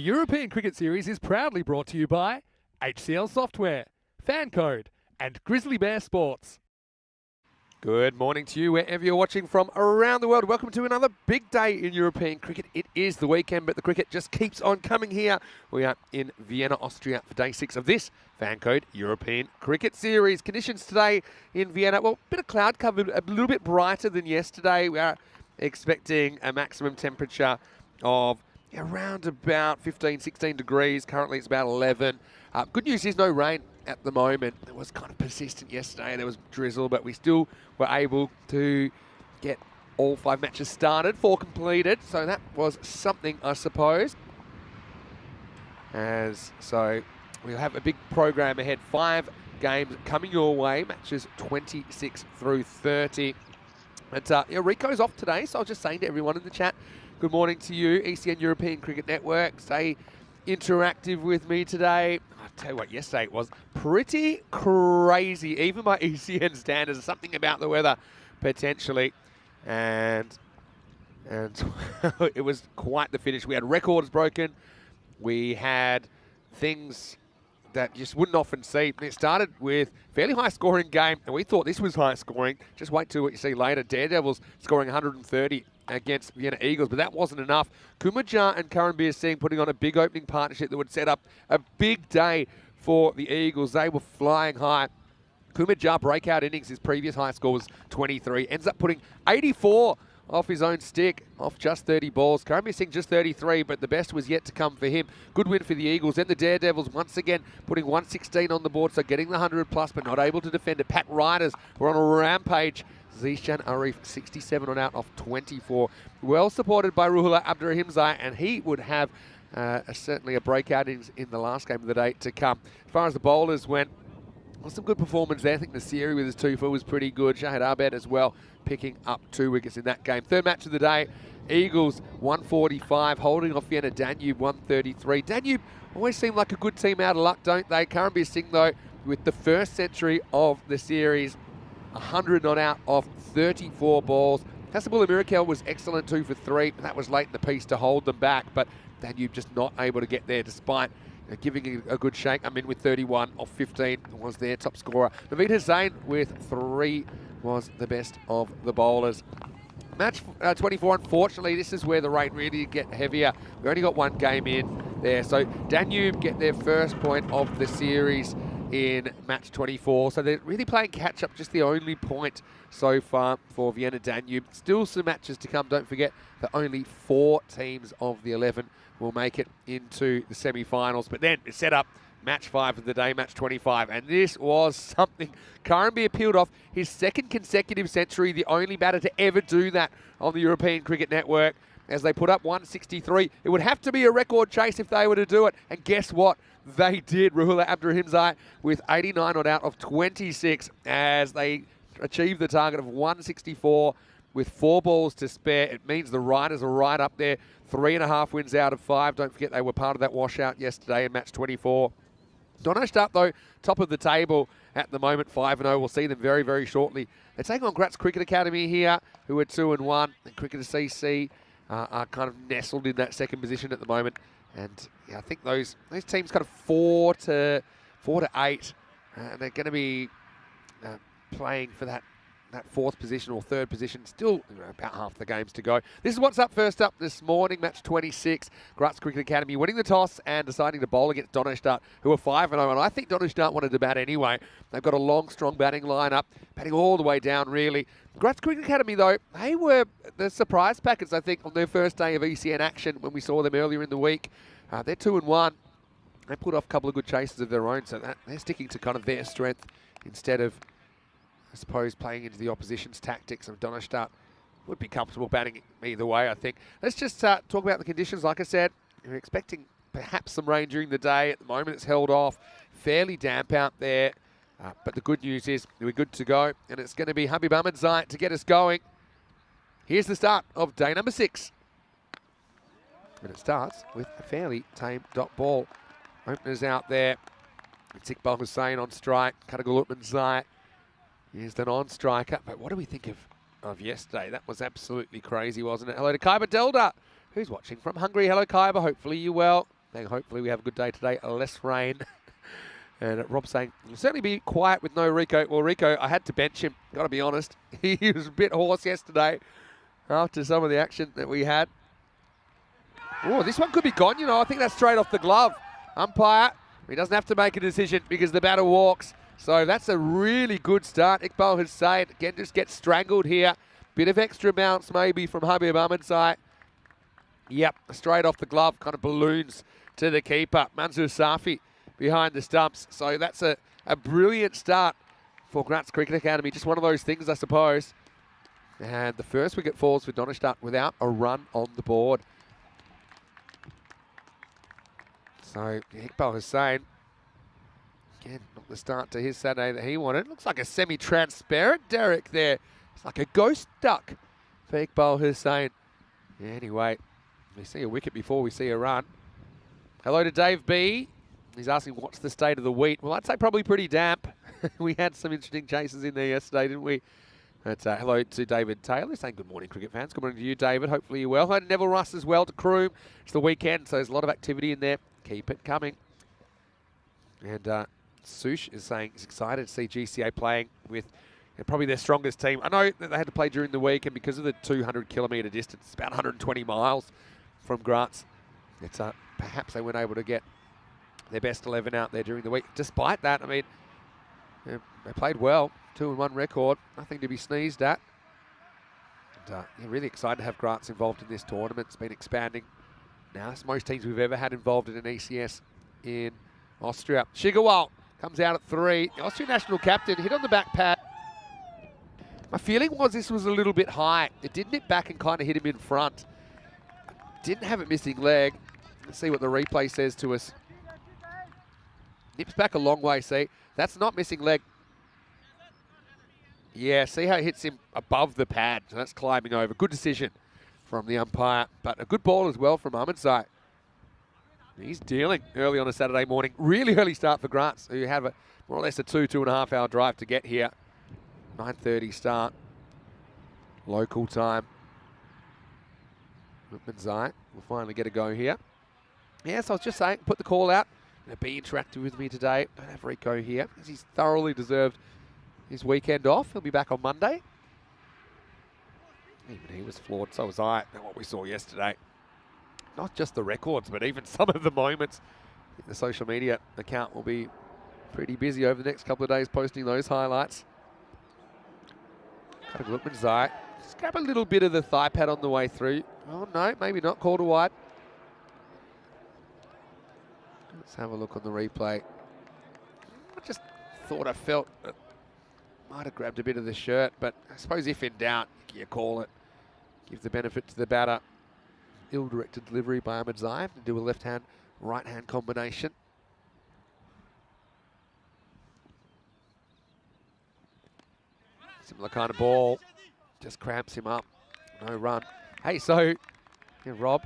The European Cricket Series is proudly brought to you by HCL Software, Fancode, and Grizzly Bear Sports. Good morning to you wherever you're watching from around the world. Welcome to another big day in European cricket. It is the weekend, but the cricket just keeps on coming here. We are in Vienna, Austria for day 6 of this Fancode European Cricket Series. Conditions today in Vienna, well, a bit of cloud cover, a little bit brighter than yesterday. We are expecting a maximum temperature of around about 15, 16 degrees. Currently it's about 11. Good news is no rain at the moment. It was kind of persistent yesterday. There was drizzle, but we still were able to get all 5 matches started, 4 completed. So that was something, I suppose. So we'll have a big program ahead. 5 games coming your way, matches 26 through 30. And Rico's off today, so I was just saying to everyone in the chat, good morning to you, ECN European Cricket Network. Stay interactive with me today. I'll tell you what, yesterday it was pretty crazy, even by ECN standards. There's something about the weather, potentially. And it was quite the finish. We had records broken. We had things that you just wouldn't often see. And it started with fairly high scoring game, and we thought this was high scoring. Just wait till what you see later. Daredevils scoring 130 against Vienna Eagles, but that wasn't enough. Kumajar and Karanbir Singh putting on a big opening partnership that would set up a big day for the Eagles. They were flying high. Kumajar breakout innings, his previous high score was 23, ends up putting 84 off his own stick, off just 30 balls. Karanbir Singh just 33, but the best was yet to come for him. Good win for the Eagles. Then the Daredevils once again putting 116 on the board, so getting the 100 plus, but not able to defend it. Pat Riders were on a rampage. Zishan Arif 67 on out off 24. Well supported by Ruhullah Abdurrahimzai, and he would have certainly a breakout in the last game of the day to come. As far as the bowlers went, well, some good performance there. I think Nasiri with his 2-4 was pretty good. Shahid Abed as well, picking up 2 wickets in that game. Third match of the day, Eagles 145, holding off Vienna Danube 133. Danube always seem like a good team out of luck, don't they? Karanbir Singh, though, with the first century of the series, 100 not out of 34 balls. Hasibullah Mirakel was excellent, 2 for 3. That was late in the piece to hold them back, but Danube just not able to get there despite giving it a good shake. I mean, with 31 off 15 was their top scorer. Naveed Hussain with 3 was the best of the bowlers. Match 24, unfortunately, this is where the rain really get heavier. We only got 1 game in there. So Danube get their first point of the series in match 24. So they're really playing catch up, just the only point so far for Vienna Danube. Still some matches to come. Don't forget that only 4 teams of the 11 will make it into the semi-finals. But then it's set up match 5 of the day, match 25. And this was something. Karanbir peeled off his 2nd consecutive century, the only batter to ever do that on the European Cricket Network, as they put up 163. It would have to be a record chase if they were to do it. And guess what? They did. Ruhullah Abdurrahimzai with 89 not out of 26 as they achieved the target of 164 with 4 balls to spare. It means the Riders are right up there. 3.5 wins out of 5. Don't forget they were part of that washout yesterday in match 24. Donaustadt, though, top of the table at the moment, 5-0. We'll see them very, very shortly. They're taking on Graz Cricket Academy here, who are 2-1. And Cricketer CC are kind of nestled in that 2nd position at the moment. And yeah, I think those teams kind of 4 to 8. They're going to be playing for that 4th position or 3rd position. Still about half the games to go. This is what's up first up this morning, match 26. Graz Cricket Academy winning the toss and deciding to bowl against Donaustadt, who are 5-0. And I think Donaustadt wanted to bat anyway. They've got a long, strong batting lineup, batting all the way down, really. Graz Cricket Academy, though, they were the surprise packets, I think, on their first day of ECN action when we saw them earlier in the week. They're 2-1. They put off a couple of good chases of their own, so they're sticking to kind of their strength instead of, I suppose, playing into the opposition's tactics. Of Donaustadt would be comfortable batting either way, I think. Let's just talk about the conditions. Like I said, we're expecting perhaps some rain during the day. At the moment, it's held off. Fairly damp out there. But the good news is we're good to go. And it's going to be Habib Ahmedzai to get us going. Here's the start of day number 6. And it starts with a fairly tame dot ball. Openers out there. It's Iqbal Hussain on strike. Kadagul Utmanzai is the non-striker. But what do we think of yesterday? That was absolutely crazy, wasn't it? Hello to Kaiba Delda, who's watching from Hungary. Hello, Kaiba. Hopefully you're well. saying hopefully we have a good day today, less rain. And Rob saying, "It'll certainly be quiet with no Rico." Well, Rico, I had to bench him, got to be honest. He was a bit hoarse yesterday after some of the action that we had. Oh, this one could be gone, you know. I think that's straight off the glove. Umpire, he doesn't have to make a decision because the batter walks. So that's a really good start. Iqbal Hussain, again, just gets strangled here. Bit of extra bounce maybe from Habib Ahmedzai. Yep, straight off the glove, kind of balloons to the keeper. Manzoor Safi behind the stumps. So that's a brilliant start for Graz Cricket Academy. Just one of those things, I suppose. And the first wicket falls for Donnerstadt without a run on the board. So Iqbal Hussain, again, not the start to his Saturday that he wanted. Looks like a semi-transparent Derek there. It's like a ghost duck for Iqbal Hussain. Anyway, we see a wicket before we see a run. Hello to Dave B. He's asking what's the state of the wheat. Well, I'd say probably pretty damp. We had some interesting chases in there yesterday, didn't we? But hello to David Taylor saying good morning, cricket fans. Good morning to you, David. Hopefully you're well. Hello to Neville Russ as well, to Croom. It's the weekend, so there's a lot of activity in there. Keep it coming. And Sush is saying he's excited to see GCA playing with probably their strongest team. I know that they had to play during the week, and because of the 200-kilometre distance, it's about 120 miles from Graz. It's perhaps they weren't able to get their best 11 out there during the week. Despite that, I mean, they played well. 2-1 record, nothing to be sneezed at. And really excited to have Graz involved in this tournament. It's been expanding. Now it's most teams we've ever had involved in an ECS in Austria. Shigerwal comes out at 3. The Austrian national captain hit on the back pad. My feeling was this was a little bit high. It did nip back and kind of hit him in front. Didn't have a missing leg. Let's see what the replay says to us. Nips back a long way, see? That's not missing leg. Yeah, see how it hits him above the pad. So that's climbing over. Good decision from the umpire, but a good ball as well from Ahmedzai. He's dealing early on a Saturday morning. Really early start for Graz, who have a more or less a 2.5 hour drive to get here. 9:30 start, local time. Ahmedzai will finally get a go here. Yes, I was just saying, put the call out. Be interactive with me today. Don't have Rico here because he's thoroughly deserved his weekend off. He'll be back on Monday. Even he was floored, so was I, at what we saw yesterday. Not just the records, but even some of the moments. I think the social media account will be pretty busy over the next couple of days posting those highlights. Got a Ahmedzai. Just grab a little bit of the thigh pad on the way through. Oh no, maybe not. Called a wide. Let's have a look on the replay. I just thought I felt it might have grabbed a bit of the shirt, but I suppose if in doubt, you call it. Give the benefit to the batter. Ill-directed delivery by Ahmedzai to do a left-hand, right-hand combination. Similar kind of ball. Just cramps him up. No run. Hey, so, yeah, Rob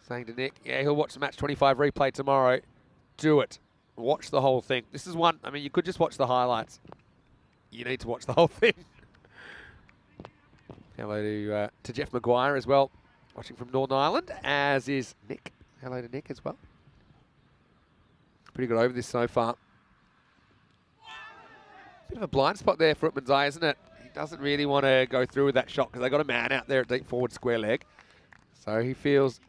saying to Nick, yeah, he'll watch the match 25 replay tomorrow. Do it. Watch the whole thing. This is one, I mean, you could just watch the highlights. You need to watch the whole thing. Hello to Jeff Maguire as well, watching from Northern Ireland, as is Nick. Hello to Nick as well. Pretty good over this so far. Bit of a blind spot there for Ahmedzai, isn't it? He doesn't really want to go through with that shot because they got a man out there at deep forward square leg. So he feels,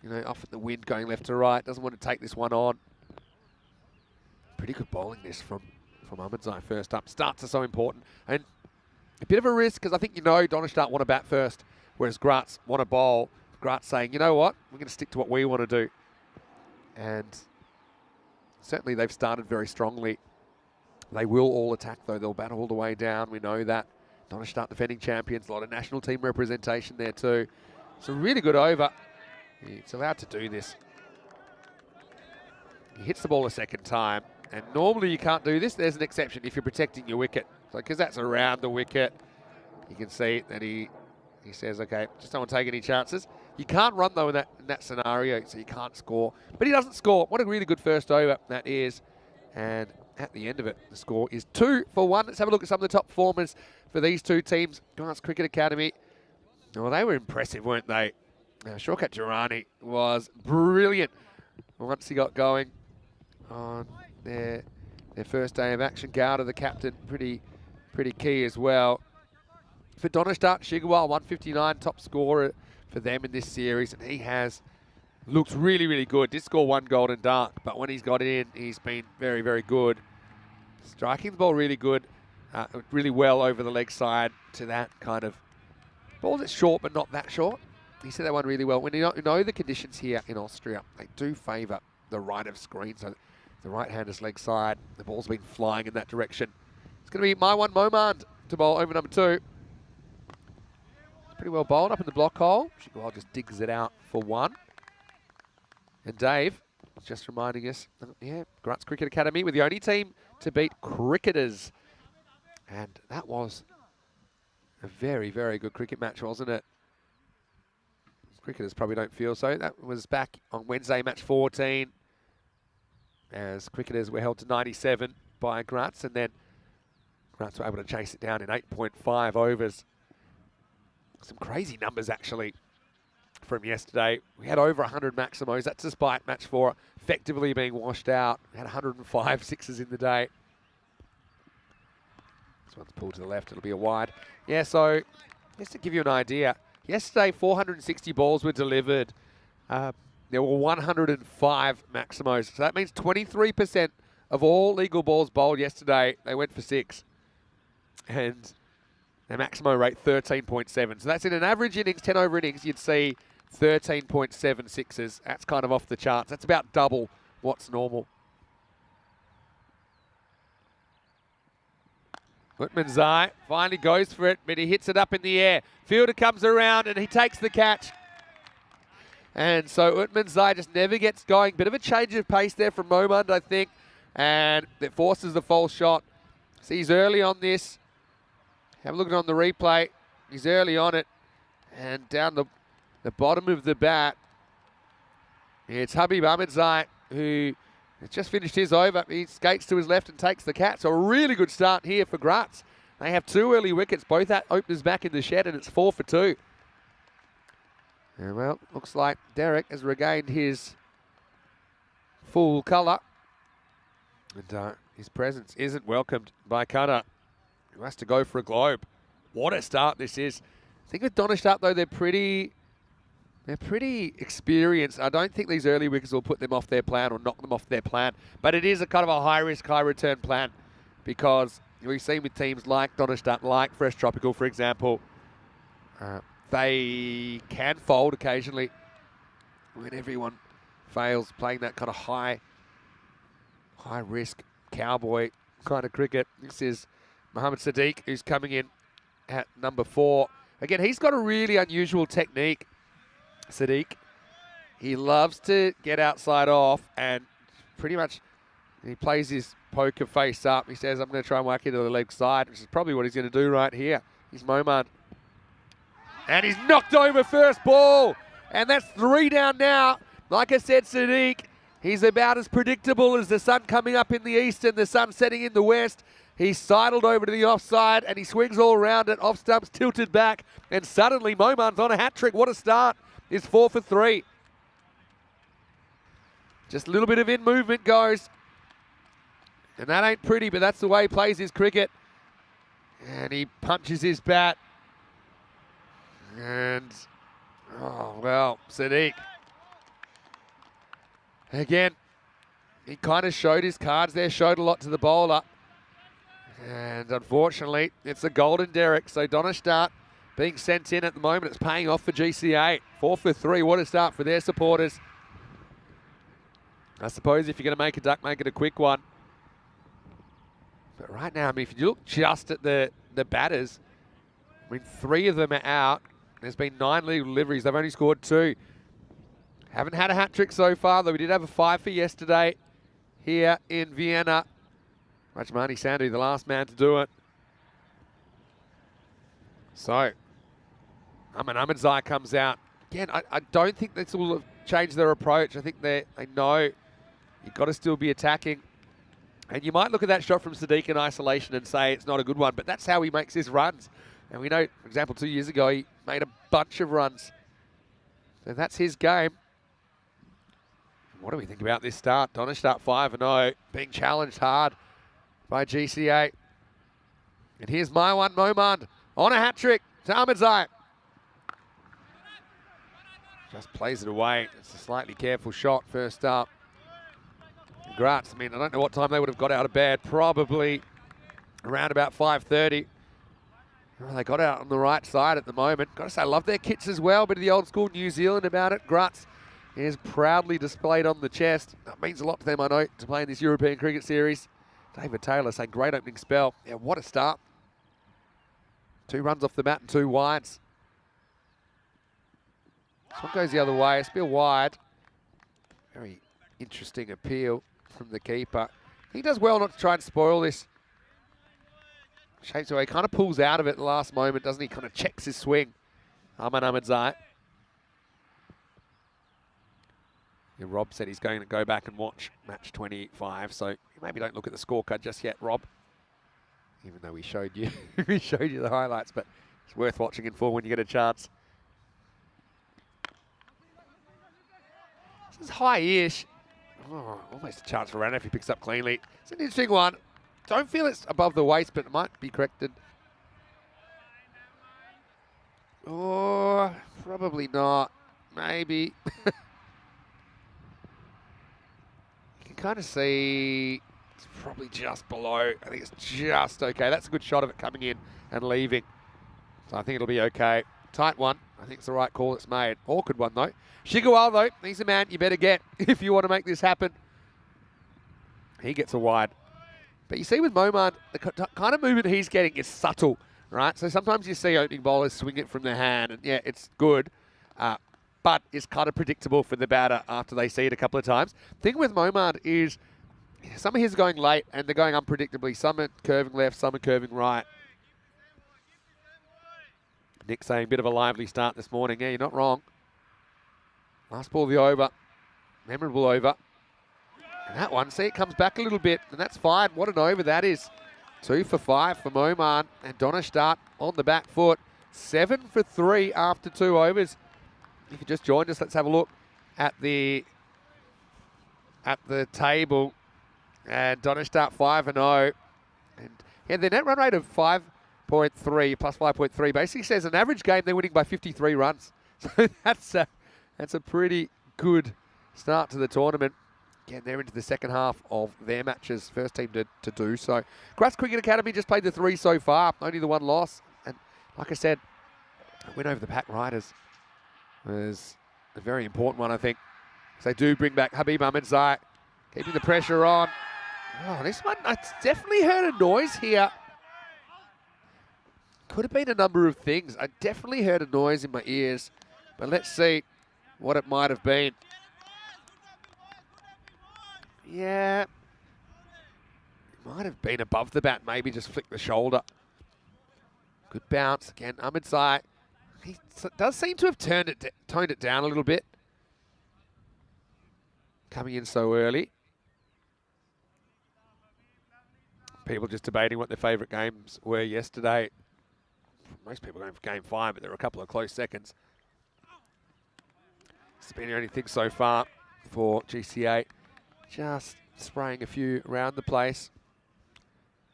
you know, off at the wind going left to right. Doesn't want to take this one on. Pretty good bowling this from Ahmedzai first up. Starts are so important. And a bit of a risk because I think, you know, Donnerstadt want to bat first, whereas Graz want to bowl. Graz saying, you know what, we're going to stick to what we want to do. And certainly they've started very strongly. They will all attack, though. They'll bat all the way down. We know that. Donnerstadt defending champions. A lot of national team representation there too. It's a really good over. It's allowed to do this. He hits the ball a second time. And normally you can't do this. There's an exception if you're protecting your wicket. So because that's around the wicket, you can see that he says, okay, just don't want to take any chances. You can't run, though, in that scenario, so you can't score. But he doesn't score. What a really good first over that is. And at the end of it, the score is 2 for 1. Let's have a look at some of the top performers for these two teams. Graz Cricket Academy. Well, they were impressive, weren't they? Shaukat Durrani was brilliant once he got going on their first day of action. Gowda, the captain, pretty key as well. For Donnerstadt, Shigawa, 159, top scorer for them in this series, and he has looked really, really good. Did score 1 golden duck, but when he's got in, he's been very, very good. Striking the ball really good, really well over the leg side to that kind of ball that's short, but not that short. He said that one really well. When you know the conditions here in Austria, they do favour the right of screen, so the right-hander's leg side. The ball's been flying in that direction. It's going to be my one Momand to bowl over number 2. Pretty well bowled up in the block hole. Shigawa just digs it out for 1. And Dave is just reminding us, yeah, Grutz Cricket Academy were the only team to beat Cricketers. And that was a very, very good cricket match, wasn't it? Cricketers probably don't feel so. That was back on Wednesday, match 14, as Cricketers were held to 97 by Grutz, and then Grutz were able to chase it down in 8.5 overs. Some crazy numbers, actually, from yesterday. We had over 100 maximos. That's despite match 4 effectively being washed out. We had 105 sixes in the day. This one's pulled to the left. It'll be a wide. Yeah, so just to give you an idea, yesterday 460 balls were delivered. There were 105 maximos. So that means 23% of all legal balls bowled yesterday, they went for 6. And their maximo rate, 13.7. So that's in an average innings, 10 over innings, you'd see 13.7 sixes. That's kind of off the charts. That's about double what's normal. Utmanzai finally goes for it, but he hits it up in the air. Fielder comes around and he takes the catch. And so Utmanzai just never gets going. Bit of a change of pace there from Momand, I think. And it forces the false shot. So he's early on this. Have a look on the replay. He's early on it. And down the bottom of the bat, it's Habib Ahmedzai, who has just finished his over. He skates to his left and takes the catch. So a really good start here for Grutz. They have 2 early wickets, both openers back in the shed, and it's 4 for 2. And well, looks like Derek has regained his full colour. And his presence isn't welcomed by Cutter, who has to go for a globe. What a start this is. I think with Donnerstadt, though, they're pretty experienced. I don't think these early wickets will put them off their plan or knock them off their plan. But it is a kind of a high-risk, high-return plan, because we've seen with teams like Donnerstadt, like Fresh Tropical, for example, they can fold occasionally when everyone fails playing that kind of high-risk cowboy kind of cricket. This is Mohammad Sadiq, who's coming in at number 4. Again, he's got a really unusual technique, Sadiq. He loves to get outside off, and pretty much he plays his poker face up. He says, I'm going to try and whack into the leg side, which is probably what he's going to do right here. He's Momand. And he's knocked over first ball. And that's 3 down now. Like I said, Sadiq, he's about as predictable as the sun coming up in the east and the sun setting in the west. He's sidled over to the offside and he swings all around it. Off stumps tilted back. And suddenly Momand's on a hat trick. What a start. It's 4 for 3. Just a little bit of in movement goes. And that ain't pretty, but that's the way he plays his cricket. And he punches his bat. And, oh, well, Sadiq. Again, he kind of showed his cards there, showed a lot to the bowler. And unfortunately, it's a golden derrick. So Donnerstadt being sent in at the moment. It's paying off for GCA. 4 for 3. What a start for their supporters. I suppose if you're going to make a duck, make it a quick one. But right now, I mean, if you look just at the batters, I mean, 3 of them are out. There's been 9 legal deliveries. They've only scored 2. Haven't had a hat-trick so far, though we did have a 5 for yesterday here in Vienna. Rajmani Sandhu, the last man to do it. So, Ahmedzai comes out. Again, I don't think this will change their approach. I think they know you've got to still be attacking. And you might look at that shot from Sadiq in isolation and say it's not a good one, but that's how he makes his runs. And we know, for example, 2 years ago, he made a bunch of runs. So that's his game. What do we think about this start? Donnerstadt 5-0, being challenged hard by GCA. And here's my one, Momand, on a hat-trick to Ahmedzai. Just plays it away. It's a slightly careful shot first up. Graz, I mean, I don't know what time they would have got out of bed. Probably around about 5:30. Well, they got out on the right side at the moment. Got to say, I love their kits as well. Bit of the old school New Zealand about it. Graz is proudly displayed on the chest. That means a lot to them, I know, to play in this European Cricket Series. David Taylor saying, great opening spell. Yeah, what a start. 2 runs off the bat and 2 wides. This one goes the other way. A spill wide. Very interesting appeal from the keeper. He does well not to try and spoil this. Shapes away, kind of pulls out of it at the last moment, doesn't he? Kind of checks his swing. Ahmedzai. Yeah, Rob said he's going to go back and watch match 25, so maybe don't look at the scorecard just yet, Rob. Even though we showed you, we showed you the highlights, but it's worth watching in full when you get a chance. This is high-ish. Oh, almost a chance for Rana if he picks up cleanly. It's an interesting one. Don't feel it's above the waist, but it might be corrected. Oh, probably not. Maybe. You can kind of see it's probably just below. I think it's just okay. That's a good shot of it coming in and leaving. So I think it'll be okay. Tight one. I think it's the right call that's made. Awkward one, though. Shigawal, though, he's a man you better get if you want to make this happen. He gets a wide. But you see with Momand, the kind of movement he's getting is subtle, right? So sometimes you see opening bowlers swing it from the hand, and yeah, it's good, but it's kind of predictable for the batter after they see it a couple of times. Thing with Momand is some of his are going late, and they're going unpredictably. Some are curving left, some are curving right. Nick saying, bit of a lively start this morning. Yeah, you're not wrong. Last ball of the over. Memorable over. And that one, see, it comes back a little bit, and that's fine. What an over that is. 2 for 5 for Momand, and Donnerstadt on the back foot. 7 for 3 after 2 overs. If you just joined us, let's have a look at the table. And Donnerstadt 5-0. And yeah, their net run rate of 5.3 plus 5.3 basically says an average game they're winning by 53 runs. So that's a pretty good start to the tournament. Again, they're into the second half of their matches. First team to do so. Graz Cricket Academy just played the 3 so far. Only the 1 loss. And like I said, a win over the Pack Riders was a very important one, I think. So they do bring back Habib Ahmedzai, keeping the pressure on. Oh, this one, I definitely heard a noise here. Could have been a number of things. I definitely heard a noise in my ears. But let's see what it might have been. Yeah. It might have been above the bat, maybe just flick the shoulder. Good bounce. Again, Ahmedzai. He does seem to have toned it down a little bit. Coming in so early. People just debating what their favourite games were yesterday. Most people going for game 5, but there were a couple of close seconds. It's been the only thing so far for GCA. Just spraying a few around the place.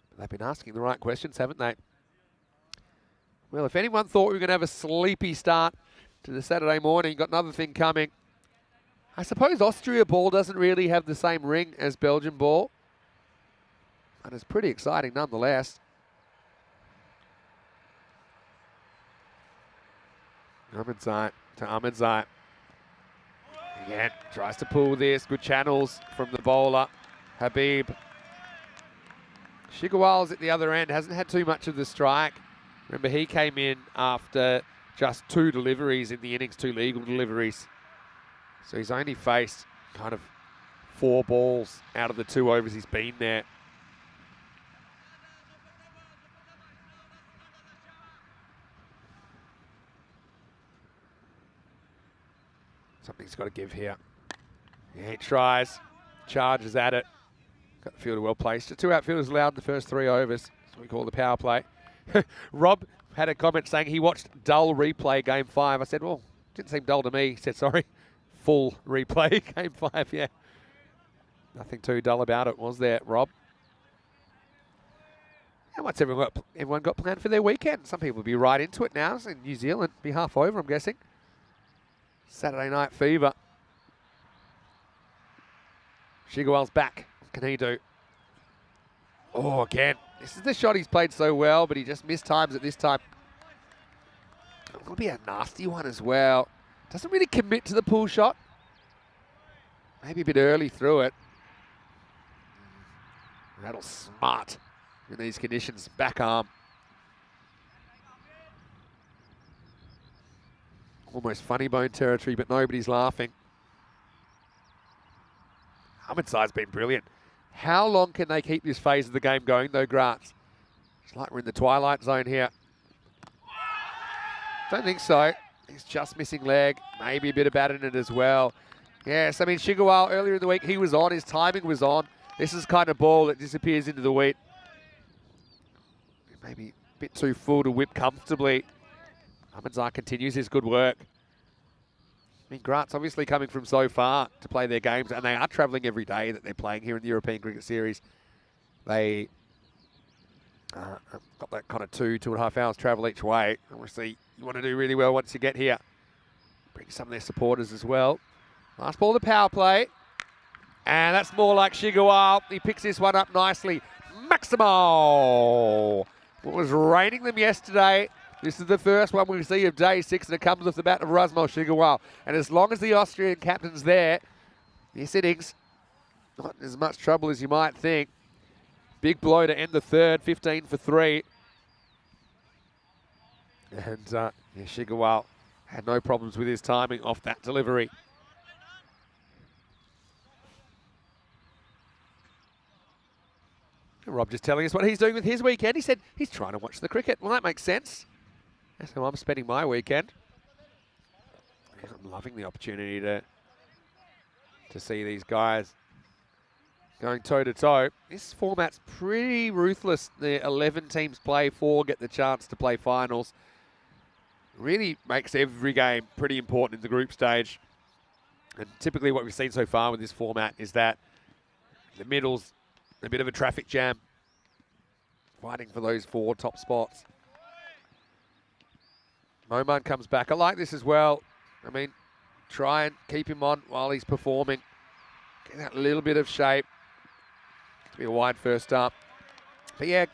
But they've been asking the right questions, haven't they? Well, if anyone thought we were going to have a sleepy start to the Saturday morning, got another thing coming. I suppose Austria ball doesn't really have the same ring as Belgian ball. And it's pretty exciting nonetheless. Ahmedzai to Ahmedzai. Again, tries to pull this. Good channels from the bowler, Habib. Shigawal's at the other end. Hasn't had too much of the strike. Remember, he came in after just 2 deliveries in the innings, 2 legal deliveries. So he's only faced kind of 4 balls out of the 2 overs he's been there. Something's got to give here. Yeah, he tries, charges at it. Got the fielder well placed. The 2 outfielders allowed in the first 3 overs. That's what we call the power play. Rob had a comment saying he watched dull replay game 5. I said, well, didn't seem dull to me. He said, sorry, full replay game 5, yeah. Nothing too dull about it, was there, Rob? And what's everyone got planned for their weekend? Some people will be right into it now. So in New Zealand, be half over, I'm guessing. Saturday night fever. Shigawal's back. What can he do? Oh, again. This is the shot he's played so well, but he just missed times at this time. It'll be a nasty one as well. Doesn't really commit to the pull shot. Maybe a bit early through it. That'll smart in these conditions. Back arm. Almost funny bone territory, but nobody's laughing. Ahmed's been brilliant. How long can they keep this phase of the game going, though, Grants? It's like we're in the twilight zone here. Don't think so. He's just missing leg. Maybe a bit of bat in it as well. Yes, I mean, Shigawal, earlier in the week, he was on. His timing was on. This is kind of ball that disappears into the wheat. Maybe a bit too full to whip comfortably. Ahmed's continues his good work. I mean, Grant's obviously coming from so far to play their games, and they are travelling every day that they're playing here in the European Cricket Series. They got that kind of 2.5 hours travel each way. Obviously, you want to do really well once you get here. Bring some of their supporters as well. Last ball, the power play. And that's more like Shigawal. He picks this one up nicely. Maximo! What was raining them yesterday. This is the first one we see of day 6, and it comes off the bat of Razmal Shigawal. And as long as the Austrian captain's there, this innings, not as much trouble as you might think. Big blow to end the third, 15 for 3. And Shigawal had no problems with his timing off that delivery. Rob just telling us what he's doing with his weekend. He said he's trying to watch the cricket. Well, that makes sense. That's how I'm spending my weekend. I'm loving the opportunity to see these guys going toe-to-toe. This format's pretty ruthless. The 11 teams play, 4 get the chance to play finals. Really makes every game pretty important in the group stage. And typically what we've seen so far with this format is that the middle's a bit of a traffic jam, fighting for those 4 top spots. Moman comes back. I like this as well. I mean, try and keep him on while he's performing. Get that little bit of shape. To be a wide first up. But yeah,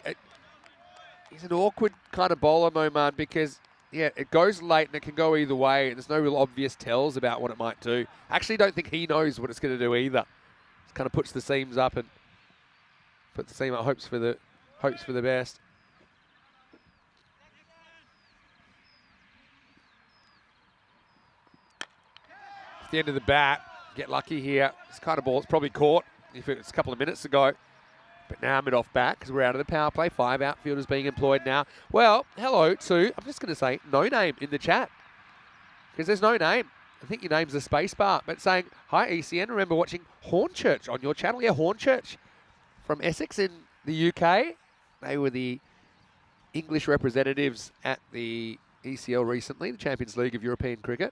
he's an awkward kind of bowler, Moman, because yeah, it goes late and it can go either way. And there's no real obvious tells about what it might do. I actually don't think he knows what it's going to do either. Just kind of puts the seams up and puts the seam up, hopes for the best. At the end of the bat, get lucky here. This kind of ball is probably caught if it was a couple of minutes ago. But now mid-off bat because we're out of the power play. 5 outfielders being employed now. Well, hello to, I'm just going to say, no name in the chat. Because there's no name. I think your name's a space bar. But saying, hi ECN, remember watching Hornchurch on your channel. Yeah, Hornchurch from Essex in the UK. They were the English representatives at the ECL recently, the Champions League of European Cricket.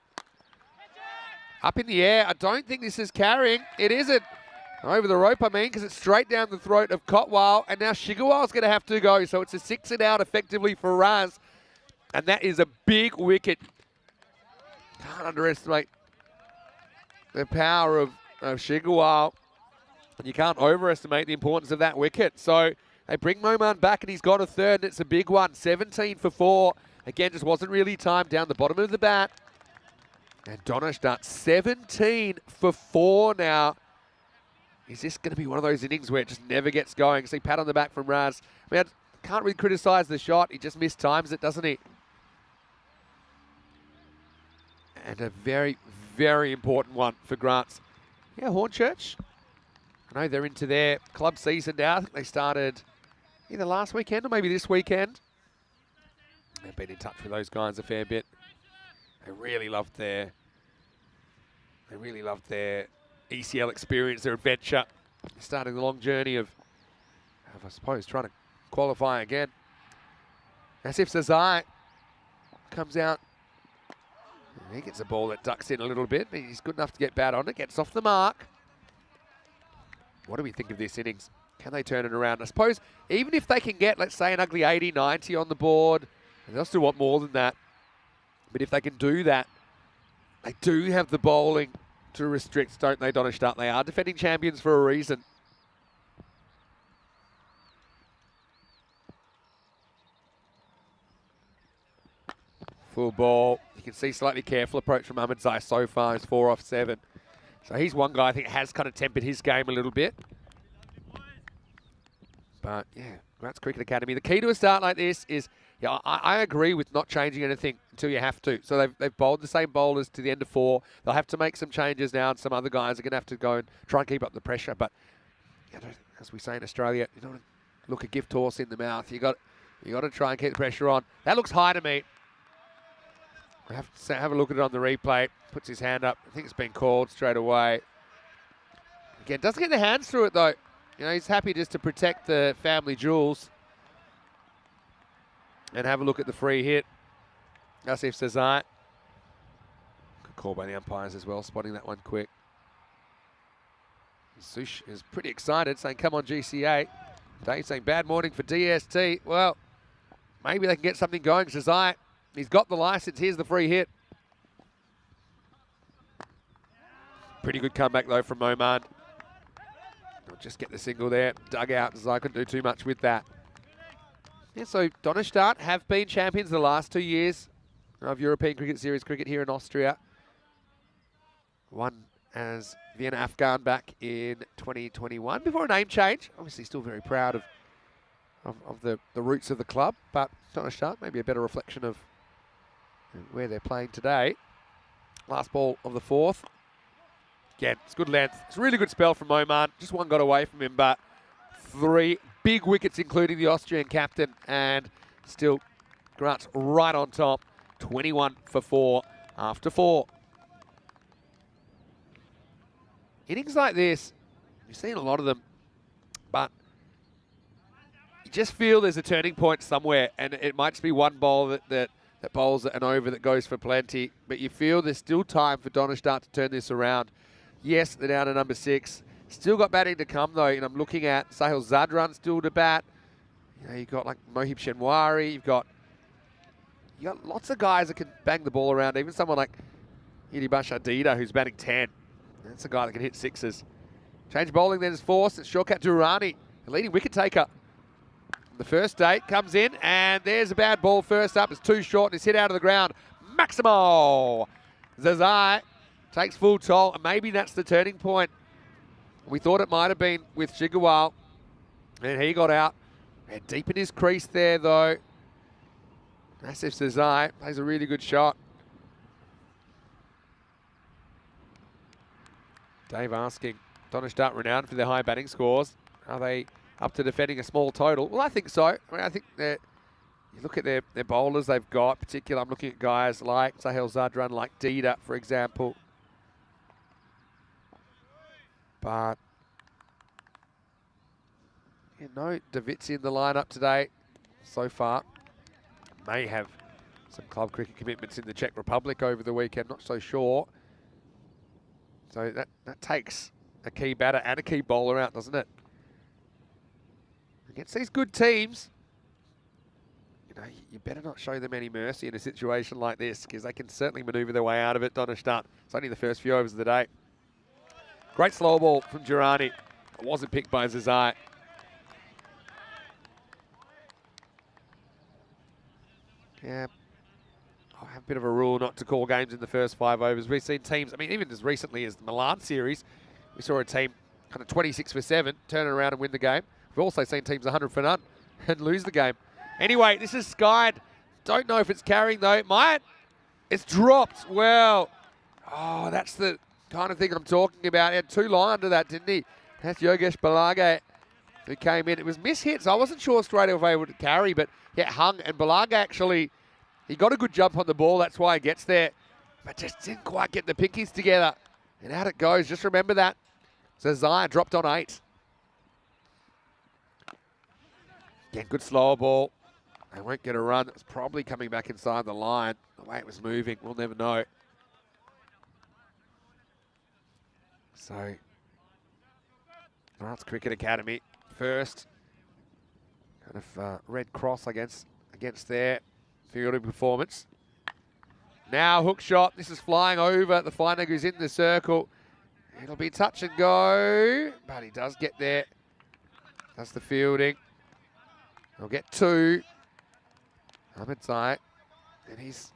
Up in the air. I don't think this is carrying. It isn't. Over the rope, I mean, because it's straight down the throat of Kotwal. And now Shigawal's going to have to go. So it's a 6 and out effectively for Raz. And that is a big wicket. Can't underestimate the power of Shigawal. And you can't overestimate the importance of that wicket. So they bring Moman back and he's got a third. And it's a big one. 17 for 4. Again, just wasn't really timed down the bottom of the bat. And Donnerstadt, 17 for 4 now. Is this going to be one of those innings where it just never gets going? See, pat on the back from Raz. I mean, I can't really criticise the shot. He just mistimes it, doesn't he? And a very, very important one for Grants. Yeah, Hornchurch. I know they're into their club season now. I think they started either last weekend or maybe this weekend. They've been in touch with those guys a fair bit. They really loved their ECL experience, their adventure. Starting the long journey of I suppose, trying to qualify again. Asif Sazai comes out. He gets a ball that ducks in a little bit. He's good enough to get bat on it. Gets off the mark. What do we think of this innings? Can they turn it around? I suppose even if they can get, let's say, an ugly 80, 90 on the board, they'll still want more than that. But if they can do that, they do have the bowling to restrict, don't they, Donnerstadt? They are defending champions for a reason. Full ball. You can see slightly careful approach from Ahmed Zai so far. He's 4 off 7. So he's one guy I think has kind of tempered his game a little bit. But yeah, Graz Cricket Academy. The key to a start like this is, yeah, I agree with not changing anything until you have to. So they've bowled the same bowlers to the end of 4. They'll have to make some changes now, and some other guys are going to have to go and try and keep up the pressure. But you know, as we say in Australia, you don't want to look a gift horse in the mouth. You got to try and keep the pressure on. That looks high to me. I have to have a look at it on the replay. Puts his hand up. I think it's been called straight away. Again, doesn't get the hands through it though. You know, he's happy just to protect the family jewels. And have a look at the free hit. Asif Sazai. Good call by the umpires as well, spotting that one quick. Sush is pretty excited, saying, come on, GCA. Dave saying, bad morning for DST. Well, maybe they can get something going. Sazai, he's got the license. Here's the free hit. Pretty good comeback, though, from Moman. They'll just get the single there. Dug out. Sazai couldn't do too much with that. Yeah, so Donnerstadt have been champions the last 2 years of European Cricket Series cricket here in Austria. Won as Vienna Afghan back in 2021 before a name change. Obviously still very proud of the roots of the club, but Donnerstadt maybe a better reflection of where they're playing today. Last ball of the 4th. Again, it's good length. It's a really good spell from Oman. Just one got away from him, but 3 big wickets, including the Austrian captain, and still Grant's right on top. 21 for 4 after 4. Innings like this, you've seen a lot of them, but you just feel there's a turning point somewhere, and it might just be one ball that bowls an over that goes for plenty, but you feel there's still time for Donnerstadt to turn this around. Yes, they're down to number 6. Still got batting to come, though, and I'm looking at Sahil Zadran still to bat. You know, you've got like Mohib Shenwari. You've got lots of guys that can bang the ball around. Even someone like Idibasha Dida, who's batting 10. That's a guy that can hit 6s. Change bowling then is forced. It's Shorkat Durrani, the leading wicket taker. The first date comes in, and there's a bad ball first up. It's too short, and it's hit out of the ground. Maximo Zazai takes full toll, and maybe that's the turning point. We thought it might have been with Shigawal, and he got out. And deep in his crease there, though. Asif Sazai plays a really good shot. Dave asking, Donnerstadt renowned for their high batting scores. Are they up to defending a small total? Well, I think so. I mean, I think that you look at their bowlers they've got, particularly I'm looking at guys like Sahil Zadran, like Dida, for example. But, you know, David's in the lineup today so far. May have some club cricket commitments in the Czech Republic over the weekend, not so sure. So that takes a key batter and a key bowler out, doesn't it? Against these good teams, you know, you better not show them any mercy in a situation like this, because they can certainly manoeuvre their way out of it. Donnerstadt. It's only the first few overs of the day. Great slow ball from Durrani. It wasn't picked by Zazai. Yeah, I have a bit of a rule not to call games in the first 5 overs. We've seen teams, I mean, even as recently as the Milan series, we saw a team kind of 26 for 7, turn it around and win the game. We've also seen teams 100 for none and lose the game. Anyway, this is skied. Don't know if it's carrying, though. It might. It's dropped. Well, oh, that's the kind of thing I'm talking about. He had 2 line under that, didn't he? That's Yogesh Balage who came in. It was mishit, so I wasn't sure straight away able to carry, but yeah, hung. And Balage actually, he got a good jump on the ball. That's why he gets there, but just didn't quite get the pinkies together. And out it goes. Just remember that. Zazai dropped on 8. Again, good slower ball. They won't get a run. It was probably coming back inside the line. The way it was moving, we'll never know. So, Grants Cricket Academy first. Kind of red cross against their fielding performance. Now hook shot. This is flying over the finder who's in the circle. It'll be touch and go, but he does get there. That's the fielding. He'll get 2. Ahmed Zai, and he's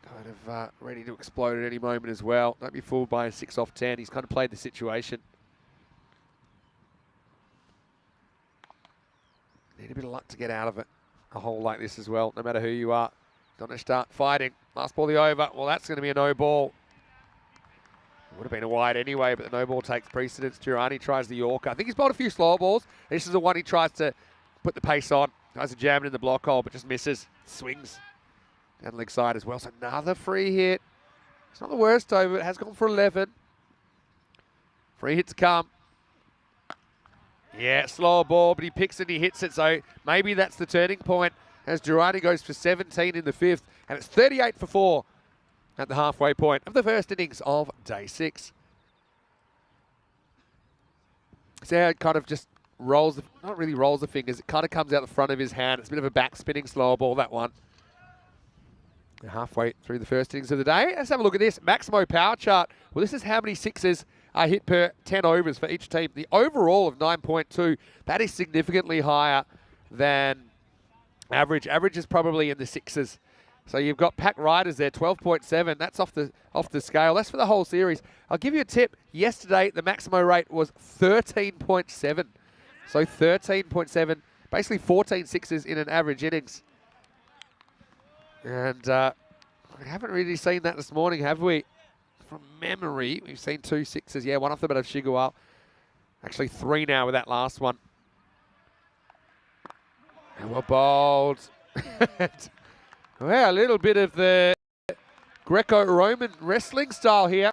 kind of ready to explode at any moment as well. Don't be fooled by a 6 off 10. He's kind of played the situation. Need a bit of luck to get out of it. A hole like this as well, no matter who you are. Don't start fighting. Last ball the over. Well, that's going to be a no ball. It would have been a wide anyway, but the no ball takes precedence. Durrani tries the Yorker. I think he's bowled a few slower balls. This is the one he tries to put the pace on. Tries to jam it in the block hole, but just misses. Swings down the leg side as well. So another free hit. It's not the worst over. It has gone for 11. Free hit to come. Yeah, slower ball, but he picks it and he hits it. So maybe that's the turning point as Durrani goes for 17 in the 5th. And it's 38 for 4 at the halfway point of the first innings of day 6. See how it kind of just rolls, not really rolls the fingers, it kind of comes out the front of his hand. It's a bit of a back spinning slower ball, that one. Halfway through the first innings of the day. Let's have a look at this. Maximo power chart. Well, this is how many sixes are hit per 10 overs for each team. The overall of 9.2, that is significantly higher than average. Average is probably in the 6s. So you've got pack riders there, 12.7. That's off the scale. That's for the whole series. I'll give you a tip. Yesterday, the Maximo rate was 13.7. So 13.7, basically 14 sixes in an average innings. And we haven't really seen that this morning, have we? From memory, we've seen 2 sixes. Yeah, one off the bat of Shigawal. Actually 3 now with that last one. And we're bowled. Well, a little bit of the Greco-Roman wrestling style here.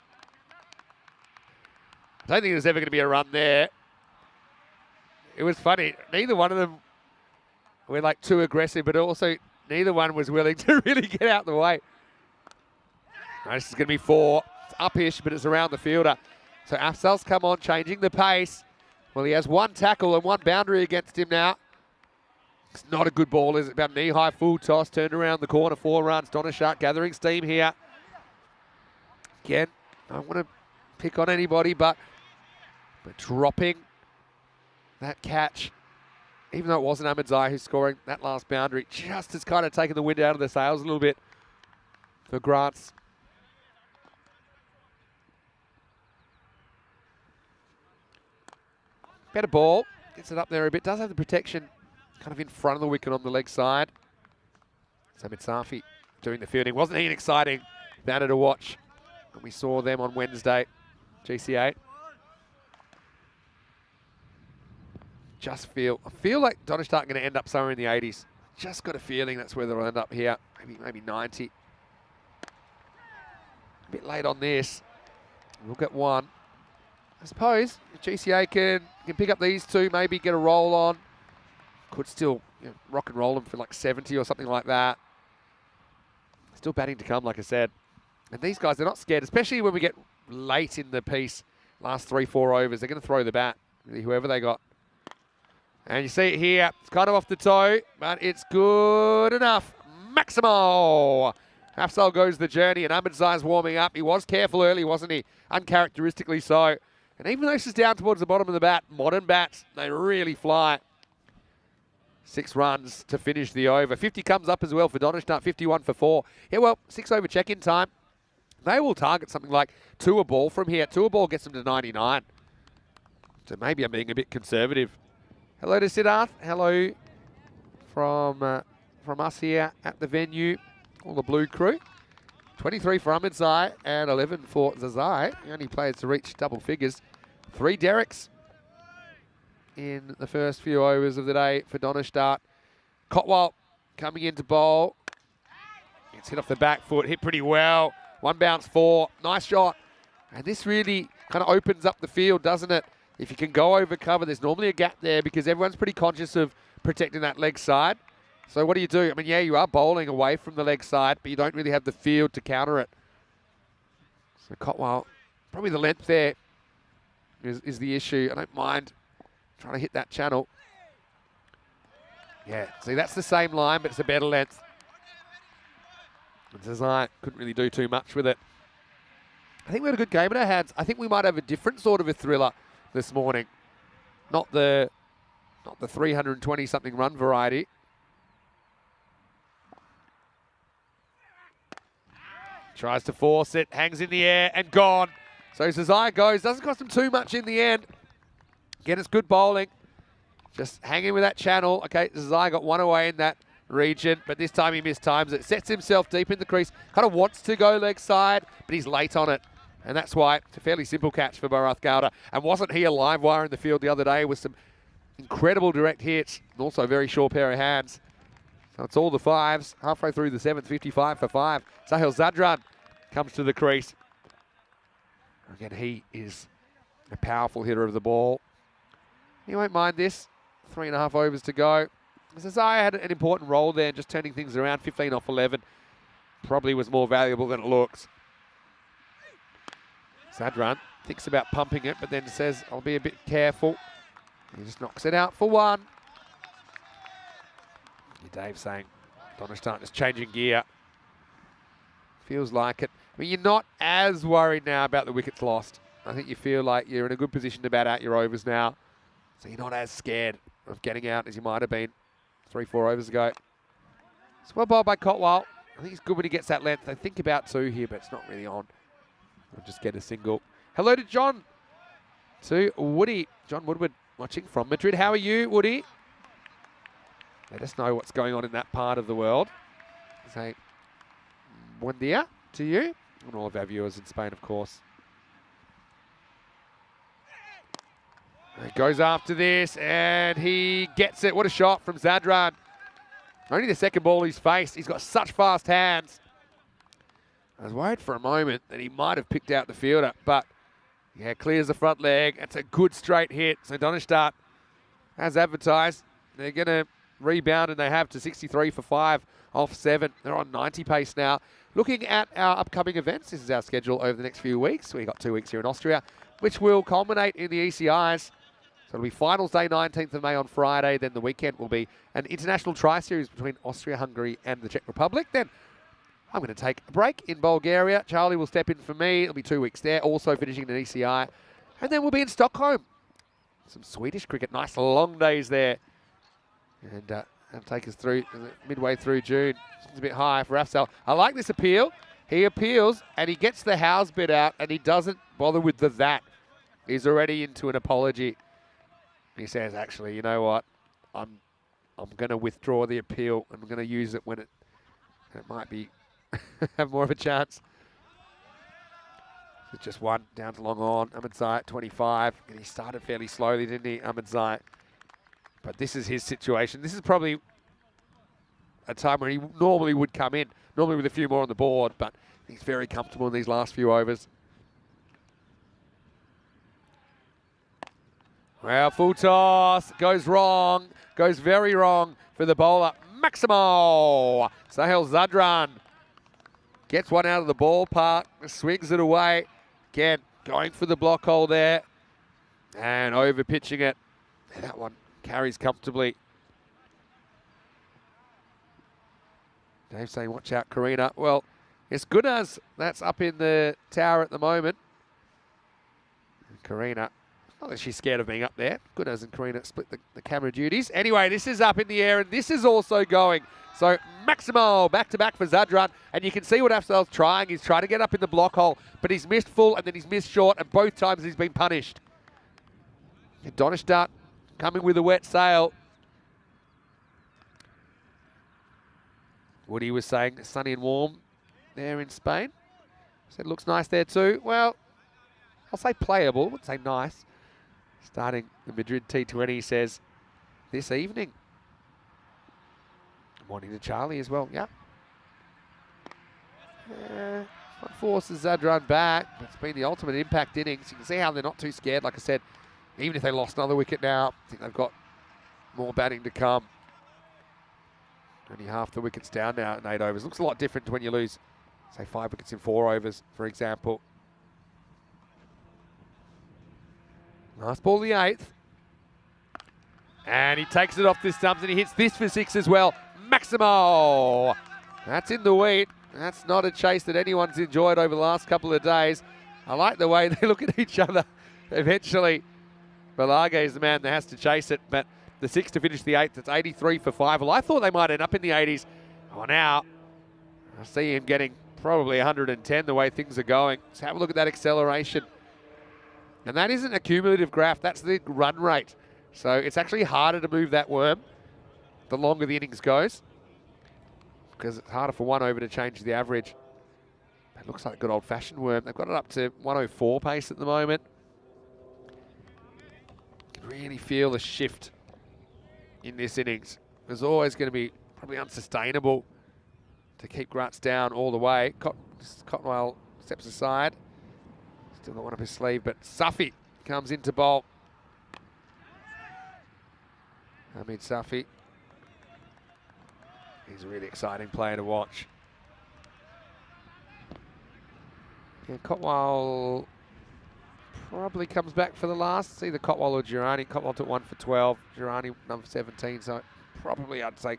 I don't think there's ever going to be a run there. It was funny. Neither one of them were like too aggressive, but also neither one was willing to really get out the way. This is going to be 4. It's up-ish, but it's around the fielder. So Afzal's come on, changing the pace. Well, he has 1 tackle and 1 boundary against him now. It's not a good ball, is it? About knee-high full toss, turned around the corner, 4 runs. Donishart gathering steam here. Again, I don't want to pick on anybody, but dropping that catch, even though it wasn't Ahmed Zai who's scoring that last boundary, just has kind of taken the wind out of the sails a little bit for Grants. Better ball, gets it up there a bit, does have the protection kind of in front of the wicket on the leg side. Samit Safi doing the fielding. Wasn't he an exciting batter to watch when we saw them on Wednesday, GC8? I feel like Donishart going to end up somewhere in the 80s. Just got a feeling that's where they'll end up here. Maybe 90. A bit late on this. We'll get 1. I suppose if GCA can pick up these 2, maybe get a roll on. Could still rock and roll them for like 70 or something like that. Still batting to come, like I said. And these guys, they're not scared, especially when we get late in the piece. Last 3-4 overs, they're going to throw the bat, really, whoever they got. And you see it here. It's kind of off the toe, but it's good enough. Maximo! Afzal goes the journey, and Ahmed Zai's warming up. He was careful early, wasn't he? Uncharacteristically so. And even though this is down towards the bottom of the bat, modern bats, they really fly. 6 runs to finish the over. 50 comes up as well for Donishart, 51 for 4. Yeah, well, 6 over check-in time. They will target something like 2 a ball from here. 2 a ball gets them to 99. So maybe I'm being a bit conservative. Hello to Siddharth. Hello from us here at the venue. All the blue crew. 23 for Ahmed Zai and 11 for Zazai. The only players to reach double figures. 3 derricks in the first few overs of the day for Donishart. Cotwell coming into bowl. It's hit off the back foot, hit pretty well. 1 bounce 4, nice shot. And this really kind of opens up the field, doesn't it? If you can go over cover, there's normally a gap there because everyone's pretty conscious of protecting that leg side. So what do you do? I mean, yeah, you are bowling away from the leg side, but you don't really have the field to counter it. So Cotwell, probably the length there is the issue. I don't mind trying to hit that channel. Yeah, see, that's the same line, but it's a better length. Desai couldn't really do too much with it. I think we had a good game in our hands. I think we might have a different sort of a thriller this morning. Not the 320-something run variety. Tries to force it, hangs in the air, and gone. So Desai goes. Doesn't cost him too much in the end. Again, it's good bowling. Just hanging with that channel. Okay, Desai got one away in that region, but this time he missed times. It sets himself deep in the crease. Kind of wants to go leg side, but he's late on it. And that's why it's a fairly simple catch for Bharath Gowda. And wasn't he a live wire in the field the other day with some incredible direct hits and also a very sure pair of hands. So it's all the fives. Halfway through the seventh, 55 for 5. Sahil Zadran comes to the crease. Again, he is a powerful hitter of the ball. He won't mind this. 3.5 overs to go. Desai had an important role there, just turning things around. 15 off 11 probably was more valuable than it looks. Zadran thinks about pumping it, but then says, I'll be a bit careful. He just knocks it out for 1. Dave saying, Donishtan is changing gear. Feels like it. I mean, you're not as worried now about the wickets lost. I think you feel like you're in a good position to bat out your overs now. So you're not as scared of getting out as you might have been 3-4 overs ago. It's well bowled by Cotwell. I think he's good when he gets that length. I think about 2 here, but it's not really on. I'll just get a single. Hello to John. To Woody. John Woodward watching from Madrid. How are you, Woody? Let us know what's going on in that part of the world. Say buen dia to you and all of our viewers in Spain, of course. He goes after this and he gets it. What a shot from Zadran. Only the second ball he's faced. He's got such fast hands. I was worried for a moment that he might have picked out the fielder, but yeah, clears the front leg. That's a good straight hit. So Donishtan, as advertised, they're going to rebound, and they have to 63 for 5 off 7. They're on 90 pace now. Looking at our upcoming events, this is our schedule over the next few weeks. We've got 2 weeks here in Austria, which will culminate in the ECIs. So it'll be finals day, 19th of May on Friday. Then the weekend will be an international tri-series between Austria, Hungary, and the Czech Republic. Then I'm going to take a break in Bulgaria. Charlie will step in for me. It'll be 2 weeks there, also finishing an ECI. And then we'll be in Stockholm. Some Swedish cricket. Nice long days there. And that'll take us through midway through June. It's a bit high for Afzal. I like this appeal. He appeals and he gets the house bit out and he doesn't bother with the that. He's already into an apology. He says, actually, you know what? I'm going to withdraw the appeal. I'm going to use it when it might be have more of a chance. It's just 1 down to long on. Ahmed Zai at 25. And he started fairly slowly, didn't he, Ahmed Zai? But this is his situation. This is probably a time where he normally would come in, normally with a few more on the board, but he's very comfortable in these last few overs. Well, full toss, goes wrong, goes very wrong for the bowler, Maximo. Sahil Zadran gets one out of the ballpark, swings it away. Again, going for the block hole there and over pitching it. And that one carries comfortably. Dave saying, watch out, Karina. Well, it's Gunnars that's up in the tower at the moment. And Karina, not that she's scared of being up there. Gunnars and Karina split the camera duties. Anyway, this is up in the air, and this is also going. So Maximo back-to-back for Zadran. And you can see what Afzal's trying. He's trying to get up in the block hole, but he's missed full, and then he's missed short, and both times he's been punished. And Donishtan coming with a wet sail. Woody was saying sunny and warm there in Spain. Said looks nice there too. Well, I'll say playable, I wouldn't say nice. Starting the Madrid T20 says this evening. Morning to Charlie as well, yeah. What forces Zadran back, but it's been the ultimate impact innings. You can see how they're not too scared, like I said. Even if they lost another wicket now, I think they've got more batting to come. Only half the wickets down now in 8 overs. Looks a lot different to when you lose, say, 5 wickets in 4 overs, for example. Last ball of the 8th. And he takes it off the stumps and he hits this for 6 as well. Maximo! That's in the wheat. That's not a chase that anyone's enjoyed over the last couple of days. I like the way they look at each other. Eventually, Balage is the man that has to chase it, but the 6 to finish the 8th, that's 83 for 5. Well, I thought they might end up in the 80s. Oh, now I see him getting probably 110 the way things are going. Let's have a look at that acceleration. And that isn't a cumulative graph, that's the run rate. So it's actually harder to move that worm the longer the innings goes, because it's harder for one over to change the average. It looks like a good old-fashioned worm. They've got it up to 104 pace at the moment. You can really feel the shift in this innings. There's always going to be probably unsustainable to keep Gratz down all the way. Cottonwell steps aside. Still got one up his sleeve, but Safi comes into bowl. Hamid Safi. He's a really exciting player to watch. Yeah, Cotwell probably comes back for the last. It's either Cotwell or Girani. Cotwell took 1 for 12. Girani number 17. So probably I'd say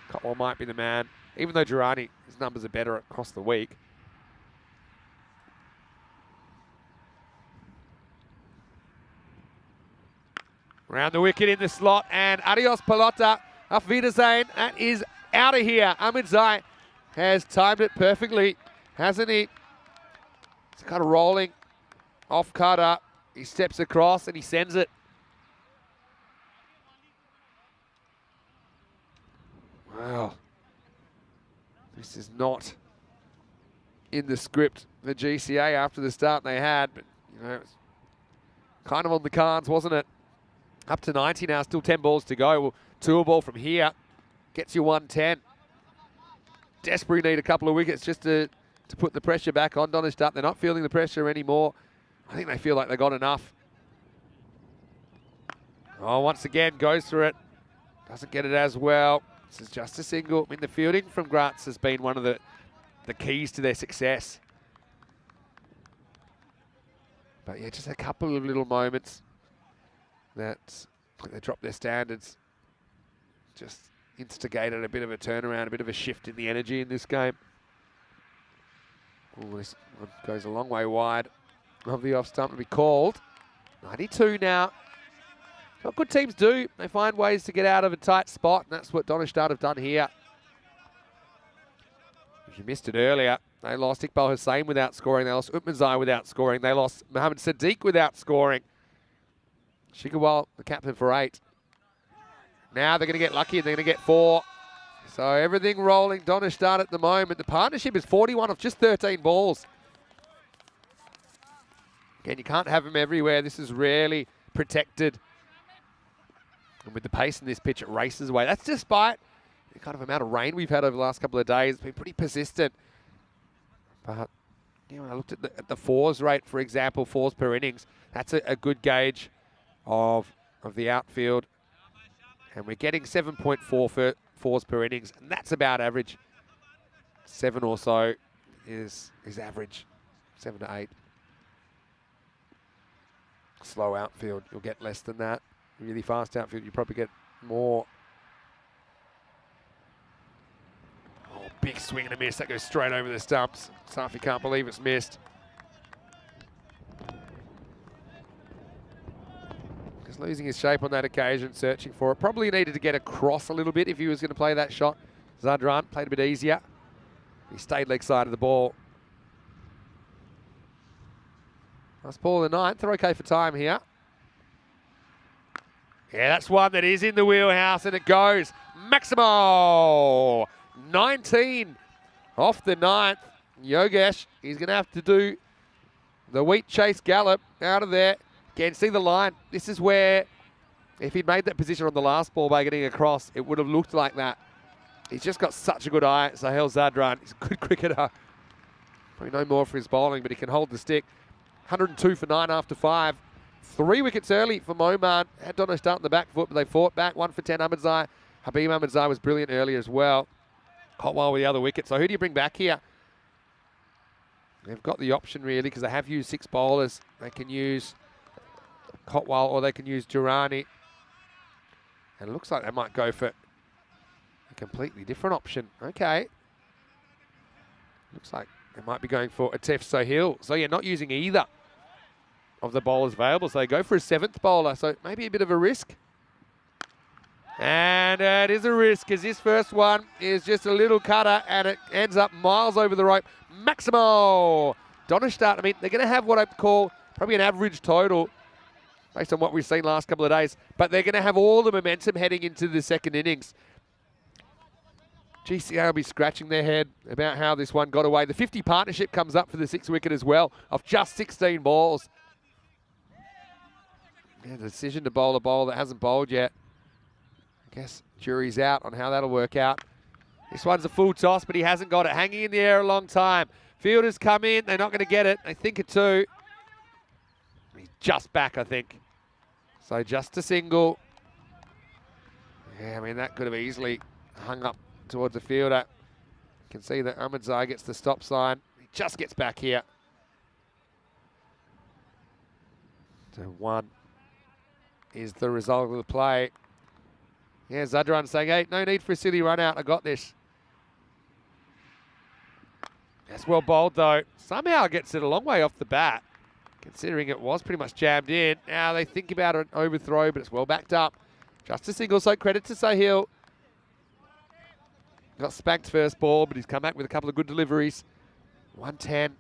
Cotwell might be the man. Even though Girani, his numbers are better across the week. Round the wicket in the slot, and adios Pelota. Auf Wiedersehen. That is out of here. Amidzai has timed it perfectly, hasn't he? It's kind of rolling off cutter. He steps across and he sends it. Wow. This is not in the script, the GCA, after the start they had, but you know, it's kind of on the cards, wasn't it? Up to 90 now, still 10 balls to go. Well, 2 a ball from here gets you 110. Desperately need a couple of wickets just to put the pressure back on Donnerstadt. They're not feeling the pressure anymore. I think they feel like they got enough. Oh, once again, goes through it. Doesn't get it as well. This is just a single. I mean, the fielding from Gratz has been one of the keys to their success. But yeah, just a couple of little moments that they dropped their standards. Just instigated a bit of a turnaround, a bit of a shift in the energy in this game. Oh, this one goes a long way wide of the off stump to be called. 92 now. What good teams do, they find ways to get out of a tight spot, and that's what Donnerstadt have done here. If you missed it earlier, they lost Iqbal Hussain without scoring. They lost Utmanzai without scoring. They lost Mohammed Sadiq without scoring. Shigawal, the captain for 8. Now they're going to get lucky and they're going to get 4. So everything rolling Donnerstadt at the moment. The partnership is 41 off just 13 balls. Again, you can't have them everywhere. This is rarely protected. And with the pace in this pitch, it races away. That's despite the kind of amount of rain we've had over the last couple of days. It's been pretty persistent. But you know, when I looked at the fours rate, for example, 4s per innings, that's a good gauge of the outfield. And we're getting 7.4 for 4s per innings, and that's about average. 7 or so is average, 7 to 8. Slow outfield, you'll get less than that. Really fast outfield, you probably get more. Oh, big swing and a miss. That goes straight over the stumps. Safi can't believe it's missed. Just losing his shape on that occasion, searching for it. Probably needed to get across a little bit if he was going to play that shot. Zadran played a bit easier. He stayed leg side of the ball. Last ball of the 9th. They're okay for time here. Yeah, that's one that is in the wheelhouse, and it goes. Maximo! 19 off the 9th. Yogesh, he's going to have to do the wheat chase gallop out of there. Again, see the line. This is where, if he'd made that position on the last ball by getting across, it would have looked like that. He's just got such a good eye. Sahel Zadran, he's a good cricketer. Probably no more for his bowling, but he can hold the stick. 102 for 9 after 5. 3 wickets early for Moman. Had Donnerstadt on the back foot, but they fought back. 1 for 10, Ahmadzai. Habib Ahmadzai was brilliant earlier as well. Cotwell with the other wicket. So who do you bring back here? They've got the option, really, because they have used 6 bowlers. They can use Cotwell, or they can use Durrani. And it looks like they might go for a completely different option. Okay. Looks like they might be going for Atef Sohail. So you're not using either of the bowlers available. So they go for a 7th bowler. So maybe a bit of a risk. And it is a risk, because this first one is just a little cutter and it ends up miles over the rope. Maximo! Donnerstadt, I mean, they're going to have what I call probably an average total based on what we've seen last couple of days, but they're going to have all the momentum heading into the second innings. GCA will be scratching their head about how this one got away. The 50 partnership comes up for the 6th wicket as well, of just 16 balls. Yeah, the decision to bowl a ball that hasn't bowled yet. I guess jury's out on how that'll work out. This one's a full toss, but he hasn't got it. Hanging in the air a long time. Fielders come in. They're not going to get it. They think it too. He's just back, I think. So just a single. Yeah, I mean, that could have easily hung up towards the fielder. You can see that Ahmadzai gets the stop sign. He just gets back here. So 1 is the result of the play. Yeah, Zadran saying, hey, no need for a silly run out. I got this. That's well bowled, though. Somehow gets it a long way off the bat, considering it was pretty much jammed in. Now they think about an overthrow, but it's well backed up. Just a single, so credit to Sohail. Got spanked first ball, but he's come back with a couple of good deliveries. 110.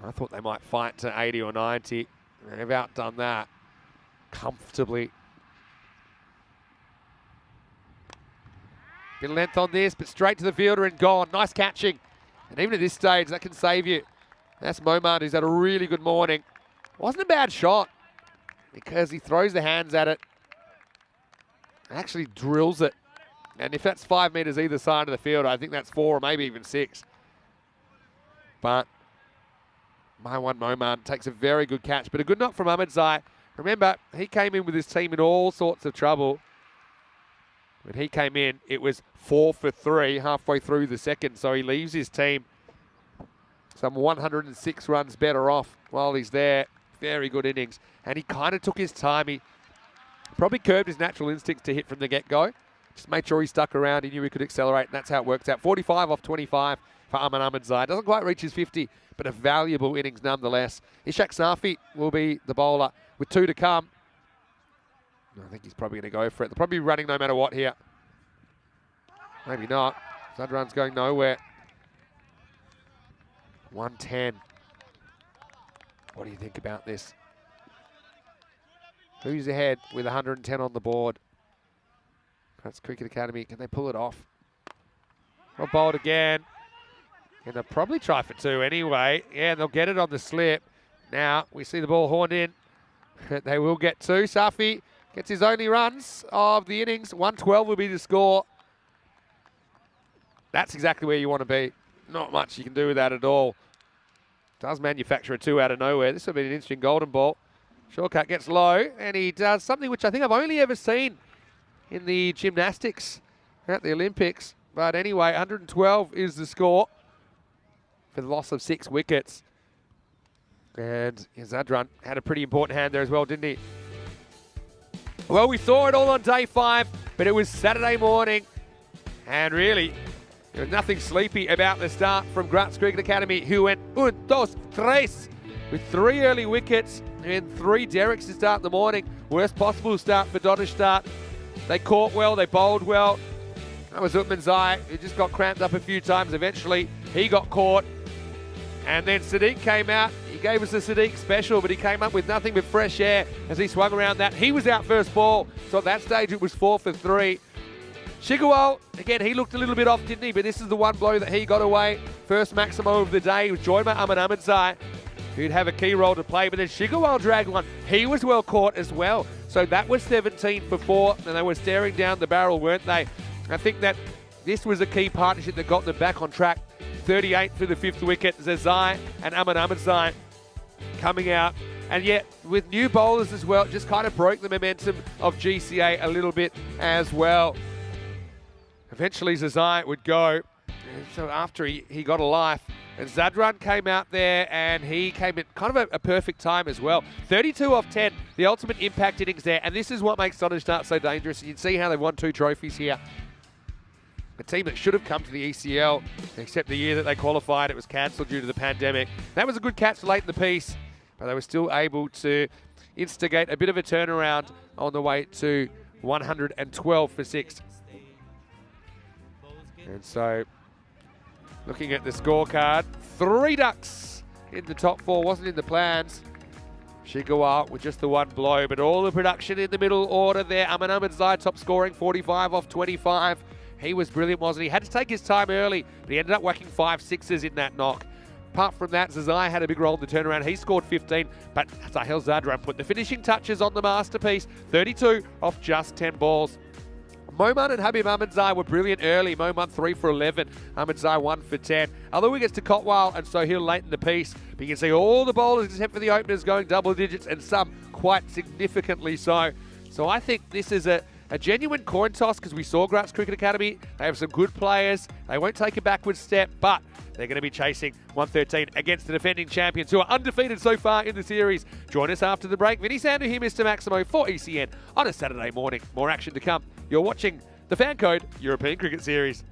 I thought they might fight to 80 or 90. They've outdone that comfortably. Bit of length on this, but straight to the fielder and gone. Nice catching. And even at this stage, that can save you. That's Momand, who's had a really good morning. Wasn't a bad shot, because he throws the hands at it and actually drills it. And if that's 5 metres either side of the field, I think that's 4 or maybe even 6. But my one Momand takes a very good catch, but a good knock from Ahmadzai. Remember, he came in with his team in all sorts of trouble. When he came in, it was 4 for 3 halfway through the second, so he leaves his team some 106 runs better off while he's there. Very good innings. And he kind of took his time. He probably curbed his natural instincts to hit from the get-go. Just made sure he stuck around. He knew he could accelerate, and that's how it works out. 45 off 25 for Aman Ahmadzai. Doesn't quite reach his 50, but a valuable innings nonetheless. Ishak Safi will be the bowler with 2 to come. I think he's probably going to go for it. They'll probably be running no matter what here. Maybe not. Zadran's going nowhere. 110. What do you think about this? Who's ahead with 110 on the board? That's Cricket Academy. Can they pull it off? Well bowled again. And they'll probably try for 2 anyway. Yeah, they'll get it on the slip. Now we see the ball horned in. They will get 2. Safi gets his only runs of the innings. 112 will be the score. That's exactly where you want to be. Not much you can do with that at all. Does manufacture a 2 out of nowhere. This will be an interesting golden ball. Shortcut gets low, and he does something which I think I've only ever seen in the gymnastics at the Olympics. But anyway, 112 is the score for the loss of 6 wickets. And Zadran had a pretty important hand there as well, didn't he? Well, we saw it all on day 5, but it was Saturday morning. And really, there was nothing sleepy about the start from Graz Cricket Academy, who went 1, 2, 3 with 3 early wickets and 3 derricks to start the morning. Worst possible start for Donnerstadt. They caught well, they bowled well. That was Utmanzai, who just got cramped up a few times. Eventually, he got caught. And then Sadiq came out. He gave us a Sadiq special, but he came up with nothing but fresh air as he swung around that. He was out first ball, so at that stage it was 4 for 3. Shigawal, again, he looked a little bit off, didn't he? But this is the one blow that he got away. First maximum of the day was joined by Aman Ahmadzai, who'd have a key role to play. But then Shigawal dragged one. He was well caught as well. So that was 17 for 4, and they were staring down the barrel, weren't they? I think that this was a key partnership that got them back on track. 38 for the 5th wicket, Zazai and Aman Ahmadzai coming out. And yet, with new bowlers as well, it just kind of broke the momentum of GCA a little bit as well. Eventually, Zazai would go. So after he got a life, And Zadran came out there and he came in kind of a perfect time as well. 32 off 10, the ultimate impact innings there. And this is what makes Sonic Start so dangerous. You can see how they've won 2 trophies here. A team that should have come to the ECL, except the year that they qualified, it was cancelled due to the pandemic. That was a good catch late in the piece, but they were still able to instigate a bit of a turnaround on the way to 112 for 6. And so, looking at the scorecard, 3 ducks in the top 4, wasn't in the plans. Shigawa with just the 1 blow, but all the production in the middle order there. Ahmedzai top scoring, 45 off 25. He was brilliant, wasn't he? Had to take his time early, but he ended up whacking 5 sixes in that knock. Apart from that, Zazai had a big role in the turnaround. He scored 15, but Sahel Zadran put the finishing touches on the masterpiece. 32 off just 10 balls. Moman and Habib Ahmedzai were brilliant early. Moman 3 for 11, Ahmedzai 1 for 10. Other wickets to Kotwal and Sohail late in the piece. But you can see all the bowlers except for the openers going double digits and some quite significantly so. So I think this is a genuine coin toss because we saw Graz Cricket Academy. They have some good players. They won't take a backward step, but they're going to be chasing 113 against the defending champions who are undefeated so far in the series. Join us after the break. Vinny Sandu here, Mr. Maximo for ECN on a Saturday morning. More action to come. You're watching the Fan Code European Cricket Series.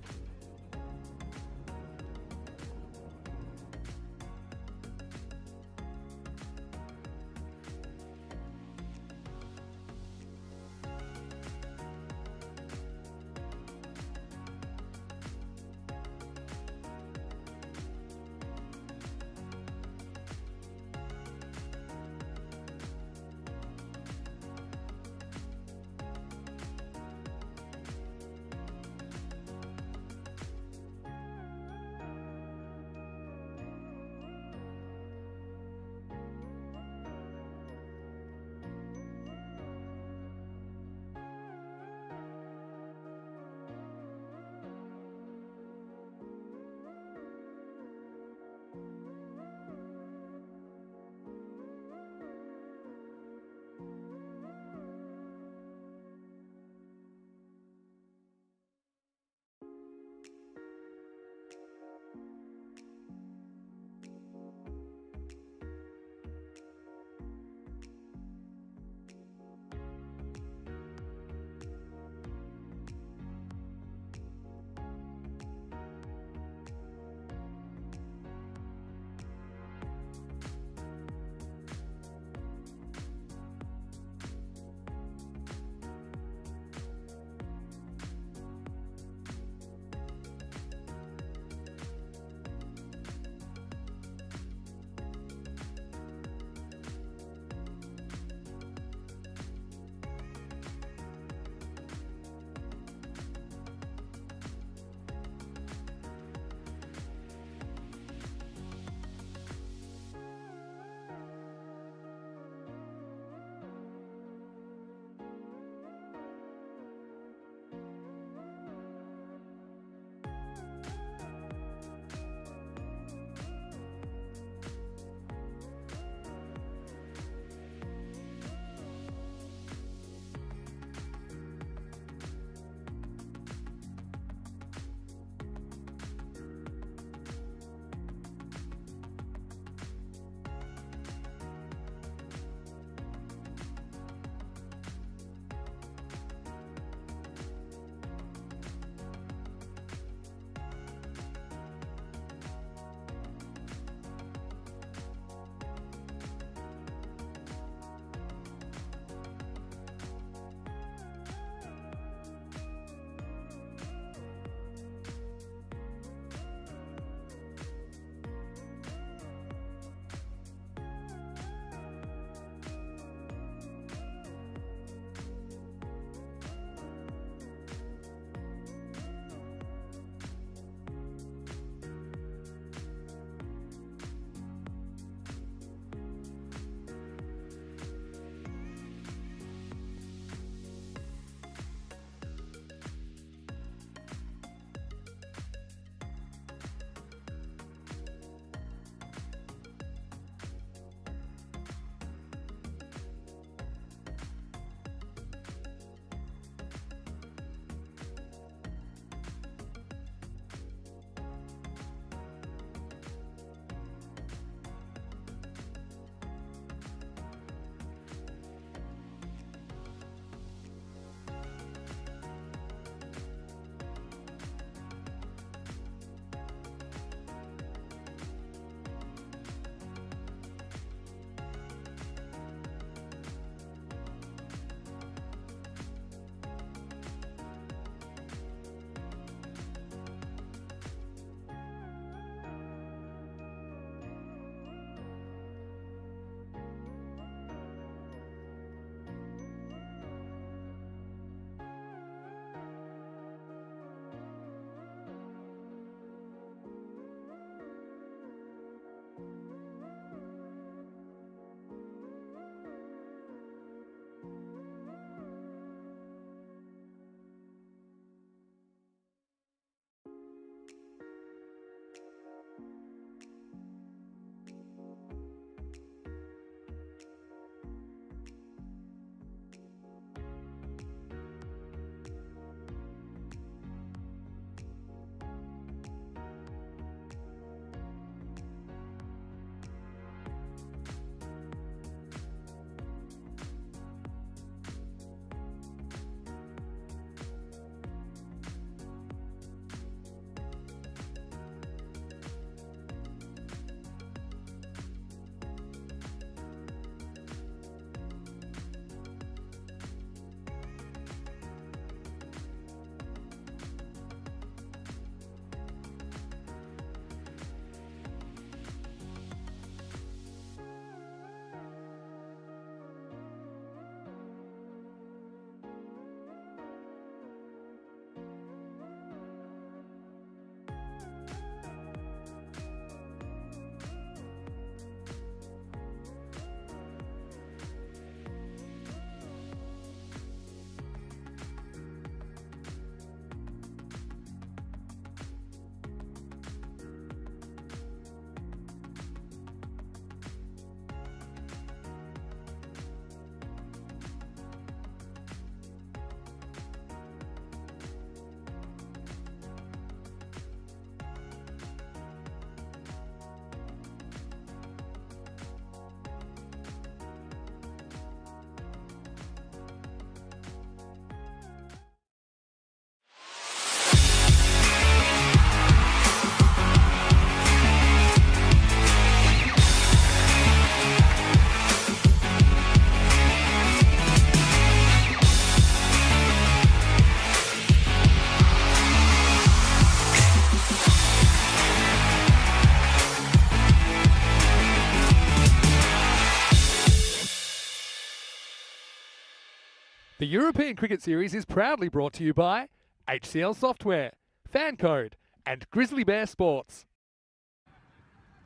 The European Cricket Series is proudly brought to you by HCL Software, Fancode, and Grizzly Bear Sports.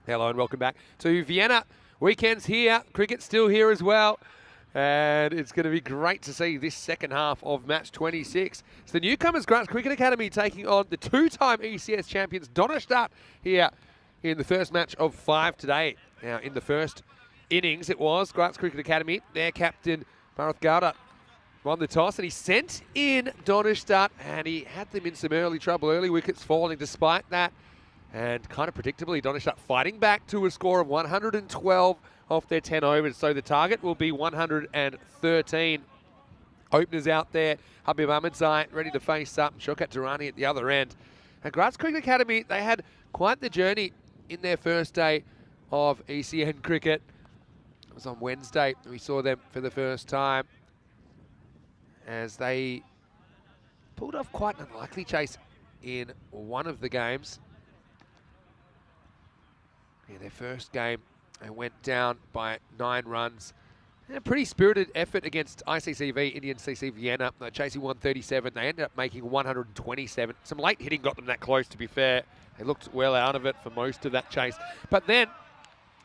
Hello and welcome back to Vienna. Weekend's here, cricket's still here as well. And it's going to be great to see this second half of match 26. It's the newcomers Grants Cricket Academy taking on the two-time ECS champions Donnerstadt here in the first match of 5 today. Now, in the first innings, it was Grants Cricket Academy. Their captain, Bharat Gowda, won the toss and he sent in Donnerstadt and he had them in some early trouble, early wickets falling despite that. And kind of predictably, Donnerstadt fighting back to a score of 112 off their 10 overs. So the target will be 113. Openers out there, Habib Ahmedzai ready to face up, and Shaukat Durrani at the other end. And Grants Cricket Academy, they had quite the journey in their first day of ECN cricket. It was on Wednesday. We saw them for the first time as they pulled off quite an unlikely chase in one of the games. In their first game, they went down by 9 runs. A pretty spirited effort against ICCV, Indian CC Vienna. They're chasing 137. They ended up making 127. Some late hitting got them that close, to be fair. They looked well out of it for most of that chase. But then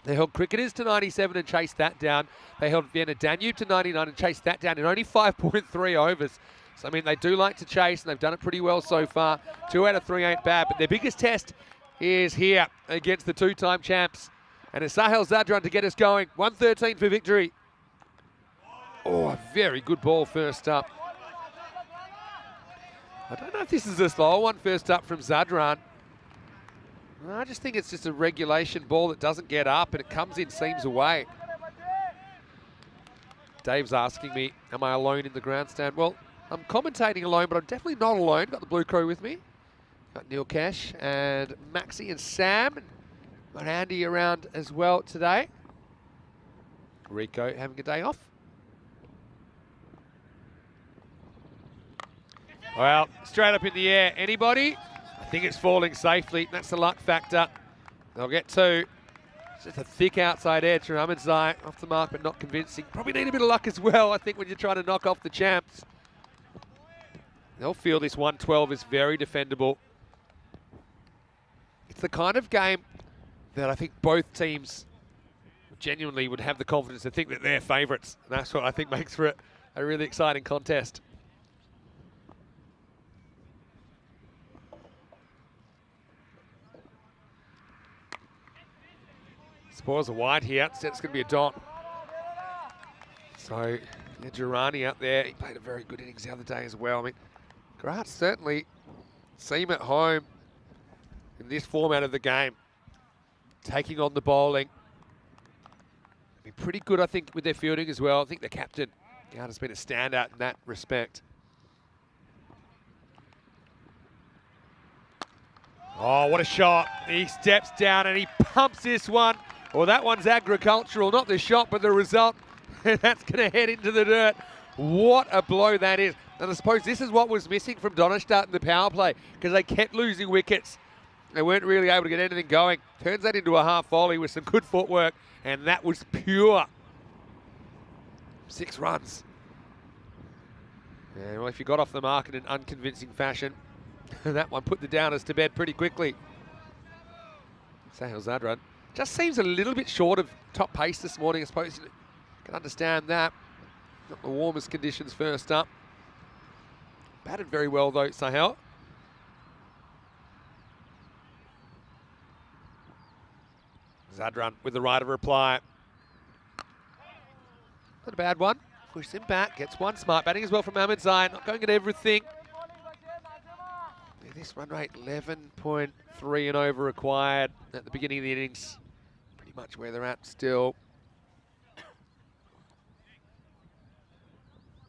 they held cricketers to 97 and chased that down. They held Vienna Danube to 99 and chased that down in only 5.3 overs. So, I mean, they do like to chase, and they've done it pretty well so far. 2 out of 3 ain't bad, but their biggest test is here against the two-time champs. And it's Sahil Zadran to get us going. 113 for victory. Oh, a very good ball first up. I don't know if this is a slow one first up from Zadran. I just think it's just a regulation ball that doesn't get up and it comes in seams away. Dave's asking me, am I alone in the grandstand? Well, I'm commentating alone, but I'm definitely not alone. Got the Blue Crow with me. Got Neil Cash and Maxi and Sam. Got Andy around as well today. Rico having a day off. Well, straight up in the air. Anybody? I think it's falling safely. That's the luck factor. They'll get 2. It's just a thick outside edge from Ahmedzai. Off the mark, but not convincing. Probably need a bit of luck as well, I think, when you're trying to knock off the champs. They'll feel this 112 is very defendable. It's the kind of game that I think both teams genuinely would have the confidence to think that they're favourites. And that's what I think makes for it a really exciting contest. Spoils are wide here. It's going to be a dot. So, yeah, Durrani out there. He played a very good innings the other day as well. I mean, Grants certainly seem at home in this format of the game. Taking on the bowling. Be pretty good, I think, with their fielding as well. I think the captain has been a standout in that respect. Oh, what a shot. He steps down and he pumps this one. Well, that one's agricultural, not the shot, but the result. And that's going to head into the dirt. What a blow that is. And I suppose this is what was missing from Donnerstadt in the power play, because they kept losing wickets. They weren't really able to get anything going. Turns that into a half volley with some good footwork, and that was pure. 6 runs. Yeah, well, if you got off the mark in an unconvincing fashion, that one put the downers to bed pretty quickly. Sahil Zadran just seems a little bit short of top pace this morning. I suppose you can understand that. Not the warmest conditions first up. Batted very well though, Sahil. Zadran with the right of reply. Not a bad one. Pushes him back, gets one smart. Batting as well from Ahmedzai, not going at everything. This run rate, 11.3 and over required at the beginning of the innings. Pretty much where they're at still.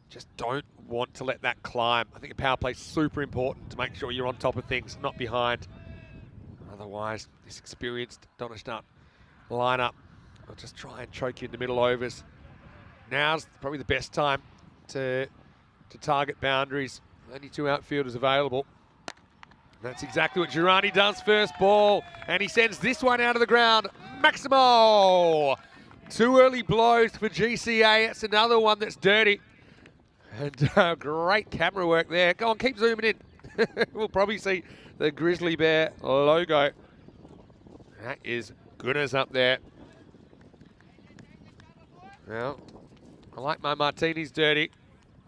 Just don't want to let that climb. I think a power play is super important to make sure you're on top of things, not behind. Otherwise, this experienced Donnerstadt lineup will just try and choke you in the middle overs. Now's probably the best time to target boundaries. Only 2 outfielders available. That's exactly what Durrani does first ball, and he sends this one out of the ground. Maximo! 2 early blows for GCA. It's another one that's dirty. And great camera work there. Go on, keep zooming in. We'll probably see the Grizzly Bear logo. That is goodness up there. Well, I like my martinis dirty.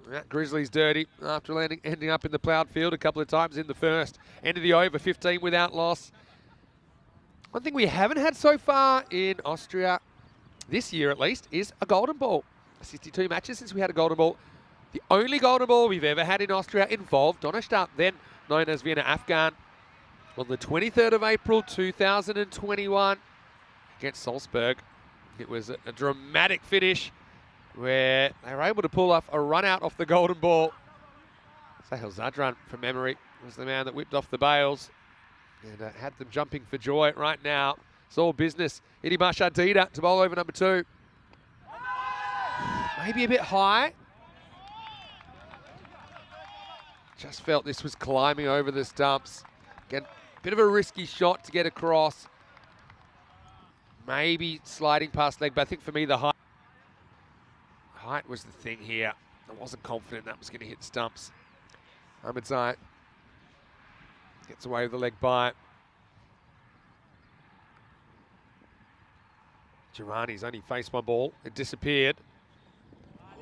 That Grizzly's dirty after ending up in the ploughed field a couple of times in the first. End of the over, 15 without loss. One thing we haven't had so far in Austria, this year at least, is a golden ball. 62 matches since we had a golden ball. The only golden ball we've ever had in Austria involved Donnerstadt, then known as Vienna Afghan, on the 23rd of April 2021 against Salzburg. It was a dramatic finish where they were able to pull off a run out off the golden ball. Sahil Zadran, from memory, was the man that whipped off the bails and had them jumping for joy right now. It's all business. Idibasha Dida to bowl over number 2. Maybe a bit high. Just felt this was climbing over the stumps. Again, a bit of a risky shot to get across. Maybe sliding past leg, but I think for me the height was the thing here. I wasn't confident that was going to hit stumps. Ahmedzai gets away with the leg bite. Girani's only faced one ball. It disappeared.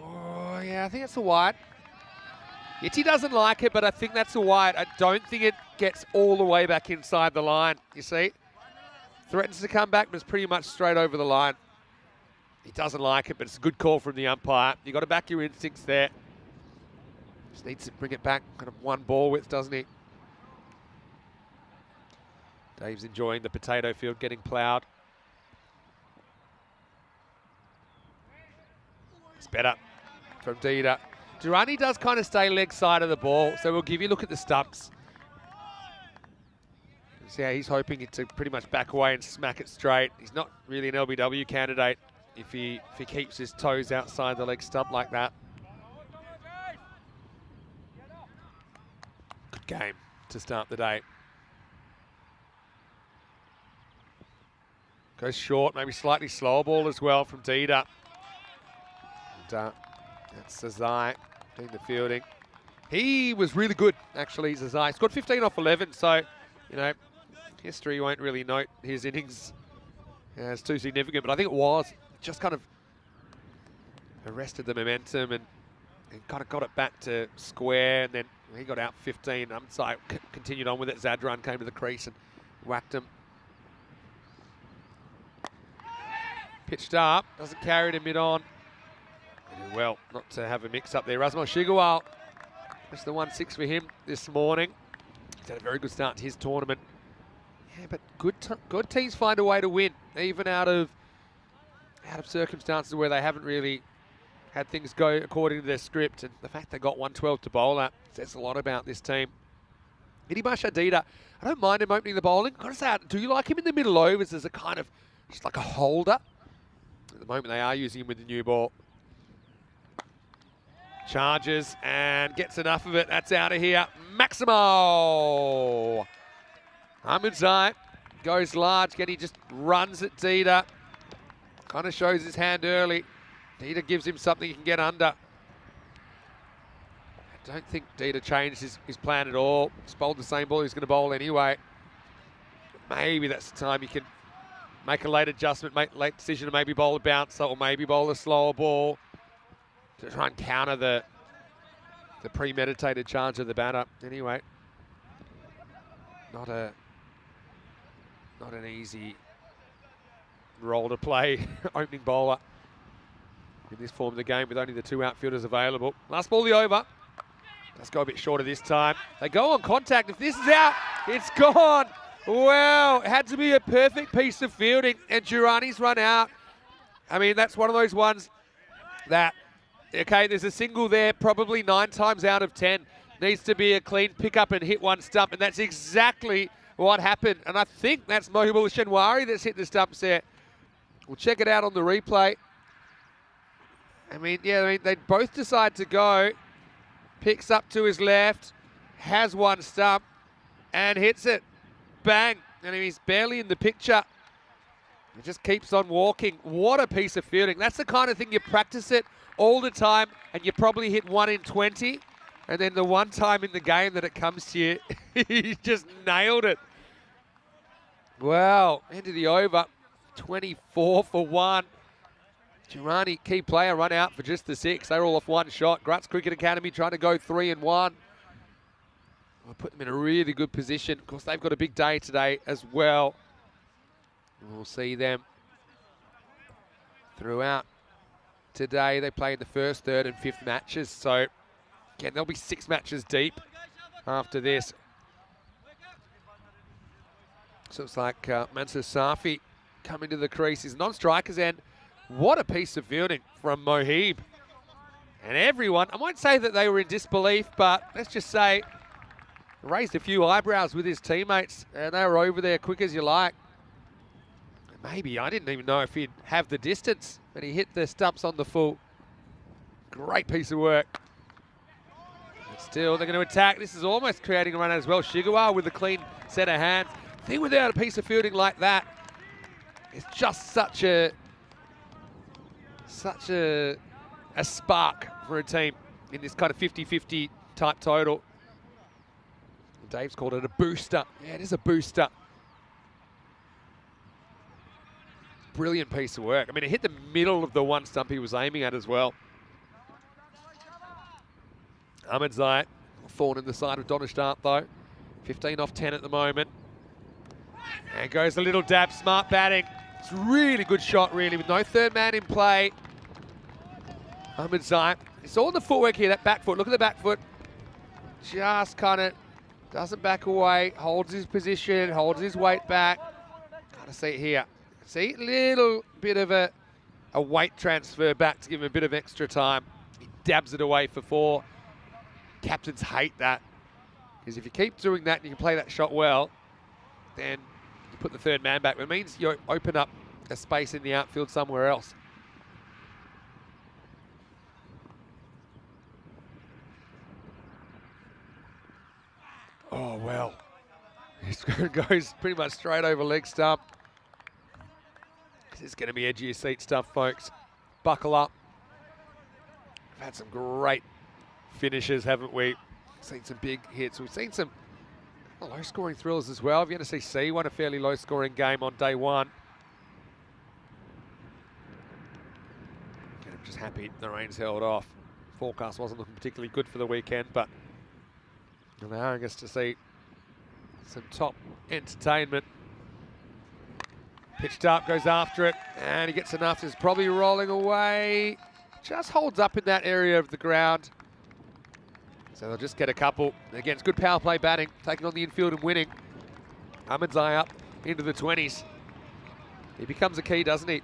Oh, yeah, I think that's a wide. Itty doesn't like it, but I think that's a wide. I don't think it gets all the way back inside the line, you see. Threatens to come back, but it's pretty much straight over the line. He doesn't like it, but it's a good call from the umpire. You've got to back your instincts there. Just needs to bring it back kind of one ball width, doesn't he? Dave's enjoying the potato field getting ploughed. It's better from Dida. Durrani does kind of stay leg side of the ball, so we'll give you a look at the stumps. See how he's hoping it to pretty much back away and smack it straight. He's not really an LBW candidate if he keeps his toes outside the leg stump like that. Good game to start the day. Goes short, maybe slightly slower ball as well from Dida. And that's Zazai doing the fielding. He was really good, actually, Zazai. Scored 15 off 11, so, you know, history won't really note his innings as too significant, but I think it was. Just kind of arrested the momentum and kind of got it back to square, and then he got out 15. Ahmedzai continued on with it. Zadran came to the crease and whacked him. Pitched up, doesn't carry it in mid-on. Well, not to have a mix-up there. Razmal Shigawal, just the 1-6 for him this morning. He's had a very good start to his tournament. Yeah, but good teams find a way to win, even out of circumstances where they haven't really had things go according to their script. And the fact they got 112 to bowl at says a lot about this team. Idibasha Dida, I don't mind him opening the bowling. I've got to say, I do like him in the middle overs as a kind of, just like a holder. At the moment they are using him with the new ball. Charges and gets enough of it. That's out of here. Maximo! Ahmedzai goes large. Again, he just runs at Dida. Kind of shows his hand early. Dida gives him something he can get under. I don't think Dida changed his plan at all. He's bowled the same ball he's going to bowl anyway. Maybe that's the time you can make a late adjustment, make a late decision to maybe bowl a bouncer or maybe bowl a slower ball to try and counter the premeditated charge of the batter. Anyway, not an easy role to play, opening bowler in this form of the game with only the 2 outfielders available. Last ball, the over. Let's go a bit shorter this time. They go on contact. If this is out, it's gone. Wow, it had to be a perfect piece of fielding, and Girani's run out. I mean, that's one of those ones that, okay, there's a single there, probably 9 times out of 10. Needs to be a clean pickup and hit one stump, and that's exactly what happened. And I think that's Mohibul Shenwari that's hit the stumps there. We'll check it out on the replay. I mean, they both decide to go. Picks up to his left, has one stump, and hits it. Bang. And he's barely in the picture. It just keeps on walking. What a piece of fielding. That's the kind of thing you practice it all the time, and you probably hit 1 in 20. And then the one time in the game that it comes to you, he just nailed it. Wow, end of the over, 24 for 1. Girani, key player, run out for just the 6. They're all off one shot. Grutz Cricket Academy trying to go 3 and 1. I'll put them in a really good position. Of course, they've got a big day today as well. We'll see them throughout today. They play in the first, third, and fifth matches. So, again, there'll be 6 matches deep after this. So it's like Mansur Safi coming to the crease. His non-strikers end. What a piece of fielding from Mohib. And everyone, I won't say that they were in disbelief, but let's just say raised a few eyebrows with his teammates, and they were over there quick as you like. Maybe, I didn't even know if he'd have the distance, but he hit the stumps on the full. Great piece of work. But still, they're going to attack. This is almost creating a run as well. Shigawa with a clean set of hands. I think without a piece of fielding like that, it's just such a spark for a team in this kind of 50-50 type total. Dave's called it a booster. Yeah, it is a booster. Brilliant piece of work. I mean, it hit the middle of the one stump he was aiming at as well. Ahmed Zayat, thorn in the side of Donnerstadt though. 15 off 10 at the moment. And goes a little dab, smart batting. It's a really good shot, really, with no third man in play. Ahmed Zayat. It's all the footwork here, that back foot. Look at the back foot. Just kind of doesn't back away, holds his position, holds his weight back. Kind of see it here. See, little bit of a weight transfer back to give him a bit of extra time. He dabs it away for 4. Captains hate that, because if you keep doing that and you can play that shot well, then you put the third man back. It means you open up a space in the outfield somewhere else. Oh, well. This goes pretty much straight over leg stump. This is going to be edge of your seat stuff, folks. Buckle up. We've had some great finishes, haven't we? Seen some big hits. We've seen some low-scoring thrillers as well. VNCC won a fairly low-scoring game on day 1. And I'm just happy the rain's held off. Forecast wasn't looking particularly good for the weekend, but allowing us to see some top entertainment. Pitched up, goes after it, and he gets enough. It's probably rolling away. Just holds up in that area of the ground. So they'll just get a couple. Again, it's good power play batting, taking on the infield and winning. Ahmed Zayat up into the 20s. He becomes a key, doesn't he?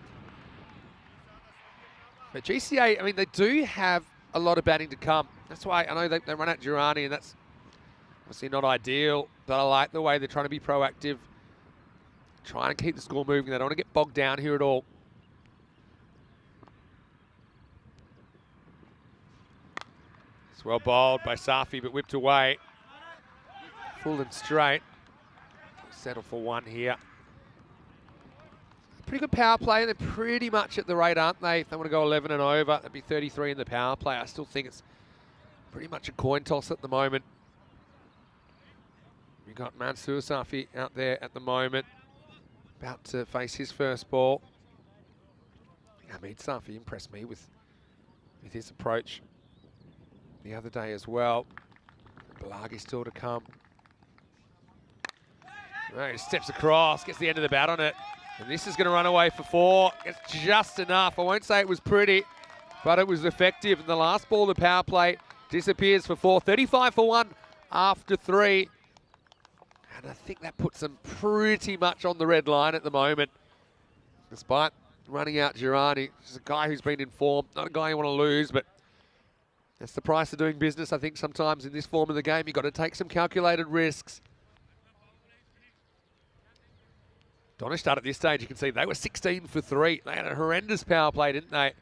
But GCA, I mean, they do have a lot of batting to come. That's why I know they run out Girani, and that's obviously not ideal, but I like the way they're trying to be proactive, trying to keep the score moving. They don't want to get bogged down here at all. It's well bowled by Safi, but whipped away. Full and straight. Settle for 1 here. Pretty good power play. They're pretty much at the rate, aren't they? If they want to go 11 and over, that'd be 33 in the power play. I still think it's pretty much a coin toss at the moment. We've got Mansur Safi out there at the moment, about to face his first ball. Hamid Safi impressed me with his approach the other day as well. Balagi still to come. Right, he steps across, gets the end of the bat on it. And this is going to run away for 4. It's just enough. I won't say it was pretty, but it was effective. And the last ball of the power play disappears for 4. 35 for 1 after 3. And I think that puts them pretty much on the red line at the moment. Despite running out Girani, he's a guy who's been in form. Not a guy you want to lose, but that's the price of doing business. I think sometimes in this form of the game, you've got to take some calculated risks. Donnerstadt at this stage, you can see they were 16 for 3. They had a horrendous power play, didn't they?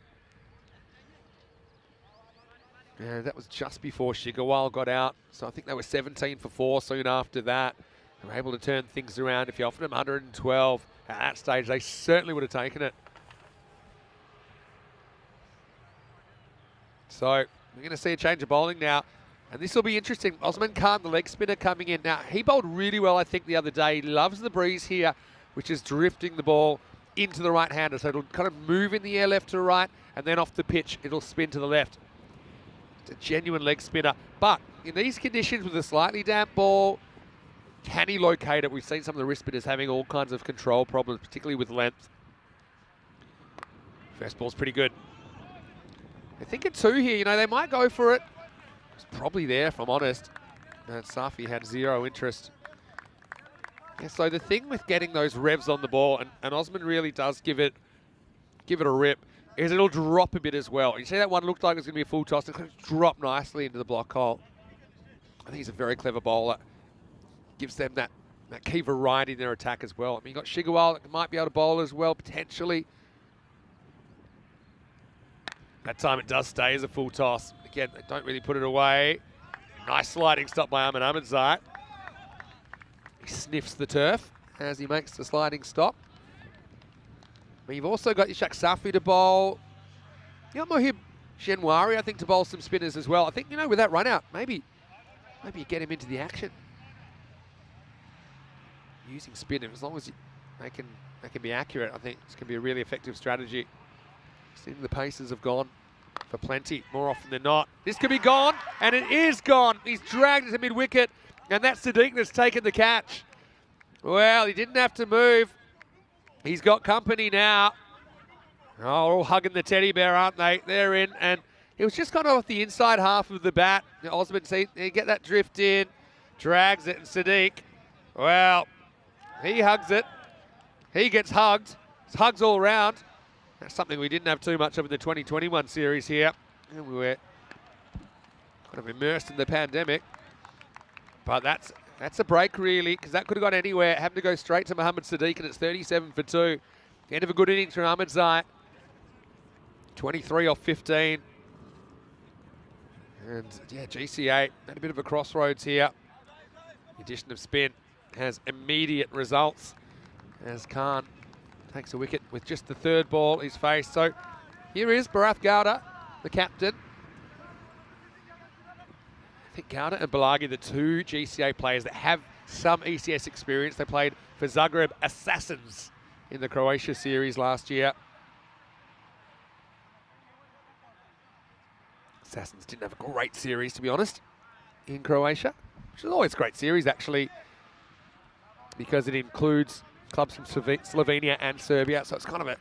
Yeah, that was just before Shigawal got out. So I think they were 17 for 4 soon after that. They were able to turn things around. If you offered them 112 At that stage, they certainly would have taken it. So we're going to see a change of bowling now. And this will be interesting. Osman Khan, the leg spinner, coming in. Now, he bowled really well, I think, the other day. He loves the breeze here, which is drifting the ball into the right-hander. So it'll kind of move in the air left to right, and then off the pitch, it'll spin to the left. It's a genuine leg spinner. But in these conditions with a slightly damp ball, can he locate it? We've seen some of the wrist spinners having all kinds of control problems, particularly with length. First ball's pretty good. I think a 2 here. You know, they might go for it. It's probably there, if I'm honest. And Safi had zero interest. Yeah, so the thing with getting those revs on the ball, and Osman really does give it a rip, is it'll drop a bit as well. You see that one looked like it was going to be a full toss. It's going to drop nicely into the block hole. I think he's a very clever bowler. Gives them that key variety in their attack as well. I mean, you've got Shigawal that might be able to bowl as well, potentially. That time it does stay as a full toss. Again, they don't really put it away. Nice sliding stop by Ahmedzai. He sniffs the turf as he makes the sliding stop. But you've also got your Safi to bowl. You got Mohib Shenwari, I think, to bowl some spinners as well. I think, you know, with that run out, maybe you get him into the action. Using spinner, as long as they can be accurate, I think it's going to be a really effective strategy. Seeing the paces have gone for plenty, more often than not. This could be gone, and it is gone. He's dragged it to mid-wicket, and that's Sadiq that's taken the catch. Well, he didn't have to move. He's got company now. Oh, all hugging the teddy bear, aren't they? They're in, and it was just kind of off the inside half of the bat. Osman, see, you get that drift in, drags it, and Sadiq, well, he hugs it. He gets hugged. It's hugs all round. That's something we didn't have too much of in the 2021 series here. And we were kind of immersed in the pandemic. But that's a break, really, because that could have gone anywhere. Having to go straight to Mohammad Sadiq, and it's 37 for 2. End of a good innings from Ahmedzai. 23 off 15. And, yeah, GCA at a bit of a crossroads here. The addition of spin has immediate results as Khan takes a wicket with just the third ball he's faced. So here is Bharath Gowda, the captain. I think Gowda and Balagi, the two GCA players that have some ECS experience. They played for Zagreb Assassins in the Croatia series last year. Assassins didn't have a great series, to be honest, in Croatia, which is always a great series, actually, because it includes clubs from Slovenia and Serbia, so it's kind of a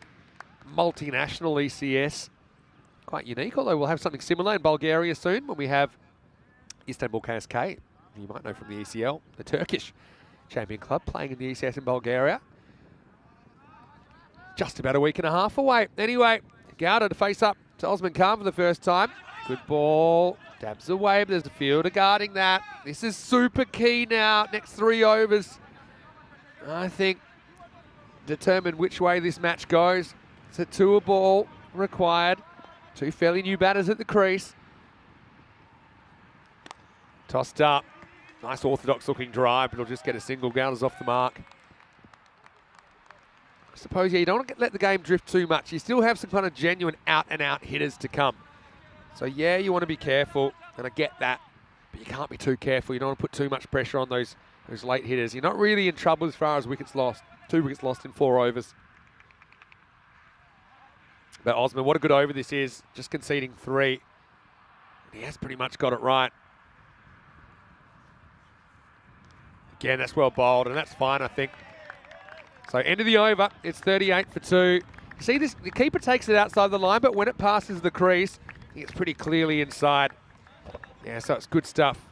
multinational ECS. Quite unique, although we'll have something similar in Bulgaria soon when we have Istanbul KSK, you might know from the ECL, the Turkish champion club, playing in the ECS in Bulgaria. Just about a week and a half away. Anyway, Gowda to face up to Osman Khan for the first time. Good ball, dabs away, but there's a fielder guarding that. This is super key now, next 3 overs. I think determine which way this match goes. It's a 2 ball required. 2 fairly new batters at the crease. Tossed up. Nice orthodox looking drive, but it'll just get a single. Gowda's off the mark. I suppose, yeah, you don't want to let the game drift too much. You still have some kind of genuine out-and-out hitters to come. So, yeah, you want to be careful, and I get that. But you can't be too careful. You don't want to put too much pressure on those late hitters. You're not really in trouble as far as wickets lost. 2 wickets lost in 4 overs. But Osman, what a good over this is. Just conceding 3. He has pretty much got it right. Again, that's well bowled, and that's fine, I think. So end of the over, it's 38 for 2. You see this, the keeper takes it outside the line, but when it passes the crease, I think it's pretty clearly inside. Yeah, so it's good stuff.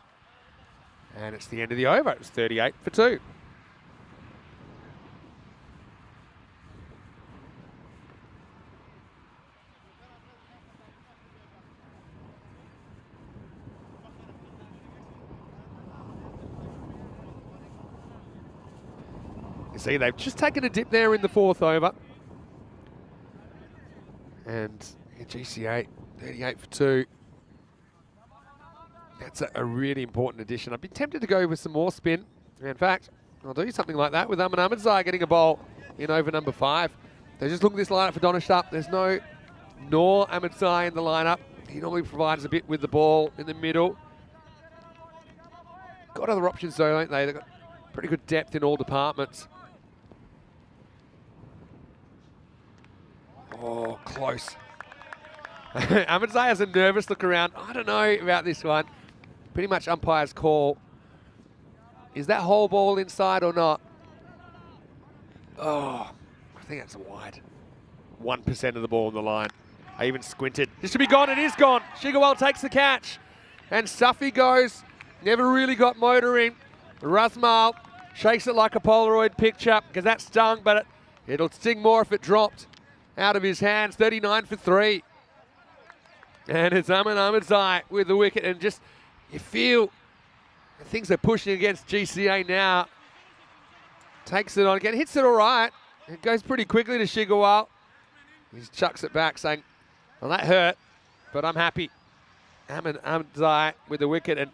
And it's the end of the over. It was 38 for 2. You see, they've just taken a dip there in the 4th over. And GCA, 38 for 2. That's a really important addition. I'd be tempted to go with some more spin. In fact, I'll do something like that with Ahmedzai getting a bowl in over number 5. They just look at this lineup for Donishap. There's no Nor Ahmedzai in the lineup. He normally provides a bit with the ball in the middle. Got other options though, don't they? They've got pretty good depth in all departments. Oh, close. Ahmedzai has a nervous look around. I don't know about this one. Pretty much umpire's call. Is that whole ball inside or not? Oh, I think that's a wide. 1% of the ball on the line. I even squinted. This should be gone. It is gone. Shigawal takes the catch. And Suffy goes. Never really got motoring. Razmal shakes it like a Polaroid picture because that stung, but it'll sting more if it dropped out of his hands. 39 for 3. And it's Amin Ahmedzai with the wicket. And just, you feel things are pushing against GCA now. Takes it on again. Hits it all right. It goes pretty quickly to Shigawal. He chucks it back saying, well, that hurt, but I'm happy. Amin Ahmedzai with the wicket. And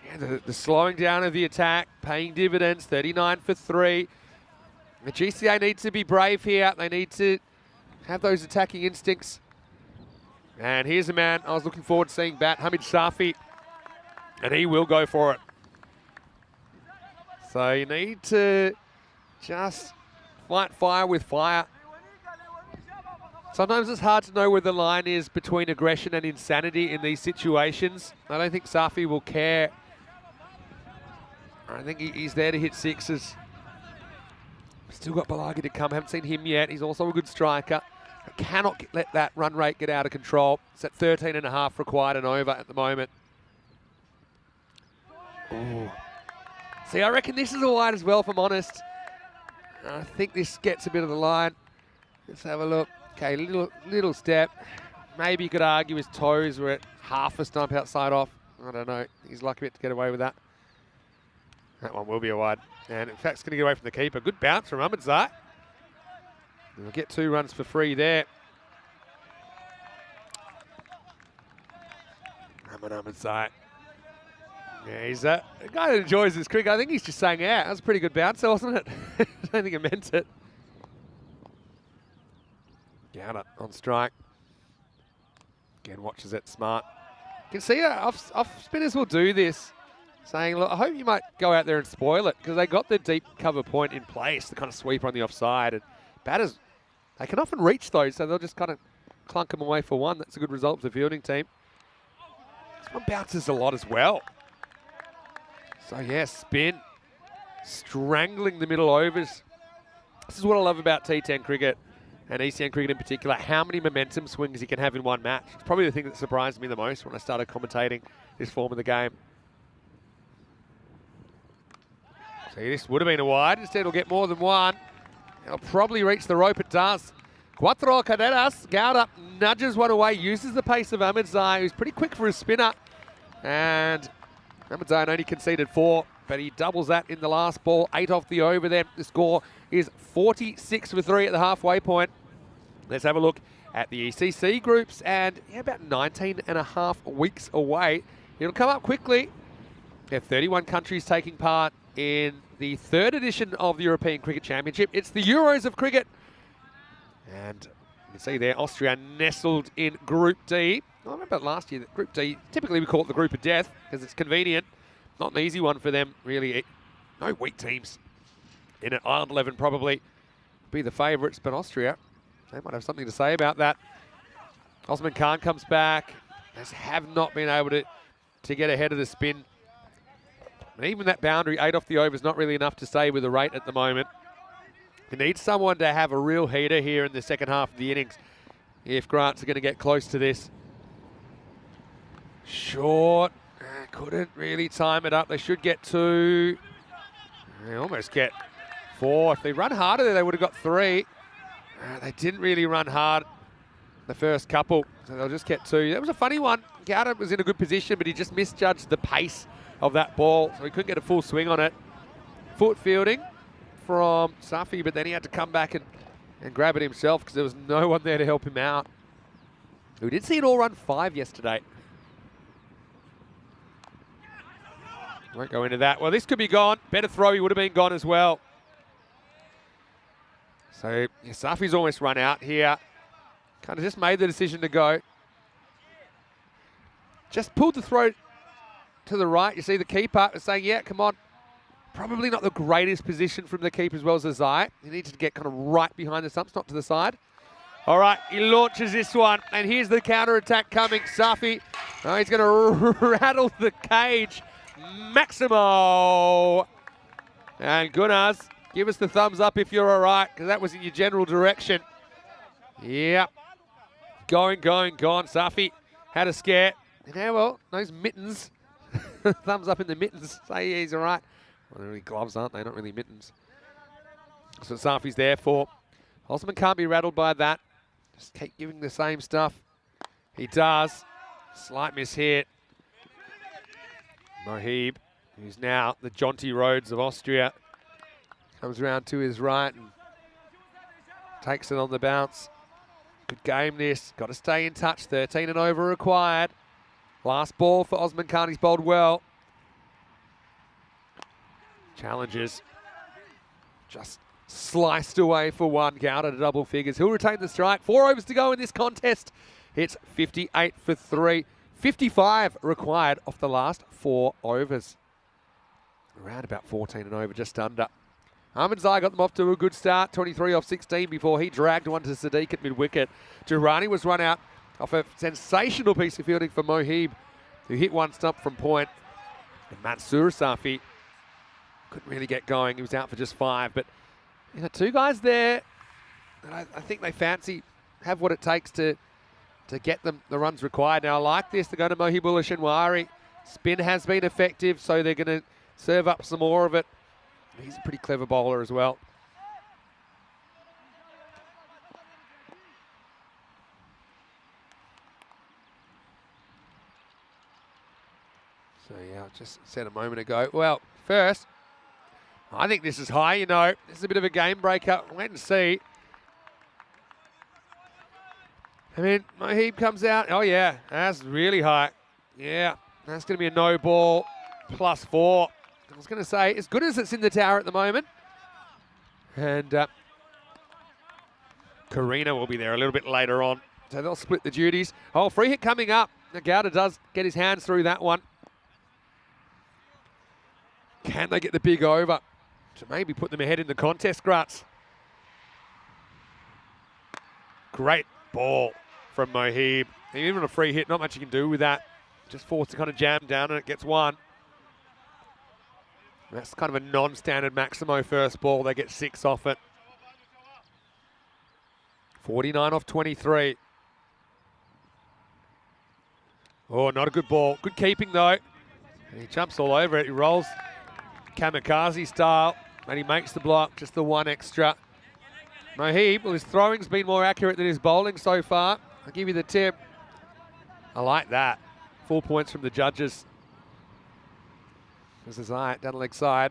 yeah, the slowing down of the attack, paying dividends, 39 for 3. The GCA needs to be brave here. They need to have those attacking instincts. And here's a man I was looking forward to seeing bat, Hamid Shafi, and he will go for it. So you need to just fight fire with fire. Sometimes it's hard to know where the line is between aggression and insanity in these situations. I don't think Safi will care. I think he's there to hit sixes. Still got Balagi to come. Haven't seen him yet. He's also a good striker. I cannot let that run rate get out of control. It's at 13.5 required and over at the moment. Ooh. See, I reckon this is a wide as well, if I'm honest. I think this gets a bit of the line. Let's have a look. Okay, little step. Maybe you could argue his toes were at half a stump outside off. I don't know. He's lucky to get away with that. That one will be a wide. And in fact, it's going to get away from the keeper. Good bounce from Ahmedzai. We'll get 2 runs for free there. Ahmedzai. Yeah, he's a guy that enjoys his cricket. I think he's just saying, yeah, that was a pretty good bounce, wasn't it? I don't think he meant it. Gowda on strike. Again, watches it smart. You can see off spinners will do this, saying, look, I hope you might go out there and spoil it, because they got the deep cover point in place, the kind of sweeper on the offside. And batters, they can often reach those, so they'll just kind of clunk them away for one. That's a good result for the fielding team. This one bounces a lot as well. So yeah, spin, strangling the middle overs. This is what I love about T10 cricket and ECN cricket in particular, how many momentum swings you can have in one match. It's probably the thing that surprised me the most when I started commentating this form of the game. See, this would have been a wide. Instead, it'll get more than one. It'll probably reach the rope. It does. Cuatro carreras. Gowda nudges one away, uses the pace of Ahmedzai, who's pretty quick for a spinner. And Ahmedzai only conceded 4, but he doubles that in the last ball. 8 off the over then. The score is 46 for 3 at the halfway point. Let's have a look at the ECC groups, and yeah, about 19.5 weeks away. It'll come up quickly. There are 31 countries taking part in the 3rd edition of the European Cricket Championship. It's the Euros of cricket. And you can see there, Austria nestled in Group D. I remember last year that Group D, typically we call it the group of death because it's convenient. Not an easy one for them, really. No weak teams in it. Ireland 11 probably be the favourites, but Austria, they might have something to say about that. Osman Khan comes back. They have not been able to get ahead of the spin. And even that boundary, 8 off the over, is not really enough to stay with the rate at the moment. You need someone to have a real heater here in the second half of the innings if Grants are going to get close to this. Short. Couldn't really time it up. They should get 2. They almost get 4. If they run harder there, they would have got 3. They didn't really run hard the first couple, so they'll just get 2. That was a funny one. Gowda was in a good position, but he just misjudged the pace of that ball, so he couldn't get a full swing on it. Foot fielding from Safi, but then he had to come back and grab it himself because there was no one there to help him out. We did see it all run 5 yesterday. Won't go into that. Well, this could be gone. Better throw, he would have been gone as well. So Safi's almost run out here. Kind of just made the decision to go. Just pulled the throw to the right. You see the keeper is saying, yeah, come on. Probably not the greatest position from the keeper as well as Azai. He needs to get kind of right behind the stumps, not to the side. All right, he launches this one, and here's the counter-attack coming. Safi, oh, he's going to rattle the cage. Maximo. And Gunnars, give us the thumbs up if you're all right, because that was in your general direction. Yep. Going, gone. Safi had a scare. And now, well, those mittens, thumbs up in the mittens, say he's all right. Well, they're really gloves, aren't they? Not really mittens. That's what Safi's there for. Osman can't be rattled by that. Just keep giving the same stuff. He does. Slight miss hit. Mohib, who's now the Jonty Rhodes of Austria, comes around to his right and takes it on the bounce. Good game this. Got to stay in touch. 13 and over required. Last ball for Osman Khan. He's bowled well. Challenges. Just sliced away for one. Out at double figures. He'll retain the strike. 4 overs to go in this contest. It's 58 for 3. 55 required off the last 4 overs. Around about 14 and over, just under. Ahmadzai got them off to a good start. 23 off 16 before he dragged one to Sadiq at mid-wicket. Durrani was run out off a sensational piece of fielding for Mohib, who hit one stump from point. And Mansoor Safi couldn't really get going. He was out for just 5. But you know, 2 guys there that I think they fancy, have what it takes to get them the runs required. Now I like this. They're going to Mohibullah Shinwari. Spin has been effective, so they're going to serve up some more of it. He's a pretty clever bowler as well. So yeah, I just said a moment ago. Well, first, I think this is high, you know. This is a bit of a game breaker. Wait and see. I mean, Mohib comes out. Oh, yeah, that's really high. Yeah, that's going to be a no ball +4. I was going to say, as good as it's in the tower at the moment. And Karina will be there a little bit later on. So they'll split the duties. Oh, free hit coming up. Nagauda does get his hands through that one. Can they get the big over to maybe put them ahead in the contest, Grutz? Great ball from Mohib. Even a free hit, not much you can do with that. Just forced to kind of jam down and it gets one. That's kind of a non-standard Maximo first ball. They get 6 off it. 49 off 23. Oh, not a good ball. Good keeping though. And he jumps all over it. He rolls kamikaze style and he makes the block, just the 1 extra. Mohib, well, his throwing's been more accurate than his bowling so far. I'll give you the tip. I like that. 4 points from the judges. This is down the leg side.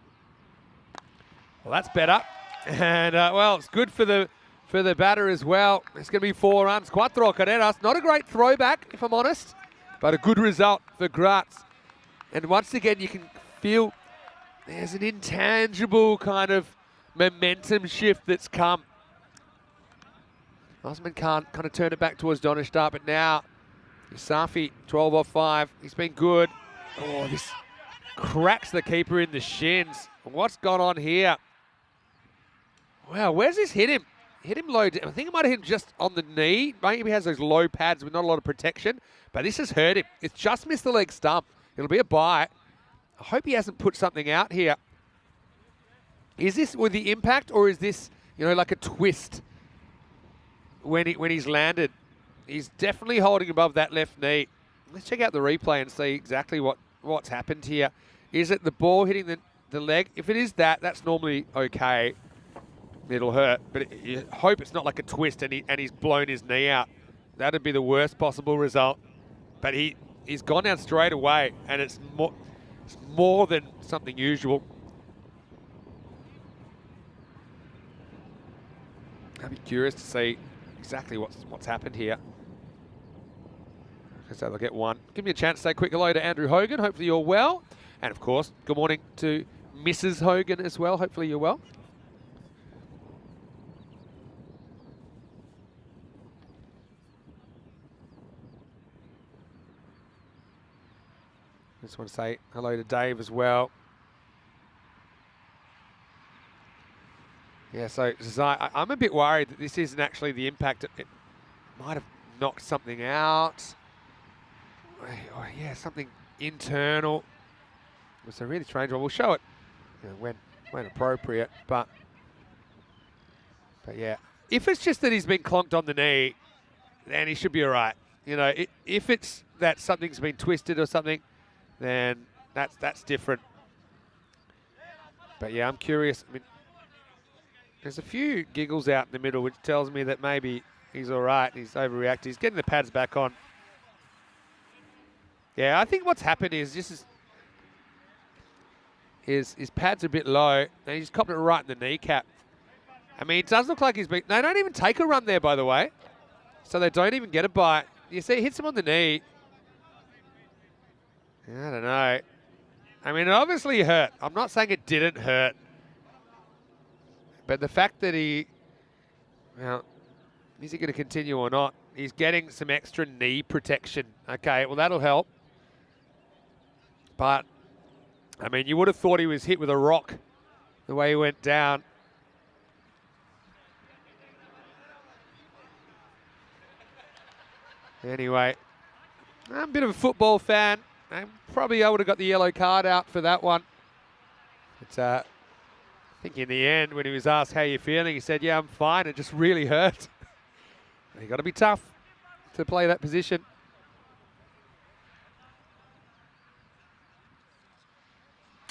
Well, that's better. And, well, it's good for the batter as well. It's going to be 4 runs. 4 carreras. Not a great throwback, if I'm honest, but a good result for Graz. And once again, you can feel there's an intangible kind of momentum shift that's come. Osman can't kind of turn it back towards Donishtar, but now Safi, 12 off 5. He's been good. Oh, this cracks the keeper in the shins. What's gone on here? Wow, where's this hit him? Hit him low. I think it might have hit him just on the knee. Maybe he has those low pads with not a lot of protection, but this has hurt him. It's just missed the leg stump. It'll be a bye. I hope he hasn't put something out here. Is this with the impact, or is this, you know, like a twist when he's landed? He's definitely holding above that left knee. Let's check out the replay and see exactly what's happened here. Is it the ball hitting the leg? If it is that, that's normally okay. It'll hurt, but you hope it's not like a twist and he's blown his knee out. That'd be the worst possible result. But he's gone down straight away, and it's more than something usual. I'd be curious to see exactly what's happened here. So they'll get 1. Give me a chance to say a quick hello to Andrew Hogan. Hopefully you're well. And of course, good morning to Mrs. Hogan as well. Hopefully you're well. Just want to say hello to Dave as well. Yeah, so I'm a bit worried that this isn't actually the impact. It might have knocked something out. Or yeah, something internal. It was a really strange one. We'll show it when appropriate, but yeah. If it's just that he's been clonked on the knee, then he should be all right. You know, if it's that something's been twisted or something, then that's different. But yeah, I'm curious. I mean, there's a few giggles out in the middle, which tells me that maybe he's all right. He's overreacted. He's getting the pads back on. Yeah, I think what's happened is just his pads are a bit low, and he's copped it right in the kneecap. I mean, it does look like he's been... They don't even take a run there, by the way. So they don't even get a bite. You see, it hits him on the knee. I don't know. I mean, it obviously hurt. I'm not saying it didn't hurt. But the fact that well, is he going to continue or not? He's getting some extra knee protection. Okay, well, that'll help. But, I mean, you would have thought he was hit with a rock the way he went down. Anyway, I'm a bit of a football fan. I probably would have got the yellow card out for that one. But I think in the end, when he was asked how you're feeling, he said, yeah, I'm fine. It just really hurt. You got to be tough to play that position.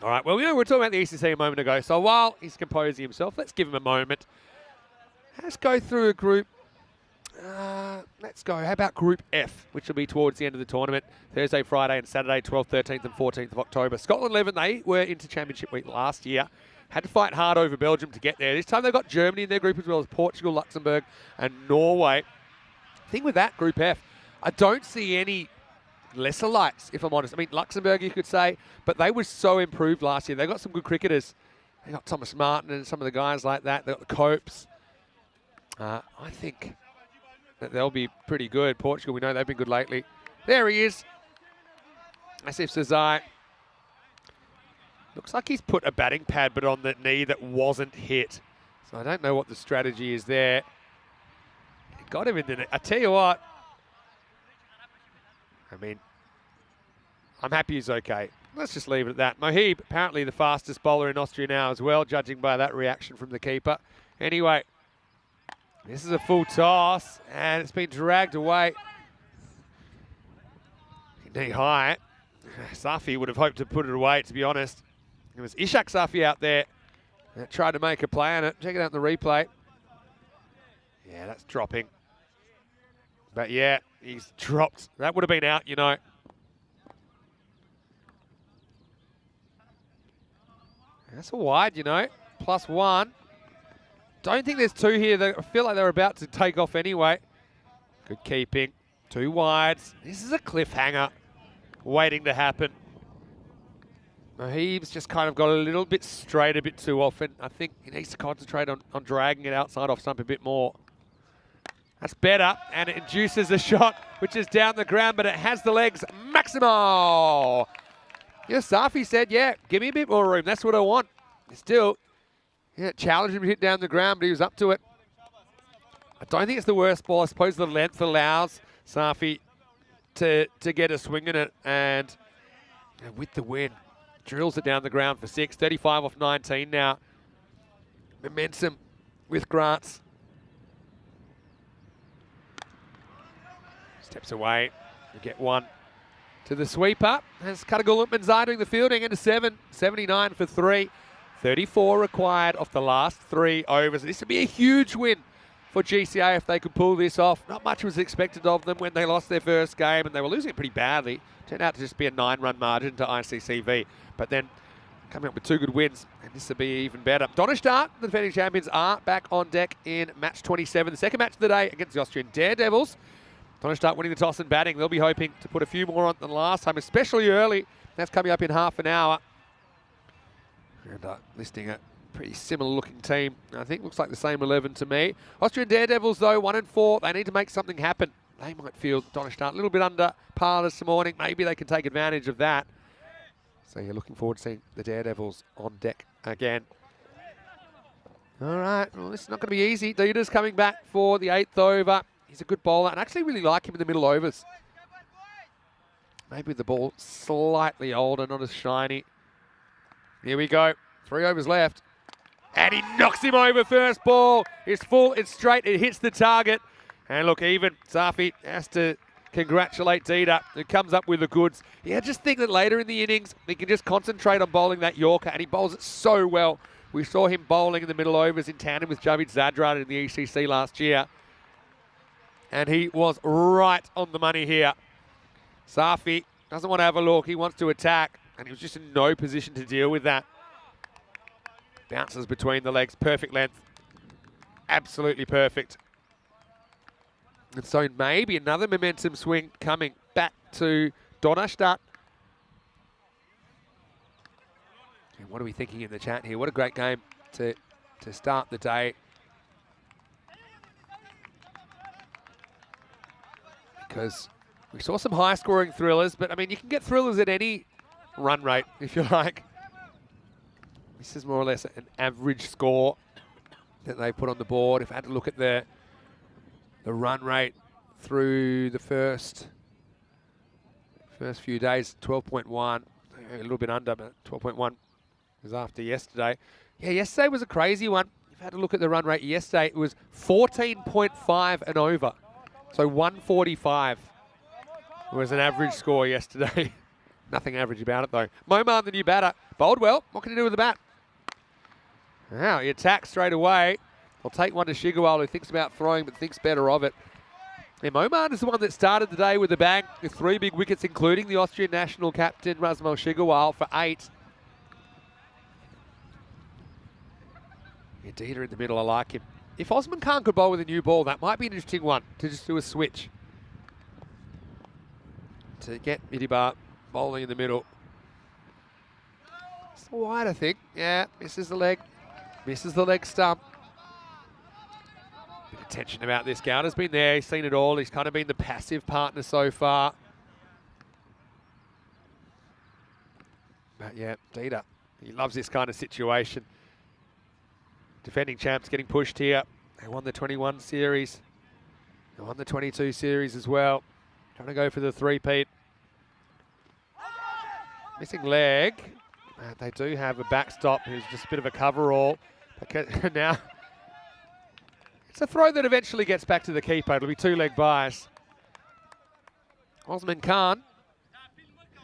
All right, well, we were talking about the ECC a moment ago. So while he's composing himself, let's give him a moment. Let's go through a group. Let's go. How about Group F, which will be towards the end of the tournament, Thursday, Friday, and Saturday, 12th, 13th, and 14th of October. Scotland 11, they were into Championship week last year. Had to fight hard over Belgium to get there. This time they've got Germany in their group as well as Portugal, Luxembourg, and Norway. The thing with that Group F, I don't see any lesser lights, if I'm honest. I mean, Luxembourg, you could say, but they were so improved last year. They got some good cricketers. They got Thomas Martin and some of the guys like that. They got the Copes. I think that they'll be pretty good. Portugal, we know they've been good lately. There he is. Asif Sazai. Looks like he's put a batting pad, but on the knee that wasn't hit. So I don't know what the strategy is there. Got him in the... I tell you what. I mean, I'm happy he's okay. Let's just leave it at that. Mohib, apparently the fastest bowler in Austria now as well, judging by that reaction from the keeper. Anyway, this is a full toss, and it's been dragged away. Knee high. Safi would have hoped to put it away, to be honest. It was Ishak Safi out there that tried to make a play on it. Check it out in the replay. Yeah, that's dropping. But yeah, he's dropped. That would have been out, you know. That's a wide, you know. +1. Don't think there's two here. I feel like they're about to take off anyway. Good keeping. 2 wides. This is a cliffhanger waiting to happen. Mohib's just kind of got a little bit straight a bit too often. I think he needs to concentrate on dragging it outside off stump a bit more. That's better, and it induces a shot, which is down the ground, but it has the legs. Maximo! Yeah, Safi said, yeah, give me a bit more room. That's what I want. Still, yeah, challenged him to hit down the ground, but he was up to it. I don't think it's the worst ball. I suppose the length allows Safi to get a swing in it, and with the win, drills it down the ground for 6. 35 off 19 now. Momentum with Grants. Steps away. You get 1 to the sweeper. As Katagul Manzai doing the fielding into 7. 79 for 3. 34 required off the last 3 overs. This would be a huge win for GCA if they could pull this off. Not much was expected of them when they lost their first game, and they were losing it pretty badly. Turned out to just be a 9-run margin to ICCV. But then coming up with 2 good wins, and this will be even better. Donnerstadt, the defending champions, are back on deck in match 27. The second match of the day against the Austrian Daredevils. Donnerstadt winning the toss and batting. They'll be hoping to put a few more on than last time, especially early. That's coming up in half an hour. And listing a pretty similar looking team. I think looks like the same 11 to me. Austrian Daredevils, though, 1-4. They need to make something happen. They might feel Donnerstadt a little bit under par this morning. Maybe they can take advantage of that. So you're looking forward to seeing the Daredevils on deck again. All right, well, this is not going to be easy. Dita's coming back for the 8th over. He's a good bowler, and I actually really like him in the middle overs. Maybe the ball slightly older, not as shiny. Here we go. 3 overs left. And he knocks him over first ball. It's full, it's straight, it hits the target. And look, even Safi has to congratulate Dita, who comes up with the goods. Yeah, just think that later in the innings, he can just concentrate on bowling that Yorker, and he bowls it so well. We saw him bowling in the middle overs in tandem with Javid Zadran in the ECC last year. And he was right on the money here. Safi doesn't want to have a look. He wants to attack. And he was just in no position to deal with that. Bounces between the legs. Perfect length. Absolutely perfect. And so maybe another momentum swing coming back to Donnerstadt. And what are we thinking in the chat here? What a great game to start the day. Because we saw some high-scoring thrillers, but, I mean, you can get thrillers at any run rate, if you like. This is more or less an average score that they put on the board. If I had to look at the run rate through the first few days, 12.1, a little bit under, but 12.1 was after yesterday. Yeah, yesterday was a crazy one. If I had to look at the run rate yesterday, it was 14.5 and over. So 145 was an average score yesterday. Nothing average about it, though. Momar, the new batter, bowled well. What can he do with the bat? Now, he attacks straight away. I'll take one to Shigawal, who thinks about throwing but thinks better of it. Yeah, Momar is the one that started the day with a bang, with 3 big wickets, including the Austrian national captain, Razmal Shigawal, for 8. Yeah, Dita in the middle, I like him. If Osman Khan could bowl with a new ball, that might be an interesting one, to just do a switch. To get Midibar bowling in the middle. It's wide, I think. Yeah, misses the leg. Misses the leg stump. Bit of tension about this. Gowder's been there. He's seen it all. He's kind of been the passive partner so far. But yeah, Dita, he loves this kind of situation. Defending champs getting pushed here. They won the 21 series. They won the 22 series as well. Trying to go for the three-peat. Missing leg. They do have a backstop who's just a bit of a coverall. Now, it's a throw that eventually gets back to the keeper. It'll be 2-leg bias. Osman Khan.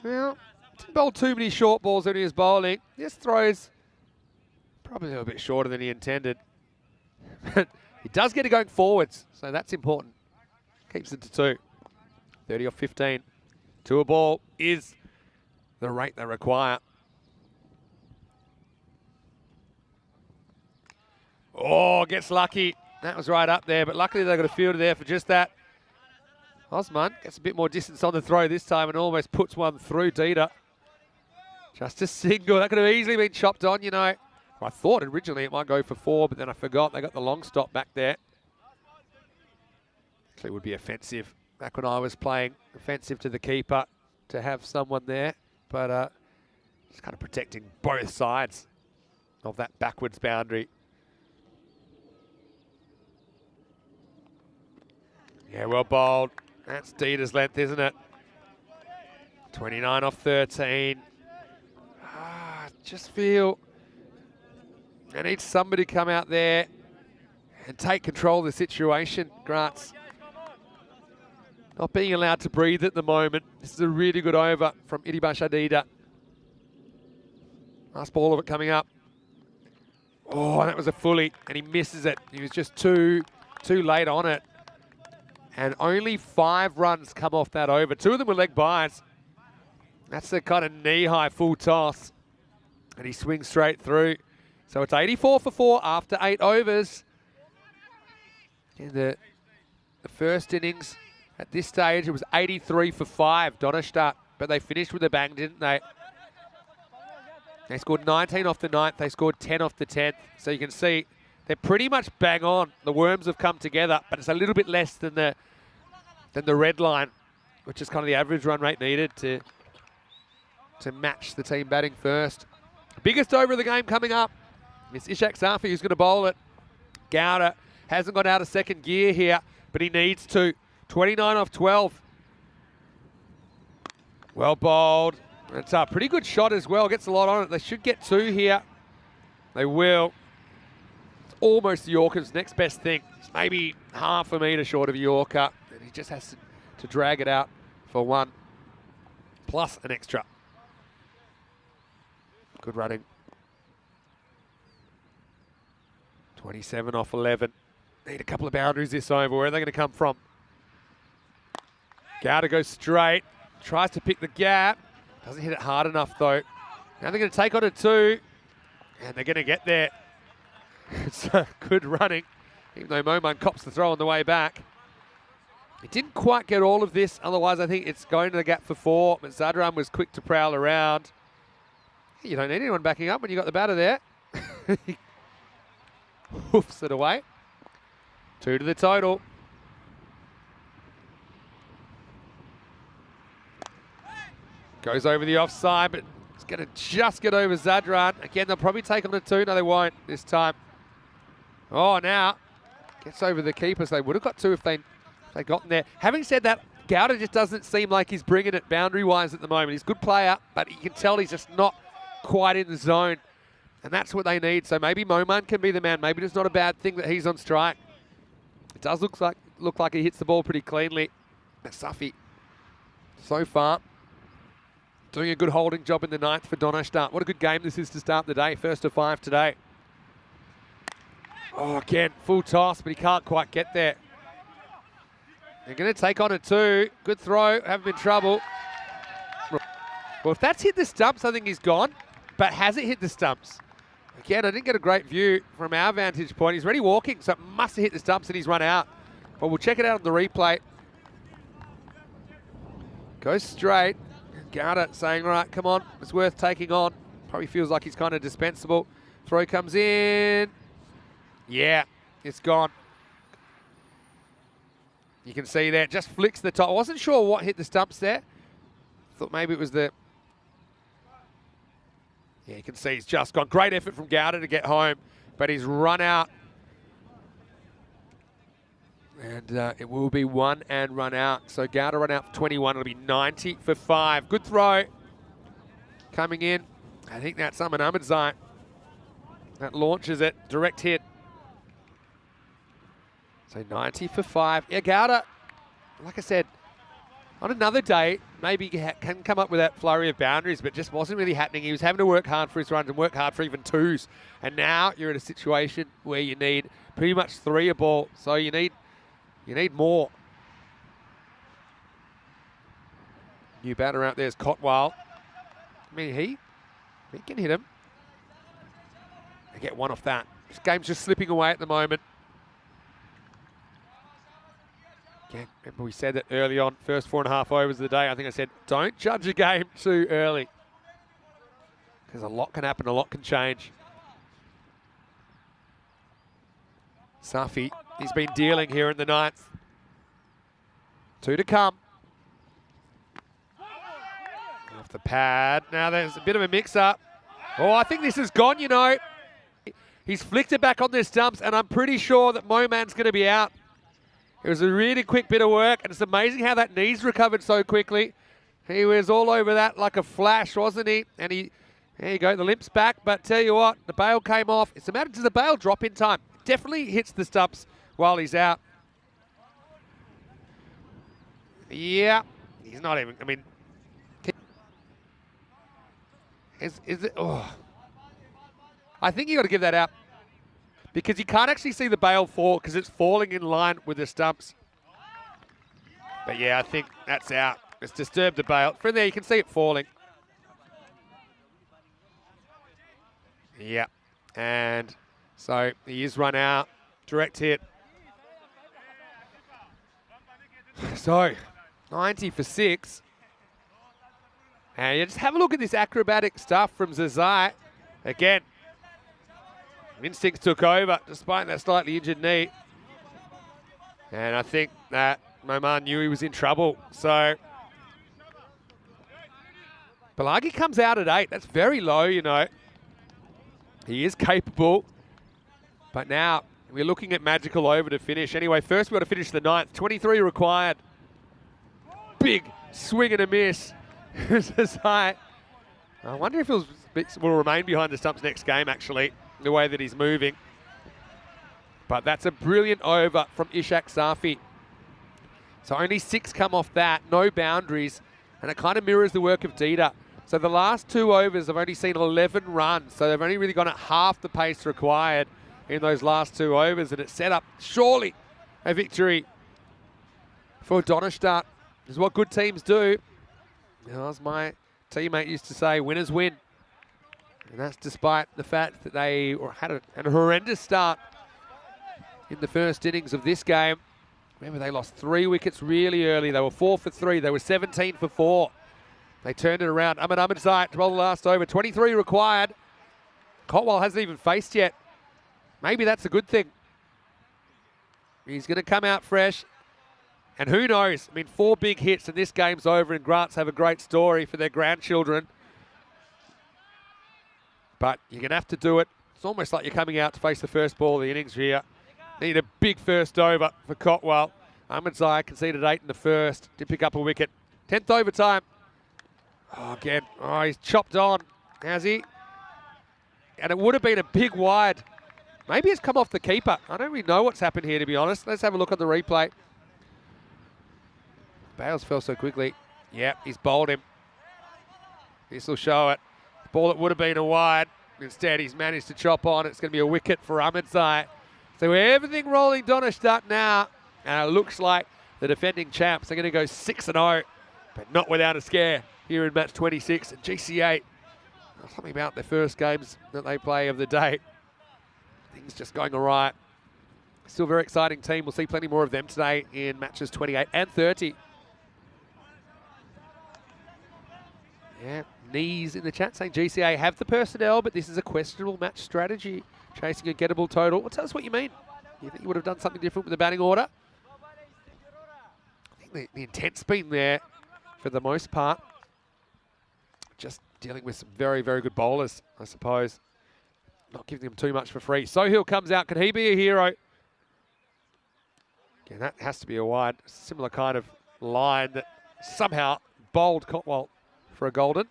Well, didn't bowl too many short balls when he was bowling. This throw's probably a little bit shorter than he intended. But he does get it going forwards, so that's important. Keeps it to 2. 30 off 15. 2 a ball is the rate they require. Oh, gets lucky. That was right up there, but luckily they got a fielder there for just that. Osman gets a bit more distance on the throw this time and almost puts one through Dita. Just a single. That could have easily been chopped on, you know. I thought originally it might go for 4, but then I forgot they got the long stop back there. Actually, it would be offensive. Back when I was playing, offensive to the keeper to have someone there, but just kind of protecting both sides of that backwards boundary. Yeah, well bowled. That's Dita's length, isn't it? 29 off 13. Just feel I need somebody to come out there and take control of the situation. Grant's not being allowed to breathe at the moment. This is a really good over from Idibasha Dita. Last ball of it coming up. Oh, that was a fully, and he misses it. He was just too late on it. And only 5 runs come off that over. 2 of them were leg byes. That's the kind of knee-high full toss. And he swings straight through. So it's 84 for 4 after 8 overs. In the first innings, at this stage, it was 83 for 5, Donnerstadt. But they finished with a bang, didn't they? They scored 19 off the 9th. They scored 10 off the 10th. So you can see they're pretty much bang on. The Worms have come together, but it's a little bit less than the red line, which is kind of the average run rate needed to to match the team batting first. Biggest over of the game coming up. It's Ishak Safi who's going to bowl it. Gowda hasn't got out of second gear here, but he needs to. 29 off 12. Well bowled. It's a pretty good shot as well. Gets a lot on it. They should get 2 here. They will. It's almost the Yorker's next best thing. It's maybe half a metre short of a Yorker. And he just has to drag it out for 1. Plus an extra. Good running. 27 off 11. Need a couple of boundaries this over. Where are they going to come from? Gowda goes straight. Tries to pick the gap. Doesn't hit it hard enough though. Now they're going to take on a 2. And they're going to get there. It's good running. Even though Moman cops the throw on the way back. He didn't quite get all of this. Otherwise I think it's going to the gap for 4. But Zadran was quick to prowl around. You don't need anyone backing up when you got the batter there. Hoofs it away. 2 to the total. Goes over the offside, but it's going to just get over Zadran. Again, they'll probably take on a 2. No, they won't this time. Oh, now gets over the keepers. They would have got 2 if they got there. Having said that, Gowda just doesn't seem like he's bringing it boundary-wise at the moment. He's a good player, but you can tell he's just not quite in the zone. And that's what they need. So maybe Moman can be the man. Maybe it's not a bad thing that he's on strike. It does look like he hits the ball pretty cleanly. But Safi, so far, doing a good holding job in the 9th for Donashta. What a good game this is to start the day. First of 5 today. Oh, again, full toss, but he can't quite get there. They're going to take on a 2. Good throw, have him in trouble. Well, if that's hit the stumps, I think he's gone. But has it hit the stumps? Again, I didn't get a great view from our vantage point. He's already walking, so it must have hit the stumps and he's run out. But we'll check it out on the replay. Goes straight. Gowda saying, right, come on, it's worth taking on. Probably feels like he's kind of dispensable. Throw comes in. Yeah, it's gone. You can see there, just flicks the top. I wasn't sure what hit the stumps there. Thought maybe it was the... Yeah, you can see he's just gone. Great effort from Gowda to get home, but he's run out. And it will be 1 and run out. So Gowda run out for 21. It'll be 90 for 5. Good throw. Coming in. I think that's Aman Ahmedzai. That launches it. Direct hit. So 90 for 5. Yeah, Gowda, like I said, on another day, maybe he can come up with that flurry of boundaries, but just wasn't really happening. He was having to work hard for his runs and work hard for even 2s. And now you're in a situation where you need pretty much 3 a ball. So you need more. New batter out there is Cotwell. I mean, he can hit him. They get 1 off that. This game's just slipping away at the moment. Again, remember we said that early on, first 4.5 overs of the day. I think I said, don't judge a game too early. Because a lot can happen, a lot can change. Safi, he's been dealing here in the 9th. 2 to come. Off the pad. Now there's a bit of a mix-up. Oh, I think this is gone, you know. He's flicked it back on their stumps, and I'm pretty sure that Moman's going to be out. It was a really quick bit of work, and it's amazing how that knee's recovered so quickly. He was all over that like a flash, wasn't he? And there you go, the limp's back, but tell you what, the bail came off. It's a matter, does the bail drop in time? Definitely hits the stumps while he's out. Yeah, he's not even, I mean, is it, oh. I think you got to give that out because you can't actually see the bail fall because it's falling in line with the stumps. But yeah, I think that's out. It's disturbed the bail. From there, you can see it falling. Yeah, and so he is run out. Direct hit. So, 90 for 6. And you just have a look at this acrobatic stuff from Zazai. Again, instincts took over despite that slightly injured knee. And I think that Moman knew he was in trouble. So, Balagi comes out at 8. That's very low, you know. He is capable. But now we're looking at magical over to finish. Anyway, first we've got to finish the 9th. 23 required. Big swing and a miss. I wonder if will remain behind the stumps next game, actually, the way that he's moving. But that's a brilliant over from Ishak Safi. So only 6 come off that, no boundaries, and it kind of mirrors the work of Dida. So the last 2 overs have only seen 11 runs, so they've only really gone at half the pace required in those last 2 overs, and it set up, surely, a victory for Donnerstadt. This is what good teams do. As my teammate used to say, winners win. And that's despite the fact that they had a horrendous start in the first innings of this game. Remember, they lost 3 wickets really early. They were 4 for 3. They were 17 for 4. They turned it around. Ahmed Zayat to roll the last over. 23 required. Cotwell hasn't even faced yet. Maybe that's a good thing. He's going to come out fresh. And who knows? I mean, 4 big hits and this game's over, and Grants have a great story for their grandchildren. But you're going to have to do it. It's almost like you're coming out to face the first ball of the innings here. Need a big first over for Cotwell. Ahmed Zayat conceded 8 in the first. Did pick up a wicket. 10th overtime. Oh, again. Oh, he's chopped on. Has he? And it would have been a big wide. Maybe it's come off the keeper. I don't really know what's happened here, to be honest. Let's have a look at the replay. Bales fell so quickly. Yep, he's bowled him. This will show it. Ball that would have been a wide. Instead, he's managed to chop on. It's going to be a wicket for Ahmed Zayat. So everything rolling Donnerstadt now. And it looks like the defending champs are going to go 6-0, but not without a scare here in match 26 at GC8. Something about their first games that they play of the day. Things just going all right. Still a very exciting team. We'll see plenty more of them today in matches 28 and 30. Yeah, Knees in the chat saying GCA have the personnel, but this is a questionable match strategy. Chasing a gettable total. Well, tell us what you mean. You think you would have done something different with the batting order? I think the intent's been there for the most part. Just dealing with some very, very good bowlers, I suppose. Not giving them too much for free. Sohail comes out. Can he be a hero? Yeah, that has to be a wide. Similar kind of line that somehow bowled Cotwell for a golden.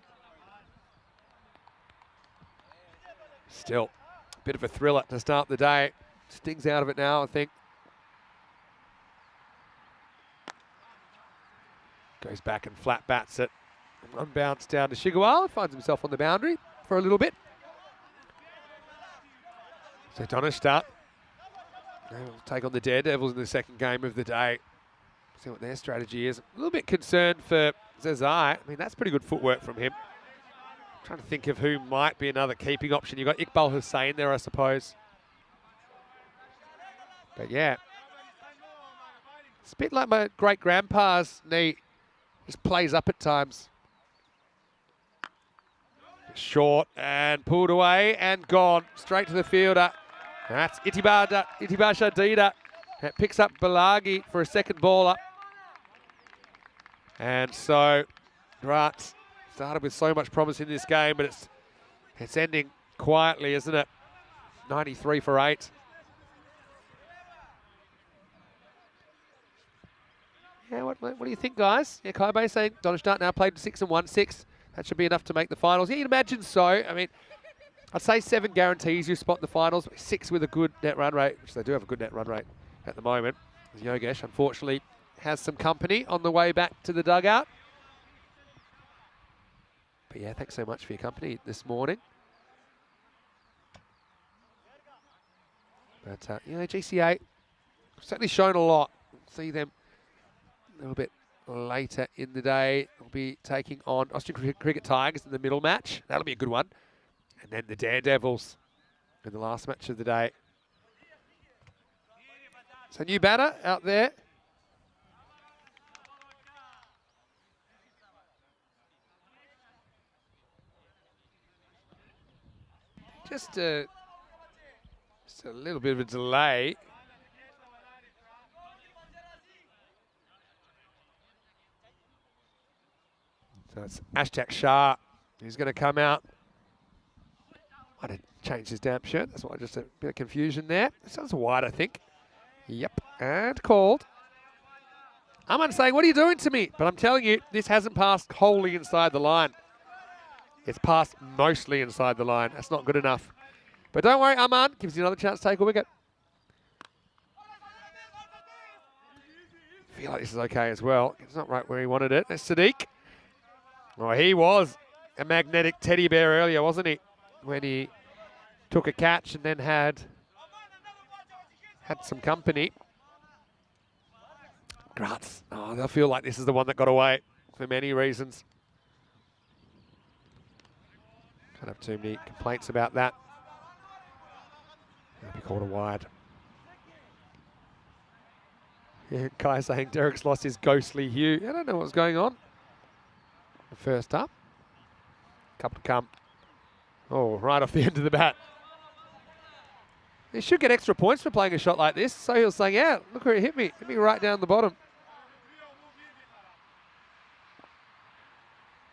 Still, a bit of a thriller to start the day. Stings out of it now, I think. Goes back and flat bats it. One bounce down to Shigawal. Finds himself on the boundary for a little bit. So Donnerstadt will take on the Daredevils in the second game of the day. See what their strategy is. A little bit concerned for Zazai. I mean, that's pretty good footwork from him. Trying to think of who might be another keeping option. You've got Iqbal Hussain there, I suppose. But yeah, it's a bit like my great-grandpa's knee. Just plays up at times. Short and pulled away and gone. Straight to the fielder. That's Itibasha Dida. That picks up Balagi for a second ball up. And so Grants started with so much promise in this game, but it's ending quietly, isn't it? 93 for 8. Yeah, what do you think, guys? Yeah, Kaibe saying Donnerstadt now played 6 and 1-6. That should be enough to make the finals. Yeah, you'd imagine so. I mean, I'd say 7 guarantees you spot in the finals. 6 with a good net run rate, which they do have a good net run rate at the moment. Yogesh, unfortunately, has some company on the way back to the dugout. But yeah, thanks so much for your company this morning. But, you know, GCA certainly shown a lot. See them a little bit later in the day. We'll be taking on Austrian Cricket Tigers in the middle match. That'll be a good one. And then the Daredevils in the last match of the day. So new batter out there. Just a little bit of a delay. So it's Ashtak Shah He's going to come out. Might have changed his damp shirt. That's why just a bit of confusion there. Sounds wide, I think. Yep, and called. Aman saying, what are you doing to me? But I'm telling you, this hasn't passed wholly inside the line. It's passed mostly inside the line. That's not good enough. But don't worry, Aman gives you another chance to take a wicket. I feel like this is okay as well. It's not right where he wanted it. That's Sadiq. Oh, he was a magnetic teddy bear earlier, wasn't he? When he took a catch and then had some company. Graz. Oh, they'll feel like this is the one that got away for many reasons. Can't have too many complaints about that. That'll be called a wide. Yeah, Kai saying Derek's lost his ghostly hue. I don't know what's going on. The first up. Couple to come. Oh, right off the end of the bat. He should get extra points for playing a shot like this. So he was saying, yeah, look where it hit me. Hit me right down the bottom.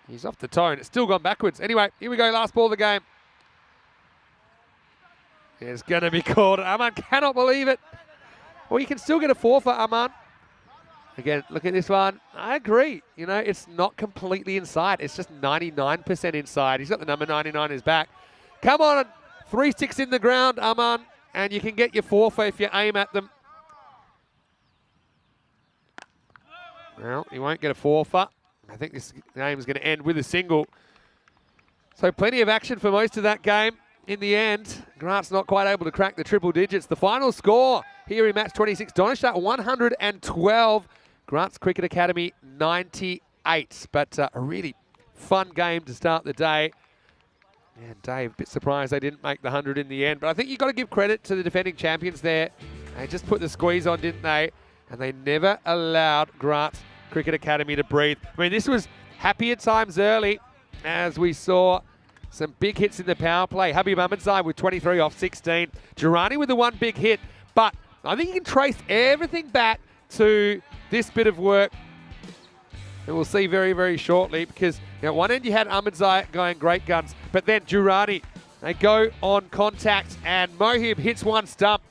He's off the toe and it's still gone backwards. Anyway, here we go, last ball of the game. It's going to be called. Aman cannot believe it. Well, you can still get a 4 for Aman. Again, look at this one. I agree. You know, it's not completely inside. It's just 99% inside. He's got the number 99 in his back. Come on, 3 sticks in the ground, Aman, and you can get your 4 for if you aim at them. Well, he won't get a 4 for. I think this game is going to end with a single. So plenty of action for most of that game. In the end, Grant's not quite able to crack the triple digits. The final score here in match 26, Donnerstadt 112, Grant's Cricket Academy 98. But a really fun game to start the day. And Dave, a bit surprised they didn't make the 100 in the end. But I think you've got to give credit to the defending champions there. They just put the squeeze on, didn't they? And they never allowed Grant's Cricket Academy to breathe. I mean, this was happier times early as we saw some big hits in the power play. Habib Ahmedzai with 23 off 16. Durrani with the one big hit. But I think you can trace everything back to this bit of work. And we'll see very, very shortly because at one end you had Ahmedzai going great guns. But then Durrani, they go on contact and Mohib hits one stump.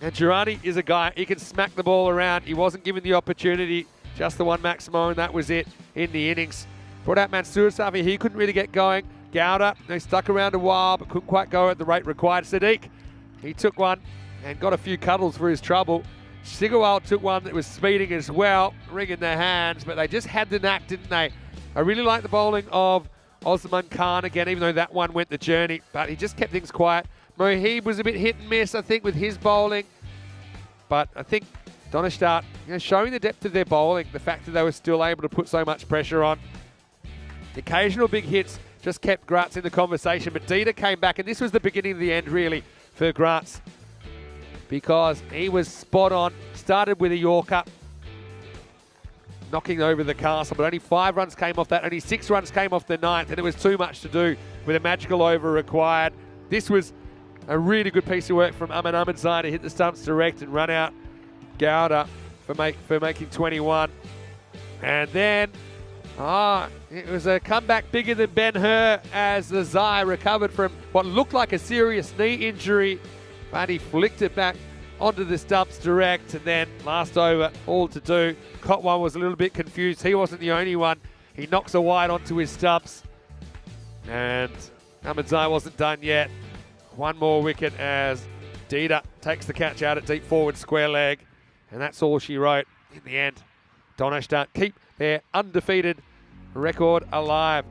And Durrani is a guy, he can smack the ball around. He wasn't given the opportunity. Just the one Maximo, and that was it in the innings. Brought out Mansoor Safi, he couldn't really get going. Gowda, they stuck around a while, but couldn't quite go at the rate required. Sadiq, he took one and got a few cuddles for his trouble. Sigawal took one that was speeding as well, wringing their hands, but they just had the knack, didn't they? I really like the bowling of Osman Khan again, even though that one went the journey, but he just kept things quiet. Mohib was a bit hit and miss, I think, with his bowling, but I think Donnerstadt, showing the depth of their bowling, the fact that they were still able to put so much pressure on. The occasional big hits just kept Graz in the conversation, but Dieter came back, and this was the beginning of the end, really, for Graz, because he was spot on. Started with a Yorker, knocking over the castle, but only 5 runs came off that. Only 6 runs came off the 9th, and it was too much to do with a magical over required. This was a really good piece of work from Aman Ahmedzai to hit the stumps direct and run out Gowda for making 21. And then, it was a comeback bigger than Ben-Hur as the Zai recovered from what looked like a serious knee injury, but he flicked it back onto the stumps direct, and then last over, all to do. Kotwan was a little bit confused. He wasn't the only one. He knocks a wide onto his stumps, and Ahmedzai wasn't done yet. One more wicket as Dieter takes the catch out at deep forward square leg. And that's all she wrote in the end. Donnerstadt keep their undefeated record alive.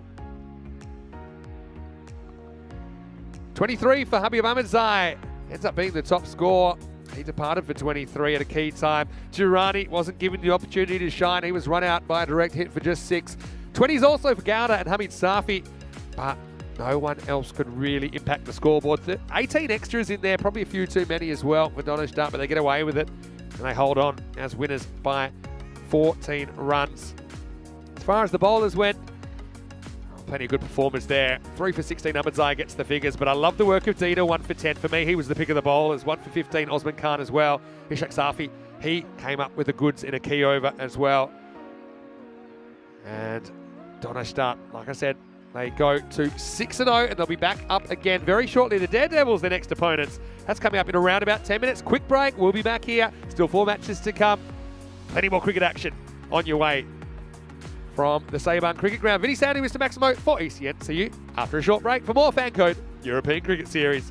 23 for Habib Ahmedzai. Ends up being the top score. He departed for 23 at a key time. Durrani wasn't given the opportunity to shine. He was run out by a direct hit for just 6. 20s also for Gowda and Hamid Safi. But no one else could really impact the scoreboard. 18 extras in there, probably a few too many as well for Donnerstadt, but they get away with it. And they hold on as winners by 14 runs. As far as the bowlers went, plenty of good performance there. 3 for 16, Ahmedzai gets the figures, but I love the work of Dieter. 1 for 10 for me. He was the pick of the bowlers. 1 for 15, Osman Khan as well. Ishak Safi, he came up with the goods in a key over as well. And Donnerstadt, like I said, They go to 6-0, and they'll be back up again very shortly. The Daredevils, their next opponents. That's coming up in around about 10 minutes. Quick break. We'll be back here. Still 4 matches to come. Plenty more cricket action on your way from the Sabun Cricket Ground. Vinny Sandy, Mr. Maximo for ECN. See you after a short break for more Fan Code European Cricket Series.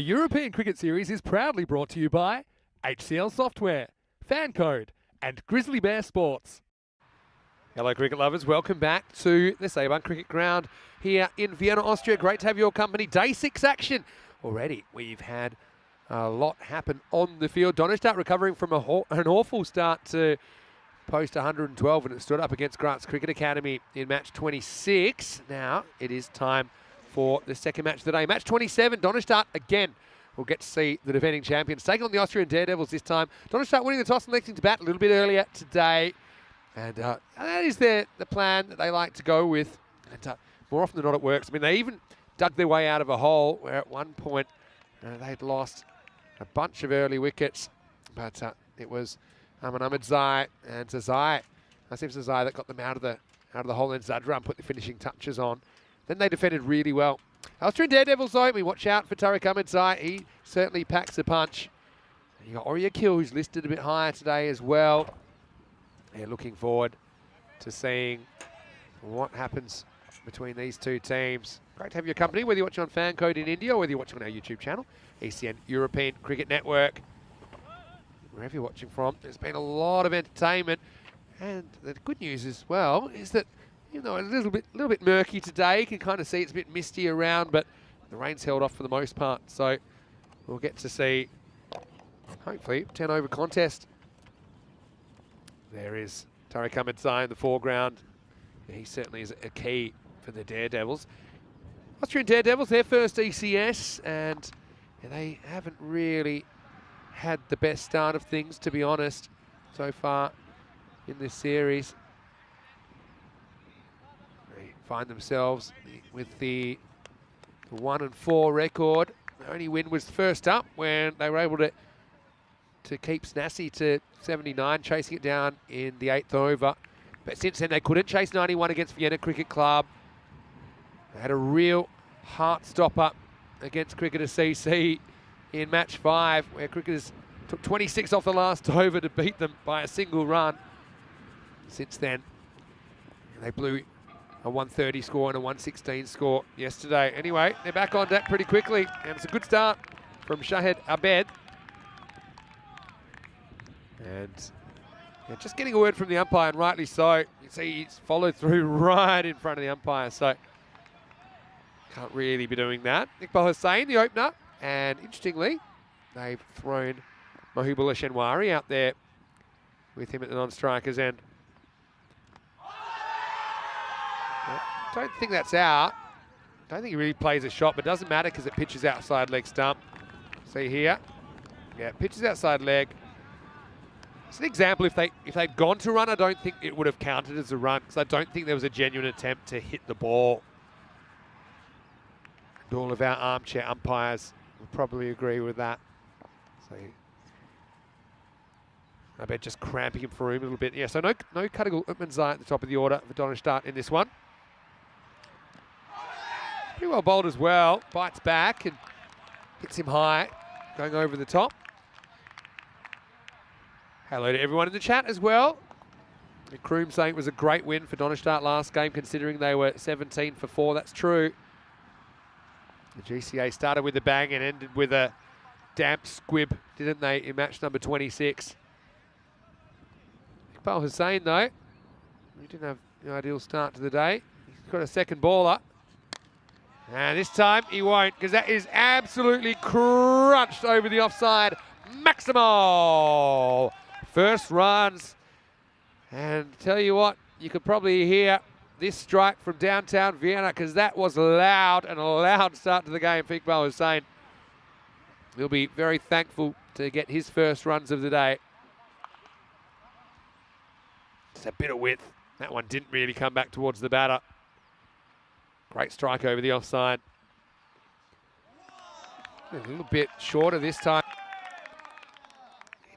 European Cricket Series is proudly brought to you by HCL Software, Fan Code, and Grizzly Bear Sports. Hello cricket lovers, welcome back to the Sabun Cricket Ground here in Vienna, Austria. Great to have your company. Day 6 action. Already we've had a lot happen on the field. Donnerstadt recovering from an awful start to post 112 when it stood up against Grants Cricket Academy in match 26. Now it is time for the second match of the day. Match 27, Donnerstadt again. We'll get to see the defending champions taking on the Austrian Daredevils this time. Donnerstadt winning the toss and electing to bat a little bit earlier today. And that is the plan that they like to go with. And more often than not, it works. I mean, they even dug their way out of a hole where at one point they'd lost a bunch of early wickets. But it was Ahmed Zai and Zai, Nasim Zai, that got them out of the hole. And Zadran put the finishing touches on. Then they defended really well. Austrian Daredevils, though, we watch out for Tariq Ahmed Zai. He certainly packs a punch. You got Oria Kill, who's listed a bit higher today as well. Yeah, looking forward to seeing what happens between these two teams. Great to have your company, whether you're watching on Fan Code in India or whether you're watching on our YouTube channel, ECN European Cricket Network. Wherever you're watching from, there's been a lot of entertainment. And the good news as well is that, you know, a little bit murky today. You can kind of see it's a bit misty around, but the rain's held off for the most part. So we'll get to see, hopefully, 10 over contest. There is Tariq Ahmed Zai in the foreground. He certainly is a key for the Daredevils. Austrian Daredevils, their first ECS, and they haven't really had the best start of things, to be honest, so far in this series. They find themselves with the 1-4 record. The only win was first up when they were able to keep Snassi to 79, chasing it down in the 8th over. But since then, they couldn't chase 91 against Vienna Cricket Club. They had a real heart stopper against Cricketers CC in match 5, where Cricketers took 26 off the last over to beat them by a single run. Since then, they blew a 130 score and a 116 score yesterday. Anyway, they're back on deck pretty quickly, and it's a good start from Shahed Abed. And just getting a word from the umpire, and rightly so. You see he's followed through right in front of the umpire, so can't really be doing that. Iqbal Hussain, the opener, and interestingly, they've thrown Mahbubullah Shenwari out there with him at the non-striker's end. Don't think that's out. Don't think he really plays a shot, but it doesn't matter because it pitches outside leg stump. See here? Yeah, pitches outside leg. It's an example, if they'd gone to run, I don't think it would have counted as a run, because I don't think there was a genuine attempt to hit the ball. And all of our armchair umpires will probably agree with that. So I bet just cramping him for room a little bit. Yeah, so no Kadigal Utmanzai at the top of the order for Donnerstadt in this one. Pretty well bowled as well. Bites back and hits him high, going over the top. Hello to everyone in the chat as well. Kroom saying it was a great win for Donnerstadt last game, considering they were 17 for 4. That's true. The GCA started with a bang and ended with a damp squib, didn't they, in match number 26. Iqbal Hussain, though, he didn't have the ideal start to the day. He's got a second baller. And this time he won't, because that is absolutely crunched over the offside. Maximal! First runs, and tell you what, you could probably hear this strike from downtown Vienna, because that was loud, and a loud start to the game for Iqbal Hussain. He'll be very thankful to get his first runs of the day. Just a bit of width. That one didn't really come back towards the batter. Great strike over the offside. A little bit shorter this time.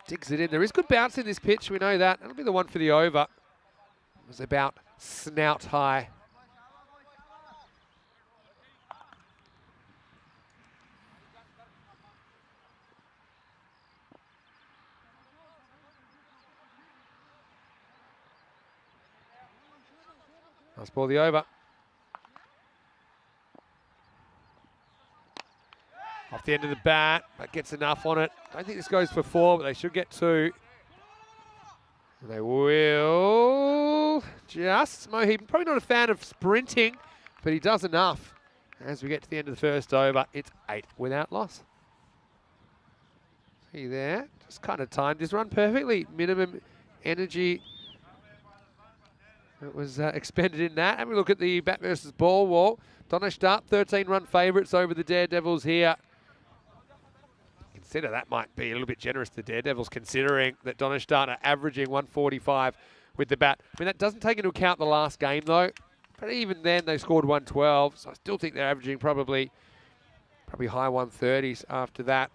Digs it in. There is good bounce in this pitch, we know that. That'll be the one for the over. It was about snout high. Last ball, the over. Off the end of the bat, that gets enough on it. I don't think this goes for 4, but they should get 2. And they will just. Mohib, probably not a fan of sprinting, but he does enough. As we get to the end of the first over, it's 8 without loss. See there, just kind of timed his run perfectly. Minimum energy that was expended in that. Have a look at the bat versus ball wall. Donnerstadt, 13-run favourites over the Daredevils here. Consider that might be a little bit generous to the Daredevils, considering that Donnerstadt are averaging 145 with the bat. I mean, that doesn't take into account the last game, though. But even then, they scored 112. So I still think they're averaging probably high 130s after that.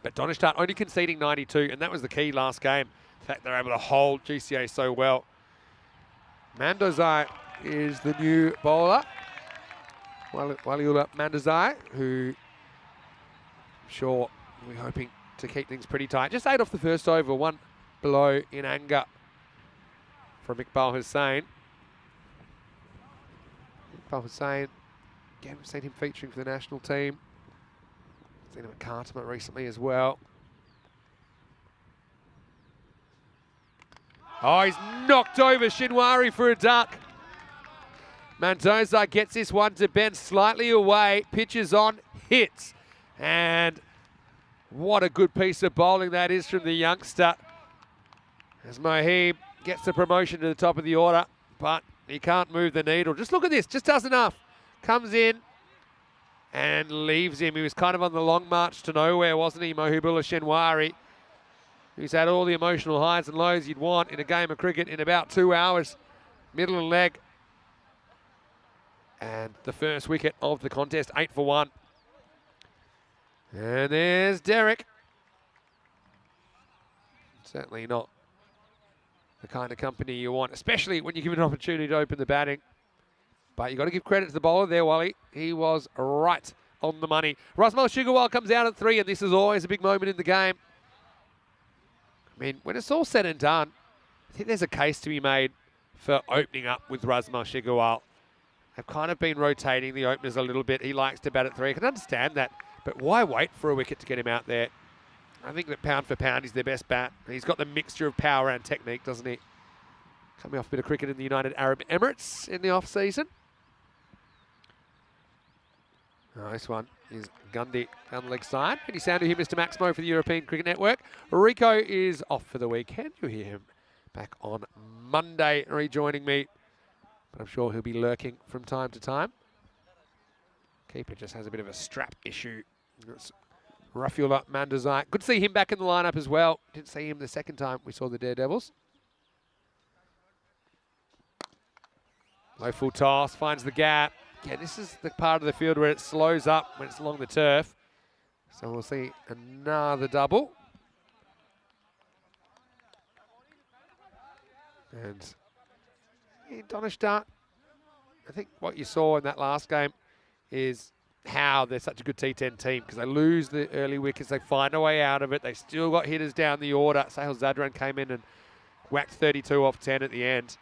But Donnerstadt only conceding 92, and that was the key last game. The fact they're able to hold GCA so well. Mandozai is the new bowler. Waliula Mandozai, who I'm sure we're hoping to keep things pretty tight. Just 8 off the first over, 1 below in anger from Iqbal Hussain. Iqbal Hussain, again, we've seen him featuring for the national team. Seen him at Khartoum recently as well. Oh, he's knocked over Shinwari for a duck. Mendoza gets this one to bend slightly away, pitches on, hits. And what a good piece of bowling that is from the youngster. As Mohib gets the promotion to the top of the order, but he can't move the needle. Just look at this, just does enough. Comes in and leaves him. He was kind of on the long march to nowhere, wasn't he, Mohibullah Shenwari? He's had all the emotional highs and lows you'd want in a game of cricket in about 2 hours. Middle and leg. And the first wicket of the contest, 8 for 1. And there's Derek. Certainly not the kind of company you want, especially when you give an opportunity to open the batting. But you've got to give credit to the bowler there, Wally. He was right on the money. Rasmal Sugarwal comes out at 3, and this is always a big moment in the game. I mean, when it's all said and done, I think there's a case to be made for opening up with Rasmal Sugarwal. They've kind of been rotating the openers a little bit. He likes to bat at 3. I can understand that, but why wait for a wicket to get him out there? I think that pound for pound, he's their best bat. He's got the mixture of power and technique, doesn't he? Coming off a bit of cricket in the United Arab Emirates in the off-season. Oh, this one is Gundy down the leg side. Any sound to hear Mr. Maximo for the European Cricket Network? Rico is off for the weekend. You'll hear him back on Monday rejoining me. But I'm sure he'll be lurking from time to time. Keeper just has a bit of a strap issue. It's Rafiullah Mandazai. Good to see him back in the lineup as well. Didn't see him the second time we saw the Daredevils. Low full toss, finds the gap. Yeah, this is the part of the field where it slows up when it's along the turf. So we'll see another double. And in Donnerstadt, I think what you saw in that last game is how they're such a good T10 team, because they lose the early wickets, they find a way out of it. They still got hitters down the order. Sahil Zadran came in and whacked 32 off 10 at the end.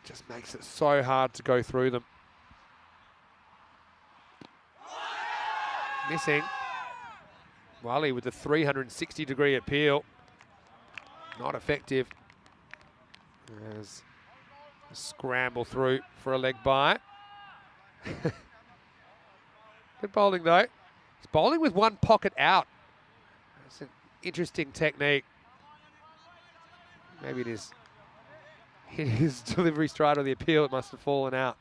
Just makes it so hard to go through them. Missing. Wally with the 360-degree appeal. Not effective. As a scramble through for a leg bye. Good bowling though. He's bowling with one pocket out. That's an interesting technique. Maybe it is his delivery stride or the appeal, it must have fallen out.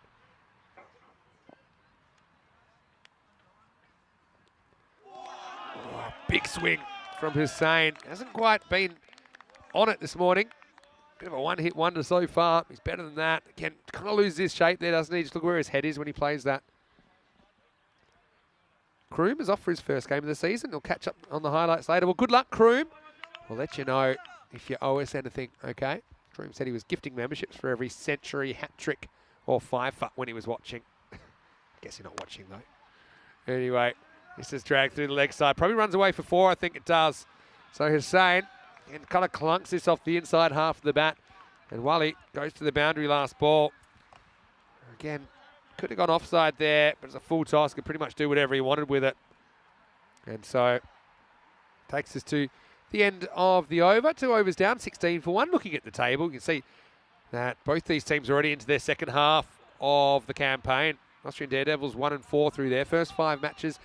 Oh, big swing from Hussain. Hasn't quite been on it this morning. Bit of a one-hit wonder so far. He's better than that. Again, kind of loses his shape there, doesn't he? Just look where his head is when he plays that. Kroom is off for his first game of the season. He'll catch up on the highlights later. Well, good luck, Kroom. We'll let you know if you owe us anything, okay? Kroom said he was gifting memberships for every century, hat-trick, or five-foot when he was watching. Guess you're not watching, though. Anyway, this is dragged through the leg side. Probably runs away for 4, I think it does. So Hussain and kind of clunks this off the inside half of the bat. And Wally goes to the boundary last ball. Again, could have gone offside there, but it's a full toss. Could pretty much do whatever he wanted with it. And so takes us to the end of the over. 2 overs down, 16 for 1. Looking at the table, you can see that both these teams are already into their second half of the campaign. Austrian Daredevils 1-4 through their first 5 matches.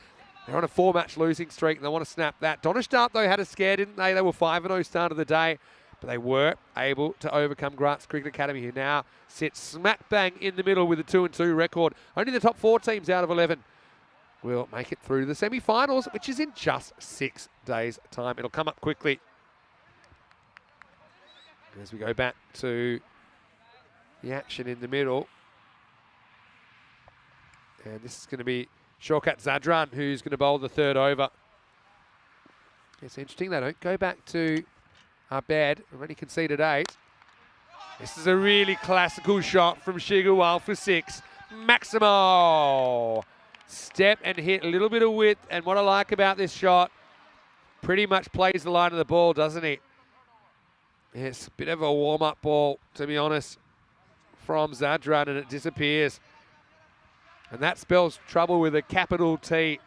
They're on a 4-match losing streak, and they want to snap that. Donnerstadt, though, had a scare, didn't they? They were 5-0 start of the day, but they were able to overcome Grants Cricket Academy, who now sits smack bang in the middle with a 2-2 record. Only the top 4 teams out of 11 will make it through to the semi-finals, which is in just 6 days' time. It'll come up quickly. As we go back to the action in the middle. And this is going to be Shorkat Zadran, who's going to bowl the 3rd over. It's interesting, they don't go back to our bed. We've only conceded 8. This is a really classical shot from Shigawal for 6. Maximo! Step and hit, a little bit of width. And what I like about this shot, pretty much plays the line of the ball, doesn't it? It's a bit of a warm-up ball, to be honest, from Zadran, and it disappears. And that spells trouble with a capital T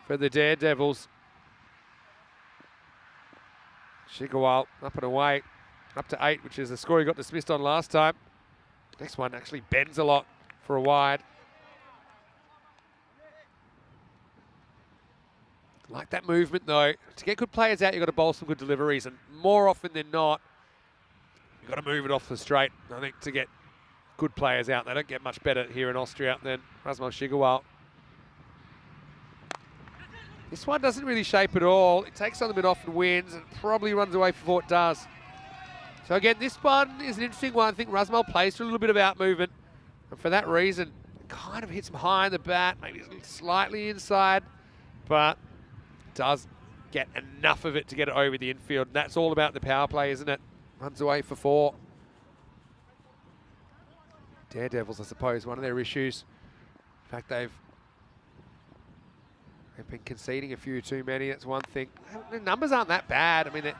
for the Daredevils. Shigawal up and away, up to 8, which is the score he got dismissed on last time. Next one actually bends a lot for a wide. Like that movement, though. To get good players out, you've got to bowl some good deliveries. And more often than not, you've got to move it off the straight, I think, to get good players out. They don't get much better here in Austria than Razmal Shigawal. This one doesn't really shape at all. It takes on the mid off and wins, and probably runs away for 4 it does. So again, this one is an interesting one. I think Razmal plays for a little bit of out movement, and for that reason, kind of hits him high in the bat, maybe slightly inside, but does get enough of it to get it over the infield. And that's all about the power play, isn't it? Runs away for 4. Daredevils, I suppose, one of their issues. In fact, they've been conceding a few too many. That's one thing. The numbers aren't that bad. I mean,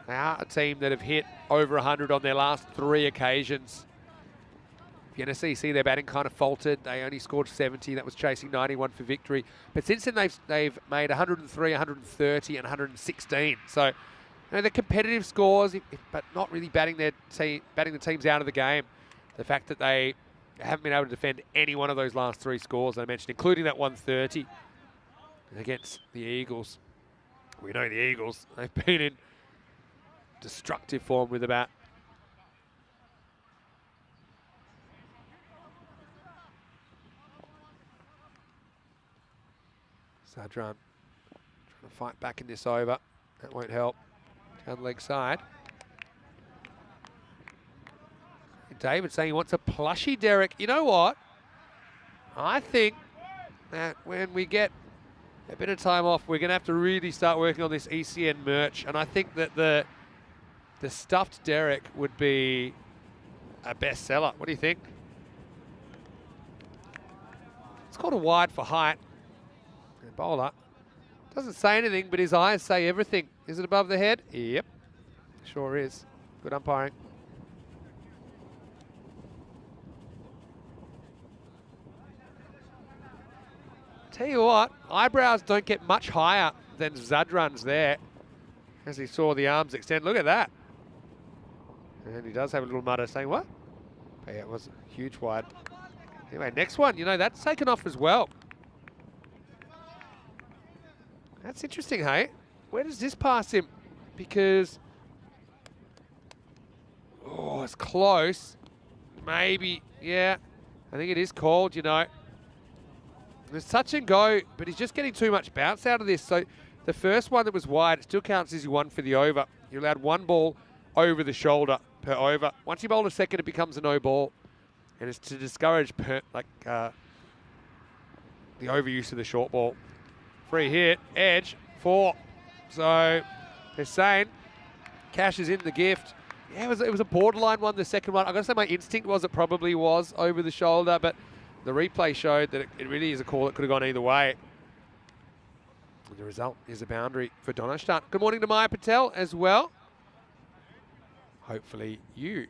they are a team that have hit over 100 on their last 3 occasions. If you're going to see their batting kind of faltered. They only scored 70. That was chasing 91 for victory. But since then, they've made 103, 130, and 116. So, you know, they're competitive scores, but not really batting the teams out of the game. The fact that they haven't been able to defend any one of those last 3 scores I mentioned, including that 130 against the Eagles. We know the Eagles, they've been in destructive form with the bat. Sadran trying to fight back in this over. That won't help. Down the leg side. David saying he wants a plushy Derek. You know what? I think that when we get a bit of time off, we're going to have to really start working on this ECN merch. And I think that the stuffed Derek would be a bestseller. What do you think? It's called a wide for height. And bowler doesn't say anything, but his eyes say everything. Is it above the head? Yep, sure is. Good umpiring. Tell you what, eyebrows don't get much higher than Zadran's there. As he saw the arms extend, look at that. And he does have a little mutter saying, what? But yeah, it was a huge wide. Anyway, next one, you know, that's taken off as well. That's interesting, hey? Where does this pass him? Because, oh, it's close. Maybe, yeah. I think it is called, you know. There's touch and go, but he's just getting too much bounce out of this. So the first one that was wide, it still counts as you won for the over. You're allowed 1 ball over the shoulder per over. Once you bowl a second, it becomes a no ball. And it's to discourage the overuse of the short ball. Free hit, edge, 4. So they're saying Cash is in the gift. Yeah, it was a borderline one, the second one. I've got to say my instinct was it probably was over the shoulder, but the replay showed that it really is a call that could have gone either way. And the result is a boundary for Donnerstadt. Good morning to Maya Patel as well. Hopefully you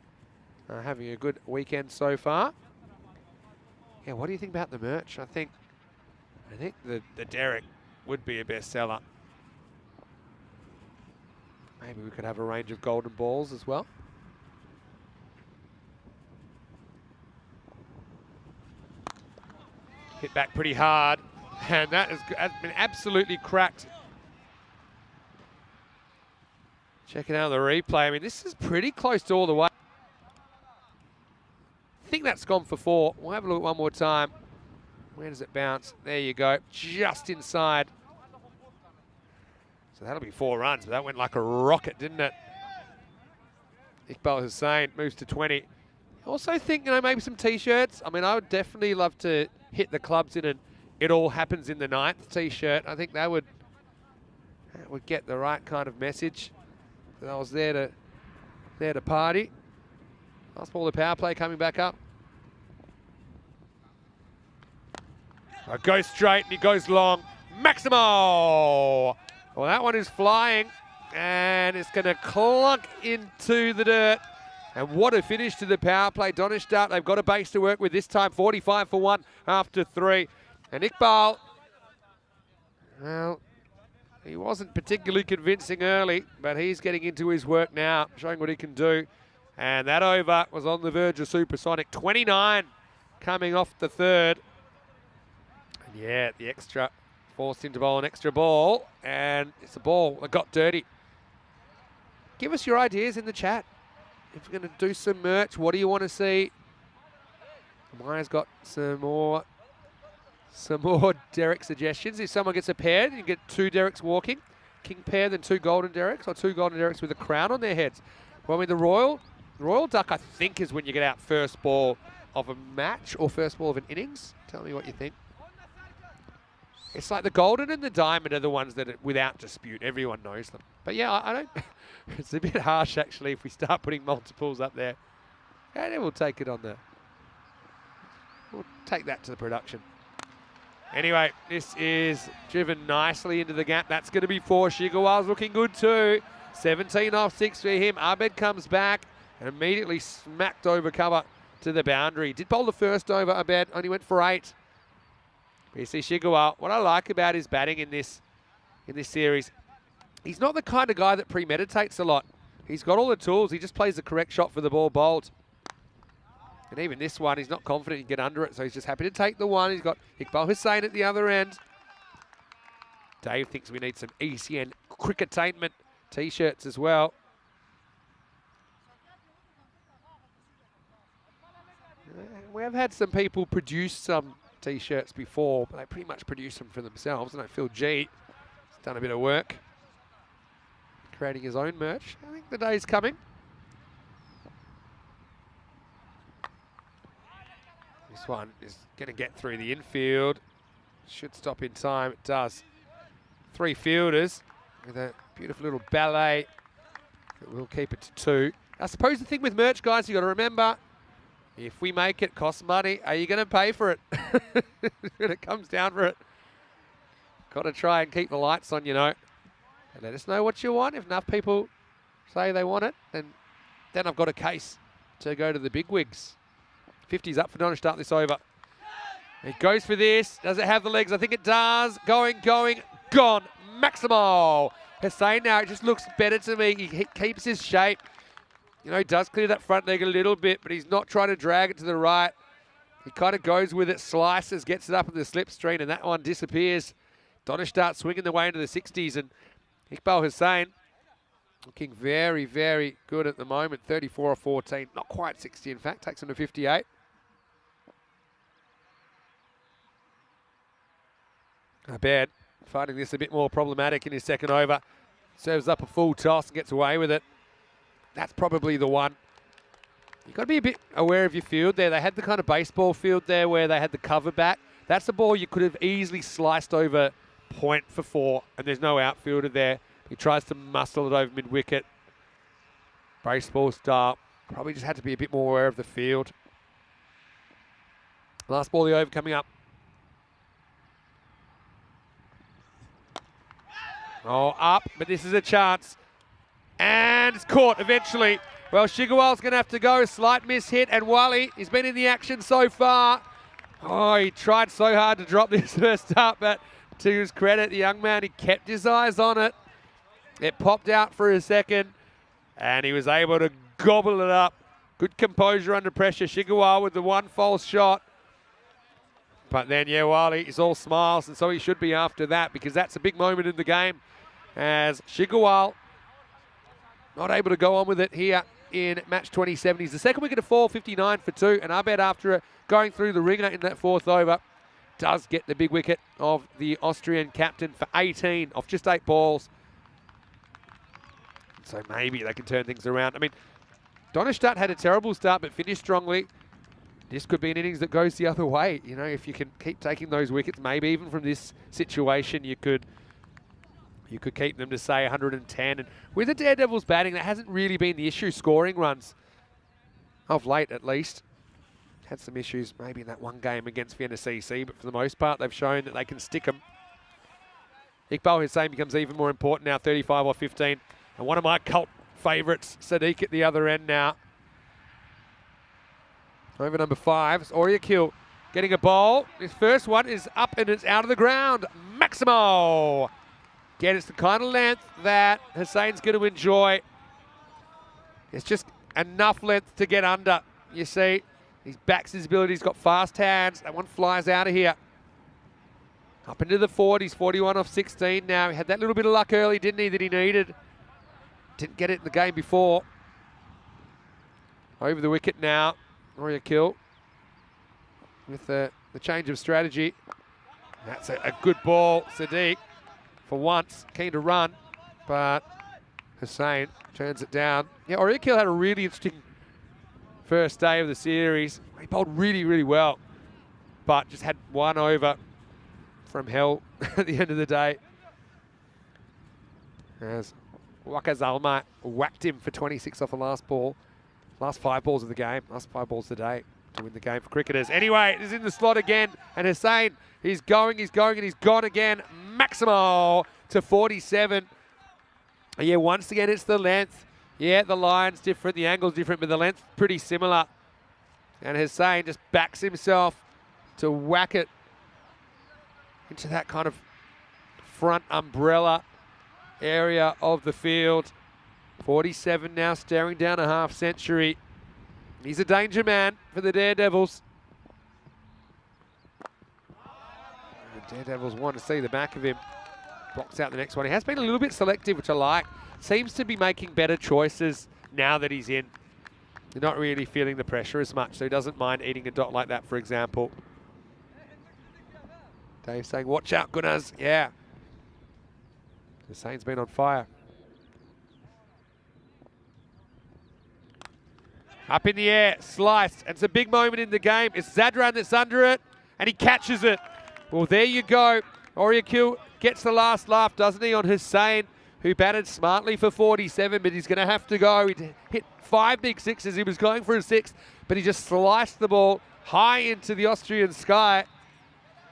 are having a good weekend so far. Yeah, what do you think about the merch? I think I think the Derek would be a bestseller. Maybe we could have a range of golden balls as well. Hit back pretty hard, and that has been absolutely cracked. Checking out the replay. I mean, this is pretty close to all the way. I think that's gone for 4. We'll have a look one more time. Where does it bounce? There you go, just inside. So that'll be 4 runs, but that went like a rocket, didn't it? Iqbal Hussain moves to 20. Also think, maybe some T-shirts. I mean, I would definitely love to hit the clubs in an "it all happens in the 9th" T-shirt. I think that would get the right kind of message. That I was there to party. Last ball of power play coming back up. Goes straight and he goes long. Maximo! Well, that one is flying and it's going to clunk into the dirt. And what a finish to the power play. Donnerstadt, they've got a base to work with this time. 45 for 1 after 3. And Iqbal, well, he wasn't particularly convincing early, but he's getting into his work now, showing what he can do. And that over was on the verge of supersonic. 29 coming off the 3rd. And yeah, the extra forced him to bowl an extra ball, and it's a ball that got dirty. Give us your ideas in the chat. If we're going to do some merch, what do you want to see? Maya's got some more Derek suggestions. If someone gets a pair, you get 2 Dereks walking. King pair, then 2 golden Dereks, or 2 golden Dereks with a crown on their heads. Well, I mean, the Royal Duck, I think, is when you get out first ball of a match or first ball of an innings. Tell me what you think. It's like the golden and the diamond are the ones that are without dispute. Everyone knows them. But yeah, I don't... It's a bit harsh, actually, if we start putting multiples up there. And then we'll take it on the... We'll take that to the production. Anyway, this is driven nicely into the gap. That's going to be 4. Shigawal's looking good too. 17 off 6 for him. Abed comes back and immediately smacked over cover to the boundary. Did bowl the first over, Abed. Only went for 8. You see Shigawal. What I like about his batting in this series, he's not the kind of guy that premeditates a lot. He's got all the tools. He just plays the correct shot for the ball bowled. And even this one, he's not confident he can get under it, so he's just happy to take the one. He's got Iqbal Hussain at the other end. Dave thinks we need some ECN cricketainment T-shirts as well. We have had some people produce some T-shirts before, but they pretty much produce them for themselves. And I feel G has done a bit of work creating his own merch. I think the day's coming. This one is going to get through the infield. Should stop in time. It does. 3 fielders with a beautiful little ballet. We'll keep it to 2. I suppose the thing with merch, guys, you got to remember, if we make it cost money, are you going to pay for it? When it comes down for it. Got to try and keep the lights on, And let us know what you want. If enough people say they want it, then I've got a case to go to the big wigs. 50's up for Don to start this over. He goes for this. Does it have the legs? I think it does. Going, gone. Maximo. Hussain now, it just looks better to me. He keeps his shape. He does clear that front leg a little bit, but he's not trying to drag it to the right. He kind of goes with it, slices, gets it up in the slipstream, and that one disappears. Donnerstadt swinging the way into the 60s, and Iqbal Hussain looking very, very good at the moment. 34 or 14, not quite 60 in fact, takes him to 58. Abed finding this a bit more problematic in his second over. Serves up a full toss and gets away with it. That's probably the one. You've got to be a bit aware of your field there. They had the kind of baseball field there where they had the cover back. That's the ball you could have easily sliced over point for 4, and there's no outfielder there. He tries to muscle it over mid-wicket. Baseball style. Probably just had to be a bit more aware of the field. Last ball of the over coming up. Oh, up, but this is a chance. And it's caught eventually. Well, Shigawal's going to have to go. Slight miss hit, and Wally, he's been in the action so far. Oh, he tried so hard to drop this first up, but to his credit, the young man, he kept his eyes on it. It popped out for a second, and he was able to gobble it up. Good composure under pressure. Shigawa with the one false shot. But then, yeah, well, he's all smiles, and so he should be after that, because that's a big moment in the game as Shigawa not able to go on with it here in match 27. He's the second wicket of 4, 59 for 2, and Abed, after going through the ringer in that fourth over, does get the big wicket of the Austrian captain for 18 off just 8 balls. So maybe they can turn things around. I mean, Donnerstadt had a terrible start but finished strongly. This could be an innings that goes the other way. You know, if you can keep taking those wickets, maybe even from this situation, you could keep them to, say, 110. And with the Daredevils batting, that hasn't really been the issue, scoring runs of late at least. Had some issues maybe in that one game against Vienna CC, but for the most part, they've shown that they can stick them. Iqbal Hussain becomes even more important now, 35 or 15. And one of my cult favourites, Sadiq, at the other end now. Over number 5, Oriakil getting a bowl. His first one is up and it's out of the ground. Maximo! Again, it's the kind of length that Hussain's going to enjoy. It's just enough length to get under. You see, he backs his ability. He's got fast hands. That one flies out of here. Up into the 40s, 41 off 16 now. He had that little bit of luck early, didn't he, that he needed. Didn't get it in the game before. Over the wicket now. Oriakil with the change of strategy. That's a good ball. Sadiq, for once, keen to run, but Hussain turns it down. Yeah, Oriakil had a really interesting first day of the series. He bowled really, really well, but just had one over from hell at the end of the day. As Waka Zalma whacked him for 26 off the last ball. Last 5 balls of the game, last 5 balls today to win the game for cricketers. Anyway, it is in the slot again, and Hussain, he's going, and he's gone again. Maximo to 47. Yeah, once again, it's the length. Yeah, the line's different, the angle's different, but the length pretty similar. And Hussain just backs himself to whack it into that kind of front umbrella area of the field. 47 now, staring down a half century. He's a danger man for the Daredevils. The Daredevils want to see the back of him. Blocks out the next one. He has been a little bit selective, which I like. Seems to be making better choices now that he's in. They're not really feeling the pressure as much, so he doesn't mind eating a dot like that, for example. Dave saying, watch out, Gunners. Yeah. Hussain's been on fire. Up in the air, sliced, and it's a big moment in the game. It's Zadran that's under it, and he catches it. Well, there you go. Oriakil gets the last laugh, doesn't he, on Hussain, who batted smartly for 47, but he's going to have to go. He hit 5 big sixes. He was going for a 6th, but he just sliced the ball high into the Austrian sky.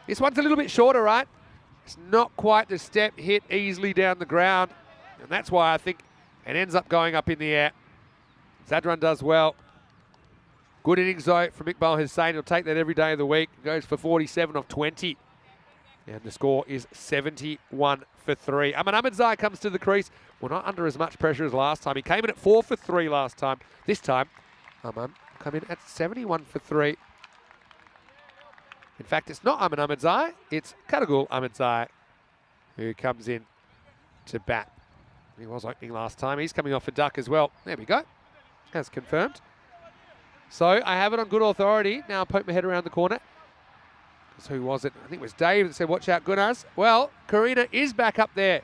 This one's a little bit shorter, right? It's not quite the step hit easily down the ground, and that's why I think it ends up going up in the air. Zadran does well. Good innings, though, from Iqbal Hussain. He'll take that every day of the week. Goes for 47 off 20. And the score is 71 for 3. Aman Ahmedzai comes to the crease. Well, not under as much pressure as last time. He came in at 4 for 3 last time. This time, Aman come in at 71 for 3. In fact, it's not Aman Ahmedzai. It's Karagul Ahmedzai who comes in to bat. He was opening last time. He's coming off a duck as well. There we go. As confirmed. So I have it on good authority. Now I'll poke my head around the corner. So who was it? I think it was Dave that said, watch out, Gunners. Well, Karina is back up there.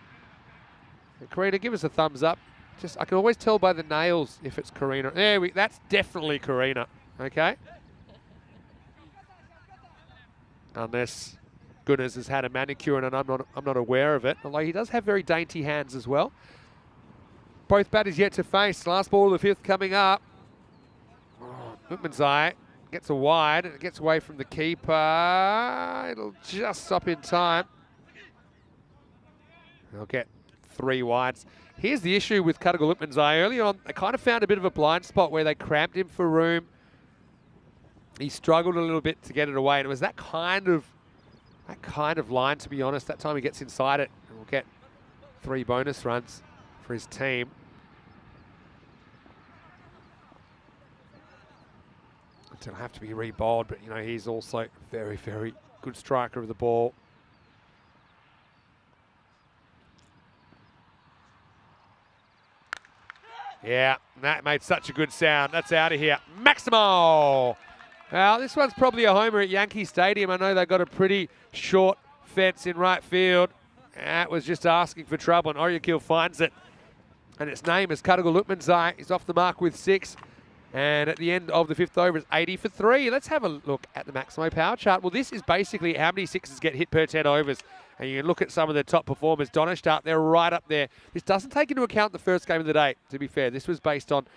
And Karina, give us a thumbs up. Just, I can always tell by the nails if it's Karina. That's definitely Karina, okay? Unless Gunners has had a manicure and I'm not aware of it. Although he does have very dainty hands as well. Both batters yet to face. Last ball of the 5th coming up. Utmanzai gets a wide and it gets away from the keeper. It'll just stop in time. They'll get 3 wides. Here's the issue with Karagul Utmanzai. Early on, they kind of found a bit of a blind spot where they cramped him for room. he struggled a little bit to get it away, and it was that kind of line, to be honest. That time he gets inside it, and we'll get 3 bonus runs for his team. It'll have to be re-bowled, but, you know, he's also very, very good striker of the ball. Yeah, that made such a good sound. That's out of here. Maximo! Well, this one's probably a homer at Yankee Stadium. I know they've got a pretty short fence in right field. That was just asking for trouble, and Oryakil finds it. And its name is Kadagal Lutmanzai. He's off the mark with 6. And at the end of the 5th over, it's 80 for 3. Let's have a look at the Maximo power chart. Well, this is basically how many sixes get hit per 10 overs. And you can look at some of the top performers. Donnerstadt, they're right up there. This doesn't take into account the first game of the day, to be fair. This was based on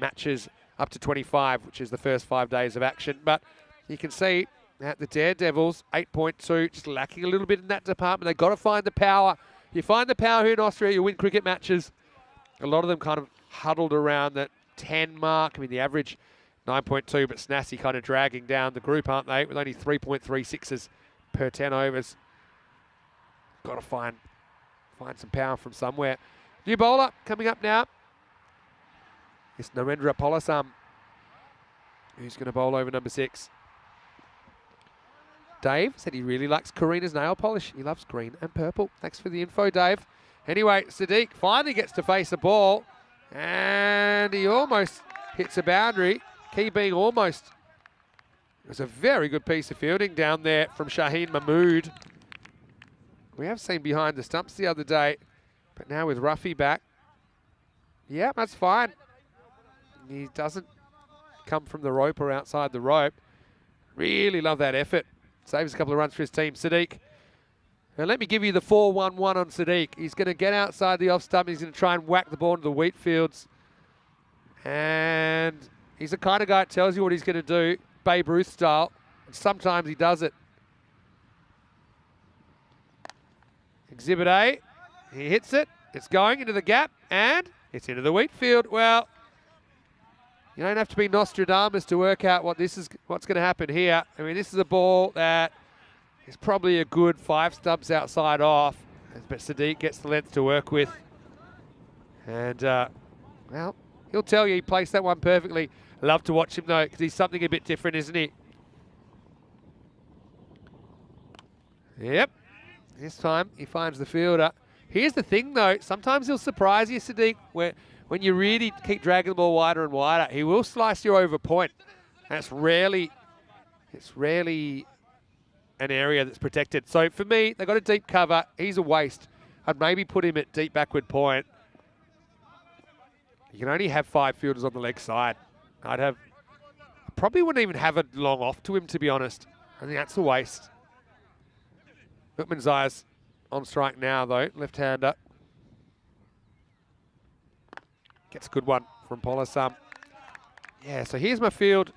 matches up to 25, which is the first 5 days of action. But you can see that the Daredevils, 8.2, just lacking a little bit in that department. They've got to find the power. You find the power here in Austria, you win cricket matches. A lot of them kind of huddled around that 10 mark. I mean, the average 9.2, but Snassi kind of dragging down the group, aren't they? With only 3.36s per 10 overs. Got to find some power from somewhere. New bowler coming up now. It's Narendra Polasam, who's going to bowl over number 6. Dave said he really likes Karina's nail polish. He loves green and purple. Thanks for the info, Dave. Anyway, Sadiq finally gets to face a ball, and he almost hits a boundary. Key being almost. It was a very good piece of fielding down there from Shaheen Mahmood. We have seen behind the stumps the other day, but now with Ruffy back, yeah, that's fine. He doesn't come from the rope or outside the rope. Really love that effort. Saves a couple of runs for his team. Sadiq. And let me give you the 4-1-1 on Sadiq. He's going to get outside the off stump. He's going to try and whack the ball into the wheat fields. And he's the kind of guy that tells you what he's going to do, Babe Ruth style. And sometimes he does it. Exhibit A. He hits it. It's going into the gap. And it's into the wheat field. Well, you don't have to be Nostradamus to work out what's going to happen here. I mean, this is a ball that is probably a good 5 stumps outside off, but Sadiq gets the length to work with. And, well, he'll tell you he placed that one perfectly. Love to watch him, though, because he's something a bit different, isn't he? Yep. This time he finds the fielder. Here's the thing, though. Sometimes he'll surprise you, Sadiq, when you really keep dragging the ball wider and wider. He will slice you over point. And it's rarely an area that's protected. So for me, they got a deep cover. He's a waste. I'd maybe put him at deep backward point. You can only have 5 fielders on the leg side. I probably wouldn't even have a long off to him, to be honest. I think that's a waste. Lutmanzai's on strike now, though. Left-hander. Gets a good one from Polasam. Yeah, so here's my field.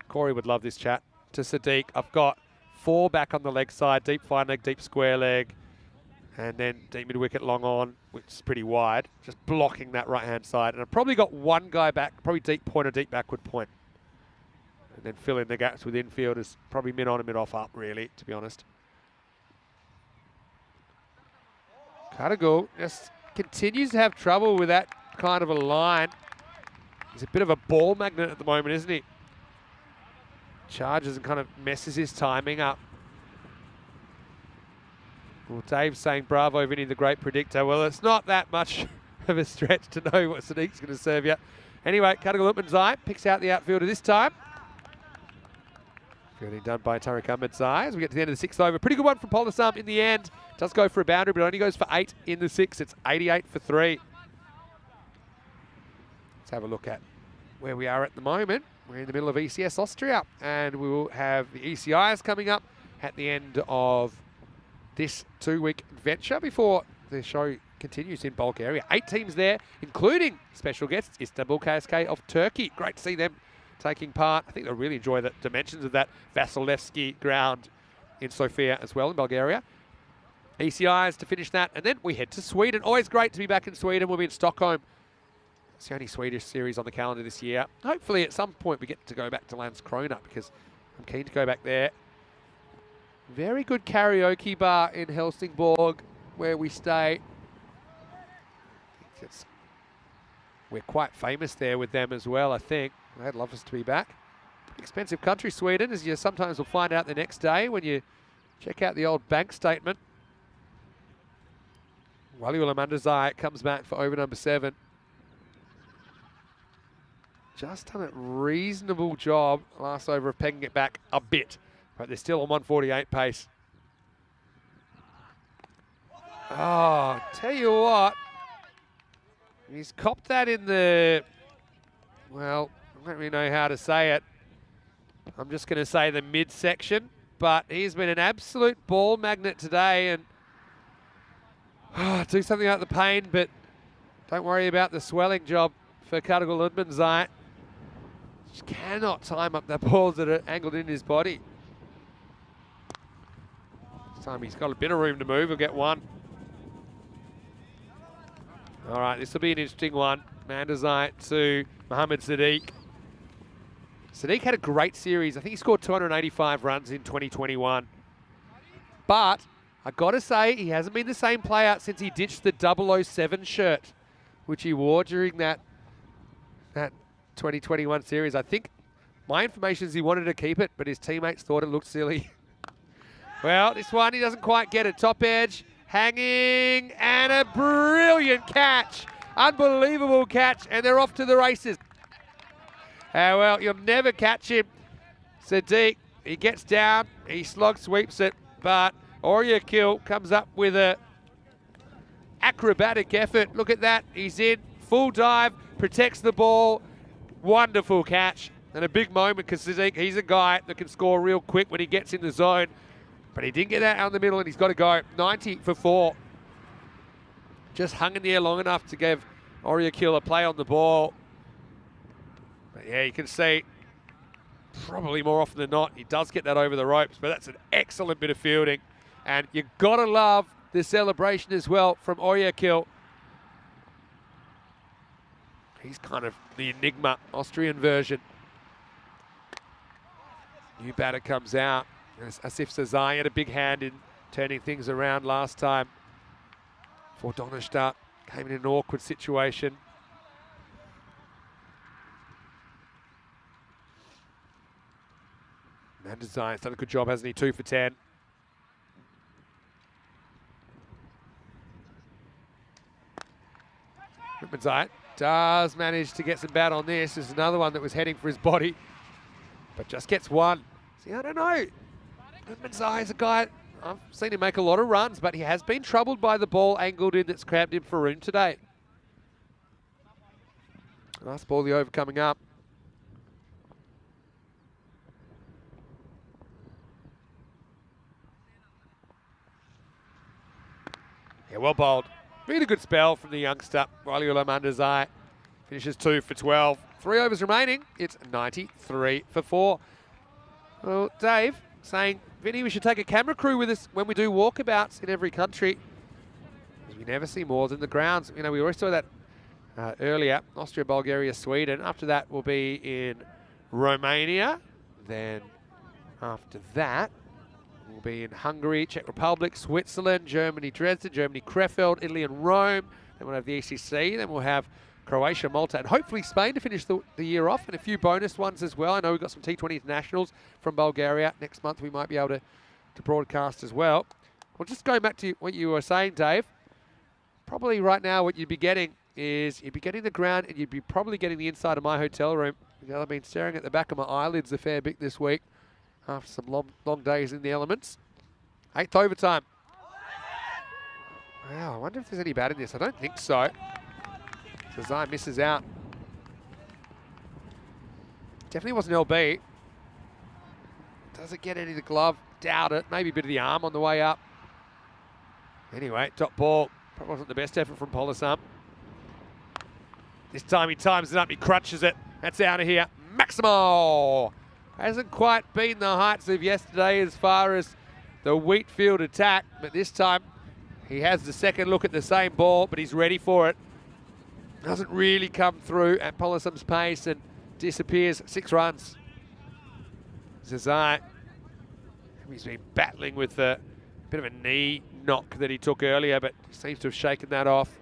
Corey would love this chat. To Sadiq, I've got 4 back on the leg side, deep fine leg, deep square leg, and then deep mid wicket long on, which is pretty wide, just blocking that right-hand side. And I've probably got 1 guy back, probably deep point or deep backward point. And then fill in the gaps with infielders, probably mid on and mid off up, really, to be honest. Kadagal just continues to have trouble with that kind of a line. He's a bit of a ball magnet at the moment, isn't he? Charges and kind of messes his timing up. Well, Dave's saying, bravo, Vinny, the great predictor. Well, it's not that much of a stretch to know what Sadiq's going to serve you. Anyway, Kadagal Lutmanzai picks out the outfielder this time. Fielding done by Tariq Ahmedzai as we get to the end of the 6th over. Pretty good one from Polasam in the end. Does go for a boundary, but only goes for 8 in the 6th. It's 88 for 3. Let's have a look at where we are at the moment. We're in the middle of ECS Austria, and we will have the ECIs coming up at the end of this 2-week adventure before the show continues in Bulgaria. 8 teams there, including special guests, Istanbul KSK of Turkey. Great to see them taking part. I think they'll really enjoy the dimensions of that Vasilevsky ground in Sofia as well in Bulgaria. ECIs to finish that, and then we head to Sweden. Always great to be back in Sweden. We'll be in Stockholm It's the only Swedish series on the calendar this year. Hopefully at some point we get to go back to Landskrona because I'm keen to go back there. Very good karaoke bar in Helsingborg where we stay. We're quite famous there with them as well, I think. I'd love us to be back. Expensive country, Sweden, as you sometimes will find out the next day when you check out the old bank statement. Waliula Mandazai comes back for over number 7. Just done a reasonable job last over of pegging it back a bit, but they're still on 148 pace. Oh, tell you what, he's copped that in the, well, I don't really know how to say it. I'm just going to say the midsection, but he's been an absolute ball magnet today and do something about the pain, but don't worry about the swelling job for Kargul Ludmanzai. Just cannot time up the balls that are angled in his body. This time he's got a bit of room to move. He'll get one. All right, this will be an interesting one. Mandazai to Mohammad Sadiq. Sadiq had a great series. I think he scored 285 runs in 2021. But I got to say, he hasn't been the same player since he ditched the 007 shirt, which he wore during that 2021 series. I think my information is he wanted to keep it, but his teammates thought it looked silly. Well, this one, he doesn't quite get it. Top edge, hanging, and a brilliant catch. Unbelievable catch, and they're off to the races. Well, you'll never catch him. Sadiq, he gets down, he slog sweeps it, but Oriakil comes up with a acrobatic effort. Look at that, he's in, full dive, protects the ball. Wonderful catch, and a big moment because Sadiq, he's a guy that can score real quick when he gets in the zone, but he didn't get that out in the middle and he's got to go. 90 for 4. Just hung in the air long enough to give Oriakil a play on the ball. But yeah, you can see probably more often than not, he does get that over the ropes, but that's an excellent bit of fielding. And you've got to love the celebration as well from Oriakil. He's kind of the enigma, Austrian version. New batter comes out. Asif Sazai had a big hand in turning things around last time. For Donnerstadt came in an awkward situation. Mandazai has done a good job, hasn't he? 2 for 10. Mandazai does manage to get some bat on this. There's another one that was heading for his body, but just gets one. See, I don't know. Mandazai is a guy, I've seen him make a lot of runs, but he has been troubled by the ball angled in that's cramped in for room today. Nice ball, the over coming up. Yeah, well bowled. Really good spell from the youngster, Waliula Mandazai. Finishes 2 for 12. 3 overs remaining. It's 93 for 4. Well, Dave saying, Vinny, we should take a camera crew with us when we do walkabouts in every country, because we never see more than the grounds. You know, we already saw that earlier. Austria, Bulgaria, Sweden. After that, we'll be in Romania. Then after that, we'll be in Hungary, Czech Republic, Switzerland, Germany, Dresden, Germany, Krefeld, Italy and Rome. Then we'll have the ECC. Then we'll have Croatia, Malta, and hopefully Spain to finish the year off, and a few bonus ones as well. I know we've got some T20 internationals from Bulgaria. Next month we might be able to broadcast as well. Well, just going back to what you were saying, Dave, probably right now what you'd be getting is you'd be getting the ground and you'd be probably getting the inside of my hotel room. You know, I've been staring at the back of my eyelids a fair bit this week after some long days in the elements. 8th overtime. Wow, I wonder if there's any bat in this. I don't think so. Sazai misses out. Definitely wasn't LB. Does it get any of the glove? Doubt it. Maybe a bit of the arm on the way up. Anyway, top ball. Probably wasn't the best effort from Polisam. This time he times it up. He crunches it. That's out of here. Maximo! Hasn't quite been the heights of yesterday as far as the Wheatfield attack, but this time he has the second look at the same ball, but he's ready for it. doesn't really come through at Polissam's pace and disappears. 6 runs. Zazai, he's been battling with a bit of a knee knock that he took earlier, but seems to have shaken that off.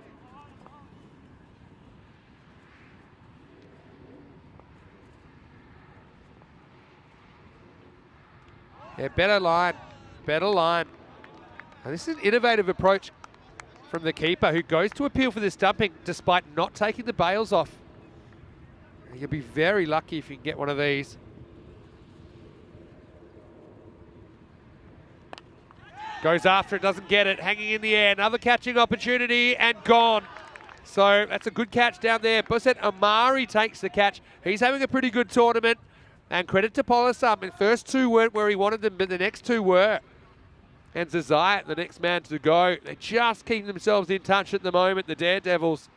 Yeah, better line, better line. And this is an innovative approach from the keeper, who goes to appeal for this dumping despite not taking the bails off. You'll be very lucky if you can get one of these. Goes after it, doesn't get it, hanging in the air. Another catching opportunity and gone. So that's a good catch down there. Buset Amari takes the catch. He's having a pretty good tournament. And credit to Polissam. The first 2 weren't where he wanted them, but the next 2 were. And Zazai, the next man to go. They just keep themselves in touch at the moment, the Daredevils.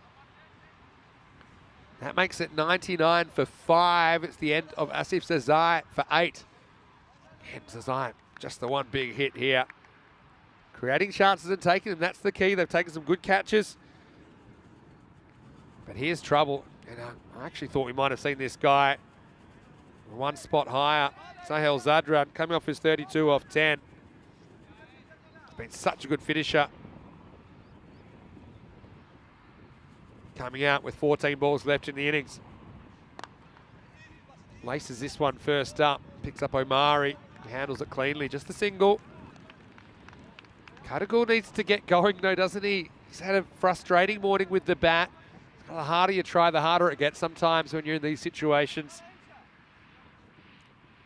That makes it 99 for 5. It's the end of Asif Zazai for 8. And Zazai, just the one big hit here. Creating chances and taking them, that's the key. They've taken some good catches. But here's trouble. And I actually thought we might have seen this guy 1 spot higher. Sahel Zadran coming off his 32 off 10. He's been such a good finisher. Coming out with 14 balls left in the innings. Laces this one first up. Picks up Omari. He handles it cleanly. Just the single. Kadagal needs to get going though, doesn't he? He's had a frustrating morning with the bat. The harder you try, the harder it gets sometimes when you're in these situations.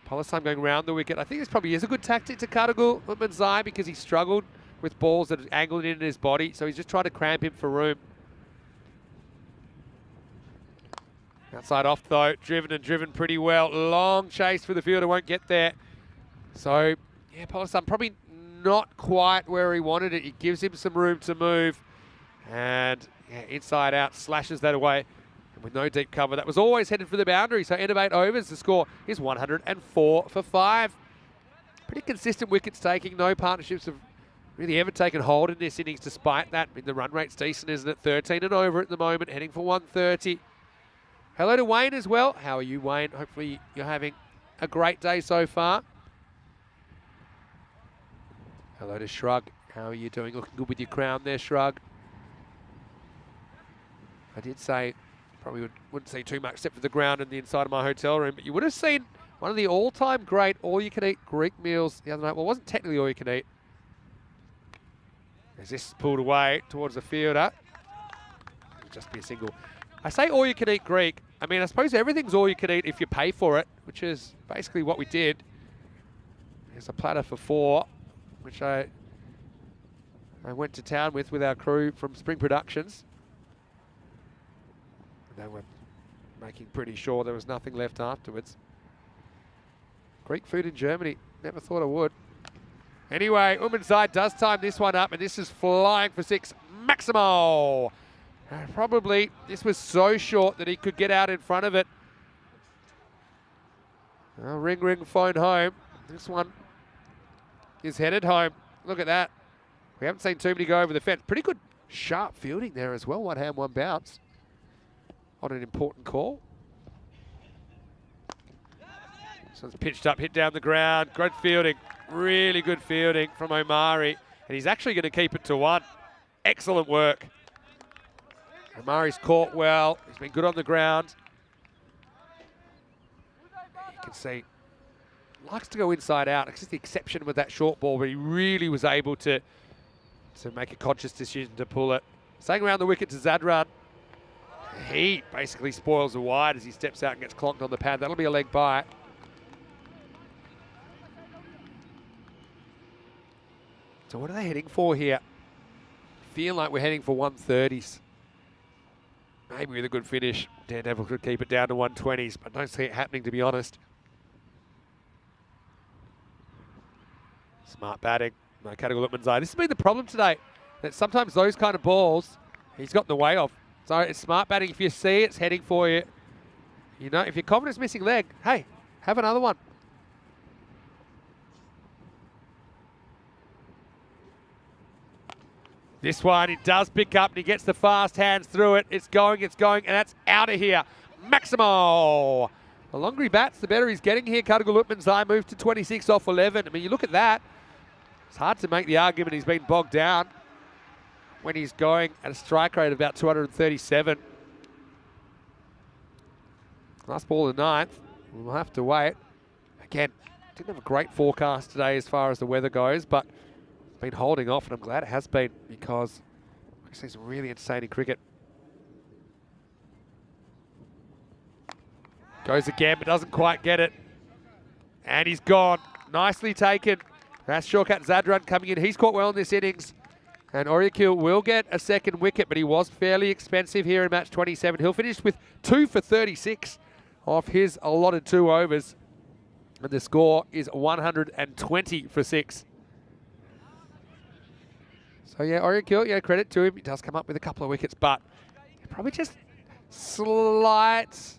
Polissam going round the wicket. I think this probably is a good tactic to Kadagal Manzai, because he struggled with balls that angled in his body, so he's just trying to cramp him for room. Outside off though, driven pretty well. Long chase for the fielder, won't get there. So, yeah, Polissam probably not quite where he wanted it. It gives him some room to move. And yeah, inside out, slashes that away. And with no deep cover, that was always headed for the boundary. So end of 8 overs, the score is 104 for 5. Pretty consistent wickets taking. No partnerships have really ever taken hold in this innings despite that. I mean, the run rate's decent, isn't it? 13 and over at the moment, heading for 130. Hello to Wayne as well. How are you, Wayne? Hopefully you're having a great day so far. Hello to Shrug. How are you doing? Looking good with your crown there, Shrug. I did say probably wouldn't see too much except for the ground and the inside of my hotel room, but you would have seen one of the all-time great all-you-can-eat Greek meals the other night. Well, it wasn't technically all-you-can-eat. As this is pulled away towards the fielder. It'll just be a single. I say all-you-can-eat Greek. I mean, I suppose everything's all-you-can-eat if you pay for it, which is basically what we did. There's a platter for 4, which I went to town with our crew from Spring Productions. They were making pretty sure there was nothing left afterwards. Greek food in Germany. Never thought I would. Anyway, Umanzai does time this one up, and this is flying for 6. Maximo! Probably this was so short that he could get out in front of it. Ring, ring, phone home. This one is headed home. Look at that. We haven't seen too many go over the fence. Pretty good sharp fielding there as well. 1 hand, 1 bounce. On an important call. So it's pitched up, hit down the ground. Good fielding. Really good fielding from Omari. And he's actually going to keep it to 1. Excellent work. Omari's caught well. He's been good on the ground. You can see, likes to go inside out. It's just the exception with that short ball, but he really was able to make a conscious decision to pull it. Staying around the wicket to Zadran. He basically spoils the wide as he steps out and gets clonked on the pad. That'll be a leg bite. So what are they heading for here? Feel like we're heading for 130s. Maybe with a good finish, Daredevil could keep it down to 120s, but I don't see it happening, to be honest. Smart batting. No Kadagal Manzai. This has been the problem today, that sometimes those kind of balls he's got in the way of. So it's smart batting. If you see it's heading for you, you know, if your confidence missing leg, hey, have another one. This one, he does pick up and he gets the fast hands through it. It's going, and that's out of here. Maximo. The longer he bats, the better he's getting here. Kargulutman's eye moved to 26 off 11. I mean, you look at that. It's hard to make the argument he's been bogged down when he's going at a strike rate of about 237. Last ball of the ninth. We'll have to wait. Again, didn't have a great forecast today as far as the weather goes, but been holding off, and I'm glad it has been because we've seen some really entertaining cricket. Goes again, but doesn't quite get it. And he's gone. Nicely taken. That's Shortcut Zadran coming in. He's caught well in this innings. And Oriakil will get a second wicket, but he was fairly expensive here in match 27. He'll finish with 2 for 36 off his allotted 2 overs. And the score is 120 for 6. So yeah, Oriakil, yeah, credit to him. He does come up with a couple of wickets, but probably just slight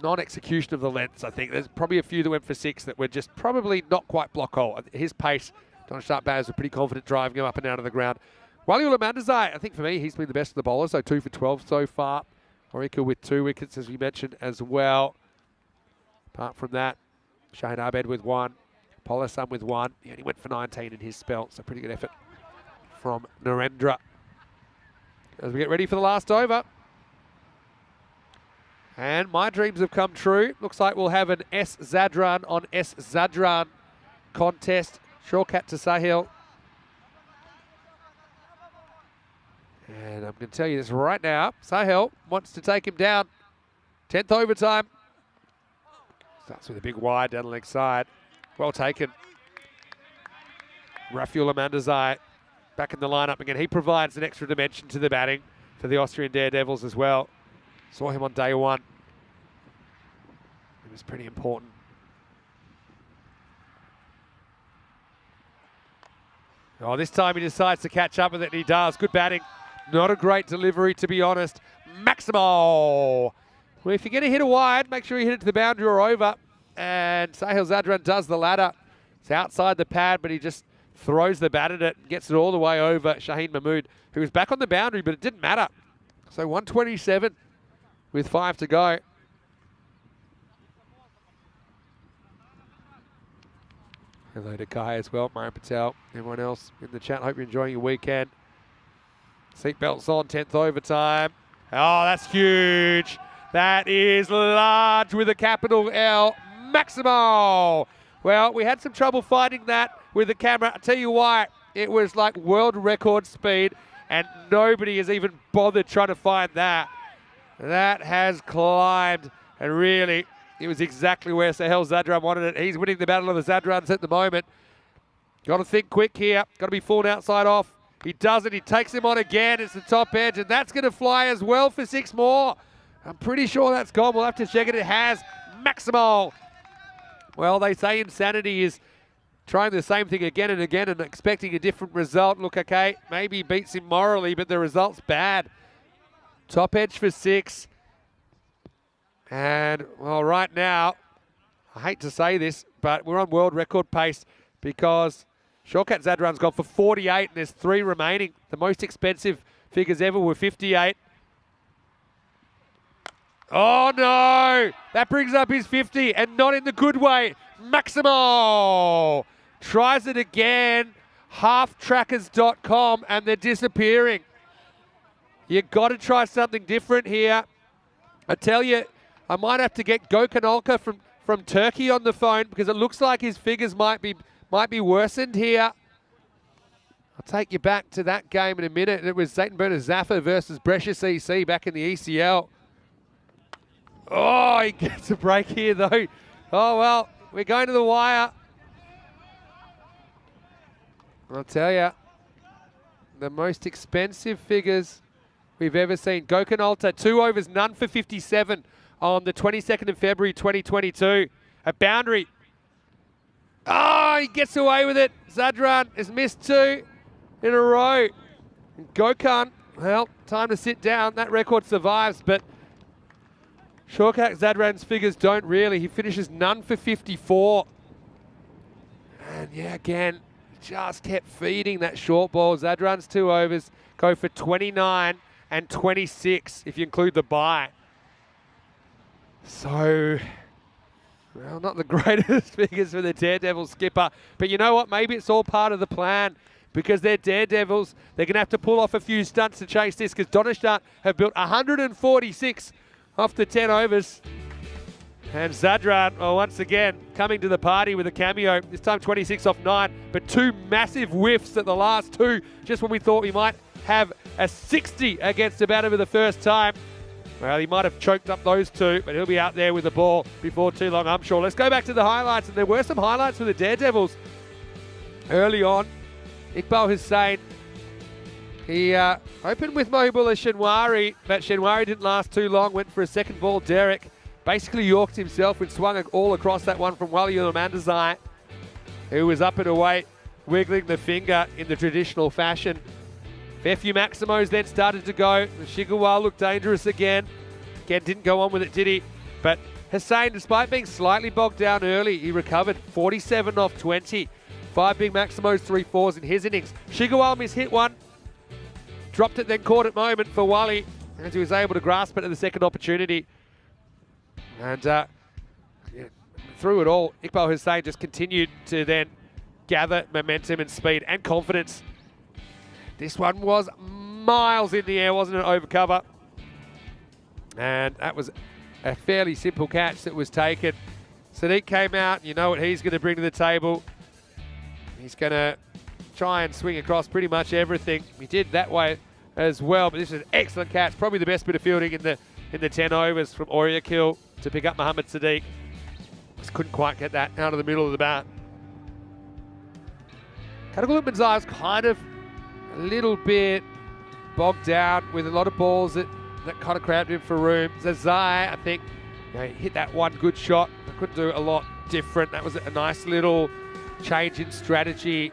non-execution of the lengths, I think. There's probably a few that went for 6 that were just probably not quite block hole. His pace, Don Sharp Bayers were pretty confident driving him up and down to the ground. Wali Ulamandazai, I think for me, he's been the best of the bowlers, so 2 for 12 so far. Oriakil with 2 wickets, as we mentioned, as well. Apart from that, Shane Abed with 1. Polasam with 1. He only went for 19 in his spell, so pretty good effort from Narendra. As we get ready for the last over. And my dreams have come true. Looks like we'll have an S Zadran on S Zadran contest. Shortcut to Sahil. And I'm going to tell you this right now. Sahil wants to take him down. 10th overtime. Starts with a big wide down the leg side. Well taken. Rafiul Amandazai back in the lineup again. He provides an extra dimension to the batting for the Austrian Daredevils as well. Saw him on day 1. It was pretty important. Oh, this time he decides to catch up with it, and he does. Good batting. Not a great delivery, to be honest. Maximo. Well, if you're going to hit a wide, make sure you hit it to the boundary or over. And Sahil Zadran does the latter. It's outside the pad, but he just throws the bat at it and gets it all the way over Shaheen Mahmood, who was back on the boundary, but it didn't matter. So 127 with 5 to go. Hello to Kai as well, Mariam Patel, everyone else in the chat. Hope you're enjoying your weekend. Seatbelts on, 10th overtime. Oh, that's huge. That is large with a capital L. Maximo. Well, we had some trouble finding that with the camera. I'll tell you why. It was like world record speed, and nobody has even bothered trying to find that. That has climbed, and really, it was exactly where Sahil Zadran wanted it. He's winning the battle of the Zadrans at the moment. Got to think quick here. Got to be full outside off. He does it. He takes him on again. It's the top edge, and that's going to fly as well for 6 more. I'm pretty sure that's gone. We'll have to check it. It has. Maximo. Well, they say insanity is trying the same thing again and again and expecting a different result. Look, okay, maybe he beats him morally, but the result's bad. Top edge for 6. And, well, right now, I hate to say this, but we're on world record pace because Shortcut Zadran's gone for 48 and there's 3 remaining. The most expensive figures ever were 58. Oh, no! That brings up his 50 and not in the good way. Maximo tries it again. Halftrackers.com and they're disappearing. You got to try something different here. I tell you, I might have to get Gökhan from Turkey on the phone because it looks like his figures might be worsened here. I'll take you back to that game in a minute. It was Zaitenberner Zaffa versus Brescia CC back in the ECL. Oh, he gets a break here though. Oh well, we're going to the wire. I'll tell you, the most expensive figures we've ever seen. Gökhan Alta, 2 overs, none for 57 on the 22nd of February 2022. A boundary. Oh, he gets away with it. Zadran has missed 2 in a row. And Gökhan, well, time to sit down. That record survives, but Shortcut Zadran's figures don't really. He finishes none for 54. And yeah, again, just kept feeding that short ball. Zadran's 2 overs go for 29 and 26 if you include the bye. So, well, not the greatest figures for the Daredevil skipper. But you know what? Maybe it's all part of the plan because they're Daredevils. They're going to have to pull off a few stunts to chase this because Donnerstadt have built 146 off the 10 overs. And Zadran, well, once again, coming to the party with a cameo, this time 26 off 9, but 2 massive whiffs at the last 2, just when we thought we might have a 60 against the batter for the first time. Well, he might have choked up those 2, but he'll be out there with the ball before too long, I'm sure. Let's go back to the highlights, and there were some highlights for the Daredevils early on. Iqbal Hussain, he opened with Mohibullah Shenwari, but Shenwari didn't last too long, went for a second ball. Derek basically yorked himself and swung it all across that one from Wali Mandazai, who was up and away, wiggling the finger in the traditional fashion. Fair few Maximos then started to go. The Shigawal looked dangerous again. Again, didn't go on with it, did he? But Hussain, despite being slightly bogged down early, he recovered 47 off 20. 5 big Maximos, 3 4s in his innings. Shigawal mishit one. Dropped it, then caught it moment for Wally, as he was able to grasp it at the second opportunity. And through it all, Iqbal Hussain just continued to then gather momentum and speed and confidence. This one was miles in the air, wasn't it, over cover? And that was a fairly simple catch that was taken. Sadiq came out, you know what he's going to bring to the table. He's going to try and swing across pretty much everything. He did that way as well, but this is an excellent catch. Probably the best bit of fielding in the 10 overs from Oriakil to pick up Mohammad Sadiq. Just couldn't quite get that out of the middle of the bat. Kadagul Manzai was kind of a little bit bogged down with a lot of balls that kind of cramped him for room. Zazai, I think, he hit that one good shot. I couldn't do a lot different. That was a nice little change in strategy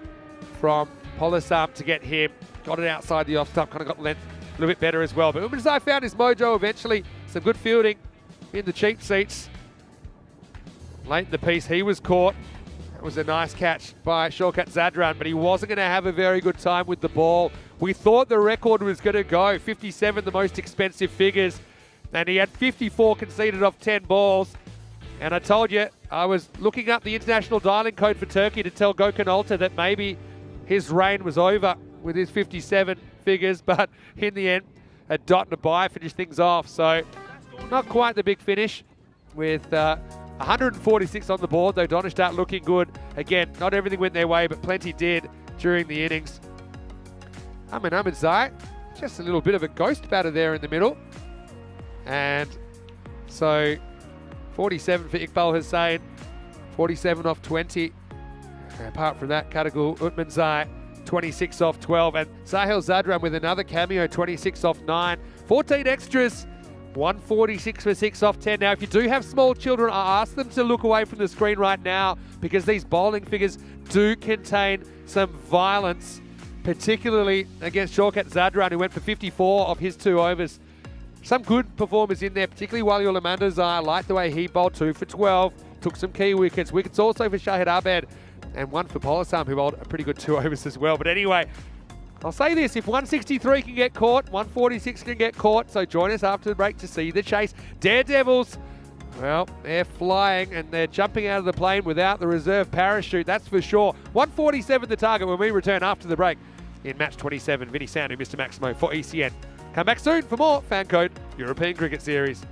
from Polisam to get him. Got it outside the off stump, kind of got length a little bit better as well. But Umazai found his mojo eventually. Some good fielding in the cheap seats. Late in the piece, he was caught. That was a nice catch by Shorkat Zadran, but he wasn't going to have a very good time with the ball. We thought the record was going to go 57, the most expensive figures, and he had 54 conceded off 10 balls. And I told you, I was looking up the international dialing code for Turkey to tell Gökhan Alta that maybe his reign was over with his 57 figures, but in the end, a dot and a bye finished things off. So not quite the big finish with 146 on the board, though Donnerstadt looking good. Again, not everything went their way, but plenty did during the innings. Ahmed Zai, just a little bit of a ghost batter there in the middle. And so 47 for Iqbal Hussain, 47 off 20. And apart from that, Kadagul Utmanzai, 26 off 12. And Sahil Zadran with another cameo, 26 off 9. 14 extras. 146 for 6 off 10. Now, if you do have small children, I ask them to look away from the screen right now because these bowling figures do contain some violence, particularly against Shorkat Zadran, who went for 54 of his 2 overs. Some good performers in there, particularly Wali Mandazai. I like the way he bowled 2 for 12, took some key wickets. Wickets also for Shahid Abed and 1 for Polisam, who bowled a pretty good 2 overs as well. But anyway, I'll say this, if 163 can get caught, 146 can get caught, so join us after the break to see the chase. Daredevils, well, they're flying and they're jumping out of the plane without the reserve parachute, that's for sure. 147 the target when we return after the break in match 27. Vinny Sandu, Mr. Maximo for ECN. Come back soon for more Fan Code European Cricket Series.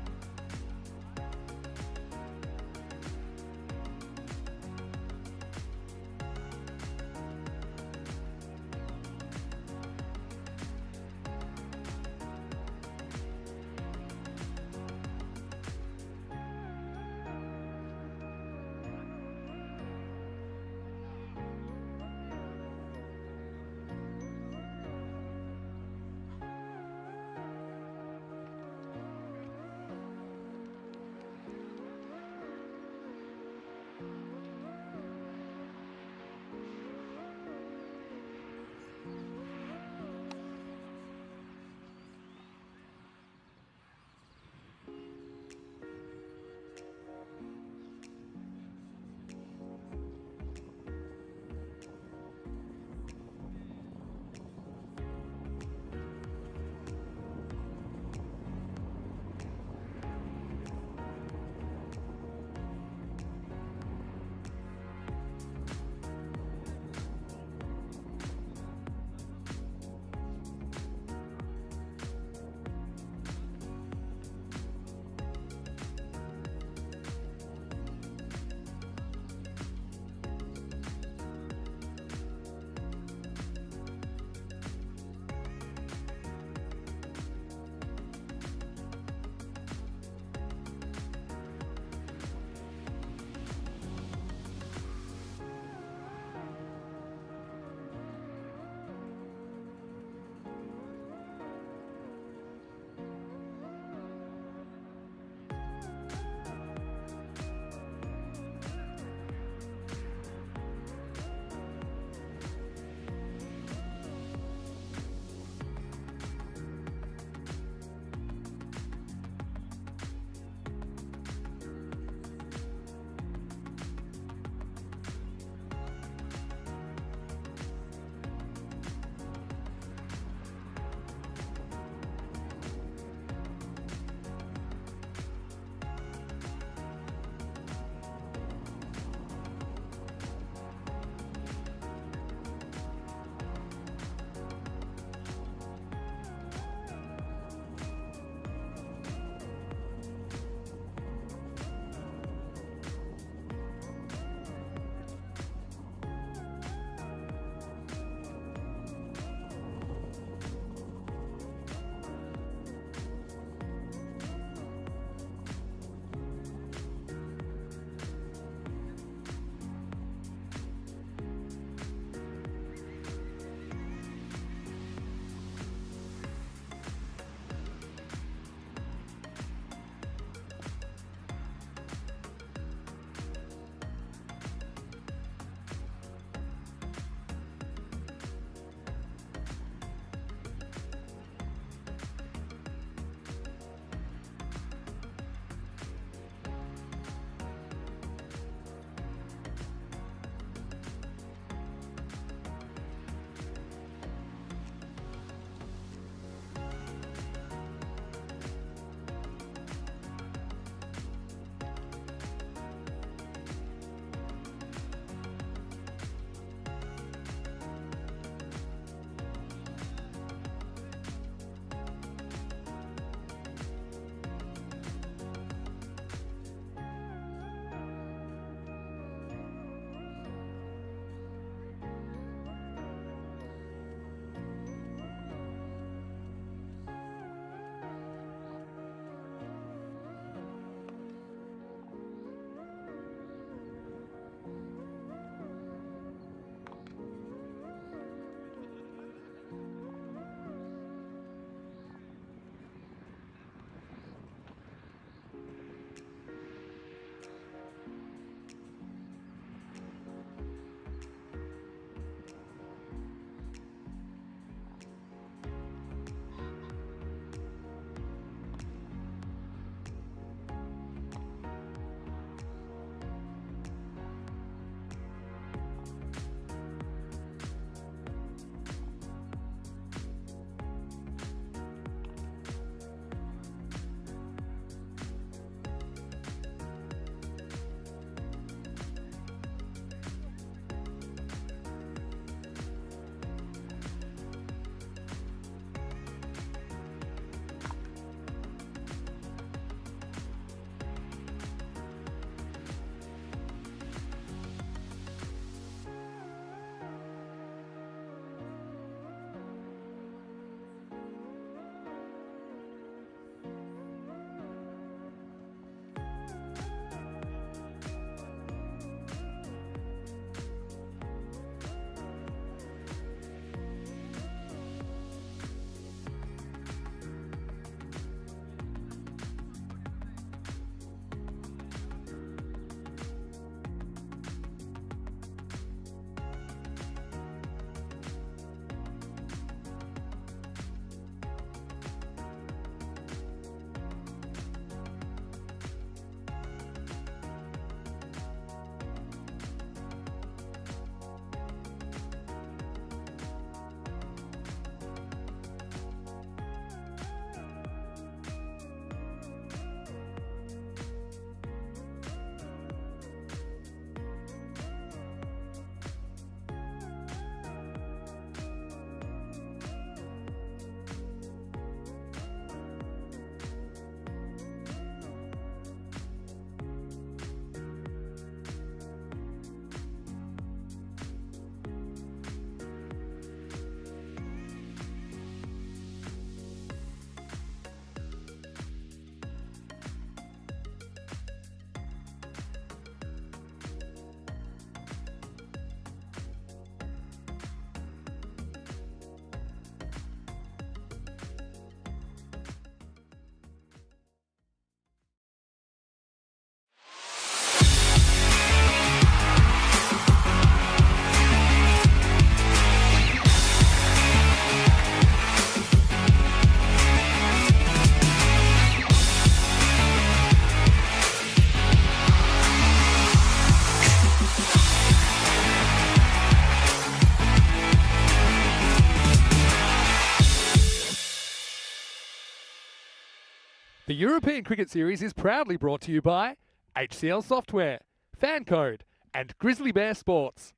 The European Cricket Series is proudly brought to you by HCL Software, Fan Code, and Grizzly Bear Sports.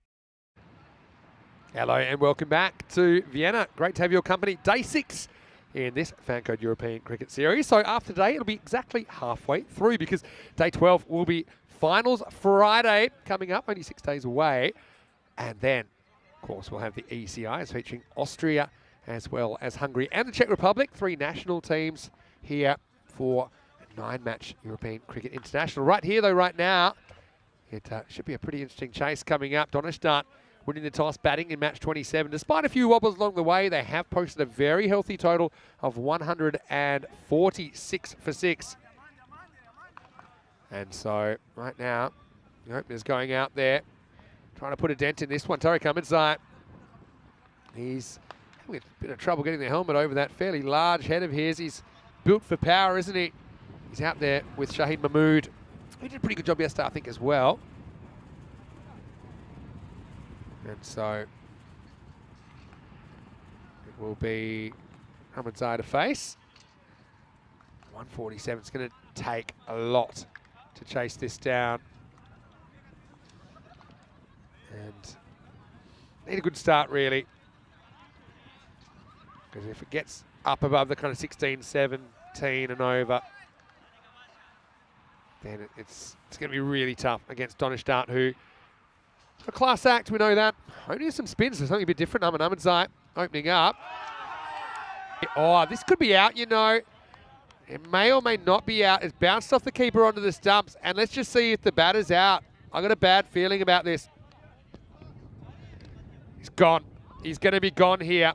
Hello and welcome back to Vienna. Great to have your company. Day 6 in this Fan Code European Cricket Series. So after today, it'll be exactly halfway through because day 12 will be Finals Friday coming up, only 6 days away. And then, of course, we'll have the ECIs featuring Austria as well as Hungary and the Czech Republic. 3 national teams here for a 9-match European Cricket International. Right here, though, right now, it should be a pretty interesting chase coming up. Donnerstadt winning the toss, batting in match 27. Despite a few wobbles along the way, they have posted a very healthy total of 146 for 6. And so, right now, the opener's going out there, trying to put a dent in this one. Tariq Ahmedzai, he's having a bit of trouble getting the helmet over that fairly large head of his. He's built for power, isn't he? He's out there with Shahid Mahmood. He did a pretty good job yesterday, I think, as well. And so it will be Ahmedzai to face. 147. It's going to take a lot to chase this down. And need a good start, really. Because if it gets up above the kind of 16, 17 and over, then it's going to be really tough against Donnerstadt, who a class act, we know that. Only some spins, there's something a bit different. Ahmedzai opening up. Oh, this could be out, you know. It may or may not be out. It's bounced off the keeper onto the stumps, and let's just see if the batter's out. I got a bad feeling about this. He's gone. He's going to be gone here.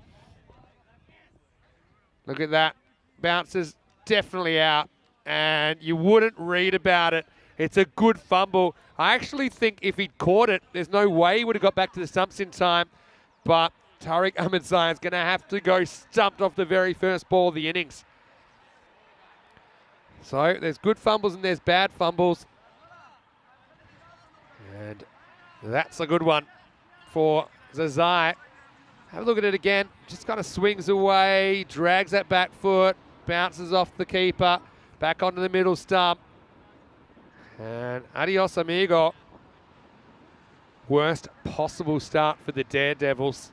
Look at that. Bounces definitely out, and you wouldn't read about it. It's a good fumble. I actually think if he'd caught it, there's no way he would have got back to the stumps in time. But Tariq Ahmedzai is going to have to go stumped off the very first ball of the innings. So there's good fumbles and there's bad fumbles. And that's a good one for Zazai. Have a look at it again. Just kind of swings away, drags that back foot, bounces off the keeper, back onto the middle stump. And adios, amigo. Worst possible start for the Daredevils.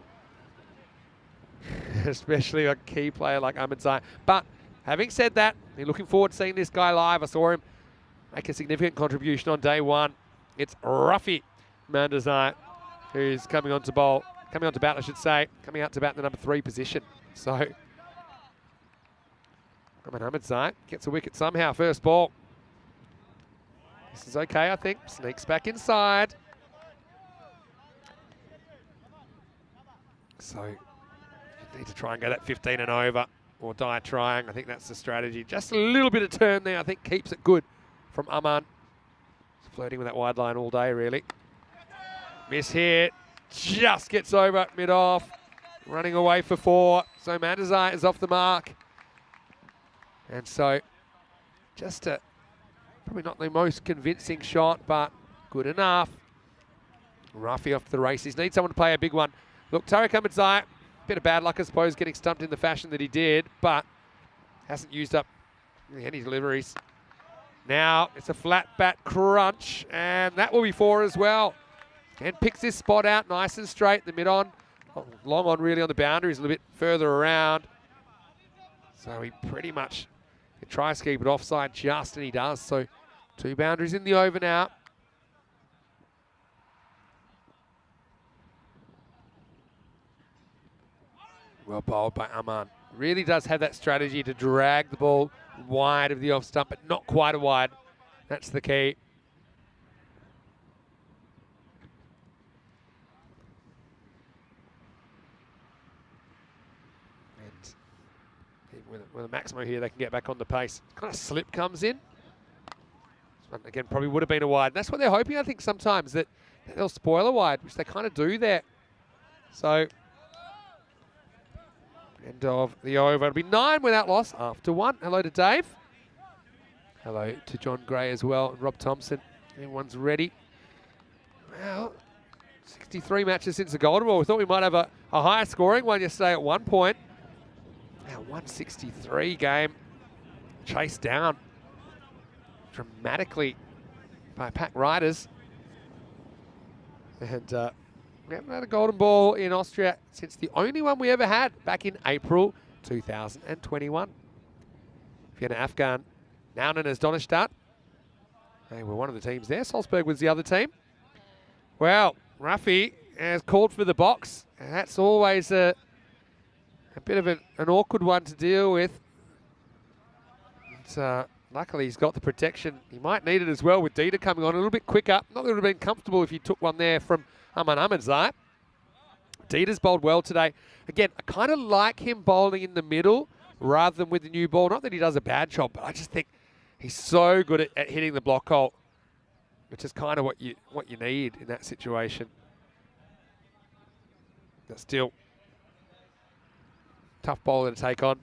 Especially a key player like Ahmedzai. But having said that, you're looking forward to seeing this guy live. I saw him make a significant contribution on day 1. It's Rafi Mandazai who's coming on to bowl. Coming on to bat, I should say. Coming out to bat in the number 3 position. So, Ahmedzai gets a wicket somehow. First ball. This is okay, I think. Sneaks back inside. So, you need to try and go that 15 and over, or die trying. I think that's the strategy. Just a little bit of turn there, I think, keeps it good from Aman. He's flirting with that wide line all day, really. Miss hit. Just gets over mid-off. Running away for 4. So, Mandazai is off the mark. And so, just a probably not the most convincing shot, but good enough. Rafi off to the races. Needs someone to play a big one. Look, Tariq Ahmedzai, bit of bad luck, I suppose, getting stumped in the fashion that he did, but hasn't used up any deliveries. Now it's a flat bat crunch, and that will be 4 as well. And picks this spot out nice and straight, the mid-on. Long on really on the boundaries, a little bit further around. So he pretty much tries to keep it offside just, and he does. So 2 boundaries in the over now. Well bowled by Aman. Really does have that strategy to drag the ball wide of the off stump, but not quite a wide. That's the key. With a Maximo here, they can get back on the pace. Kind of slip comes in. This one, again, probably would have been a wide. That's what they're hoping, I think, sometimes, that they'll spoil a wide, which they kind of do there. So, end of the over. It'll be 9 without loss after 1. Hello to Dave. Hello to John Gray as well, and Rob Thompson. Everyone's ready. Well, 63 matches since the Golden Ball. We thought we might have a higher scoring one yesterday at one point. Now 163 game. chased down dramatically by pack riders. And we haven't had a golden ball in Austria since the only one we ever had back in April 2021. Vienna Afghan, now known as Donnerstadt. They were one of the teams there. Salzburg was the other team. Well, Ruffy has called for the box. And that's always a bit of an awkward one to deal with. Luckily, he's got the protection. He might need it as well with Dieter coming on a little bit quicker. Not that it would have been comfortable if he took one there from Ahmadzai. Dieter's bowled well today. Again, I kind of like him bowling in the middle rather than with the new ball. Not that he does a bad job, but I just think he's so good at hitting the block hole, which is kind of what you need in that situation. But still, tough bowler to take on.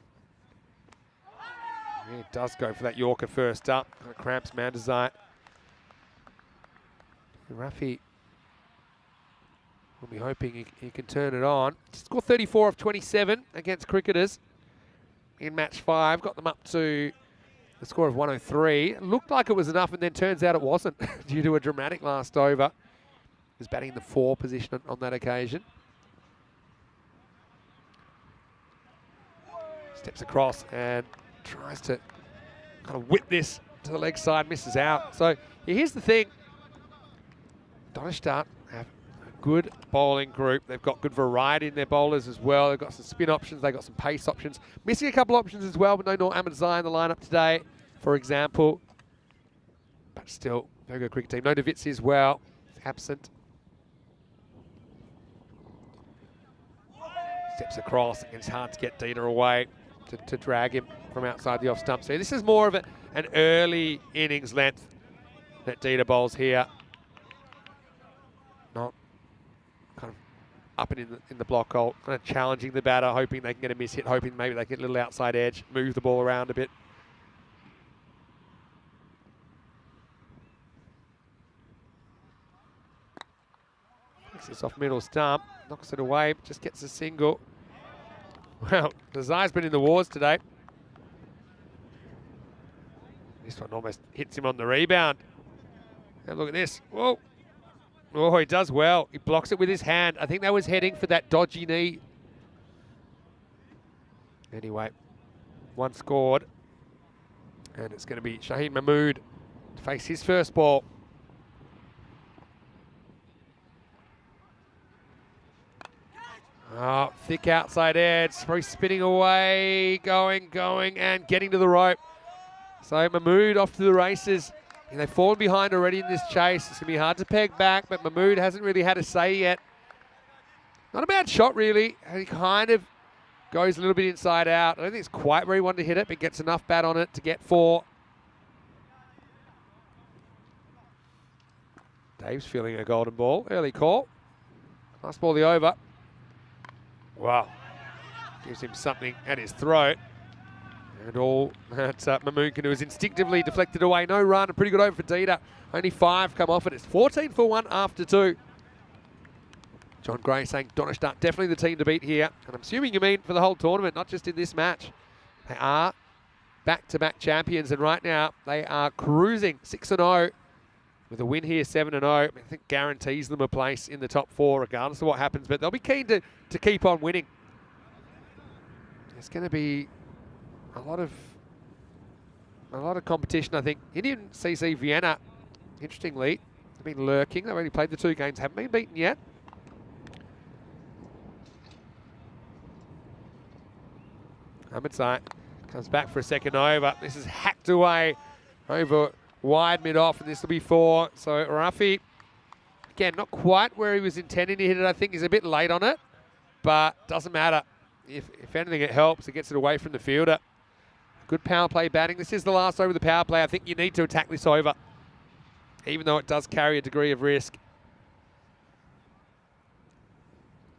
Yeah, he does go for that Yorker first up. Kind of cramps Mandazai. Rafi will be hoping he can turn it on. Scored 34 of 27 against cricketers in match 5. Got them up to the score of 103. It looked like it was enough, and then turns out it wasn't due to a dramatic last over. He was batting in the 4 position on that occasion. Steps across and tries to kind of whip this to the leg side, misses out. So here's the thing. Donnerstadt have a good bowling group. They've got good variety in their bowlers as well. They've got some spin options. They've got some pace options. Missing a couple options as well, but no Noor Ahmadzai in the lineup today, for example. But still, very good cricket team. No Davitsi as well, absent. Steps across, and it's hard to get Dieter away to drag him from outside the off stump. So this is more of an early innings length that Dieter bowls here. Not kind of up and in the block hole, kind of challenging the batter, hoping they can get a miss hit, hoping maybe they get a little outside edge, move the ball around a bit. Takes this off middle stump, knocks it away, just gets a single. Well, Desai's been in the wars today. This one almost hits him on the rebound. And look at this. Whoa. Oh, he does well. He blocks it with his hand. I think that was heading for that dodgy knee. Anyway, one scored. And it's going to be Shaheen Mahmood to face his first ball. Oh, thick outside edge. Probably spinning away, going, and getting to the rope. So Mahmood off to the races. And they've fallen behind already in this chase. It's going to be hard to peg back, but Mahmood hasn't really had a say yet. Not a bad shot, really. He kind of goes a little bit inside out. I don't think it's quite where he wanted to hit it, but gets enough bat on it to get 4. Dave's feeling a golden ball. Early call. Last ball the over. Wow. Gives him something at his throat. And all that Mahmood can do is instinctively deflected away. No run. A pretty good over for Dieter. Only 5 come off it. It's 14 for 1 after 2. John Gray saying Donnerstadt definitely the team to beat here. And I'm assuming you mean for the whole tournament, not just in this match. They are back-to-back champions. And right now, they are cruising 6-0. With a win here, 7-0, I think guarantees them a place in the top 4 regardless of what happens. But they'll be keen to keep on winning. There's going to be a lot of competition, I think. Indian CC Vienna, interestingly, have been lurking. They've only played the 2 games, haven't been beaten yet. Ahmadzai comes back for a second over. This is hacked away over wide mid-off, and this will be 4. So Rafi, again, not quite where he was intending to hit it. I think he's a bit late on it, but doesn't matter. If anything, it helps. It gets it away from the fielder. Good power play batting. This is the last over of the power play. I think you need to attack this over, even though it does carry a degree of risk.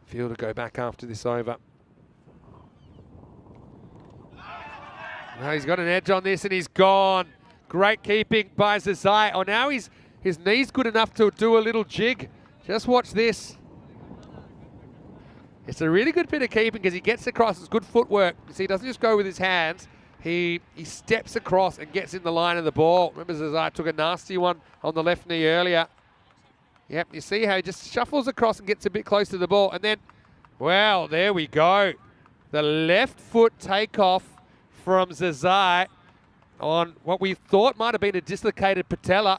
Fielder go back after this over. Well, he's got an edge on this, and he's gone. Great keeping by Zazai. Oh, now his knee's good enough to do a little jig. Just watch this. It's a really good bit of keeping because he gets across. It's good footwork. You see, he doesn't just go with his hands. He steps across and gets in the line of the ball. Remember Zazai took a nasty one on the left knee earlier. Yep, you see how he just shuffles across and gets a bit close to the ball. And then, well, there we go. The left foot takeoff from Zazai on what we thought might have been a dislocated patella.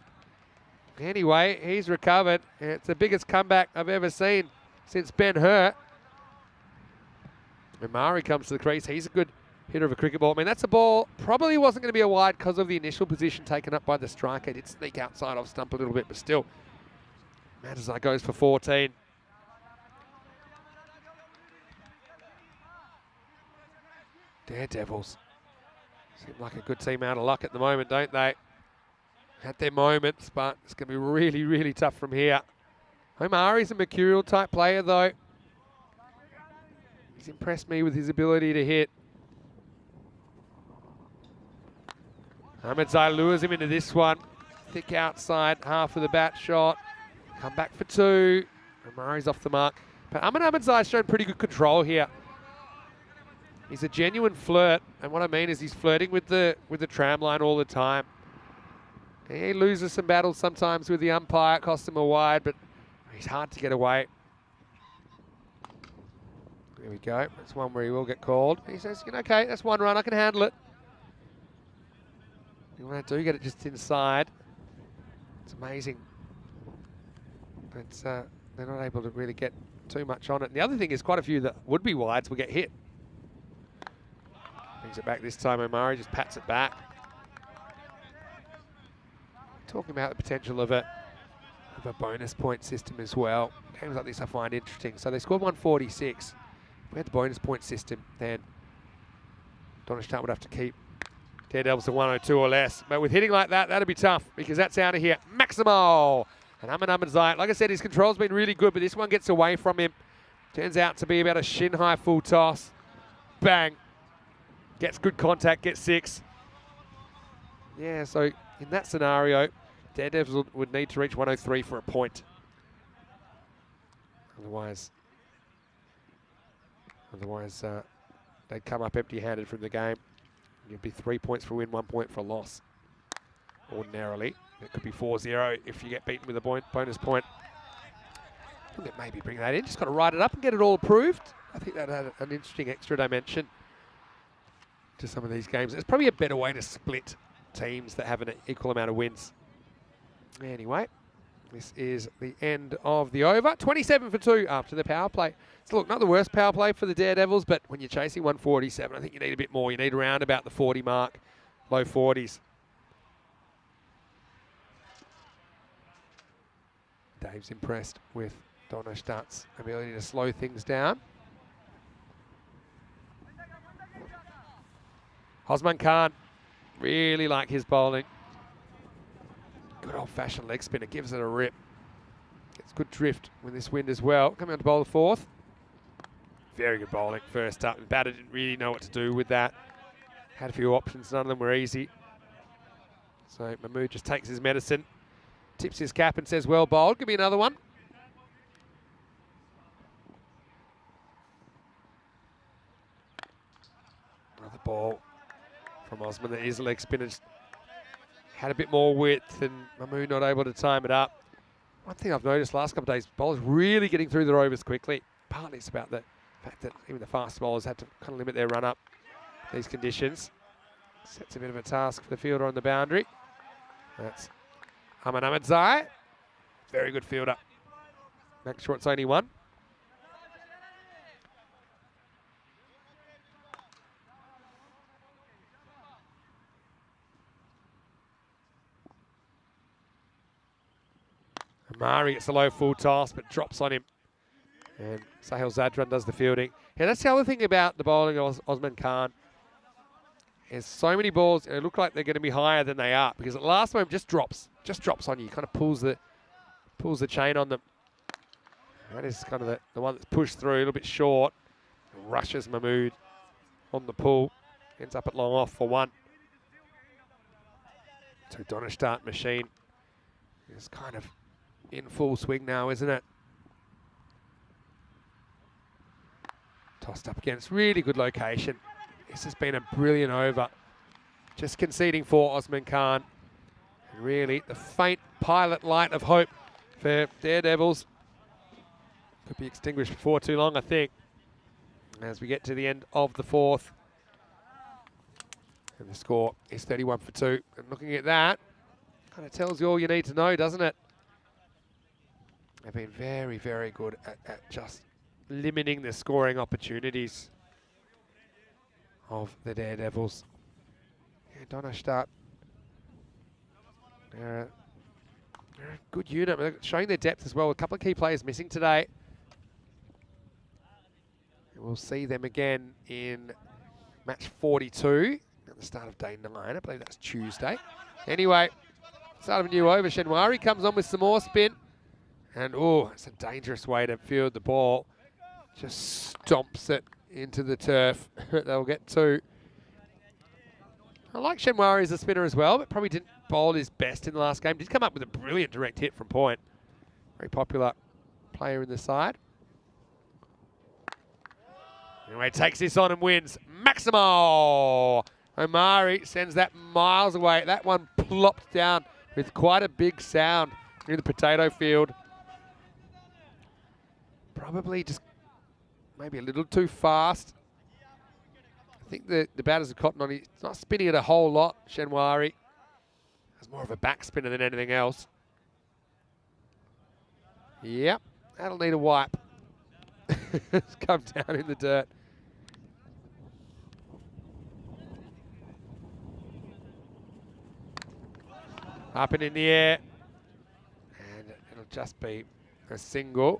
Anyway, he's recovered. It's the biggest comeback I've ever seen since Ben Hur. When Mari comes to the crease, he's a good hitter of a cricket ball. I mean, that's a ball, probably wasn't going to be a wide because of the initial position taken up by the striker. It did sneak outside off stump a little bit, but still. Matazai goes for 14. Daredevils seem like a good team out of luck at the moment, don't they? Had their moments, but it's going to be really, really tough from here. Omari's a mercurial type player, though. He's impressed me with his ability to hit. Ahmedzai lures him into this one. Thick outside, half of the bat shot. Come back for 2. Omari's off the mark. But Ahmedzai's shown pretty good control here. He's a genuine flirt, and what I mean is he's flirting with the tram line all the time. He loses some battles sometimes with the umpire. It costs him a wide, but he's hard to get away. There we go. That's one where he will get called. He says, okay, that's one run. I can handle it. You want to get it just inside. It's amazing. But they're not able to really get too much on it. And the other thing is quite a few that would be wides will get hit. Brings it back this time. Omari just pats it back. Talking about the potential of a bonus point system as well. Games like this I find interesting. So they scored 146. If we had the bonus point system, then Donnerstadt would have to keep Daredevils to 102 or less. But with hitting like that, that'd be tough because that's out of here. Maximo! And Ahmedzai, like I said, his control's been really good, but this one gets away from him. Turns out to be about a shin-high full toss. Bang. Gets good contact, gets 6. Yeah, so in that scenario, Daredevils would need to reach 103 for a point. Otherwise, they'd come up empty-handed from the game. It'd be 3 points for a win, 1 point for a loss. Ordinarily, it could be 4-0 if you get beaten with a bonus point. I think that maybe bring that in. Just got to write it up and get it all approved. I think that had an interesting extra dimension to some of these games. It's probably a better way to split teams that have an equal amount of wins. Anyway, this is the end of the over. 27 for 2 after the power play. So look, not the worst power play for the Daredevils, but when you're chasing 147, I think you need a bit more. You need around about the 40 mark, low 40s. Dave's impressed with Donnerstadt's ability to slow things down. Osman Khan, really like his bowling. Good old-fashioned leg spinner, gives it a rip. Gets good drift with this wind as well. Coming on to bowl the 4th. Very good bowling first up. The batter didn't really know what to do with that. Had a few options, none of them were easy. So Mahmood just takes his medicine, tips his cap and says, well bowled, give me another one. Another ball from Osman. That is a leg spinner. Just had a bit more width and Mahmood not able to time it up. One thing I've noticed last couple of days, bowlers really getting through their overs quickly. Partly it's about the fact that even the fast bowlers had to kind of limit their run up these conditions. Sets a bit of a task for the fielder on the boundary. That's Ahmedzai. Very good fielder. Make sure it's only one. Amari gets a low full toss, but drops on him. And Sahil Zadran does the fielding. Yeah, that's the other thing about the bowling of Osman Khan. There's so many balls, and it look like they're going to be higher than they are, because at last moment just drops on you. Kind of pulls the chain on them. That is kind of the one that's pushed through, a little bit short. Rushes Mahmood on the pull. Ends up at long off for 1. So Donnerstadt machine is kind of in full swing now, isn't it? Tossed up again. It's really good location. This has been a brilliant over just conceding for Osman Khan. And really, the faint pilot light of hope for Daredevils could be extinguished before too long, I think, as we get to the end of the fourth. And the score is 31 for 2. And looking at that, kind of tells you all you need to know, doesn't it? They've been very, very good at just limiting the scoring opportunities of the Daredevils. Yeah, Donnerstadt, they're a good unit. They're showing their depth as well. A couple of key players missing today. And we'll see them again in match 42 at the start of day 9. I believe that's Tuesday. Anyway, start of a new over. Shenwari comes on with some more spin. And, oh, it's a dangerous way to field the ball. Just stomps it into the turf. They'll get 2. I like Shenwari as a spinner as well, but probably didn't bowl his best in the last game. Did come up with a brilliant direct hit from point. Very popular player in the side. Anyway, takes this on and wins. Maximo Omari sends that miles away. That one plopped down with quite a big sound in the potato field. Probably just maybe a little too fast. I think the batters have cotton on. He's not spinning it a whole lot, Shenwari. He's more of a back spinner than anything else. Yep, that'll need a wipe. It's come down in the dirt. Up and in the air. And it'll just be a single.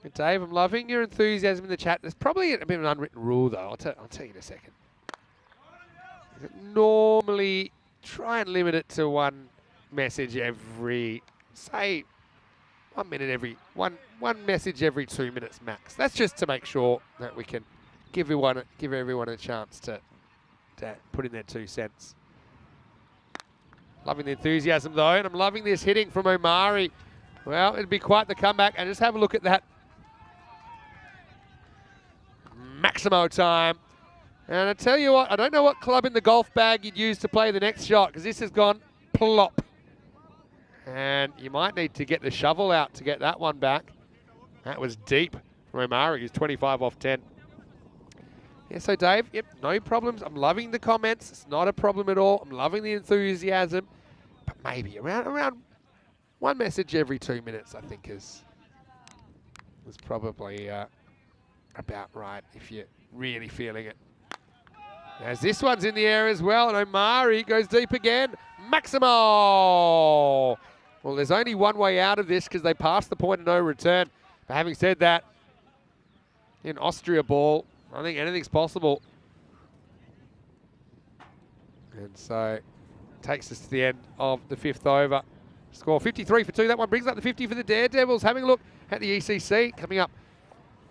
And Dave, I'm loving your enthusiasm in the chat. There's probably a bit of an unwritten rule, though. I'll tell you in a second. Normally, try and limit it to one message every, say, 1 minute every, one message every 2 minutes max. That's just to make sure that we can give everyone a chance to put in their 2 cents. Loving the enthusiasm, though, and I'm loving this hitting from Omari. Well, it'd be quite the comeback, and just have a look at that. Maximo time. And I tell you what, I don't know what club in the golf bag you'd use to play the next shot, because this has gone plop. And you might need to get the shovel out to get that one back. That was deep from Omari. He's 25 off 10. Yeah, so Dave, yep, no problems. I'm loving the comments. It's not a problem at all. I'm loving the enthusiasm. But maybe around one message every 2 minutes, I think is probably about right if you're really feeling it. As this one's in the air as well, and Omari goes deep again. Maximo! Well, there's only one way out of this because they passed the point of no return. But having said that, in Austria ball, I think anything's possible. And so, takes us to the end of the 5th over. Score 53 for 2. That one brings up the 50 for the Daredevils. Having a look at the ECC coming up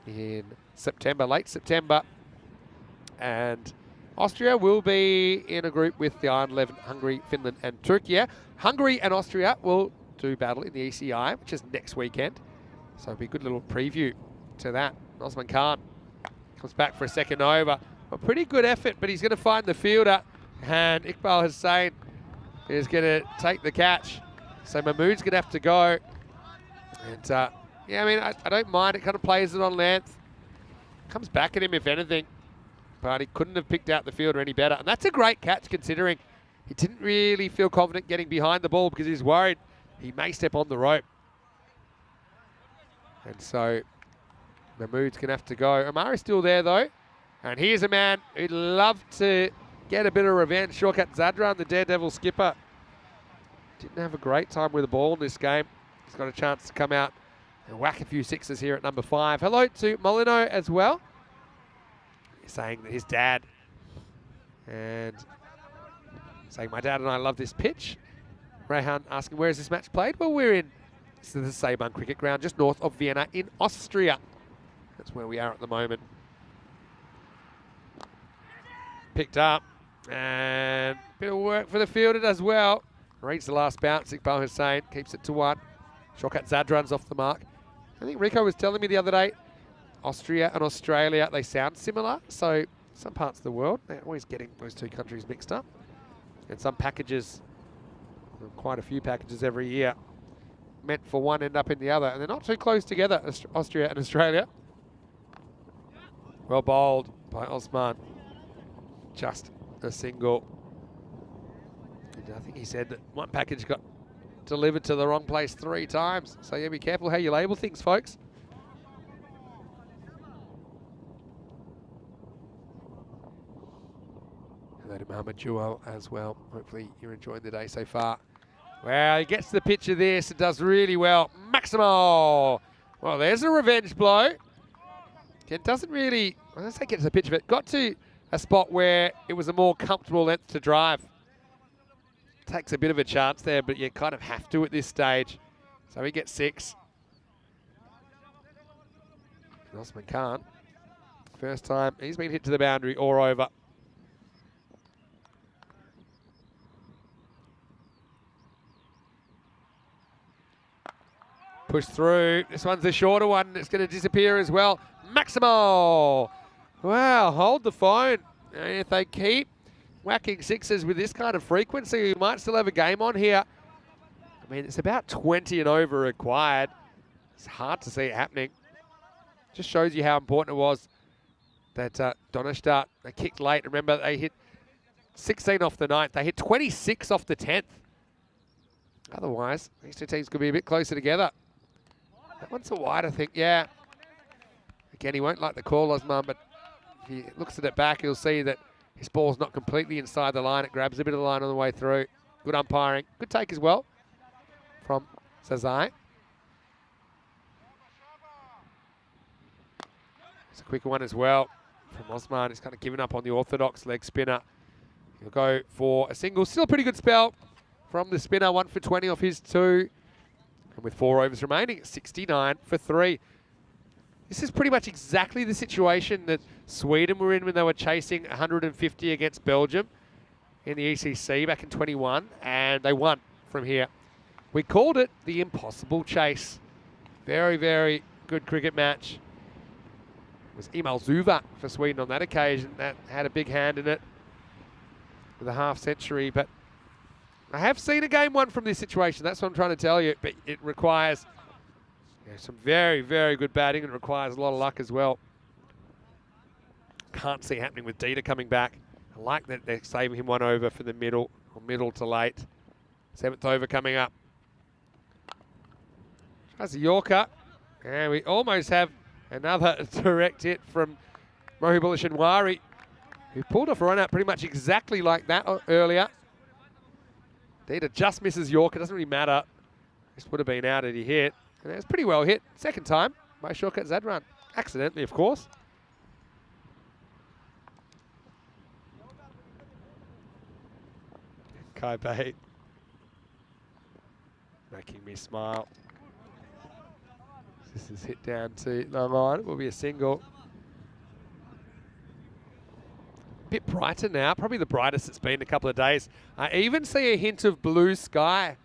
in September, late September. And Austria will be in a group with the Iron 11, Hungary, Finland and Turkey. Hungary and Austria will do battle in the ECI, which is next weekend. So it'll be a good little preview to that. Osman Khan comes back for a second over. A pretty good effort, but he's going to find the fielder. And Iqbal Hussain is going to take the catch. So Mahmood's going to have to go. And yeah, I mean, I don't mind. It kind of plays it on length. Comes back at him, if anything. But he couldn't have picked out the fielder any better. And that's a great catch, considering he didn't really feel confident getting behind the ball because he's worried he may step on the rope. And so Mahmood's going to have to go. Omari's still there, though. And here's a man who'd love to get a bit of revenge. Shortcut Zadran, the Daredevil skipper, didn't have a great time with the ball in this game. He's got a chance to come out and whack a few sixes here at number 5. Hello to Molino as well. He's saying that his dad, and saying my dad and I love this pitch. Rehan asking, where is this match played? Well, we're in the Sabun Cricket Ground, just north of Vienna in Austria. That's where we are at the moment. Picked up, and a bit of work for the fielder as well. Reads the last bounce. Iqbal Hussain keeps it to 1. Shortcut Zadran's off the mark. I think Rico was telling me the other day, Austria and Australia, they sound similar. So some parts of the world, they're always getting those two countries mixed up. And some packages, quite a few packages every year, meant for one end up in the other. And they're not too close together, Austria and Australia. Well bowled by Osman. Just a single. And I think he said that one package got delivered to the wrong place 3 times. So yeah, be careful how you label things, folks. Hello to Mohamed Jewel as well. Hopefully you're enjoying the day so far. Well, he gets to the pitch of this. It does really well. Maximo. Well, there's a revenge blow. It doesn't really, I don't say get to the pitch of it. Got to a spot where it was a more comfortable length to drive. Takes a bit of a chance there, but you kind of have to at this stage. So he gets 6. Osman can't. First time he's been hit to the boundary or over. Push through. This one's the shorter one. It's going to disappear as well. Maximo. Wow, hold the phone. And if they keep whacking 6s with this kind of frequency, we might still have a game on here. I mean, it's about 20 and over required. It's hard to see it happening. Just shows you how important it was that Donnerstadt, they kicked late. Remember, they hit 16 off the 9th. They hit 26 off the 10th. Otherwise, these two teams could be a bit closer together. That one's a wide, I think, yeah. Again, he won't like the call, Osman, but if he looks at it back, he'll see that his ball's not completely inside the line. It grabs a bit of the line on the way through. Good umpiring. Good take as well from Sazai. It's a quicker one as well from Osman. He's kind of given up on the orthodox leg spinner. He'll go for a single. Still a pretty good spell from the spinner. 1 for 20 off his 2. And with 4 overs remaining, 69 for 3. This is pretty much exactly the situation that Sweden were in when they were chasing 150 against Belgium in the ECC back in 21, and they won from here. We called it the impossible chase. Very, very good cricket match. It was Emil Zuva for Sweden on that occasion. That had a big hand in it with a half century, but I have seen a game won from this situation. That's what I'm trying to tell you, but it requires some very, very good batting and requires a lot of luck as well. Can't see happening with Dieter coming back. I like that they're saving him 1 over for the middle, or middle to late. 7th over coming up. Tries a Yorker. And we almost have another direct hit from Mohibullah Shinwari, who pulled off a run out pretty much exactly like that earlier. Dieter just misses Yorker. Doesn't really matter. This would have been out had he hit. And it was pretty well hit. Second time by Shaukat Zadran. Accidentally, of course. Kai Bate making me smile. This is hit down to the line. It will be a single. Bit brighter now. Probably the brightest it's been in a couple of days. I even see a hint of blue sky.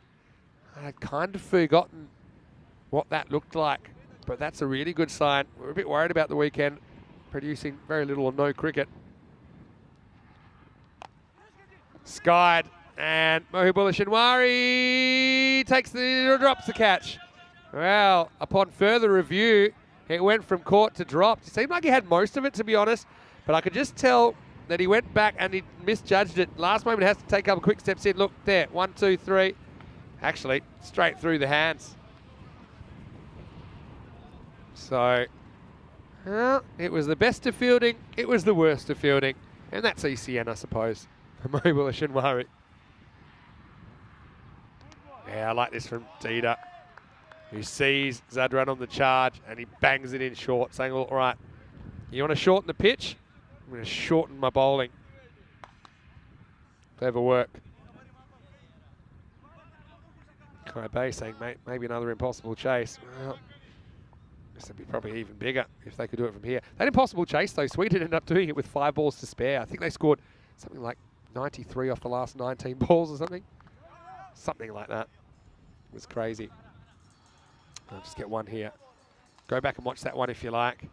I'd kind of forgotten what that looked like, but that's a really good sign. We're a bit worried about the weekend, producing very little or no cricket. Skied, and Mohibullah Shinwari drops the catch. Well, upon further review, it went from caught to dropped. It seemed like he had most of it, to be honest, but I could just tell that he went back and he misjudged it. Last moment, he has to take a couple quick steps in. Look there, 1, 2, 3. Actually, straight through the hands. So, well, it was the best of fielding, it was the worst of fielding, and that's ECN, I suppose, for Mohibullah Shinwari. Yeah, I like this from Dieter, who sees Zadran on the charge, and he bangs it in short, saying, all right, you want to shorten the pitch? I'm going to shorten my bowling. Clever work. Kai Bay saying, mate, maybe another impossible chase. Well, this would be probably even bigger if they could do it from here. That impossible chase, though, Sweden ended up doing it with 5 balls to spare. I think they scored something like 93 off the last 19 balls or something. Something like that. It was crazy. I'll just get one here. Go back and watch that one if you like.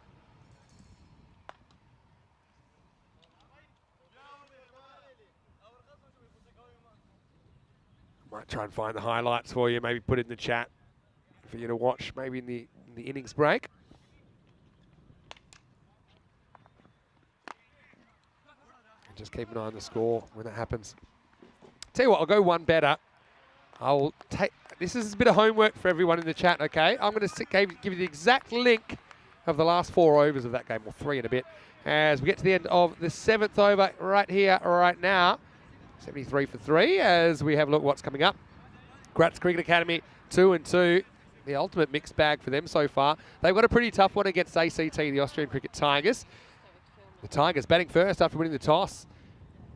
Might try and find the highlights for you, maybe put it in the chat for you to watch, maybe in the innings break. And just keep an eye on the score when that happens. Tell you what, I'll go one better. I'll take, this is a bit of homework for everyone in the chat, okay? I'm going to give you the exact link of the last 4 overs of that game, or 3 in a bit, as we get to the end of the 7th over right here, right now. 73 for 3, as we have a look at what's coming up. Gratz Cricket Academy, 2-2. The ultimate mixed bag for them so far. They've got a pretty tough one against ACT, the Austrian Cricket Tigers. The Tigers batting first after winning the toss.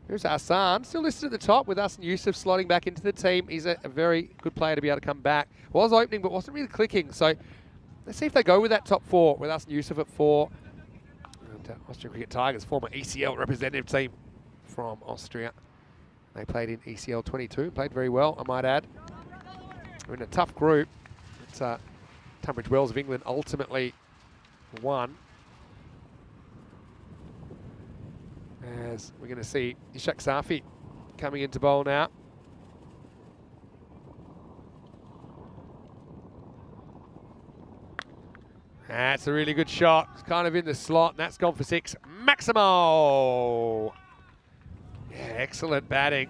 Here's Hassan, still listed at the top with us and Yusuf slotting back into the team. He's a very good player to be able to come back. Was opening, but wasn't really clicking. So let's see if they go with that top 4 with us and Yusuf at 4. And Austrian Cricket Tigers, former ECL representative team from Austria. They played in ECL 22, played very well, I might add. We're in a tough group. It's Tunbridge Wells of England ultimately won. As we're going to see Ishak Safi coming into bowl now. That's a really good shot. It's kind of in the slot, and that's gone for 6. Maximo! Yeah, excellent batting.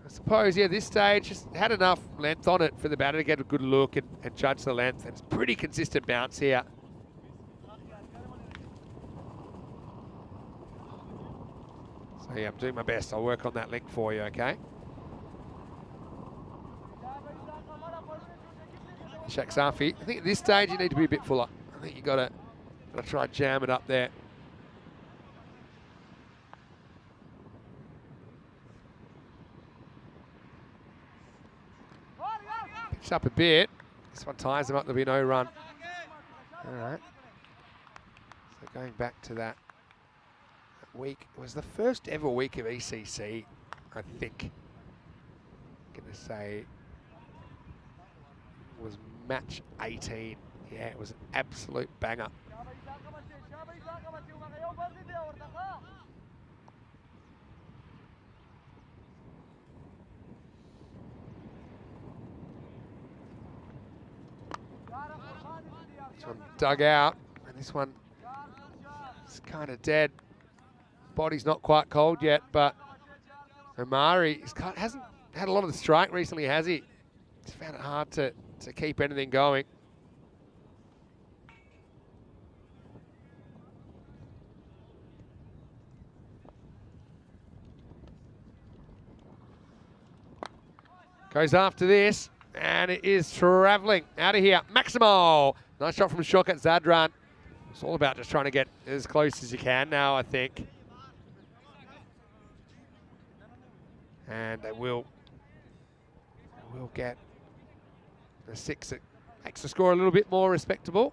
I suppose, yeah, this stage just had enough length on it for the batter to get a good look and judge the length. And it's pretty consistent bounce here. So yeah, I'm doing my best. I'll work on that link for you, okay? Ishak Safi. I think at this stage you need to be a bit fuller. I think you gotta try and jam it up there. Pitched up a bit. This one ties them up. There'll be no run. All right. So going back to that week, it was the first ever week of ECC, I think. I'm going to say was match 18. Yeah, it was an absolute banger. This one dug out, and this one is kind of dead. Body's not quite cold yet, but Omari hasn't had a lot of the strike recently, has he? He's found it hard to keep anything going. Goes after this, and it is travelling out of here. Maximo! Nice shot from Shokat Zadran. It's all about just trying to get as close as you can now, I think. And they will get a 6 that makes the score a little bit more respectable.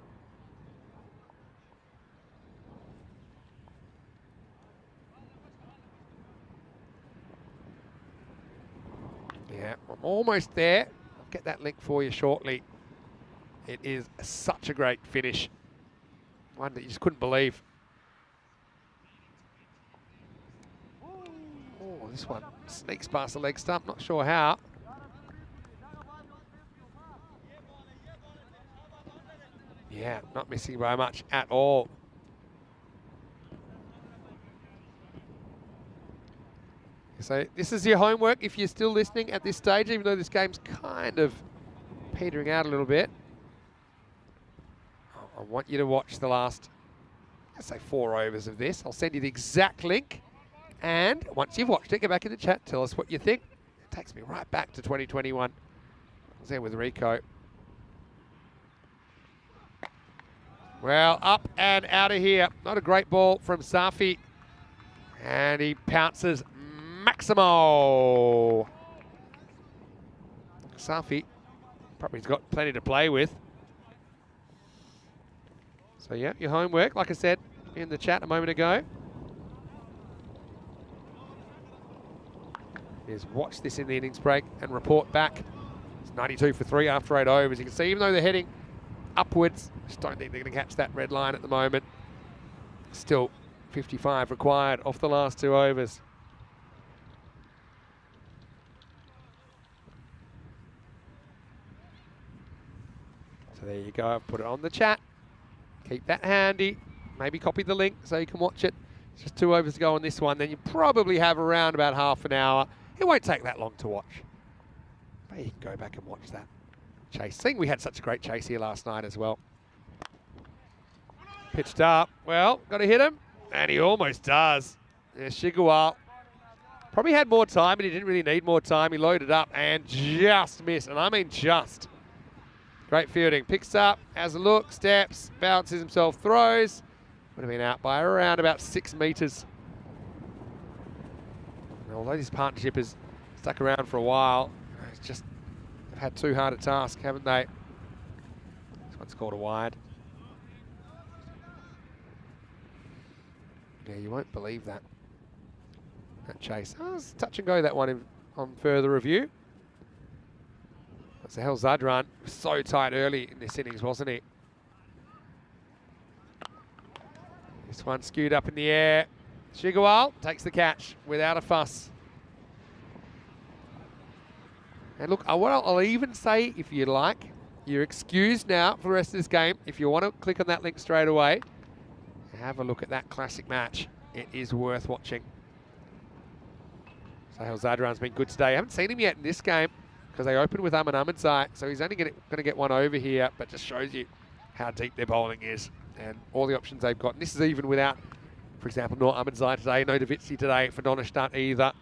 Yeah, I'm almost there. I'll get that link for you shortly. It is such a great finish. One that you just couldn't believe. Oh, this one sneaks past the leg stump, not sure how. Yeah, not missing by much at all. So this is your homework if you're still listening at this stage, even though this game's kind of petering out a little bit. I want you to watch the last, let's say, 4 overs of this. I'll send you the exact link. And once you've watched it, get back in the chat, tell us what you think. It takes me right back to 2021. I was there with Rico. Well, up and out of here. Not a great ball from Safi. And he pounces Maximo. Safi probably has got plenty to play with. So yeah, your homework, like I said in the chat a moment ago, is watch this in the innings break and report back. It's 92 for 3 after 8 overs. You can see even though they're heading upwards, I just don't think they're going to catch that red line at the moment. Still 55 required off the last 2 overs. So there you go. I've put it on the chat. Keep that handy. Maybe copy the link so you can watch it. It's just 2 overs to go on this one. Then you probably have around about half an hour. It won't take that long to watch. But you can go back and watch that chase. Seeing we had such a great chase here last night as well. Pitched up. Well, got to hit him. And he almost does. Yeah, Shigawal probably had more time, but he didn't really need more time. He loaded up and just missed. And I mean just. Great fielding. Picks up, has a look, steps, bounces himself, throws. Would have been out by around about 6 metres. And although this partnership has stuck around for a while, it's just they've had too hard a task, haven't they? This one's called a wide. Yeah, you won't believe that chase. Oh, it's touch and go, that one on further review. That's the hell Zadran was so tight early in this innings, wasn't he? This one skewed up in the air. Shigawal takes the catch without a fuss. And look, what I'll even say, if you like, you're excused now for the rest of this game. If you want to click on that link straight away, have a look at that classic match. It is worth watching. Sahil Zadran's been good today. I haven't seen him yet in this game because they opened with Ahmedzai, so he's only going to get one over here, but just shows you how deep their bowling is and all the options they've got. And this is even without, for example, no Ahmedzai today, no Davitsi today, for Donnerstadt either.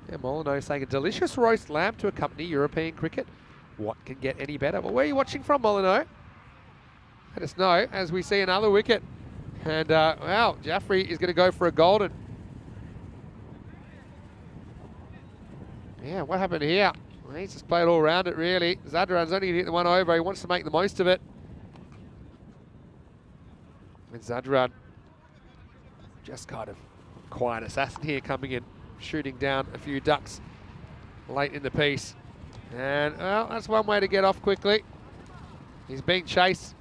Yeah, Molyneux saying a delicious roast lamb to accompany European cricket. What can get any better? Well, where are you watching from, Molyneux? Let us know as we see another wicket. And, wow, Jaffrey is going to go for a golden. Yeah, what happened here? Well, he's just played all around it, really. Zadran's only going to hit the one over. He wants to make the most of it. And Zadran, just kind of quiet assassin here, coming in, shooting down a few ducks late in the piece. And, well, that's one way to get off quickly. He's being chased.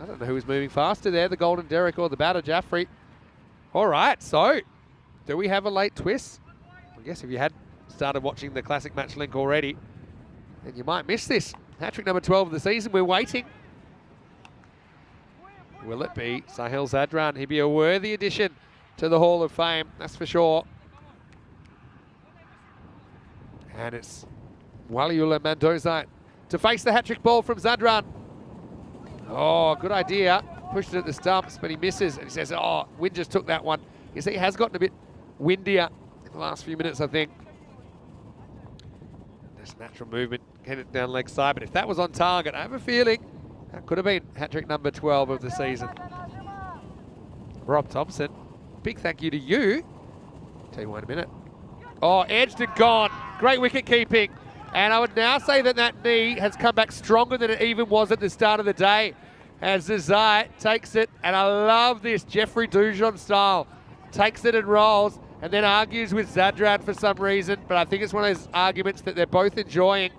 I don't know who was moving faster there, the Golden Derek or the batter, Jaffrey. All right, so do we have a late twist? I guess if you had started watching the Classic Match link already, then you might miss this. Hat-trick number 12 of the season. We're waiting. Will it be Sahil Zadran? He'd be a worthy addition to the Hall of Fame, that's for sure. And it's Waliula Mandozai to face the hat-trick ball from Zadran. Oh, good idea. Pushed it at the stumps, but he misses. And he says, oh, wind just took that one. You see, he has gotten a bit windier in the last few minutes, I think. There's natural movement, get it down leg side. But if that was on target, I have a feeling that could have been hat-trick number 12 of the season. Rob Thompson, big thank you to you. Tell you what in a minute. Oh, edged and gone. Great wicket keeping. And I would now say that that knee has come back stronger than it even was at the start of the day. As Zazai takes it, and I love this, Jeffrey Dujon style. Takes it and rolls, and then argues with Zadran for some reason. But I think it's one of those arguments that they're both enjoying.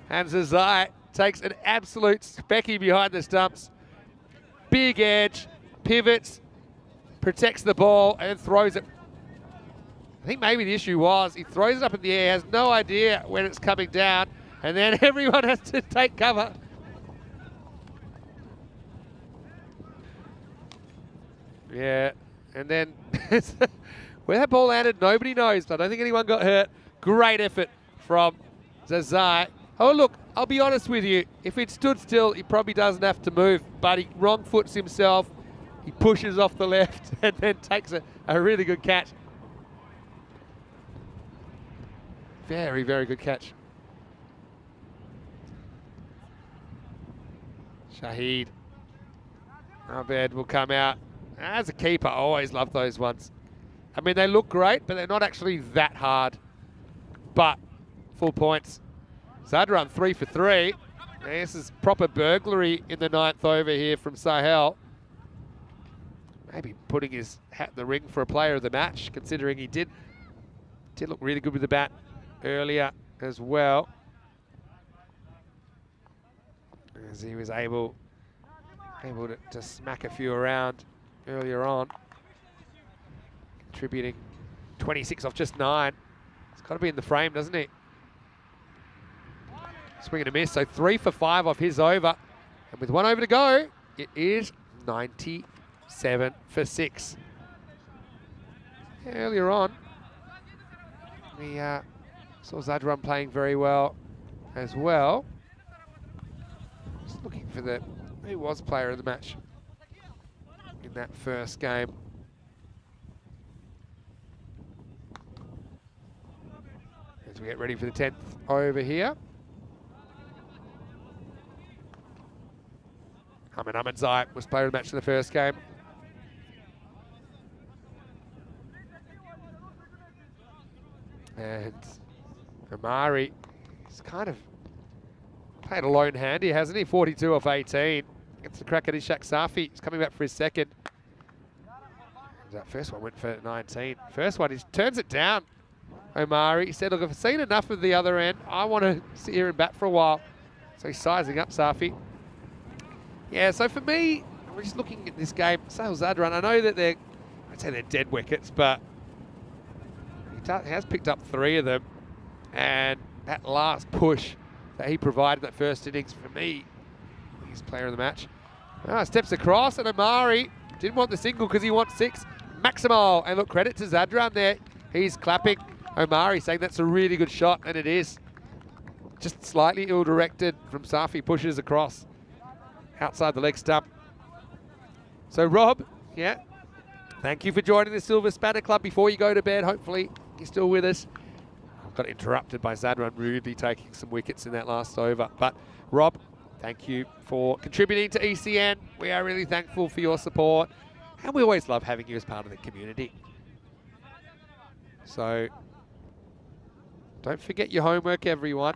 And Zazai takes an absolute specky behind the stumps. Big edge, pivots, protects the ball, and then throws it. I think maybe the issue was he throws it up in the air, has no idea when it's coming down, and then everyone has to take cover. Yeah, and then where that ball landed, nobody knows, but I don't think anyone got hurt. Great effort from Zazai. Oh, look, I'll be honest with you. If it stood still, he probably doesn't have to move, but he wrong foots himself. He pushes off the left and then takes a really good catch. Very, very good catch. Shahid Abed will come out. As a keeper, I always love those ones. I mean, they look great, but they're not actually that hard. But full points. Zadran 3 for 3. This is proper burglary in the 9th over here from Sahel. Maybe putting his hat in the ring for a player of the match, considering he did look really good with the bat earlier as well, as he was able to smack a few around earlier on, contributing 26 off just 9. It's got to be in the frame, doesn't it? swing and a miss. So 3 for 5 off his over. And with 1 over to go, it is 97 for 6. Earlier on, we saw Zadran playing very well as well. Just looking for who was player of the match in that first game. As we get ready for the 10th over here. Ahmedzai was player of the match in the first game. And Amari has kind of played a lone hand here, hasn't he? 42 off 18. Gets the crack at Ishak Safi. He's coming back for his second. That first one went for 19. First one, he turns it down. Omari, he said, look, I've seen enough of the other end. I want to sit here and bat for a while. So he's sizing up Safi. Yeah, so for me, we're just looking at this game. Sale Zadran, I know that I'd say they're dead wickets, but he has picked up 3 of them. And that last push that he provided that first innings, for me, he's player of the match. Steps across, and Amari didn't want the single because he wants 6. Maximal, and look, credit to Zadran there. He's clapping. Omari saying that's a really good shot, and it is. Just slightly ill-directed from Safi, pushes across outside the leg stump. So Rob, yeah, thank you for joining the Silver Spanner Club before you go to bed. Hopefully you're still with us. I got interrupted by Zadran rudely taking some wickets in that last over. But Rob, thank you for contributing to ECN. We are really thankful for your support, and we always love having you as part of the community. So don't forget your homework, everyone.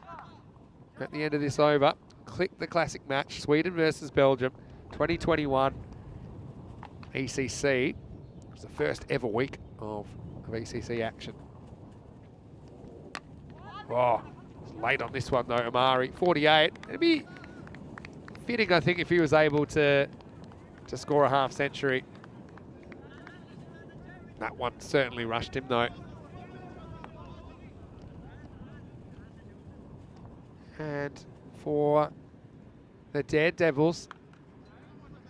At the end of this over, click the classic match, Sweden versus Belgium, 2021 ECC. It was the first ever week of ECC action. Oh, it's late on this one though, Amari, 48. It'd be fitting, I think, if he was able to score a half century. That one certainly rushed him though. And for the Daredevils,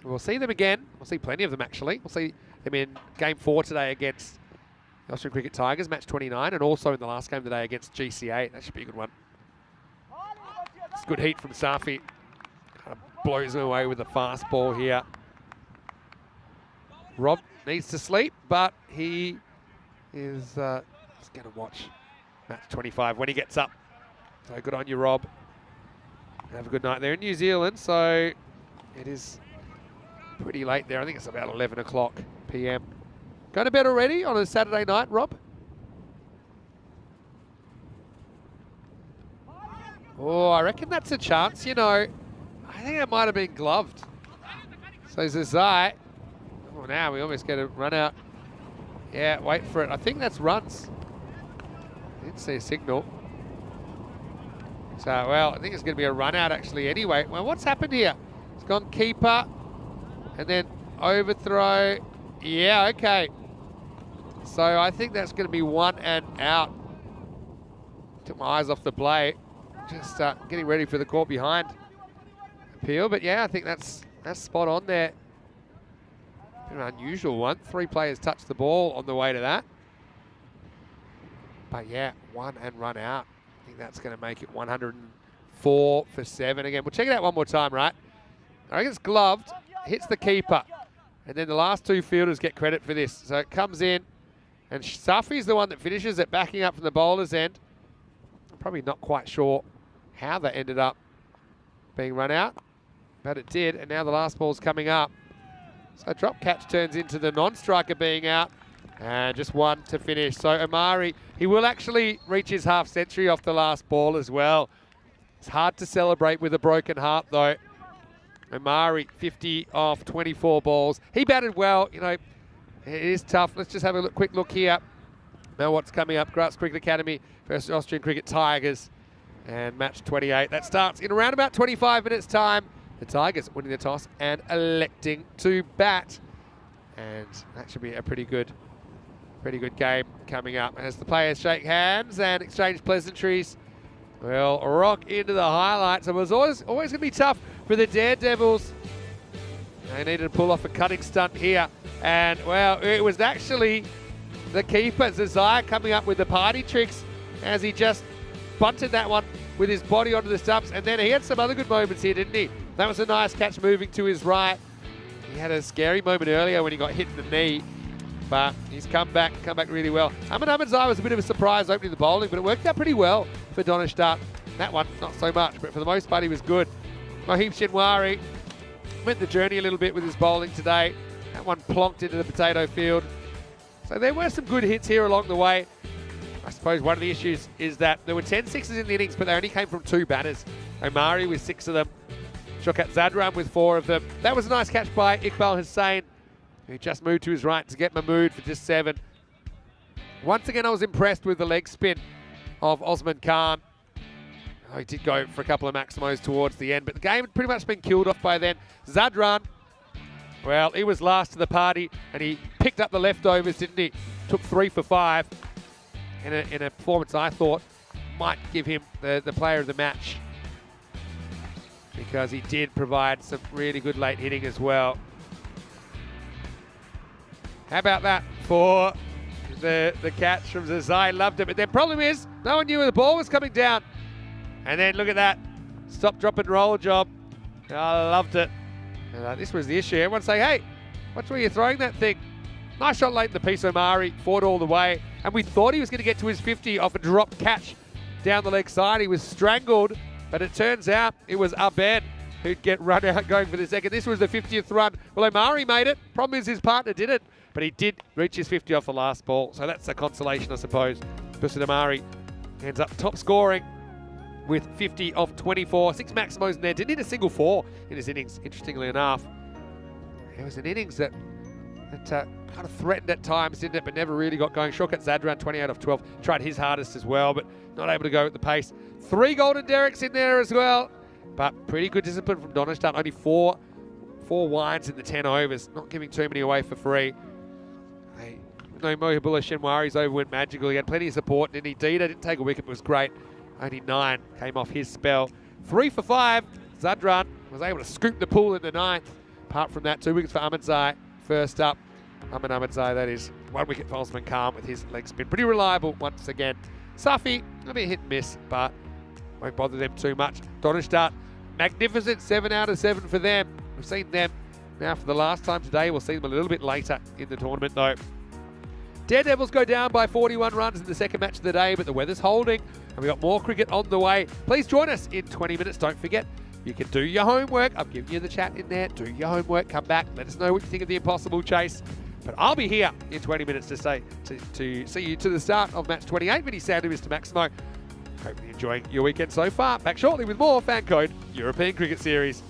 we'll see them again. We'll see plenty of them actually. We'll see them in game 4 today against the Austrian Cricket Tigers, match 29, and also in the last game today against GCA. That should be a good one. It's good heat from Safi. Kind of blows him away with a fast ball here. Rob needs to sleep, but he is going to watch match 25 when he gets up. So good on you, Rob. Have a good night there in New Zealand. So it is pretty late there. I think it's about 11 o'clock p.m. Going to bed already on a Saturday night, Rob? Oh, I reckon that's a chance, you know. I think it might have been gloved. So Zazai. Oh, now we almost get a run out. Yeah, wait for it. I think that's runs. Didn't see a signal. So, well, I think it's going to be a run out actually anyway. Well, what's happened here? It's gone keeper and then overthrow. Yeah, okay. So I think that's going to be 1 and out. Took my eyes off the play. Just getting ready for the caught behind appeal. But yeah, I think that's spot on there. Bit of an unusual one. 3 players touched the ball on the way to that. But yeah, 1 and run out. I think that's going to make it 104 for 7 again. We'll check it out one more time, right? I reckon it's gloved, hits the keeper, and then the last 2 fielders get credit for this. So it comes in, and Safi's the one that finishes it, backing up from the bowler's end. I'm probably not quite sure how that ended up being run out, but it did, and now the last ball's coming up. So drop catch turns into the non-striker being out. And just 1 to finish. So Amari, he will actually reach his half century off the last ball as well. It's hard to celebrate with a broken heart though. Amari, 50 off 24 balls. He batted well, you know, it is tough. Let's just have a quick look here. Now what's coming up, Grass Cricket Academy versus Austrian Cricket Tigers. And match 28. That starts in around about 25 minutes time. The Tigers winning the toss and electing to bat. And that should be a pretty good game coming up as the players shake hands and exchange pleasantries Well, rock into the highlights. It was always going to be tough for the Daredevils. They needed to pull off a cutting stunt here. And, well, it was actually the keeper, Zazai, coming up with the party tricks as he just bunted that one with his body onto the stumps. And then he had some other good moments here, didn't he? That was a nice catch moving to his right. He had a scary moment earlier when he got hit in the knee. But he's come back really well. Ahmedzai was a bit of a surprise opening the bowling, but it worked out pretty well for Donishtat. That one, not so much, but for the most part, he was good. Mohib Shinwari went the journey a little bit with his bowling today. That one plonked into the potato field. So there were some good hits here along the way. I suppose one of the issues is that there were 10 sixes in the innings, but they only came from 2 batters. Omari with 6 of them. Shokat Zadran with 4 of them. That was a nice catch by Iqbal Hussain, who just moved to his right to get Mahmood for just 7. Once again, I was impressed with the leg spin of Osman Khan. Oh, he did go for a couple of maximos towards the end, but the game had pretty much been killed off by then. Zadran, well, he was last to the party, and he picked up the leftovers, didn't he? Took 3 for 5 in a performance I thought might give him the player of the match, because he did provide some really good late hitting as well. How about that for the catch from Zazai? Loved it. But the problem is, no one knew where the ball was coming down. And then look at that. Stop, drop and roll job. I loved it. And, this was the issue. Everyone's saying, hey, watch where you're throwing that thing. Nice shot late in the piece. Omari fought all the way. And we thought he was going to get to his 50 off a drop catch down the leg side. He was strangled. But it turns out it was Abed who'd get run out going for the second. This was the 50th run. Well, Omari made it. Problem is his partner didn't. But he did reach his 50 off the last ball. So that's a consolation, I suppose. Because Omari ends up top scoring with 50 off 24. 6 maximos in there. Didn't hit a single 4 in his innings, interestingly enough. It was an innings that kind of threatened at times, didn't it? But never really got going. Shokat Zadran, 28 off 12. Tried his hardest as well, but not able to go at the pace. 3 golden derricks in there as well. But pretty good discipline from Donishtat. Only 4 wines in the 10 overs. Not giving too many away for free. No, Mohibullah Shenwari's over went magical. He had plenty of support, and indeed, I didn't take a wicket, but it was great. Only 9 came off his spell. 3 for 5. Zadran was able to scoop the pool in the 9th. Apart from that, 2 wickets for Ahmedzai. First up, Ahmedzai, that is. 1 wicket for Osman Khan with his leg spin. Pretty reliable once again. Safi, a bit hit and miss, but won't bother them too much. Donishtat, magnificent 7 out of 7 for them. We've seen them now for the last time today. We'll see them a little bit later in the tournament, though. Daredevils go down by 41 runs in the second match of the day, but the weather's holding, and we've got more cricket on the way. Please join us in 20 minutes. Don't forget, you can do your homework. I've given you the chat in there. Do your homework. Come back. Let us know what you think of the impossible chase. But I'll be here in 20 minutes to see you to the start of match 28. Vinny Sandu, Mr. Maximo. Hope you're enjoying your weekend so far. Back shortly with more Fan Code European Cricket Series.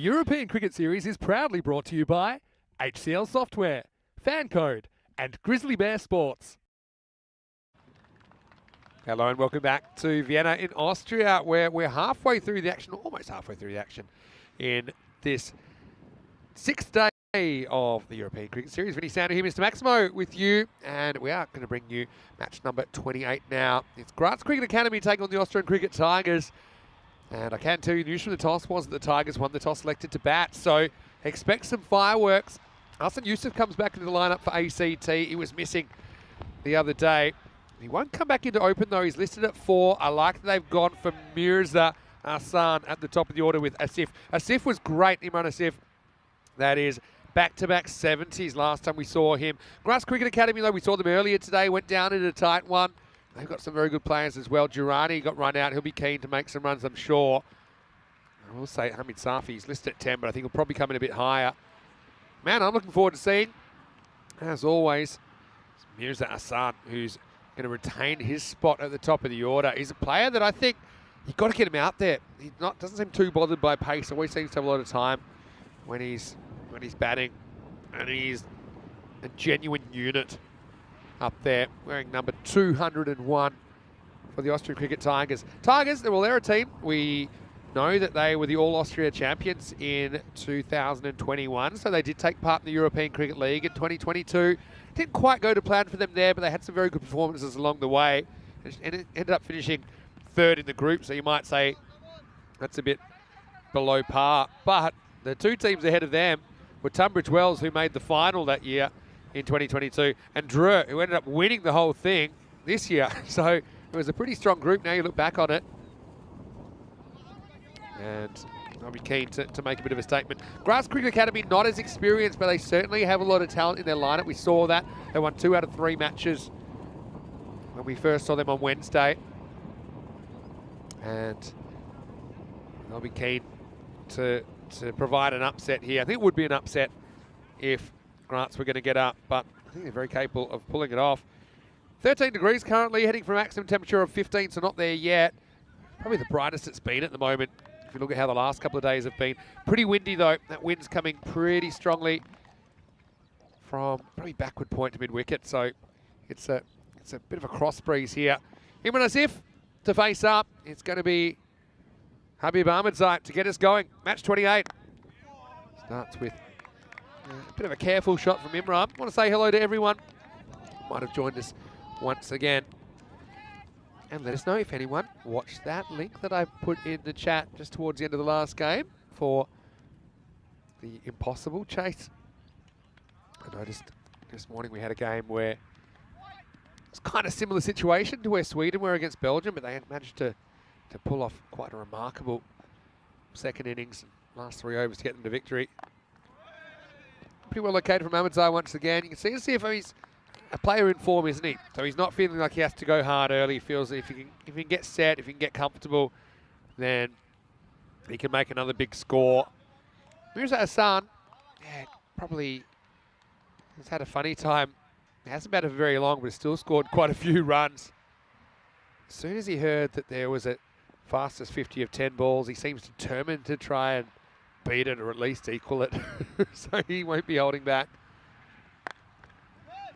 European Cricket Series is proudly brought to you by HCL Software, Fan Code, and Grizzly Bear Sports. Hello and welcome back to Vienna in Austria, where we're halfway through the action, almost halfway through the action in this sixth day of the European Cricket Series. Vinny Sander here, Mr. Maximo, with you, and we are going to bring you match number 28 now. It's Graz Cricket Academy taking on the Austrian Cricket Tigers, and I can tell you the news from the toss was that the Tigers won the toss, selected to bat, so expect some fireworks. Hassan Yusuf comes back into the lineup for ACT. He was missing the other day. He won't come back into open though. He's listed at 4. I like that they've gone for Mirza Hassan at the top of the order with Asif. Asif was great, Imran Asif. That is back-to-back 70s last time we saw him. Graz Cricket Academy, though, we saw them earlier today, went down in a tight one. They've got some very good players as well. Durrani got run out. He'll be keen to make some runs, I'm sure. I will say Hamid Safi, he's listed at 10, but I think he'll probably come in a bit higher. Man, I'm looking forward to seeing, as always, Mirza Hassan, who's going to retain his spot at the top of the order. He's a player that I think you've got to get him out there. He doesn't seem too bothered by pace. Always seems to have a lot of time when he's batting, and he's a genuine unit up there, wearing number 201 for the Austrian Cricket Tigers. Tigers, well, they're a team. We know that they were the All-Austria champions in 2021, so they did take part in the European Cricket League in 2022. Didn't quite go to plan for them there, but they had some very good performances along the way, and it ended up finishing third in the group, so you might say that's a bit below par. But the two teams ahead of them were Tunbridge Wells, who made the final that year in 2022, and Dreux, who ended up winning the whole thing this year. So it was a pretty strong group now you look back on it. And I'll be keen to make a bit of a statement. Graz Cricket Academy, not as experienced, but they certainly have a lot of talent in their lineup. We saw that. They won 2 out of 3 matches when we first saw them on Wednesday. And I'll be keen to provide an upset here. I think it would be an upset if Graz were going to get up, but I think they're very capable of pulling it off. 13 degrees currently, heading for a maximum temperature of 15, so not there yet. Probably the brightest it's been at the moment. If you look at how the last couple of days have been. Pretty windy though. That wind's coming pretty strongly from probably backward point to mid-wicket, so it's a bit of a cross breeze here. Imran Asif to face up. It's going to be Habib Ahmedzai to get us going. Match 28. Starts with a bit of a careful shot from Imran. I want to say hello to everyone. Might have joined us once again. And let us know if anyone watched that link that I put in the chat just towards the end of the last game for the impossible chase. I noticed this morning we had a game where it's kind of similar situation to where Sweden were against Belgium, but they had managed to pull off quite a remarkable second innings, last 3 overs to get them to victory. Pretty well located from Ahmedzai once again. You can see he's a player in form, isn't he? So he's not feeling like he has to go hard early. He feels that if he can get set, if he can get comfortable, then he can make another big score. Mirza Hassan, yeah, probably has had a funny time. He hasn't batted for very long, but has still scored quite a few runs. As soon as he heard that there was a fastest 50 of 10 balls, he seems determined to try and beat it or at least equal it. So he won't be holding back.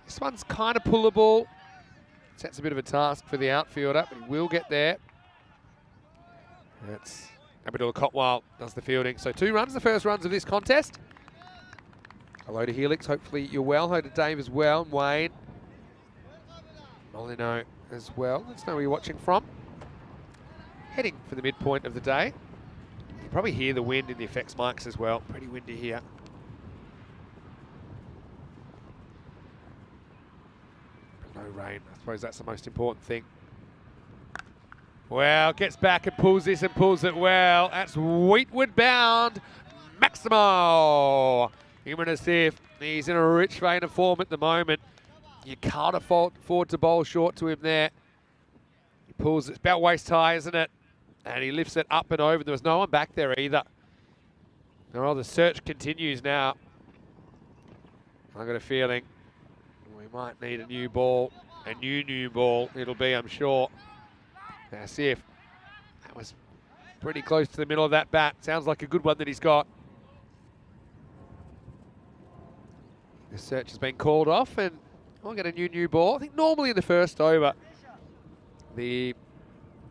This one's kind of pullable. Sets a bit of a task for the outfielder, but he will get there. That's Abdul Kotwal does the fielding. So 2 runs, the first runs of this contest. Hello to Helix, hopefully you're well. Hello to Dave as well, and Wayne. Molino as well. Let's know where you're watching from. Heading for the midpoint of the day. You can probably hear the wind in the effects mics as well. Pretty windy here. But no rain. I suppose that's the most important thing. Well, gets back and pulls this and pulls it well. That's Wheatwood bound. Maximo. Imran Asif, he's in a rich vein of form at the moment. You can't afford to bowl short to him there. He pulls, it's about waist high, isn't it? And he lifts it up and over. There was no one back there either. Well, the search continues now. I've got a feeling we might need a new ball. A new ball it'll be, I'm sure. Asif, that was pretty close to the middle of that bat. Sounds like a good one that he's got. search has been called off, and we'll get a new ball. I think normally in the first over, the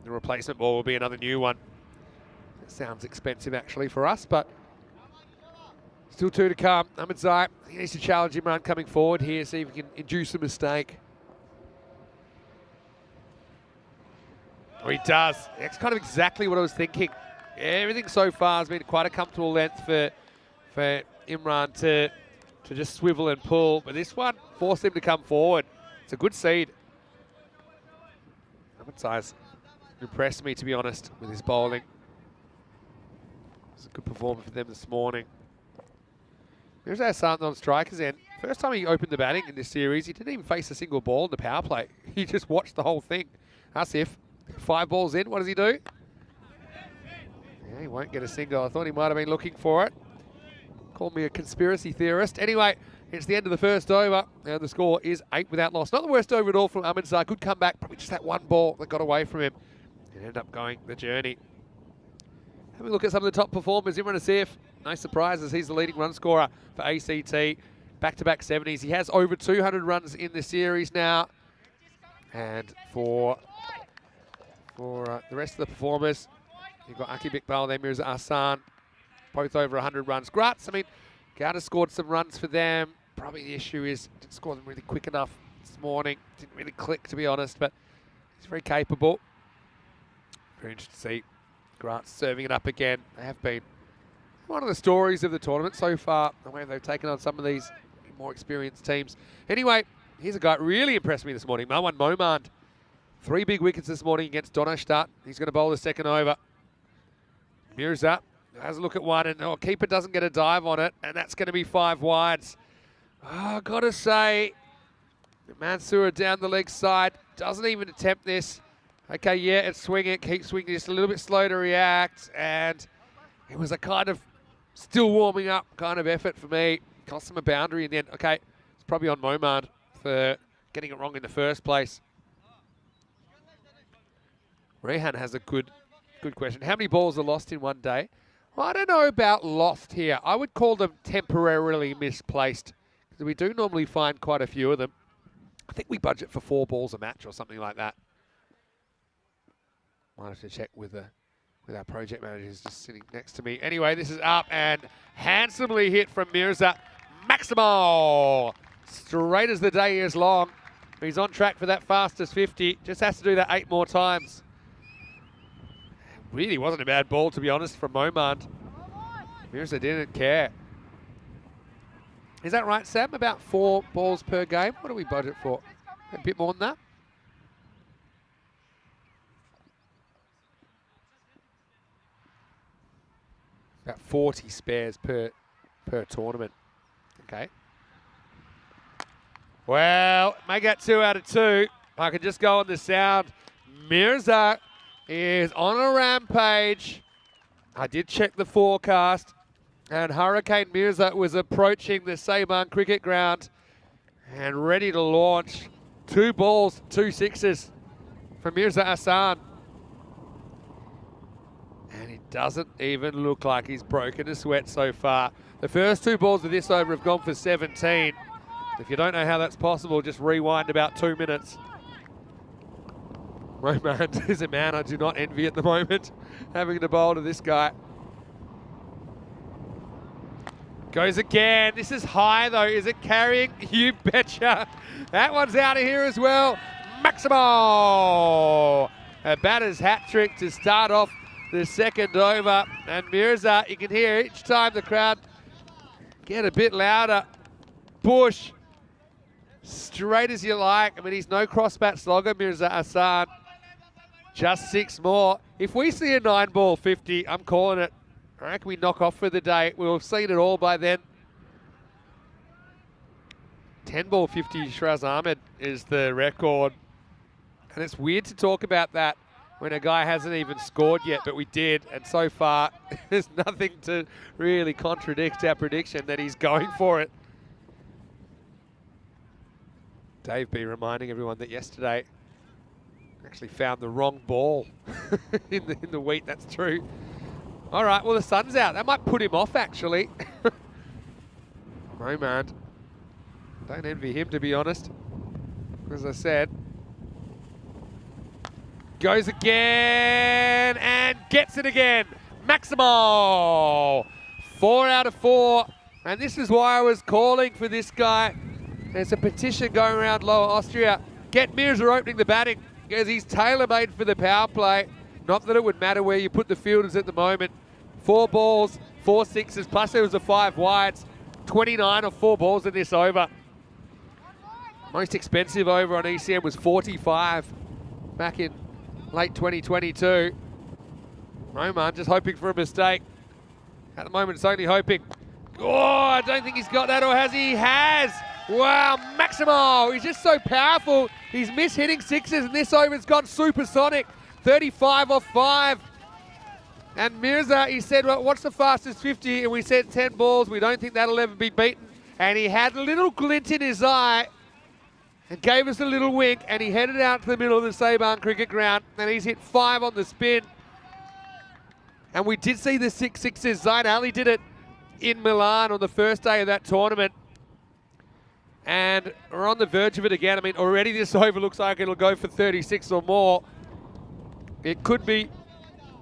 replacement ball will be another new one. It sounds expensive actually for us, but still 2 to come. Ahmed Zai, he needs to challenge Imran coming forward here, see if he can induce a mistake. Oh, he does. That's kind of exactly what I was thinking. Everything so far has been quite a comfortable length for Imran to just swivel and pull, but this one forced him to come forward. It's a good seed. Ahmed Zai's impressed me, to be honest, with his bowling. It's a good performance for them this morning. Here's our son on strikers end. First time he opened the batting in this series, he didn't even face a single ball in the power play. He just watched the whole thing. Asif, 5 balls in, what does he do? Yeah, he won't get a single. I thought he might have been looking for it. Call me a conspiracy theorist. Anyway, it's the end of the first over, and the score is 8 without loss. Not the worst over at all from Ahmed Zai. Good comeback, probably just that one ball that got away from him and ended up going the journey. Having a look at some of the top performers. Imran Asif, no surprises. He's the leading run scorer for ACT. Back-to-back 70s. He has over 200 runs in the series now. And for the rest of the performers, you've got Akib Iqbal there, Mirza Ahsan, both over 100 runs. Gratz, I mean, Gowda scored some runs for them. Probably the issue is didn't score them really quick enough this morning. Didn't really click, to be honest, but he's very capable. Very interesting to see Gratz serving it up again. They have been one of the stories of the tournament so far, the way they've taken on some of these more experienced teams. Anyway, here's a guy that really impressed me this morning, Marwan Momand. 3 big wickets this morning against Donnerstadt. He's going to bowl the second over. Mirza has a look at one, and keeper doesn't get a dive on it, and that's going to be 5 wides. Oh, got to say, Mansour down the leg side, doesn't even attempt this. Okay, yeah, it's swinging, keeps swinging, just a little bit slow to react, and it was a kind of still warming up kind of effort for me. Cost him a boundary in the end. Okay, it's probably on Momand for getting it wrong in the first place. Rehan has a good question. How many balls are lost in one day? Well, I don't know about lost here. I would call them temporarily misplaced, because we do normally find quite a few of them. I think we budget for 4 balls a match or something like that. Might have to check with our project manager who's just sitting next to me. Anyway, this is up and handsomely hit from Mirza. Maximal! Straight as the day is long. He's on track for that fastest 50. Just has to do that 8 more times. Really wasn't a bad ball, to be honest, from Momand. Mirza didn't care. Is that right, Sam? About 4 balls per game? What do we budget for? A bit more than that? About 40 spares per tournament. Okay. Well, make that 2 out of 2. I can just go on the sound. Mirza is on a rampage. I did check the forecast, and Hurricane Mirza was approaching the Saban cricket ground and ready to launch. 2 balls, 2 sixes from Mirza Ahsan. And it doesn't even look like he's broken a sweat so far. The first 2 balls of this over have gone for 17. If you don't know how that's possible, just rewind about 2 minutes. Momand is a man I do not envy at the moment, having to bowl to this guy. Goes again. This is high, though. Is it carrying? You betcha. That one's out of here as well. Maximal! A batter's hat trick to start off the second over. And Mirza, you can hear each time the crowd get a bit louder. Bush, straight as you like. I mean, he's no cross-bat slogger, Mirza Ahsan. Just 6 more. If we see a 9-ball 50, I'm calling it. I reckon we knock off for the day. We'll have seen it all by then. 10-ball 50, Shraz Ahmed is the record. And it's weird to talk about that when a guy hasn't even scored yet, but we did. And so far, there's nothing to really contradict our prediction that he's going for it. Dave B reminding everyone that yesterday actually found the wrong ball in the wheat. That's true. All right, well, the sun's out. That might put him off, actually. Momand Don't envy him, to be honest. As I said. Goes again and gets it again. Maximo. 4 out of 4. And this is why I was calling for this guy. There's a petition going around Lower Austria. Get Mirza opening the batting because he's tailor-made for the power play. Not that it would matter where you put the fielders at the moment. 4 balls, 4 sixes, plus there was a 5 wides. 29 off 4 balls in this over. Most expensive over on ECN was 45 back in late 2022. Roman just hoping for a mistake. At the moment, it's only hoping. Oh, I don't think he's got that, or has he? He has! Wow, Maximo! He's just so powerful. He's mishitting sixes, and this over's gone supersonic. 35 off 5. And Mirza, he said, well, what's the fastest 50? And we said 10 balls. We don't think that'll ever be beaten. And he had a little glint in his eye and gave us a little wink, and he headed out to the middle of the Saban cricket ground, and he's hit 5 on the spin. And we did see the 6 sixes. Zayn Ali did it in Milan on the first day of that tournament. And we're on the verge of it again. I mean, already this over looks like it'll go for 36 or more. It could be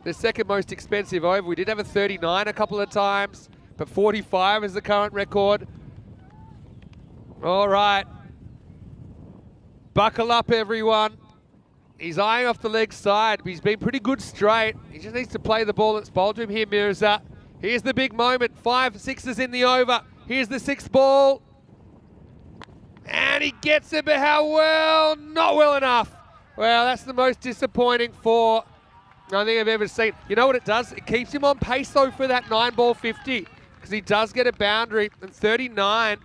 the second most expensive over. We did have a 39 a couple of times, but 45 is the current record. All right. Buckle up, everyone. He's eyeing off the leg side. He's been pretty good straight. He just needs to play the ball that's bowled to him here, Mirza. Here's the big moment. 5 sixes in the over. Here's the 6th ball. And he gets it, but how well? Not well enough. Well, that's the most disappointing 4 I think I've ever seen. You know what it does? It keeps him on pace, though, for that 9-ball 50. Because he does get a boundary. And 39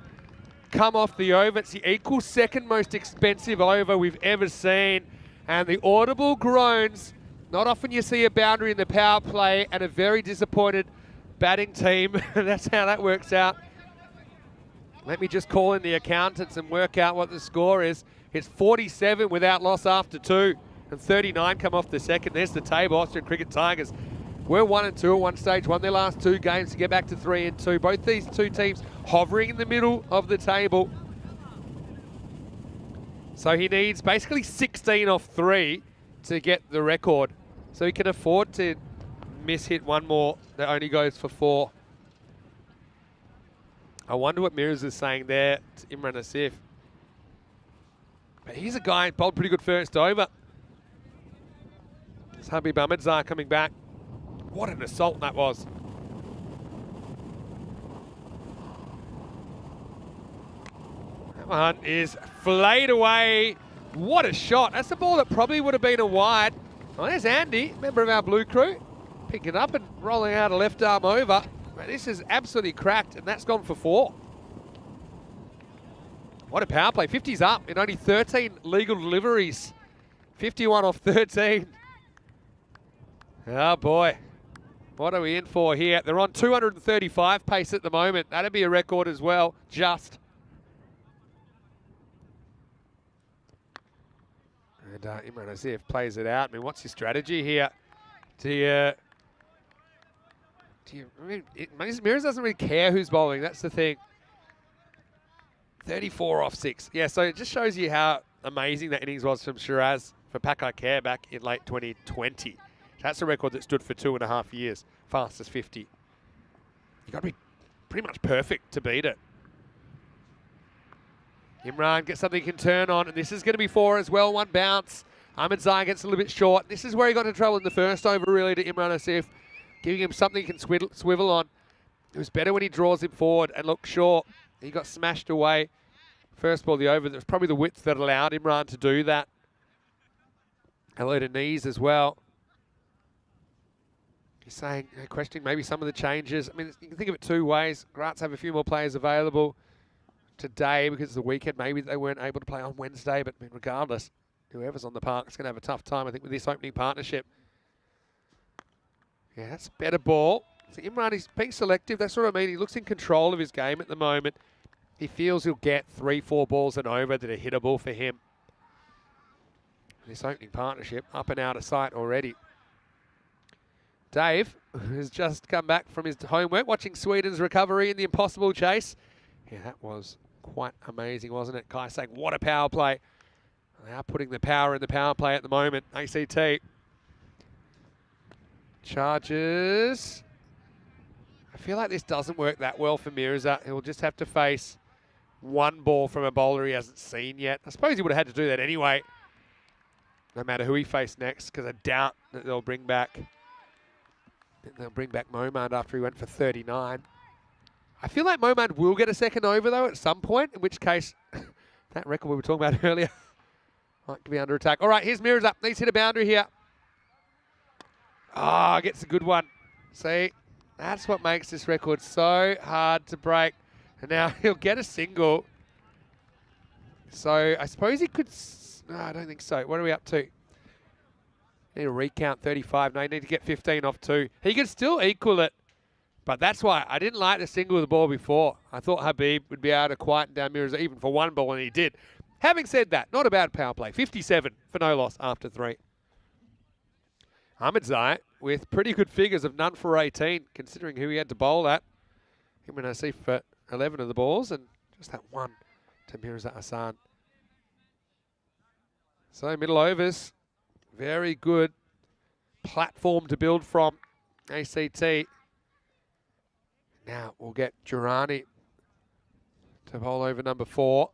come off the over. It's the equal second most expensive over we've ever seen. And the audible groans. Not often you see a boundary in the power play and a very disappointed batting team. That's how that works out. Let me just call in the accountants and work out what the score is. It's 47 without loss after 2. And 39 come off the second. There's the table. Austrian Cricket Tigers were 1 and 2 at one stage. Won their last 2 games to get back to 3 and 2. Both these 2 teams hovering in the middle of the table. So he needs basically 16 off 3 to get the record. So he can afford to miss-hit one more that only goes for 4. I wonder what Mirza is saying there to Imran Asif. But he's a guy who bowled pretty good first over. It's Habib Ahmedzar coming back. What an assault that was. That one is flayed away. What a shot. That's a ball that probably would have been a wide. Oh, there's Andy, member of our blue crew, picking it up and rolling out a left arm over. But this is absolutely cracked, and that's gone for 4. What a power play. 50's up in only 13 legal deliveries. 51 off 13. Oh, boy. What are we in for here? They're on 235 pace at the moment. That'd be a record as well, just. And Imran Asif plays it out. I mean, what's your strategy here? I mean, Mirza doesn't really care who's bowling. That's the thing. 34 off 6. Yeah, so it just shows you how amazing that innings was from Shiraz for Pakai Care back in late 2020. That's a record that stood for 2.5 years. Fastest 50. You've got to be pretty much perfect to beat it. Imran gets something he can turn on, and this is going to be 4 as well. 1 bounce. Ahmedzar gets a little bit short. This is where he got into trouble in the first over, really, to Imran Asif. Giving him something he can swivel on. It was better when he draws him forward and looks short. He got smashed away. First ball, the over. It was probably the width that allowed Imran to do that. Hello to knees as well. He's saying, questioning maybe some of the changes. I mean, you can think of it 2 ways. Graz have a few more players available today because it's the weekend. Maybe they weren't able to play on Wednesday, but I mean, regardless, whoever's on the park is going to have a tough time, I think, with this opening partnership. Yeah, that's a better ball. So Imran, he's being selective. That's what I mean. He looks in control of his game at the moment. He feels he'll get 3-4 balls and over that are hittable for him. This opening partnership, up and out of sight already. Dave has just come back from his homework, watching Sweden's recovery in the impossible chase. Yeah, that was quite amazing, wasn't it? Guy saying, what a power play. They are putting the power in the power play at the moment. ACT. Charges. I feel like this doesn't work that well for Mirza. He'll just have to face one ball from a bowler he hasn't seen yet. I suppose he would have had to do that anyway, no matter who he faced next, because I doubt that they'll bring back Momand after he went for 39. I feel like Momand will get a second over, though, at some point, in which case that record we were talking about earlier might be under attack. All right, here's Mirza. Needs to hit a boundary here. Ah, gets a good one. See, that's what makes this record so hard to break. And now he'll get a single. So I suppose he could... No, I don't think so. What are we up to? Need to recount 35. No, you need to get 15 off 2. He could still equal it. But that's why I didn't like the single with the ball before. I thought Habib would be able to quieten down Mirza even for one ball, and he did. Having said that, not a bad power play. 57 for no loss after 3. Ahmedzai with pretty good figures of none for 18, considering who he had to bowl at. Him and Asif for 11 of the balls, and just that one to Mirza Hassan. So middle overs, very good platform to build from. ACT. Now we'll get Durrani to bowl over number 4.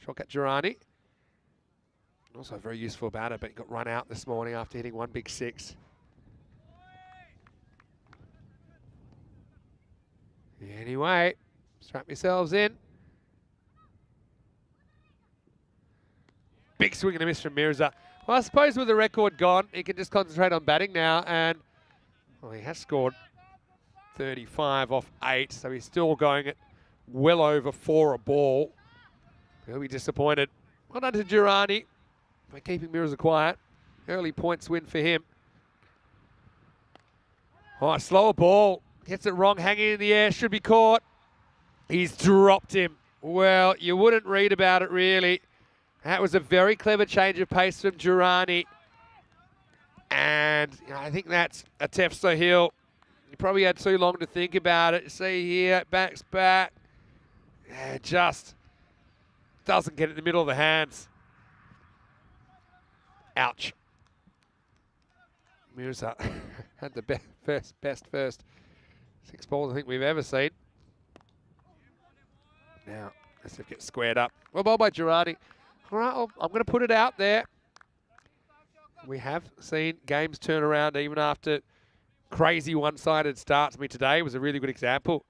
Shortcut Durrani. Also a very useful batter, but he got run out this morning after hitting one big 6. Anyway, strap yourselves in. Big swing and a miss from Mirza. Well, I suppose with the record gone, he can just concentrate on batting now, and well, he has scored 35 off 8, so he's still going at well over 4 a ball. He'll be disappointed. Well done to Durrani by keeping Mirza quiet. Early points win for him. Oh, slower ball. Gets it wrong, hanging in the air, should be caught. He's dropped him. Well, you wouldn't read about it really. That was a very clever change of pace from Durrani. And I think that's a Tefso Hill. He probably had too long to think about it. See here, backs back. Just doesn't get it in the middle of the hands. Ouch. Mirza had the best first 6 balls I think we've ever seen. Now, let's see if it gets squared up. Well bowled by Durrani. All right, I'm going to put it out there. We have seen games turn around even after crazy one-sided starts. I mean, today was a really good example.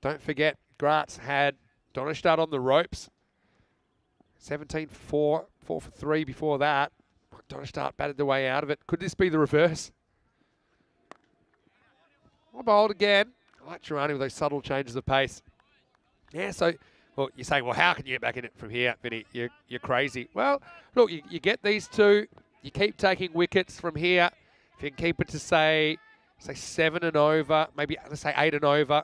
Don't forget, Graz had Donnerstadt on the ropes. 17 for 4, 4 for 3 before that. Donnerstadt batted the way out of it. Could this be the reverse? Well bowled again. I like Durrani with those subtle changes of pace. Yeah, so, well, you're saying, well, how can you get back in it from here, Vinny? You're crazy. Well, look, you get these 2. You keep taking wickets from here. If you can keep it to, say 7 and over, maybe, let's say 8 and over.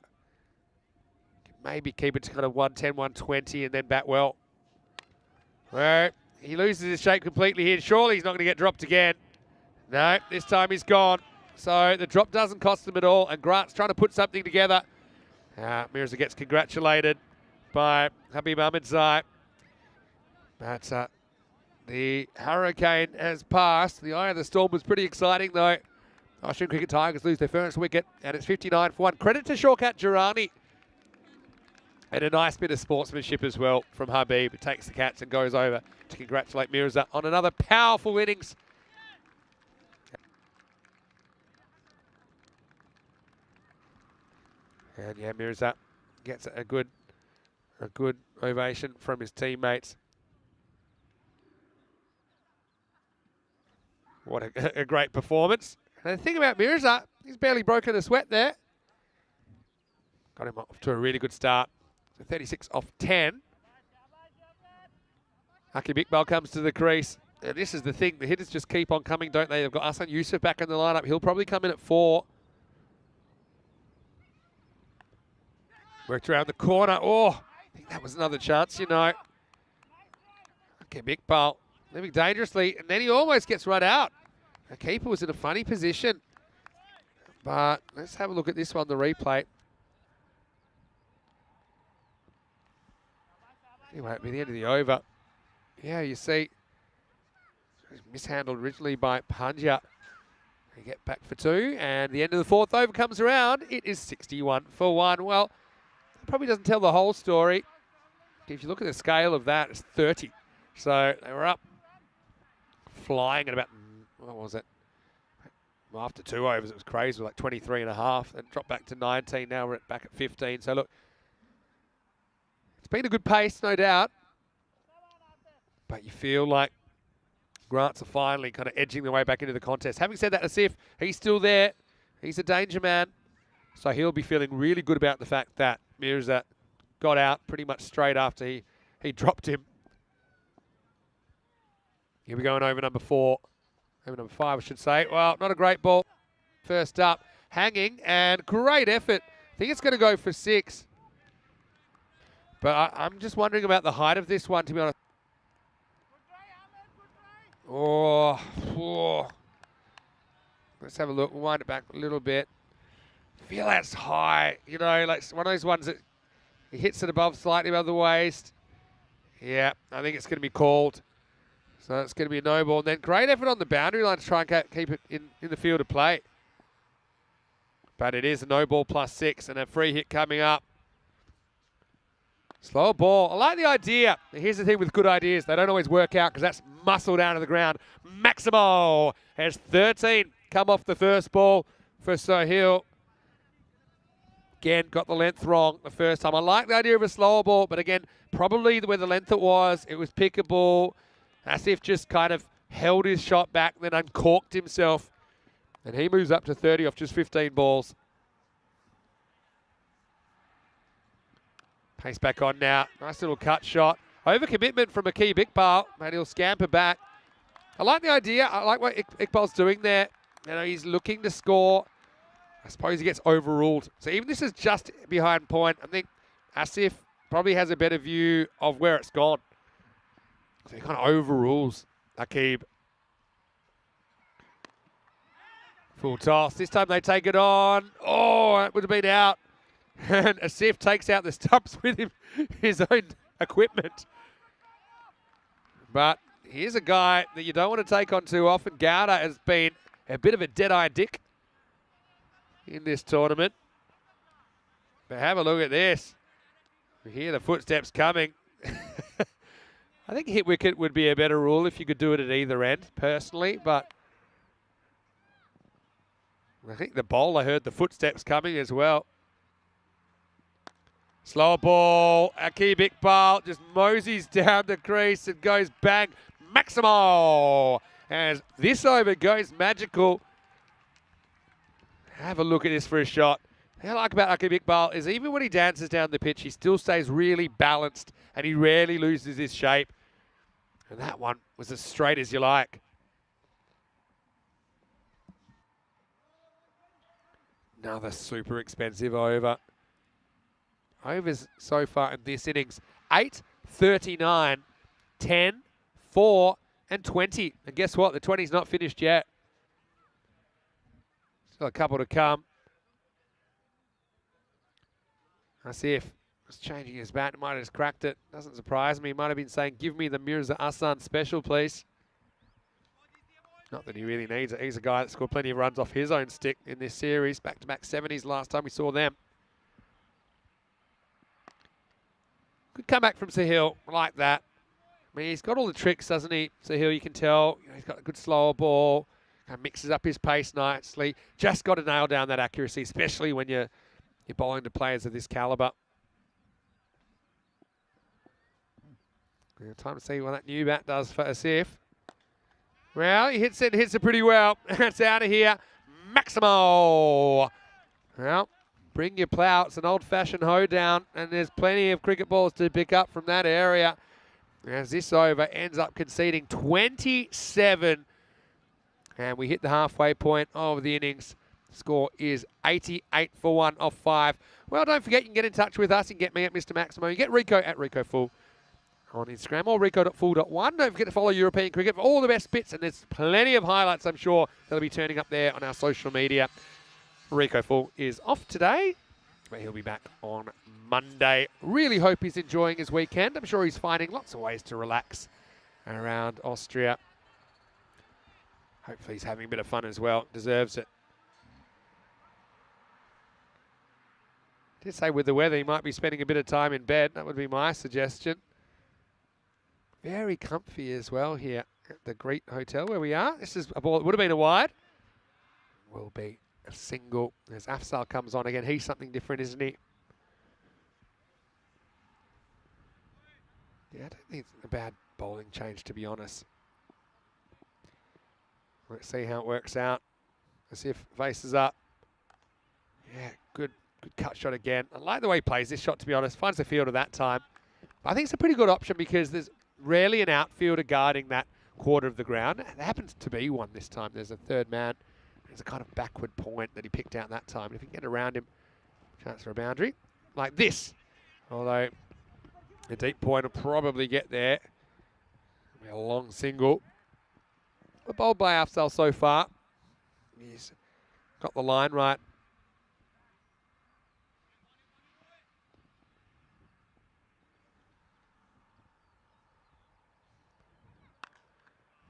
Maybe keep it to kind of 110, 120, and then bat well. Well, he loses his shape completely here. Surely he's not going to get dropped again. No, this time he's gone. So the drop doesn't cost them at all, and Grant's trying to put something together. Mirza gets congratulated by Habib Ahmedzai. But the hurricane has passed. The eye of the storm was pretty exciting, though. Australian Cricket Tigers lose their first wicket, and it's 59 for 1. Credit to Shortcut Durrani. And a nice bit of sportsmanship as well from Habib, who takes the catch and goes over to congratulate Mirza on another powerful innings. And yeah, Mirza gets a good ovation from his teammates. What a great performance. And the thing about Mirza, he's barely broken a sweat there. Got him off to a really good start. So 36 off 10. Hakim Iqbal comes to the crease. And this is the thing, the hitters just keep on coming, don't they? They've got Hassan Yusuf back in the lineup. He'll probably come in at 4. Worked around the corner. Oh, I think that was another chance, you know. Hakim Iqbal living dangerously, and then he almost gets run out. The keeper was in a funny position. But let's have a look at this one, the replay. Anyway, it'll be the end of the over. Yeah, you see, mishandled originally by Punja. They get back for 2, and the end of the 4th over comes around. It is 61 for 1. Well, it probably doesn't tell the whole story. If you look at the scale of that, it's 30. So they were up flying at about, what was it? Well, after 2 overs, it was crazy, like 23.5, and dropped back to 19. Now we're back at 15. So look, it's been a good pace, no doubt. But you feel like Grants are finally kind of edging their way back into the contest. Having said that, Asif, he's still there. He's a danger man. So he'll be feeling really good about the fact that Mirza got out pretty much straight after he dropped him. Here we go on over number 4. Over number 5, I should say. Well, not a great ball. First up, hanging, and great effort. I think it's going to go for 6. But I'm just wondering about the height of this one, to be honest. Oh. Let's have a look. We'll wind it back a little bit. I feel that's high. You know, like one of those ones that he hits it slightly above the waist. Yeah, I think it's going to be called. So it's going to be a no ball. And then great effort on the boundary line to try and keep it in the field of play. But it is a no ball plus 6 and a free hit coming up. Slower ball. I like the idea. Here's the thing with good ideas. They don't always work out because that's muscle down to the ground. Maximo has 13 come off the first ball for Sohail. Again, got the length wrong the first time. I like the idea of a slower ball, but again, probably where the length it was pickable. Asif just kind of held his shot back, then uncorked himself. And he moves up to 30 off just 15 balls. Pace back on now. Nice little cut shot. Overcommitment from Akib Iqbal, and he'll scamper back. I like the idea. I like what Iqbal's doing there. You know, he's looking to score. I suppose he gets overruled. So even this is just behind point. I think Asif probably has a better view of where it's gone. So he kind of overrules Akib. Full toss. This time they take it on. Oh, it would have been out. And Asif takes out the stumps with his own equipment. But here's a guy that you don't want to take on too often. Gowda has been a bit of a dead-eye dick in this tournament. But have a look at this. We hear the footsteps coming. I think hit wicket would be a better rule if you could do it at either end, personally. But I think the bowler heard the footsteps coming as well. Slower ball. Akib Iqbal just moseys down the crease and goes bang. Maximo. As this over goes magical. Have a look at this for a shot. What I like about Akib Iqbal is even when he dances down the pitch, he still stays really balanced and he rarely loses his shape. And that one was as straight as you like. Another super expensive over. Overs so far in this innings, 8, 39, 10, 4, and 20. And guess what? The 20's not finished yet. Still a couple to come. Asif was changing his bat. Might have just cracked it. Doesn't surprise me. Might have been saying, give me the Mirza Hassan special, please. Not that he really needs it. He's a guy that scored plenty of runs off his own stick in this series. Back-to-back 70s last time we saw them. Good comeback from Sohail, like that. I mean, he's got all the tricks, doesn't he? Sohail, you can tell. You know, he's got a good slower ball. Kind of mixes up his pace nicely. Just got to nail down that accuracy, especially when you're bowling to players of this caliber. Yeah, time to see what that new bat does for Asif. Well, he hits it pretty well. It's out of here. Maximo. Well, bring your plough. It's an old-fashioned hoedown, and there's plenty of cricket balls to pick up from that area. As this over ends up conceding 27. And we hit the halfway point of the innings. Score is 88 for 1 off 5. Well, don't forget, you can get in touch with us. You can get me at Mr. Maximo. You can get Rico at RicoFull on Instagram or rico.full.1. Don't forget to follow European Cricket for all the best bits. And there's plenty of highlights, I'm sure, that'll be turning up there on our social media. Rico Full is off today. but he'll be back on Monday. Really hope he's enjoying his weekend. I'm sure he's finding lots of ways to relax around Austria. Hopefully he's having a bit of fun as well. Deserves it. Did say with the weather he might be spending a bit of time in bed. That would be my suggestion. Very comfy as well here at the Greet Hotel where we are. This is a ball that would have been a wide. Will be a single as Afzal comes on again. He's something different, isn't he? Yeah, I don't think it's a bad bowling change, to be honest. Let's see how it works out. Let's see if faces up. Yeah, good cut shot again. I like the way he plays this shot, to be honest. Finds the fielder that time. I think it's a pretty good option because there's rarely an outfielder guarding that quarter of the ground. There happens to be one this time. There's a third man. There's a kind of backward point that he picked out that time. And if you can get around him, chance for a boundary. Like this. Although a deep point will probably get there. A long single. But bowled by Afzal so far. He's got the line right.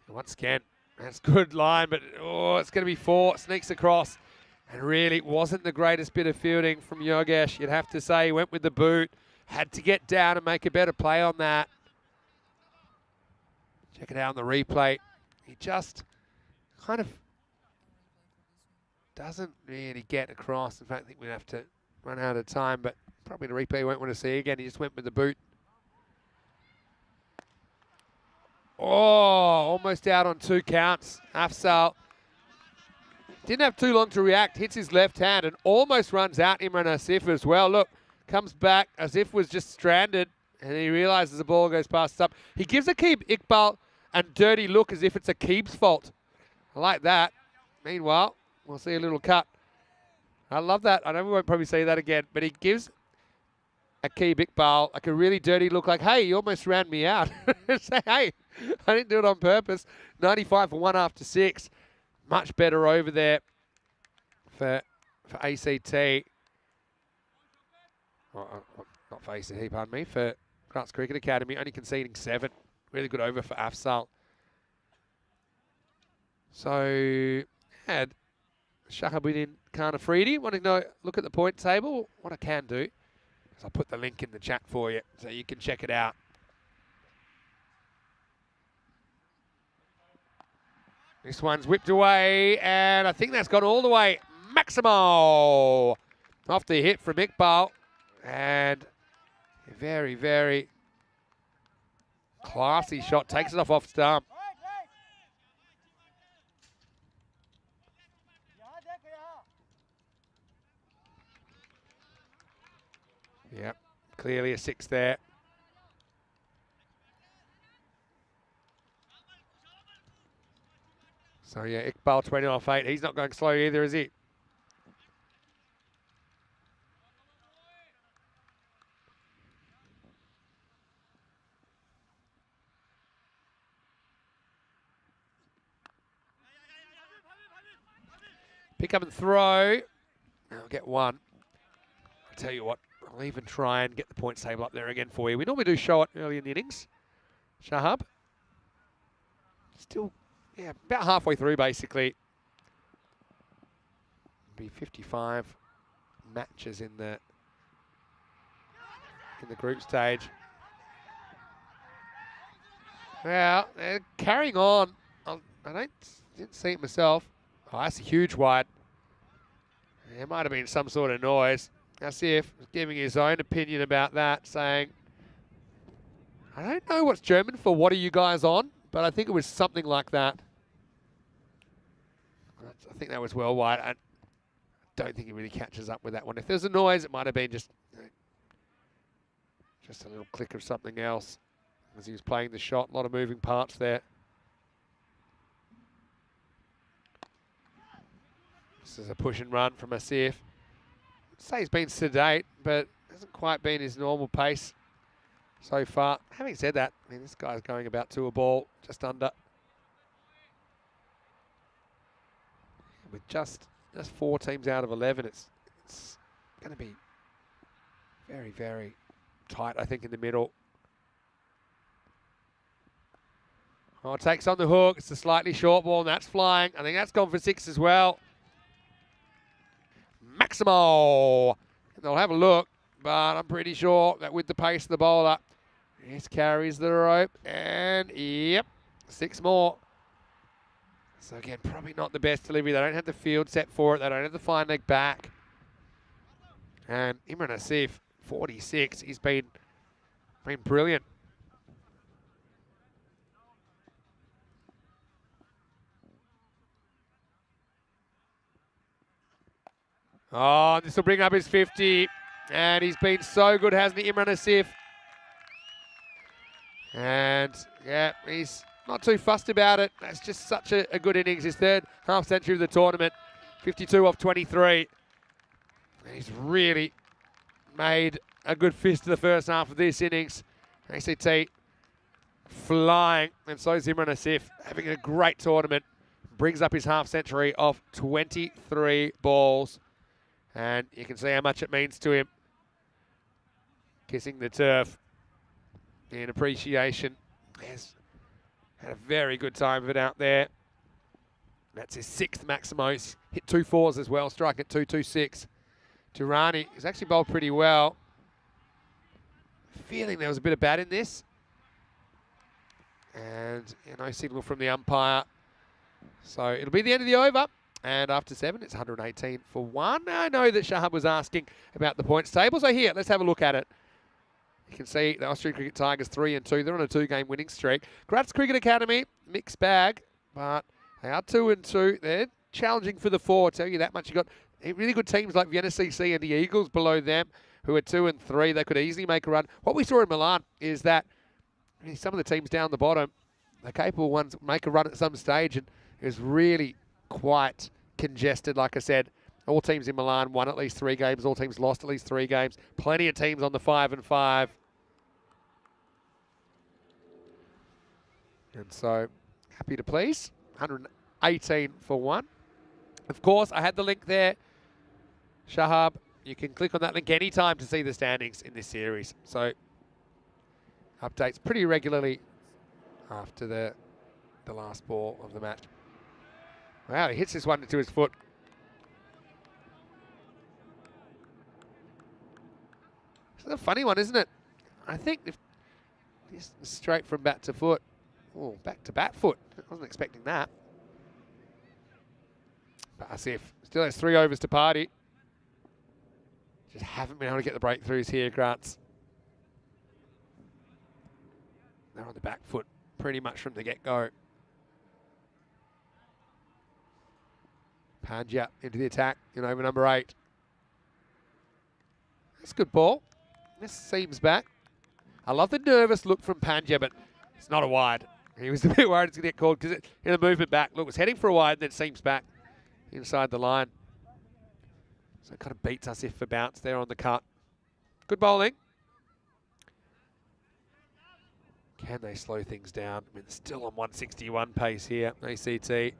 Once again, that's good line, but oh, it's going to be 4. Sneaks across. And really wasn't the greatest bit of fielding from Yogesh. You'd have to say he went with the boot. Had to get down and make a better play on that. Check it out on the replay. He just kind of doesn't really get across. In fact, I think we'd have to run out of time, but probably the replay won't want to see again. He just went with the boot. Oh, almost out on 2 counts. Afzal didn't have too long to react. Hits his left hand and almost runs out Imran Asif as well. Look, comes back. Asif was just stranded and he realizes the ball goes past up. He gives Aqib Iqbal and dirty look as if it's Aqib's fault. I like that. Meanwhile, we'll see a little cut. I love that. I know we won't probably see that again, but he gives Aqib Iqbal like a really dirty look like, hey, you almost ran me out. Say, hey, I didn't do it on purpose. 95 for 1 after 6. Much better over there for ACT. Not for ACT, pardon me, for Grants Cricket Academy, only conceding 7. Really good over for Afzal. So, had Shahabuddin Khan Afridi. Want to know, look at the point table? What I can do is I'll put the link in the chat for you so you can check it out. This one's whipped away, and I think that's gone all the way. Maximo off the hit from Iqbal. And a very, very classy shot. Takes it off stump. Yep, clearly a 6 there. So yeah, Iqbal 20 off 8. He's not going slow either, is he? Pick up and throw. I'll get 1. I'll tell you what, I'll even try and get the points table up there again for you. We normally do show it early in the innings. Shahab. Still, yeah, about halfway through basically. Be 55 matches in the group stage. Well, they're carrying on. I didn't see it myself. Oh, that's a huge wide. There might have been some sort of noise. Asif was giving his own opinion about that, saying, I don't know what's German for what are you guys on, but I think it was something like that. I think that was well wide. I don't think he really catches up with that one. If there's a noise, it might have been just a little click of something else as he was playing the shot. A lot of moving parts there. This is a push and run from Asif. I'd say he's been sedate, but hasn't quite been his normal pace so far. Having said that, I mean, this guy's going about to a ball, just under. With just 4 teams out of 11, it's going to be Very, very tight, I think, in the middle. Oh, takes on the hook. It's a slightly short ball, and that's flying. I think that's gone for 6 as well. Maximo. And they'll have a look, but I'm pretty sure that with the pace of the bowler, this carries the rope. And, yep, 6 more. So, again, probably not the best delivery. They don't have the field set for it. They don't have the fine leg back. And Imran Asif, 46. He's been brilliant. Oh, this will bring up his 50. And he's been so good, hasn't he, Imran Asif? And, yeah, he's not too fussed about it. That's just such a good innings. His third half century of the tournament. 52 off 23. And he's really made a good fist to the first half of this innings. ACT flying, and so is Imran Asif, having a great tournament. Brings up his half century of 23 balls. And you can see how much it means to him. Kissing the turf in appreciation. He's had a very good time of it out there. That's his 6th Maximos. Hit 2 4s as well, striking at 226. Durrani has actually bowled pretty well. Feeling there was a bit of bat in this. And no signal from the umpire. So it'll be the end of the over. And after 7, it's 118 for 1. I know that Shahab was asking about the points table. So here, let's have a look at it. You can see the Australian Cricket Tigers 3-2. They're on a 2-game winning streak. Gratz Cricket Academy, mixed bag. But they are 2-2. They're challenging for the 4. I'll tell you that much. You've got really good teams like Vienna CC and the Eagles below them who are 2-3. They could easily make a run. What we saw in Milan is that some of the teams down the bottom, the capable ones make a run at some stage, and it was really quite congested. Like I said, all teams in Milan won at least 3 games. All teams lost at least 3 games. Plenty of teams on the 5-5. And so, happy to please. 118 for 1. Of course, I had the link there. Shahab, you can click on that link anytime to see the standings in this series. So, updates pretty regularly after the last ball of the match. Wow, he hits this one into his foot. It's a funny one, isn't it? I think if he's straight from bat to foot. Oh, back to bat foot. I wasn't expecting that. But Asif still has 3 overs to party. Just haven't been able to get the breakthroughs here, Grants. They're on the back foot pretty much from the get-go. Pandya into the attack in over number 8. That's a good ball. This seams back. I love the nervous look from Pandya, but it's not a wide. He was a bit worried it's going to get called because in the movement back, look, it was heading for a wide and then seams back inside the line. So it kind of beats us if for bounce there on the cut. Good bowling. Can they slow things down? I mean, still on 161 pace here, ACT.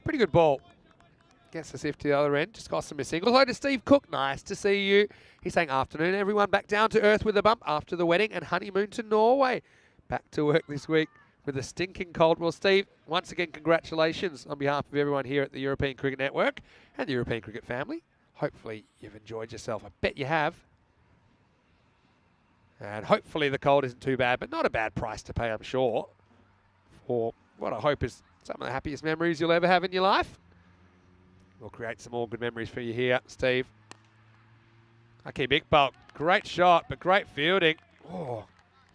Pretty good ball. Gets us if to the other end. Just cost him a single. Hello to Steve Cook. Nice to see you. He's saying afternoon, everyone. Back down to earth with a bump after the wedding and honeymoon to Norway. Back to work this week with a stinking cold. Well, Steve, once again, congratulations on behalf of everyone here at the European Cricket Network and the European Cricket family. Hopefully you've enjoyed yourself. I bet you have. And hopefully the cold isn't too bad, but not a bad price to pay, I'm sure, for what I hope is some of the happiest memories you'll ever have in your life. We'll create some more good memories for you here, Steve. Okay, big bulk. Great shot, but great fielding. Oh,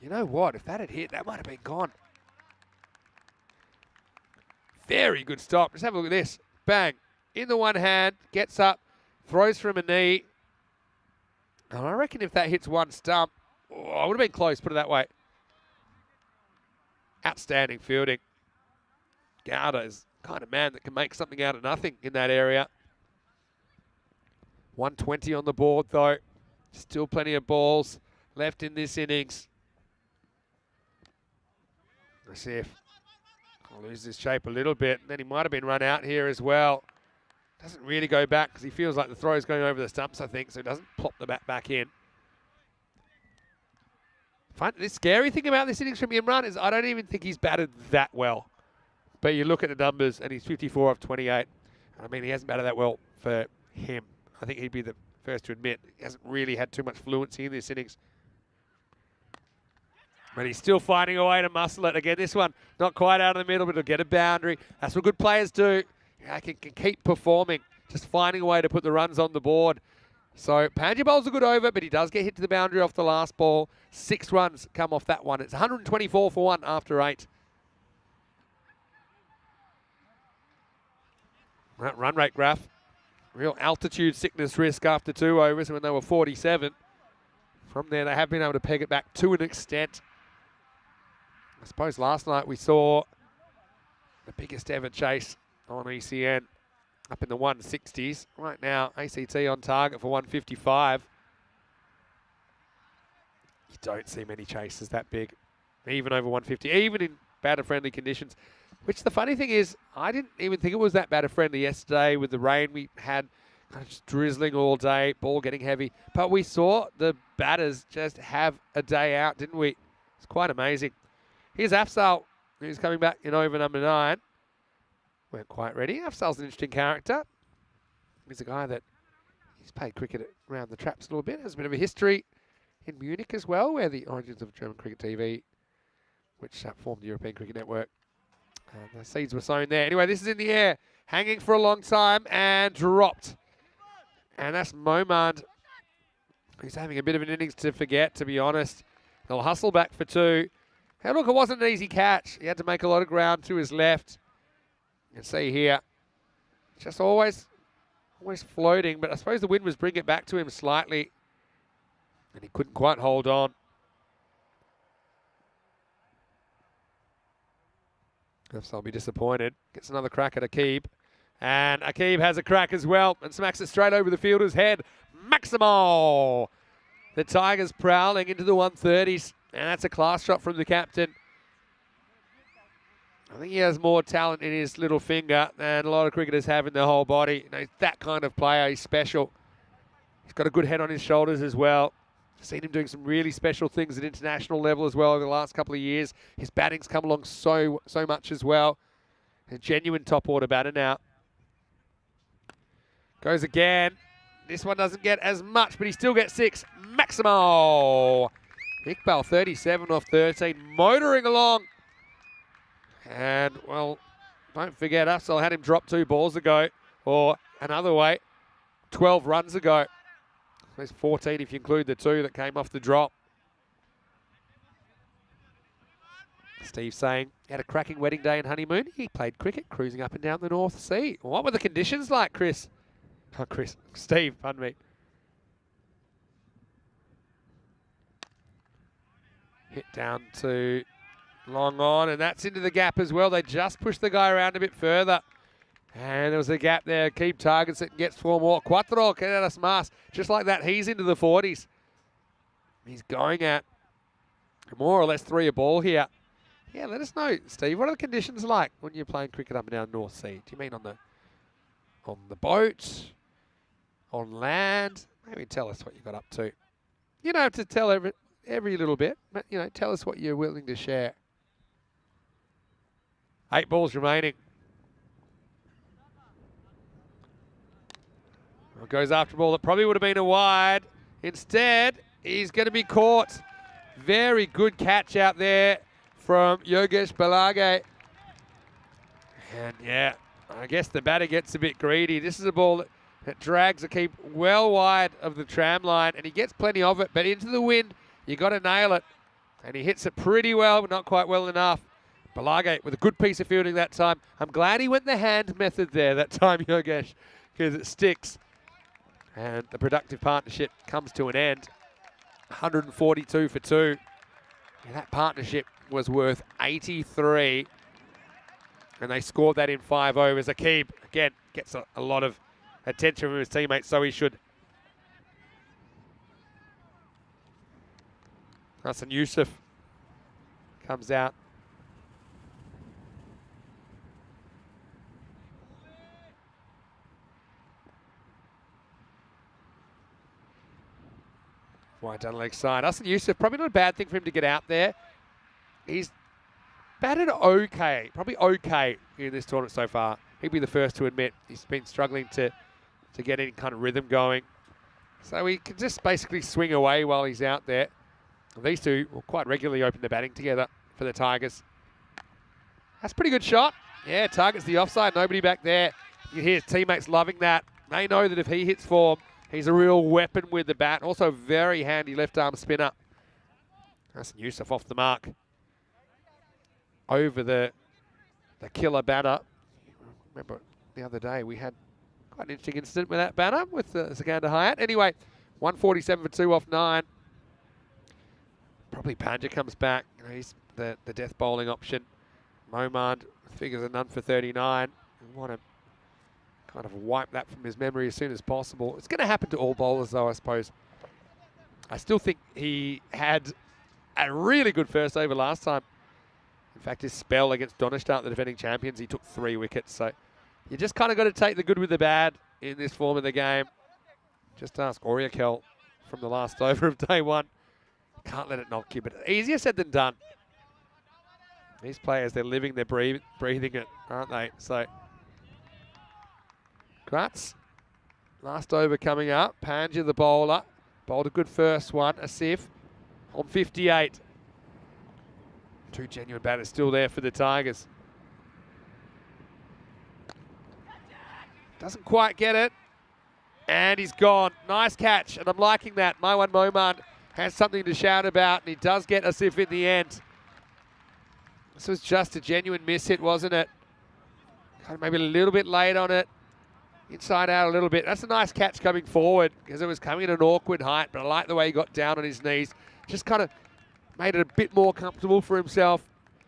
you know what? If that had hit, that might have been gone. Very good stop. Just have a look at this. Bang. In the one hand, gets up, throws from a knee. And I reckon if that hits one stump, oh, I would have been close, put it that way. Outstanding fielding. Gowda is the kind of man that can make something out of nothing in that area. 120 on the board, though. Still plenty of balls left in this innings. Let's see if Loses his shape a little bit. Then he might have been run out here as well. Doesn't really go back because he feels like the throw is going over the stumps, I think, so he doesn't plop the bat back in. The scary thing about this innings from Imran is I don't even think he's batted that well. But you look at the numbers and he's 54 off 28. I mean, he hasn't batted that well for him. I think he'd be the first to admit he hasn't really had too much fluency in this innings. But he's still finding a way to muscle it. Again, this one not quite out of the middle, but he'll get a boundary. That's what good players do. Can keep performing, just finding a way to put the runs on the board. So Pandya bowls a good over, but he does get hit to the boundary off the last ball. 6 runs come off that one. It's 124 for 1 after 8. That run rate graph, real altitude sickness risk after 2 overs when they were 47. From there, they have been able to peg it back to an extent. I suppose last night we saw the biggest ever chase on ECN up in the 160s. Right now, ACT on target for 155. You don't see many chases that big, even over 150, even in batter-friendly conditions. Which the funny thing is, I didn't even think it was that batter-friendly yesterday with the rain we had, kind of just drizzling all day, ball getting heavy. But we saw the batters just have a day out, didn't we? It's quite amazing. Here's Afzal, who's coming back in over number 9. Weren't quite ready. Afzal's an interesting character. He's a guy that he's played cricket around the traps a little bit. Has a bit of a history in Munich as well, where the origins of German Cricket TV, which formed the European Cricket Network. The seeds were sown there. Anyway, this is in the air, hanging for a long time and dropped. And that's Momand, who's having a bit of an innings to forget, to be honest. They'll hustle back for 2. Hey, look, it wasn't an easy catch. He had to make a lot of ground to his left. You can see here, just always floating, but I suppose the wind was bringing it back to him slightly, and he couldn't quite hold on. So I'll be disappointed. Gets another crack at Akib. And Akib has a crack as well and smacks it straight over the fielder's head. Maximal! The Tigers prowling into the 130s. And that's a class shot from the captain. I think he has more talent in his little finger than a lot of cricketers have in their whole body. You know, he's that kind of player. He's special. He's got a good head on his shoulders as well. Seen him doing some really special things at international level as well over the last couple of years. His batting's come along so much as well. A genuine top order batter now. Goes again. This one doesn't get as much, but he still gets 6. Maximal. Iqbal 37 off 13, motoring along. And, well, don't forget Afzal had him drop 2 balls ago, or another way, 12 runs ago. There's 14 if you include the 2 that came off the drop. Steve saying he had a cracking wedding day and honeymoon. He played cricket cruising up and down the North Sea. What were the conditions like, Chris? Oh, Steve, pardon me. Hit down to long on, and that's into the gap as well. They just pushed the guy around a bit further. And there was a gap there. Keep targets it and gets 4 more. Cuatro, quedas más. Just like that, he's into the 40s. He's going at more or less 3 a ball here. Yeah, let us know, Steve. What are the conditions like when you're playing cricket up and down North Sea? Do you mean on the boat? On land? Maybe tell us what you got up to. You don't have to tell every little bit, but, you know, tell us what you're willing to share. 8 balls remaining. Well, goes after a ball that probably would have been a wide. Instead, he's going to be caught. Very good catch out there from Yogesh Balage. And yeah, I guess the batter gets a bit greedy. This is a ball that drags a keep well wide of the tram line, and he gets plenty of it, but into the wind, you got to nail it. And he hits it pretty well, but not quite well enough. Balage with a good piece of fielding that time. I'm glad he went the hand method there that time, Yogesh, because it sticks. And the productive partnership comes to an end. 142 for 2. And that partnership was worth 83. And they scored that in 5 overs. Akib, again, gets a lot of attention from his teammates, so he should. Hassan Yusuf comes out. Wide down the leg side. Hassan Yusuf, probably not a bad thing for him to get out there. He's batted okay, probably okay in this tournament so far. He'd be the first to admit he's been struggling to get any kind of rhythm going. So he can just basically swing away while he's out there. These two will quite regularly open the batting together for the Tigers. That's a pretty good shot. Yeah, targets the offside, nobody back there. You hear his teammates loving that. They know that if he hits form, he's a real weapon with the bat. Also very handy left arm spinner. That's Yusuf off the mark. Over the killer batter. Remember the other day we had quite an interesting incident with that batter with Sikander Hayat. Anyway, 147 for 2 off 9. Probably Pandya comes back. You know, he's the death bowling option. Momand figures a none for 39. We want to kind of wipe that from his memory as soon as possible. It's going to happen to all bowlers though, I suppose. I still think he had a really good first over last time. In fact, his spell against Donnerstadt, the defending champions, he took 3 wickets. So you just kind of got to take the good with the bad in this form of the game. Just ask Oriakel from the last over of day 1. Can't let it knock you, but easier said than done. These players, they're living, they're breathing it, aren't they? So, Gratz, last over coming up. Pandya, the bowler, bowled a good first one. Asif on 58. 2 genuine batters still there for the Tigers. Doesn't quite get it. And he's gone. Nice catch, and I'm liking that. Maiwan Momand has something to shout about, and he does get Asif in the end. This was just a genuine miss hit, wasn't it? Kind of maybe a little bit late on it. Inside out a little bit. That's a nice catch coming forward because it was coming at an awkward height, but I like the way he got down on his knees. Just kind of made it a bit more comfortable for himself.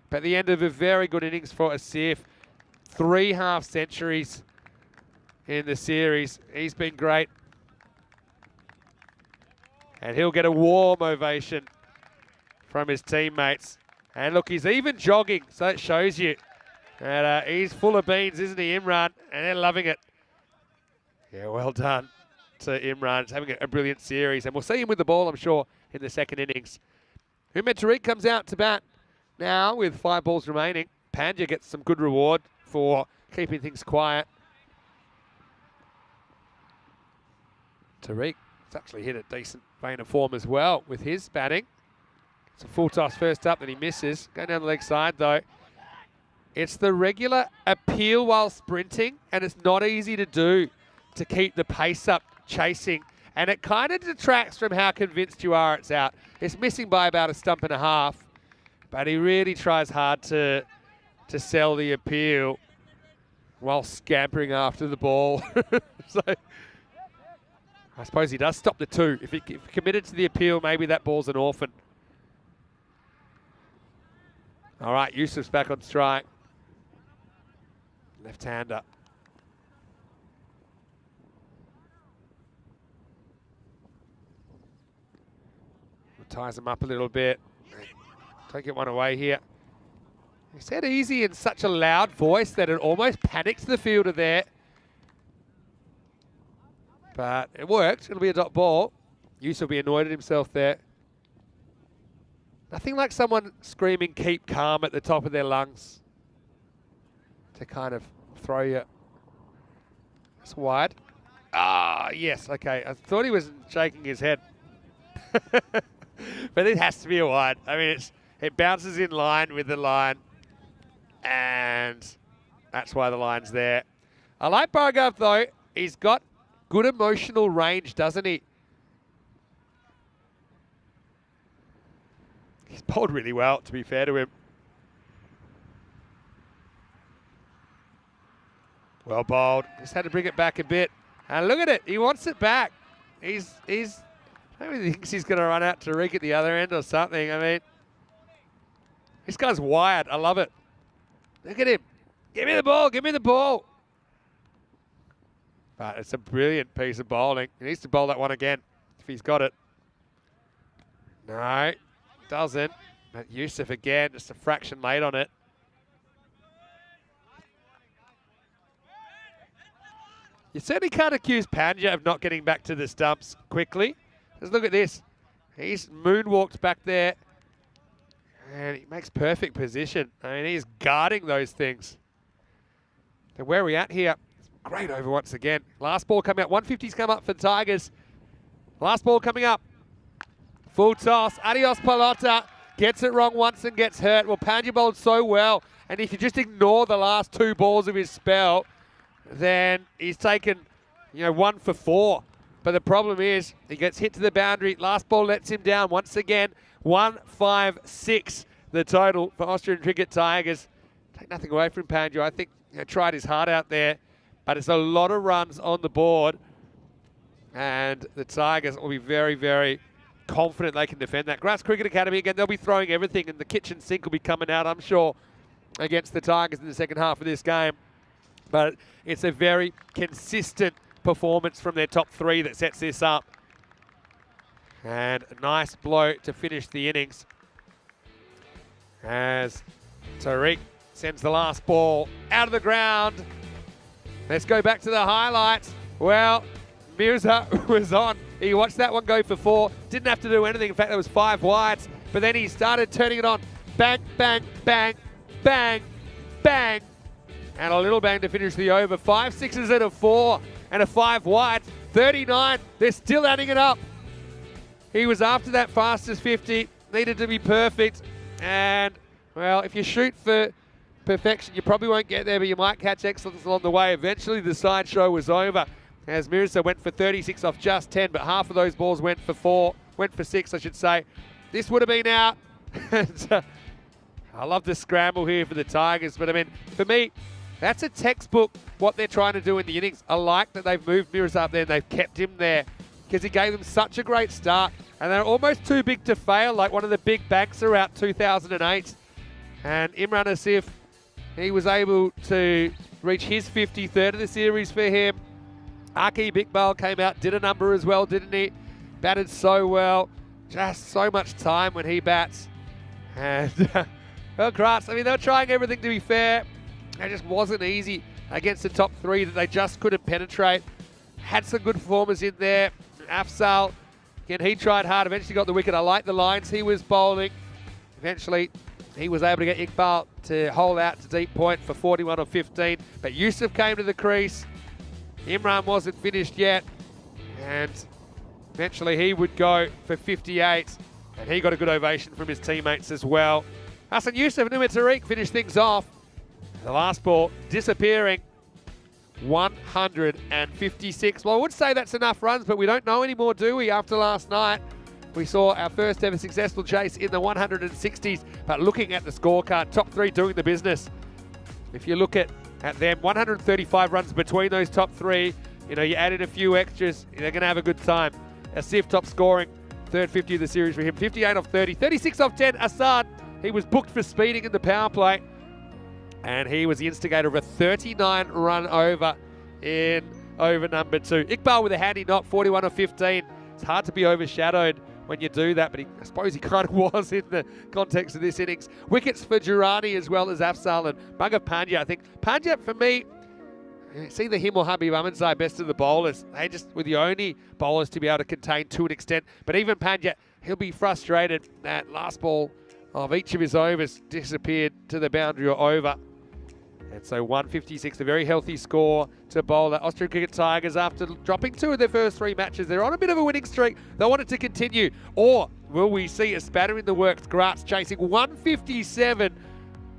But at the end of a very good innings for Asif. 3 half centuries in the series. He's been great. And he'll get a warm ovation from his teammates. And look, he's even jogging, so it shows you that he's full of beans, isn't he, Imran? And they're loving it. Yeah, well done to Imran. He's having a brilliant series. And we'll see him with the ball, I'm sure, in the second innings. Ummed Tariq comes out to bat now with 5 balls remaining. Pandya gets some good reward for keeping things quiet. Tariq has actually hit a decent vein of form as well with his batting. It's a full toss first up that he misses. Going down the leg side though. It's the regular appeal while sprinting, and it's not easy to do to keep the pace up chasing. And it kind of detracts from how convinced you are it's out. It's missing by about a stump and a half, but he really tries hard to sell the appeal while scampering after the ball. So I suppose he does stop the 2. If he committed to the appeal, maybe that ball's an orphan. All right, Yusuf's back on strike. Left-hander. Ties him up a little bit. Don't get one away here. He said easy in such a loud voice that it almost panics the fielder there. But it worked. It'll be a dot ball. Yusuf will be annoyed at himself there. Nothing like someone screaming, keep calm at the top of their lungs to kind of throw you. It's wide. Ah, yes, okay. I thought he was shaking his head. But it has to be a wide. I mean, it bounces in line with the line, and that's why the line's there. I like Bhargav, though. He's got good emotional range, doesn't he? He's bowled really well, to be fair to him. Well bowled. Just had to bring it back a bit. And look at it. He wants it back. He's maybe thinks he's going to run out to Tariq at the other end or something. I mean, this guy's wired. I love it. Look at him. Give me the ball. Give me the ball. But it's a brilliant piece of bowling. He needs to bowl that one again if he's got it. No, doesn't. But Yusuf again, just a fraction late on it. You certainly can't accuse Pandya of not getting back to the stumps quickly. Just look at this. He's moonwalked back there. And he makes perfect position. I mean, he's guarding those things. And where are we at here? Great over once again. Last ball coming up. 150's come up for Tigers. Last ball coming up. Full toss. Adios Palota gets it wrong once and gets hurt. Well, Pandya bowled so well. And if you just ignore the last 2 balls of his spell, then he's taken, 1 for 4. But the problem is he gets hit to the boundary. Last ball lets him down once again. 1-5-6 the total for Australian Cricket Tigers. Take nothing away from Pandya. I think tried his heart out there, but it's a lot of runs on the board. And the Tigers will be very, very confident they can defend that. Grass Cricket Academy, again, they'll be throwing everything, and the kitchen sink will be coming out, I'm sure, against the Tigers in the second half of this game. But it's a very consistent performance from their top 3 that sets this up. And a nice blow to finish the innings as Tariq sends the last ball out of the ground. Let's go back to the highlights. Well, Mirza was on. He watched that one go for 4. Didn't have to do anything. In fact, there was 5 wides. But then he started turning it on. Bang, bang, bang, bang, bang. And a little bang to finish the over. 5 sixes and a 4 and a 5 wide. 39. They're still adding it up. He was after that fastest 50. Needed to be perfect. And, well, if you shoot for perfection, you probably won't get there, but you might catch excellence along the way. Eventually, the sideshow was over as Mirza went for 36 off just 10, but half of those balls went for 6, I should say. This would have been out. I love the scramble here for the Tigers, but I mean, for me, that's a textbook what they're trying to do in the innings. I like that they've moved Mirza up there and they've kept him there because he gave them such a great start, and they're almost too big to fail, like one of the big banks throughout 2008. And Imran Asif, he was able to reach his 53rd of the series for him. Aqib Iqbal came out, did a number as well, didn't he? Batted so well. Just so much time when he bats. And, well, Gratz, I mean, they were trying everything to be fair. It just wasn't easy against the top 3 that they just couldn't penetrate. Had some good performers in there. Afzal, again, he tried hard, eventually got the wicket. I like the lines he was bowling. Eventually, he was able to get Iqbal to hold out to deep point for 41 or 15. But Yusuf came to the crease. Imran wasn't finished yet. And eventually he would go for 58. And he got a good ovation from his teammates as well. Hassan Yusuf and Umar Tariq finished things off. The last ball disappearing. 156. Well, I would say that's enough runs, but we don't know anymore, do we, after last night? We saw our first ever successful chase in the 160s, but looking at the scorecard, top 3 doing the business. If you look at them, 135 runs between those top 3. You add in a few extras, they're going to have a good time. Asif top scoring, third 50 of the series for him. 58 off 30, 36 off 10. Assad, he was booked for speeding in the power play. And he was the instigator of a 39-run over in over number 2. Iqbal with a handy knock, 41 of 15. It's hard to be overshadowed when you do that, but I suppose he kind of was in the context of this innings. Wickets for Durrani as well as Afzal and Bugger Pandya. I think Pandya, for me, it's either him or Habib Ahmedzai, best of the bowlers. They just were the only bowlers to be able to contain to an extent. But even Pandya, he'll be frustrated that last ball of each of his overs disappeared to the boundary or over. And so 156, a very healthy score to bowl the Australian Cricket Tigers after dropping 2 of their first 3 matches. They're on a bit of a winning streak. They want it to continue. Or will we see a spatter in the works? Gratz chasing 157.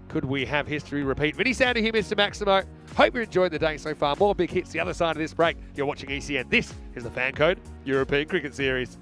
Could we have history repeat? Vinny Sandy here, Mr. Maximo. Hope you're enjoying the day so far. More big hits the other side of this break. You're watching ECN. This is the Fan Code European Cricket Series.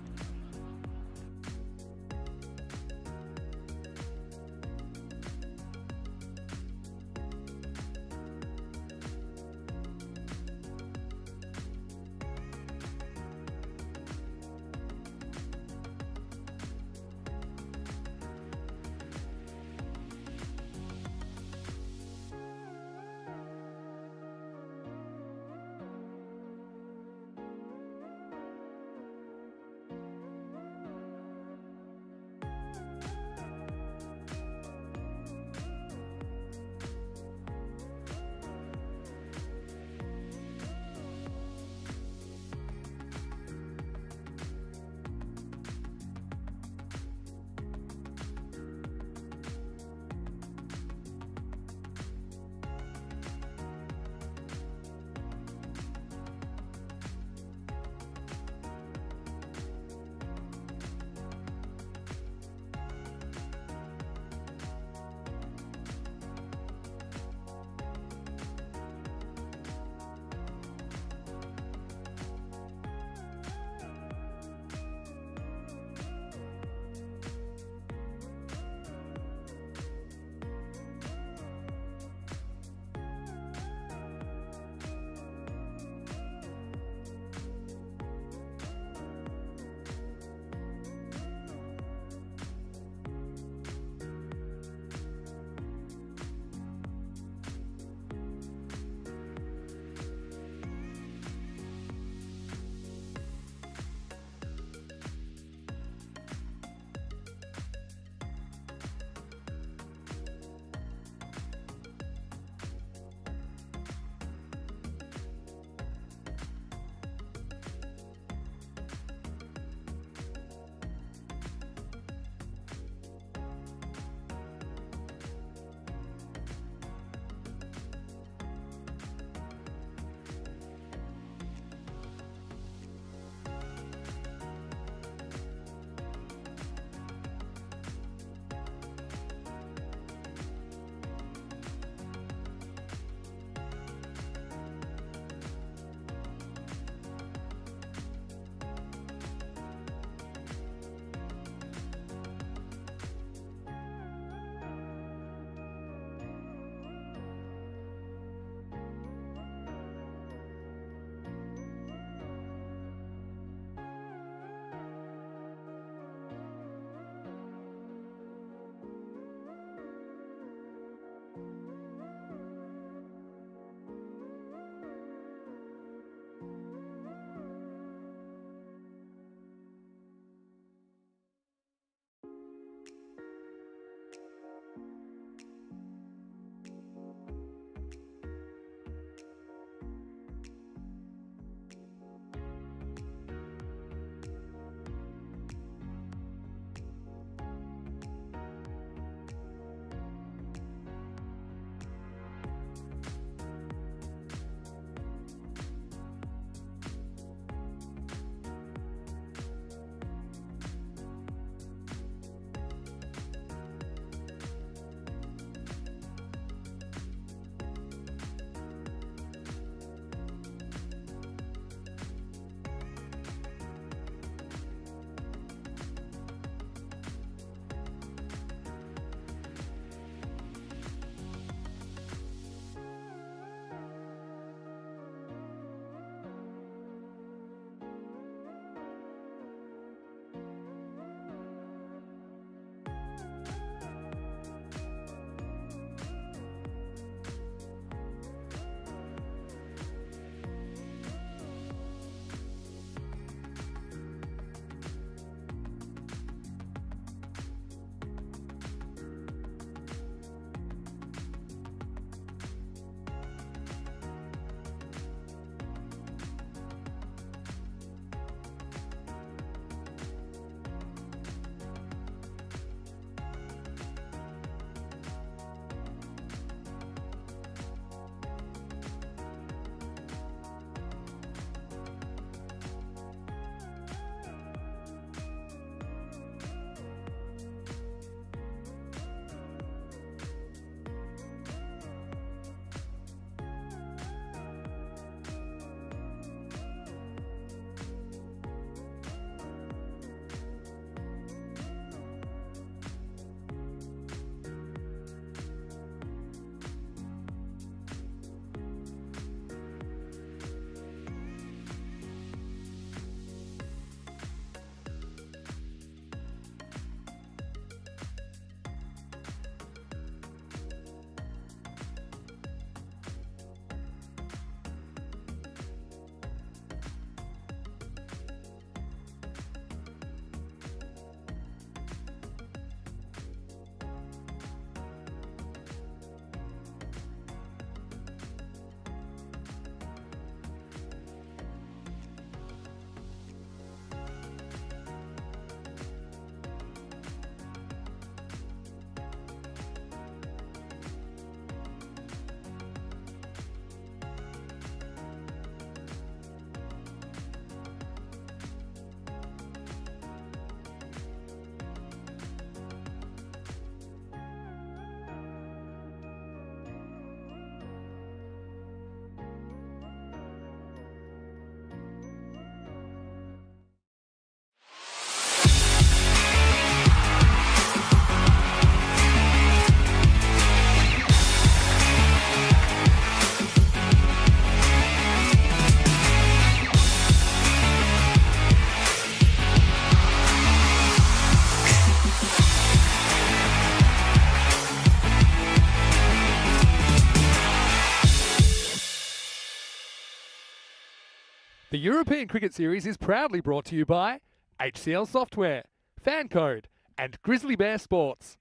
European Cricket Series is proudly brought to you by HCL Software, Fan Code, and Grizzly Bear Sports.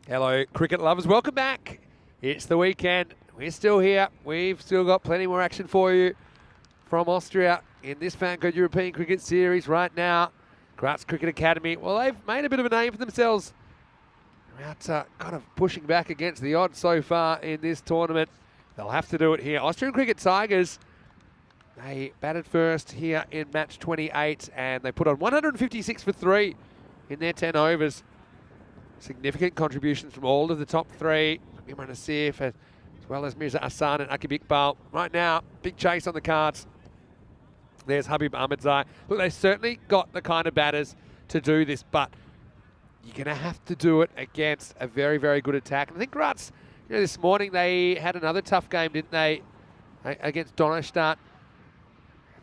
Hello, cricket lovers. Welcome back. It's the weekend. We're still here. We've still got plenty more action for you from Austria in this Fan Code European Cricket Series right now. Graz Cricket Academy, well, they've made a bit of a name for themselves. About kind of pushing back against the odds so far in this tournament. They'll have to do it here. Austrian Cricket Tigers, they batted first here in match 28 and they put on 156 for 3 in their 10 overs. Significant contributions from all of the top three. Imran Asif as well as Mirza Hassan and Akib Iqbal. Right now, big chase on the cards. There's Habib Ahmedzai. Look, they certainly got the kind of batters to do this, but you're going to have to do it against a very, very good attack. And I think Graz, this morning they had another tough game, didn't they, against Donnerstadt.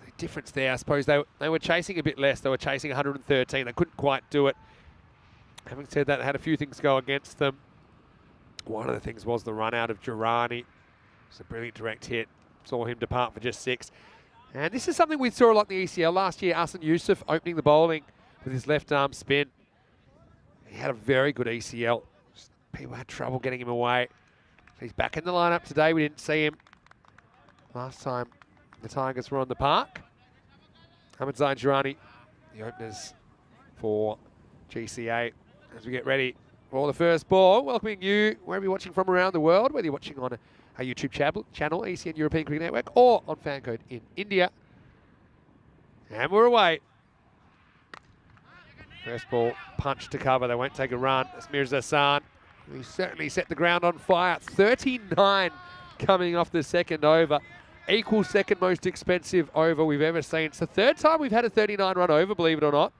The difference there, I suppose, they were chasing a bit less. They were chasing 113. They couldn't quite do it. Having said that, they had a few things go against them. One of the things was the run out of Durrani. It's a brilliant direct hit. Saw him depart for just 6. And this is something we saw a lot in the ECL last year. Asan Yusuf opening the bowling with his left arm spin. He had a very good ECL. People had trouble getting him away. He's back in the lineup today. We didn't see him last time the Tigers were on the park. Ahmedzai and Durrani, the openers for GCA. As we get ready for the first ball, welcoming you wherever you're watching from around the world, whether you're watching on our YouTube channel, ECN European Cricket Network, or on Fan Code in India. And we're away. First ball, punch to cover. They won't take a run. That's Mirza Hassan. He certainly set the ground on fire. 39 coming off the second over. Equal second most expensive over we've ever seen. It's the third time we've had a 39 run over, believe it or not.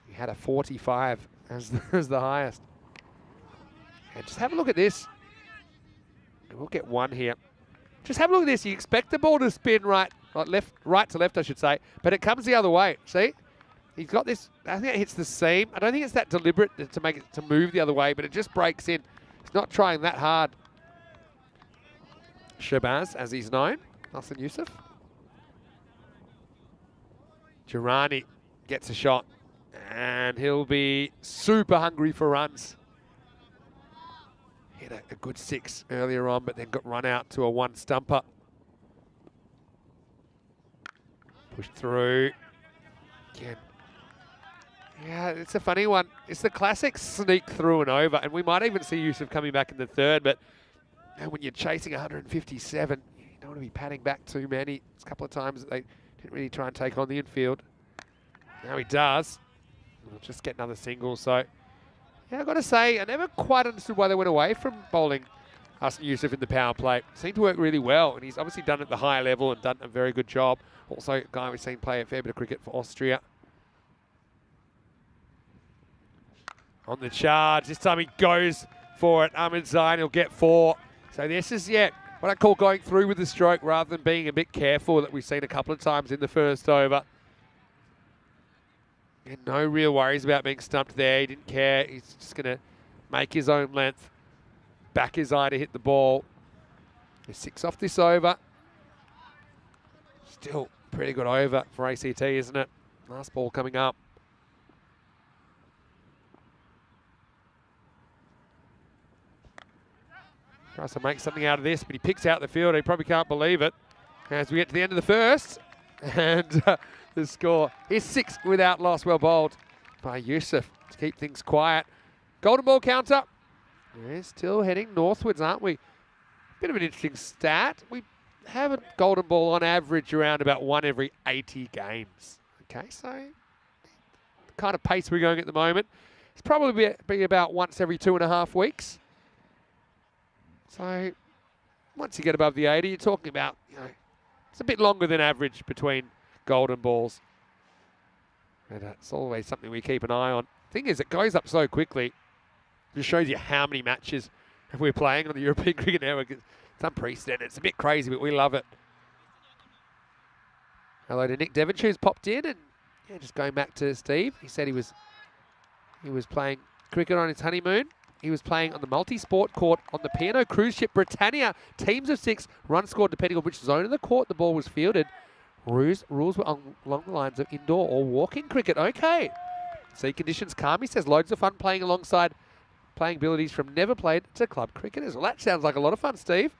He had a 45 as the highest. And just have a look at this. We'll get one here. Just have a look at this. You expect the ball to spin right to left, I should say, but it comes the other way. See? He's got this, I think it hits the seam. I don't think it's that deliberate to make it to move the other way, but it just breaks in. He's not trying that hard. Shabazz, as he's known. Asan Yusuf. Durrani gets a shot, and he'll be super hungry for runs. Hit a good 6 earlier on, but then got run out to a 1 stumper. Pushed through. Again. Yeah, it's a funny one. It's the classic sneak through and over, and we might even see Yusuf coming back in the third, but when you're chasing 157, you don't want to be padding back too many. It's a couple of times that they didn't really try and take on the infield. Now he does. We'll just get another single, so yeah, I've got to say, I never quite understood why they went away from bowling Asan Yusuf in the power play. Seemed to work really well, and he's obviously done it at the higher level and done a very good job. Also, a guy we've seen play a fair bit of cricket for Austria. On the charge, this time he goes for it. Ahmedzai, he'll get 4. So this is, what I call going through with the stroke rather than being a bit careful that we've seen a couple of times in the first over. And no real worries about being stumped there. He didn't care. He's just going to make his own length, back his eye to hit the ball. He's 6 off this over. Still pretty good over for ACT, isn't it? Last ball coming up. Tries to make something out of this, but he picks out the field. He probably can't believe it. As we get to the end of the first, and the score is 6 without loss. Well bowled by Yusuf to keep things quiet. Golden ball counter. We're still heading northwards, aren't we? Bit of an interesting stat. We have a golden ball on average around about 1 every 80 games. Okay, so the kind of pace we're going at the moment, it's probably be about once every 2.5 weeks. So once you get above the 80, you're talking about, it's a bit longer than average between golden balls. And it's always something we keep an eye on. Thing is, it goes up so quickly. It just shows you how many matches we're playing on the European Cricket Network. It's unprecedented. It's a bit crazy, but we love it. Hello to Nick Devonshire, who's popped in, and just going back to Steve. He said he was playing cricket on his honeymoon. He was playing on the multi-sport court on the P&O cruise ship Britannia. Teams of 6, runs scored depending on which zone of the court the ball was fielded. Rules were along the lines of indoor or walking cricket. Okay. Sea conditions calm. He says loads of fun playing alongside playing abilities from never played to club cricketers. Well, that sounds like a lot of fun, Steve.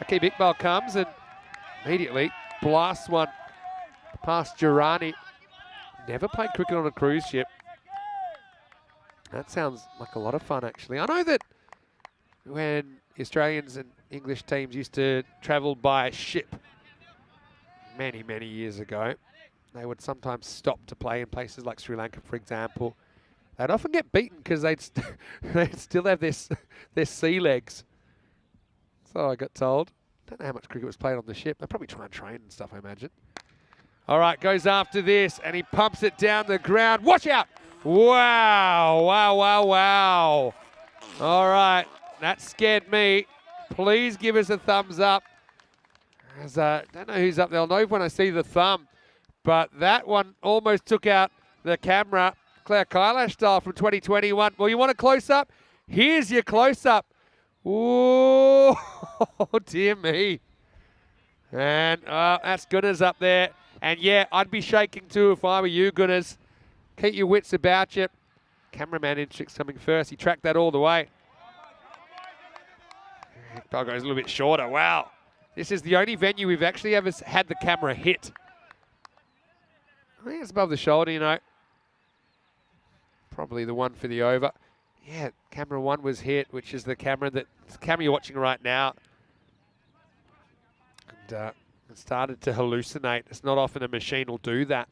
Akib Iqbal comes and immediately blasts one past Durrani. Never played cricket on a cruise ship. That sounds like a lot of fun, actually. I know that when Australians and English teams used to travel by ship many, many years ago, they would sometimes stop to play in places like Sri Lanka, for example. They'd often get beaten because they'd still have their sea legs. So I got told. Don't know how much cricket was played on the ship. They probably try and train and stuff, I imagine. All right, goes after this, and he pumps it down the ground. Watch out! Wow, wow, wow, wow. All right, that scared me. Please give us a thumbs up. As don't know who's up there. I'll know when I see the thumb. But that one almost took out the camera. Claire Kailash style from 2021. Well, you want a close-up? Here's your close-up. Ooh, dear me. And that's Gunners up there. And yeah, I'd be shaking too if I were you, Gunners. Keep your wits about you. Cameraman Inchik's coming first. He tracked that all the way. Iqbal goes a little bit shorter. Wow. This is the only venue we've actually ever had the camera hit. I think it's above the shoulder, you know. Probably the one for the over. Yeah, camera one was hit, which is the camera you're watching right now. And it started to hallucinate. It's not often a machine will do that.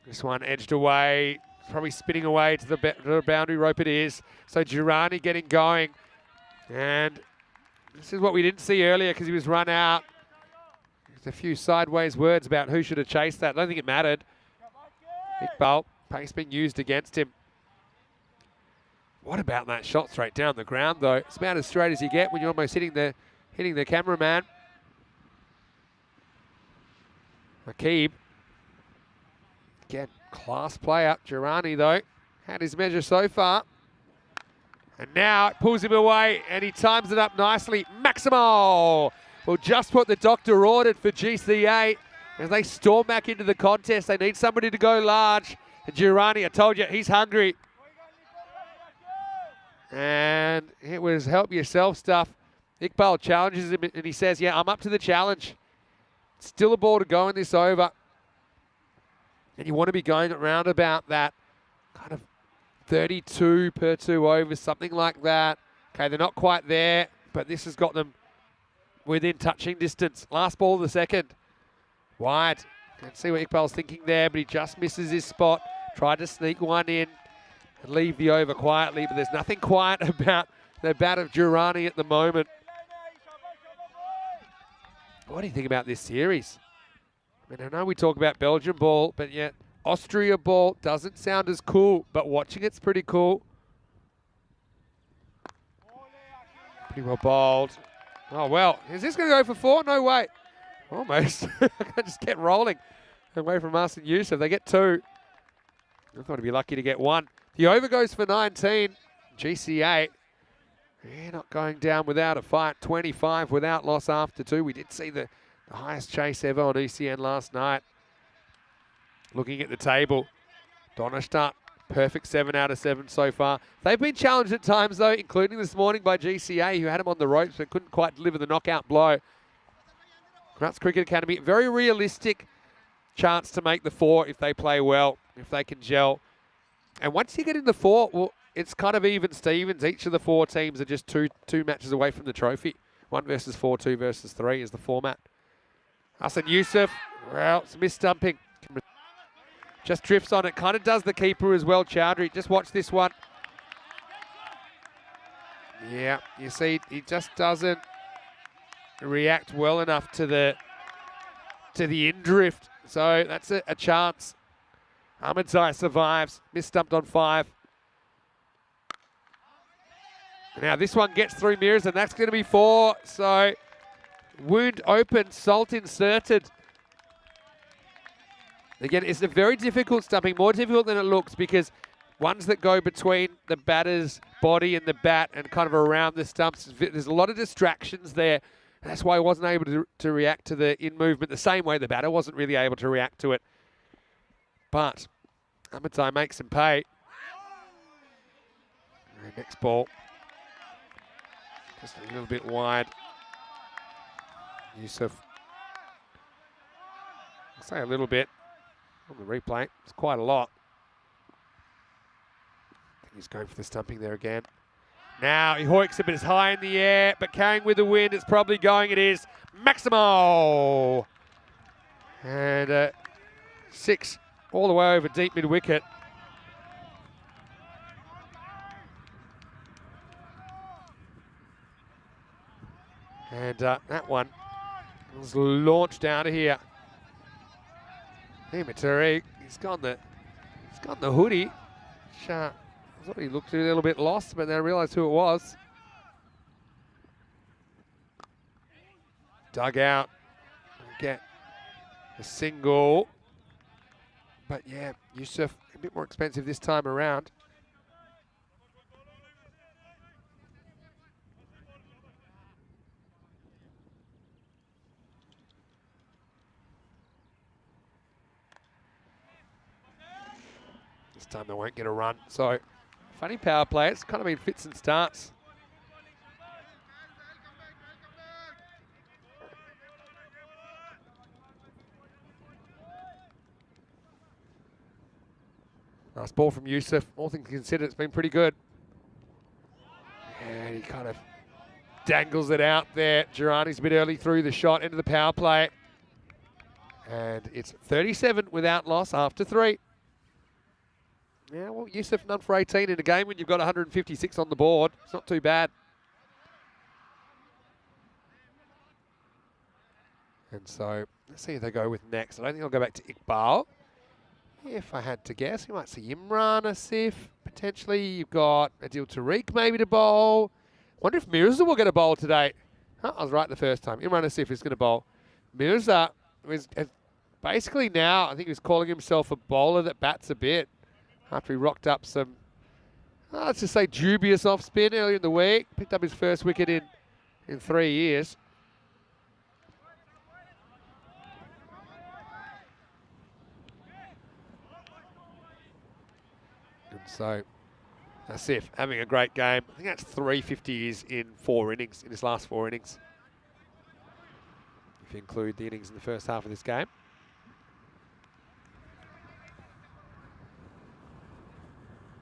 This one edged away, probably spinning away to the boundary rope it is. So Durrani getting going. And this is what we didn't see earlier because he was run out. There's a few sideways words about who should have chased that. I don't think it mattered. Iqbal, pace being used against him. What about that shot straight down the ground, though? It's about as straight as you get when you're almost hitting the cameraman. Akib. Again, class player. Durrani, though, had his measure so far. And now it pulls him away, and he times it up nicely. Maximal! Well, just what the doctor ordered for GC8. As they storm back into the contest, they need somebody to go large. And Durrani, I told you, he's hungry. And it was help yourself stuff. Iqbal challenges him, and he says, yeah, I'm up to the challenge. Still a ball to go in this over. And you want to be going around about that kind of 32 per 2 overs, something like that. Okay, they're not quite there, but this has got them within touching distance. Last ball of the second. Wide. Can't see what Iqbal's thinking there, but he just misses his spot. Tried to sneak one in and leave the over quietly, but there's nothing quiet about the bat of Durrani at the moment. What do you think about this series? I mean, I know we talk about Belgian ball, but yet Austria ball doesn't sound as cool, but watching it's pretty cool. Pretty well bowled. Oh, well, is this going to go for 4? No way. Almost. I just get rolling away from us and Yusuf. They get 2. I thought he'd be lucky to get 1. The over goes for 19. GC8. Yeah, not going down without a fight. 25 without loss after 2. We did see the highest chase ever on ECN last night. Looking at the table, Donnerstadt, perfect 7 out of 7 so far. They've been challenged at times, though, including this morning by GCA, who had him on the ropes but couldn't quite deliver the knockout blow. Grants Cricket Academy, very realistic chance to make the 4 if they play well, if they can gel. And once you get in the 4, well, it's kind of even Stevens. Each of the 4 teams are just two matches away from the trophy. 1 versus 4, 2 versus 3 is the format. Hassan Yusuf, well, it's mis-stumping. Just drifts on it. Kind of does the keeper as well, Chowdhury. Just watch this one. Yeah, you see, he just doesn't react well enough to the in-drift. So that's a chance. Ahmedzai survives. Mis-stumped on 5. Now this one gets through mirrors, and that's going to be 4. So wound open, salt inserted. Again, it's a very difficult stumping, more difficult than it looks, because ones that go between the batter's body and the bat and kind of around the stumps, there's a lot of distractions there. That's why he wasn't able to react to the in movement the same way the batter wasn't really able to react to it. But Amatai makes him pay. And next ball, just a little bit wide. Yusuf, I'll say a little bit on the replay. It's quite a lot. I think he's going for the stumping there again. Now he hoiks it, but it's high in the air, but carrying with the wind, it's probably going. It is Maximo. And 6 all the way over deep mid-wicket. And that one was launched out of here. Tariq, he's got the hoodie. I thought he looked a little bit lost, but then I realised who it was. Dug out, get a single. But yeah, Yusuf a bit more expensive this time around. This time they won't get a run. So, funny power play. It's kind of been fits and starts. Nice ball from Yusuf. All things considered, it's been pretty good. And he kind of dangles it out there. Girani's a bit early through the shot into the power play. And it's 37 without loss after 3. Yeah, well, Yusuf none for 18 in a game when you've got 156 on the board. It's not too bad. And so, let's see who they go with next. I don't think I'll go back to Iqbal. If I had to guess, we might see Imran Asif. Potentially, you've got Adil Tariq maybe to bowl. Wonder if Mirza will get a bowl today. Huh, I was right the first time. Imran Asif is going to bowl. Mirza is basically now, I think he's calling himself a bowler that bats a bit. After he rocked up some, let's just say, dubious off spin earlier in the week. Picked up his first wicket in 3 years. And so, Asif having a great game. I think that's 350s in 4 innings, in his last 4 innings. If you include the innings in the first half of this game.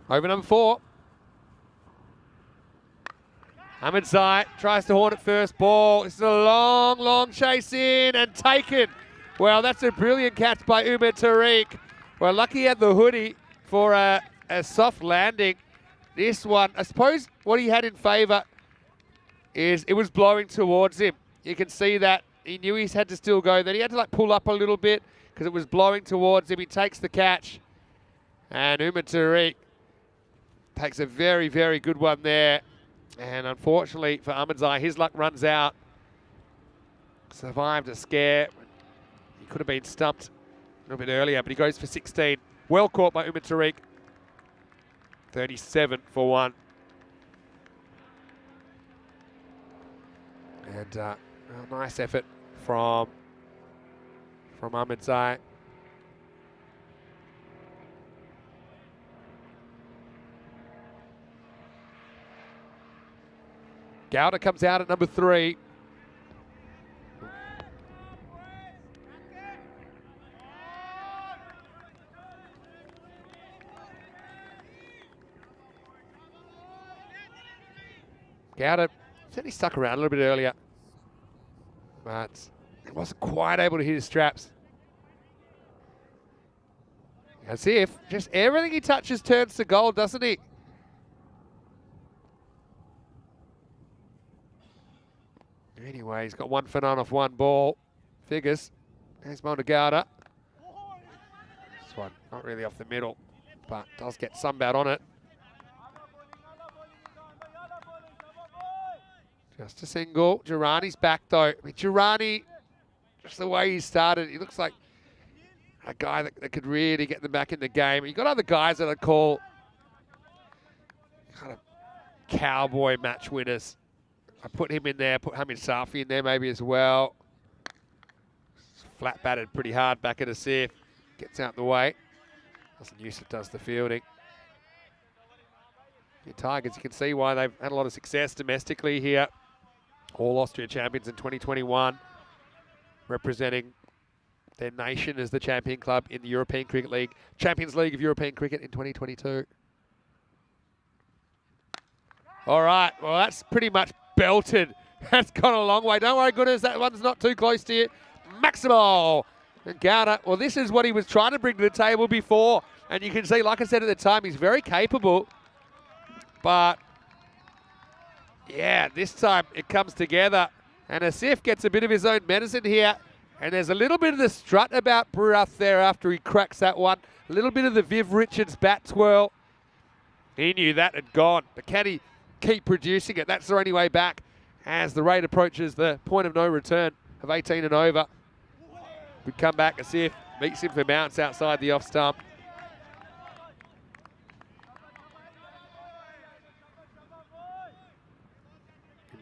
Over number 4. Ahmed Zai tries to horn it first ball. This is a long, long chase in and taken. Well, that's a brilliant catch by Umar Tariq. Well, lucky he had the hoodie for a soft landing. This one, I suppose what he had in favour is it was blowing towards him. You can see that. He knew he had to still go. Then he had to like pull up a little bit because it was blowing towards him. He takes the catch. And Umar Tariq takes a very, very good one there. And unfortunately for Ahmedzai, his luck runs out. Survived a scare. He could have been stumped a little bit earlier, but he goes for 16. Well caught by Umar Tariq. 37 for 1. And a nice effort from Ahmedzai. Gowda comes out at number 3. Gowda said he stuck around a little bit earlier, but he wasn't quite able to hit his straps. As if just everything he touches turns to gold, doesn't he? Anyway, he's got 1 for 9 off 1 ball. Figures. There's Gowda. This one, not really off the middle, but does get some bat on it. Just a single. Girani's back, though. I mean, Girani, just the way he started, he looks like a guy that could really get them back in the game. You've got other guys that I call kind of cowboy match winners. I put him in there, put Hamid Safi in there maybe as well. Flat batted pretty hard back at Asif. Gets out the way. Yusuf does the fielding. The Tigers, you can see why they've had a lot of success domestically here. All Austria champions in 2021, representing their nation as the champion club in the European Cricket League. Champions League of European Cricket in 2022. All right, well, that's pretty much belted. That's gone a long way. Don't worry, Gooders, that one's not too close to you. Maximal. And Gowda, well, this is what he was trying to bring to the table before. And you can see, like I said at the time, he's very capable. But, yeah, this time it comes together. And Asif gets a bit of his own medicine here. And there's a little bit of the strut about Bruff there after he cracks that one. A little bit of the Viv Richards bat twirl. He knew that had gone. But can he keep producing it? That's the only way back as the rate approaches the point of no return of 18 and over. We come back, Asif meets him for bounce outside the off stump.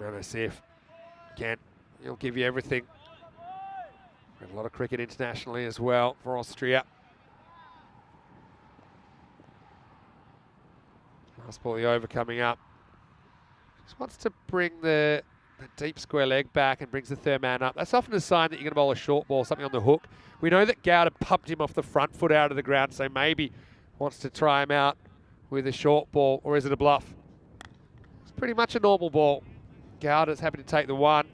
Asif, again, he'll give you everything. Got a lot of cricket internationally as well for Austria. Last ball, the over coming up. Just wants to bring the deep square leg back and brings the third man up. That's often a sign that you're going to bowl a short ball, something on the hook. We know that Gowda pumped him off the front foot out of the ground, so maybe wants to try him out with a short ball, or is it a bluff? It's pretty much a normal ball. Gowda's happy to take the one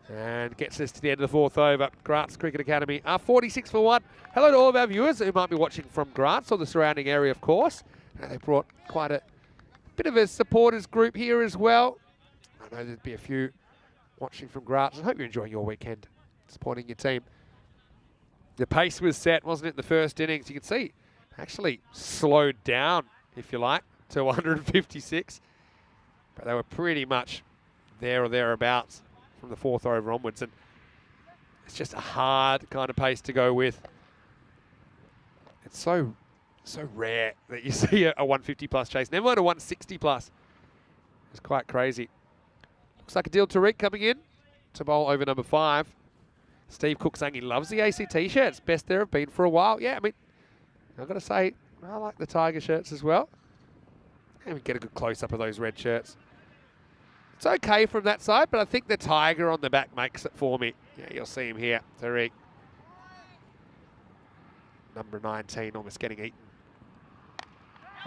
and gets us to the end of the fourth over. Grants Cricket Academy are 46 for 1. Hello to all of our viewers who might be watching from Grants or the surrounding area, of course. They brought quite a bit of a supporters group here as well. I know there'd be a few watching from Grants. I hope you're enjoying your weekend supporting your team. The pace was set, wasn't it, in the first innings? You can see actually slowed down, if you like, to 156. But they were pretty much there or thereabouts from the fourth over onwards. And it's just a hard kind of pace to go with. It's so rare that you see a 150 plus chase. Never mind a 160 plus. It's quite crazy. Looks like Adil Tariq coming in to bowl over number 5. Steve Cook saying he loves the ACT shirts. Best there have been for a while. Yeah, I mean, I've got to say, I like the Tiger shirts as well. And we get a good close-up of those red shirts. It's okay from that side, but I think the Tiger on the back makes it for me. Yeah, you'll see him here, Tariq. Number 19, almost getting eaten.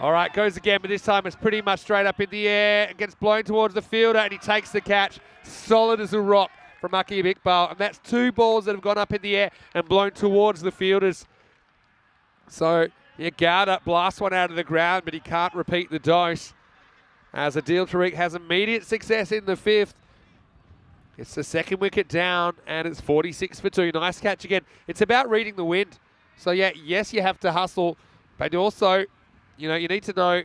All right, goes again, but this time it's pretty much straight up in the air. It gets blown towards the fielder, and he takes the catch. Solid as a rock from Aqib Iqbal. And that's 2 balls that have gone up in the air and blown towards the fielders. So, yeah, Gowda blasts one out of the ground, but he can't repeat the dose. As Adil Tariq has immediate success in the 5th. It's the second wicket down, and it's 46 for 2. Nice catch again. It's about reading the wind. So, yeah, yes, you have to hustle, but also, you know, you need to know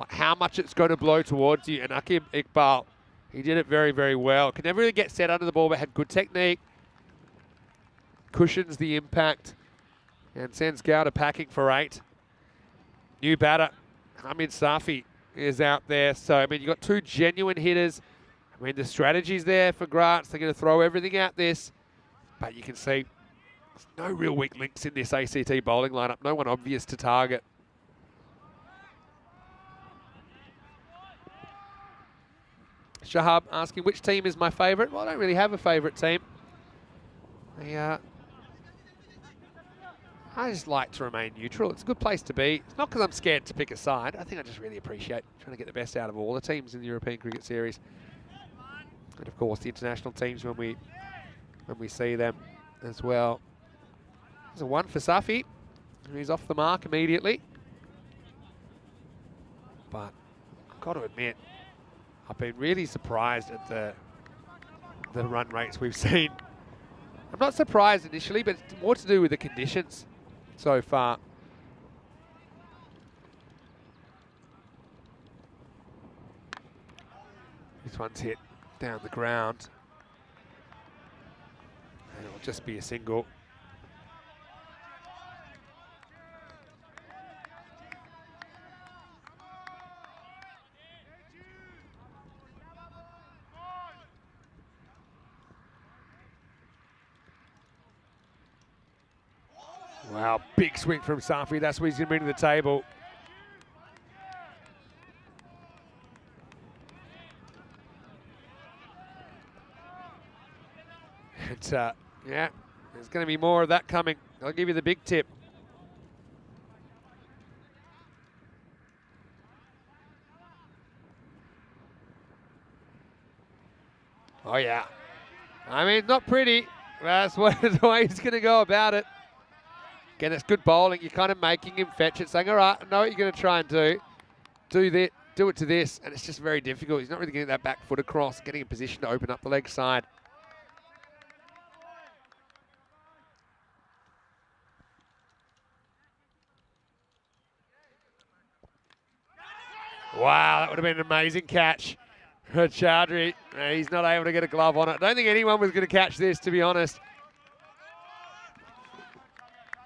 how much it's going to blow towards you. And Aqib Iqbal, he did it very, very well. Can never really get set under the ball, but had good technique. Cushions the impact and sends Gowda packing for 8. New batter, Hamid Safi, is out there. So, I mean, you've got 2 genuine hitters. I mean, the strategy's there for Grants. They're going to throw everything at this. But you can see there's no real weak links in this ACT bowling lineup. No one obvious to target. Shahab asking, which team is my favourite? Well, I don't really have a favourite team. I just like to remain neutral. It's a good place to be. It's not because I'm scared to pick a side. I think I just really appreciate trying to get the best out of all the teams in the European Cricket Series. And of course the international teams when we see them as well. There's a 1 for Safi. He's off the mark immediately. But I've got to admit, I've been really surprised at the run rates we've seen. I'm not surprised initially, but it's more to do with the conditions so far. This one's hit down the ground. And it'll just be a single. Wow, big swing from Safi. That's what he's going to bring to the table. It's, yeah, there's going to be more of that coming. I'll give you the big tip. Oh, yeah. I mean, not pretty. That's the way he's going to go about it. Again, it's good bowling. You're kind of making him fetch it, saying, all right, I know what you're going to try and do. Do it to this. And it's just very difficult. He's not really getting that back foot across, getting in position to open up the leg side. Wow, that would have been an amazing catch. Chaudhary, he's not able to get a glove on it. I don't think anyone was going to catch this, to be honest.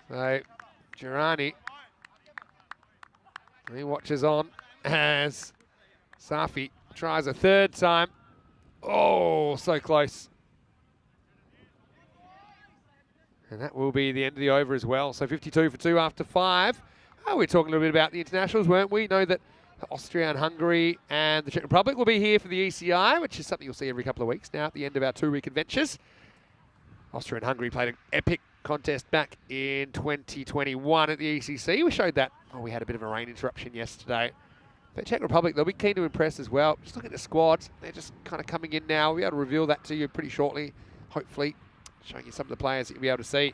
So, Girani, he watches on as Safi tries a third time. Oh, so close. And that will be the end of the over as well. So 52 for 2 after 5. Oh, we're talking a little bit about the internationals, weren't we? Know that Austria and Hungary and the Czech Republic will be here for the ECI, which is something you'll see every couple of weeks now at the end of our 2-week adventures. Austria and Hungary played an epic contest back in 2021 at the ECC. We showed that. Oh, we had a bit of a rain interruption yesterday. The Czech Republic, they'll be keen to impress as well. Just look at the squads. They're just kind of coming in now. We'll be able to reveal that to you pretty shortly, hopefully, showing you some of the players that you'll be able to see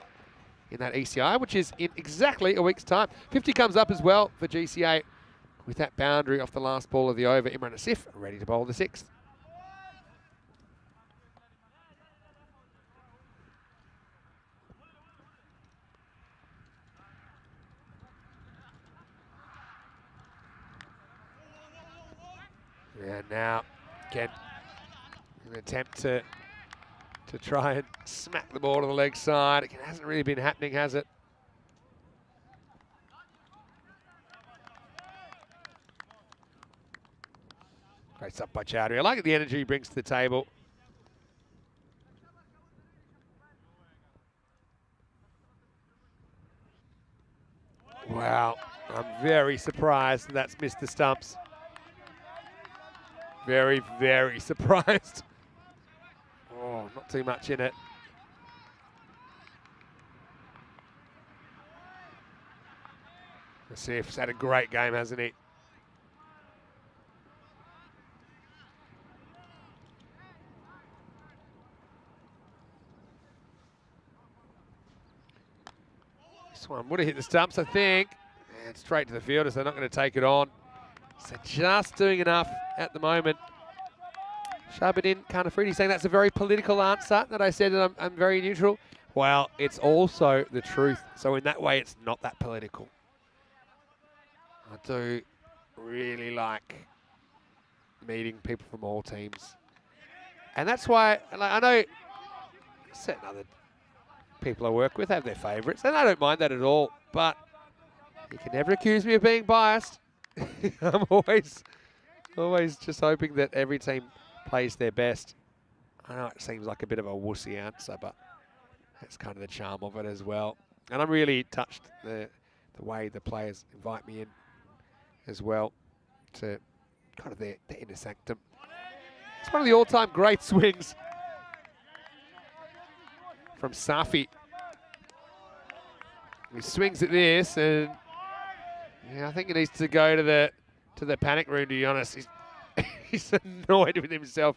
in that ECI, which is in exactly a week's time. 50 comes up as well for GCA with that boundary off the last ball of the over. Imran Asif ready to bowl the 6th. And now, again, an attempt to try and smack the ball to the leg side. It hasn't really been happening, has it? Great stuff by Chaudhary. I like the energy he brings to the table. Wow, I'm very surprised that's missed the stumps. Very, very surprised. Oh, not too much in it. Asif's had a great game, hasn't he? This one would have hit the stumps, I think. And straight to the fielders. They're not going to take it on. So just doing enough at the moment. Shabadin Karnafridi saying that's a very political answer, that I said that I'm very neutral. Well, it's also the truth. So in that way, it's not that political. I do really like meeting people from all teams. And that's why, like, I know certain other people I work with have their favourites, and I don't mind that at all, but you can never accuse me of being biased. I'm always just hoping that every team plays their best. I know it seems like a bit of a wussy answer, but that's kind of the charm of it as well. And I'm really touched the way the players invite me in as well to kind of their inner sanctum. It's one of the all-time great swings from Safi. He swings at this, and yeah, I think he needs to go to the panic room, to be honest. He's annoyed with himself.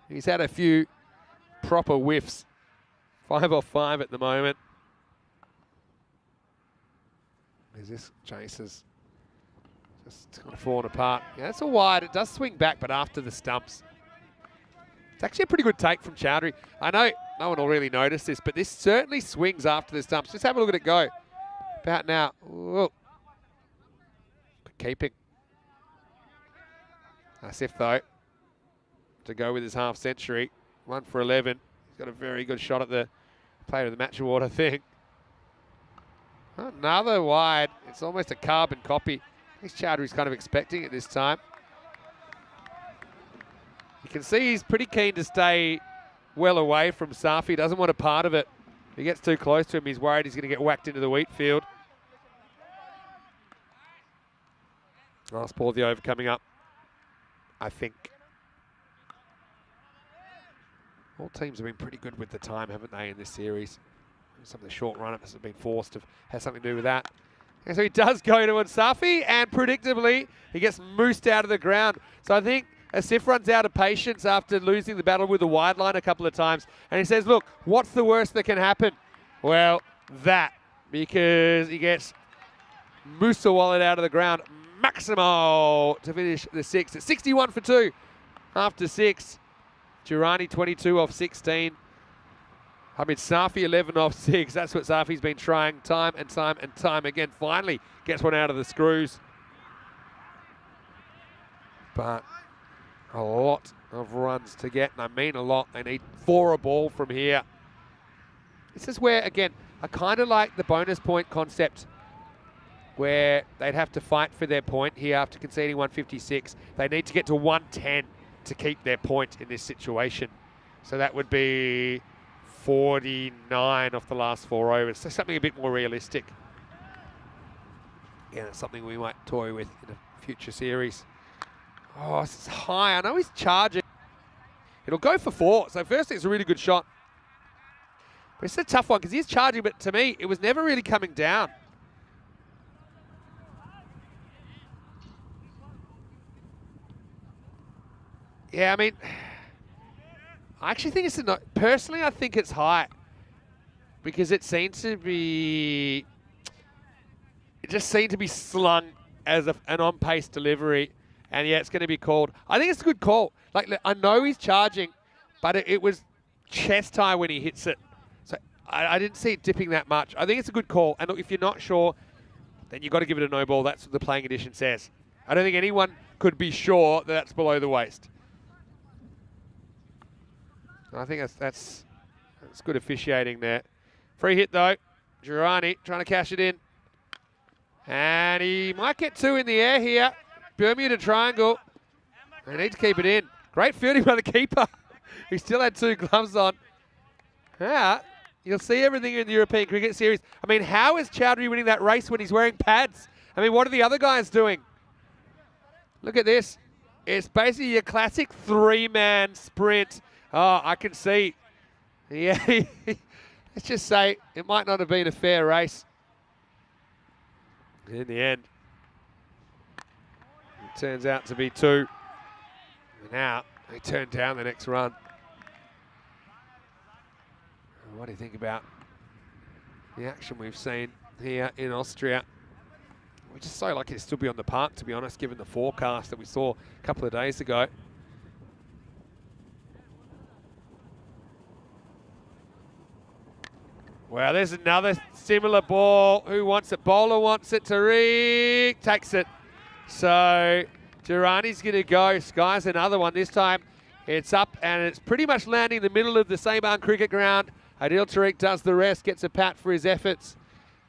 He's had a few proper whiffs. 5 off 5 at the moment. Is this Chaser's just kind of falling apart? Yeah, it's all wide. It does swing back, but after the stumps. It's actually a pretty good take from Chaudhary. I know no one will really notice this, but this certainly swings after the stumps. Just have a look at it go. About now. Whoa. Good keeping. Asif, though, to go with his half century. 1 for 11. He's got a very good shot at the player of the match award, I think. Another wide. It's almost a carbon copy. I think Chaudhary's kind of expecting it this time. You can see he's pretty keen to stay well away from Safi. Doesn't want a part of it. If he gets too close to him, he's worried he's going to get whacked into the wheat field. Last ball of the over coming up, I think. All teams have been pretty good with the time, haven't they, in this series? Some of the short run-ups have been forced to have something to do with that. And so he does go to Unsafi, and predictably, he gets moosed out of the ground. So I think Asif runs out of patience after losing the battle with the wide line a couple of times. And he says, look, what's the worst that can happen? Well, that. Because he gets Musa Wallet out of the ground. Maximo to finish the 6th. It's 61 for 2 after 6. Durrani 22 off 16. Safi 11 off 6. That's what Safi's been trying time and time and time again. Finally gets one out of the screws. But a lot of runs to get, and I mean a lot. They need 4 a ball from here. This is where, again, I kind of like the bonus point concept, where they'd have to fight for their point here after conceding 156. They need to get to 110 to keep their point in this situation. So that would be 49 off the last 4 overs. So something a bit more realistic. Yeah, that's something we might toy with in a future series. Oh, this is high. I know he's charging. It'll go for 4. So firstly, it's a really good shot. But it's a tough one because he's charging, but to me, it was never really coming down. Yeah, I mean, I actually think it's a personally, I think it's high because it just seemed to be slung as an on-pace delivery, and yeah, it's going to be called. I think it's a good call. Like, I know he's charging, but it was chest high when he hits it, so I didn't see it dipping that much. I think it's a good call, and look, if you're not sure, then you've got to give it a no ball. That's what the playing edition says. I don't think anyone could be sure that that's below the waist. I think that's good officiating there. Free hit though. Durrani trying to cash it in. And he might get 2 in the air here. Bermuda triangle. They need to keep it in. Great fielding by the keeper. He still had 2 gloves on. Yeah, you'll see everything in the European Cricket Series. I mean, how is Chowdhury winning that race when he's wearing pads? I mean, what are the other guys doing? Look at this. It's basically your classic 3-man sprint. Oh, I can see. Yeah, let's just say it might not have been a fair race. In the end, it turns out to be 2. And now they turn down the next run. What do you think about the action we've seen here in Austria? We're just so lucky to still be on the park, to be honest, given the forecast that we saw a couple of days ago. Well, there's another similar ball. Who wants it? Bowler wants it. Tariq takes it. So Durrani's going to go. Sky's another one. This time it's up and it's pretty much landing in the middle of the Sabah cricket ground. Adil Tariq does the rest, gets a pat for his efforts.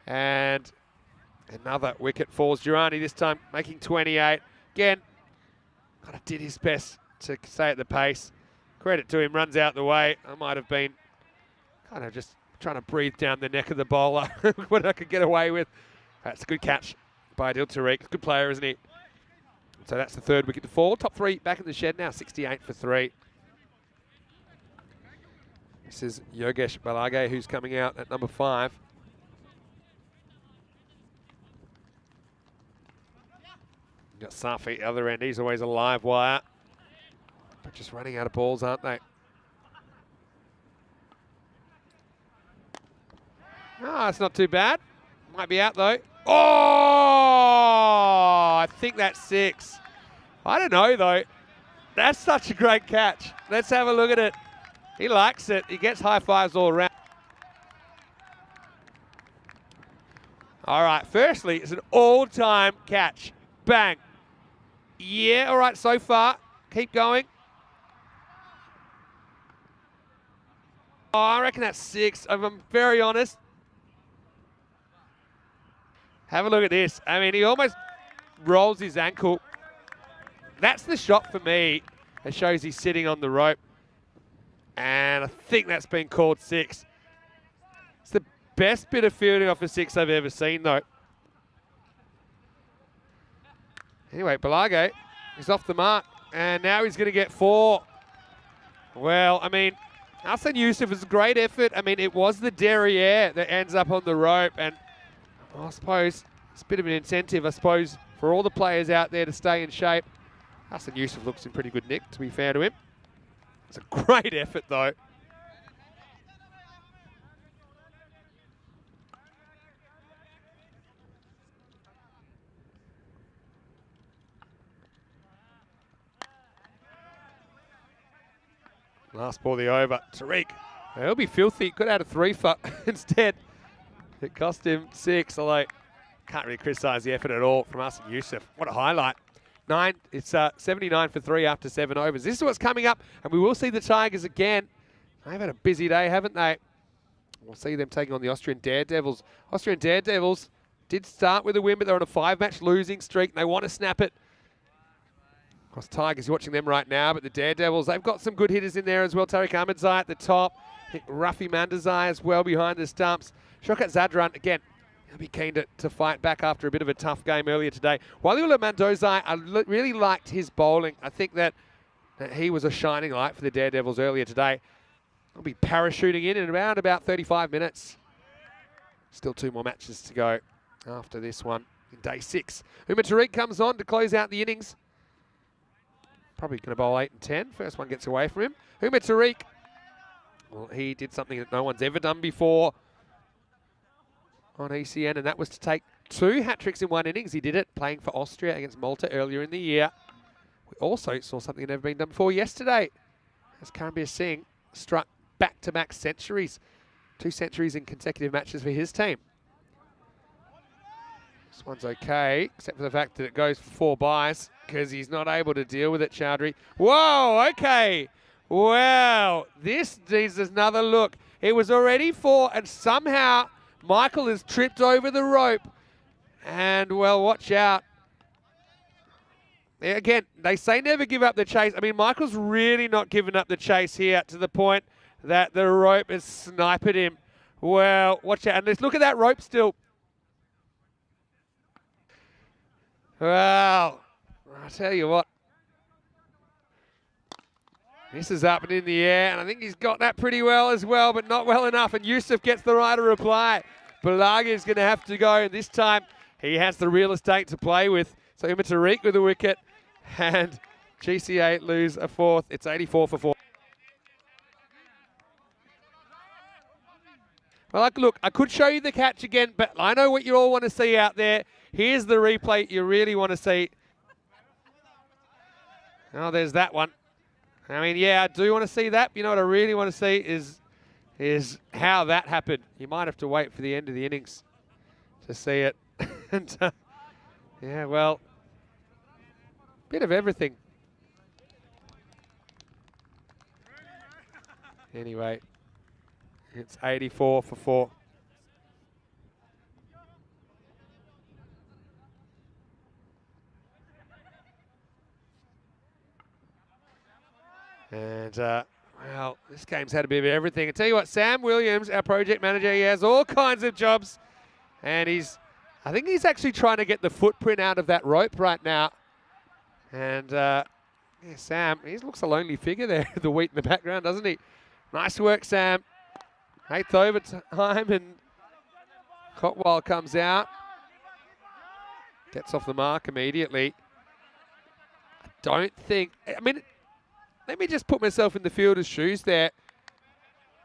And another wicket falls. Durrani this time making 28. Again, kind of did his best to stay at the pace. Credit to him, runs out the way. I might have been kind of just trying to breathe down the neck of the bowler. What I could get away with. That's a good catch by Adil Tariq. Good player, isn't he? So that's the 3rd wicket to fall. Top 3 back in the shed now, 68 for 3. This is Yogesh Balage, who's coming out at number 5. You've got Safi at the other end. He's always a live wire. But just running out of balls, aren't they? Ah, it's not too bad. Might be out though. Oh, I think that's 6. I don't know though. That's such a great catch. Let's have a look at it. He likes it. He gets high fives all around. All right, firstly, it's an all-time catch. Bang. Yeah, all right, so far. Keep going. Oh, I reckon that's 6, if I'm very honest. Have a look at this. I mean, he almost rolls his ankle. That's the shot for me. It shows he's sitting on the rope. And I think that's been called 6. best bit of fielding off a 6 I've ever seen, though. Anyway, Balague is off the mark, and now he's going to get 4. Well, I mean, Hassan Yusuf was a great effort. I mean, it was the derriere that ends up on the rope, and I suppose it's a bit of an incentive, I suppose, for all the players out there to stay in shape. Hassan Yusuf looks in pretty good nick, to be fair to him. It's a great effort, though. Last ball of the over. Tariq. He'll be filthy. Could have had a 3 for instead. It cost him 6. Although can't really criticise the effort at all from Hassan Yusuf. What a highlight. 9. It's 79 for 3 after 7 overs. This is what's coming up, and we will see the Tigers again. They've had a busy day, haven't they? We'll see them taking on the Austrian Daredevils. Austrian Daredevils did start with a win, but they're on a 5-match losing streak, and they want to snap it. Of course, Tigers, you're watching them right now, but the Daredevils, they've got some good hitters in there as well. Tariq Ahmedzai at the top. I think Rafi Mandazai as well behind the stumps. Shokat Zadran, again, he'll be keen to fight back after a bit of a tough game earlier today. Waliula Mandozai, I really liked his bowling. I think that he was a shining light for the Daredevils earlier today. He'll be parachuting in around about 35 minutes. Still 2 more matches to go after this one in day 6. Umar Tariq comes on to close out the innings. Probably going to bowl 8 and 10. First one gets away from him. Umar Tariq, well, he did something that no one's ever done before on ECN, and that was to take 2 hat-tricks in 1 innings. He did it playing for Austria against Malta earlier in the year. We also saw something that never been done before yesterday, as Karambir Singh struck back-to-back centuries. 2 centuries in consecutive matches for his team. This one's okay, except for the fact that it goes for 4 byes because he's not able to deal with it, Chowdhury. Whoa, okay. Wow, this needs another look. It was already 4, and somehow Michael has tripped over the rope. And, well, watch out. Again, they say never give up the chase. I mean, Michael's really not giving up the chase here to the point that the rope has sniped him. Well, watch out. And let's look at that rope still. Wow. I tell you what. This is up and in the air, and I think he's got that pretty well as well, but not well enough. And Yusuf gets the right reply. Balague is going to have to go, and this time he has the real estate to play with. So Umar Tariq with a wicket, and GCA lose a 4th. It's 84 for 4. Well, look, I could show you the catch again, but I know what you all want to see out there. Here's the replay you really want to see. Oh, there's that one. I mean, yeah, I do want to see that. You know what I really want to see is how that happened. You might have to wait for the end of the innings to see it. And, yeah, well, bit of everything. Anyway, it's 84 for 4. And, well, this game's had a bit of everything. I tell you what, Sam Williams, our project manager, he has all kinds of jobs. And I think he's actually trying to get the footprint out of that rope right now. And, yeah, Sam, he looks a lonely figure there, the wheat in the background, doesn't he? Nice work, Sam. 8th overtime, and Cotwell comes out. Gets off the mark immediately. I don't think, I mean, let me just put myself in the fielder's shoes there.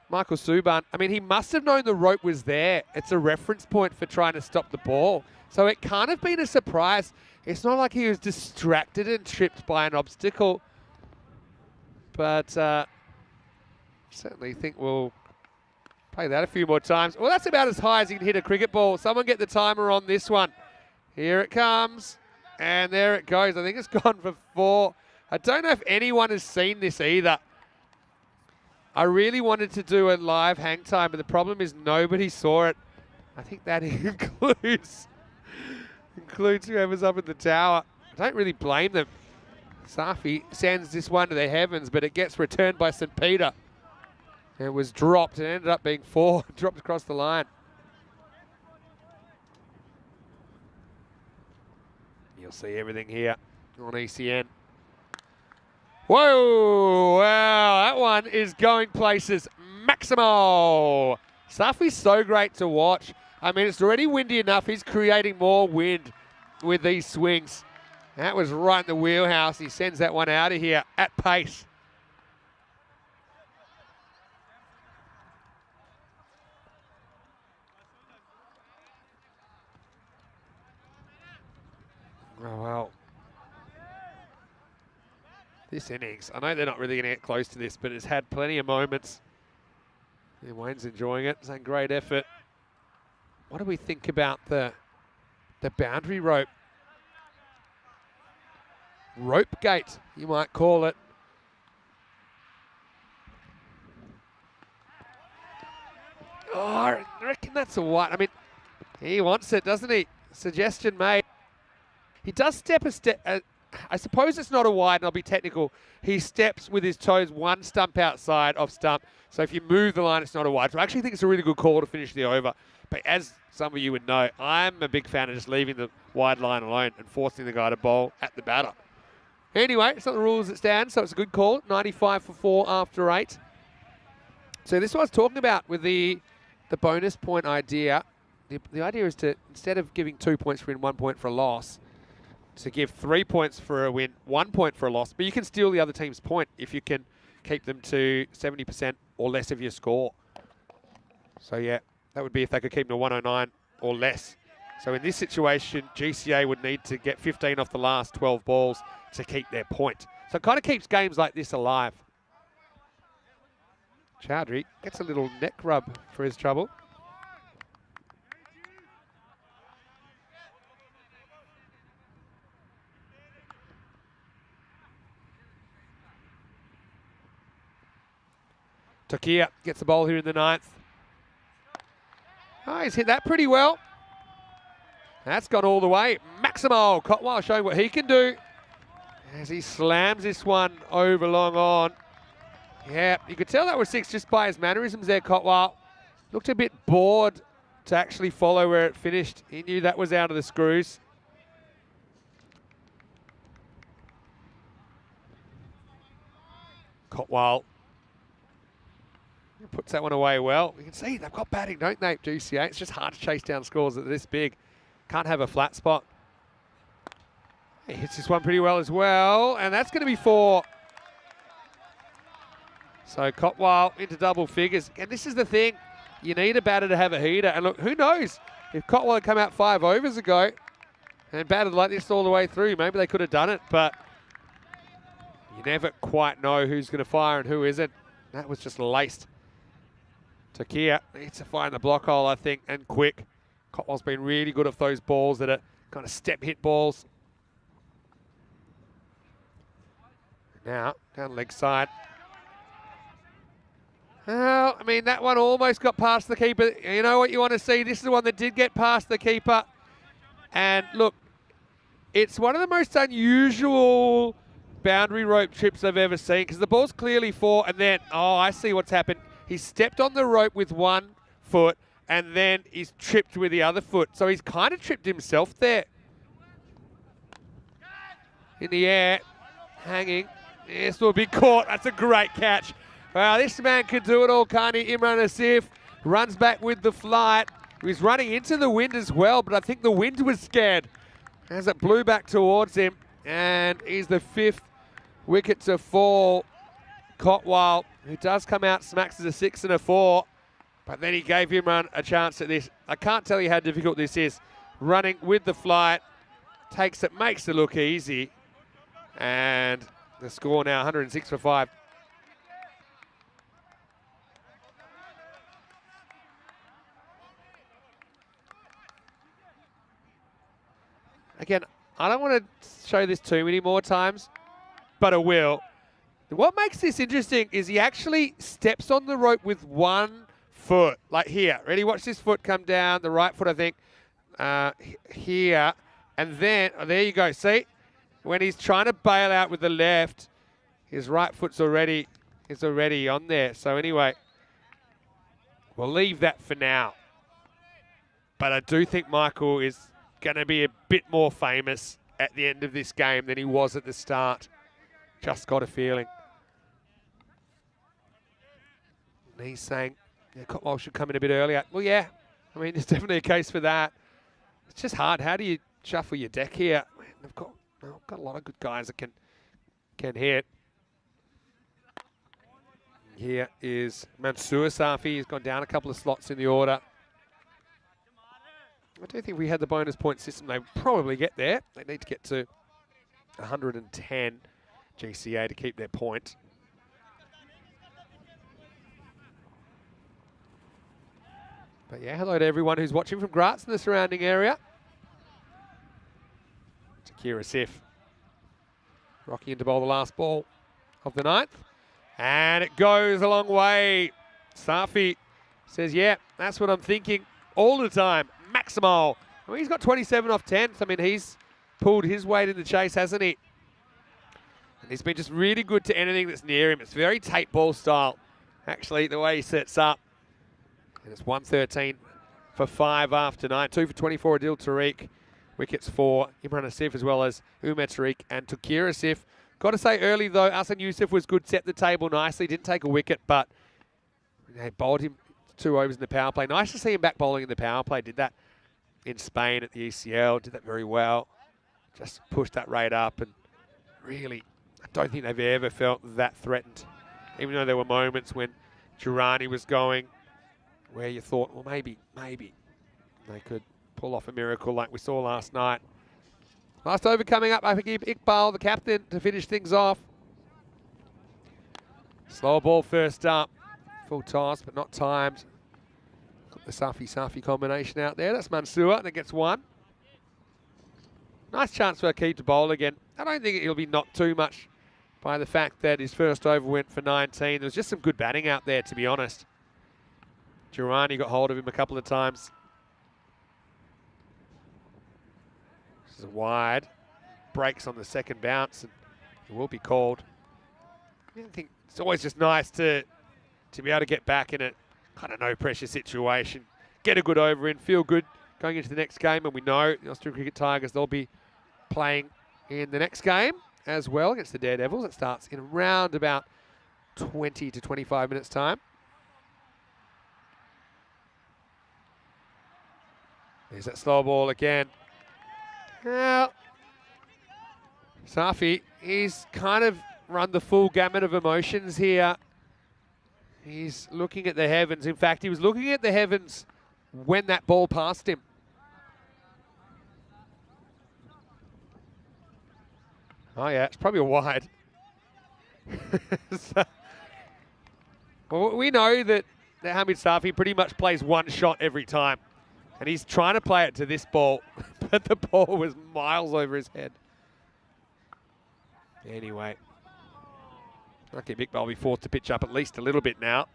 Michael Subban, I mean, he must have known the rope was there. It's a reference point for trying to stop the ball. So it can't have been a surprise. It's not like he was distracted and tripped by an obstacle. But certainly think we'll play that a few more times. Well, that's about as high as you can hit a cricket ball. Someone get the timer on this one. Here it comes. And there it goes. I think it's gone for 4. I don't know if anyone has seen this either. I really wanted to do a live hang time, but the problem is nobody saw it. I think that includes whoever's up in the tower. I don't really blame them. Safi sends this one to the heavens, but it gets returned by St. Peter. It was dropped and ended up being 4, dropped across the line. You'll see everything here on ECN. Whoa, wow, that one is going places. Maximo. Stuff is so great to watch. I mean, it's already windy enough. He's creating more wind with these swings. That was right in the wheelhouse. He sends that one out of here at pace. Oh, well. This innings, I know they're not really going to get close to this, but it's had plenty of moments. And Wayne's enjoying it. It's a great effort. What do we think about the boundary rope? Rope gate, you might call it. Oh, I reckon that's a white. I mean, he wants it, doesn't he? Suggestion made. He does step a step. I suppose it's not a wide, and I'll be technical. He steps with his toes one stump outside of stump. So if you move the line, it's not a wide. So I actually think it's a really good call to finish the over. But as some of you would know, I'm a big fan of just leaving the wide line alone and forcing the guy to bowl at the batter. Anyway, it's not the rules that stand, so it's a good call. 95 for 4 after 8. So this is what I was talking about with the bonus point idea. The idea is to, instead of giving 2 points for a win, 1 point for a loss, to give 3 points for a win, 1 point for a loss. But you can steal the other team's point if you can keep them to 70% or less of your score. So yeah, that would be if they could keep them to 109 or less. So in this situation, GCA would need to get 15 off the last 12 balls to keep their point. So it kind of keeps games like this alive. Chowdhury gets a little neck rub for his trouble. Tokia gets the ball here in the 9th. Oh, he's hit that pretty well. That's gone all the way. Maximo Cotwell showing what he can do as he slams this one over long on. Yeah, you could tell that was 6 just by his mannerisms there, Cotwell. Looked a bit bored to actually follow where it finished. He knew that was out of the screws. Cotwell puts that one away well. You can see they've got batting, don't they, GCA? It's just hard to chase down scores that are this big. Can't have a flat spot. He hits this one pretty well as well, and that's going to be 4. So Cotwell into double figures. And this is the thing. You need a batter to have a heater. And look, who knows? If Cotwell had come out 5 overs ago and batted like this all the way through, maybe they could have done it, but you never quite know who's going to fire and who isn't. That was just laced. Takia needs to find the block hole, I think, and quick. Cotwell's been really good at those balls that are kind of step hit balls. Now, down leg side. Well, I mean, that one almost got past the keeper. You know what you want to see? This is the one that did get past the keeper. And look, it's one of the most unusual boundary rope trips I've ever seen because the ball's clearly 4 and then, oh, I see what's happened. He stepped on the rope with 1 foot and then he's tripped with the other foot. So he's kind of tripped himself there. In the air, hanging. This will be caught. That's a great catch. Wow, this man can do it all, can't he? Imran Asif runs back with the flight. He's running into the wind as well, but I think the wind was scared as it blew back towards him. And he's the 5th wicket to fall. Cotwell, who does come out, smacks as a 6 and a 4. But then he gave Imran a chance at this. I can't tell you how difficult this is. Running with the flight, takes it, makes it look easy. And the score now 106 for 5. Again, I don't want to show this too many more times, but I will. What makes this interesting is he actually steps on the rope with 1 foot, like here. Ready? Watch this foot come down, the right foot, I think, here. And then, oh, there you go. See? When he's trying to bail out with the left, his right foot's already on there. So anyway, we'll leave that for now. But I do think Michael is going to be a bit more famous at the end of this game than he was at the start. Just got a feeling. And he's saying, yeah, Cotwell should come in a bit earlier. Well, yeah, I mean, there's definitely a case for that. It's just hard. How do you shuffle your deck here? Man, they've got a lot of good guys that can hit. Here is Mansour Safi. He's gone down a couple of slots in the order. I do think if we had the bonus point system, they would probably get there. They need to get to 110 GCA to keep their point. But yeah, hello to everyone who's watching from Graz and the surrounding area. Takira Sif rocking in to bowl the last ball of the ninth. And it goes a long way. Safi says, yeah, that's what I'm thinking all the time. Maximal. I mean, he's got 27 off 10th. I mean, he's pulled his weight in the chase, hasn't he? And he's been just really good to anything that's near him. It's very Tate ball style, actually, the way he sets up. And it's 113 for 5 after 9. 2 for 24, Adil Tariq. Wickets for Imran Asif as well as Umar Tariq and Takira Asif. Got to say early, though, Ahsan Yusuf was good, set the table nicely. Didn't take a wicket, but they bowled him 2 overs in the power play. Nice to see him back bowling in the power play. Did that in Spain at the ECL. Did that very well. Just pushed that rate up. And really, I don't think they've ever felt that threatened. Even though there were moments when Durrani was going where you thought, well, maybe they could pull off a miracle like we saw last night. Last over coming up, I think Iqbal, the captain, to finish things off. Slow ball first up. Full toss, but not timed. Got the Safi combination out there. That's Mansour, and it gets 1. Nice chance for Akeem to bowl again. I don't think he'll be knocked too much by the fact that his first over went for 19. There was just some good batting out there, to be honest. Durrani got hold of him a couple of times. This is a wide. Breaks on the second bounce, and it will be called. I think it's always just nice to be able to get back in a kind of no-pressure situation. Get a good over in, feel good going into the next game, and we know the Australian Cricket Tigers, they'll be playing in the next game as well against the Daredevils. It starts in around about 20 to 25 minutes' time. There's that slow ball again. Now, Safi, he's kind of run the full gamut of emotions here. He's looking at the heavens. In fact, he was looking at the heavens when that ball passed him. Oh yeah, it's probably a wide. Well, we know that Hamid Safi pretty much plays one shot every time. And he's trying to play it to this ball, but the ball was miles over his head. Anyway. Okay, Big Ball will be forced to pitch up at least a little bit now.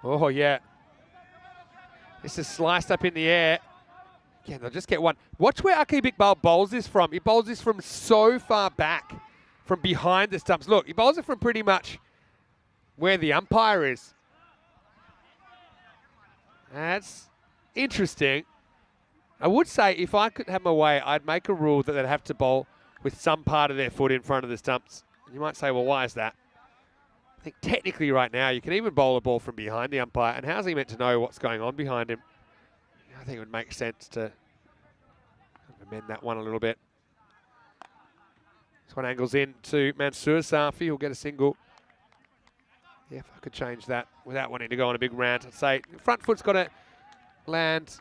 Oh, yeah. This is sliced up in the air. Again, they'll just get 1. Watch where Akib Iqbal bowls this from. He bowls this from so far back, from behind the stumps. Look, he bowls it from pretty much where the umpire is. That's interesting. I would say if I could have my way, I'd make a rule that they'd have to bowl with some part of their foot in front of the stumps. You might say, well, why is that? I think technically right now you can even bowl a ball from behind the umpire, and how's he meant to know what's going on behind him? I think it would make sense to amend that one a little bit. This one angles in to Mansour Safi. He'll get a single. Yeah, if I could change that without wanting to go on a big rant, I'd say front foot's got to land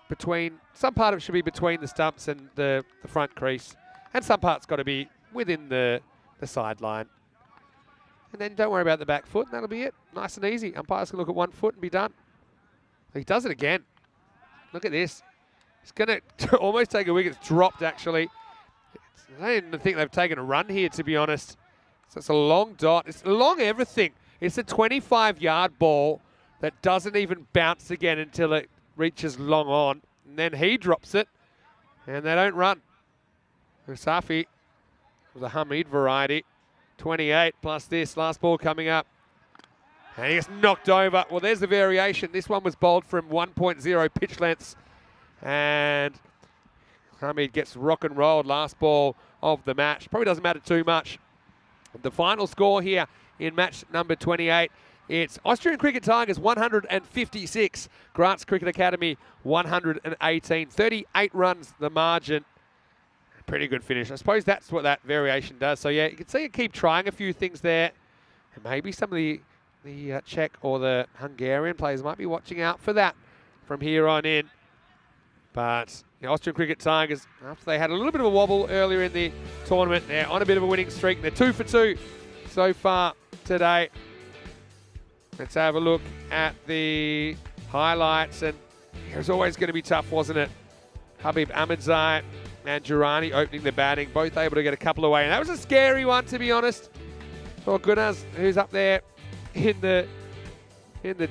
between, some part of it should be between the stumps and the front crease, and some part's got to be within the sideline. And then don't worry about the back foot, and that'll be it. Nice and easy. Umpires can look at 1 foot and be done. He does it again. Look at this. He's going to almost take a wicket. It's dropped, actually. I don't even think they've taken a run here, to be honest. So it's a long dot. It's long everything. It's a 25-yard ball that doesn't even bounce again until it reaches long on. And then he drops it, and they don't run. Safi was a Hamid variety. 28 plus this. Last ball coming up. And he gets knocked over. Well, there's the variation. This one was bowled from 1.0 pitch lengths. And Hamid gets rock and rolled. Last ball of the match. Probably doesn't matter too much. The final score here in match number 28. It's Austrian Cricket Tigers 156. Grants Cricket Academy 118. 38 runs the margin. Pretty good finish. I suppose that's what that variation does. So, yeah, you can see it keep trying a few things there. And maybe some of the Czech or the Hungarian players might be watching out for that from here on in. But the Austrian Cricket Tigers, after they had a little bit of a wobble earlier in the tournament, they're on a bit of a winning streak. They're 2 for 2 so far today. Let's have a look at the highlights. And it was always going to be tough, wasn't it? Habib Ahmedzai and Durrani opening the batting, both able to get a couple away. And that was a scary one, to be honest, for Gunnars, who's up there in the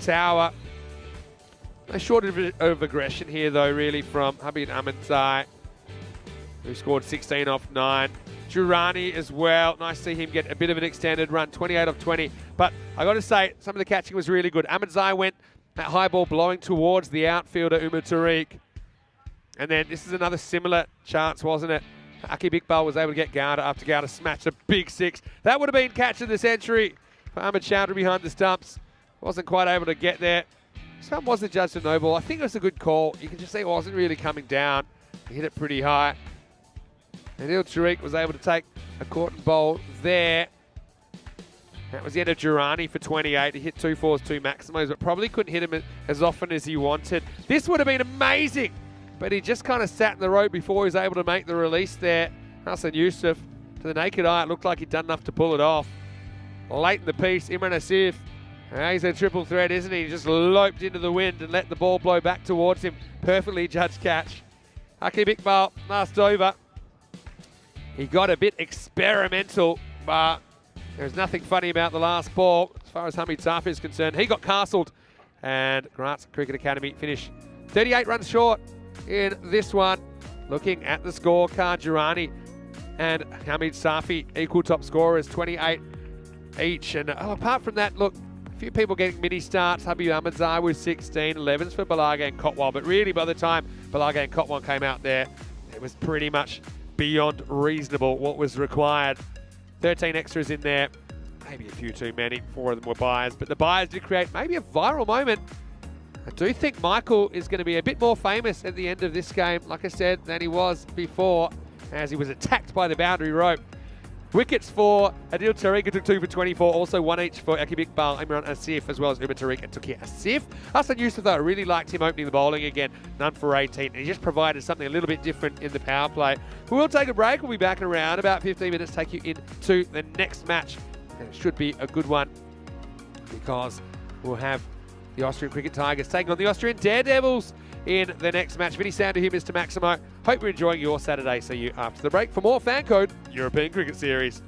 tower. A shortage of aggression here, though, really, from Habib Ahmedzai, who scored 16 off 9. Durrani as well. Nice to see him get a bit of an extended run, 28 off 20. But I got to say, some of the catching was really good. Ahmedzai went that high ball blowing towards the outfielder, Umar Tariq. And then this is another similar chance, wasn't it? Akib Iqbal was able to get Gowda after Gowda smashed a big 6. That would have been catch of the century for Ahmed Chowdhury behind the stumps. Wasn't quite able to get there. This one wasn't judged a no ball. I think it was a good call. You can just see it wasn't really coming down. He hit it pretty high. Adil Tariq was able to take a caught and bowl there. That was the end of Durrani for 28. He hit 2 fours, 2 maximos, but probably couldn't hit him as often as he wanted. This would have been amazing, but he just kind of sat in the rope before he was able to make the release there. Hassan Yusuf, to the naked eye, it looked like he'd done enough to pull it off. Late in the piece, Imran Asif, he's a triple threat, isn't he? He just loped into the wind and let the ball blow back towards him. Perfectly judged catch. Akib Iqbal, last over. He got a bit experimental, but there's nothing funny about the last ball. As far as Hamid Safi is concerned, he got castled. And Grants Cricket Academy finished 38 runs short in this one. Looking at the scorecard, Durrani and Hamid Safi, equal top scorers, 28 each. And apart from that, look, a few people getting mini starts. Habib Ahmedzai with 16, 11s for Balaga and Kotwal. But really, by the time Balaga and Kotwal came out there, it was pretty much beyond reasonable what was required. 13 extras in there, maybe a few too many. 4 of them were buyers, but the buyers did create maybe a viral moment. I do think Michael is going to be a bit more famous at the end of this game, like I said, than he was before, as he was attacked by the boundary rope. Wickets for Adil Tariq, who took 2 for 24, also 1 each for Akib Iqbal, Imran Asif, as well as Umar Tariq and Tukir Asif. Hassan Yusuf, though, I really liked him opening the bowling again, none for 18, and he just provided something a little bit different in the power play. We will take a break. We'll be back in around about 15 minutes, take you into the next match. And it should be a good one, because we'll have the Austrian Cricket Tigers taking on the Austrian Daredevils in the next match. Many sound to here, Mr. Maximo. Hope you're enjoying your Saturday. See you after the break for more Fan Code European Cricket Series.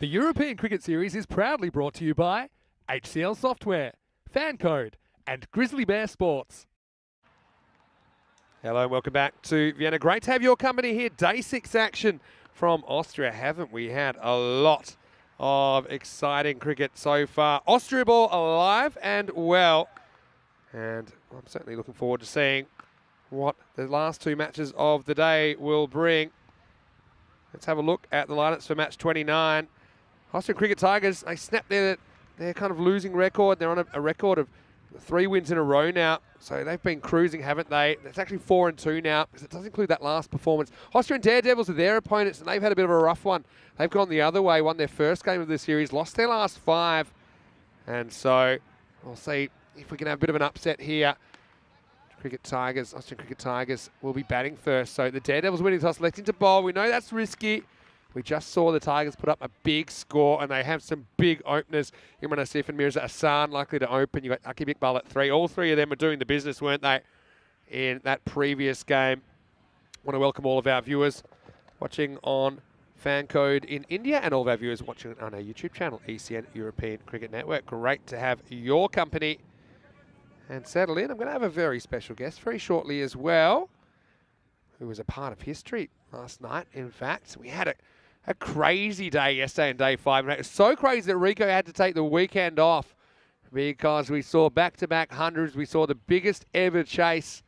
The European Cricket Series is proudly brought to you by HCL Software, Fan Code, and Grizzly Bear Sports. Hello and welcome back to Vienna. Great to have your company here. Day 6 action from Austria. Haven't we had a lot of exciting cricket so far? Austria ball alive and well. And I'm certainly looking forward to seeing what the last 2 matches of the day will bring. Let's have a look at the lineups for match 29. Austrian Cricket Tigers, they snapped their kind of losing record. They're on a record of 3 wins in a row now. So they've been cruising, haven't they? It's actually 4-2 now, because it does include that last performance. Austrian Daredevils are their opponents, and they've had a bit of a rough one. They've gone the other way, won their first game of the series, lost their last 5. And so we'll see if we can have a bit of an upset here. Austrian Cricket Tigers will be batting first. So the Daredevils winning toss, electing to bowl. We know that's risky. We just saw the Tigers put up a big score, and they have some big openers. Imran Asif and Mirza Hassan likely to open. You got Akib Iqbal at 3. All 3 of them are doing the business, weren't they, in that previous game? I want to welcome all of our viewers watching on Fan Code in India, and all of our viewers watching on our YouTube channel, ECN European Cricket Network. Great to have your company. And settle in. I'm going to have a very special guest very shortly as well, who was a part of history last night. In fact, we had a crazy day yesterday in day 5. And it was so crazy that Rico had to take the weekend off because we saw back-to-back hundreds. We saw the biggest ever chase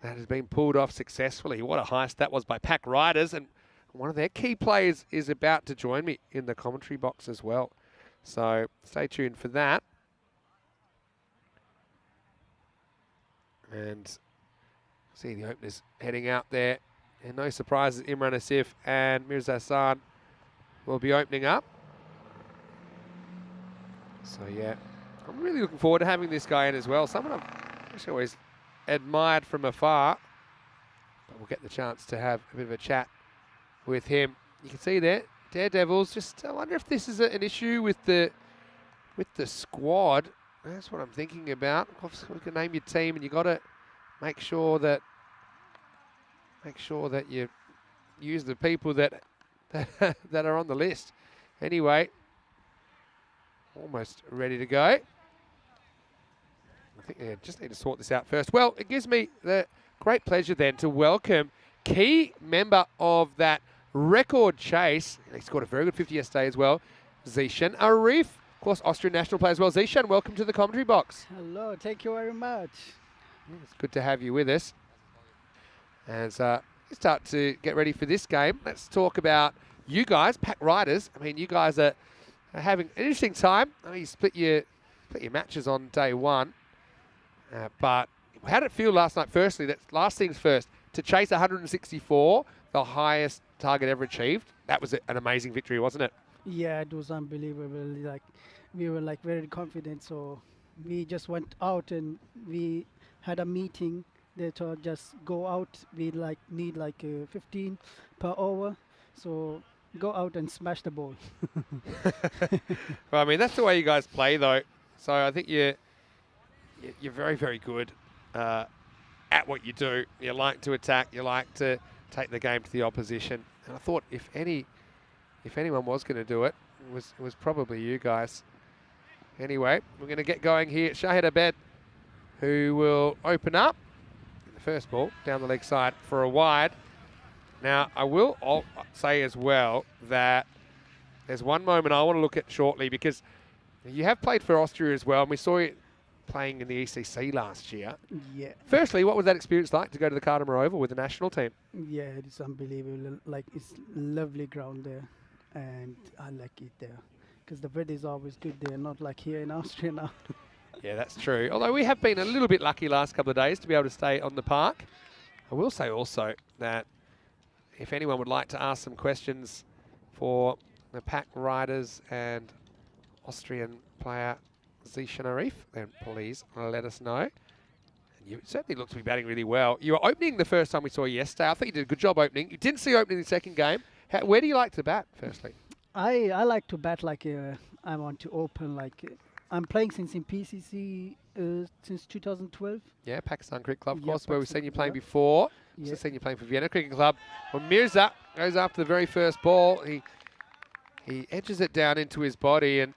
that has been pulled off successfully. What a heist that was by Pack Riders. And one of their key players is about to join me in the commentary box as well. So stay tuned for that. And see the openers heading out there. And no surprises, Imran Asif and Mirza Hassan will be opening up. So yeah, I'm really looking forward to having this guy in as well. Someone I've actually always admired from afar. But we'll get the chance to have a bit of a chat with him. You can see there, Daredevils. Just I wonder if this is an issue with the squad. That's what I'm thinking about. Obviously, we can name your team, and you got to make sure that you use the people that are on the list. Anyway, almost ready to go. I think I just need to sort this out first. Well, it gives me the great pleasure then to welcome key member of that record chase. He scored a very good 50 yesterday as well, Zishan Arif. Of course, Austrian national player as well. Zishan, welcome to the commentary box. Hello, thank you very much. It's good to have you with us. As we start to get ready for this game, let's talk about you guys, Pack Riders. I mean, you guys are having an interesting time. I mean, you split your matches on day 1. But how did it feel last night? Firstly, last things first, to chase 164, the highest target ever achieved. That was an amazing victory, wasn't it? Yeah, it was unbelievable. Like we were very confident, so we just went out and we had a meeting. They told just go out. We need 15 per over, so go out and smash the ball. Well, I mean that's the way you guys play, though. So I think you're very, very good at what you do. You like to attack. You like to take the game to the opposition. And I thought if anyone was going to do it, it was probably you guys. Anyway, we're going to get going here. Shahid Abed, who will open up the first ball down the leg side for a wide. Now, I will say as well that there's one moment I want to look at shortly, because you have played for Austria as well, and we saw you playing in the ECC last year. Yeah. Firstly, what was that experience like to go to the Cardimer Oval with the national team? Yeah, it's unbelievable. It's lovely ground there, and I like it there because the weather is always good there, not like here in Austria now. Yeah, that's true. Although we have been a little bit lucky last couple of days to be able to stay on the park. I will say also that if anyone would like to ask some questions for the Pack Riders and Austrian player Zishan Arif, then please let us know. And you certainly look to be batting really well. You were opening the first time we saw you yesterday. I think you did a good job opening. You didn't see opening the second game. Where do you like to bat, firstly? I like to bat I want to open I'm playing since in PCC since 2012. Yeah, Pakistan Cricket Club, of Yeah, course, where we've Pakistan seen you playing Cricket before. Yeah. Also seen you playing for Vienna Cricket Club. Well, Mirza goes after the very first ball. He He edges it down into his body, and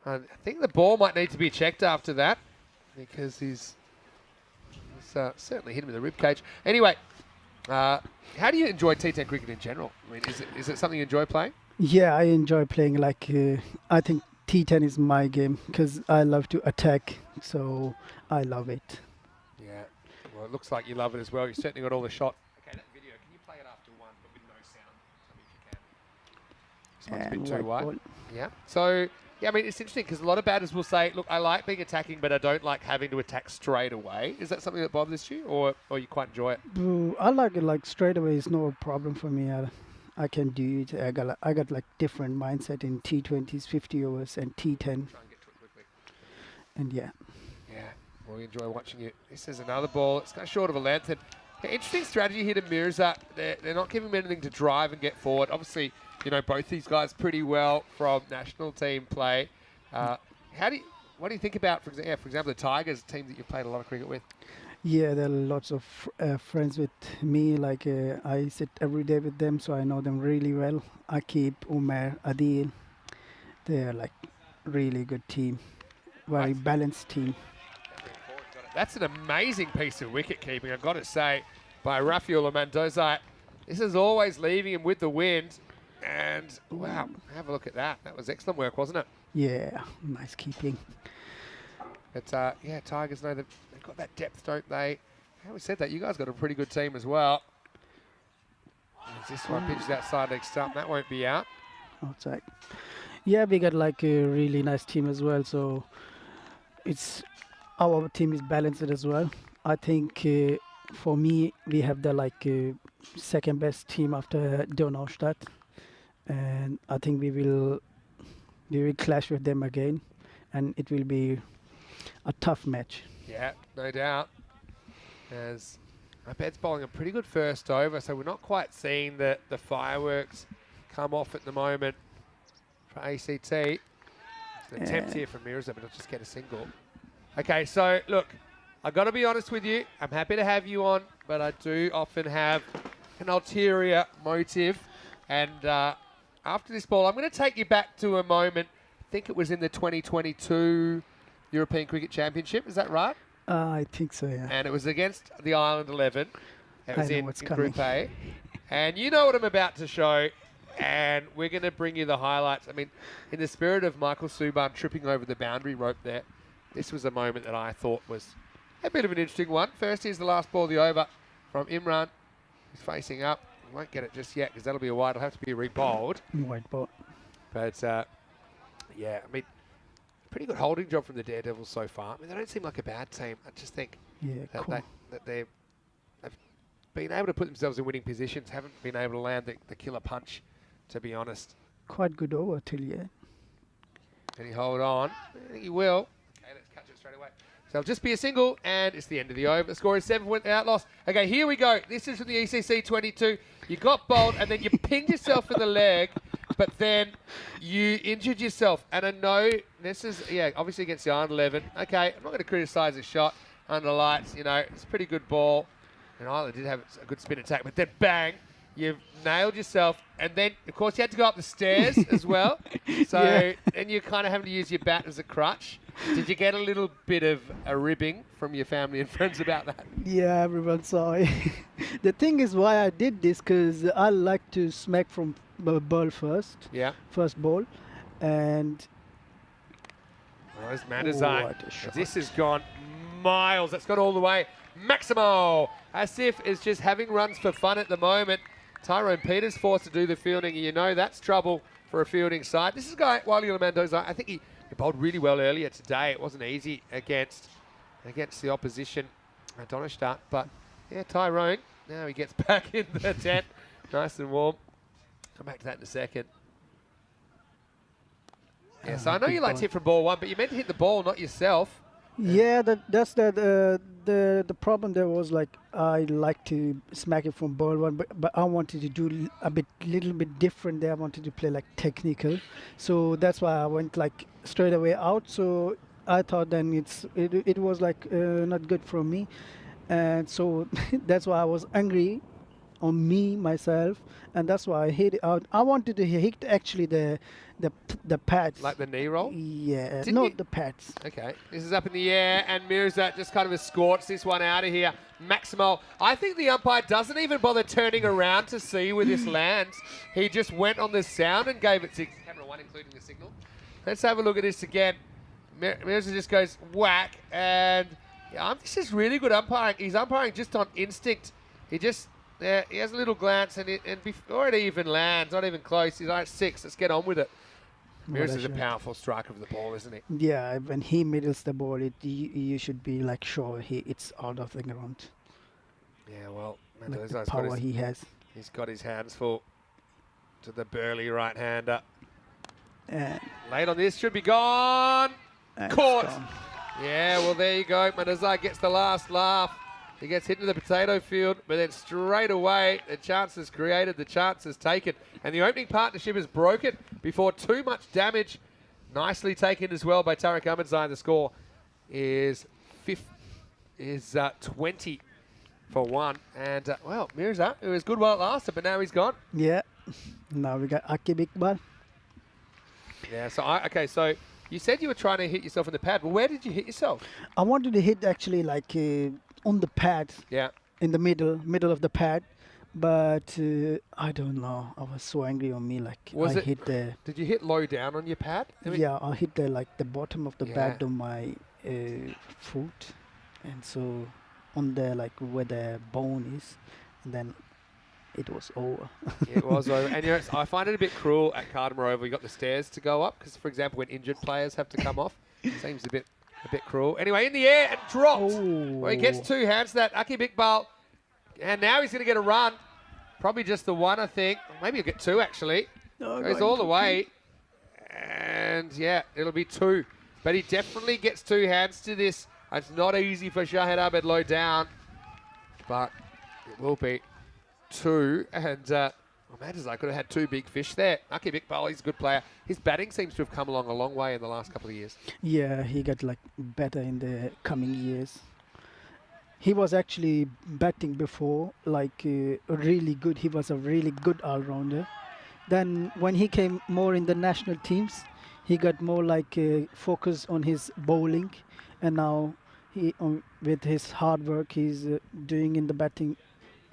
I think the ball might need to be checked after that because he's certainly hit him in the rib cage. Anyway, how do you enjoy T10 cricket in general? I mean, is it something you enjoy playing? Yeah, I enjoy playing. Like I think T10 is my game because I love to attack, so I love it. Yeah. Well, it looks like you love it as well. You've certainly got all the shot. Okay, that video, can you play it after one, but with no sound? Tell me if you can. This one's a bit too white wide. ball. Yeah. So, yeah, I mean, it's interesting because a lot of batters will say, look, I like being attacking, but I don't like having to attack straight away. Is that something that bothers you, or you quite enjoy it? I like it. Like straight away is no problem for me. I can do it. I got like different mindset in T20s, 50 overs, and T10. Try and get to it quickly. And yeah. Yeah, well, we enjoy watching you. This is another ball. It's kind of short of a length. And interesting strategy here to Mirza. They're not giving him anything to drive and get forward. Obviously, you know, both these guys pretty well from national team play. What do you think about, for example, the Tigers, a team that you've played a lot of cricket with? Yeah, there are lots of friends with me. Like I sit every day with them, so I know them really well. Akib, Umar, Adil. They are like really good team. Very balanced team. That's an amazing piece of wicket keeping, I've got to say, by Rafael Mendoza. This is always leaving him with the wind. And wow, have a look at that. That was excellent work, wasn't it? Yeah, nice keeping. But yeah, Tigers know they've got that depth, don't they? Having said that, you guys got a pretty good team as well. As this one pitches outside leg stump, that won't be out. Outside. Yeah, we got like a really nice team as well. So it's our team is balanced as well. I think for me, we have the like second best team after Donaustadt, and I think we will clash with them again, and it will be a tough match. Yeah, no doubt. As I bet's bowling a pretty good first over, so we're not quite seeing the fireworks come off at the moment for ACT. It's an attempt here from Mirza, but it'll just get a single. Okay, so look, I've got to be honest with you. I'm happy to have you on, but I do often have an ulterior motive. And after this ball, I'm going to take you back to a moment. I think it was in the 2022 European Cricket Championship. Is that right? I think so, yeah. And it was against the Ireland 11. It was in what's Group A. And you know what I'm about to show. And we're going to bring you the highlights. I mean, in the spirit of Michael Subban tripping over the boundary rope there, this was a moment that I thought was a bit of an interesting one. First, here's the last ball of the over from Imran. He's facing up. He won't get it just yet because that'll be a wide. It'll have to be re-bowled. White ball. But, yeah, I mean, pretty good holding job from the Daredevils so far. I mean, they don't seem like a bad team. I just think that they've been able to put themselves in winning positions, haven't been able to land the killer punch, to be honest. Quite good over till yeah. Can he hold on? I think he will. Okay, let's catch it straight away. So it'll just be a single, and it's the end of the over. The score is 7 without loss. Okay, here we go. This is from the ECC 22. You got bowled, and then you pinged yourself in the leg, but then you injured yourself. And I know this is, yeah, obviously against the Ireland 11. Okay, I'm not going to criticise the shot under lights. You know, it's a pretty good ball. And Ireland did have a good spin attack, but then bang, you've nailed yourself. And then, of course, you had to go up the stairs as well. So then you're kind of having to use your bat as a crutch. Did you get a little bit of a ribbing from your family and friends about that? Yeah, everyone saw it. The thing is why I did this, because I like to smack from ball first. Yeah. First ball. And... There's Mandazai. what a shot. This has gone miles. That's gone all the way. Maximo. Asif is just having runs for fun at the moment. Tyrone Peters forced to do the fielding. You know that's trouble for a fielding side. This is a guy, Wily Mendoza. I think he bowled really well earlier today. It wasn't easy against the opposition, Donnerstadt. But yeah, Tyrone. Now he gets back in the tent, nice and warm. Come back to that in a second. Yeah, so I know you like to hit from ball one, but you meant to hit the ball, not yourself. Yeah, that's the problem there was like I like to smack it from ball one, but I wanted to do little bit different there. I wanted to play like technical, so that's why I went like straight away out. So I thought then it was like not good for me, and so that's why I was angry on me myself, and that's why I hit it out. I wanted to hit actually the pads. Like the knee roll? Yeah, Didn't no, you- the pads. Okay, this is up in the air, and Mirza just kind of escorts this one out of here. Maximo, I think the umpire doesn't even bother turning around to see where this lands. He just went on the sound and gave it to camera one, including the signal. Let's have a look at this again. Mirza just goes whack, and this is really good umpiring. He's umpiring just on instinct. He just, he has a little glance, and before it even lands, not even close, he's like 6, let's get on with it. Mirza's a powerful striker of the ball, isn't he? Yeah, when he middles the ball, you should be like sure it's out of the ground. Yeah, well, Like Mendoza's the got power he has. he's got his hands full to the burly right-hander. And Late on this, should be gone. it's Caught. gone. Yeah, well, there you go. Mendoza gets the last laugh. He gets hit into the potato field, but then straight away, the chance is created, the chance is taken. And the opening partnership is broken before too much damage. Nicely taken as well by Tarek Ahmedzai. The score is 20 for 1. And, well, Mirza, it was good while it lasted, but now he's gone. Yeah. Now we got Aki Big Ball. Yeah, so you said you were trying to hit yourself in the pad. Well, where did you hit yourself? I wanted to hit actually like on the pad, Yeah. in the middle of the pad, but I don't know. I was so angry on me. Like hit the. Did you hit low down on your pad? Yeah, I hit the bottom of the Yeah. pad on my foot, and so on the like where the bone is, and then it was over. It was over. And I find it a bit cruel at Cardamore Oval. You got the stairs to go up because, for example, when injured players have to come off, it seems a bit cruel. Anyway, in the air and dropped. Well, he gets 2 hands to that. Aki Bikbal. And now he's going to get a run. Probably just the one, I think. Maybe he'll get 2, actually. Goes all the way. And, yeah, it'll be 2. But he definitely gets 2 hands to this. It's not easy for Shahid Abed low down. But it will be 2. And Mendoza could have had 2 big fish there. Aki Bikbal, he's a good player. His batting seems to have come along a long way in the last couple of years. Yeah, he got like better in the coming years. He was actually batting before, like really good. He was a really good all-rounder. Then when he came more in the national teams, he got more like focus on his bowling, and now he with his hard work, he's doing in the batting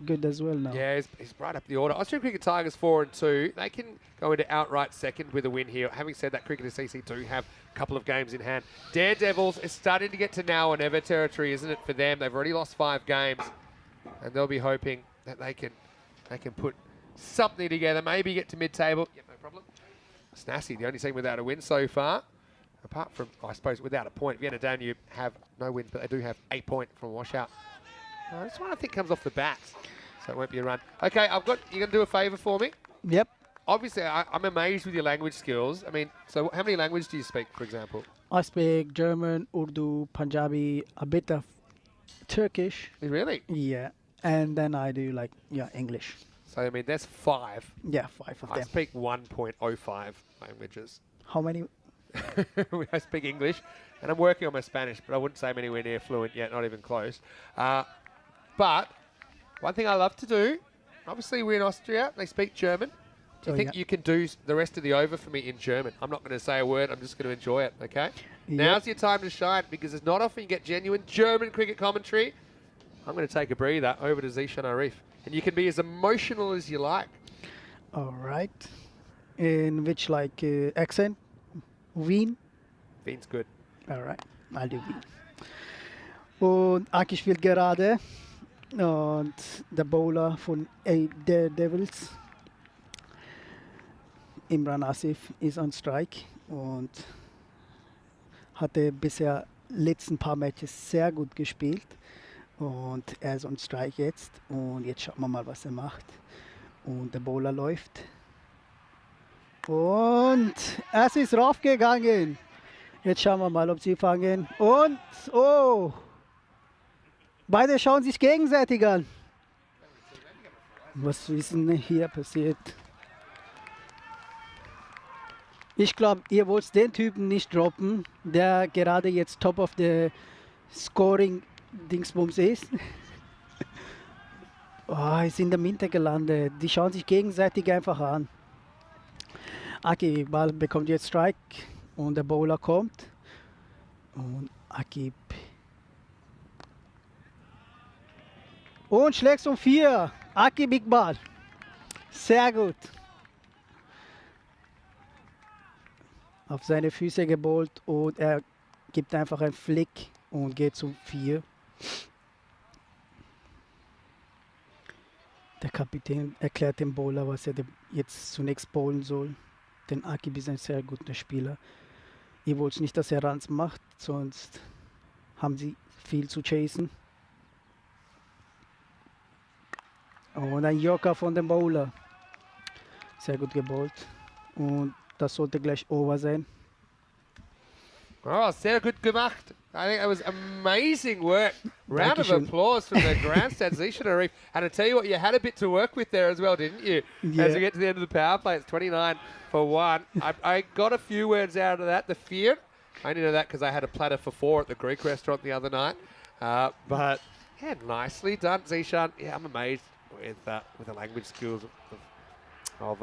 good as well now. Yeah, he's right up the order. Australian Cricket Tigers 4 and 2. They can go into outright second with a win here. Having said that, Cricketers CC do have a couple of games in hand. Daredevils is starting to get to now or never territory, isn't it, for them? They've already lost 5 games, and they'll be hoping that they can put something together. Maybe get to mid-table. Yep, no problem. Snassi, the only team without a win so far. Apart from, I suppose, without a point. Vienna Danube have no wins, but they do have 8 points from washout. This one I think comes off the bat, so it won't be a run. Okay, you're going to do a favour for me? Yep. Obviously, I'm amazed with your language skills. I mean, so how many languages do you speak, for example? I speak German, Urdu, Punjabi, a bit of Turkish. Really? Yeah. And then I do English. So, I mean, there's 5. Yeah, 5 of I them. speak 1.05 languages. How many? I speak English, and I'm working on my Spanish, but I wouldn't say I'm anywhere near fluent yet, not even close. But one thing I love to do, obviously we're in Austria, they speak German. Do you think you can do the rest of the over for me in German? I'm not going to say a word, I'm just going to enjoy it, okay? Yep. Now's your time to shine, because it's not often you get genuine German cricket commentary. I'm going to take a breather over to Zishan Arif, and you can be as emotional as you like. All right. In which accent? Wien? Wien's good. All right. I'll do Wien. Und Aki spielt gerade. Und der Bowler von Daredevils, Imran Asif, ist on strike und hatte bisher letzten paar Matches sehr gut gespielt. Und er ist on strike jetzt. Und jetzt schauen wir mal, was er macht. Und der Bowler läuft. Und es ist raufgegangen. Jetzt schauen wir mal, ob sie fangen. Und, oh! Beide schauen sich gegenseitig an. Was ist denn hier passiert? Ich glaube, ihr wollt den Typen nicht droppen, der gerade jetzt top of the scoring Dingsbums ist. Oh, ist in der Mitte gelandet. Die schauen sich gegenseitig einfach an. Aki, Ball bekommt jetzt Strike und der Bowler kommt. Und Aki. Und schlägst um 4. Aki Big Ball. Sehr gut. Auf seine Füße gebowlt und er gibt einfach einen Flick und geht zum 4. Der Kapitän erklärt dem Bowler, was er jetzt zunächst bowlen soll. Denn Akib ist ein sehr guter Spieler. Ihr wollt nicht, dass er Runs macht, sonst haben sie viel zu chasen. Und ein Joker von dem Bowler. Sehr gut gebowlt. Und das sollte gleich over sein. Oh, sehr gut gemacht. I think that was amazing work. Round of applause from the grandstand, Zishan Arif. And I tell you what, you had a bit to work with there as well, didn't you? Yeah. As we get to the end of the power play, it's 29 for 1. I got a few words out of that. The fear, I only know that because I had a platter for 4 at the Greek restaurant the other night. But yeah, nicely done, Zishan. Yeah, I'm amazed with the language skills of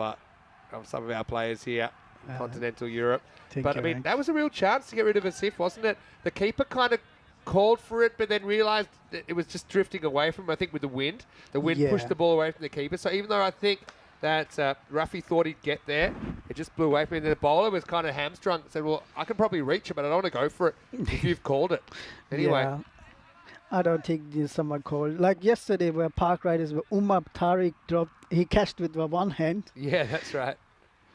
some of our players here. Continental Europe. But I mean, that was a real chance to get rid of a Sif, wasn't it? The keeper kind of called for it, but then realised that it was just drifting away from him, I think, with the wind. The wind pushed the ball away from the keeper. So even though I think that Ruffy thought he'd get there, it just blew away from him. And the bowler was kind of hamstrung. Said, well, I can probably reach it, but I don't want to go for it if you've called it. Anyway. Yeah. I don't think there's someone called. Like yesterday where Park Riders were Umar Tariq dropped, he catched with one hand. Yeah, that's right.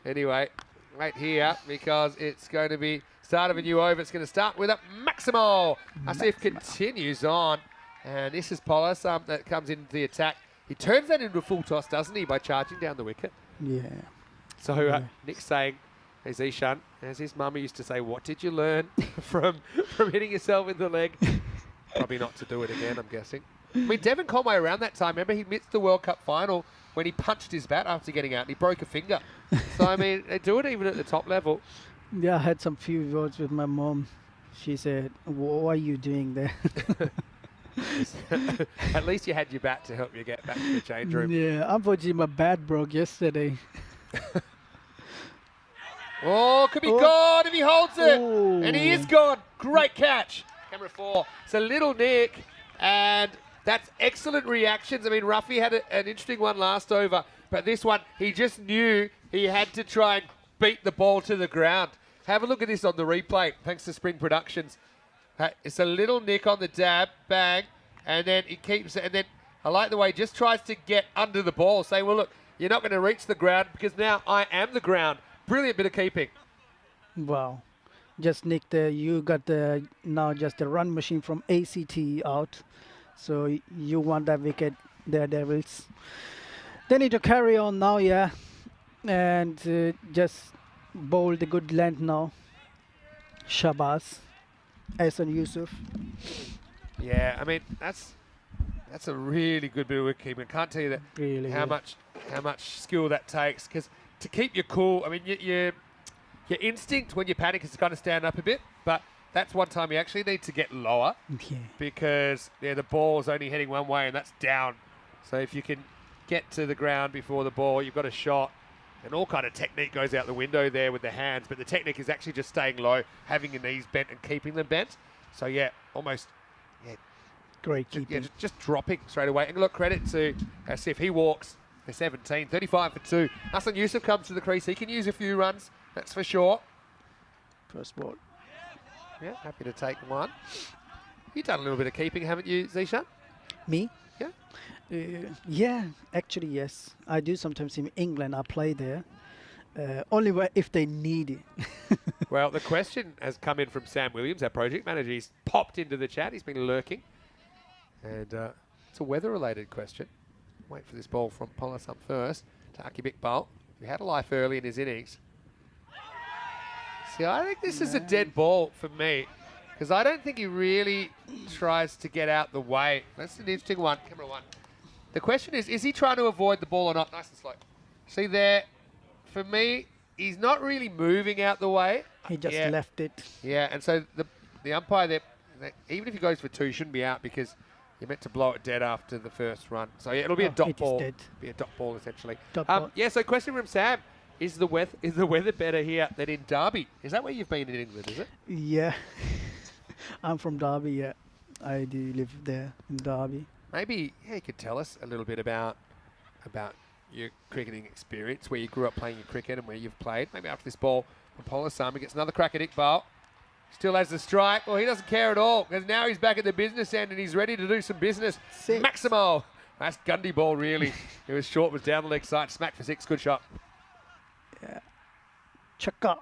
Anyway. Right here, because it's going to be start of a new over. It's going to start with a Maximo. Asif continues on, and this is Polis that comes into the attack. He turns that into a full toss, doesn't he, by charging down the wicket? Yeah. So Nick's saying, hey Zishan, as his mummy used to say, what did you learn from hitting yourself in the leg? Probably not to do it again, I'm guessing. I mean, Devon Conway around that time, remember he missed the World Cup final when he punched his bat after getting out and he broke a finger. So, I mean, they do it even at the top level. Yeah, I had some few words with my mom. She said, what are you doing there? At least you had your bat to help you get back to the change room. Yeah, unfortunately my bat broke yesterday. Oh, could be gone if he holds it. Oh. And he is gone. Great catch. Camera 4. It's a little nick. And that's excellent reactions. I mean, Ruffy had an interesting one last over. But this one, he just knew he had to try and beat the ball to the ground. Have a look at this on the replay, thanks to Spring Productions. It's a little nick on the dab, bang, and then he keeps it. And then I like the way he just tries to get under the ball, saying, well, look, you're not going to reach the ground because now I am the ground. Brilliant bit of keeping. Wow. Just nicked you got now just a run machine from ACT out. So you want that wicket there, Devils. They need to carry on now, yeah. And just bowl the good length now. Shabazz. Ahsan Yusuf. Yeah, I mean, that's a really good bit of wicket-keeping. I can't tell you that really how much skill that takes. Because to keep you cool, I mean, your instinct when you panic is to kind of stand up a bit, but that's one time you actually need to get lower because the ball is only heading one way and that's down. So if you can get to the ground before the ball, you've got a shot. And all kind of technique goes out the window there with the hands, but the technique is actually just staying low, having your knees bent and keeping them bent. So yeah, almost, great keeping. Yeah, just dropping straight away. And look, credit to Asif. He walks for 17, 35 for 2. Ahsan Yusuf comes to the crease. He can use a few runs, that's for sure. First ball. Yeah, happy to take one. You've done a little bit of keeping, haven't you, Zishan? Me? Yeah. Yeah, actually, yes. I do sometimes in England. I play there. Only if they need it. Well, the question has come in from Sam Williams, our project manager. He's popped into the chat. He's been lurking. And it's a weather-related question. Wait for this ball from Polis up first to Aki Bikbal, who had a life early in his innings. See, I think this is a dead ball for me because I don't think he really tries to get out the way. That's an interesting one. Camera 1. The question is he trying to avoid the ball or not? Nice and slow. See there, for me, he's not really moving out the way. He just left it. Yeah, and so the umpire there, even if he goes for 2, shouldn't be out because You're meant to blow it dead after the first run. So yeah, it'll be a dot it is ball. dead. Be a dot ball essentially. Dot ball. Yeah. So question from Sam: Is the weather better here than in Derby? Is that where you've been in England? Is it? Yeah. I'm from Derby. Yeah, I do live there in Derby. Maybe you could tell us a little bit about your cricketing experience, where you grew up playing your cricket and where you've played. Maybe after this ball, Polisami gets another crack at Iqbal. Still has the strike. Well, he doesn't care at all because now he's back at the business end and he's ready to do some business. 6. Maximo. That's Gundy ball, really. It was short, was down the leg side. Smack for 6. Good shot. Yeah. Chakka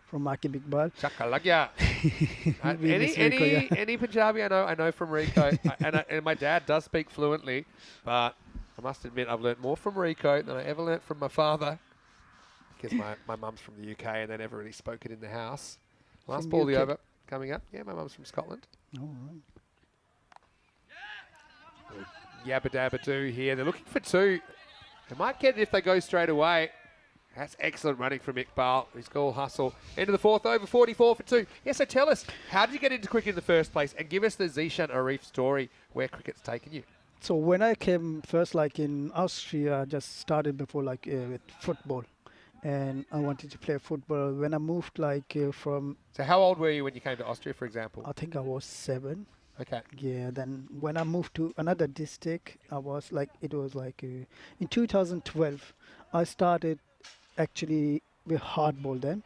from Maki Big Ball. Chakka lagya. Any Punjabi I know from Rico. and my dad does speak fluently, but I must admit I've learnt more from Rico than I ever learnt from my father because my mum's from the UK and they never really spoke it in the house. Last ball of the over coming up. Yeah, my mum's from Scotland. All right. Yabba dabba do here. They're looking for 2. They might get it if they go straight away. That's excellent running from Iqbal. He's got all hustle. End of the 4th over, 44 for 2. Yeah, so tell us, how did you get into cricket in the first place? And give us the Zishan Arif story, where cricket's taken you. So when I came first, like in Austria, I just started before like with football. And I wanted to play football. When I moved from... So how old were you when you came to Austria, for example? I think I was 7. Okay. Yeah, then when I moved to another district, I was like, in 2012, I started actually with hardball then.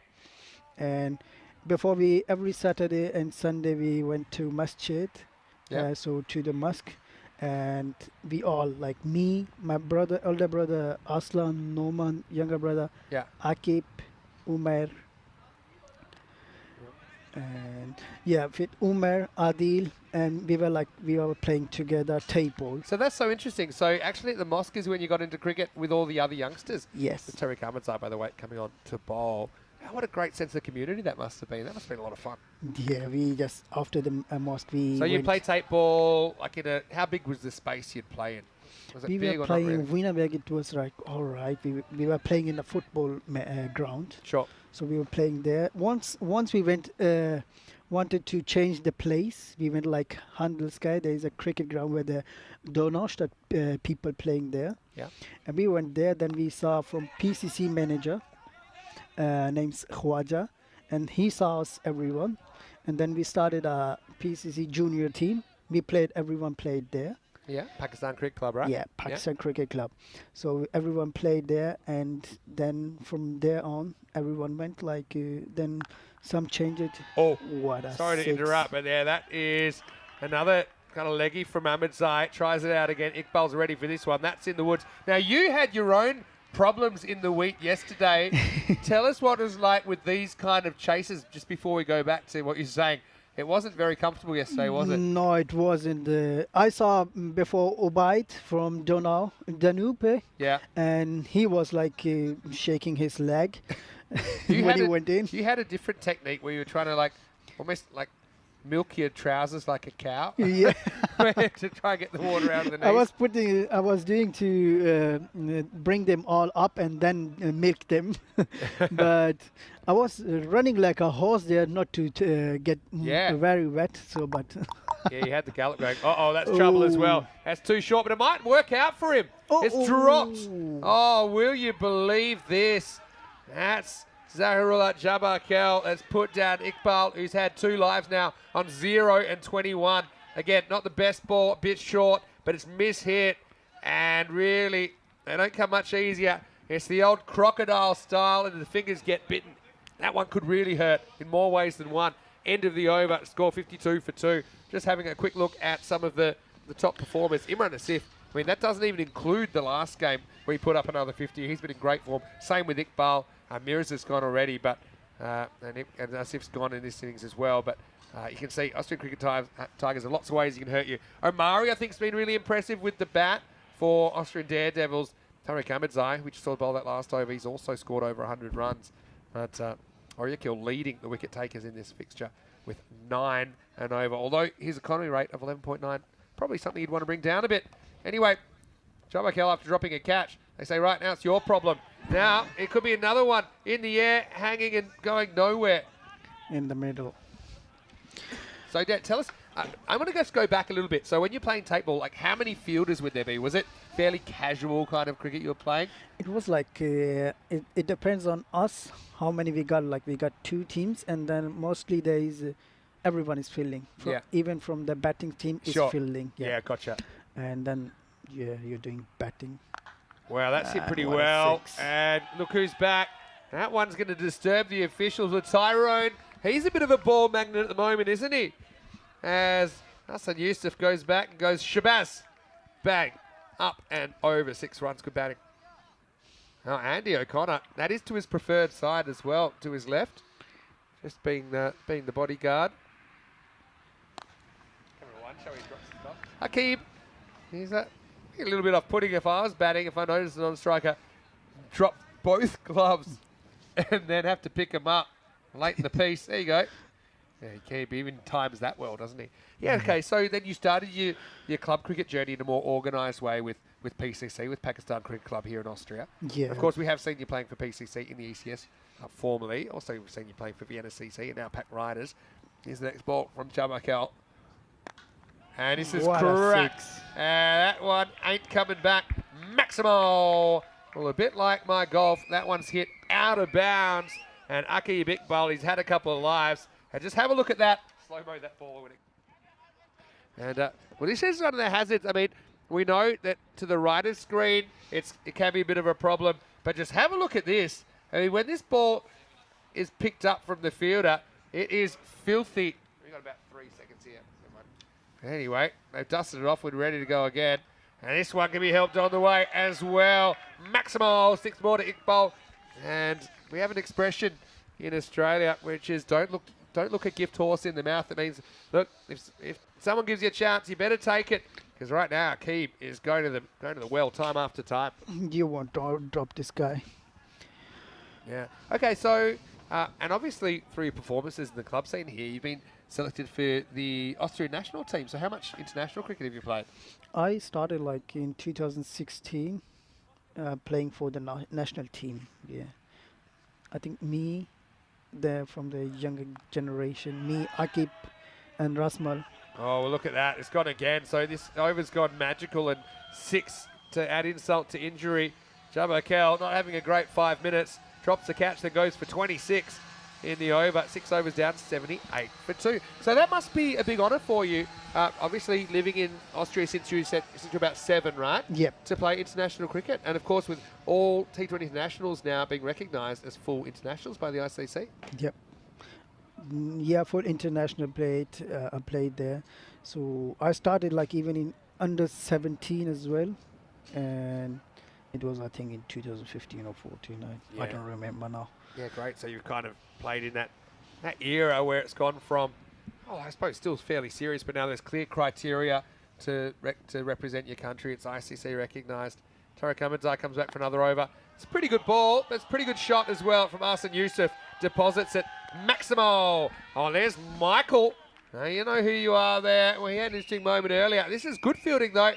And before every Saturday and Sunday, we went to masjid, so to the mosque. And we all, like me, my brother, older brother, Aslan, Noman, younger brother, Akib, Umar, and with Umar, Adil, and we were playing together table. So that's so interesting. So actually at the mosque is when you got into cricket with all the other youngsters? Yes. With Tariq Ahmedzai, by the way, coming on to bowl. What a great sense of community that must have been. That must have been a lot of fun. Yeah, we just, after the mosque, we So you played tape ball, like how big was the space you'd play in? Was it we big were or not playing really? Wienerberg, it was like, all right, we were playing in a football ground. Sure. So we were playing there. Once we went, wanted to change the place. We went like Handelskai. There is a cricket ground where the Donost people playing there. Yeah. And we went there. Then we saw from PCC manager, named Khwaja, and he saw us, everyone. And then we started a PCC junior team. Everyone played there. Yeah, Pakistan Cricket Club, right? Yeah, Pakistan Cricket Club. So everyone played there, and then from there on, everyone went then some changed it. Oh, what a sorry to 6. interrupt, but that is another kind of leggy from Ahmedzai. Tries it out again. Iqbal's ready for this one. That's in the woods. Now, you had your own problems in the wheat yesterday. Tell us what it was like with these kind of chases, just before we go back to what you're saying. It wasn't very comfortable yesterday, was it? No, it wasn't. I saw before Obaid from Danube. Yeah. And he was shaking his leg when he went in. You had a different technique where you were trying to almost milk your trousers like a cow. Yeah. To try and get the water out of the knees. I was doing to bring them all up and then milk them. But I was running like a horse there, not to get very wet. So, but yeah, you had the gallop going. That's trouble as well. That's too short, but it might work out for him. It's dropped. Oh, will you believe this? That's Zaharullah Jabarkel has put down Iqbal, who's had 2 lives now on 0 and 21. Again, not the best ball, a bit short, but it's mishit. And really, they don't come much easier. It's the old crocodile style, and the fingers get bitten. That one could really hurt in more ways than one. End of the over, score 52 for 2. Just having a quick look at some of the top performers. Imran Asif, I mean, that doesn't even include the last game where he put up another 50. He's been in great form. Same with Iqbal. Mirza's gone already, but and Asif's gone in this innings as well. But you can see Austrian Cricket Tigers have lots of ways you can hurt you. Omari, I think, has been really impressive with the bat for Austrian Daredevils. Tariq Ahmedzai, we just saw the ball that last over, he's also scored over 100 runs. But Oriakil leading the wicket takers in this fixture with 9 and over. Although his economy rate of 11.9, probably something you'd want to bring down a bit. Anyway, Jabarkel, after dropping a catch, they say, right, now it's your problem. Now, it could be another one in the air, hanging and going nowhere. In the middle. So, Dad, tell us, I'm going to just go back a little bit. So when you're playing tape ball, like how many fielders would there be? Was it fairly casual kind of cricket you were playing? It was like, it depends on us, how many we got. Like we got 2 teams, and then mostly there is, everyone is fielding. Yeah. Even from the batting team is Sure. fielding. Yeah, gotcha. And then, you're doing batting. Well, that's it pretty what a well. 6. And look who's back. That one's going to disturb the officials with Tyrone. He's a bit of a ball magnet at the moment, isn't he? As Hassan Yusuf goes back and goes Shabazz. Bang. Up and over. 6 runs. Good batting. Now Andy O'Connor. That is to his preferred side as well. To his left. Just being the bodyguard. Camera 1. Shall we drop some stuff? Akib. He's a little bit off-putting if I was batting. If I noticed a non-striker drop both gloves and then have to pick them up late in the piece. There you go. Yeah, he even times that well, doesn't he? Yeah, okay, so then you started your club cricket journey in a more organised way with PCC, with Pakistan Cricket Club here in Austria. Yeah. Of course, we have seen you playing for PCC in the ECS formerly. Also, we've seen you playing for Vienna CC and now Pack Riders. Here's the next ball from Jabakel. And this is What a correct. 6. That one ain't coming back. Maximal. Well, a bit like my golf, that one's hit out of bounds. And Akib Iqbal, he's had a couple of lives. And just have a look at that. Slow-mo that ball. And, well, this is one of the hazards. I mean, we know that to the rider's screen, it can be a bit of a problem. But just have a look at this. I mean, when this ball is picked up from the fielder, it is filthy. We've got about 3 seconds here. Anyway, they've dusted it off. We're ready to go again. And this one can be helped on the way as well. Maximal, 6 more to Iqbal. And we have an expression in Australia, which is don't look a gift horse in the mouth. It means, look, if someone gives you a chance, you better take it. Because right now, Akib is going to the well time after time. You won't drop this guy. Yeah. Okay, so, and obviously through your performances in the club scene here, you've been selected for the Austrian national team. So how much international cricket have you played? I started like in 2016 playing for the national team. Yeah. I think from the younger generation, me, Akib, and Rasmal. Oh, well, look at that. It's gone again. So this over's gone magical, and 6 to add insult to injury. Jabakel not having a great 5 minutes. Drops the catch that goes for 26 in the over. 6 overs down, 78 for 2. So that must be a big honour for you. Obviously, living in Austria since you're about 7, right? Yep. To play international cricket. And, of course, with all T20 internationals now being recognised as full internationals by the ICC. Yep. Yeah, for international I played there. So I started like even in under 17 as well. And it was, I think, in 2015 or 14. I don't remember now. Yeah, great. So you've kind of played in that era where it's gone from, I suppose still fairly serious, but now there's clear criteria to represent your country. It's ICC recognised. Tariq Ahmadzai comes back for another over. It's a pretty good ball. That's a pretty good shot as well from Hassan Yusuf. Deposits it. Maximal. Oh, there's Michael. Now you know who you are there. Well, he had an interesting moment earlier. This is good fielding, though.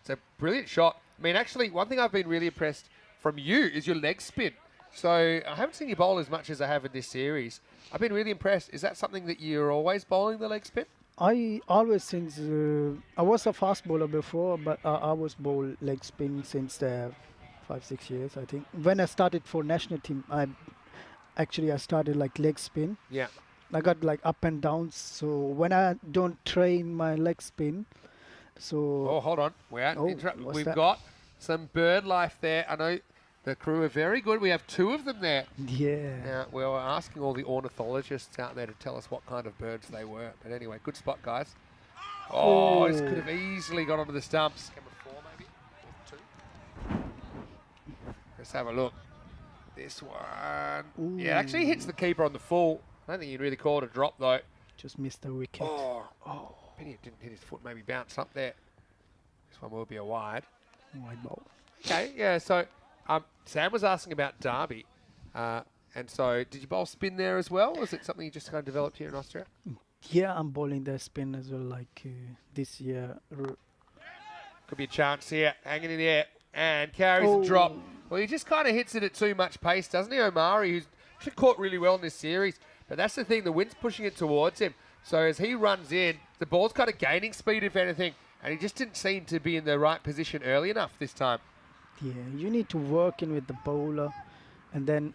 It's a brilliant shot. I mean, actually, one thing I've been really impressed from you is your leg spin. So I haven't seen you bowl as much as I have in this series. I've been really impressed. Is that something that you're always bowling, the leg spin? I always since I was a fast bowler before, but I was bowl leg spin since 5-6 years, I think. When I started for national team, I started like leg spin. Yeah. I got like up and downs. So when I don't train my leg spin, so. Oh, hold on. We've got some bird life there. I know the crew are very good. We have 2 of them there. Yeah. Now, we were asking all the ornithologists out there to tell us what kind of birds they were. But anyway, good spot, guys. Oh, this could have easily got onto the stumps. Camera 4, maybe? Or 2? Let's have a look. This one. Ooh. Yeah, it actually hits the keeper on the full. I don't think you'd really call it a drop, though. Just missed the wicket. Oh. Pity it didn't hit his foot, maybe bounce up there. This one will be a wide. Wide ball. Okay, yeah, so Sam was asking about Derby. And so did you bowl spin there as well? Or is it something you just kind of developed here in Austria? Yeah, I'm bowling the spin as well, like this year. Could be a chance here, hanging in the air, and carries a drop. Well, he just kind of hits it at too much pace, doesn't he, Omari, who's actually caught really well in this series. But that's the thing, the wind's pushing it towards him. So as he runs in, the ball's kind of gaining speed, if anything, and he just didn't seem to be in the right position early enough this time. Yeah, you need to work in with the bowler and then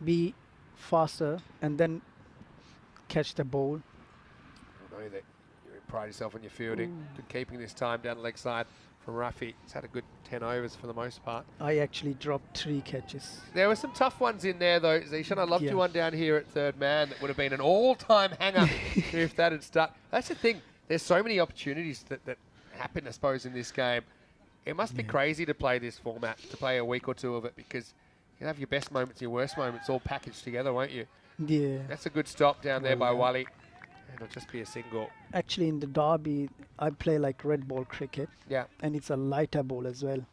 be faster and then catch the ball. I know that you pride yourself on your fielding. Good keeping this time down the leg side from Rafi. He's had a good 10 overs for the most part. I actually dropped 3 catches. There were some tough ones in there, though. Zishan, I loved you one down here at third man. That would have been an all-time hanger if that had stuck. That's the thing. There's so many opportunities that happen, I suppose, in this game. It must be crazy to play this format, to play a week or two of it, because you'll have your best moments and your worst moments all packaged together, won't you? Yeah. That's a good stop down there by Wally. And it'll just be a single. Actually, in the derby, I play like red ball cricket. Yeah. And it's a lighter ball as well.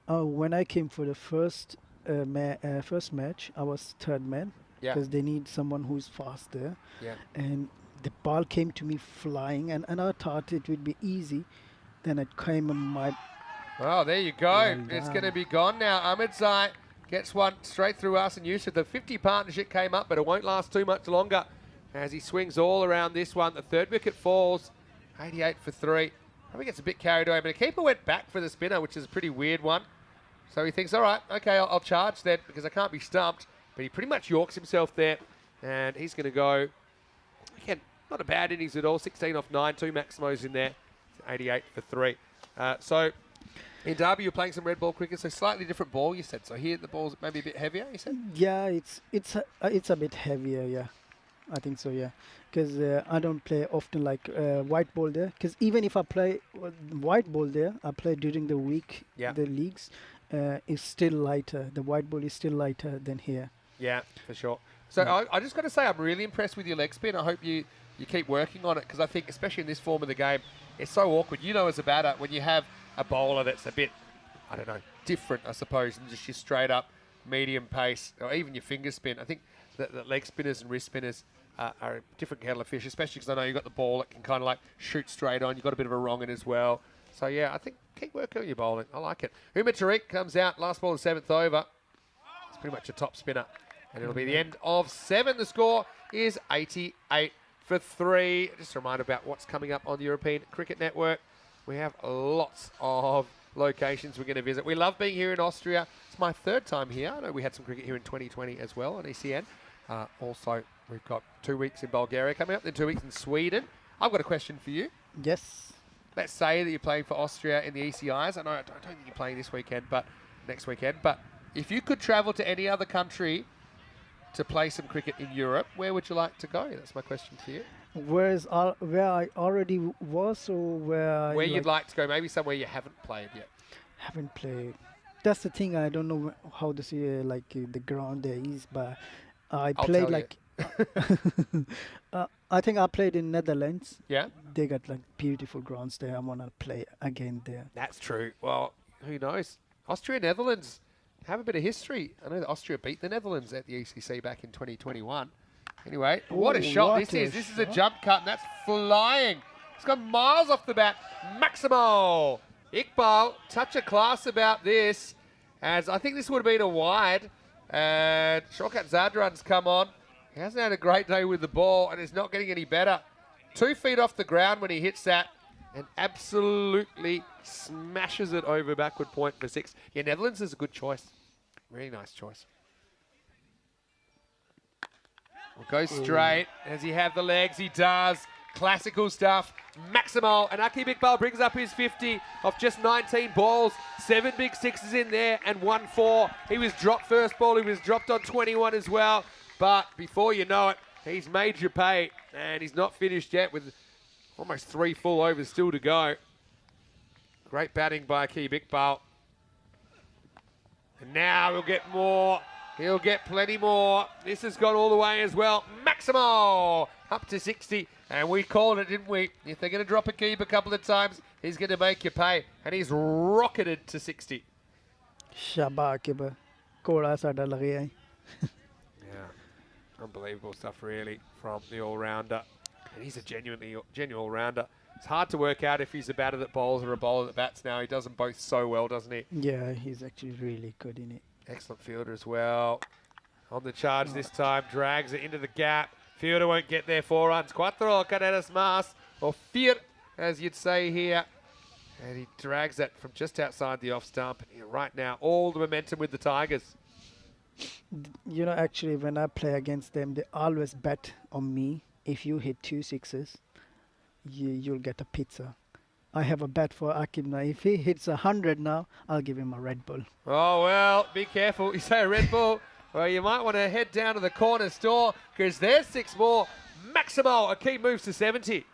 When I came for the first match, I was third man. Yeah. Because they need someone who's faster. Yeah. And the ball came to me flying, and I thought it would be easy. Then it came on my... Oh, there you go. It's going to be gone now. Ahmed Zai gets one straight through us and Yusuf. The 50 partnership came up, but it won't last too much longer as he swings all around this one. The third wicket falls, 88 for 3. Probably gets a bit carried away, but the keeper went back for the spinner, which is a pretty weird one. So he thinks, all right, okay, I'll charge then because I can't be stumped. But he pretty much yorks himself there, and he's going to go, again, not a bad innings at all. 16 off 9, 2 Maximos in there. 88 for 3. So in Derby, you're playing some red ball cricket, so slightly different ball, you said. So here the ball's maybe a bit heavier, you said? Yeah, it's a bit heavier, yeah. I think so, yeah. Because I don't play often like white ball there. Because even if I play white ball there, I play during the week, the leagues, is still lighter. The white ball is still lighter than here. Yeah, for sure. So I just got to say, I'm really impressed with your leg spin. I hope you keep working on it, because I think, especially in this form of the game, it's so awkward. You know, as a batter, when you have a bowler that's a bit, I don't know, different, I suppose, than just your straight up medium pace, or even your finger spin. I think that leg spinners and wrist spinners are a different kettle of fish, especially because I know you've got the ball that can kind of like shoot straight on. You've got a bit of a wrong in as well. So, yeah, I think keep working on your bowling. I like it. Umar Tariq comes out, last ball of 7th over. It's pretty much a top spinner. And it'll be the end of 7. The score is 88 for 3. Just a reminder about what's coming up on the European Cricket Network. We have lots of locations we're going to visit. We love being here in Austria. It's my 3rd time here. I know we had some cricket here in 2020 as well on ECN. Also, we've got 2 weeks in Bulgaria coming up, then 2 weeks in Sweden. I've got a question for you. Yes. Let's say that you're playing for Austria in the ECIs. I know I don't think you're playing this weekend, but next weekend. But if you could travel to any other country to play some cricket in Europe, where would you like to go? That's my question for you. Where I already was, or where you'd like to go? Maybe somewhere you haven't played yet. Haven't played. That's the thing. I don't know how to see the ground there is, but I played like. I think I played in Netherlands. Yeah. They got like beautiful grounds there. I want to play again there. That's true. Well, who knows? Austria, Netherlands have a bit of history. I know that Austria beat the Netherlands at the ECC back in 2021. Anyway, what a shot this is. This is a jump cut, and that's flying. It's gone miles off the bat. Maximo Iqbal, touch of class about this, as I think this would have been a wide. And Shaukat Zadran's come on. He hasn't had a great day with the ball, and is not getting any better. 2 feet off the ground when he hits that, and absolutely smashes it over backward point for 6. Yeah, Netherlands is a good choice. Really nice choice. We'll go straight. Does he have the legs? He does. Classical stuff. Maximo, and Aqib Iqbal brings up his 50 off just 19 balls. 7 big sixes in there and 1 4. He was dropped first ball. He was dropped on 21 as well. But before you know it, he's made you pay. And he's not finished yet with almost 3 full overs still to go. Great batting by Aqib Iqbal. And now he'll get more. He'll get plenty more. This has gone all the way as well. Maximo up to 60. And we called it, didn't we? If they're going to drop a keep a couple of times, he's going to make you pay. And he's rocketed to 60. Shabak, Koda sada lagaya. Yeah, unbelievable stuff really from the all-rounder. And he's a genuine all-rounder. It's hard to work out if he's a batter that bowls or a bowler that bats now. He does them both so well, doesn't he? Yeah, he's actually really good in it. Excellent fielder as well. On the charge this time, drags it into the gap. Fielder won't get there. 4 runs. 4 carreras más or fear, as you'd say here. And he drags that from just outside the off stump. And right now, all the momentum with the Tigers. You know, actually, when I play against them, they always bet on me. If you hit 2 sixes, you'll get a pizza. I have a bet for Akib now. If he hits 100 now, I'll give him a Red Bull. Oh, well, be careful. You say a Red Bull. Well, you might want to head down to the corner store because there's 6 more. Maximal. Akib moves to 70.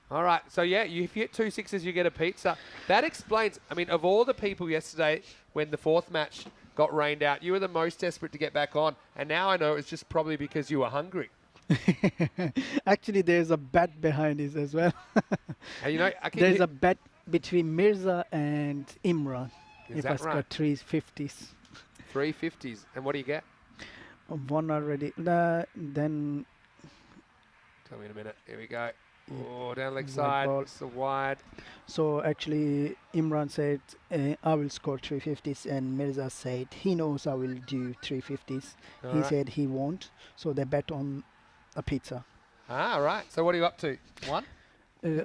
All right, so yeah, if you hit 2 sixes, you get a pizza. That explains, I mean, of all the people yesterday when the 4th match got rained out, you were the most desperate to get back on. And now I know it's just probably because you were hungry. Actually, there's a bet behind this as well. And you know, there's a bet between Mirza and Imran. Is if that I score right? 350s. 350s. And what do you get? One already. Then. Tell me in a minute. Here we go. Oh, down leg Red side. ball. It's a wide. So actually, Imran said, I will score 350s, and Mirza said he knows I will do 350s. All He right. said he won't, so they bet on a pizza. Ah, right. So what are you up to? 1?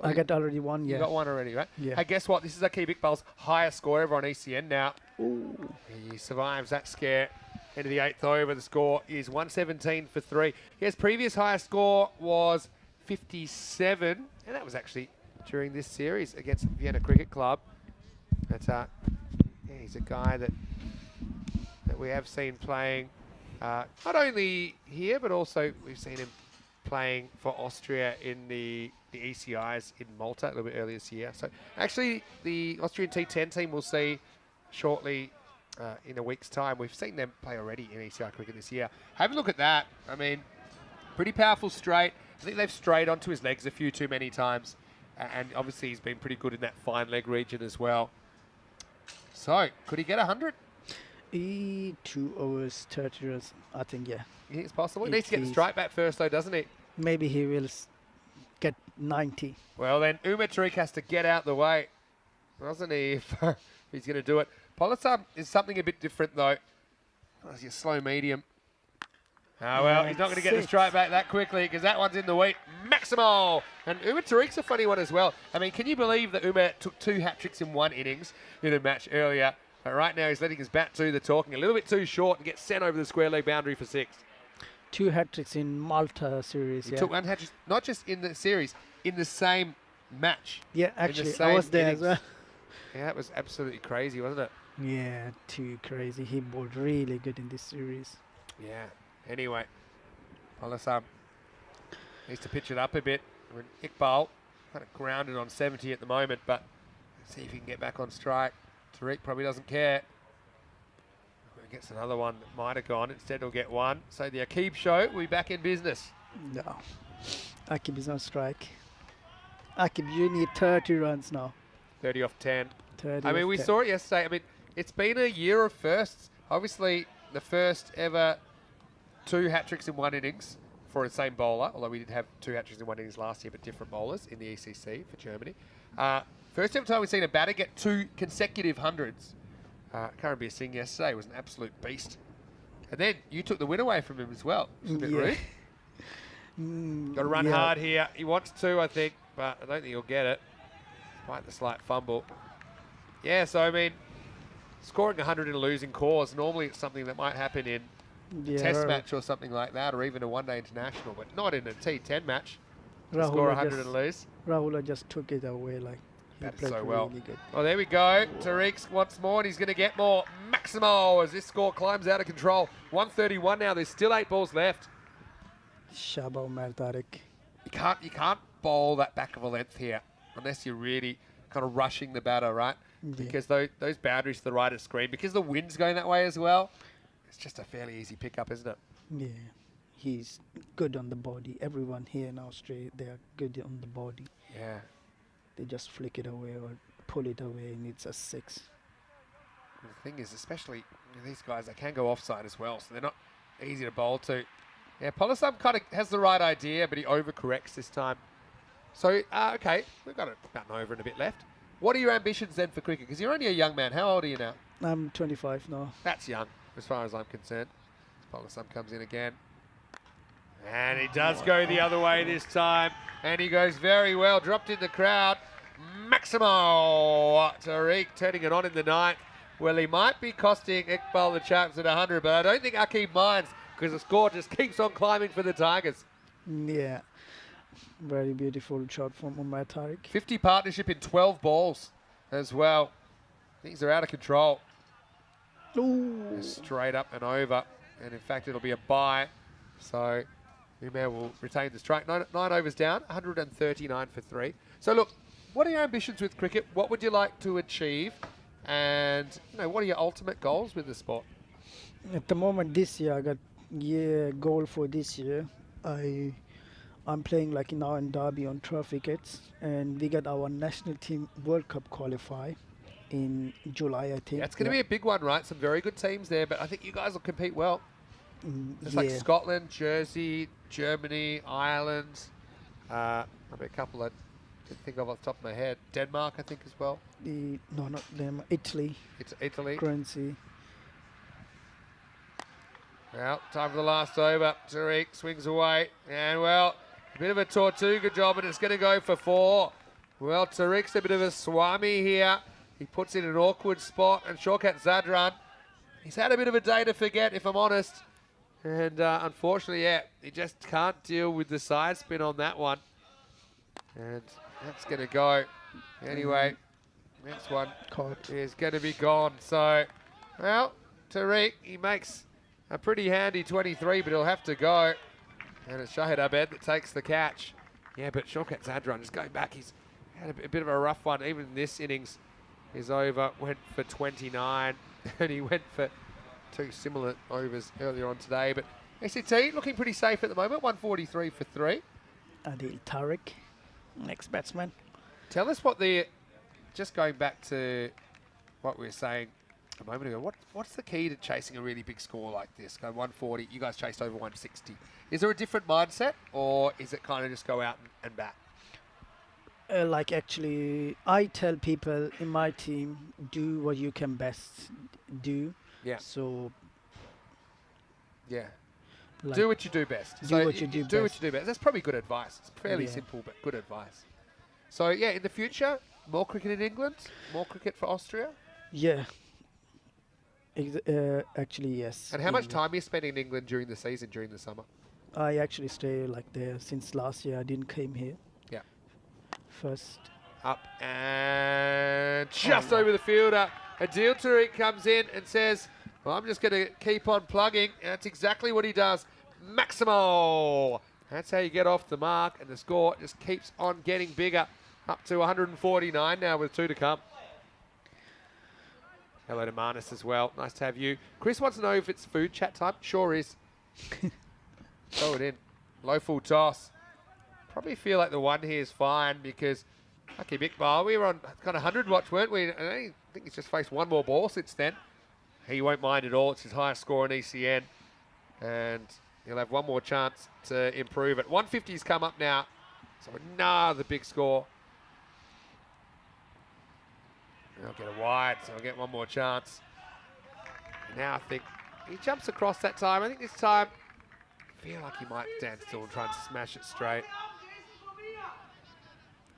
I got already one, You yeah. got 1 already, right? Yeah. Hey, guess what? This is Akib Iqbal's highest score ever on ECN now. Ooh. He survives that scare into the 8th over. The score is 117 for 3. His previous highest score was 57, and that was actually during this series against Vienna Cricket Club. But yeah, he's a guy that we have seen playing not only here, but also we've seen him playing for Austria in the ECIs in Malta a little bit earlier this year. So actually, the Austrian T10 team we'll see shortly in a week's time. We've seen them play already in ECI cricket this year. Have a look at that. I mean, pretty powerful straight. I think they've strayed onto his legs a few too many times. And obviously he's been pretty good in that fine leg region as well. So, could he get 100? 2 overs, 30 runs, I think, yeah. You think it's possible? He If needs to get the he's- strike back first though, doesn't he? Maybe he will get 90. Well then, Umar Tariq has to get out the way, doesn't he, if he's going to do it. Polisab is something a bit different though. That's your slow medium. Oh, well, he's not going to get the 6. strike back that quickly because that one's in the wheat. Maximal! And Umar Tariq's a funny one as well. I mean, can you believe that Umar took 2 hat-tricks in 1 innings in a match earlier? But right now he's letting his bat do the talking. A little bit too short and gets sent over the square leg boundary for 6. 2 hat-tricks in Malta series, He yeah. took 1 hat-trick, not just in the series, in the same match. Yeah, the actually, I same was there innings. as well. Yeah, that was absolutely crazy, wasn't it? Yeah, too crazy. He bowled really good in this series. Yeah. Anyway, Polisab needs to pitch it up a bit. I mean, Iqbal kind of grounded on 70 at the moment, but let's see if he can get back on strike. Tariq probably doesn't care. Gets another one that might have gone. Instead, he'll get 1. So the Akib show will be back in business. No. Akib is on strike. Akib, you need 30 runs now. 30 off 10. 30 I mean, of we 10. saw it yesterday. I mean, it's been a year of firsts. Obviously, the first ever 2 hat-tricks in 1 innings for the same bowler, although we did have 2 hat-tricks in 1 innings last year, but different bowlers in the ECC for Germany. First ever time we've seen a batter get 2 consecutive hundreds. Karambir Singh yesterday was an absolute beast. And then you took the win away from him as well. Which is a bit rude. Got to run yeah. hard here. He wants to, I think, but I don't think he'll get it, despite the slight fumble. Yeah, so I mean, scoring 100 in a losing cause, normally it's something that might happen in a test match or something like that, or even a one-day international, but not in a T10 match. To score 100 and lose. Rahula just took it away like he That is played so well. really good. Well, there we go. Tariq wants more, and he's going to get more. Maximal as this score climbs out of control. 131 now. There's still 8 balls left. Shaba Umar Tariq. You can't bowl that back of a length here unless you're really kind of rushing the batter, right? Yeah. Because those boundaries to the right of screen, because the wind's going that way as well, it's just a fairly easy pickup, isn't it? Yeah, he's good on the body. Everyone here in Australia, they are good on the body. Yeah. They just flick it away or pull it away, and it's a 6. The thing is, especially these guys, they can go offside as well, so they're not easy to bowl to. Yeah, Polisab kind of has the right idea, but he overcorrects this time. So, okay, we've got about an over and a bit left. What are your ambitions then for cricket? Because you're only a young man. How old are you now? I'm 25 now. That's young, as far as I'm concerned. Polisab comes in again. And he does go the other way this time. And he goes very well. Dropped in the crowd. Maximo Tariq turning it on in the ninth. Well, he might be costing Iqbal the chaps at 100, but I don't think Akeem minds because the score just keeps on climbing for the Tigers. Yeah. Very beautiful shot from Umar Tariq. 50 partnership in 12 balls as well. Things are out of control. Ooh. Straight up and over. And in fact, it'll be a bye. So Umar will retain the strike. Nine overs down, 139 for 3. So look, what are your ambitions with cricket? What would you like to achieve? And what are your ultimate goals with the sport? At the moment, this year, I got goal for this year. I'm playing like now in Derby on 12 wickets, and we got our national team World Cup qualify in July, I think. Yeah, it's going to be a big one, right? Some very good teams there, but I think you guys will compete well. It's like Scotland, Jersey, Germany, Ireland. Maybe a couple I can think of off the top of my head. Denmark, I think, as well. No, not Denmark. Italy. It's Italy. Currency. Well, time for the last over. Tariq swings away. And, well, a bit of a Tortuga job, and it's going to go for 4. Well, Tariq's a bit of a swami here. He puts in an awkward spot, and Shaukat Zadran, he's had a bit of a day to forget, if I'm honest. And unfortunately, yeah, he just can't deal with the side spin on that one. And that's going to go. Anyway, next one is going to be gone. So, well, Tariq, he makes a pretty handy 23, but he'll have to go. And it's Shahid Abed that takes the catch. Yeah, but Shaukat Zadran is going back. He's had a bit of a rough one. Even this innings is over. Went for 29, and he went for 2 similar overs earlier on today. But ACT looking pretty safe at the moment. 143 for 3. Adil Tariq, next batsman. Tell us just going back to what we were saying a moment ago, what's the key to chasing a really big score like this? Go 140, you guys chased over 160. Is there a different mindset, or is it kind of just go out and bat? Like actually, I tell people in my team, do what you can best do. Yeah. So. Yeah. Like Do what you do best. Do what you do Do what best. you do best. That's probably good advice. It's fairly simple, but good advice. So, yeah, in the future, more cricket in England, more cricket for Austria. Yeah. Actually, yes. And how much time are you spending in England during the season, during the summer? I actually stay like there since last year. I didn't came here. Yeah. First. Up and just over the fielder. Adil Tariq comes in and says, well, I'm just going to keep on plugging. And that's exactly what he does. Maximo. That's how you get off the mark. And the score just keeps on getting bigger. Up to 149 now with 2 to come. Hello to Marnus as well. Nice to have you. Chris wants to know if it's food chat time. Sure is. Throw it in. Low full toss. Probably feel like the one here is fine because Hakeem Iqbal, we were on kind of 100 watch, weren't we? And I think he's just faced one more ball since then. He won't mind at all. It's his highest score in ECN. And he'll have one more chance to improve it. 150's come up now. So another big score. I'll get a wide, so I'll get one more chance. Now I think he jumps across that time. I think this time, I feel like he might stand still and try and smash it straight.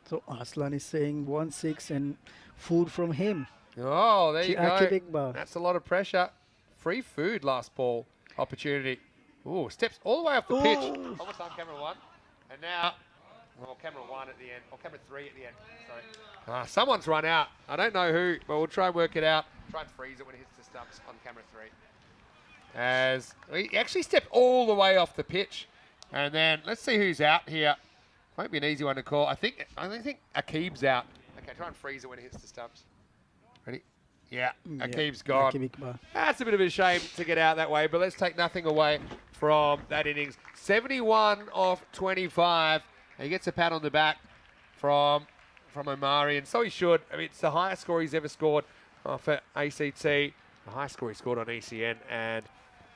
So Aslan is saying 1-6 and food from him. Oh, there you Hakeem go. Iqbal. That's a lot of pressure. Free food last ball opportunity. Ooh, steps all the way off the pitch. Almost on camera 1. And now, well, camera 1 at the end, or camera 3 at the end. Sorry. Someone's run out. I don't know who, but we'll try and work it out. Try and freeze it when it hits the stumps on camera 3. As he actually stepped all the way off the pitch. And then let's see who's out here. Won't be an easy one to call. I think Akeem's out. Okay, try and freeze it when it hits the stumps. Ready? Yeah, Akeem's gone. Hakeem Iqbal. That's a bit of a shame to get out that way, but let's take nothing away from that innings. 71 off 25. And he gets a pat on the back from Omari, and so he should. I mean, it's the highest score he's ever scored for ACT. The highest score he scored on ECN and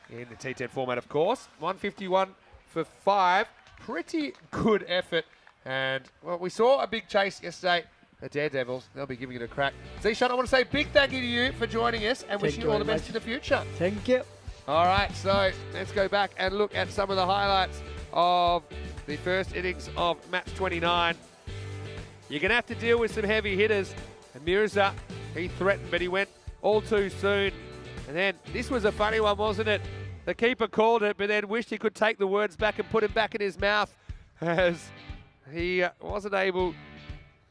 in the T10 format, of course. 151 for 5. Pretty good effort. And, well, we saw a big chase yesterday. The Daredevils, they'll be giving it a crack. Zishan, I want to say a big thank you to you for joining us and wish you all the best in the future. Thank you. All right, so let's go back and look at some of the highlights of the first innings of match 29. You're going to have to deal with some heavy hitters. And Mirza, he threatened, but he went all too soon. And then this was a funny one, wasn't it? The keeper called it, but then wished he could take the words back and put him back in his mouth, as he wasn't able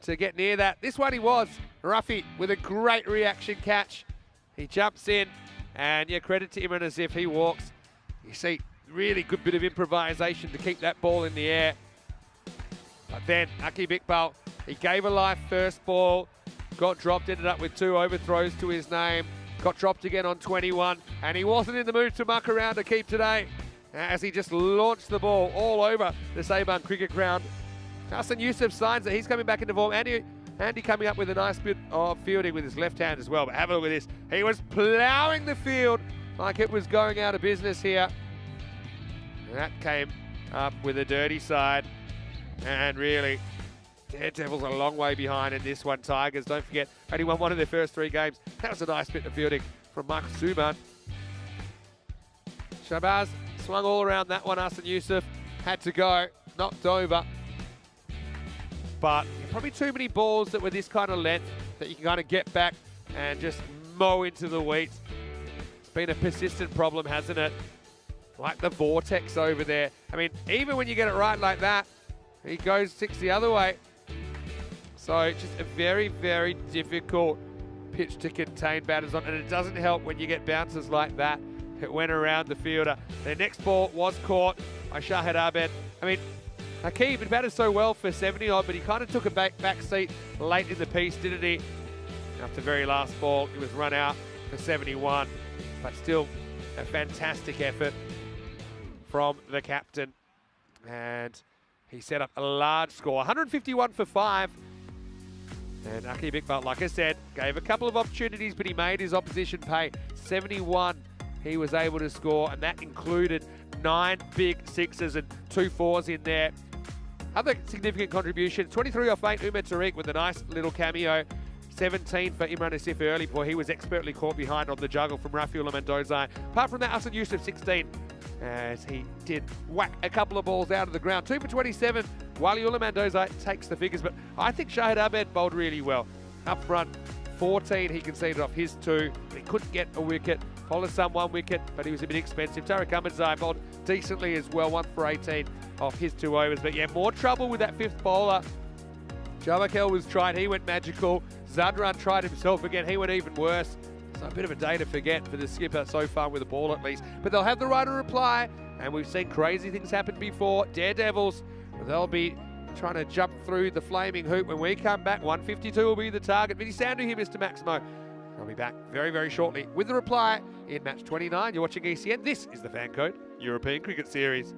to get near that. This one he was. Ruffy with a great reaction catch. He jumps in, and yeah, credit to him, and as if he walks. You see, really good bit of improvisation to keep that ball in the air. But then Aki Bikbal, he gave a life first ball, got dropped, ended up with 2 overthrows to his name, got dropped again on 21, and he wasn't in the mood to muck around to keep today, as he just launched the ball all over the Sabang cricket ground. Hassan Yusuf signs that he's coming back into form. Andy coming up with a nice bit of fielding with his left hand as well. But have a look at this. He was ploughing the field like it was going out of business here. And that came up with a dirty side. And really, Daredevil's a long way behind in this one. Tigers, don't forget, only won one of their first 3 games. That was a nice bit of fielding from Mark Suman. Shabazz swung all around that one. Hassan Yusuf had to go, knocked over. But probably too many balls that were this kind of length that you can kind of get back and just mow into the wheat. It's been a persistent problem, hasn't it? Like the vortex over there. I mean, even when you get it right like that, he goes 6 the other way. So just a very, very difficult pitch to contain batters on. And it doesn't help when you get bounces like that. It went around the fielder. The next ball was caught by Shahid Abed. I mean, Hakeem had batted so well for 70 odd, but he kind of took a back seat late in the piece, didn't he? After the very last ball, he was run out for 71. But still, a fantastic effort from the captain. And he set up a large score, 151 for 5. And Aki Bikbal, like I said, gave a couple of opportunities, but he made his opposition pay. 71 he was able to score, and that included 9 big sixes and 2 fours in there. Other significant contributions, 23 off 8, Umar Tariq with a nice little cameo. 17 for Imran Asif early, before he was expertly caught behind on the juggle from Rafiullah Mendoza. Apart from that, Hassan Yusuf 16, as he did whack a couple of balls out of the ground. 2 for 27, Waliullah Mendoza takes the figures, but I think Shahid Abed bowled really well. Up front, 14 he conceded off his 2, but he couldn't get a wicket. Polisam 1 wicket, but he was a bit expensive. Tariq Ahmadzai bowled decently as well, 1 for 18 off his 2 overs. But yeah, more trouble with that 5th bowler. Javakel was tried, he went magical. Zadran tried himself again, he went even worse. So a bit of a day to forget for the skipper so far with the ball at least. But they'll have the right to reply, and we've seen crazy things happen before. Daredevils, they'll be trying to jump through the flaming hoop when we come back. 152 will be the target. Vinny Sandu here, Mr. Maximo. I'll be back very, very shortly with the reply in match 29. You're watching ECN. This is the Fan Code European Cricket Series.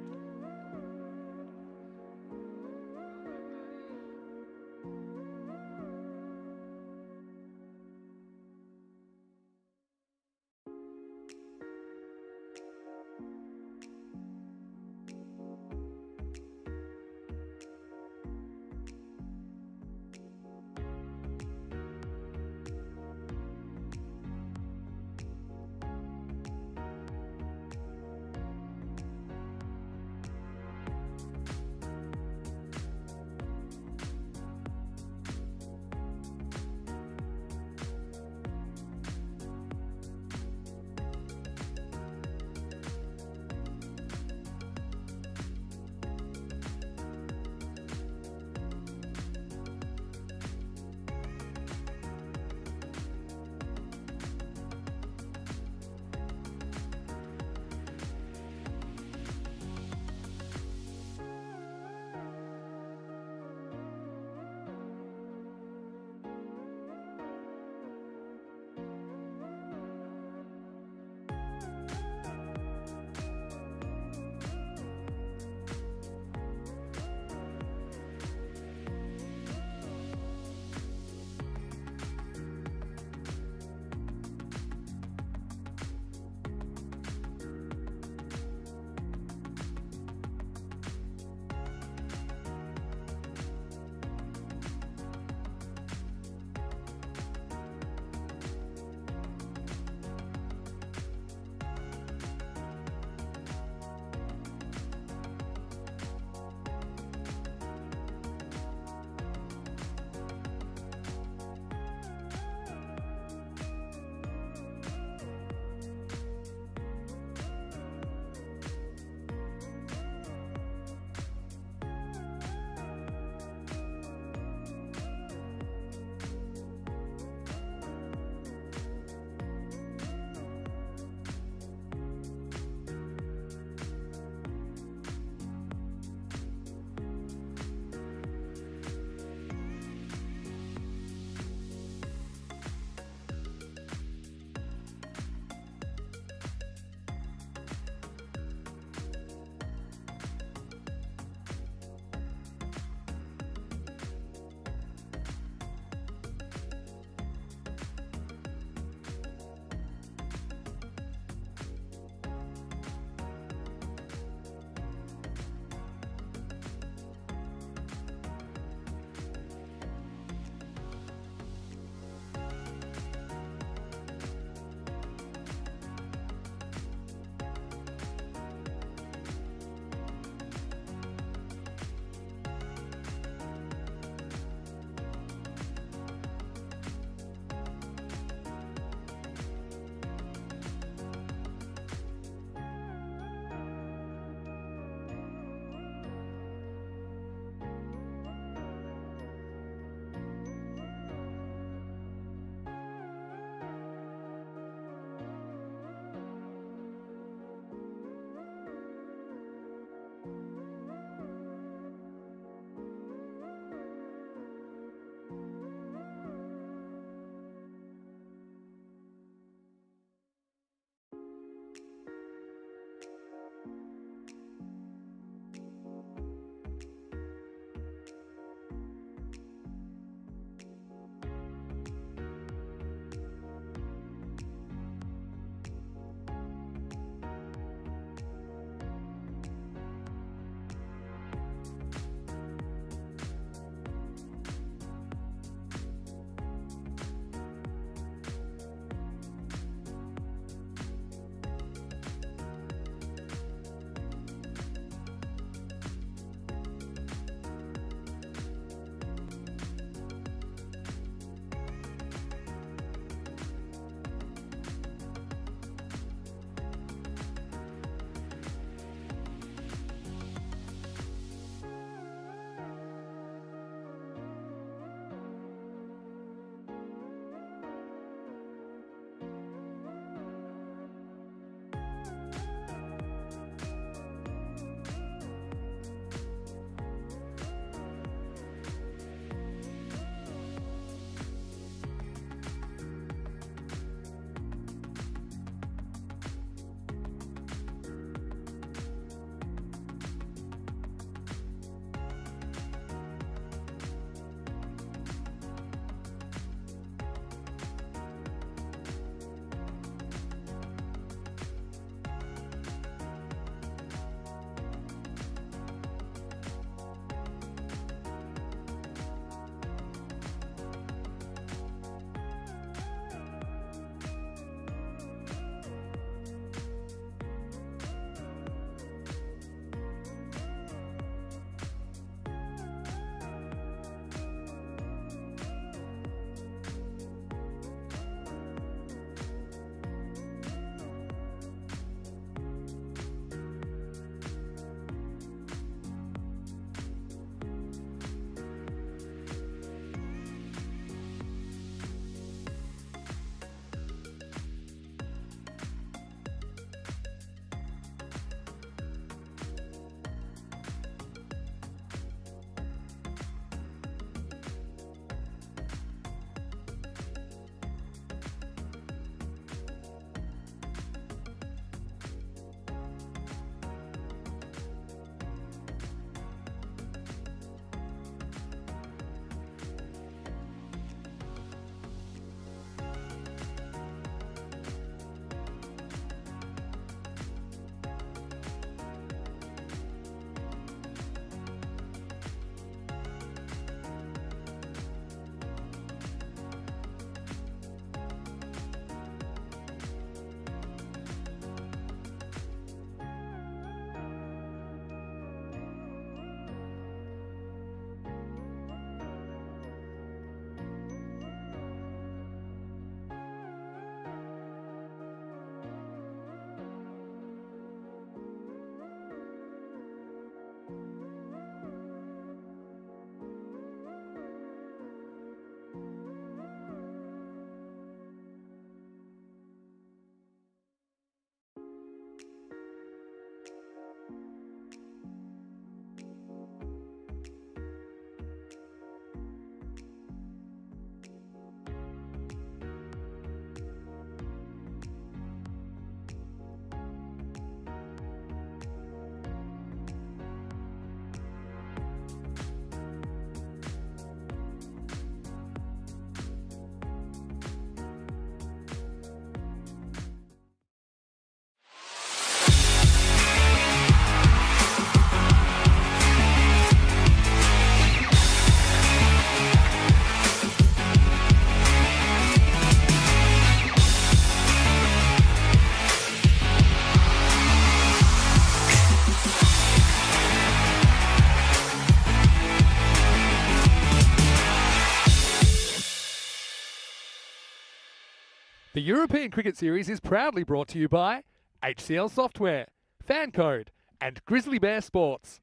The European Cricket Series is proudly brought to you by HCL Software, Fan Code, and Grizzly Bear Sports.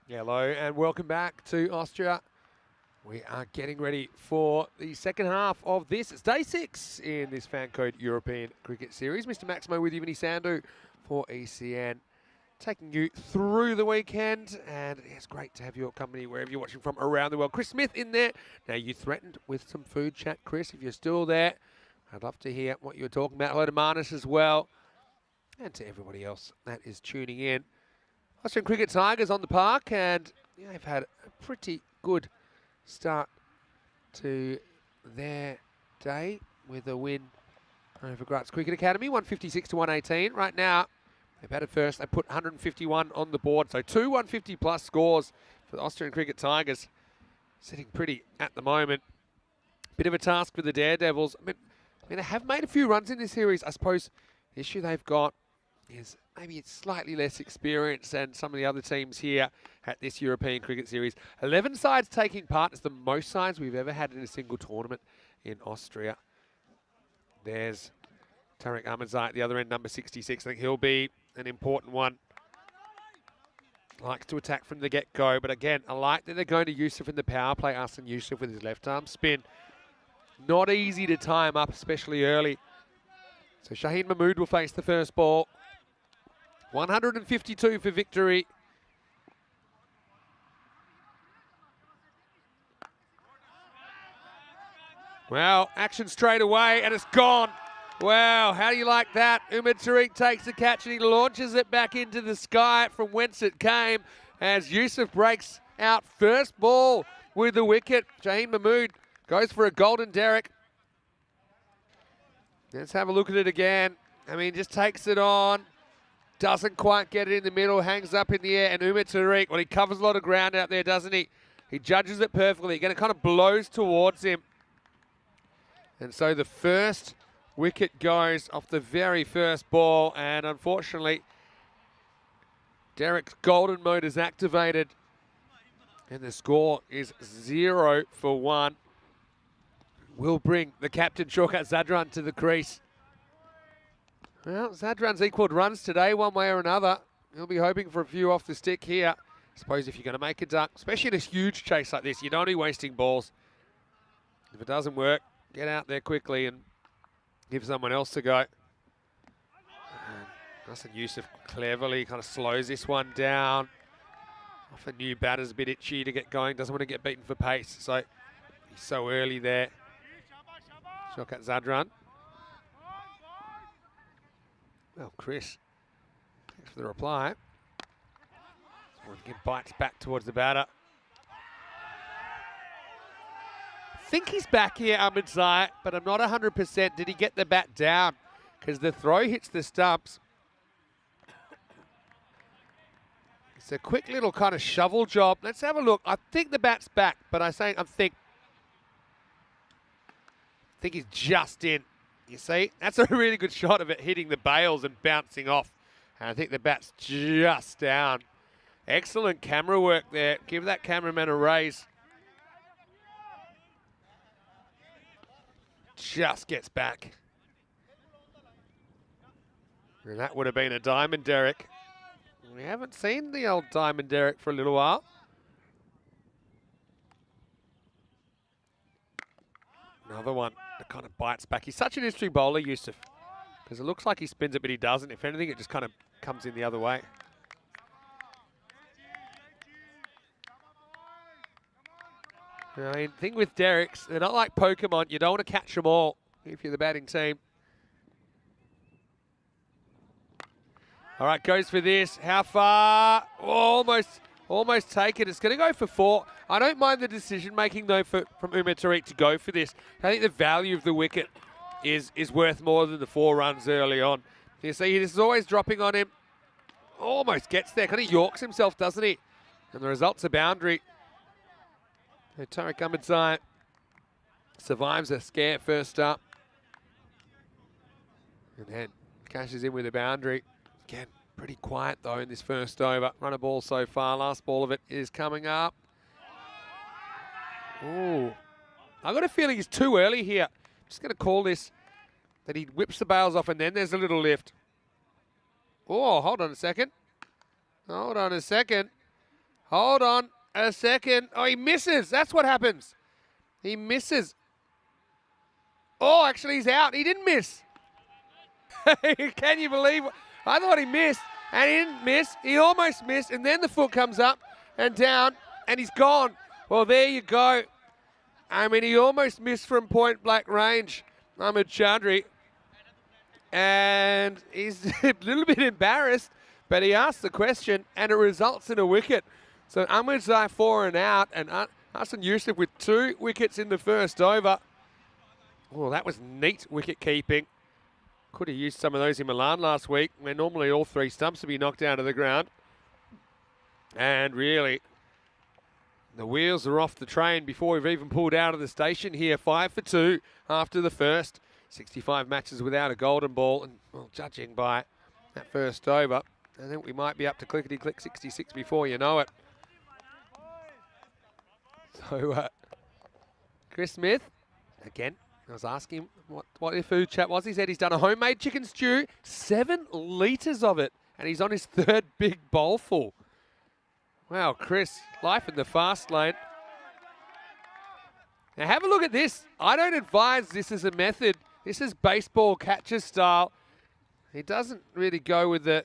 Hello and welcome back to Austria. We are getting ready for the second half of this. It's day 6 in this Fan Code European Cricket Series. Mr. Maximo with you, Vinny Sandu for ECN, taking you through the weekend. And it's great to have your company wherever you're watching from around the world. Chris Smith in there. Now, you threatened with some food chat, Chris. If you're still there, I'd love to hear what you were talking about. Hello to Marnus as well, and to everybody else that is tuning in. Austrian Cricket Tigers on the park, and they've had a pretty good start to their day with a win over Graz Cricket Academy, 156 to 118. Right now, they batted first. They put 151 on the board, so 2 150-plus scores for the Austrian Cricket Tigers, sitting pretty at the moment. Bit of a task for the Daredevils. I mean, they have made a few runs in this series. I suppose the issue they've got is maybe it's slightly less experience than some of the other teams here at this European Cricket Series. 11 sides taking part. It's the most sides we've ever had in a single tournament in Austria. There's Tariq Ahmadzai at the other end, number 66. I think he'll be an important one. Likes to attack from the get-go, but again, I like that they're going to Yusuf in the power play. Arsene Yusuf with his left-arm spin. Not easy to tie him up, especially early. So Shaheen Mahmood will face the first ball. 152 for victory. Well, action straight away, and it's gone. Wow, how do you like that? Umar Tariq takes the catch and he launches it back into the sky from whence it came as Yusuf breaks out first ball with the wicket. Shaheen Mahmood goes for a golden derrick. Let's have a look at it again. I mean, just takes it on. Doesn't quite get it in the middle. Hangs up in the air. And Umar Tariq, well, he covers a lot of ground out there, doesn't he? He judges it perfectly. Again, it kind of blows towards him. And so the first wicket goes off the very first ball. And unfortunately, Derrick's golden mode is activated. And the score is 0 for 1. Will bring the captain, Shaukat Zadran, to the crease. Well, Zadran's equalled runs today, one way or another. He'll be hoping for a few off the stick here. I suppose if you're going to make a duck, especially in a huge chase like this, you don't be wasting balls. If it doesn't work, get out there quickly and give someone else a go. Hassan Yusuf cleverly kind of slows this one down. Off a new batter's a bit itchy to get going, doesn't want to get beaten for pace, so he's so early there. Shaukat Zadran. Well, Chris, thanks for the reply. Once again, bites back towards the batter. I think he's back here, Ahmadzai, but I'm not 100%. Did he get the bat down? Because the throw hits the stumps. It's a quick little kind of shovel job. Let's have a look. I think the bat's back, but I think he's just in. You see, that's a really good shot of it hitting the bails and bouncing off. And I think the bat's just down. Excellent camera work there. Give that cameraman a raise. Just gets back. And that would have been a diamond derrick. We haven't seen the old diamond derrick for a little while. Another one that kind of bites back. He's such an interesting bowler, Yusuf, because it looks like he spins it, but he doesn't. If anything, it just kind of comes in the other way. I mean, the thing with derricks, they're not like Pokemon. You don't want to catch them all if you're the batting team. All right, goes for this. How far? Almost taken. It's going to go for 4. I don't mind the decision-making, though, from Umar Tariq to go for this. I think the value of the wicket is worth more than the 4 runs early on. You see, this is always dropping on him. Almost gets there. Kind of yorks himself, doesn't he? And the result's a boundary. And Tariq Ahmadzai survives a scare first up. And then cashes in with a boundary. Again, pretty quiet, though, in this first over. Run a ball so far. Last ball of it is coming up. Ooh. I've got a feeling it's too early here. Just going to call this Then he whips the bails off, and then there's a little lift. Oh, hold on a second. Hold on a second. Hold on a second. Oh, he misses. That's what happens. He misses. Oh, actually, he's out. He didn't miss. Can you believe? I thought he missed, and he didn't miss. He almost missed, and then the foot comes up and down, and he's gone. Well, there you go. I mean, he almost missed from point blank range, Ahmed Chaudhry. And he's a little bit embarrassed, but he asked the question, and it results in a wicket. So Ahmedzai 4 and out, and Hassan Yusuf with 2 wickets in the first over. Oh, that was neat wicket keeping. Could have used some of those in Milan last week, where normally all 3 stumps would be knocked down to the ground. And really, the wheels are off the train before we've even pulled out of the station here. 5 for 2 after the first. 65 matches without a golden ball, and well, judging by that first over, I think we might be up to clickety-click 66 before you know it. So, Chris Smith, again, I was asking him what his food chat was. He said he's done a homemade chicken stew, 7 litres of it, and he's on his 3rd big bowlful. Wow, Chris, life in the fast lane. Now have a look at this. I don't advise this as a method. This is baseball catcher style. He doesn't really go with the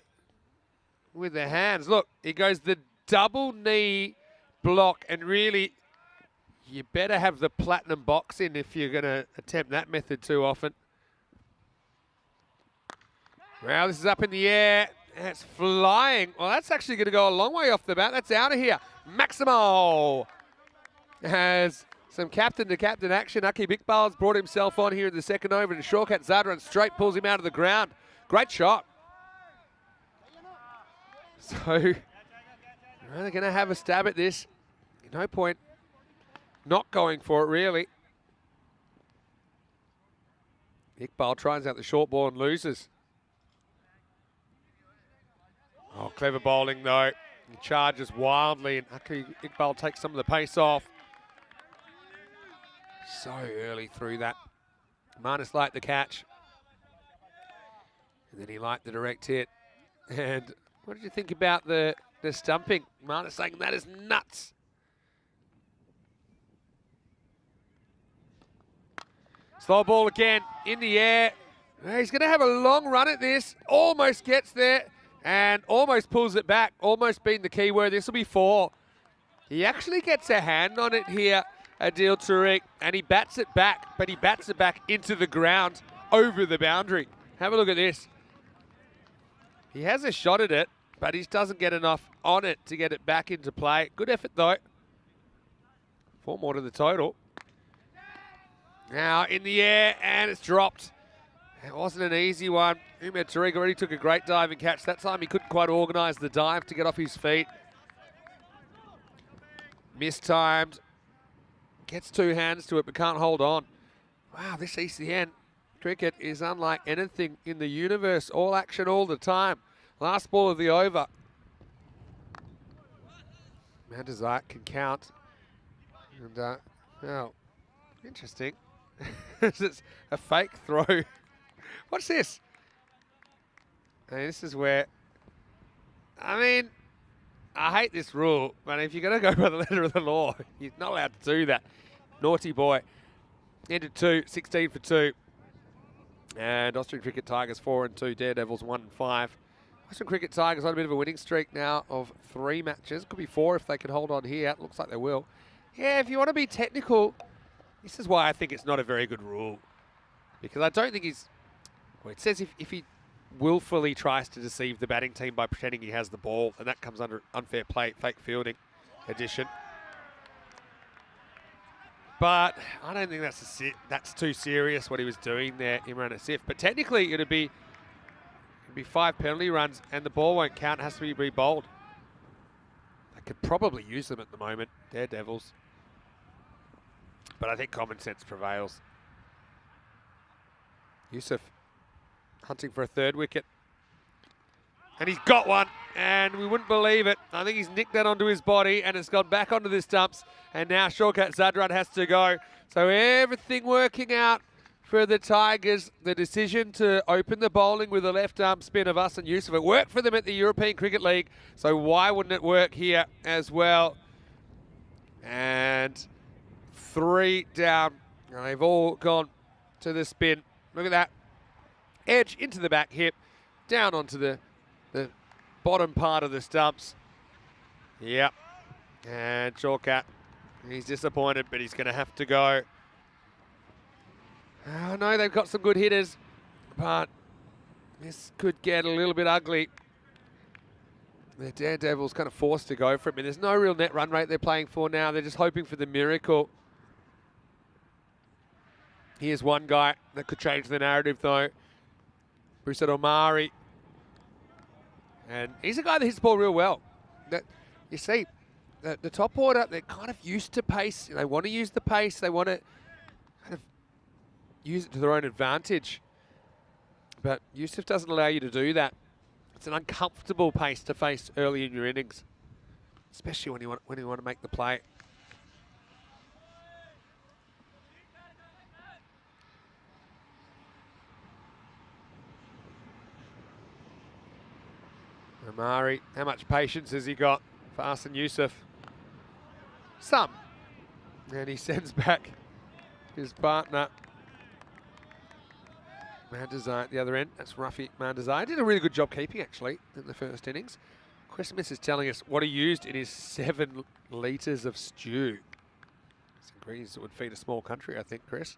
hands. Look, he goes the double knee block, and really, you better have the platinum box in if you're going to attempt that method too often. Well, this is up in the air. It's flying. Well, that's actually going to go a long way off the bat. That's out of here. Maximo has some captain-to-captain action. Akib Iqbal's brought himself on here in the second over, and Shorkat Zadran straight pulls him out of the ground. Great shot. So, they're going to have a stab at this. No point not going for it, really. Iqbal tries out the short ball and loses. Oh, clever bowling, though. He charges wildly, and Akib Iqbal takes some of the pace off. So early through that. Marnus liked the catch. And then he liked the direct hit. And what did you think about the stumping? Marnus saying that is nuts. Slow ball again in the air. He's going to have a long run at this. Almost gets there and almost pulls it back. Almost being the key word. This will be 4. He actually gets a hand on it here, Adil Tariq, and he bats it back, but he bats it back into the ground over the boundary. Have a look at this. He has a shot at it, but he doesn't get enough on it to get it back into play. Good effort, though. 4 more to the total. Now in the air, and it's dropped. It wasn't an easy one. Umar Tariq already took a great dive and catch. That time he couldn't quite organise the dive to get off his feet. Mistimed. Gets 2 hands to it, but can't hold on. Wow, this ECN cricket is unlike anything in the universe. All action all the time. Last ball of the over. Mandazite can count. And, well, interesting. It's a fake throw. What's this? And this is where, I mean, I hate this rule, but if you're going to go by the letter of the law, you're not allowed to do that. Naughty boy. Ended 2, 16 for 2. And Austrian Cricket Tigers 4 and 2, Daredevils 1 and 5. Austrian Cricket Tigers on a bit of a winning streak now of 3 matches. Could be 4 if they can hold on here. Looks like they will. Yeah, if you want to be technical, this is why I think it's not a very good rule. Because I don't think he's... Well, it says if he willfully tries to deceive the batting team by pretending he has the ball, and that comes under unfair play, fake fielding edition. But I don't think that's too serious what he was doing there, Imran Asif. But technically, it'd be 5 penalty runs, and the ball won't count. It has to be re-bowled. I could probably use them at the moment, Daredevils. But I think common sense prevails. Yusuf hunting for a 3rd wicket. And he's got one, and we wouldn't believe it. I think he's nicked that onto his body, and it's gone back onto the stumps. And now Shorkat Zadran has to go. So everything working out for the Tigers. The decision to open the bowling with a left arm spin of Hassan Yusuf. It worked for them at the European Cricket League, so why wouldn't it work here as well? And 3 down. And they've all gone to the spin. Look at that. Edge into the back hip, down onto the bottom part of the stumps. Yep. And Chalkat, he's disappointed, but he's going to have to go. Oh, no, they've got some good hitters, but this could get a little bit ugly. The Daredevil's kind of forced to go for it. I mean, there's no real net run rate they're playing for now. They're just hoping for the miracle. Here's one guy that could change the narrative, though. Bruce Omari. And he's a guy that hits the ball real well. That, you see, the top order, they're kind of used to pace. They want to use the pace. They want to kind of use it to their own advantage. But Yusuf doesn't allow you to do that. It's an uncomfortable pace to face early in your innings, especially when you want to make the play. Omari, how much patience has he got for Hassan Yusuf? Some. And he sends back his partner, Mandazai at the other end. That's Rafi Mandazai. Did a really good job keeping, actually, in the first innings. Christmas is telling us what he used in his 7 litres of stew. It's ingredients that would feed a small country, I think, Chris.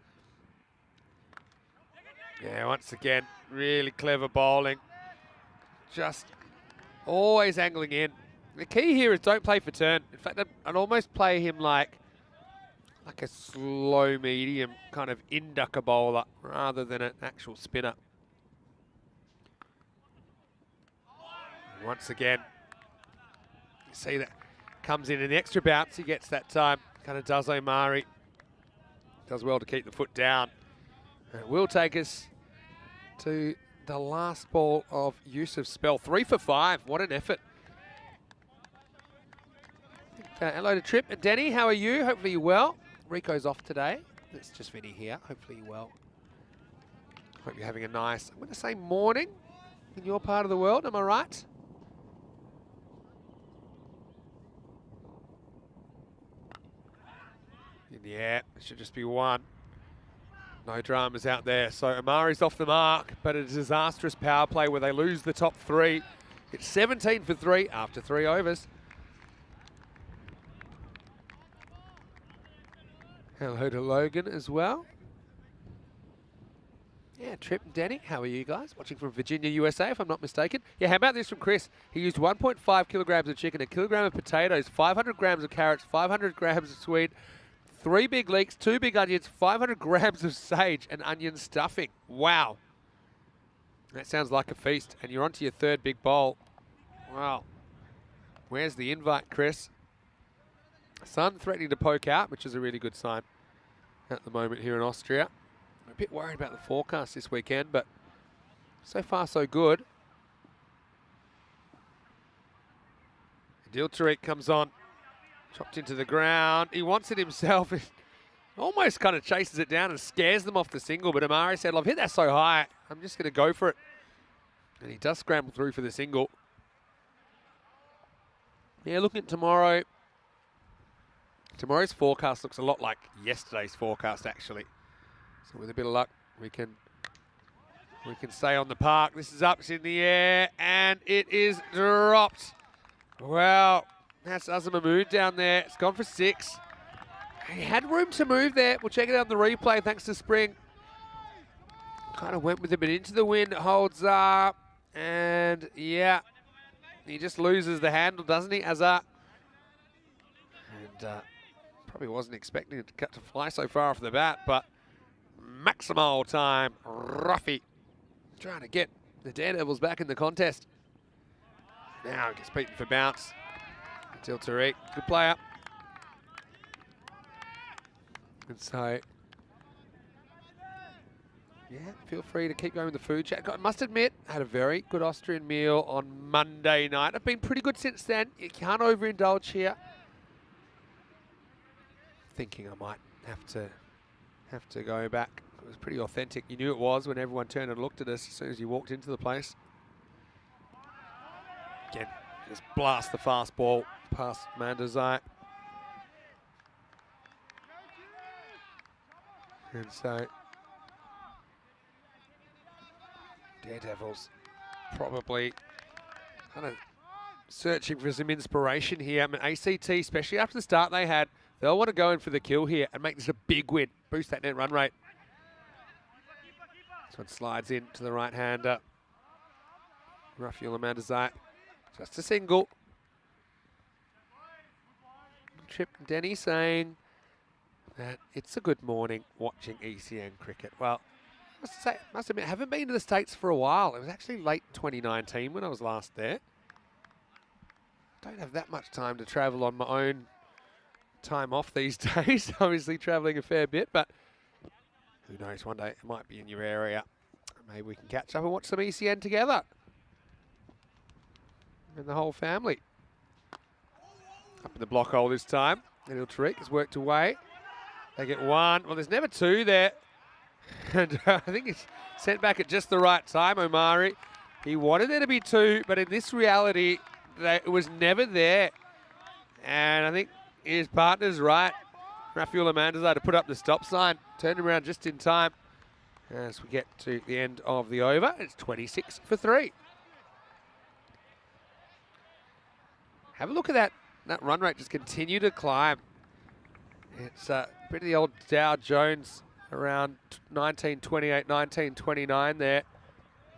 Yeah, once again, really clever bowling. Just always angling in. The key here is don't play for turn. In fact, I'd almost play him like a slow medium kind of inducker bowler rather than an actual spinner. And once again, you see that comes in an extra bounce he gets that time. Kind of does Omari. Does well to keep the foot down. And it will take us to the last ball of Yusuf's spell. 3 for 5. What an effort. Hello to Trip and Denny. How are you? Hopefully you're well. Rico's off today. It's just Vinny here. Hopefully you're well. Hope you're having a nice, I'm going to say morning in your part of the world. Am I right? Yeah, it should just be 1. No dramas out there. So Omari's off the mark, but a disastrous power play where they lose the top 3. It's 17 for 3 after 3 overs. Hello to Logan as well. Yeah, Trip and Danny, how are you guys? Watching from Virginia, USA, if I'm not mistaken. Yeah, how about this from Chris? He used 1.5 kilograms of chicken, 1 kilogram of potatoes, 500 grams of carrots, 500 grams of sweet, 3 big leeks, 2 big onions, 500 grams of sage and onion stuffing. Wow. That sounds like a feast. And you're onto your 3rd big bowl. Wow. Where's the invite, Chris? Sun threatening to poke out, which is a really good sign at the moment here in Austria. I'm a bit worried about the forecast this weekend, but so far so good. Adil Tariq comes on. Chopped into the ground. He wants it himself. Almost kind of chases it down and scares them off the single. But Omari said, I've hit that so high, I'm just going to go for it. And he does scramble through for the single. Yeah, looking at tomorrow. Tomorrow's forecast looks a lot like yesterday's forecast, actually. So with a bit of luck, we can stay on the park. This is up, it's in the air, and it is dropped. Wow. That's Azam Mahmood down there. It's gone for 6. He had room to move there. We'll check it out on the replay thanks to Spring. Kind of went with a bit into the wind. Holds up. And, yeah. He just loses the handle, doesn't he, Azar? And probably wasn't expecting it to fly so far off the bat, but maximal time. Ruffy trying to get the Daredevils back in the contest. Now he gets beaten for bounce. Adil Tariq, good player. And so, yeah, feel free to keep going with the food chat. I must admit, I had a very good Austrian meal on Monday night. I've been pretty good since then. You can't overindulge here. Thinking I might have to go back It was pretty authentic. You knew it was when everyone turned and looked at us as soon as you walked into the place. Again, just blast the fast ball past Mandazai. And so, Daredevils probably kind of searching for some inspiration here. I mean, ACT, especially after the start they had, they'll want to go in for the kill here and make this a big win. Boost that net run rate. This one slides in to the right-hander. Rafael Mandazai, just a single. Trip Denny saying that it's a good morning watching ECN cricket. Well, must admit, I haven't been to the States for a while. It was actually late 2019 when I was last there. Don't have that much time to travel on my own time off these days. Obviously traveling a fair bit, but who knows, one day it might be in your area. Maybe we can catch up and watch some ECN together. And the whole family. Up in the block hole this time. Little Tariq has worked away. They get one. Well, there's never two there. And I think it's sent back at just the right time, Omari. He wanted there to be two, but in this reality, it was never there. And I think his partner's right. Rafael Mandazai to put up the stop sign. Turned around just in time as we get to the end of the over. It's 26 for 3. Have a look at that. That run rate just continue to climb. It's pretty old Dow Jones around 1928, 1929 there.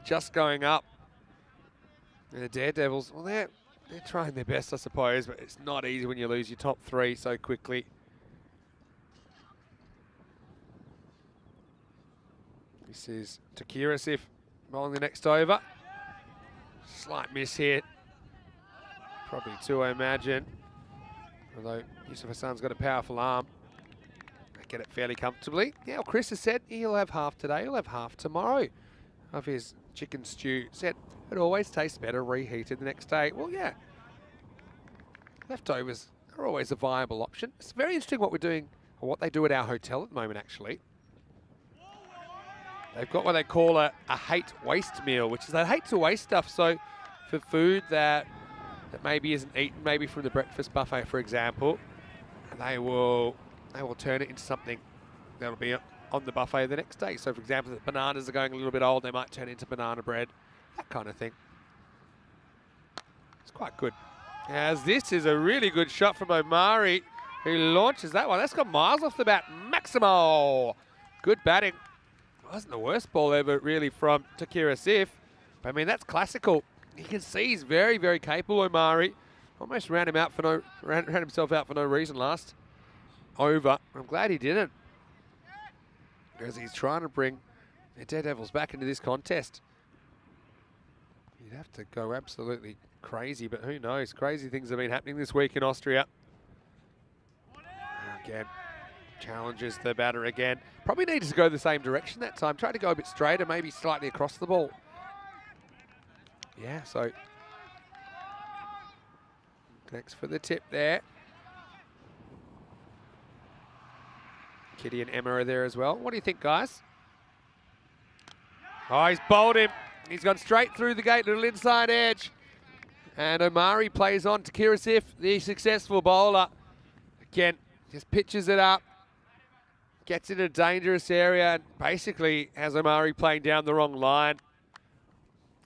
Just going up. And the Daredevils, well, they're trying their best, I suppose, but it's not easy when you lose your top three so quickly. This is Takira Sif bowling the next over. Slight miss here. Probably two, I imagine. Although Yusuf Hassan's got a powerful arm. They get it fairly comfortably. Yeah, well, Chris has said he'll have half today, he'll have half tomorrow of his chicken stew. Said it always tastes better reheated the next day. Well, yeah. Leftovers are always a viable option. It's very interesting what we're doing, or what they do at our hotel at the moment, actually. They've got what they call a hate waste meal, which is they hate to waste stuff. So for food that maybe isn't eaten, maybe from the breakfast buffet, for example, they will turn it into something that'll be on the buffet the next day. So for example, if the bananas are going a little bit old, they might turn into banana bread, that kind of thing. It's quite good. As this is a really good shot from Omari, who launches that one. That's got miles off the bat. Maximo. Good batting. Wasn't the worst ball ever really from Takira Sif. But I mean, that's classical. You can see he's very, very capable, Omari. Almost ran himself out for no reason last over. I'm glad he didn't, because he's trying to bring the Daredevils back into this contest. You'd have to go absolutely crazy, but who knows? Crazy things have been happening this week in Austria. Again, challenges the batter again. Probably needed to go the same direction that time. Tried to go a bit straighter, maybe slightly across the ball. Yeah, so thanks for the tip there. Kitty and Emma are there as well. What do you think, guys? Oh, he's bowled him. He's gone straight through the gate, little inside edge. And Omari plays on to Takira Sif, the successful bowler. Again, just pitches it up. Gets in a dangerous area and basically has Omari playing down the wrong line.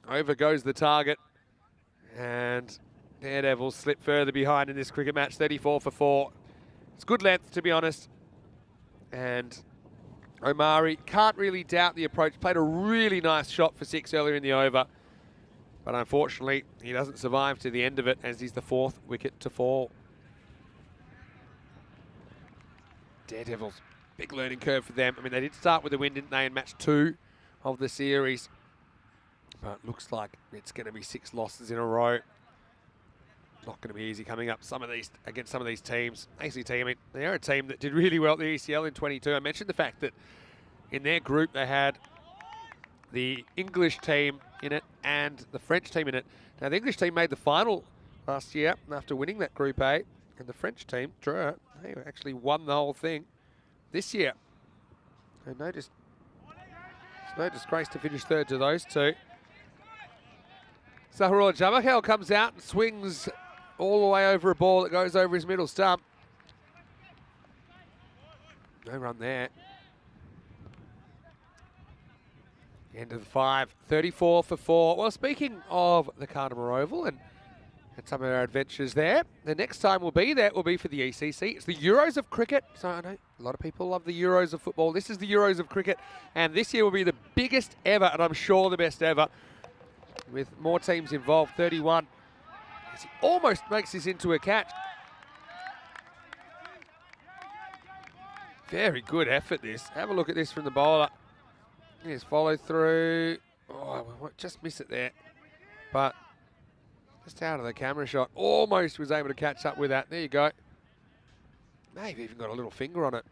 Over goes the target. And Daredevils slip further behind in this cricket match, 34 for 4. It's good length, to be honest. And Omari can't really doubt the approach. Played a really nice shot for 6 earlier in the over. But unfortunately, he doesn't survive to the end of it, as he's the 4th wicket to fall. Daredevils, big learning curve for them. I mean, they did start with a win, didn't they, in match 2 of the series. But looks like it's going to be 6 losses in a row. Not going to be easy coming up against some of these teams. ACT, I mean, they're a team that did really well at the ECL in 22. I mentioned the fact that in their group they had the English team in it and the French team in it. Now, the English team made the final last year after winning that Group A, and the French team, they actually won the whole thing this year. I noticed No disgrace to finish third to those two. Zahra Jamakel comes out and swings all the way over a ball that goes over his middle stump. No run there. End of the 5, 34 for 4. Well, speaking of the Carnamore Oval and some of our adventures there, the next time we'll be there will be for the ECC. It's the Euros of cricket. So I know a lot of people love the Euros of football. This is the Euros of cricket. And this year will be the biggest ever, and I'm sure the best ever, with more teams involved, 31. He almost makes this into a catch. Very good effort, this. Have a look at this from the bowler. Here's follow through. Oh, we just miss it there. But just out of the camera shot. Almost was able to catch up with that. There you go. Maybe even got a little finger on it.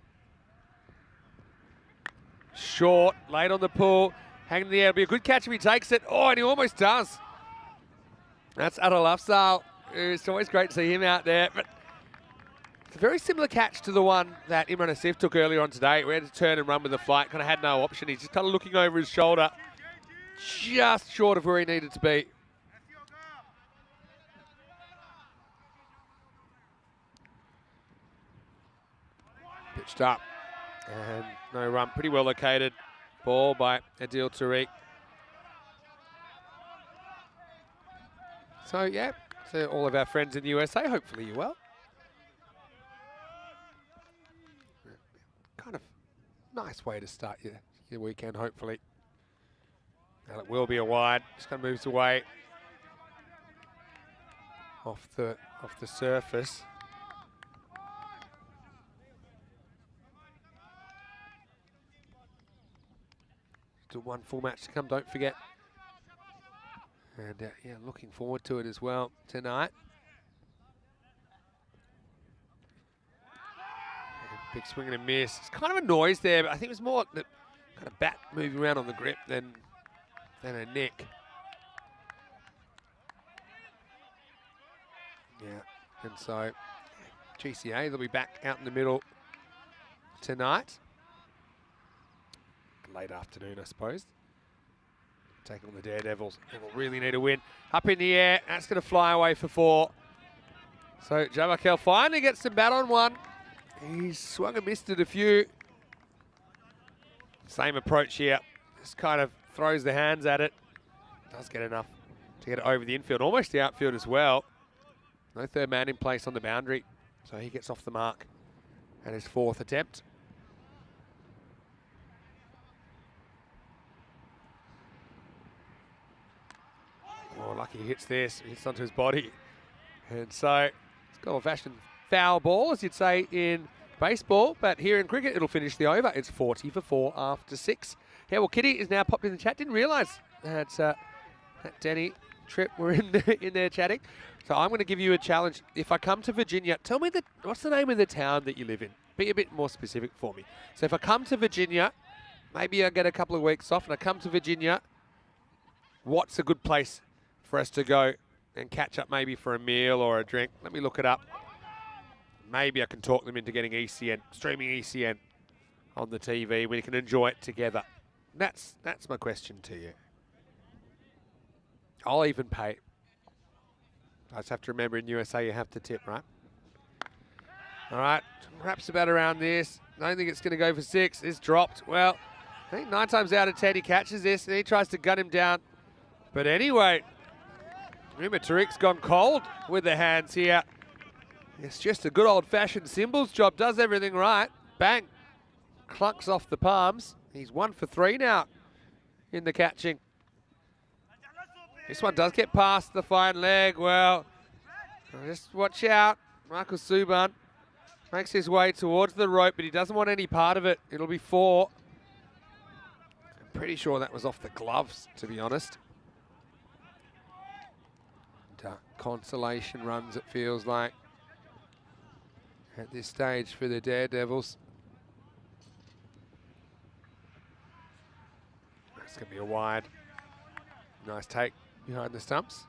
Short, late on the pull. Hanging in the air. It'll be a good catch if he takes it. Oh, and he almost does. That's Adil Afzal. It's always great to see him out there. But it's a very similar catch to the one that Imran Asif took earlier on today. We had to turn and run with the flight. Kind of had no option. He's just kind of looking over his shoulder. Just short of where he needed to be. Pitched up. And no run. Pretty well located. Ball by Adil Tariq. So, yeah, to all of our friends in the USA, hopefully you're well. Kind of nice way to start your weekend, hopefully. And it will be a wide. Just kind of moves away off the surface. Still one full match to come, don't forget. And yeah, looking forward to it as well tonight. And big swing and a miss. It's kind of a noise there, but I think it was more the kind of bat moving around on the grip than a nick. Yeah, and so GCA, they'll be back out in the middle tonight. Late afternoon, I suppose. Taking on the Daredevils. They will really need a win. Up in the air. That's going to fly away for 4. So Jamakel finally gets some bat on one. He's swung and missed it a few. Same approach here. Just kind of throws the hands at it. Does get enough to get it over the infield. Almost the outfield as well. No third man in place on the boundary. So he gets off the mark at his 4th attempt. Oh, lucky he hits this. He hits onto his body. And so it's got old-fashioned foul ball, as you'd say in baseball. But here in cricket, it'll finish the over. It's 40 for 4 after 6. Yeah, well, Kitty is now popped in the chat. Didn't realise that Denny Tripp were in there chatting. So I'm going to give you a challenge. If I come to Virginia, tell me what's the name of the town that you live in? Be a bit more specific for me. So if I come to Virginia, maybe I get a couple of weeks off, and I come to Virginia, what's a good place for us to go and catch up, maybe for a meal or a drink? Let me look it up. Maybe I can talk them into getting ECN, streaming ECN on the TV. We can enjoy it together. That's my question to you. I'll even pay. I just have to remember in USA you have to tip, right? All right, wraps about around this. I don't think it's going to go for 6. It's dropped. Well, I think 9 times out of 10 he catches this and he tries to gun him down. But anyway, remember, Tariq's gone cold with the hands here. It's just a good old-fashioned symbols job. Does everything right. Bang. Clunks off the palms. He's 1 for 3 now in the catching. This one does get past the fine leg. Well, just watch out. Michael Subban makes his way towards the rope, but he doesn't want any part of it. It'll be 4. I'm pretty sure that was off the gloves, to be honest. Consolation runs, it feels like, at this stage for the Daredevils. That's going to be a wide. Nice take behind the stumps.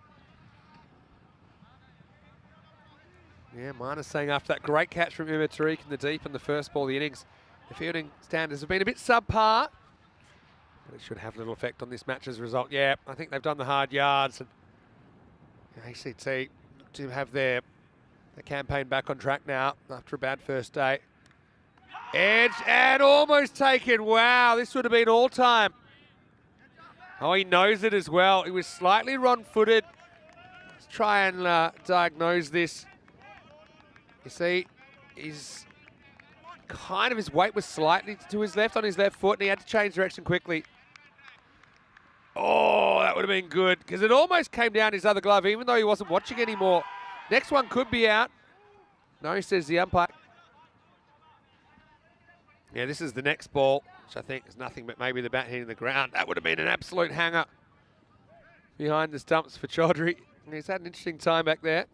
Yeah, Mana's saying after that great catch from Umar Tariq in the deep in the first ball of the innings, the fielding standards have been a bit subpar. But it should have little effect on this match's result. Yeah, I think they've done the hard yards. And ACT do have their campaign back on track now after a bad first day. Edge and almost taken. Wow, this would have been all time. Oh, he knows it as well. He was slightly wrong-footed. Let's try and diagnose this. You see, his weight was slightly to his left on his left foot, and he had to change direction quickly. Oh, that would have been good, because it almost came down his other glove, even though he wasn't watching anymore. Next one could be out. No, says the umpire. Yeah, this is the next ball, which I think is nothing but maybe the bat hitting the ground. That would have been an absolute hanger behind the stumps for Chaudhary. And he's had an interesting time back there.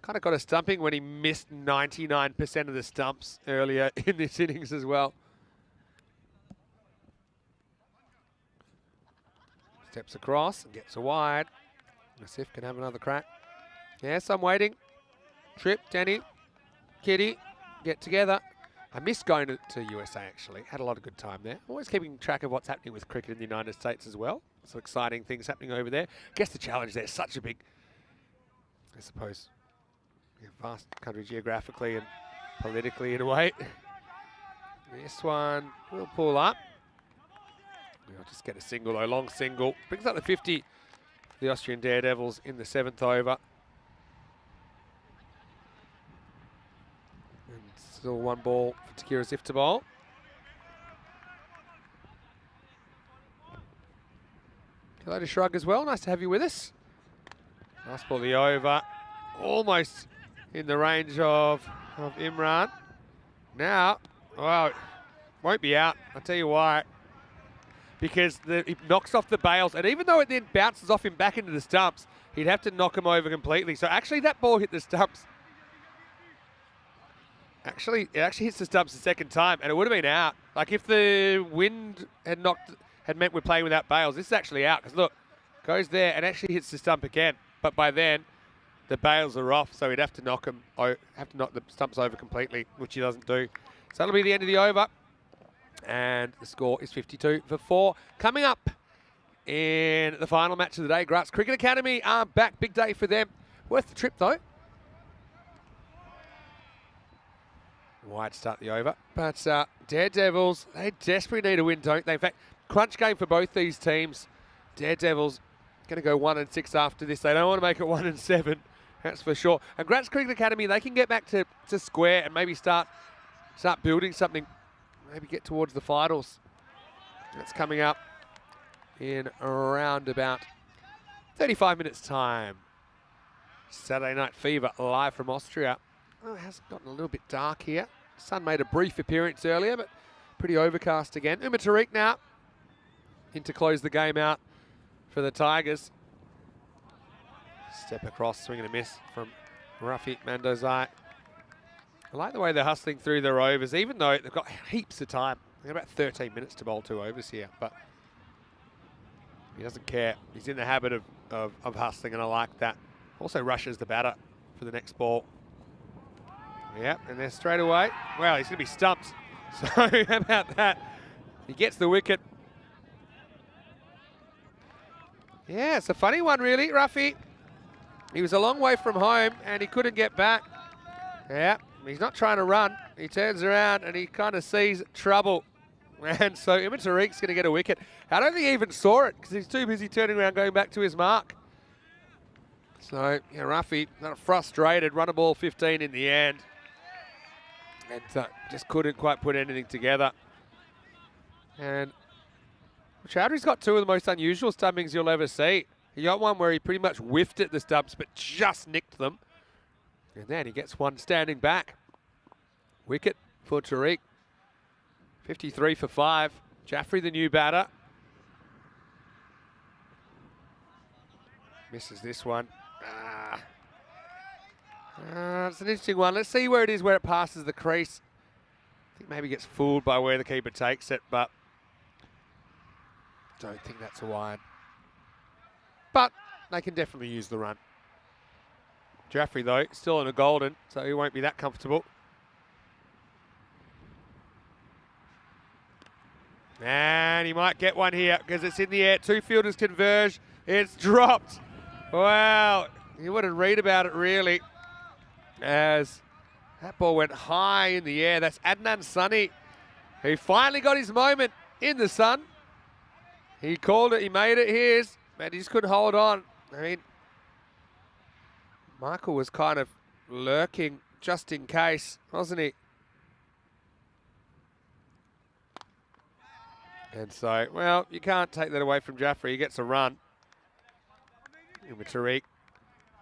Kind of got a stumping when he missed 99% of the stumps earlier in this innings as well. Steps across and gets a wide. Nassif can have another crack. Yes, I'm waiting. Trip, Danny, Kitty, get together. I missed going to USA, actually. Had a lot of good time there. Always keeping track of what's happening with cricket in the United States as well. Some exciting things happening over there. Guess the challenge there is such a big, I suppose, vast country geographically and politically in a way. This one will pull up. We'll just get a single though, long single. Brings up the 50 for the Austrian Daredevils in the 7th over. And still one ball for Takira Ziff to bowl. Hello to Shrug as well, nice to have you with us. Nice ball the over, almost in the range of Imran. Now, well, won't be out, I'll tell you why. Because it knocks off the bails, and even though it then bounces off him back into the stumps, he'd have to knock him over completely. So actually that ball hit the stumps. Actually, it actually hits the stumps the second time, and it would have been out. Like if the wind had meant we're playing without bails, this is actually out, because look, goes there and actually hits the stump again. But by then, the bails are off, so he'd have to knock the stumps over completely, which he doesn't do. So that'll be the end of the over. And the score is 52 for 4. Coming up in the final match of the day, Graz Cricket Academy are back. Big day for them. Worth the trip, though. Wide start the over. But Daredevils, they desperately need a win, don't they? In fact, crunch game for both these teams. Daredevils going to go 1-6 after this. They don't want to make it 1-7, that's for sure. And Graz Cricket Academy, they can get back to square and maybe start building something. Maybe get towards the finals. That's coming up in around about 35 minutes time. Saturday Night Fever live from Austria. Oh, it has gotten a little bit dark here. Sun made a brief appearance earlier, but pretty overcast again. Umar Tariq now in to close the game out for the Tigers. Step across, swing and a miss from Rafi Mandozai. I like the way they're hustling through their overs, even though they've got heaps of time. They've got about 13 minutes to bowl 2 overs here, but he doesn't care. He's in the habit of hustling, and I like that. Also rushes the batter for the next ball. Yep, and they're straight away. Wow, he's going to be stumped. So how about that? He gets the wicket. Yeah, it's a funny one, really, Rafi. He was a long way from home, and he couldn't get back. Yeah. He's not trying to run. He turns around and he kind of sees trouble. And so Umar Tariq's going to get a wicket. I don't think he even saw it because he's too busy turning around going back to his mark. So, yeah, Rafi, not frustrated, run a ball 15 in the end. And just couldn't quite put anything together. And Chowdhury's got 2 of the most unusual stumpings you'll ever see. He got one where he pretty much whiffed at the stumps but just nicked them. And then he gets one standing back. Wicket for Tariq. 53 for 5. Jaffrey, the new batter. Misses this one. It's an interesting one. Let's see where it is, where it passes the crease. I think maybe gets fooled by where the keeper takes it, but don't think that's a wide. But they can definitely use the run. Jaffrey, though, still in a golden, so he won't be that comfortable. And he might get one here because it's in the air. 2 fielders converge. It's dropped. Wow. You wouldn't read about it really, as that ball went high in the air. That's Adnan Sunny, who finally got his moment in the sun. He called it, he made it his, but he just couldn't hold on. I mean, Michael was kind of lurking just in case, wasn't he? And so, well, you can't take that away from Jaffrey. He gets a run. And with Tariq,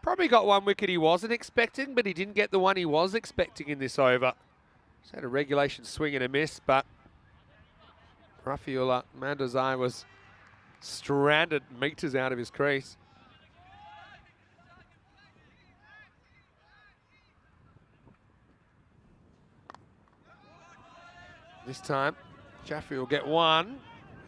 probably got one wicket he wasn't expecting, but he didn't get the one he was expecting in this over. Just had a regulation swing and a miss, but Rafiullah Mandozai was stranded metres out of his crease. This time, Jaffrey will get one.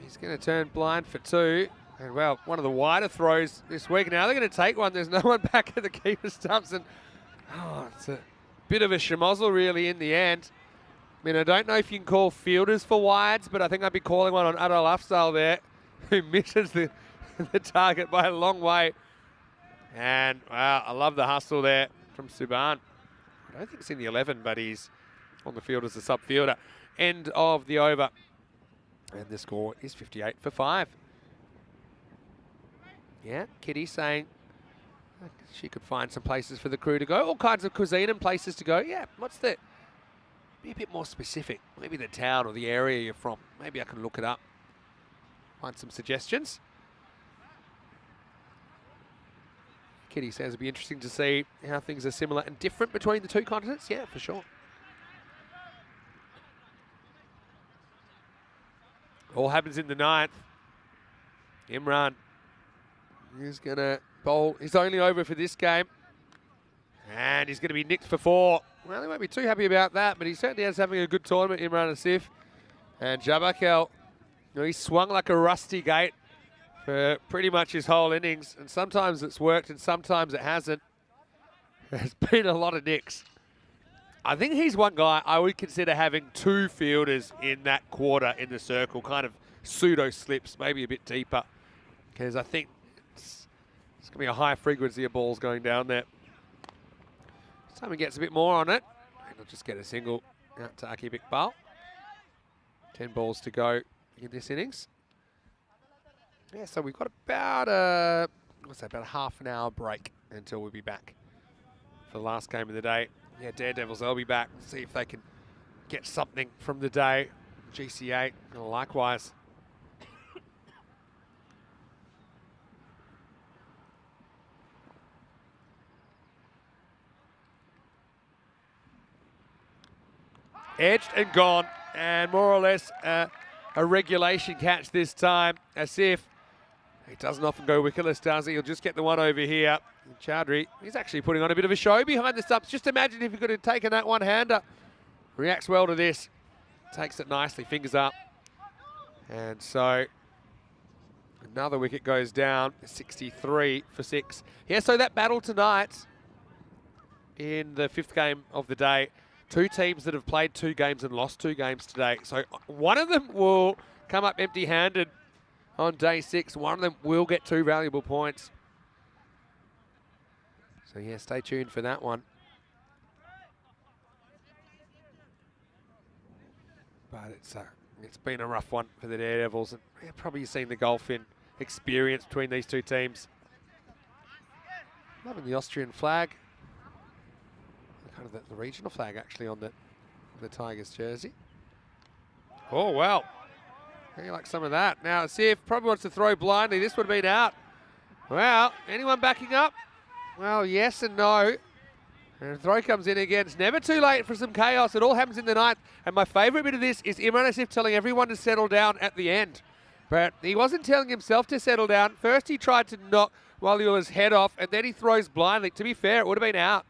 He's going to turn blind for 2. And, well, one of the wider throws this week. Now they're going to take one. There's no one back at the keeper stumps. And, oh, it's a bit of a schmozzle, really, in the end. I mean, I don't know if you can call fielders for wides, but I think I'd be calling one on Adil Afzal there, who misses the target by a long way. And, wow, I love the hustle there from Subhan. I don't think it's in the 11, but he's on the field as a sub fielder. End of the over. And the score is 58 for 5. Yeah, Kitty saying she could find some places for the crew to go. All kinds of cuisine and places to go. Yeah, be a bit more specific. Maybe the town or the area you're from. Maybe I can look it up. Find some suggestions. Kitty says it'd be interesting to see how things are similar and different between the 2 continents. Yeah, for sure. All happens in the 9th. Imran is going to bowl his only over for this game. And he's going to be nicked for 4. Well, he won't be too happy about that, but he certainly is having a good tournament, Imran Asif. And Jabakel, he swung like a rusty gate for pretty much his whole innings. And sometimes it's worked and sometimes it hasn't. There's been a lot of nicks. I think he's one guy I would consider having 2 fielders in that quarter in the circle, kind of pseudo slips, maybe a bit deeper, because I think it's going to be a high frequency of balls going down there. Someone gets a bit more on it, and he'll just get a single out to Akib Iqbal. 10 balls to go in this innings. Yeah, so we've got about a half an hour break until we'll be back for the last game of the day. Yeah, Daredevils, they'll be back. See if they can get something from the day. GC8, likewise. Edged and gone, and more or less a regulation catch this time. As if he doesn't often go wicketless, does he? He'll just get the one over here. Chowdhury, he's actually putting on a bit of a show behind the stumps. Just imagine if he could have taken that one-hander. Reacts well to this. Takes it nicely, fingers up. And so another wicket goes down, 63 for 6. Yeah, so that battle tonight in the 5th game of the day, 2 teams that have played 2 games and lost 2 games today. So one of them will come up empty-handed on day 6. One of them will get 2 valuable points. So yeah, stay tuned for that one. But it's been a rough one for the Daredevils, and yeah, probably you've seen the golfing experience between these 2 teams. Loving the Austrian flag, kind of the regional flag actually on the Tigers jersey. Oh well, how do you like some of that? Now see if probably wants to throw blindly. This would have been out. Well, anyone backing up? Well, yes and no. And the throw comes in again. It's never too late for some chaos. It all happens in the 9th. And my favourite bit of this is Imran Asif telling everyone to settle down at the end. But he wasn't telling himself to settle down. First he tried to knock Waliula's head off, and then he throws blindly. To be fair, it would have been out.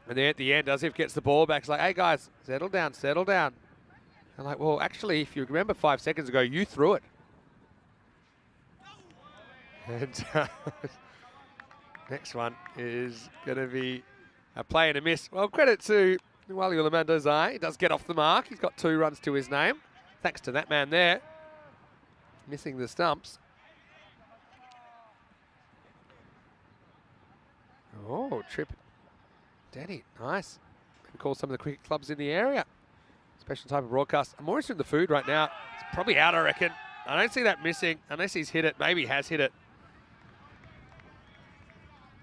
And then at the end, Asif gets the ball back. It's like, hey guys, settle down, settle down. I'm like, well, actually, if you remember 5 seconds ago, you threw it. And next one is going to be a play and a miss. Well, credit to Waliula Mandozai. He does get off the mark. He's got 2 runs to his name. thanks to that man there. Missing the stumps. Oh, trip. Danny, nice. We call some of the cricket clubs in the area. Special type of broadcast. I'm more interested in the food right now. It's probably out, I reckon. I don't see that missing, unless he's hit it. Maybe he has hit it.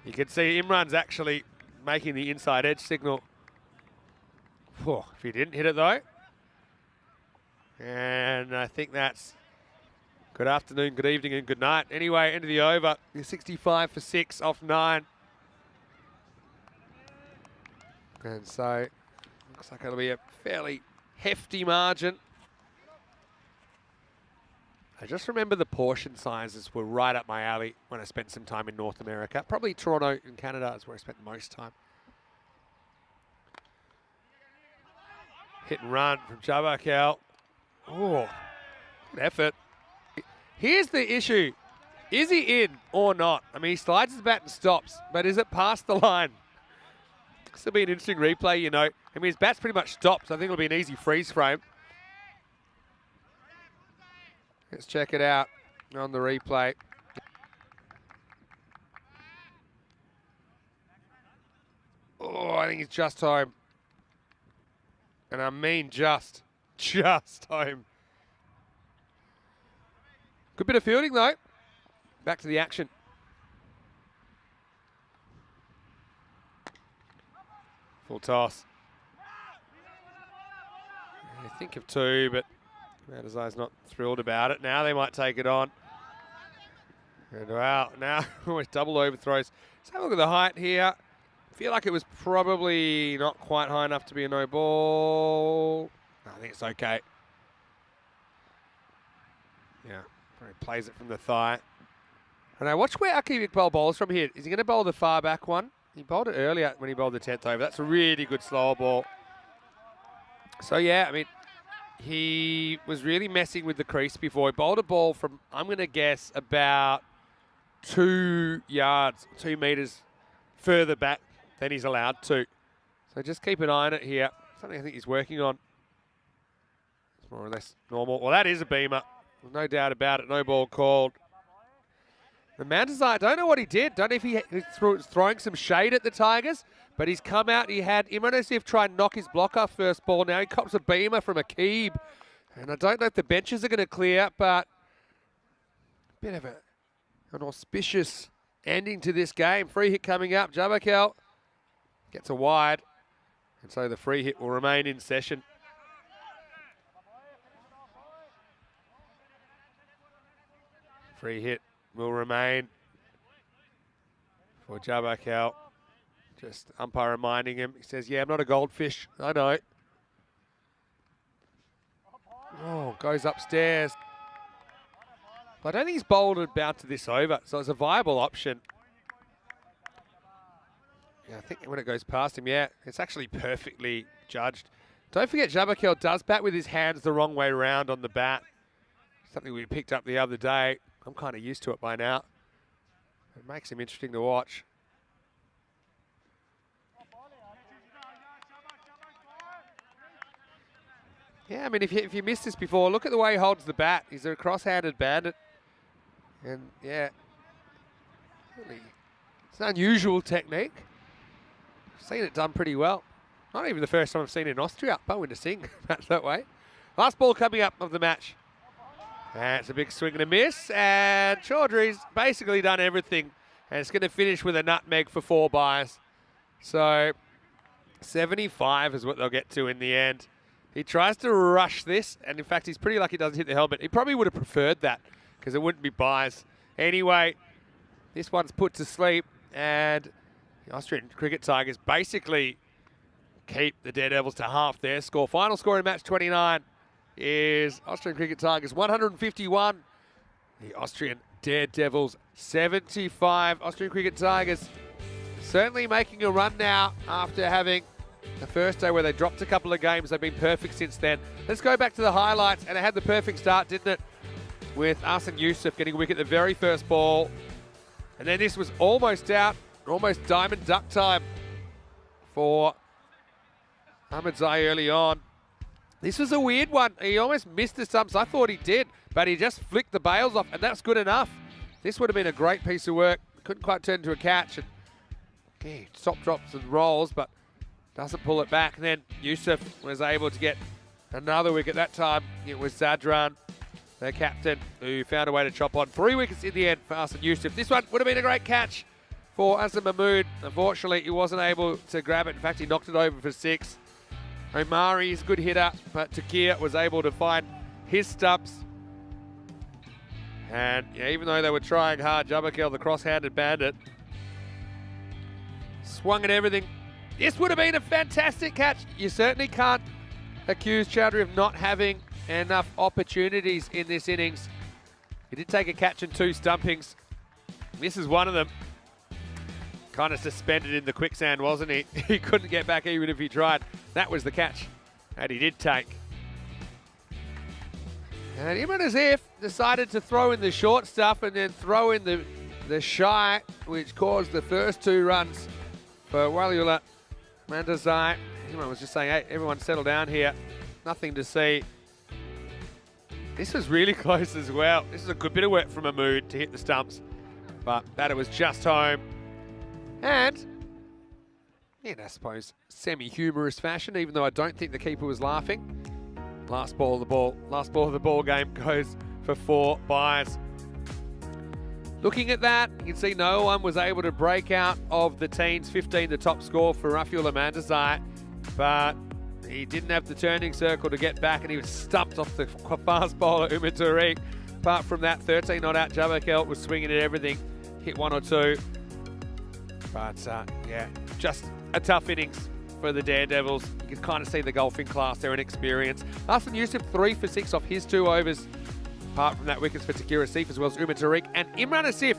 You can see Imran's actually making the inside edge signal. Whew, if he didn't hit it, though. And I think that's good afternoon, good evening, and good night. Anyway, end of the over. 65 for 6 off 9. And so, looks like it'll be a fairly hefty margin. I just remember the portion sizes were right up my alley when I spent some time in North America. Probably Toronto and Canada is where I spent the most time. Hit and run from Jabakal. Oh, good effort. Here's the issue. Is he in or not? I mean, he slides his bat and stops, but is it past the line? This will be an interesting replay, you know. I mean, his bat's pretty much stopped, so I think it'll be an easy freeze frame. Let's check it out on the replay. Oh, I think he's just home. And I mean just home. Good bit of fielding, though. Back to the action. Full toss. I think of 2, but Matazai's not thrilled about it. Now they might take it on. And wow, now almost double overthrows. Let's have a look at the height here. I feel like it was probably not quite high enough to be a no ball. No, I think it's okay. Yeah, probably plays it from the thigh. And now watch where Aki Iqbal bowls from here. Is he going to bowl the far back one? He bowled it earlier when he bowled the 10th over. That's a really good slower ball. So yeah, I mean, he was really messing with the crease before. He bowled a ball from, I'm going to guess, about 2 yards, 2 metres further back than he's allowed to. So just keep an eye on it here. Something I think he's working on. It's more or less normal. Well, that is a beamer. There's no doubt about it. No ball called. The Mantis, I don't know what he did. Don't know if he was throwing some shade at the Tigers, but he's come out. He had Imran Asif try and knock his block off first ball. Now he cops a beamer from Akib. And I don't know if the benches are going to clear, but a bit of an auspicious ending to this game. Free hit coming up. Jabakal gets a wide. And so the free hit will remain in session. Free hit will remain for Jabakal. Just umpire reminding him. He says, yeah, I'm not a goldfish. I know. Oh, goes upstairs. But I don't think he's bowled about to this over, so it's a viable option. Yeah, I think when it goes past him, yeah, it's actually perfectly judged. Don't forget, Jabakal does bat with his hands the wrong way round on the bat. Something we picked up the other day. I'm kind of used to it by now. It makes him interesting to watch. Yeah, I mean, if you missed this before, look at the way he holds the bat. He's a cross-handed bandit. And, yeah, really, it's an unusual technique. I've seen it done pretty well. Not even the first time I've seen it in Austria. Bowen Singh bats that way. Last ball coming up of the match. And it's a big swing and a miss, and Chaudhry's basically done everything, and it's going to finish with a nutmeg for 4 byes. So 75 is what they'll get to in the end. He tries to rush this, and in fact, he's pretty lucky he doesn't hit the helmet. He probably would have preferred that, because it wouldn't be byes. Anyway, this one's put to sleep, and the Austrian Cricket Tigers basically keep the Daredevils to half their score. Final score in match 29. Is Austrian Cricket Tigers 151, the Austrian Daredevils 75. Austrian Cricket Tigers certainly making a run now after having the first day where they dropped a couple of games. They've been perfect since then. Let's go back to the highlights, and it had the perfect start, didn't it? With Ahsan Yusuf getting a wicket the very first ball, and then this was almost out, almost diamond duck time for Ahmadzai early on. This was a weird one. He almost missed the stumps. I thought he did, but he just flicked the bails off, and that's good enough. This would have been a great piece of work. Couldn't quite turn into a catch. And, okay, stop, drops and rolls, but doesn't pull it back. And then Yusuf was able to get another wicket. That time it was Zadran, the captain, who found a way to chop on 3 wickets in the end for Hassan Yusuf. This one would have been a great catch for Azam Mahmood. Unfortunately, he wasn't able to grab it. In fact, he knocked it over for 6. Omari is a good hitter, but Takir was able to find his stumps. And yeah, even though they were trying hard, Jabakel, the cross-handed bandit, swung at everything. This would have been a fantastic catch. You certainly can't accuse Chowdhury of not having enough opportunities in this innings. He did take a catch and 2 stumpings. This is one of them. Kind of suspended in the quicksand, wasn't he? He couldn't get back even if he tried. That was the catch that he did take. And Imran Azif decided to throw in the short stuff and then throw in the shy, which caused the first 2 runs for Waliullah Mandazai. Imran was just saying, hey, everyone settle down here. Nothing to see. This was really close as well. This is a good bit of work from Mahmood to hit the stumps, but batter was just home. And in, I suppose, semi-humorous fashion, even though I don't think the keeper was laughing, last ball of the ball game goes for 4 byes. Looking at that, you can see no one was able to break out of the teens. 15, the top score for Rafiullah Mandazai, but he didn't have the turning circle to get back, and he was stumped off the fast bowler Umar Tariq. Apart from that, 13 not out, Jabakel was swinging at everything, hit 1 or 2. But yeah, just a tough innings for the Daredevils. You can kind of see the golfing class there and experience. Hassan Yusuf 3 for 6 off his 2 overs. Apart from that, wickets for Takir Asif as well as Umar Tariq and Imran Asif.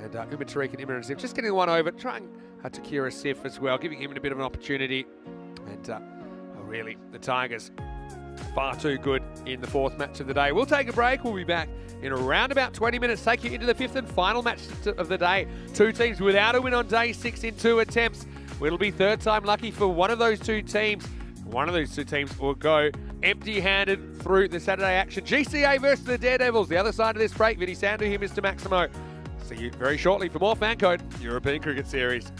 And Umar Tariq and Imran Asif just getting 1 over, trying Takir Asif as well, giving him a bit of an opportunity. And really, the Tigers far too good in the 4th match of the day. We'll take a break. We'll be back in around about 20 minutes, take you into the 5th and final match of the day. 2 teams without a win on day 6 in 2 attempts. It'll be 3rd time lucky for one of those 2 teams. One of those 2 teams will go empty-handed through the Saturday action. GCA versus the Daredevils. The other side of this break, Vinny Sandu here, Mr. Maximo. See you very shortly for more Fan Code European Cricket Series.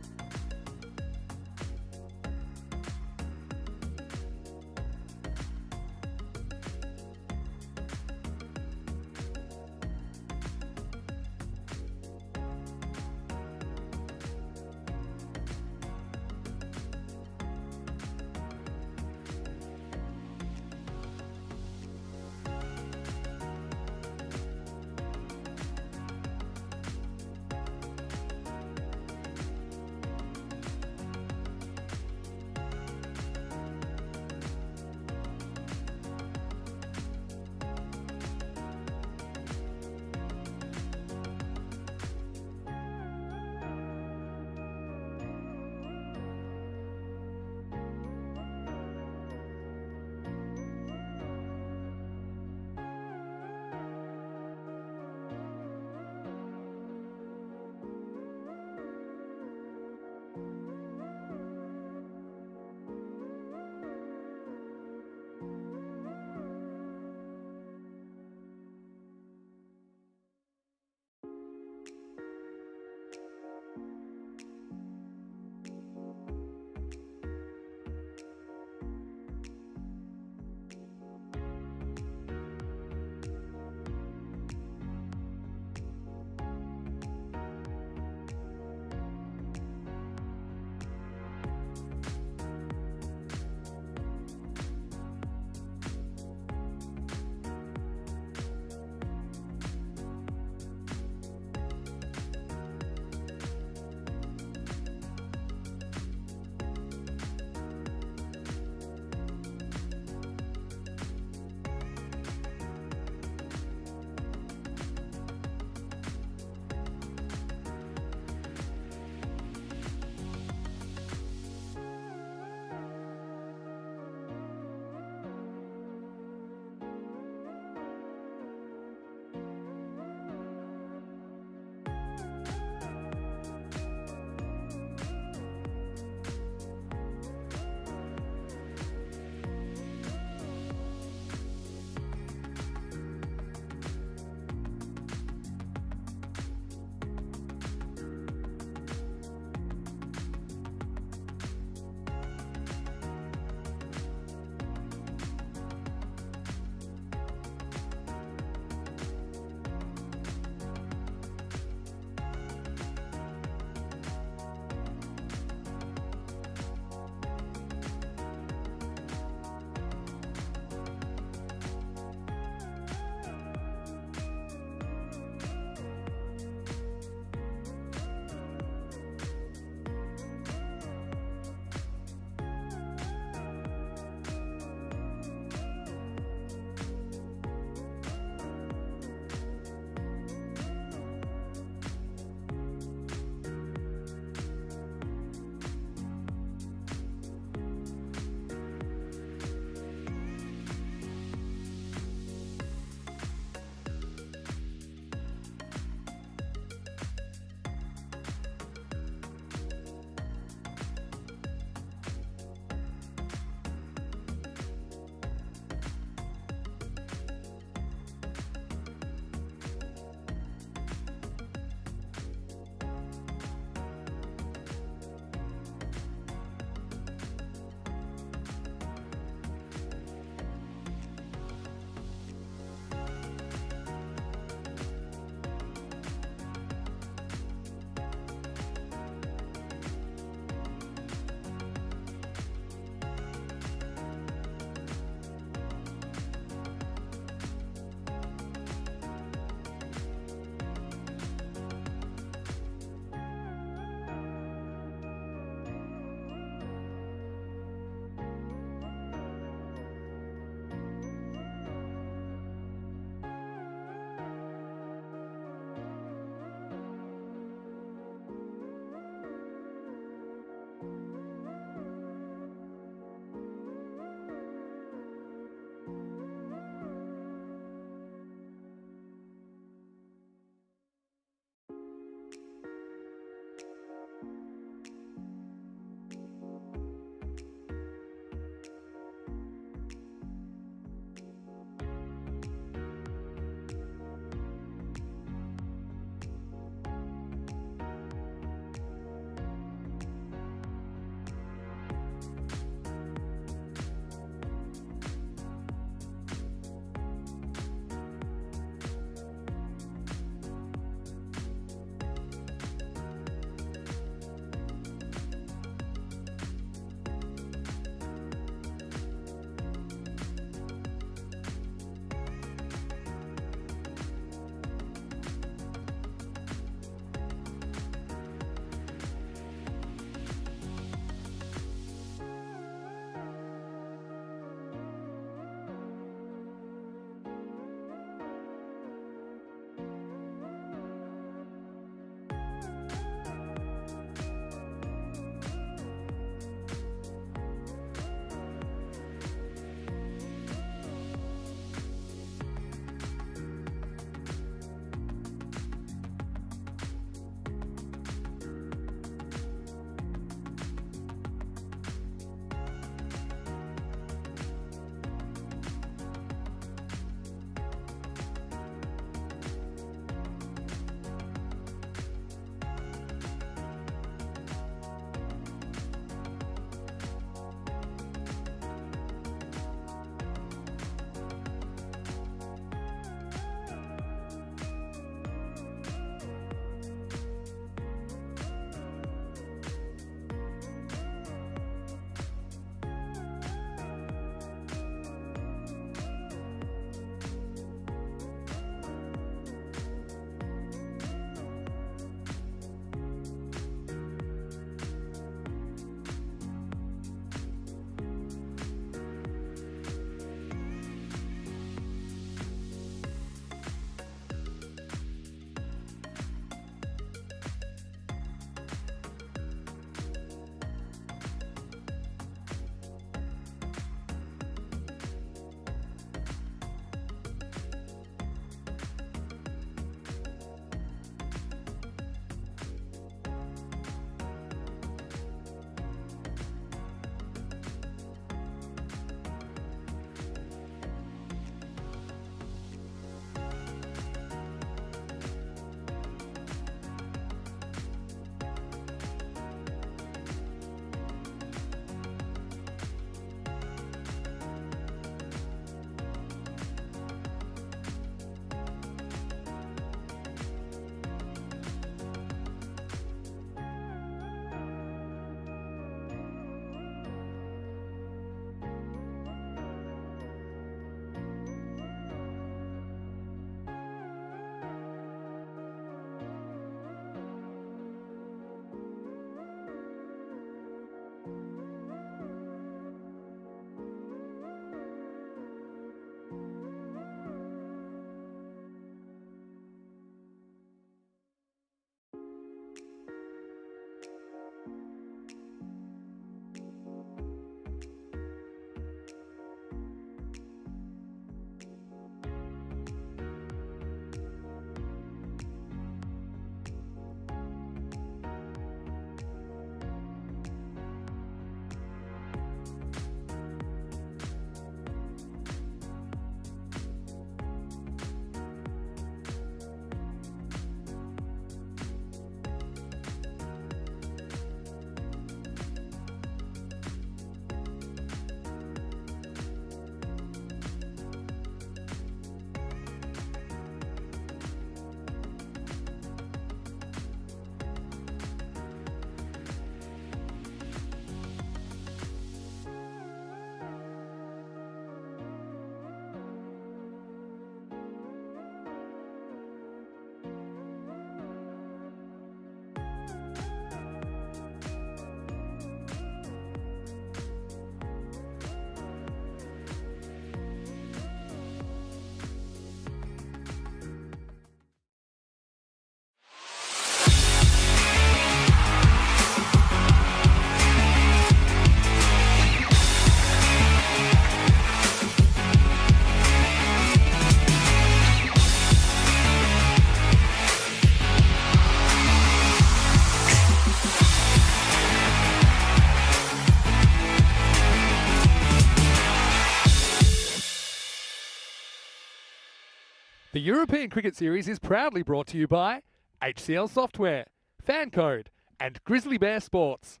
The European Cricket Series is proudly brought to you by HCL Software, Fan Code, and Grizzly Bear Sports.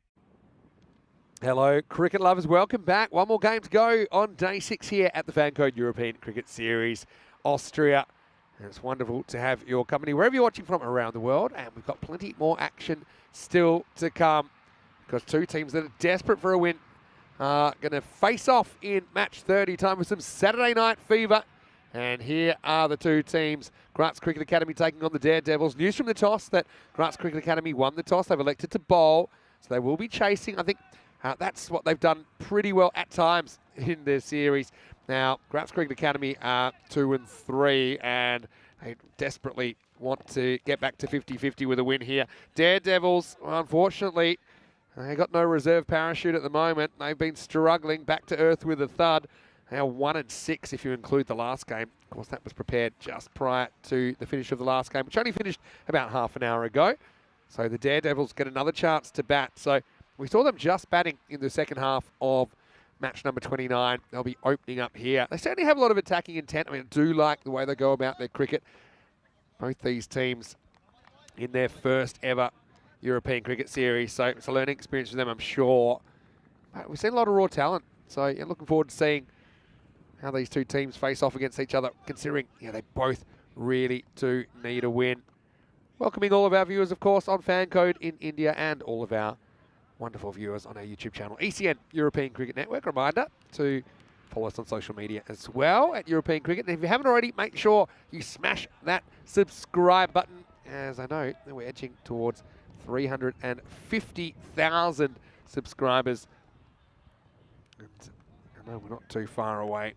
Hello, cricket lovers. Welcome back. One more game to go on day 6 here at the Fan Code European Cricket Series, Austria. And it's wonderful to have your company wherever you're watching from around the world. And we've got plenty more action still to come because two teams that are desperate for a win are going to face off in match 30. Time for some Saturday night fever. And here are the two teams. Graz Cricket Academy taking on the Daredevils. News from the toss that Graz Cricket Academy won the toss. They've elected to bowl, so they will be chasing. I think that's what they've done pretty well at times in their series. Now, Graz Cricket Academy are 2-3, and they desperately want to get back to 50-50 with a win here. Daredevils, unfortunately, they got no reserve parachute at the moment. They've been struggling back to earth with a thud. They are 1-6 if you include the last game. Of course, that was prepared just prior to the finish of the last game, which only finished about half an hour ago. So the Daredevils get another chance to bat. So we saw them just batting in the second half of match number 29. They'll be opening up here. They certainly have a lot of attacking intent. I mean, I do like the way they go about their cricket. Both these teams in their first ever European Cricket Series. So it's a learning experience for them, I'm sure. But we've seen a lot of raw talent. So yeah, looking forward to seeing how these two teams face off against each other, considering they both really do need a win. Welcoming all of our viewers, of course, on Fan Code in India and all of our wonderful viewers on our YouTube channel, ECN European Cricket Network. Reminder to follow us on social media as well at European Cricket. And if you haven't already, make sure you smash that subscribe button. As I know, we're edging towards 350,000 subscribers. And I know we're not too far away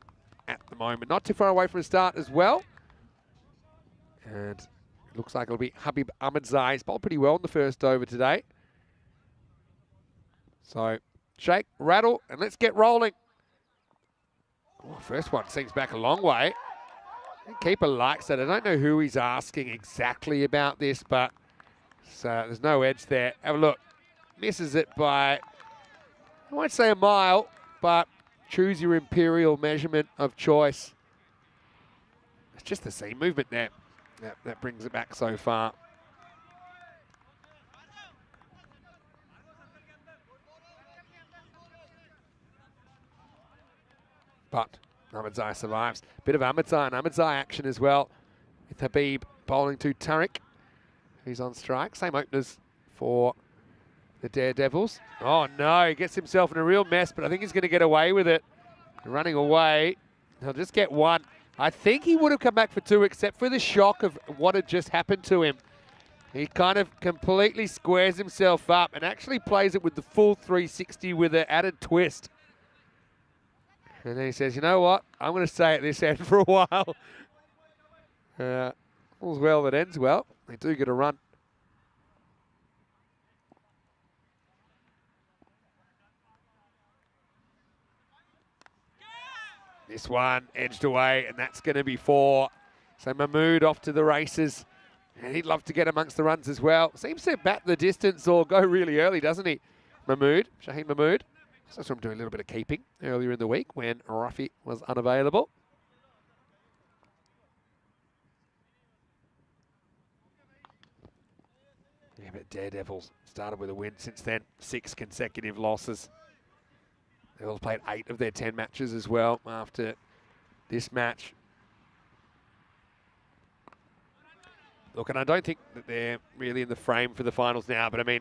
at the moment. Not too far away from the start as well. And it looks like it'll be Habib Ahmedzai. He's bowled pretty well in the first over today. So, shake, rattle, and let's get rolling. Oh, first one seems back a long way. The keeper likes it. I don't know who he's asking exactly about this, but there's no edge there. Have a look. Misses it by, I won't say a mile, but choose your imperial measurement of choice. It's just the seam movement there. That brings it back so far. But Ahmedzai survives. Bit of Ahmedzai action as well, with Habib bowling to Tariq, who's on strike. Same openers for the Daredevils. Oh no, he gets himself in a real mess, but I think he's going to get away with it. Running away. He'll just get one. I think he would have come back for two, except for the shock of what had just happened to him. He kind of completely squares himself up and actually plays it with the full 360 with an added twist. And then he says, you know what? I'm going to stay at this end for a while. All's well that ends well. They do get a run. This one edged away, and that's going to be 4. So Mahmood off to the races. And he'd love to get amongst the runs as well. Seems to bat the distance or go really early, doesn't he? Shaheen Mahmood. So from doing a little bit of keeping earlier in the week when Rafi was unavailable. Yeah, but Daredevils started with a win since then. 6 consecutive losses. They've all played 8 of their 10 matches as well after this match. Look, and I don't think that they're really in the frame for the finals now, but I mean,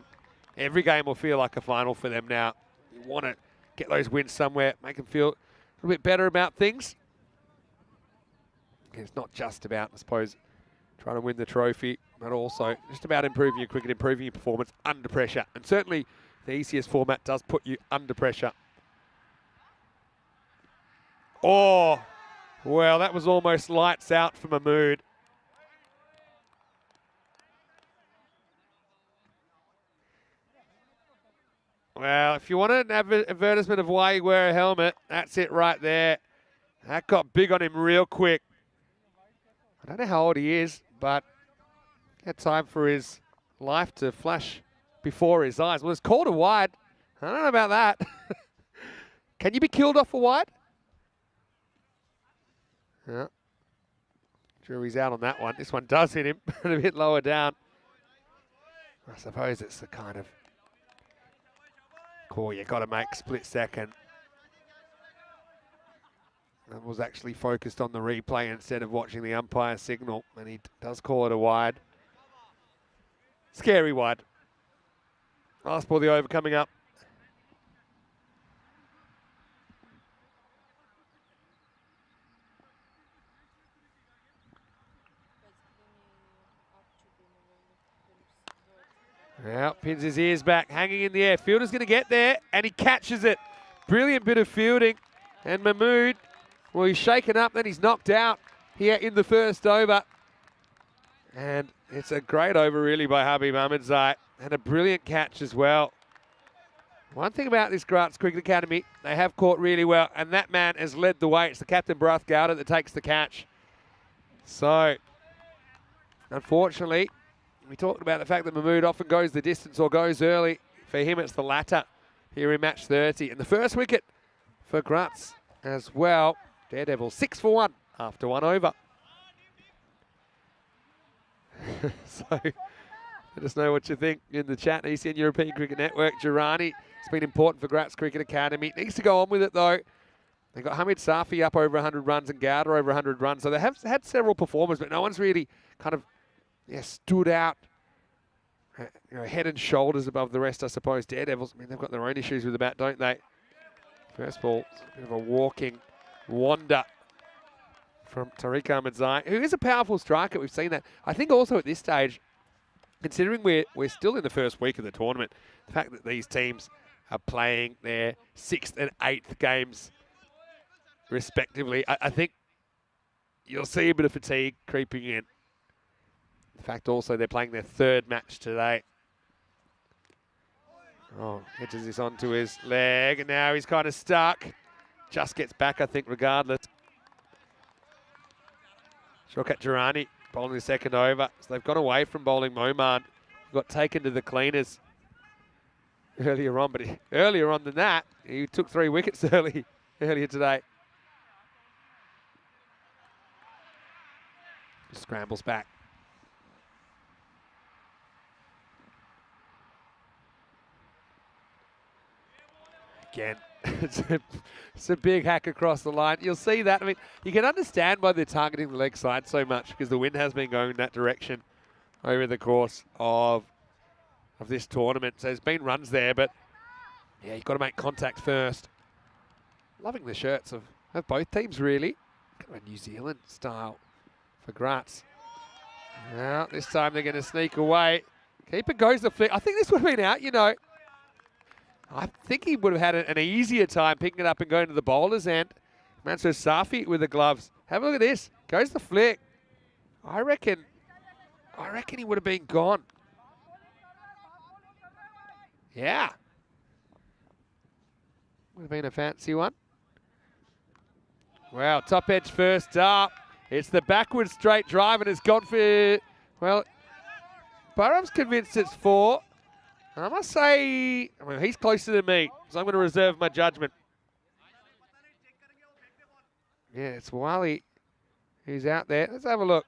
every game will feel like a final for them now. You want to get those wins somewhere, make them feel a little bit better about things. And it's not just about, I suppose, trying to win the trophy, but also just about improving your cricket, improving your performance under pressure. And certainly the ECS format does put you under pressure. Oh, well, that was almost lights out for Mahmood. Well, if you want an advertisement of why you wear a helmet, that's it right there. That got big on him real quick. I don't know how old he is, but he had time for his life to flash before his eyes. Well, it's called a wide. I don't know about that. Can you be killed off a wide? Yeah. Sure he's out on that one. This one does hit him, but a bit lower down. I suppose it's the kind of call you got to make split second. And was actually focused on the replay instead of watching the umpire signal, and he does call it a wide. Scary wide. Last ball, the over coming up. Well, pins his ears back, hanging in the air. Fielder's going to get there, and he catches it. Brilliant bit of fielding. And Mahmood, well, he's shaken up, then he's knocked out here in the first over. And it's a great over, really, by Habib Ahmedzai. And a brilliant catch as well. One thing about this Graz Cricket Academy, they have caught really well, and that man has led the way. It's the captain, Barath Gowda, that takes the catch. So, unfortunately, we talked about the fact that Mahmood often goes the distance or goes early. For him, it's the latter here in match 30. And the first wicket for Graz as well. Daredevil 6 for 1 after 1 over. So, let us know what you think in the chat. ECN European Cricket Network. Durrani, it's been important for Graz Cricket Academy. Needs to go on with it, though. They've got Hamid Safi up over 100 runs and Gowda over 100 runs. So they have had several performers, but no one's really kind of stood out head and shoulders above the rest, I suppose. Daredevils, I mean, they've got their own issues with the bat, don't they? First ball, a bit of a walking wonder from Tariq Ahmedzai, who is a powerful striker. We've seen that. I think also at this stage, considering we're still in the first week of the tournament, the fact that these teams are playing their 6th and 8th games respectively, I think you'll see a bit of fatigue creeping in. In fact, also, they're playing their 3rd match today. Oh, edges this onto his leg, and now he's kind of stuck. Just gets back, I think, regardless. Shaukat Durrani bowling the second over. So they've gone away from bowling Moman. Got taken to the cleaners earlier on, but earlier on than that, he took 3 wickets earlier today. Just scrambles back. Again, it's a big hack across the line. You'll see that. I mean, you can understand why they're targeting the leg side so much, because the wind has been going in that direction over the course of this tournament. So there's been runs there, but yeah, you've got to make contact first. Loving the shirts of both teams, really. Kind of a New Zealand style for Graz. Now, this time they're going to sneak away. Keeper goes the flick. I think this would have been out, you know. I think he would have had an easier time picking it up and going to the bowler's end. Mansour Safi with the gloves. Have a look at this. Goes the flick. I reckon he would have been gone. Yeah. Would have been a fancy one. Wow, top edge first up. It's the backward straight drive, and it's gone for, well, Barham's convinced it's 4. And I must say, I mean, he's closer than me, so I'm going to reserve my judgment. Yeah, it's Wally who's out there. Let's have a look.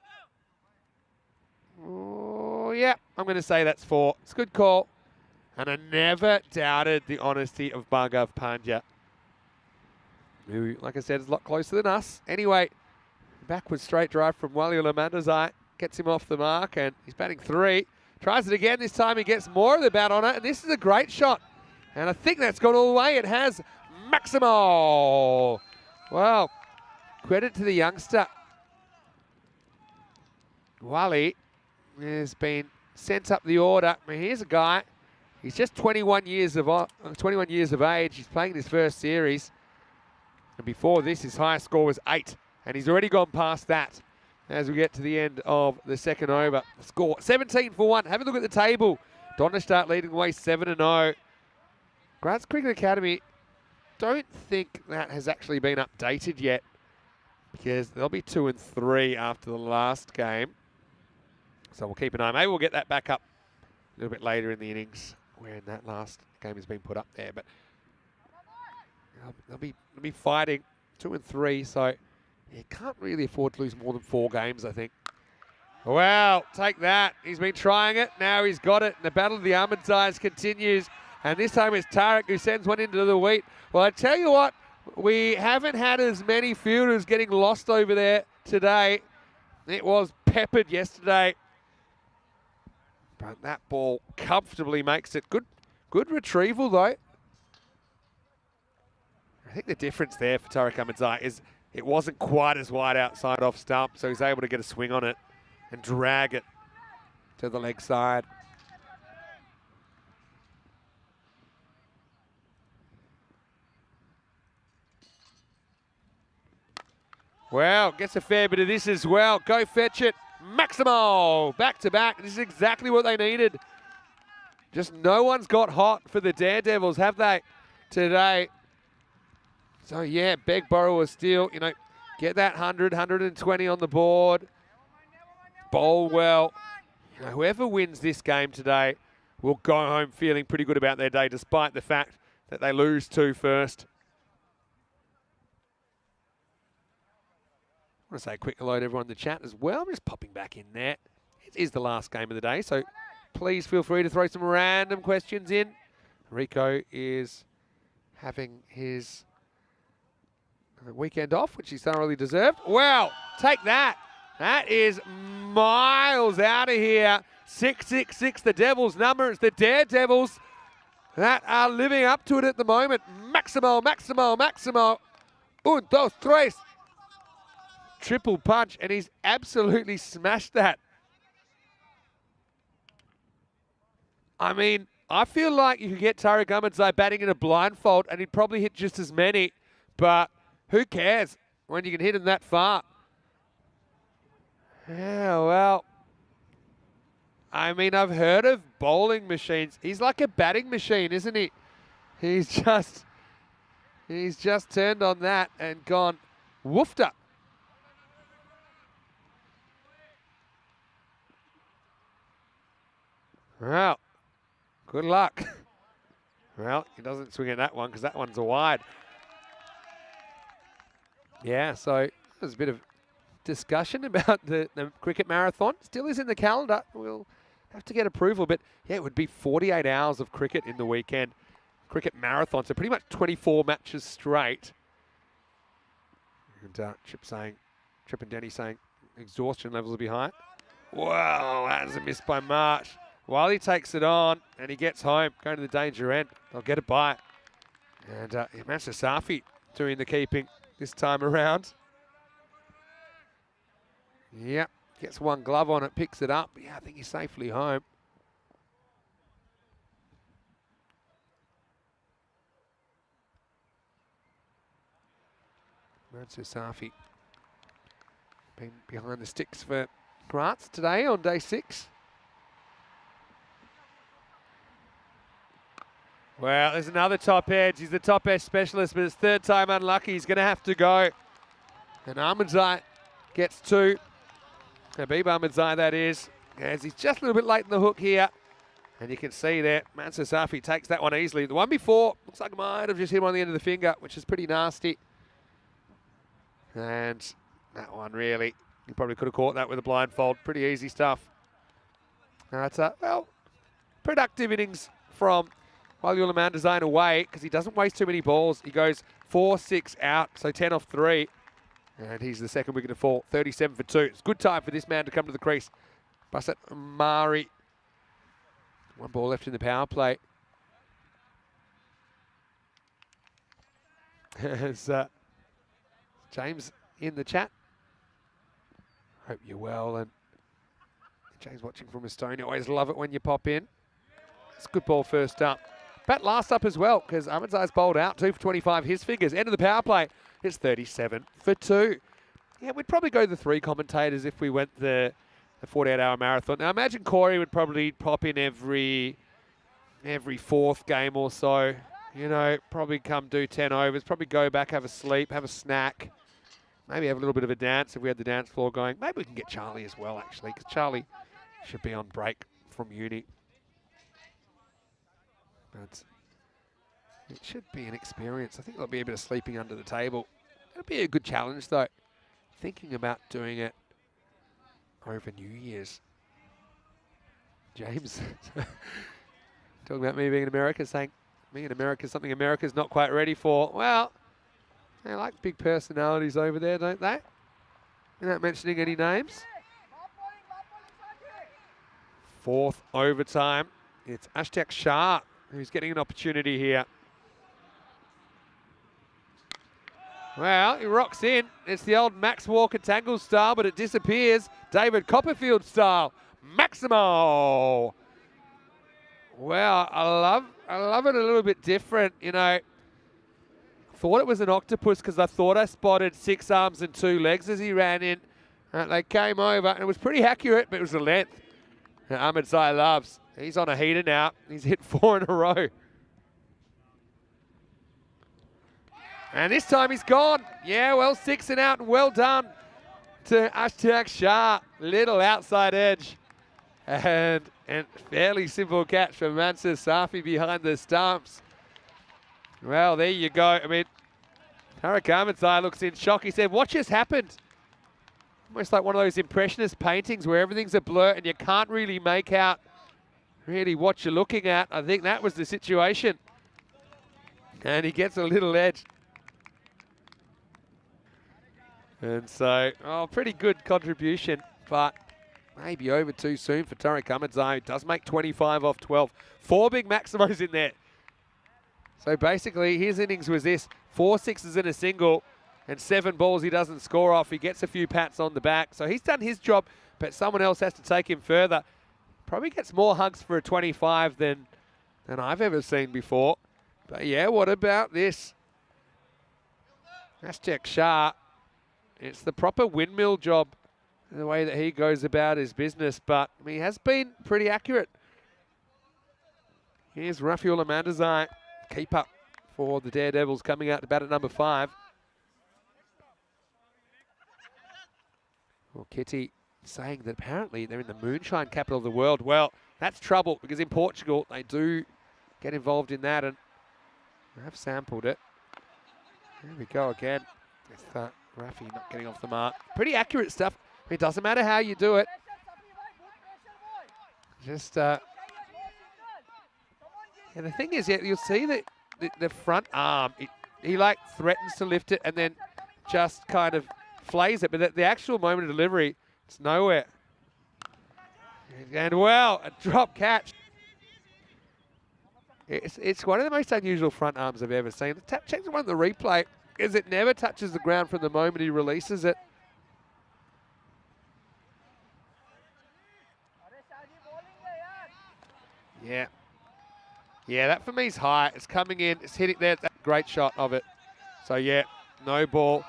Oh, yeah, I'm going to say that's 4. It's a good call. And I never doubted the honesty of Bhargav Pandya, who, like I said, is a lot closer than us. Anyway, backward straight drive from Wally Lamandazai gets him off the mark, and he's batting 3. Tries it again. This time he gets more of the bat on it, and this is a great shot. And I think that's gone all the way. It has. Maximo. Wow. Credit to the youngster. Wally has been sent up the order. I mean, here's a guy. He's just 21 years of age. He's playing his first series. And before this, his highest score was 8. And he's already gone past that as we get to the end of the second over. The score 17 for 1. Have a look at the table. Donnerstadt leading the way 7-0. Graz Cricket Academy, don't think that has actually been updated yet, because they'll be 2 and 3 after the last game. So we'll keep an eye. Maybe we'll get that back up a little bit later in the innings when that last game has been put up there. But they'll be fighting 2 and 3. So You can't really afford to lose more than 4 games, I think. Well, take that. He's been trying it. Now he's got it. And the battle of the Ahmedzais continues. And this time it's Tarek who sends one into the wheat. Well, I tell you what, we haven't had as many fielders getting lost over there today. It was peppered yesterday. But that ball comfortably makes it. Good retrieval, though. I think the difference there for Tarek Ahmedzai is it wasn't quite as wide outside off stump, so he's able to get a swing on it and drag it to the leg side. Well, gets a fair bit of this as well. Go fetch it. Maximo, back to back. This is exactly what they needed. Just no one's got hot for the Daredevils, have they, today? So, yeah, beg, borrow, or steal. You know, get that 100, 120 on the board. Bowl well. You know, whoever wins this game today will go home feeling pretty good about their day, despite the fact that they lose 2 first. I want to say a quick hello to everyone in the chat as well. I'm just popping back in there. It is the last game of the day, so please feel free to throw some random questions in. Rico is having his weekend off, which he's thoroughly deserved. Well, take that. That is miles out of here. 666, the Devils' number. It's the Daredevils that are living up to it at the moment. Maximo, Maximo, Maximo. Un, dos, tres. Triple punch, and he's absolutely smashed that. I mean, I feel like you could get Tarek Ahmedzai batting in a blindfold and he'd probably hit just as many, but who cares when you can hit him that far? Yeah, well, I mean, I've heard of bowling machines. He's like a batting machine, isn't he? He's just turned on that and gone woofed up. Well, good luck. Well, he doesn't swing at that one because that one's a wide. Yeah, so there's a bit of discussion about the cricket marathon. Still is in the calendar. We'll have to get approval, but yeah, it would be 48 hours of cricket in the weekend. Cricket marathon, so pretty much 24 matches straight. And Trip and Denny saying exhaustion levels will be high. Wow, that's a miss by Marsh. While he takes it on and he gets home, going to the danger end, they'll get it by. And Manchester Safi doing the keeping this time around. Yep, gets one glove on it, picks it up. Yeah, I think he's safely home. Manchester Safi been behind the sticks for Grants today on day 6. Well, there's another top edge. He's the top edge specialist, but it's 3rd time unlucky. He's going to have to go. And Ahmedzai gets 2. Habib Ahmedzai, that is. As he's just a little bit late in the hook here. And you can see there, Mansour Safi takes that one easily. The one before, looks like it might have just hit him on the end of the finger, which is pretty nasty. And that one really, he probably could have caught that with a blindfold. Pretty easy stuff. That's well, productive innings from Waliul Ahmedzai away because he doesn't waste too many balls. He goes 4-6 out, so 10 off 3. And he's the second wicket to fall, 37 for 2. It's good time for this man to come to the crease. Basat Mari. 1 ball left in the power play. There's James in the chat. Hope you're well. And James watching from Estonia. Always love it when you pop in. It's a good ball first up. Bat last up as well because Ahmedzai's bowled out. 2 for 25. His figures. End of the power play. It's 37 for 2. Yeah, we'd probably go the 3 commentators if we went the 48-hour marathon. Now, I imagine Corey would probably pop in every 4th game or so. You know, probably come do 10 overs, probably go back, have a sleep, have a snack, maybe have a little bit of a dance if we had the dance floor going. Maybe we can get Charlie as well, actually, because Charlie should be on break from uni. But it should be an experience. I think there'll be a bit of sleeping under the table. It'll be a good challenge, though. thinking about doing it over New Year's. James, talking about me being in America, saying me in America is something America's not quite ready for. Well, they like big personalities over there, don't they? Without mentioning any names. Fourth overtime. It's Ashtek Shah who's getting an opportunity here. Well, he rocks in. It's the old Max Walker Tangle style, but it disappears. David Copperfield style. Maximo. Well, I love it a little bit different, you know. Thought it was an octopus because I thought I spotted 6 arms and 2 legs as he ran in. They came over, and it was pretty accurate, but it was the length. Ahmed Zai loves. He's on a heater now. He's hit 4 in a row. And this time he's gone. Yeah, well, 6 and out, and well done to Ashtek Shah. Little outside edge. And fairly simple catch from Mansur Safi behind the stumps. Well, there you go. I mean, Tariq Ahmedzai looks in shock. He said, what just happened? Almost like one of those impressionist paintings where everything's a blur and you can't really make out really what you're looking at. I think that was the situation. And he gets a little edge. And so, oh, pretty good contribution, but maybe over too soon for Tariq Ahmedzai, who does make 25 off 12. 4 big maximos in there. So basically, his innings was this: 4 sixes and a single, and 7 balls he doesn't score off. He gets a few pats on the back. So he's done his job, but someone else has to take him further. Probably gets more hugs for a 25 than I've ever seen before. But yeah, what about this? Ashtek Shah. It's the proper windmill job, the way that he goes about his business, but I mean, he has been pretty accurate. Here's Rafiul Amandazai, keeper for the Daredevils, coming out to bat at number 5. Well, Kitty saying that apparently they're in the moonshine capital of the world. Well, that's trouble, because in Portugal they do get involved in that, and I have sampled it. There we go again. It's Rafi not getting off the mark. Pretty accurate stuff. It doesn't matter how you do it. Just, yeah, the thing is, yeah, you'll see that the front arm, he like threatens to lift it and then just kind of flays it. But the actual moment of delivery, it's nowhere. And well, a drop catch. It's one of the most unusual front arms I've ever seen. Check the one on the replay, because it never touches the ground from the moment he releases it. Yeah. Yeah, that for me is high. It's coming in, it's hitting there. That's a great shot of it. So yeah, no ball.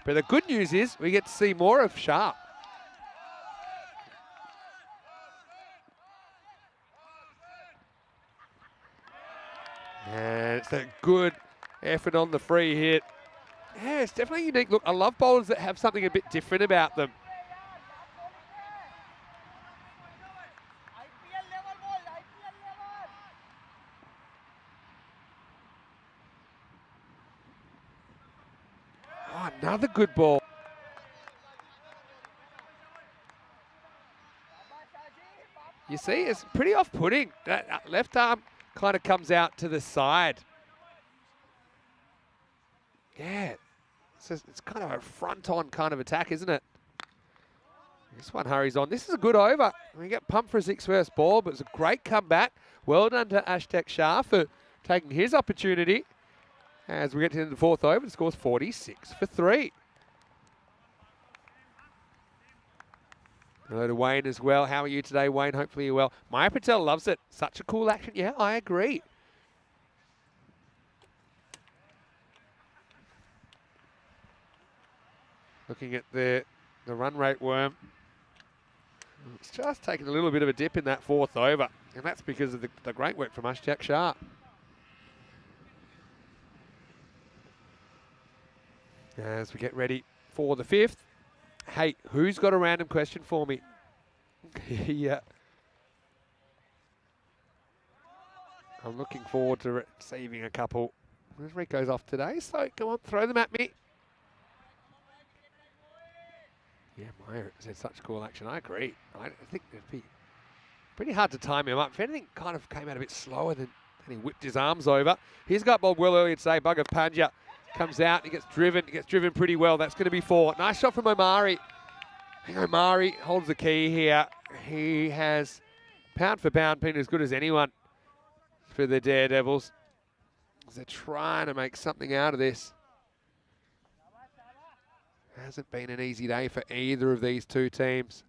But the good news is we get to see more of Sharp. And it's a good effort on the free hit. Yeah, it's definitely unique. Look, I love bowlers that have something a bit different about them. Oh, another good ball. You see, it's pretty off-putting. That left arm kind of comes out to the side. Yeah, it's kind of a front-on kind of attack, isn't it? This one hurries on. This is a good over. We get pumped for a 6 first ball, but it's a great comeback. Well done to Ashtek Shah for taking his opportunity. As we get to the 4th over, the score's 46 for 3. Hello to Wayne as well. How are you today, Wayne? Hopefully you're well. Maya Patel loves it. Such a cool action. Yeah, I agree. Looking at the run rate worm. It's just taken a little bit of a dip in that 4th over. And that's because of the great work from Ashtek Shah. As we get ready for the 5th. Hey, who's got a random question for me? Yeah. I'm looking forward to receiving a couple. Rico's off today, so come on, throw them at me. Yeah, Meyer said such cool action. I agree. I think it'd be pretty hard to time him up. If anything, kind of came out a bit slower than he whipped his arms over. He's got bowled well earlier today. Bugger Panja comes out. He gets driven pretty well. That's going to be 4. Nice shot from Omari. I think Omari holds the key here. He has, pound for pound, been as good as anyone for the Daredevils. They're trying to make something out of this. Hasn't been an easy day for either of these two teams.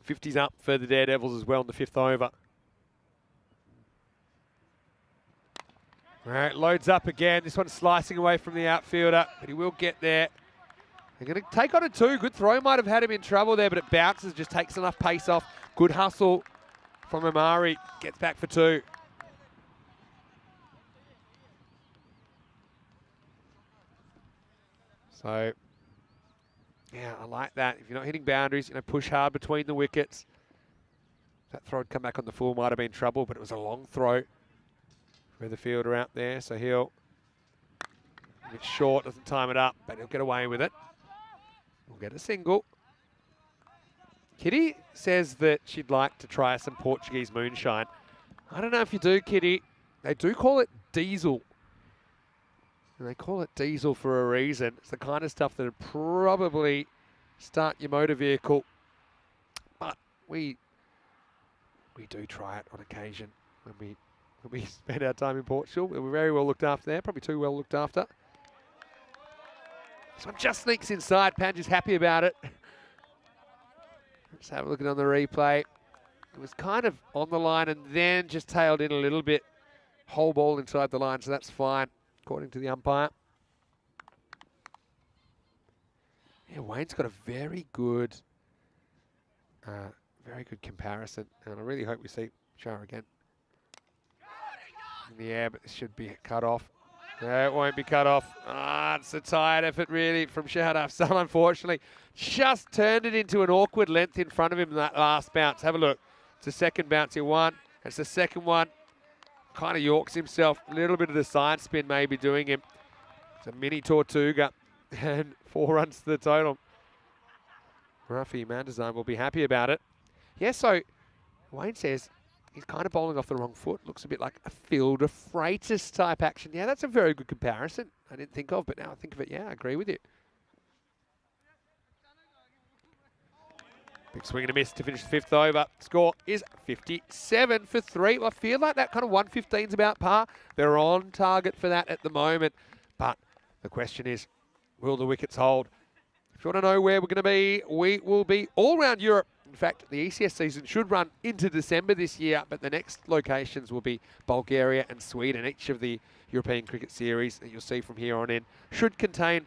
'50s up for the Daredevils as well in the 5th over. All right, loads up again. This one's slicing away from the outfielder, but he will get there. They're going to take on a 2. Good throw might have had him in trouble there, but it bounces, just takes enough pace off. Good hustle from Omari. Gets back for 2. So, yeah, I like that. If you're not hitting boundaries, push hard between the wickets. That throw would come back on the full, might have been trouble, but it was a long throw for the fielder out there. So he'll, it's short, doesn't time it up, but he'll get away with it. We'll get a single. Kitty says that she'd like to try some Portuguese moonshine. I don't know if you do, Kitty. They do call it diesel. And they call it diesel for a reason. It's the kind of stuff that would probably start your motor vehicle. But we do try it on occasion when we spend our time in Portugal. We're very well looked after there, probably too well looked after. This one just sneaks inside. Panja's happy about it. Let's have a look at it on the replay. It was kind of on the line and then just tailed in a little bit. Whole ball inside the line, so that's fine, according to the umpire. Yeah, Wayne's got a very good comparison, and I really hope we see Shah again in the air, but this should be cut off. No, it won't be cut off. It's a tired effort, really, from Shahad Afzal, unfortunately. Just turned it into an awkward length in front of him in that last bounce. Have a look. It's the second bounce here. One. It's the second one. Kind of yorks himself. A little bit of the side spin maybe doing him. It's a mini Tortuga. And 4 runs to the total. Rafi Mandazine will be happy about it. Yeah, so Wayne says he's kind of bowling off the wrong foot. Looks a bit like a fielder Freitas type action. Yeah, that's a very good comparison. I didn't think of, but now I think of it, yeah, I agree with you. Big swing and a miss to finish the 5th over. Score is 57 for 3. Well, I feel like that kind of 115's about par. They're on target for that at the moment. But the question is, will the wickets hold? If you want to know where we're going to be, we will be all around Europe. In fact, the ECS season should run into December this year, but the next locations will be Bulgaria and Sweden. Each of the European Cricket Series that you'll see from here on in should contain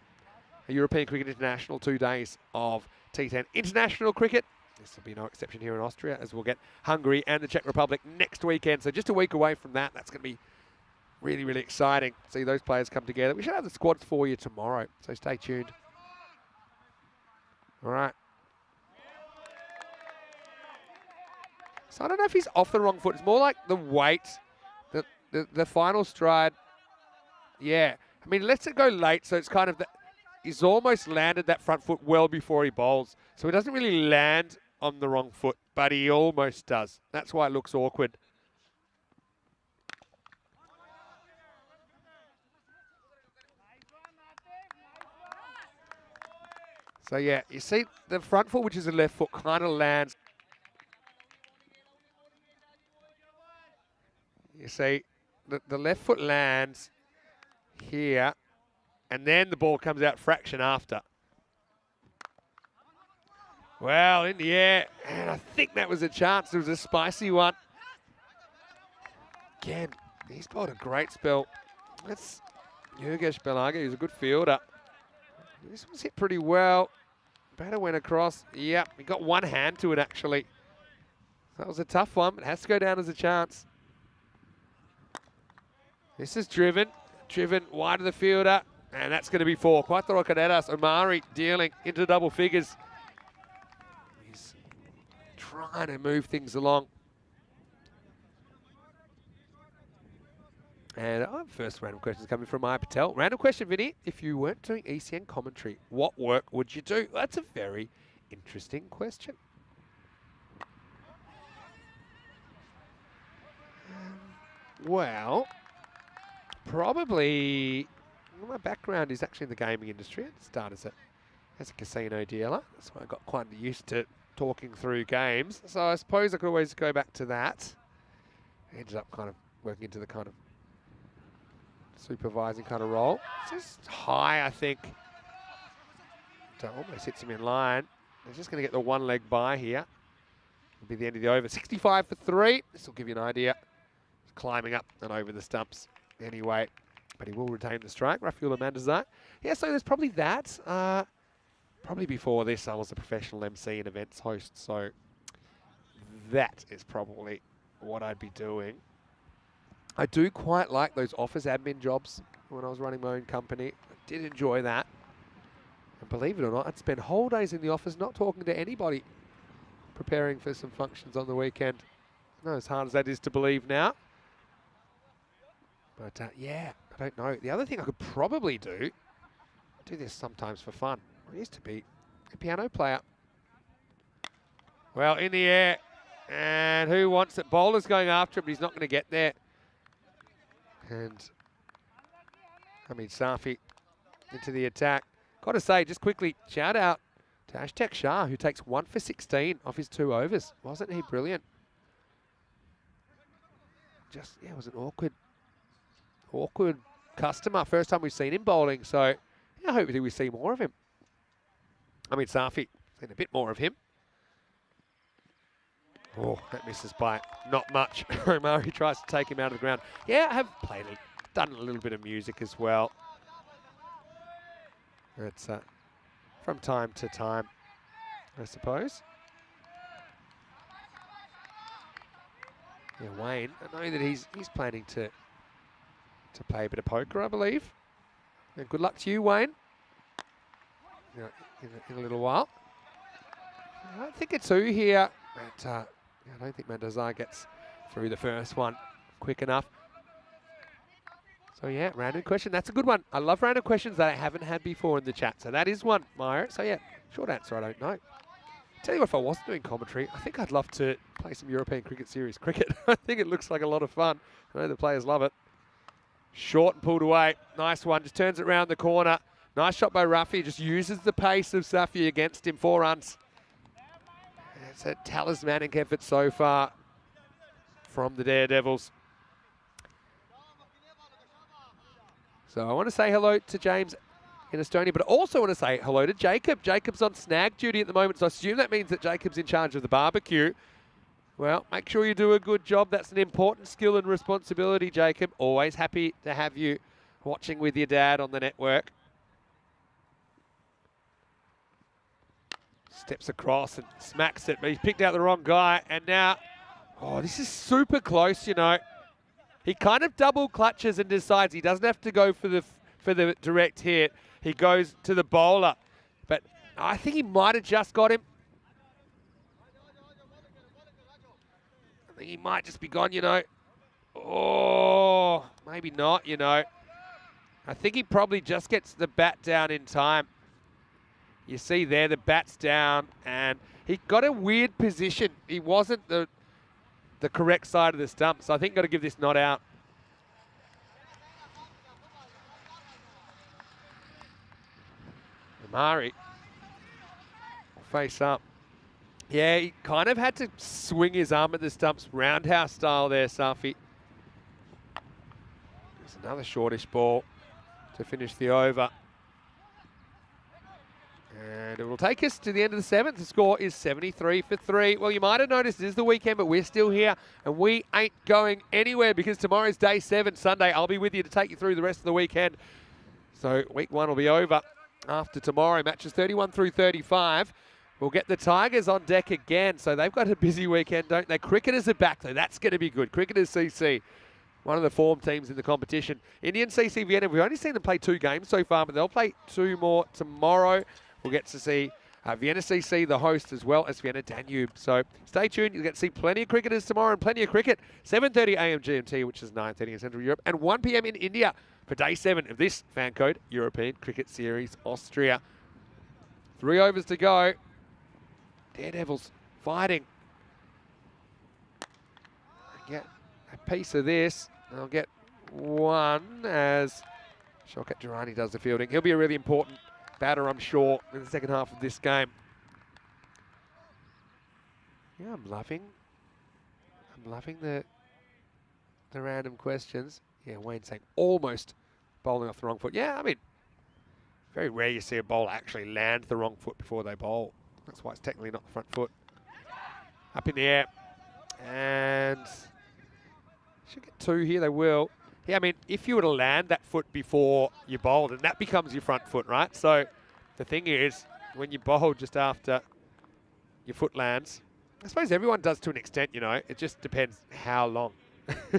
a European Cricket International, 2 days of T10 international cricket. This will be no exception here in Austria, as we'll get Hungary and the Czech Republic next weekend. So just a week away from that. That's going to be really, really exciting to see those players come together. We should have the squads for you tomorrow, so stay tuned. All right. So I don't know if he's off the wrong foot. It's more like the weight, the final stride. Yeah. I mean, lets it go late, so it's kind of he's almost landed that front foot well before he bowls. So he doesn't really land on the wrong foot, but he almost does. That's why it looks awkward. So yeah, you see the front foot, which is the left foot, kind of lands. You see the left foot lands here, and then the ball comes out fraction after. Well, in the air, and I think that was a chance. It was a spicy one. Again, he's bowled a great spell. That's Jurgesh Belaga, who's a good fielder. This was hit pretty well. Batter went across. Yep, he got one hand to it, actually. That was a tough one, but it has to go down as a chance. This is driven wide of the fielder, and that's going to be 4. Quattro carreras. Omari dealing into double figures. He's trying to move things along. And first random question is coming from Maya Patel. Random question, Vinny. If you weren't doing ECN commentary, what work would you do? That's a very interesting question. Well, probably, well, my background is actually in the gaming industry. I started as a casino dealer. So I got quite used to talking through games. So I suppose I could always go back to that. I ended up kind of working into the kind of supervising kind of role. It's just high, I think. So almost hits him in line. They're just going to get the one leg by here. It'll be the end of the over. 65 for 3. This will give you an idea. Climbing up and over the stumps anyway. But he will retain the strike. Rafael Amandazai. Yeah, so there's probably that. Probably before this, I was a professional MC and events host. So that is probably what I'd be doing. I do quite like those office admin jobs when I was running my own company. I did enjoy that. And believe it or not, I'd spend whole days in the office not talking to anybody, preparing for some functions on the weekend. Not as hard as that is to believe now. But yeah, I don't know. The other thing I could probably do this sometimes for fun. I used to be a piano player. Well, in the air. And who wants it? Bowler's going after him, but he's not going to get there. And Hamid Safi into the attack. Got to say, just quickly, shout out to Ashtek Shah, who takes 1 for 16 off his 2 overs. Wasn't he brilliant? Just, yeah, it was an awkward customer. First time we've seen him bowling, so yeah, hopefully we see more of him. Hamid Safi, seen a bit more of him. Oh, that misses by not much. Omari tries to take him out of the ground. Yeah, I have played it, done a little bit of music as well. It's from time to time, I suppose. Yeah, Wayne, I know that he's planning to play a bit of poker, I believe. And good luck to you, Wayne. You know, in a little while. I don't think it's 2 here, but I don't think Mendozai gets through the first one quick enough. So yeah, random question. That's a good one. I love random questions that I haven't had before in the chat. So that is one, Myra. So yeah, short answer, I don't know. Tell you what, if I wasn't doing commentary, I think I'd love to play some European Cricket Series cricket. I think it looks like a lot of fun. I know the players love it. Short and pulled away. Nice one. Just turns it around the corner. Nice shot by Rafi. Just uses the pace of Safi against him. 4 runs. It's a talismanic effort so far from the Daredevils. So I want to say hello to James in Estonia, but I also want to say hello to Jacob. Jacob's on snag duty at the moment, so I assume that means that Jacob's in charge of the barbecue. Well, make sure you do a good job. That's an important skill and responsibility, Jacob. Always happy to have you watching with your dad on the network. Steps across and smacks it, but he's picked out the wrong guy. And now, oh, this is super close, you know. He kind of double clutches and decides he doesn't have to go for the direct hit. He goes to the bowler. But I think he might have just got him. I think he might just be gone, you know. Oh, maybe not, you know. I think he probably just gets the bat down in time. You see there, the bat's down, and he got a weird position. He wasn't the correct side of the stump, so I think got to give this not out. Amari will face up. Yeah, he kind of had to swing his arm at the stumps, roundhouse style there, Safi. There's another shortish ball to finish the over. And it will take us to the end of the 7th. The score is 73 for 3. Well, you might have noticed it is the weekend, but we're still here, and we ain't going anywhere because tomorrow's day 7, Sunday. I'll be with you to take you through the rest of the weekend. So week 1 will be over after tomorrow. Matches 31 through 35. We'll get the Tigers on deck again. So they've got a busy weekend, don't they? Cricketers are back, though. That's going to be good. Cricketers CC, one of the form teams in the competition. Indian CC Vienna, we've only seen them play 2 games so far, but they'll play 2 more tomorrow. We'll get to see Vienna CC, the host, as well as Vienna Danube. So stay tuned. You'll get to see plenty of cricketers tomorrow and plenty of cricket. 7:30 a.m. GMT, which is 9:30 in Central Europe, and 1 p.m. in India for day 7 of this fan code European Cricket Series Austria. 3 overs to go. Daredevils fighting. I get a piece of this. I'll get one as Shaukat Durrani does the fielding. He'll be a really important batter, I'm sure, in the second half of this game. Yeah, I'm loving the random questions. Yeah, Wayne saying almost bowling off the wrong foot. Yeah, I mean, very rare you see a bowler actually land the wrong foot before they bowl. That's why it's technically not the front foot. Up in the air. And should get 2 here, they will. Yeah, I mean, if you were to land that foot before you bowled, and that becomes your front foot, right? So the thing is, when you bowl just after your foot lands, I suppose everyone does to an extent, you know. It just depends how long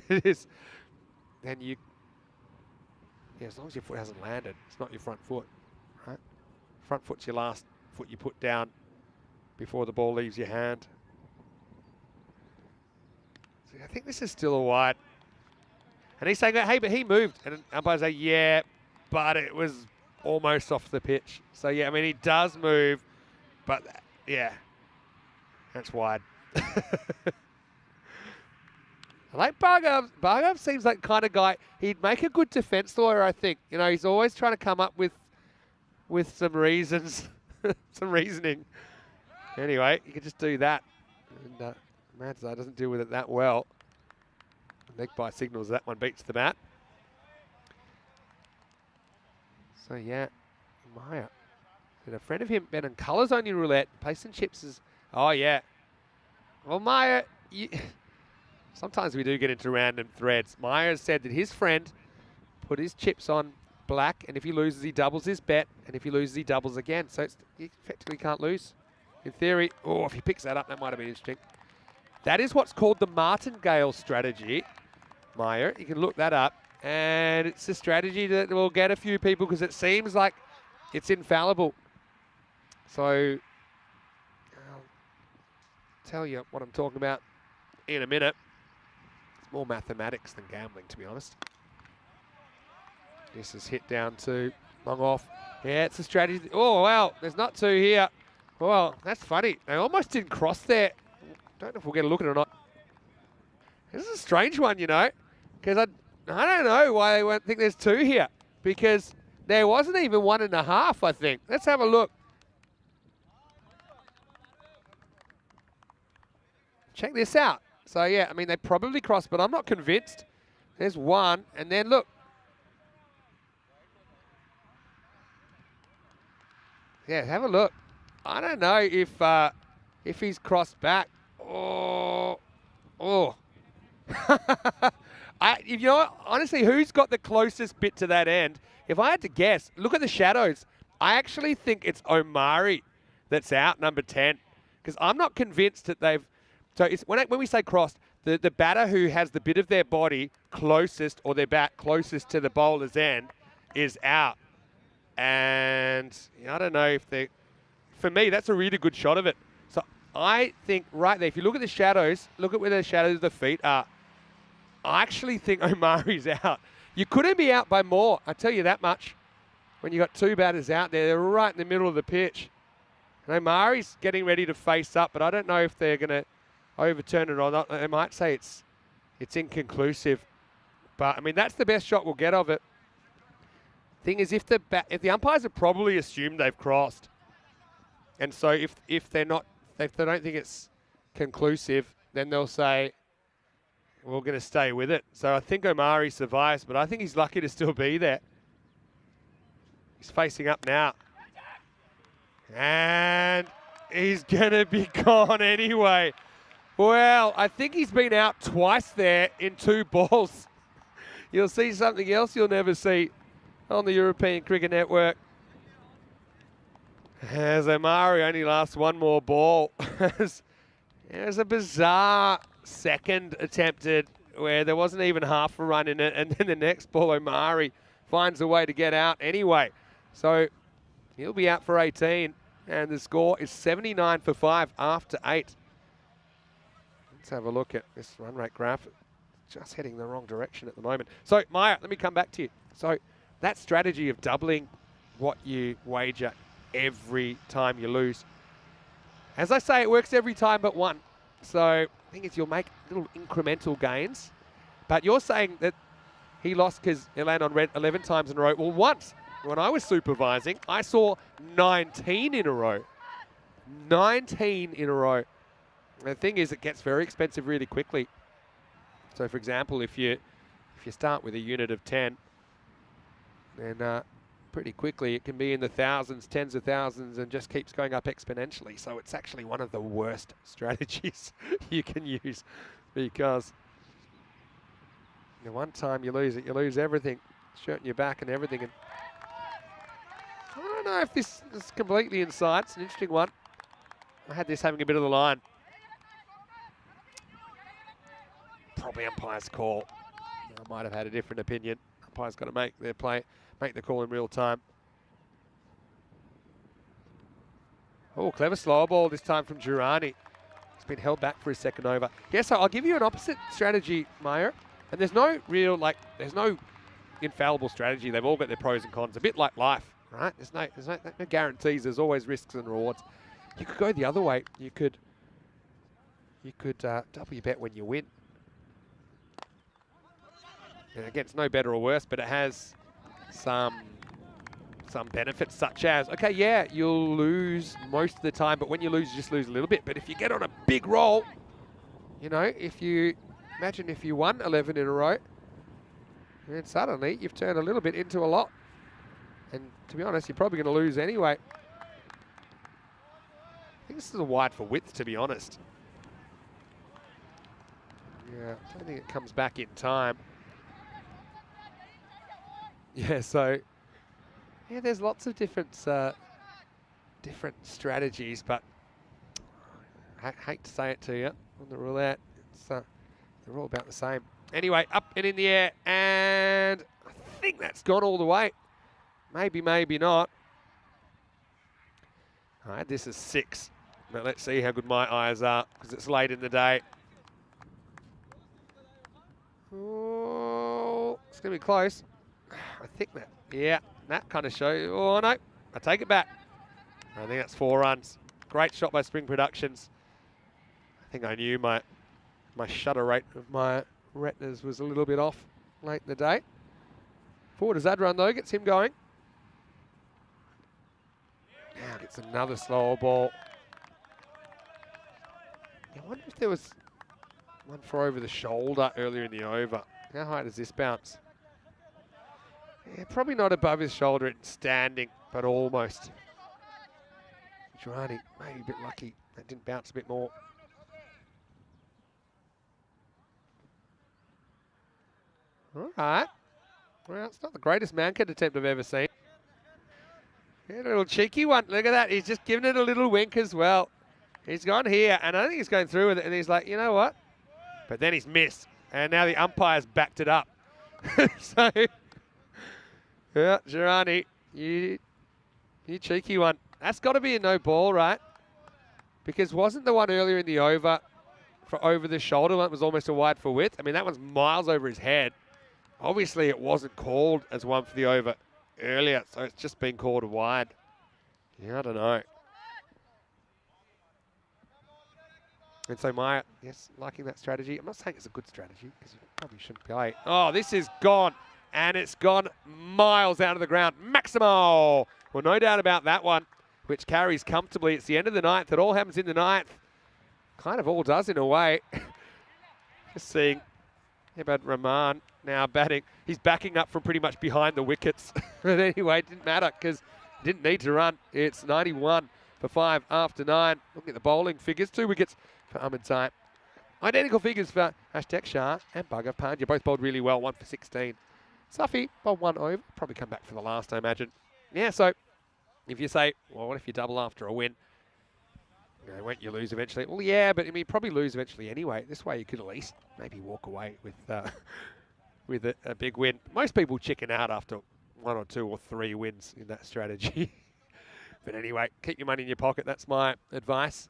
it is. Then you, yeah, as long as your foot hasn't landed, it's not your front foot, right? Front foot's your last foot you put down before the ball leaves your hand. So I think this is still a wide. And he's saying, hey, but he moved. And umpires say, yeah, but it was almost off the pitch. So, yeah, I mean, he does move, but, yeah, that's wide. I like Bhargav. Bhargav seems like the kind of guy, he'd make a good defence lawyer, I think. You know, he's always trying to come up with some reasons, some reasoning. Anyway, you can just do that. And Madzar doesn't deal with it that well. Leg by signals that one beats the bat. So yeah, Maya. And a friend of him, Ben and Colours on your roulette. Placing chips is, oh yeah. Well, Maya, sometimes we do get into random threads. Maya said that his friend put his chips on black, and if he loses, he doubles his bet, and if he loses, he doubles again. So he effectively can't lose. In theory, oh, if he picks that up, that might have been interesting. That is what's called the martingale strategy. Maya, you can look that up, and it's a strategy that will get a few people because it seems like it's infallible. So I'll tell you what I'm talking about in a minute. It's more mathematics than gambling, to be honest. This is hit down to long off. Yeah, it's a strategy. Oh, wow, there's not 2 here. Well, that's funny. They almost didn't cross there. Don't know if we'll get a look at it or not. This is a strange one, you know, because I don't know why they won't think there's 2 here, because there wasn't even 1.5, I think. Let's have a look. Check this out. So, yeah, I mean, they probably crossed, but I'm not convinced. There's 1, and then look. Yeah, have a look. I don't know if he's crossed back. Oh. You know what? Honestly, who's got the closest bit to that end? If I had to guess, look at the shadows. I actually think it's Omari that's out, number 10. Because I'm not convinced that they've... So it's, when we say crossed, the batter who has the bit of their body closest, or their bat closest to the bowler's end, is out. And I don't know if they... For me, that's a really good shot of it. So I think right there, if you look at the shadows, look at where the shadows of the feet are. I actually think Omari's out. You couldn't be out by more, I tell you that much. When you got 2 batters out there, they're right in the middle of the pitch. And Omari's getting ready to face up, but I don't know if they're going to overturn it or not. They might say it's inconclusive. But, I mean, that's the best shot we'll get of it. Thing is, if the umpires have probably assumed they've crossed, and so if they don't think it's conclusive, then they'll say, we're going to stay with it. So I think Omari survives, but I think he's lucky to still be there. He's facing up now. And he's going to be gone anyway. Well, I think he's been out twice there in 2 balls. You'll see something else you'll never see on the European Cricket Network. As Omari only lasts 1 more ball. There's a bizarre second attempted where there wasn't even half a run in it, and then the next ball Omari finds a way to get out anyway. So he'll be out for 18. And the score is 79 for 5 after 8. Let's have a look at this run rate graph. Just heading the wrong direction at the moment. So, Maya, let me come back to you. So, that strategy of doubling what you wager every time you lose, as I say, it works every time but one. So, the thing is, you'll make little incremental gains. But you're saying that he lost because he landed on red 11 times in a row. Well, once, when I was supervising, I saw 19 in a row. 19 in a row. And the thing is, it gets very expensive really quickly. So, for example, if you start with a unit of 10, then pretty quickly it can be in the thousands, tens of thousands, and just keeps going up exponentially. So it's actually one of the worst strategies you can use, because the one time you lose it, you lose everything, shirt in your back and everything. And I don't know if this is completely inside. It's an interesting one. I had this having a bit of the line. Probably umpire's call. I might have had a different opinion. Umpire's got to make their play, make the call in real time. Oh, clever slower ball this time from Girani. He's been held back for his second over. Yeah, so I'll give you an opposite strategy, Meyer. And there's no real, there's no infallible strategy. They've all got their pros and cons. A bit like life, right? There's no guarantees. There's always risks and rewards. You could go the other way. You could double your bet when you win. And again, it's no better or worse, but it has some benefits, such as, okay, yeah, you'll lose most of the time, but when you lose, you just lose a little bit. But if you get on a big roll, you know, imagine if you won 11 in a row, and suddenly you've turned a little bit into a lot. And to be honest, you're probably going to lose anyway. I think this is a wide for width, to be honest. Yeah, I don't think it comes back in time. Yeah, so yeah, there's lots of different strategies, but I hate to say it to you on the roulette, they're all about the same. Anyway, up and in the air, and I think that's gone all the way. Maybe, maybe not. All right, this is 6. Now let's see how good my eyes are, because it's late in the day. Oh, it's going to be close. I think that, yeah, that kind of shows. Oh, no, I take it back. I think that's 4 runs. Great shot by Spring Productions. I think I knew my shutter rate of my retinas was a little bit off late in the day. Forward to Zadran, though, gets him going. Now gets another slower ball. I wonder if there was one for over the shoulder earlier in the over. How high does this bounce? Yeah, probably not above his shoulder, it's standing, but almost. Girani, maybe a bit lucky. That didn't bounce a bit more. All right. Well, it's not the greatest man-cut attempt I've ever seen. Yeah, a little cheeky one. Look at that. He's just giving it a little wink as well. He's gone here, and I think he's going through with it, and he's like, you know what? But then he's missed, and now the umpire's backed it up. So, yeah, Girani, you cheeky one. That's got to be a no ball, right? Because wasn't the one earlier in the over for over the shoulder one was almost a wide for width? I mean, that one's miles over his head. Obviously, it wasn't called as one for the over earlier, so it's just been called a wide. Yeah, I don't know. And so Maya, yes, liking that strategy. I'm not saying it's a good strategy, because you probably shouldn't play. Oh, this is gone. And it's gone miles out of the ground. Maximo! Well, no doubt about that one, which carries comfortably. It's the end of the 9th. It all happens in the 9th. Kind of all does in a way. Just seeing Ebad Rahman now batting. He's backing up from pretty much behind the wickets. But anyway, it didn't matter because he didn't need to run. It's 91 for 5 after 9. Look at the bowling figures. 2 wickets for Ahmed Zaid. Identical figures for Ashtek Shah and Bhagat Pandya. Both bowled really well, 1 for 16. Safi bowled 1 over. Probably come back for the last, I imagine. Yeah, so if you say, well, what if you double after a win? You know, won't you lose eventually? Well, yeah, but I mean, probably lose eventually anyway. This way you could at least maybe walk away with with a big win. Most people chicken out after 1 or 2 or 3 wins in that strategy. But anyway, keep your money in your pocket. That's my advice.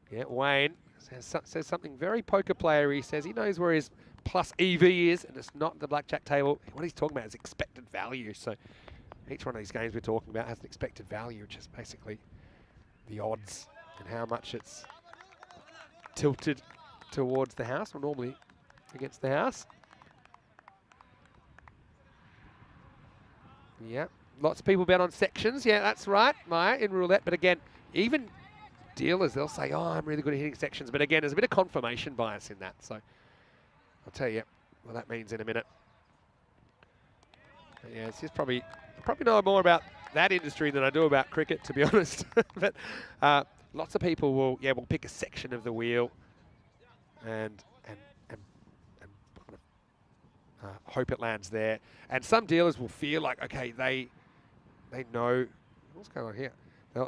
Yeah, Wayne says something very poker player. He says he knows where his plus EV is, and it's not the blackjack table. What he's talking about is expected value. So each one of these games we're talking about has an expected value, which is basically the odds and how much it's tilted towards the house, or normally against the house. Yeah, lots of people bet on sections. Yeah, that's right, Maya, in roulette. But again, even dealers, they'll say, oh, I'm really good at hitting sections. But again, there's a bit of confirmation bias in that. So I'll tell you what that means in a minute. But yeah, it's just probably know more about that industry than I do about cricket, to be honest. But lots of people will pick a section of the wheel and hope it lands there. And some dealers will feel like, okay, they know what's going on here.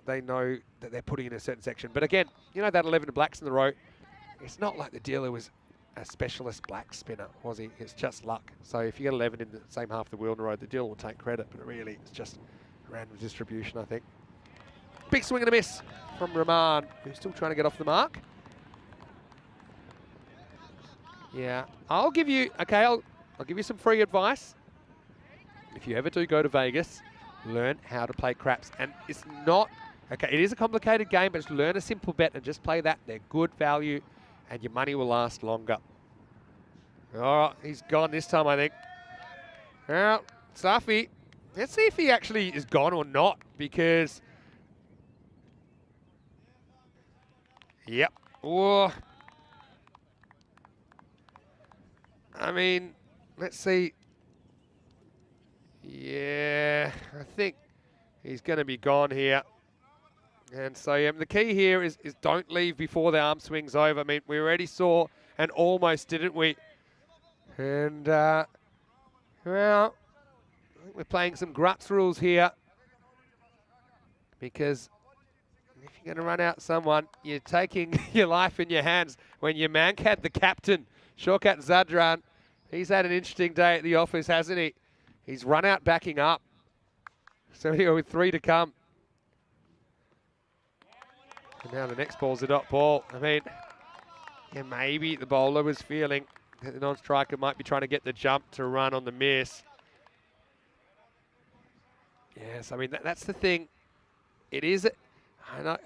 They know that they're putting in a certain section. But again, you know that 11 blacks in the row, it's not like the dealer was a specialist black spinner, was he? It's just luck. So if you get 11 in the same half of the wheel in the row, the dealer will take credit, but really it's just random distribution, I think. Big swing and a miss from Rahman, who's still trying to get off the mark. Yeah, I'll give you some free advice. If you ever do go to Vegas, learn how to play craps. And it's not, okay, it is a complicated game, but just learn a simple bet and just play that. They're good value, and your money will last longer. All right, he's gone this time, I think. Now, Safi, let's see if he actually is gone or not, because... Yep. Oh. I mean, let's see. Yeah, I think he's going to be gone here. And so the key here is don't leave before the arm swing's over. I mean, we already saw an almost, didn't we? And, well, I think we're playing some Gruts rules here. Because if you're going to run out someone, you're taking your life in your hands. When your Mankat, the captain, Shorkat Zadran, he's had an interesting day at the office, hasn't he? He's run out backing up. So here with 3 to come. And now the next ball's a dot ball. I mean, yeah, maybe the bowler was feeling that the non-striker might be trying to get the jump to run on the miss. Yes, I mean, that's the thing. It is,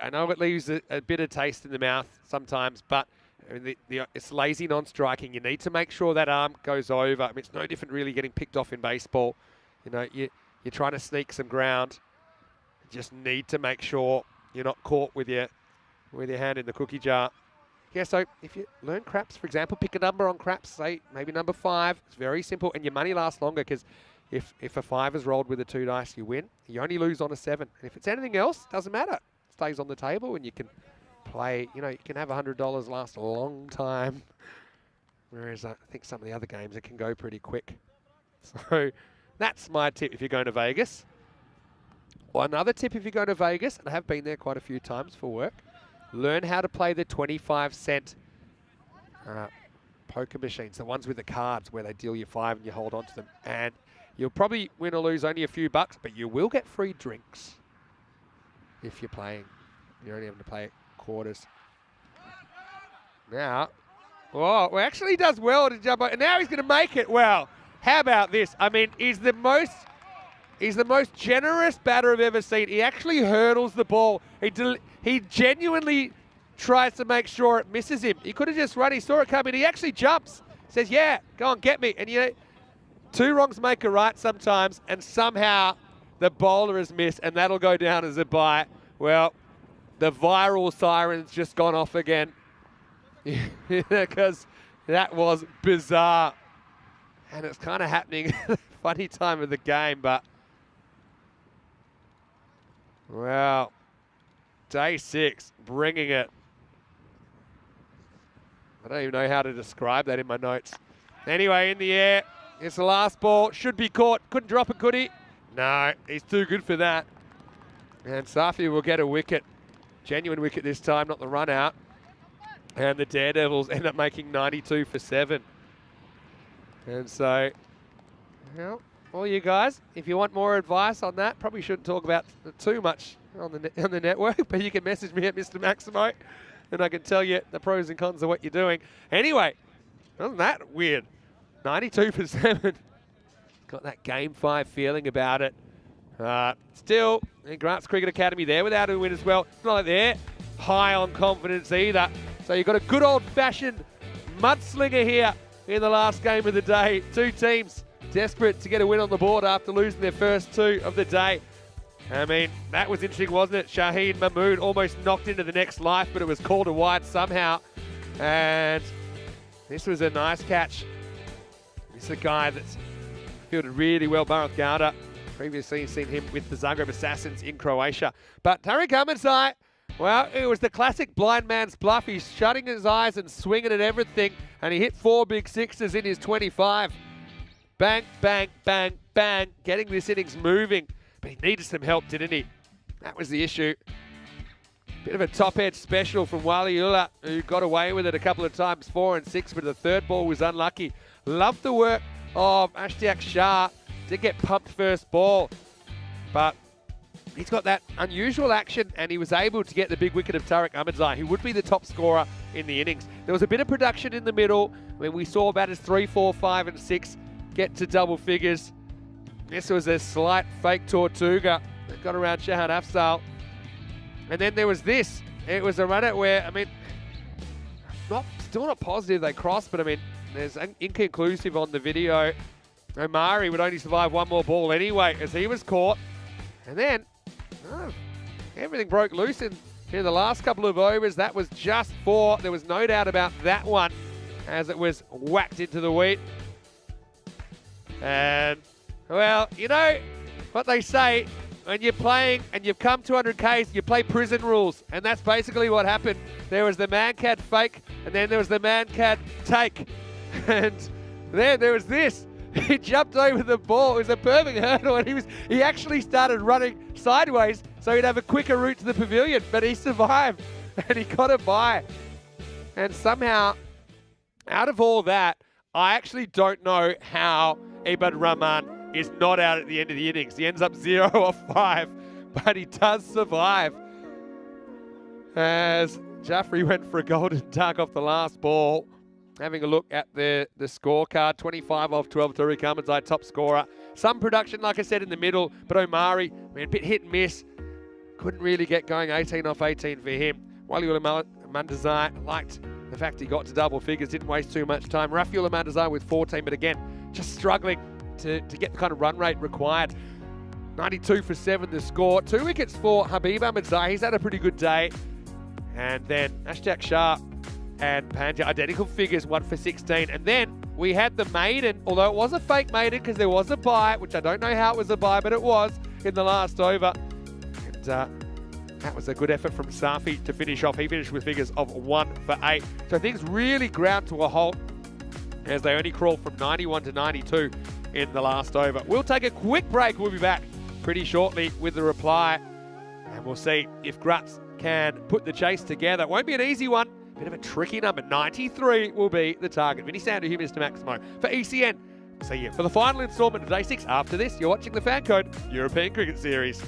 I know it leaves a bitter taste in the mouth sometimes, but I mean, it's lazy non-striking. You need to make sure that arm goes over. I mean, it's no different really getting picked off in baseball. You know, you're trying to sneak some ground. You just need to make sure you're not caught with your hand in the cookie jar. Yeah, so if you learn craps, for example, pick a number on craps, say maybe number 5. It's very simple, and your money lasts longer, because if a 5 is rolled with a 2 dice, you win. You only lose on a 7. And if it's anything else, doesn't matter. It stays on the table, and you can play, you can have $100 last a long time. Whereas I think some of the other games, it can go pretty quick. So that's my tip if you're going to Vegas. Well, another tip if you're going to Vegas, and I have been there quite a few times for work, learn how to play the 25-cent poker machines, the ones with the cards where they deal you 5 and you hold on to them. And you'll probably win or lose only a few bucks, but you will get free drinks if you're playing. You're only having to play quarters. Now, well, actually he does well to jump out, and now he's going to make it. Well, how about this? I mean, he's the most generous batter I've ever seen. He actually hurdles the ball. He genuinely tries to make sure it misses him. He could have just run. He saw it coming. He actually jumps. Says, yeah, go on, get me. And 2 wrongs make a right sometimes, and somehow the bowler has missed, and that'll go down as a bye. Well, the viral siren's just gone off again. Because that was bizarre. And it's kind of happening at a funny time of the game, but wow. Day 6, bringing it. I don't even know how to describe that in my notes. Anyway, in the air. It's the last ball. Should be caught. Couldn't drop it, could he? No, he's too good for that. And Safi will get a wicket. Genuine wicket this time, not the run out. And the Daredevils end up making 92 for 7. And so, well, all you guys, if you want more advice on that, probably shouldn't talk about it too much on the network, but you can message me at Mr. Maximo, and I can tell you the pros and cons of what you're doing. Anyway, wasn't that weird? 92 for 7. Got that Game 5 feeling about it. Still, Grants Cricket Academy there without a win as well. It's not like they're high on confidence either. So you've got a good old-fashioned mudslinger here in the last game of the day. Two teams desperate to get a win on the board after losing their first two of the day. I mean, that was interesting, wasn't it? Shaheen Mahmood almost knocked into the next life, but it was called a wide somehow. And this was a nice catch. This is a guy that's fielded really well, Bharat Gowda. Previously seen him with the Zagreb Assassins in Croatia. But Tariq Ahmedzai, well, it was the classic blind man's bluff. He's shutting his eyes and swinging at everything, and he hit 4 big sixes in his 25. Bang, bang, bang, bang, getting this innings moving. But he needed some help, didn't he? That was the issue. Bit of a top edge special from Waliullah, who got away with it a couple of times, 4 and 6, but the third ball was unlucky. Loved the work of Ashtiaq Shah. Did get pumped first ball, but he's got that unusual action, and he was able to get the big wicket of Tariq Ahmedzai, who would be the top scorer in the innings. There was a bit of production in the middle when we saw batters 3, 4, 5 and 6 get to double figures. This was a slight fake Tortuga that got around Shahad Afzal. And then there was this. It was a run out where, I mean, still not positive they crossed, but I mean, there's an inconclusive on the video. Omari would only survive one more ball anyway as he was caught. And then everything broke loose in the last couple of overs. That was just 4. There was no doubt about that one as it was whacked into the wheat. And, well, you know what they say, when you're playing and you've come 200 Ks, you play prison rules. And that's basically what happened. There was the man-cad fake, and then there was the man-cad take. And then there was this. He jumped over the ball. It was a perfect hurdle, and he actually started running sideways so he'd have a quicker route to the pavilion, but he survived, and he got it by. And somehow, out of all that, I actually don't know how Ibad Rahman is not out at the end of the innings. He ends up 0 off 5, but he does survive. As Jaffrey went for a golden duck off the last ball. Having a look at the scorecard, 25 off 12, Tariq Ahmedzai, top scorer. Some production, like I said, in the middle, but Omari, I mean, a bit hit and miss. Couldn't really get going, 18 off 18 for him. Waliullah Mandazai liked the fact he got to double figures, didn't waste too much time. Rafiullah Mandazai with 14, but again, just struggling to get the kind of run rate required. 92 for 7 the score. 2 wickets for Habib Ahmedzai. He's had a pretty good day. And then Ashtiaq Shah and Pandya, identical figures, 1 for 16. And then we had the maiden, although it was a fake maiden because there was a bye, which I don't know how it was a bye, but it was in the last over. And that was a good effort from Safi to finish off. He finished with figures of 1 for 8. So things really ground to a halt as they only crawled from 91 to 92 in the last over. We'll take a quick break. We'll be back pretty shortly with the reply. And we'll see if Grutz can put the chase together. It won't be an easy one. Bit of a tricky number. 93 will be the target. Vinny Sandu here, Mr. Maximo. For ECN, see you for the final instalment of Day 6. After this, you're watching the Fan Code European Cricket Series.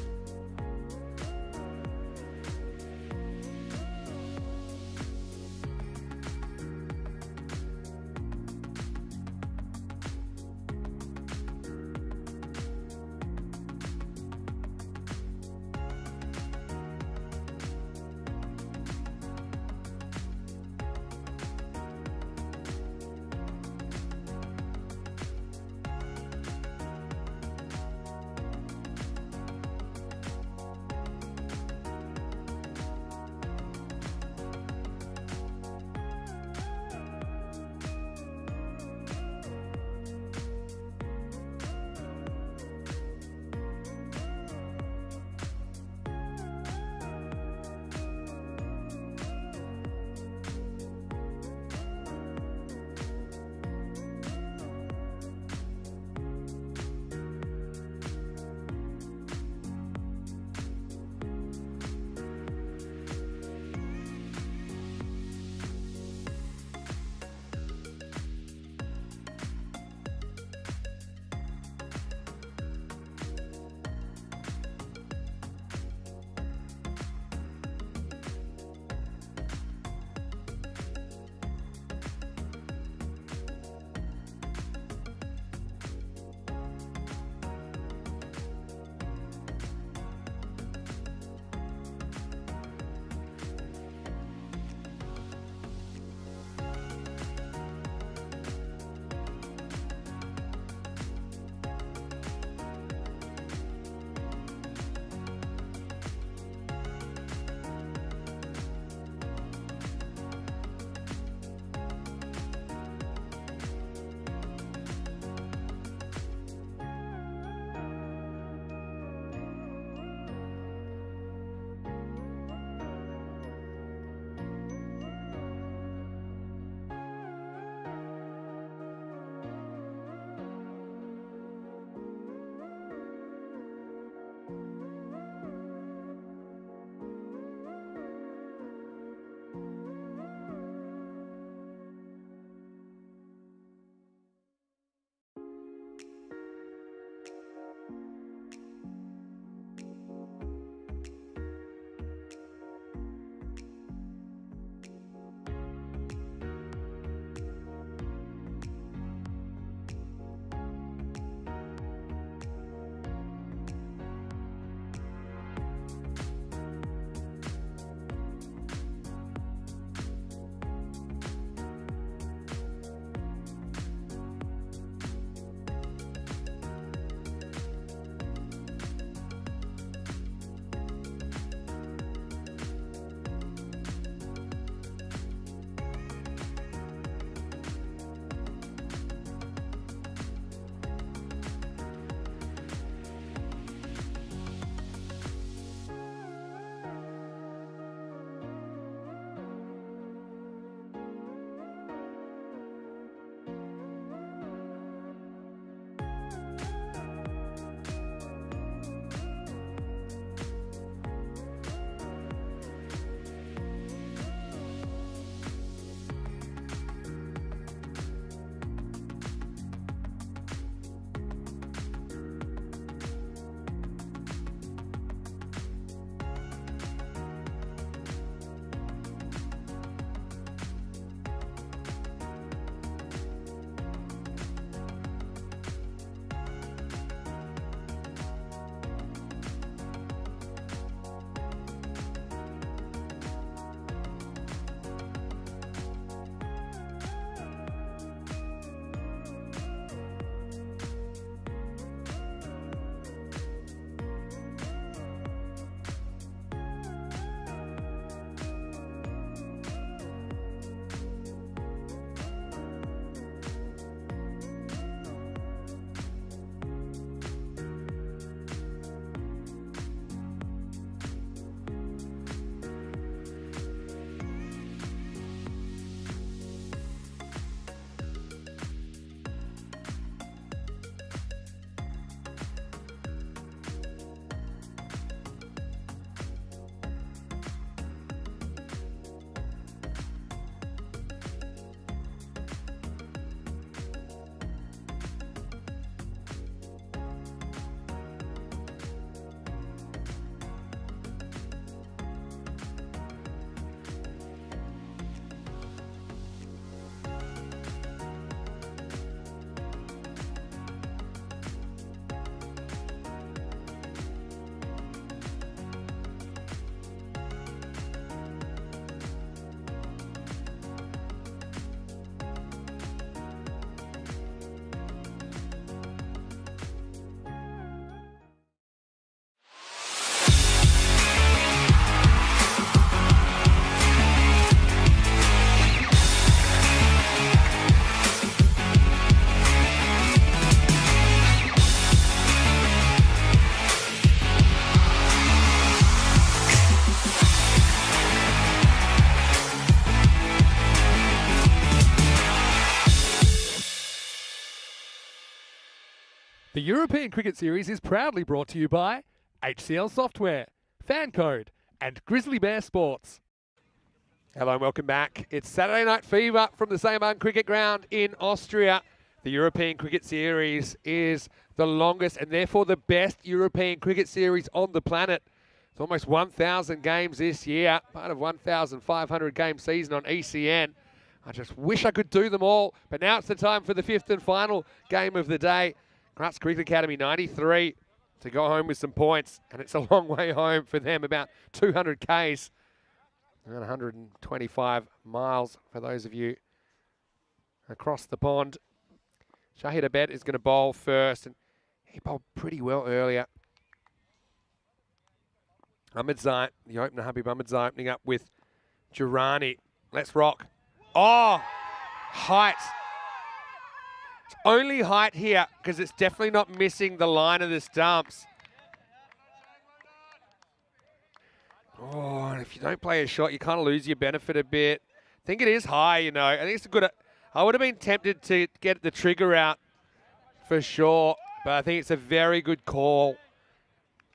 The European Cricket Series is proudly brought to you by HCL Software, Fan Code, and Grizzly Bear Sports. Hello and welcome back. It's Saturday Night Fever from the Seymour Cricket Ground in Austria. The European Cricket Series is the longest and therefore the best European Cricket Series on the planet. It's almost 1,000 games this year, part of 1,500 game season on ECN. I just wish I could do them all, but now it's the time for the fifth and final game of the day. Graz Cricket Academy 93 to go home with some points, and it's a long way home for them, about 200 Ks, and 125 miles for those of you across the pond. Shahid Abed is going to bowl first, and he bowled pretty well earlier. Ahmedzai, the opener, Habib Ahmedzai, opening up with Durrani. Let's rock. Oh, height. It's only height here because it's definitely not missing the line of the stumps. Oh, and if you don't play a shot, you kind of lose your benefit a bit. I think it is high, you know. I think it's a good... I would have been tempted to get the trigger out for sure, but I think it's a very good call.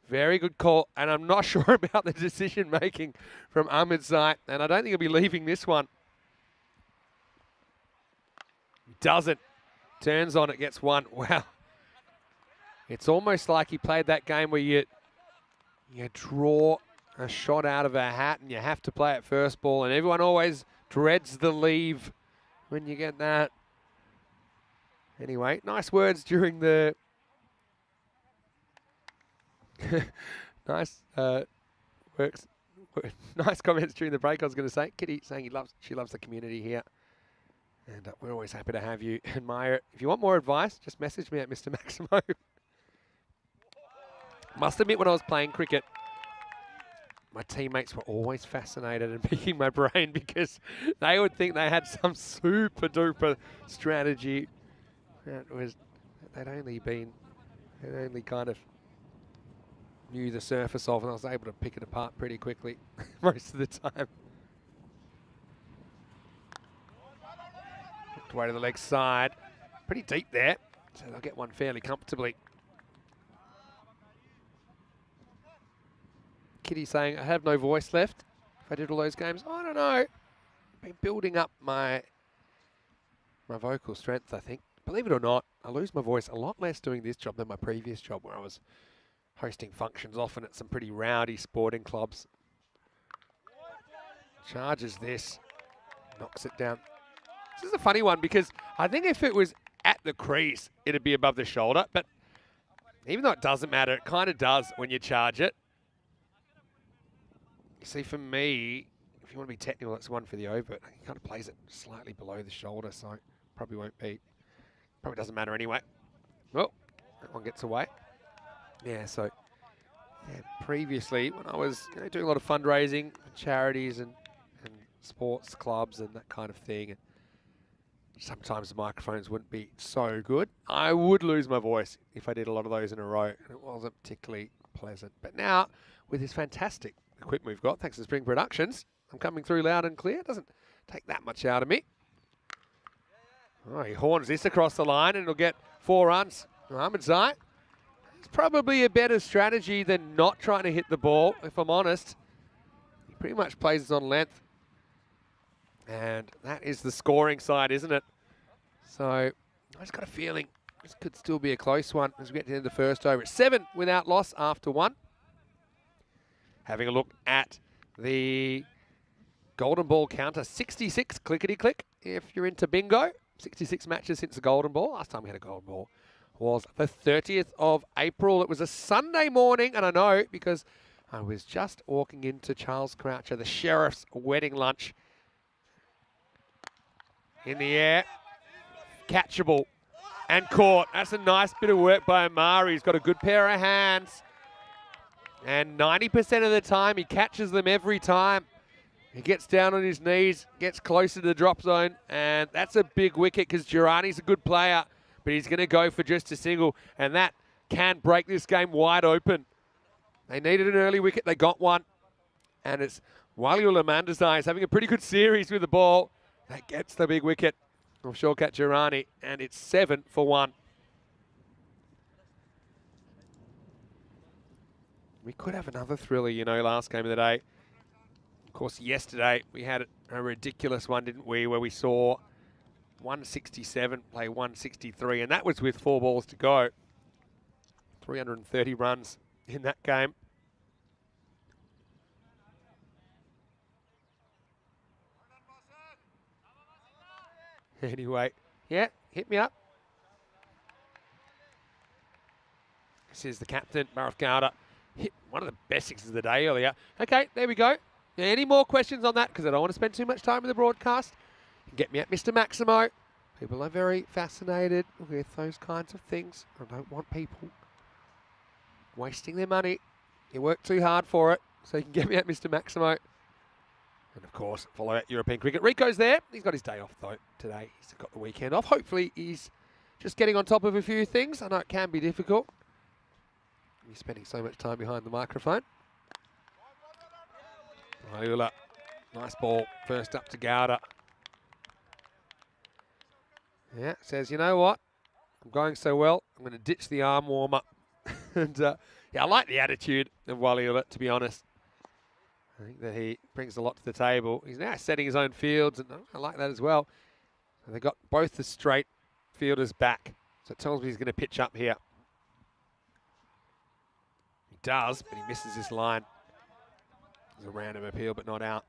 Very good call, and I'm not sure about the decision-making from Ahmedzai, and I don't think he'll be leaving this one. Doesn't. Turns on it, gets one. Wow. It's almost like he played that game where you draw a shot out of a hat and you have to play it first ball, and everyone always dreads the leave when you get that. Anyway, nice words during the... nice works. Nice comments during the break, I was going to say. Kitty saying she loves the community here. And we're always happy to have you admire it. If you want more advice, just message me at Mr. Maximo. Must admit, when I was playing cricket, my teammates were always fascinated and picking my brain because they would think they had some super duper strategy. They'd only kind of knew the surface of, and I was able to pick it apart pretty quickly most of the time. Hooked away to the leg side. Pretty deep there, so they'll get one fairly comfortably. Kitty saying, I have no voice left if I did all those games. I don't know. Been building up my vocal strength, I think. Believe it or not, I lose my voice a lot less doing this job than my previous job, where I was hosting functions often at some pretty rowdy sporting clubs. Charges this, knocks it down. This is a funny one because I think if it was at the crease, it'd be above the shoulder, but even though it doesn't matter, it kind of does when you charge it. You see, for me, if you want to be technical, it's one for the overt. He kind of plays it slightly below the shoulder, so probably won't be. Probably doesn't matter anyway. Well, that one gets away. Yeah, so yeah, previously when I was doing a lot of fundraising for charities and sports clubs and that kind of thing, and sometimes the microphones wouldn't be so good, I would lose my voice if I did a lot of those in a row, and it wasn't particularly pleasant. But now, with this fantastic equipment we've got, thanks to Spring Productions, I'm coming through loud and clear. It doesn't take that much out of me. Oh, he horns this across the line and he'll get 4 runs. Ahmedzai. It's probably a better strategy than not trying to hit the ball, if I'm honest. He pretty much plays it on length. And that is the scoring side, isn't it? So I just got a feeling this could still be a close one as we get to the end of the first over. It's 7 without loss after 1. Having a look at the golden ball counter, 66 clickety-click if you're into bingo. 66 matches since the golden ball. Last time we had a golden ball was the 30th of April. It was a Sunday morning, and I know because I was just walking into Charles Croucher, the Sheriff's wedding lunch. In the air, catchable and caught. That's a nice bit of work by Amari. He's got a good pair of hands. And 90% of the time, he catches them every time. He gets down on his knees, gets closer to the drop zone, and that's a big wicket because Durrani's a good player, but he's going to go for just a single, and that can break this game wide open. They needed an early wicket. They got one, and it's Waliul Amandazai is having a pretty good series with the ball. That gets the big wicket of Shortcut Durrani, and it's 7 for 1. We could have another thriller, you know, last game of the day. Of course, yesterday we had a ridiculous one, didn't we, where we saw 167 play 163, and that was with 4 balls to go. 330 runs in that game. Anyway, yeah, hit me up. This is the captain, Barath Gowda. Hit one of the best sixes of the day earlier. Okay, there we go. Any more questions on that? Because I don't want to spend too much time in the broadcast. Get me at Mr. Maximo. People are very fascinated with those kinds of things. I don't want people wasting their money. You work too hard for it, so you can get me at Mr. Maximo. And of course, follow out European cricket. Rico's there. He's got his day off though today. He's got the weekend off. Hopefully he's just getting on top of a few things. I know it can be difficult. He's spending so much time behind the microphone. Ayula, nice ball. First up to Gowda. Yeah, says, you know what? I'm going so well, I'm going to ditch the arm warmer. And yeah, I like the attitude of Waliula, to be honest. I think that he brings a lot to the table. He's now setting his own fields, and I like that as well. And they got both the straight fielders back. So it tells me he's going to pitch up here. He does, but he misses this line. It's a random appeal, but not out.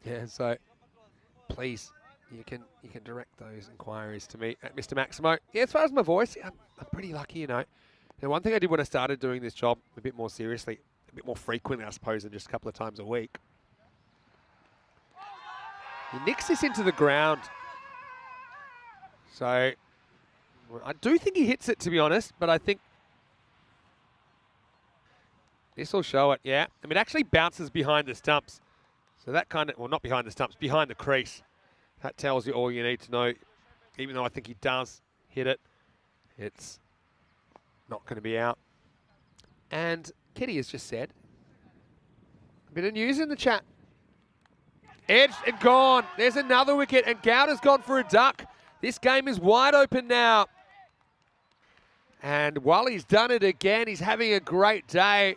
Yeah, so please, you can direct those inquiries to me at Mr. Maximo. Yeah, as far as my voice, I'm pretty lucky, you know. Now, one thing I did when I started doing this job a bit more seriously, a bit more frequently, I suppose, than just a couple of times a week. He nicks this into the ground. So I do think he hits it, to be honest, but I think this will show it, yeah. I mean, it actually bounces behind the stumps. So that kind of, well, not behind the stumps, behind the crease. That tells you all you need to know. Even though I think he does hit it, it's not going to be out. And Kitty has just said, a bit of news in the chat. Edged and gone. There's another wicket, and Gowda's gone for a duck. This game is wide open now. And Wally's done it again. He's having a great day.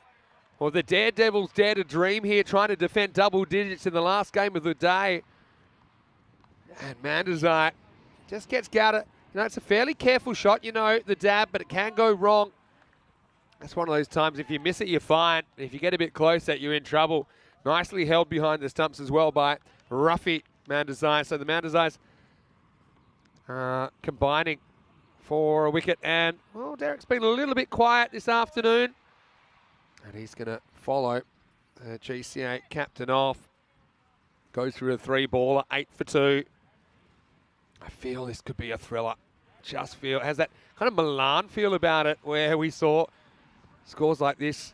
Well, the Daredevils dare to dream here, trying to defend double digits in the last game of the day. And Mandazai just gets Gowda. You know, it's a fairly careful shot, you know, the dab, but it can go wrong. That's one of those times, if you miss it, you're fine. If you get a bit closer, you're in trouble. Nicely held behind the stumps as well by Ruffy Mandazai. So the Mandazais combining for a wicket. And, well, Derek's been a little bit quiet this afternoon. And he's going to follow the GCA captain off. Goes through a 3-baller, 8 for 2. I feel this could be a thriller. Just feel, it has that kind of Milan feel about it, where we saw scores like this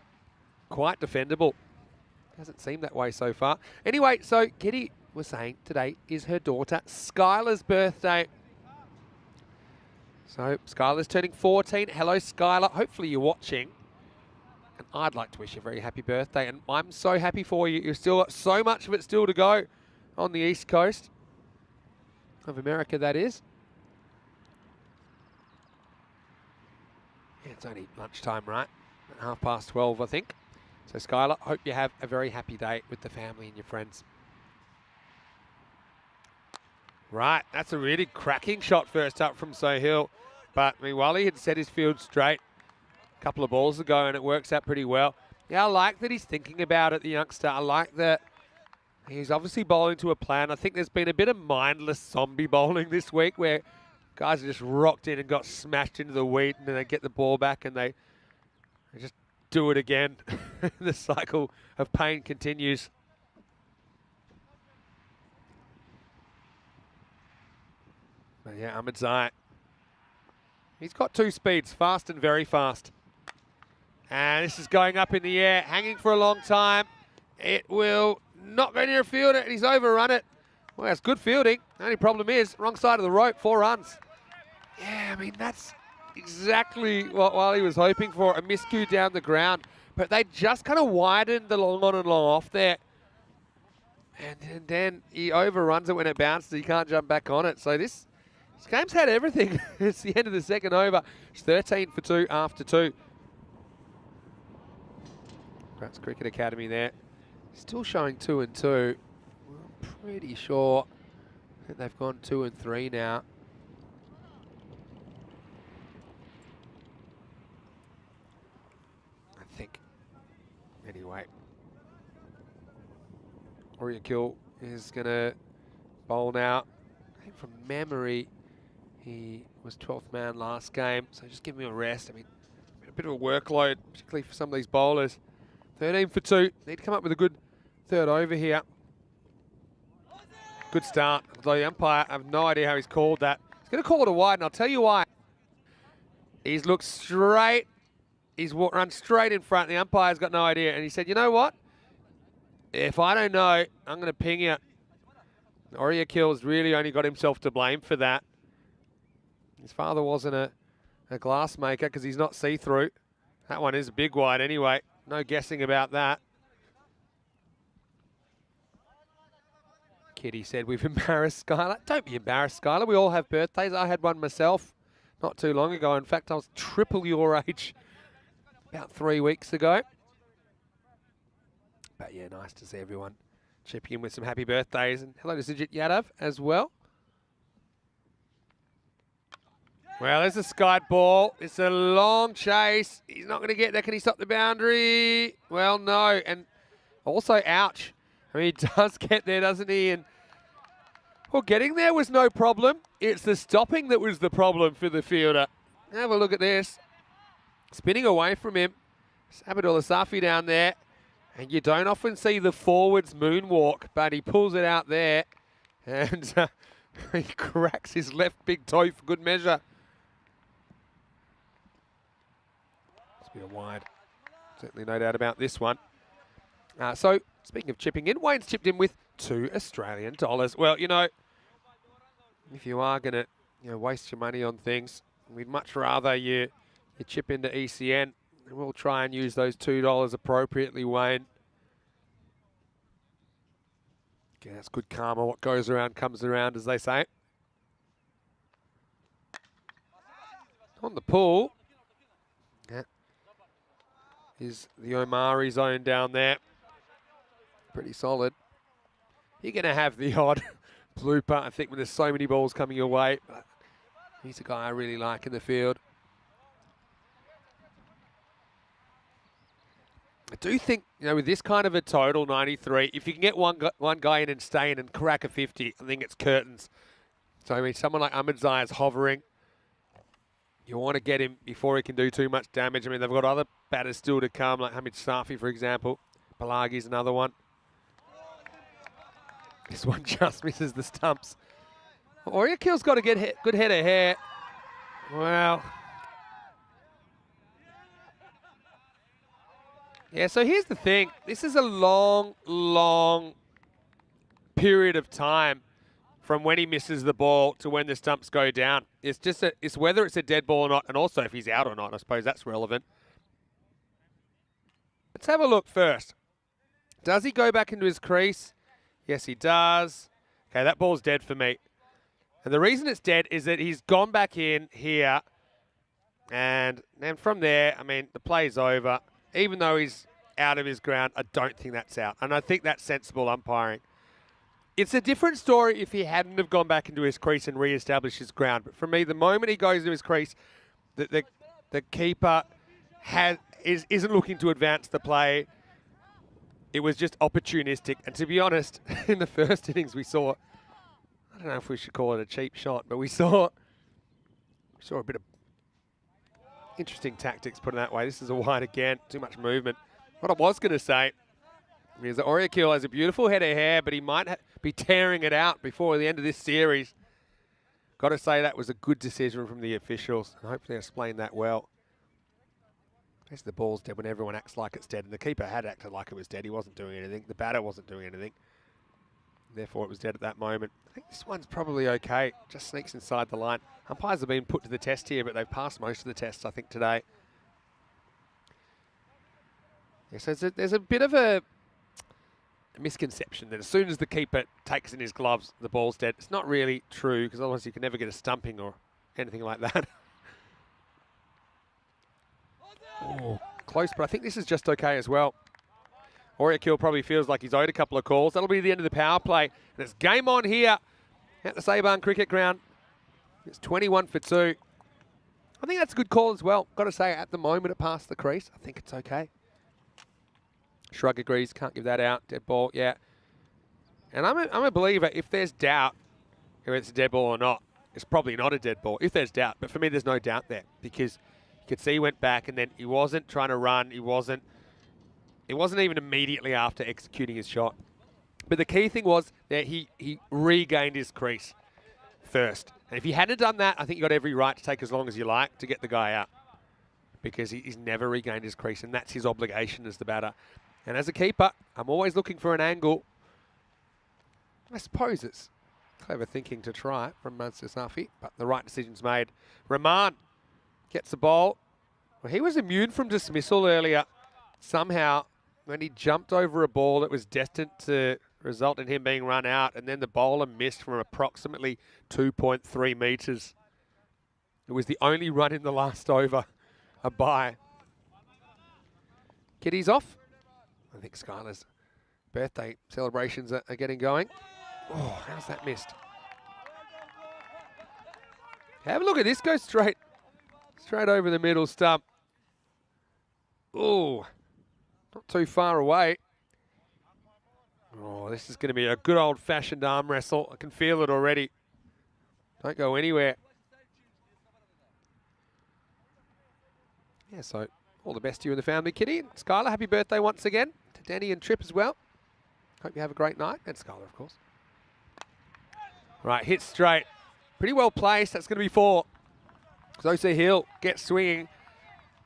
quite defendable. Hasn't seemed that way so far. Anyway, so Kitty was saying today is her daughter Skylar's birthday. So Skylar's turning 14. Hello, Skylar. Hopefully you're watching. And I'd like to wish you a very happy birthday. And I'm so happy for you. You've still got so much of it still to go on the East Coast of America, that is. Yeah, it's only lunchtime, right? At 12:30, I think. So, Skylar, hope you have a very happy day with the family and your friends. Right, that's a really cracking shot first up from Sohail. But, I mean, Wally had set his field straight a couple of balls ago, and it works out pretty well. Yeah, I like that he's thinking about it, the youngster. I like that he's obviously bowling to a plan. I think there's been a bit of mindless zombie bowling this week where guys are just rocked in and got smashed into the wheat, and then they get the ball back and they just do it again. The cycle of pain continues. But yeah, Ahmed Zayat. He's got 2 speeds, fast and very fast. And this is going up in the air, hanging for a long time. It will not go near a fielder, and he's overrun it. Well, that's good fielding. The only problem is, wrong side of the rope, 4 runs. Yeah, I mean, that's exactly what Wally was hoping for, a miscue down the ground. But they just kind of widened the long on and long off there. And then he overruns it when it bounces. He can't jump back on it. So this This game's had everything. It's the end of the second over. It's 13 for 2 after 2. Perhaps Cricket Academy there. Still showing 2 and 2. I'm pretty sure that they've gone 2 and 3 now. I think. Anyway. Kill is going to bowl now. I think from memory, he was 12th man last game, so just give him a rest. I mean, a bit of a workload, particularly for some of these bowlers. 13 for 2. Need to come up with a good third over here. Good start. Although the umpire, I have no idea how he's called that. He's going to call it a wide, and I'll tell you why. He's looked straight. He's run straight in front. The umpire's got no idea. And he said, you know what? If I don't know, I'm going to ping you. Kill's really only got himself to blame for that. His father wasn't a glass maker because he's not see-through. That one is a big wide anyway. No guessing about that. Kitty said, we've embarrassed Skylar. Don't be embarrassed, Skylar. We all have birthdays. I had one myself not too long ago. In fact, I was triple your age about 3 weeks ago. But yeah, nice to see everyone chipping in with some happy birthdays. And hello to Sijit Yadav as well. Well, there's a Sky ball. It's a long chase. He's not going to get there. Can he stop the boundary? Well, no. And also, ouch. I mean, he does get there, doesn't he? And well, getting there was no problem. It's the stopping that was the problem for the fielder. Have a look at this. Spinning away from him. Abdullah Safi down there. And you don't often see the forwards moonwalk, but he pulls it out there. And he cracks his left big toe for good measure. Must be a wide. Certainly no doubt about this one. So, speaking of chipping in, Wayne's chipped in with $2 Australian. Well, you know, if you are going to waste your money on things, we'd much rather you chip into ECN. And we'll try and use those $2 appropriately, Wayne. Okay, that's good karma. What goes around comes around, as they say. On the pull. Yeah. Is the Omari zone down there. Pretty solid. You're going to have the odd blooper, I think, when there's so many balls coming your way. But he's a guy I really like in the field. I do think, with this kind of a total, 93, if you can get one guy in and stay in and crack a 50, I think it's curtains. So, I mean, someone like Ahmedzai is hovering. You want to get him before he can do too much damage. I mean, they've got other batters still to come, like Hamid Safi, for example. Balagi's another one. This one just misses the stumps. Kill's got a good head of hair. Well... Yeah, so here's the thing. This is a long, long period of time from when he misses the ball to when the stumps go down. It's just it's whether it's a dead ball or not, and also if he's out or not. I suppose that's relevant. Let's have a look first. Does he go back into his crease? Yes, he does. Okay, that ball's dead for me. And the reason it's dead is that he's gone back in here, and then from there, I mean, the play's over. Even though he's out of his ground, I don't think that's out. And I think that's sensible umpiring. It's a different story if he hadn't have gone back into his crease and re-established his ground. But for me, the moment he goes into his crease, the keeper isn't looking to advance the play. It was just opportunistic. And to be honest, in the first innings we saw, I don't know if we should call it a cheap shot, but we saw a bit of interesting tactics, put it that way. This is a wide again. Too much movement. What I was going to say is that Oriakil has a beautiful head of hair, but he might be tearing it out before the end of this series. Got to say that was a good decision from the officials. And hopefully I explained that well. I guess the ball's dead when everyone acts like it's dead. And the keeper had acted like it was dead. He wasn't doing anything. The batter wasn't doing anything. Therefore, it was dead at that moment. I think this one's probably okay. Just sneaks inside the line. Umpires have been put to the test here, but they've passed most of the tests, I think, today. Yeah, so there's a bit of a misconception that as soon as the keeper takes in his gloves, the ball's dead. It's not really true, because otherwise you can never get a stumping or anything like that. Oh, close, but I think this is just okay as well. Oriakil probably feels like he's owed a couple of calls. That'll be the end of the power play. And it's game on here at the Saban Cricket Ground. It's 21 for 2. I think that's a good call as well. Got to say, at the moment it passed the crease. I think it's okay. Shrug agrees, can't give that out. Dead ball, yeah. And I'm a believer, if there's doubt if it's a dead ball or not, it's probably not a dead ball, if there's doubt. But for me, there's no doubt there, because you could see he went back and then he wasn't trying to run. It wasn't even immediately after executing his shot. But the key thing was that he regained his crease first. And if he hadn't done that, I think you got every right to take as long as you like to get the guy out, because he's never regained his crease, and that's his obligation as the batter. And as a keeper, I'm always looking for an angle. I suppose it's clever thinking to try from Mansur Safi, but the right decision's made. Rahman gets the ball. Well, he was immune from dismissal earlier. Somehow, when he jumped over a ball that was destined to result in him being run out, and then the bowler missed from approximately 2.3 metres. It was the only run in the last over, a bye. Kitty's off. I think Skylar's birthday celebrations are getting going. Oh, how's that missed? Have a look at this, go straight over the middle stump. Oh, not too far away. Oh, this is going to be a good old-fashioned arm wrestle. I can feel it already. Don't go anywhere. Yeah, so all the best to you and the family, Kitty. And Skylar, happy birthday once again. To Danny and Trip as well. Hope you have a great night. And Skylar, of course. Right, hit straight. Pretty well placed. That's going to be 4. Zosa Hill gets swinging.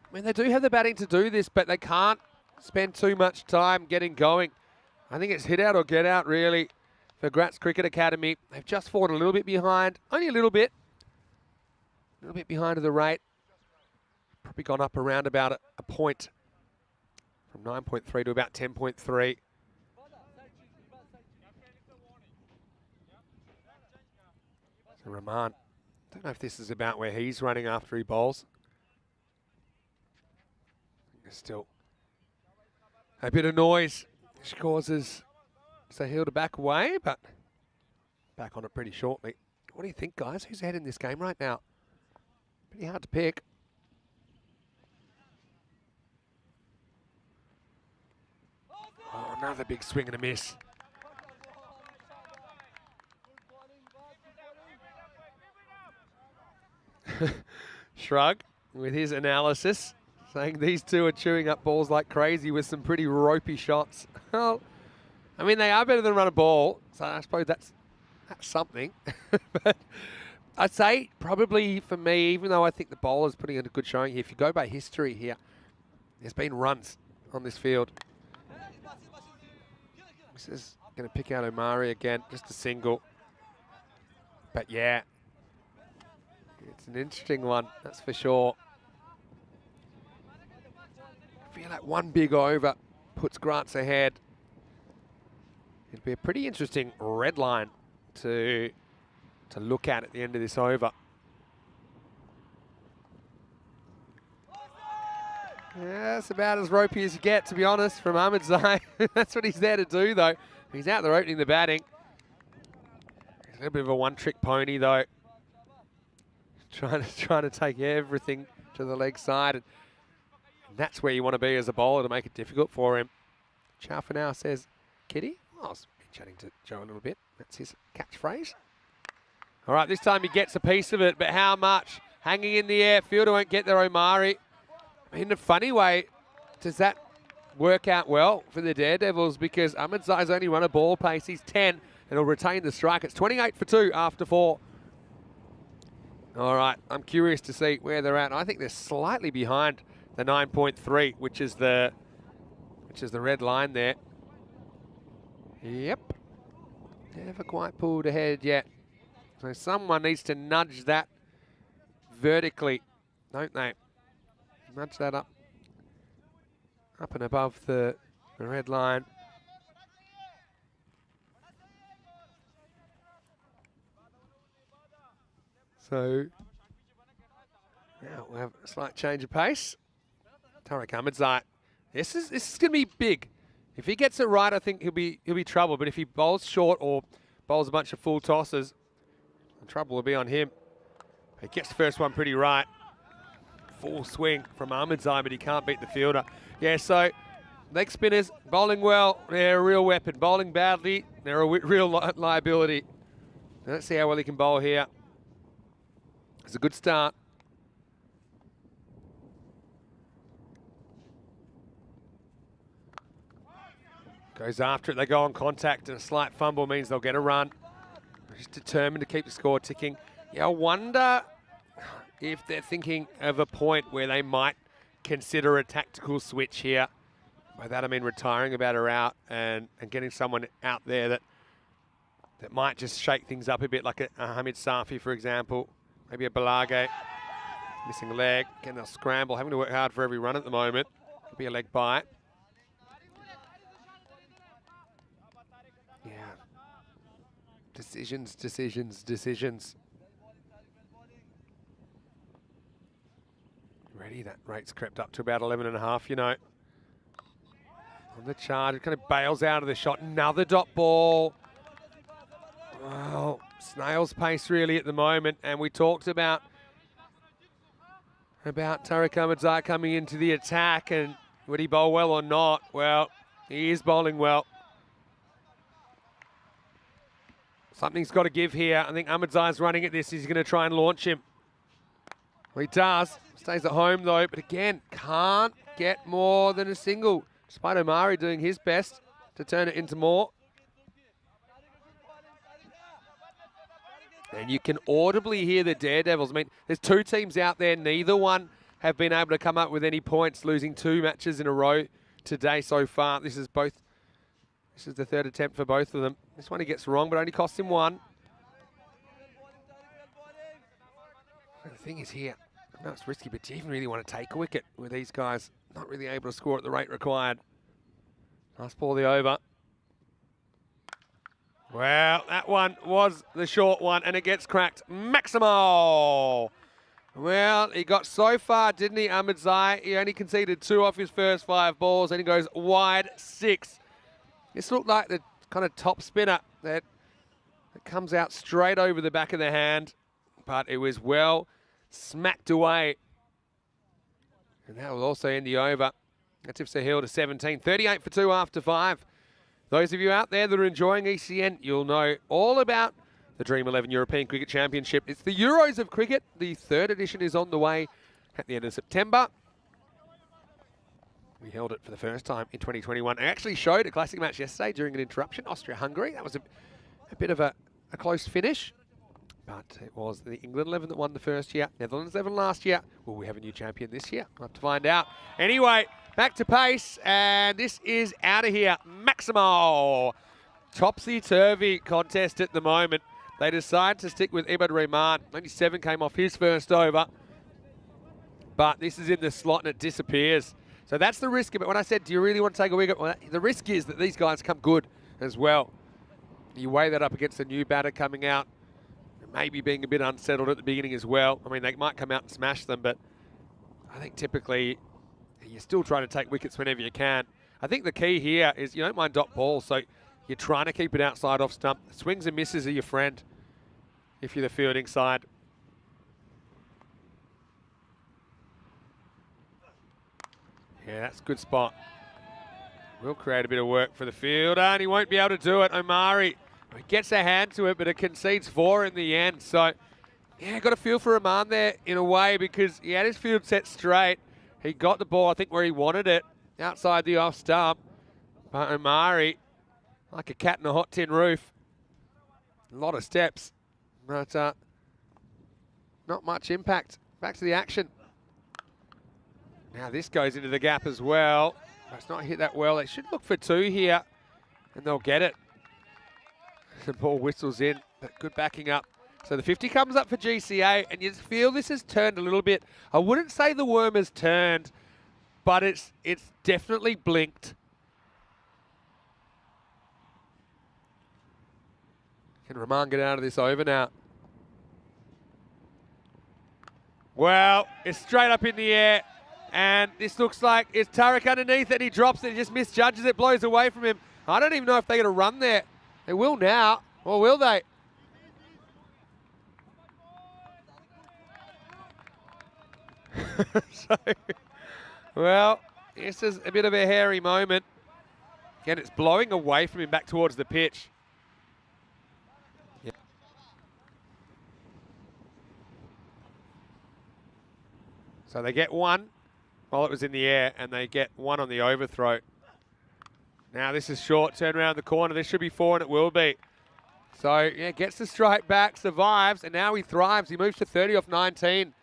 I mean, they do have the batting to do this, but they can't spend too much time getting going. I think it's hit out or get out, really, for Gratz Cricket Academy. They've just fallen a little bit behind. Only a little bit. A little bit behind of the rate. Probably gone up around about a point. From 9.3 to about 10.3. So Rahman, don't know if this is about where he's running after he bowls. There's still a bit of noise, which causes Sahil to back away, but back on it pretty shortly. What do you think, guys? Who's ahead in this game right now? Pretty hard to pick. Oh, another big swing and a miss. Shrug with his analysis, saying these two are chewing up balls like crazy with some pretty ropey shots. Well, I mean, they are better than run a ball, so I suppose that's something. But I'd say probably for me, even though I think the bowler's putting in a good showing here, if you go by history here, there's been runs on this field. This is going to pick out Omari again, just a single. But yeah, it's an interesting one, that's for sure. I feel like one big over puts Grants ahead. It'll be a pretty interesting red line to look at the end of this over. Yeah, that's about as ropey as you get, to be honest, from Ahmed Zai. That's what he's there to do, though. He's out there opening the batting. He's a little bit of a one-trick pony, though. Trying to take everything to the leg side. And that's where you want to be as a bowler to make it difficult for him. Chow for now says, Kitty. Oh, I've been chatting to Joe a little bit. That's his catchphrase. All right, this time he gets a piece of it, but how much? Hanging in the air. Fielder won't get there, Omari. In a funny way, does that work out well for the Daredevils? Because Ahmed Zai's only run a ball pace. He's 10 and he'll retain the strike. It's 28 for 2 after 4. All right, I'm curious to see where they're at. I think they're slightly behind the 9.3, which is the red line there. Yep. Never quite pulled ahead yet. So someone needs to nudge that vertically, don't they? Nudge that up and above the red line. So now we'll have a slight change of pace. Tariq Ahmedzai. This is going to be big. If he gets it right, I think he'll be trouble. But if he bowls short or bowls a bunch of full tosses, the trouble will be on him. He gets the first one pretty right. Full swing from Ahmedzai, but he can't beat the fielder. Yeah, so leg spinners bowling well, they're a real weapon. Bowling badly, they're a real liability. Let's see how well he can bowl here. It's a good start. Goes after it, they go on contact, and a slight fumble means they'll get a run. Just determined to keep the score ticking. Yeah, I wonder if they're thinking of a point where they might consider a tactical switch here. By that I mean retiring a batter out and getting someone out there that might just shake things up a bit, like a Hamid Safi, for example. Maybe a Balage, missing a leg. Again, they'll scramble, having to work hard for every run at the moment. Could be a leg bite. Yeah. Decisions, decisions, decisions. Ready, that rate's crept up to about 11.5, you know. On the charge, it kind of bails out of the shot. Another dot ball. Well, snail's pace really at the moment. And we talked about Tariq Ahmedzai coming into the attack and would he bowl well or not? Well, he is bowling well. Something's got to give here. I think Ahmedzai's running at this. He's going to try and launch him. Well, he does. Stays at home though, but again, can't get more than a single. Despite Omari doing his best to turn it into more. And you can audibly hear the Daredevils. I mean, there's two teams out there. Neither one have been able to come up with any points, losing 2 matches in a row today so far. This is the third attempt for both of them. This one he gets wrong, but only costs him 1. The thing is here, I know it's risky, but do you even really want to take a wicket with these guys not really able to score at the rate required? Nice ball the over. Well, that one was the short one, and it gets cracked. Maximo! Well, he got so far, didn't he, Ahmedzai? He only conceded 2 off his first 5 balls, and he goes wide 6. This looked like the kind of top spinner that comes out straight over the back of the hand, but it was well smacked away. And that will also end the over. That tips the hill to 17. 38 for 2 after 5. Those of you out there that are enjoying ECN, you'll know all about the Dream 11 European Cricket Championship. It's the Euros of Cricket. The 3rd edition is on the way at the end of September. We held it for the first time in 2021. I actually showed a classic match yesterday during an interruption, Austria-Hungary. That was a bit of a close finish. But it was the England 11 that won the first year, Netherlands 11 last year. Will we have a new champion this year? We'll have to find out. Anyway, back to pace, and this is out of here. Maximo. Topsy-turvy contest at the moment. They decide to stick with Ibad Rahman. Only 7 came off his first over. But this is in the slot and it disappears. So that's the risk of it. When I said, do you really want to take a wicket? Well, the risk is that these guys come good as well. You weigh that up against a new batter coming out, maybe being a bit unsettled at the beginning as well. I mean, they might come out and smash them, but I think typically you're still trying to take wickets whenever you can. I think the key here is you don't mind dot balls, so you're trying to keep it outside off stump. Swings and misses are your friend if you're the fielding side. Yeah, that's a good spot. Will create a bit of work for the fielder, and he won't be able to do it. Omari gets a hand to it, but it concedes 4 in the end. So, yeah, got a feel for Rahman there in a way because he had his field set straight. He got the ball, I think, where he wanted it, outside the off stump. But Omari, like a cat in a hot tin roof, a lot of steps, but not much impact. Back to the action. Now this goes into the gap as well. It's not hit that well. They should look for 2 here, and they'll get it. The ball whistles in, but good backing up. So the 50 comes up for GCA, and you feel this has turned a little bit. I wouldn't say the worm has turned, but it's definitely blinked. Can Rahman get out of this over now? Well, it's straight up in the air. And this looks like it's Tarek underneath it. He drops it. He just misjudges it. Blows away from him. I don't even know if they're going to run there. They will now. Or will they? Well, this is a bit of a hairy moment. Again, it's blowing away from him back towards the pitch. So they get one while it was in the air, and they get one on the overthrow. Now this is short, turn around the corner. This should be 4, and it will be. So, yeah, gets the strike back, survives, and now he thrives. He moves to 30 off 19.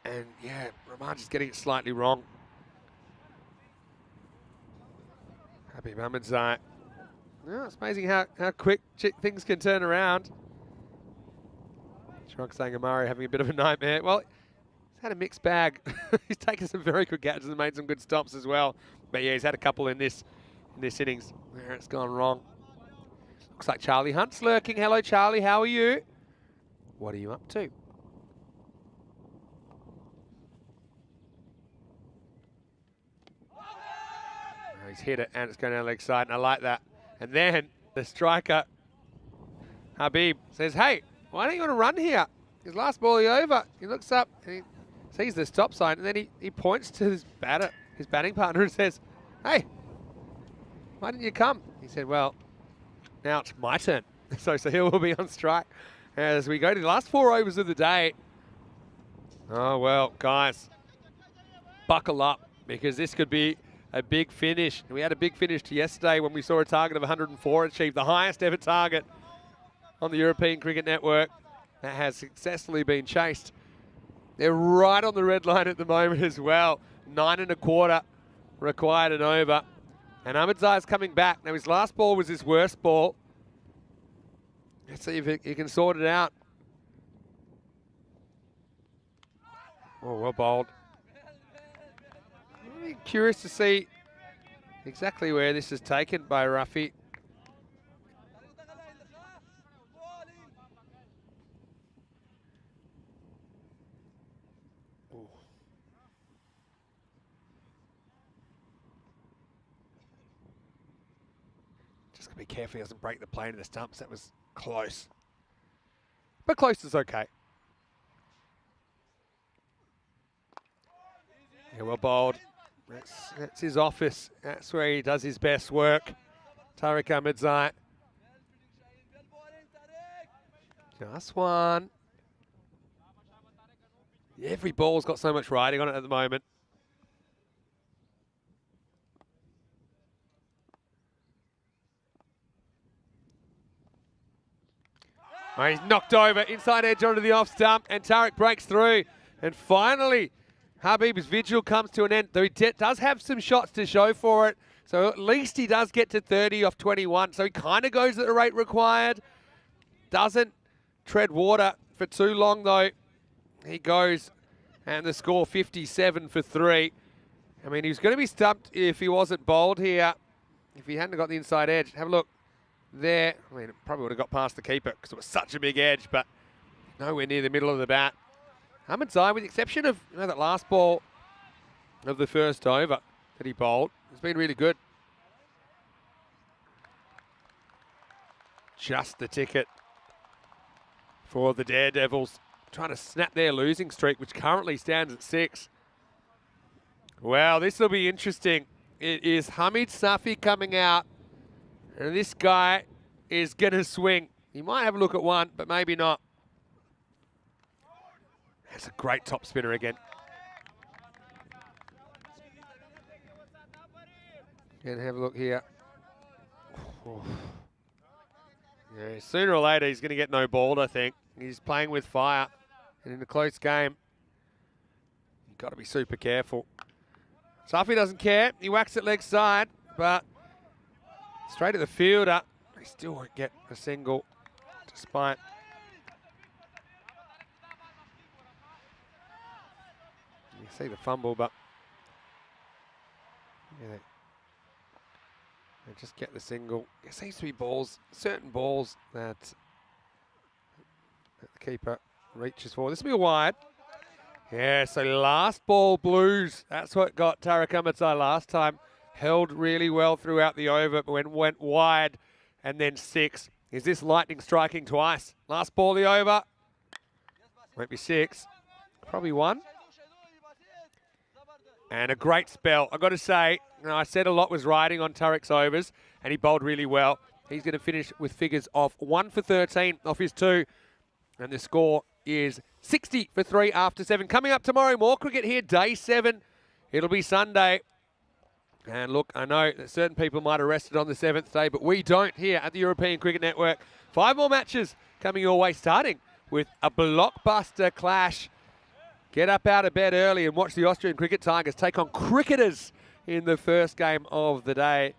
And, yeah, Ramaj is getting it slightly wrong. Happy Ahmedzai. Yeah, it's amazing how quick things can turn around. Shrunk Sangamari having a bit of a nightmare. Well, he's had a mixed bag. He's taken some very good catches and made some good stops as well. But yeah, he's had a couple in this innings where it's gone wrong. Looks like Charlie Hunt's lurking. Hello, Charlie. How are you? What are you up to? Oh, he's hit it and it's going down the leg side, and I like that. And then the striker, Habib, says, hey, why don't you want to run here? His last ball over. He looks up and he sees the stop sign, and then he points to his batting partner, and says, hey, why didn't you come? He said, well, now it's my turn. So he will be on strike as we go to the last 4 overs of the day. Oh, well, guys, buckle up, because this could be a big finish. We had a big finish to yesterday when we saw a target of 104 achieved, the highest ever target on the European Cricket Network. That has successfully been chased. They're right on the red line at the moment as well. 9 1/4 required and over. And Ahmedzai's coming back. Now, his last ball was his worst ball. Let's see if he can sort it out. Oh, well bowled. I'm curious to see exactly where this is taken by Ruffy. Just gotta be careful he doesn't break the plane of the stumps. That was close. But close is okay. Yeah, well bowled. That's his office. That's where he does his best work. Tariq Ahmedzai. Just one. Every ball's got so much riding on it at the moment. Oh, he's knocked over, inside edge onto the off stump, and Tariq breaks through. And finally, Habib's vigil comes to an end, though he does have some shots to show for it. So at least he does get to 30 off 21. So he kind of goes at the rate required. Doesn't tread water for too long, though. He goes, and the score 57 for 3. I mean, he was going to be stumped if he wasn't bowled here, if he hadn't got the inside edge. Have a look there. I mean, it probably would have got past the keeper because it was such a big edge, but nowhere near the middle of the bat. Ahmedzai, with the exception of that last ball of the first over that he bowled, has been really good. Just the ticket for the Daredevils, trying to snap their losing streak, which currently stands at 6. Wow, this will be interesting. It is Hamid Safi coming out, and this guy is going to swing. He might have a look at one, but maybe not. That's a great top spinner again. And have a look here. Yeah, sooner or later, he's going to get no balled, I think. He's playing with fire. And in a close game, you've got to be super careful. Safi doesn't care. He whacks it leg side, but straight at the fielder. He still won't get a single, despite... You see the fumble, but... Yeah, they just get the single. There seems to be balls, certain balls that the Keeper reaches forward. This will be a wide. Yeah, so last ball Blues. That's what got Tarakamatai last time. Held really well throughout the over, but went wide and then 6. Is this Lightning striking twice? Last ball the over. Won't be 6. Probably 1. And a great spell. I've got to say, I said a lot was riding on Tarek's overs, and he bowled really well. He's going to finish with figures of 1 for 13 off his 2. And the score is 60 for 3 after 7. Coming up tomorrow, more cricket here, day 7. It'll be Sunday. And look, I know that certain people might have rested on the 7th day, but we don't here at the European Cricket Network. 5 more matches coming your way, starting with a blockbuster clash. Get up out of bed early and watch the Austrian Cricket Tigers take on cricketers in the first game of the day.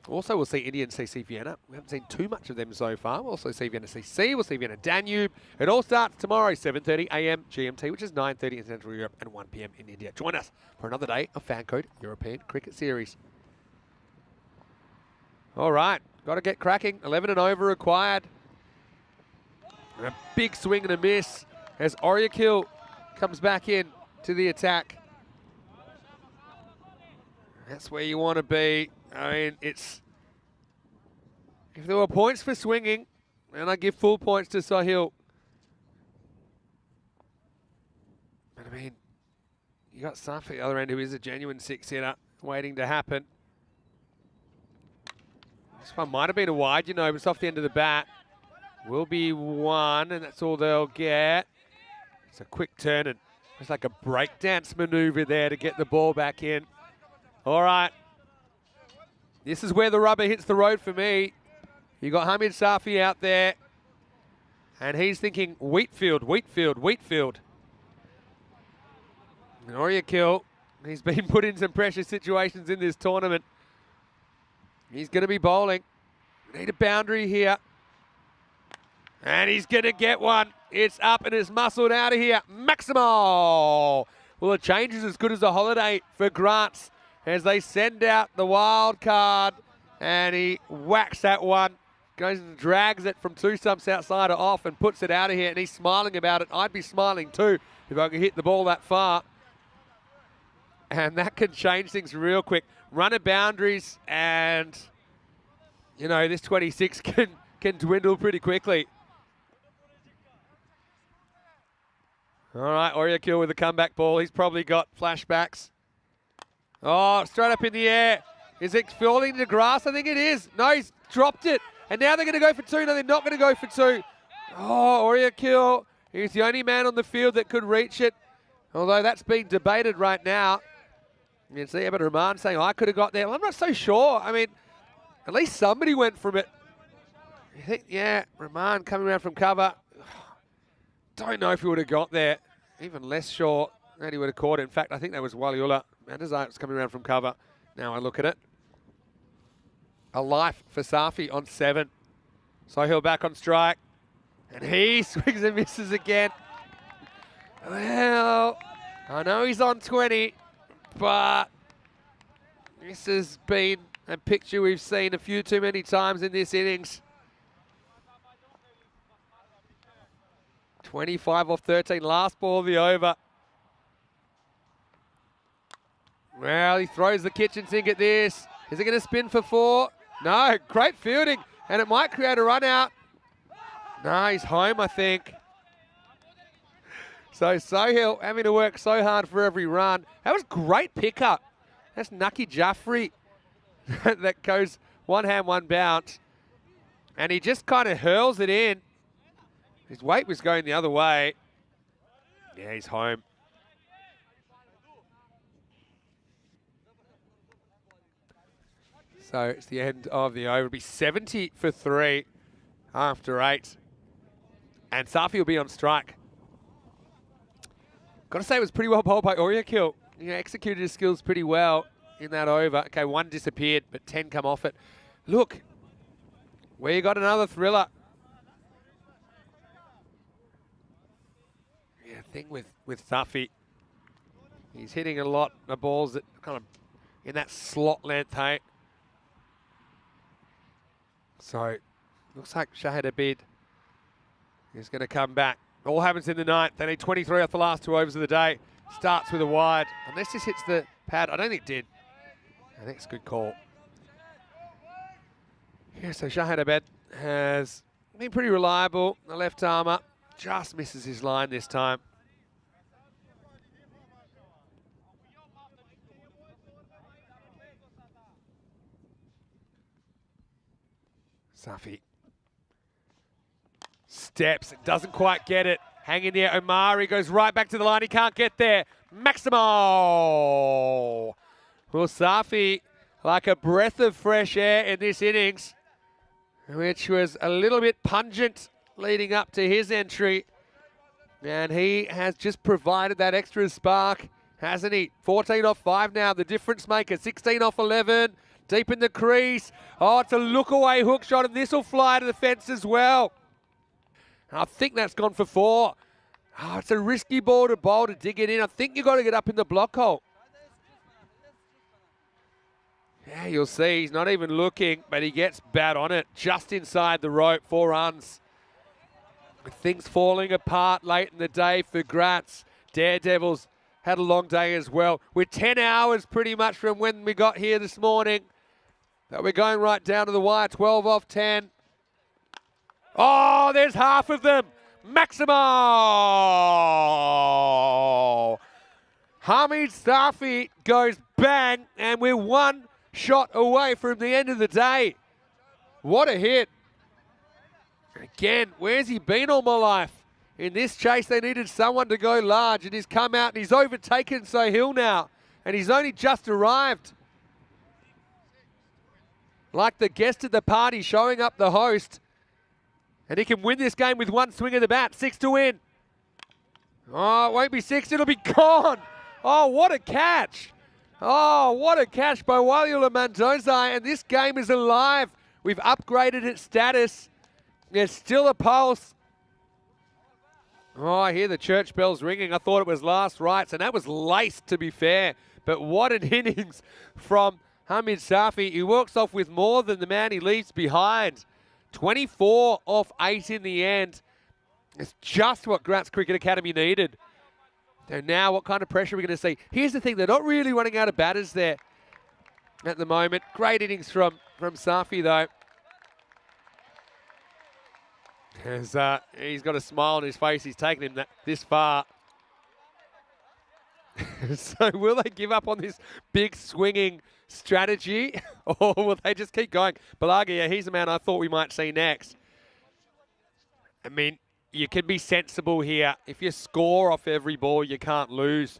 Also, we'll see Indian CC Vienna. We haven't seen too much of them so far. We'll also see Vienna CC. We'll see Vienna Danube. It all starts tomorrow, 7:30 a.m. GMT, which is 9:30 in Central Europe and 1 p.m. in India. Join us for another day of Fan Code European Cricket Series. All right, got to get cracking. 11 and over required. And a big swing and a miss as Oriakil comes back in to the attack. That's where you want to be. I mean, it's... If there were points for swinging, and I give full points to Sahil. But I mean, you got Saf at the other end who is a genuine 6-hitter waiting to happen. This one might have been a wide, you know, but it's off the end of the bat. Will be 1, and that's all they'll get. It's a quick turn, and it's like a breakdance maneuver there to get the ball back in. All right. This is where the rubber hits the road for me. You got Hamid Safi out there, and he's thinking Wheatfield, Wheatfield, Wheatfield. And Oriakil, he's been put in some pressure situations in this tournament. He's going to be bowling. Need a boundary here. And he's going to get one. It's up and it's muscled out of here. Maximal. Well, the change is as good as a holiday for Grants as they send out the wild card, and he whacks that one, goes and drags it from 2 stumps outside off and puts it out of here, and he's smiling about it. I'd be smiling too if I could hit the ball that far. And that can change things real quick. Run of boundaries, and, you know, this 26 can dwindle pretty quickly. All right, Oriakil with a comeback ball. He's probably got flashbacks. Oh, straight up in the air. Is it falling to grass? I think it is. No, he's dropped it. And now they're going to go for 2. No, they're not going to go for 2. Oh, Oriakil. He's the only man on the field that could reach it. Although that's being debated right now. You can see Abid Rahman saying, I could have got there. Well, I'm not so sure. I mean, at least somebody went from it. You think, yeah, Rahman coming around from cover. Don't know if he would have got there. Even less sure that he would have caught it. In fact, I think that was Waliullah. Mandazar's coming around from cover. Now I look at it. A life for Safi on 7. Sohail back on strike. And he swings and misses again. Well, I know he's on 20, but this has been a picture we've seen a few too many times in this innings. 25 off 13, last ball of the over. Well, he throws the kitchen sink at this. Is it going to spin for 4? No, great fielding, and it might create a run out. No, he's home, I think. So Sohail having to work so hard for every run. That was great pickup. That's Nucky Jaffrey that goes one hand, one bounce. And he just kind of hurls it in. His weight was going the other way. Yeah, he's home. So it's the end of the over. It'll be 70 for 3 after 8. And Safi will be on strike. Got to say it was pretty well bowled by Oriakil. He executed his skills pretty well in that over. Okay, 1 disappeared, but 10 come off it. Look, we got another thriller. Yeah, thing with Safi. He's hitting a lot of balls that kind of in that slot length, hey. So, looks like Shahid Abid is going to come back. All happens in the ninth. They need 23 off the last 2 overs of the day. Starts with a wide. Unless this hits the pad. I don't think it did. I think it's a good call. Yeah, so Shahid Abed has been pretty reliable. The left armour just misses his line this time. Safi steps, doesn't quite get it. Hang in there, Omari goes right back to the line. He can't get there. Maximo. Well, Safi, like a breath of fresh air in this innings, which was a little bit pungent leading up to his entry. And he has just provided that extra spark, hasn't he? 14 off 5 now, the difference maker. 16 off 11, deep in the crease. Oh, it's a look-away hook shot, and this will fly to the fence as well. I think that's gone for 4. Oh, it's a risky ball to dig it in. I think you've got to get up in the block hole. Yeah, you'll see he's not even looking, but he gets bat on it just inside the rope. 4 runs. With things falling apart late in the day for Gratz. Daredevils had a long day as well. We're 10 hours pretty much from when we got here this morning. But we're going right down to the wire. 12 off 10. Oh, there's half of them. Maximo! Hamid Safi goes bang, and we're 1 shot away from the end of the day. What a hit. Again, where's he been all my life? In this chase, they needed someone to go large, and he's come out and he's overtaken Sohail now, and he's only just arrived. Like the guest at the party showing up the host. And he can win this game with 1 swing of the bat. 6 to win. Oh, it won't be 6. It'll be gone. Oh, what a catch. Oh, what a catch by Waliula Mendoza. And this game is alive. We've upgraded its status. There's still a pulse. Oh, I hear the church bells ringing. I thought it was last rites, and that was laced, to be fair. But what an innings from Hamid Safi. He walks off with more than the man he leaves behind. 24 off 8 in the end. It's just what Gratz Cricket Academy needed. So now what kind of pressure are we going to see? Here's the thing, they're not really running out of batters there at the moment. Great innings from Safi though. As, he's got a smile on his face. He's taken him this far. So will they give up on this big swinging strategy, or will they just keep going? Balaga, yeah, he's the man I thought we might see next. I mean, you can be sensible here. If you score off every ball, you can't lose.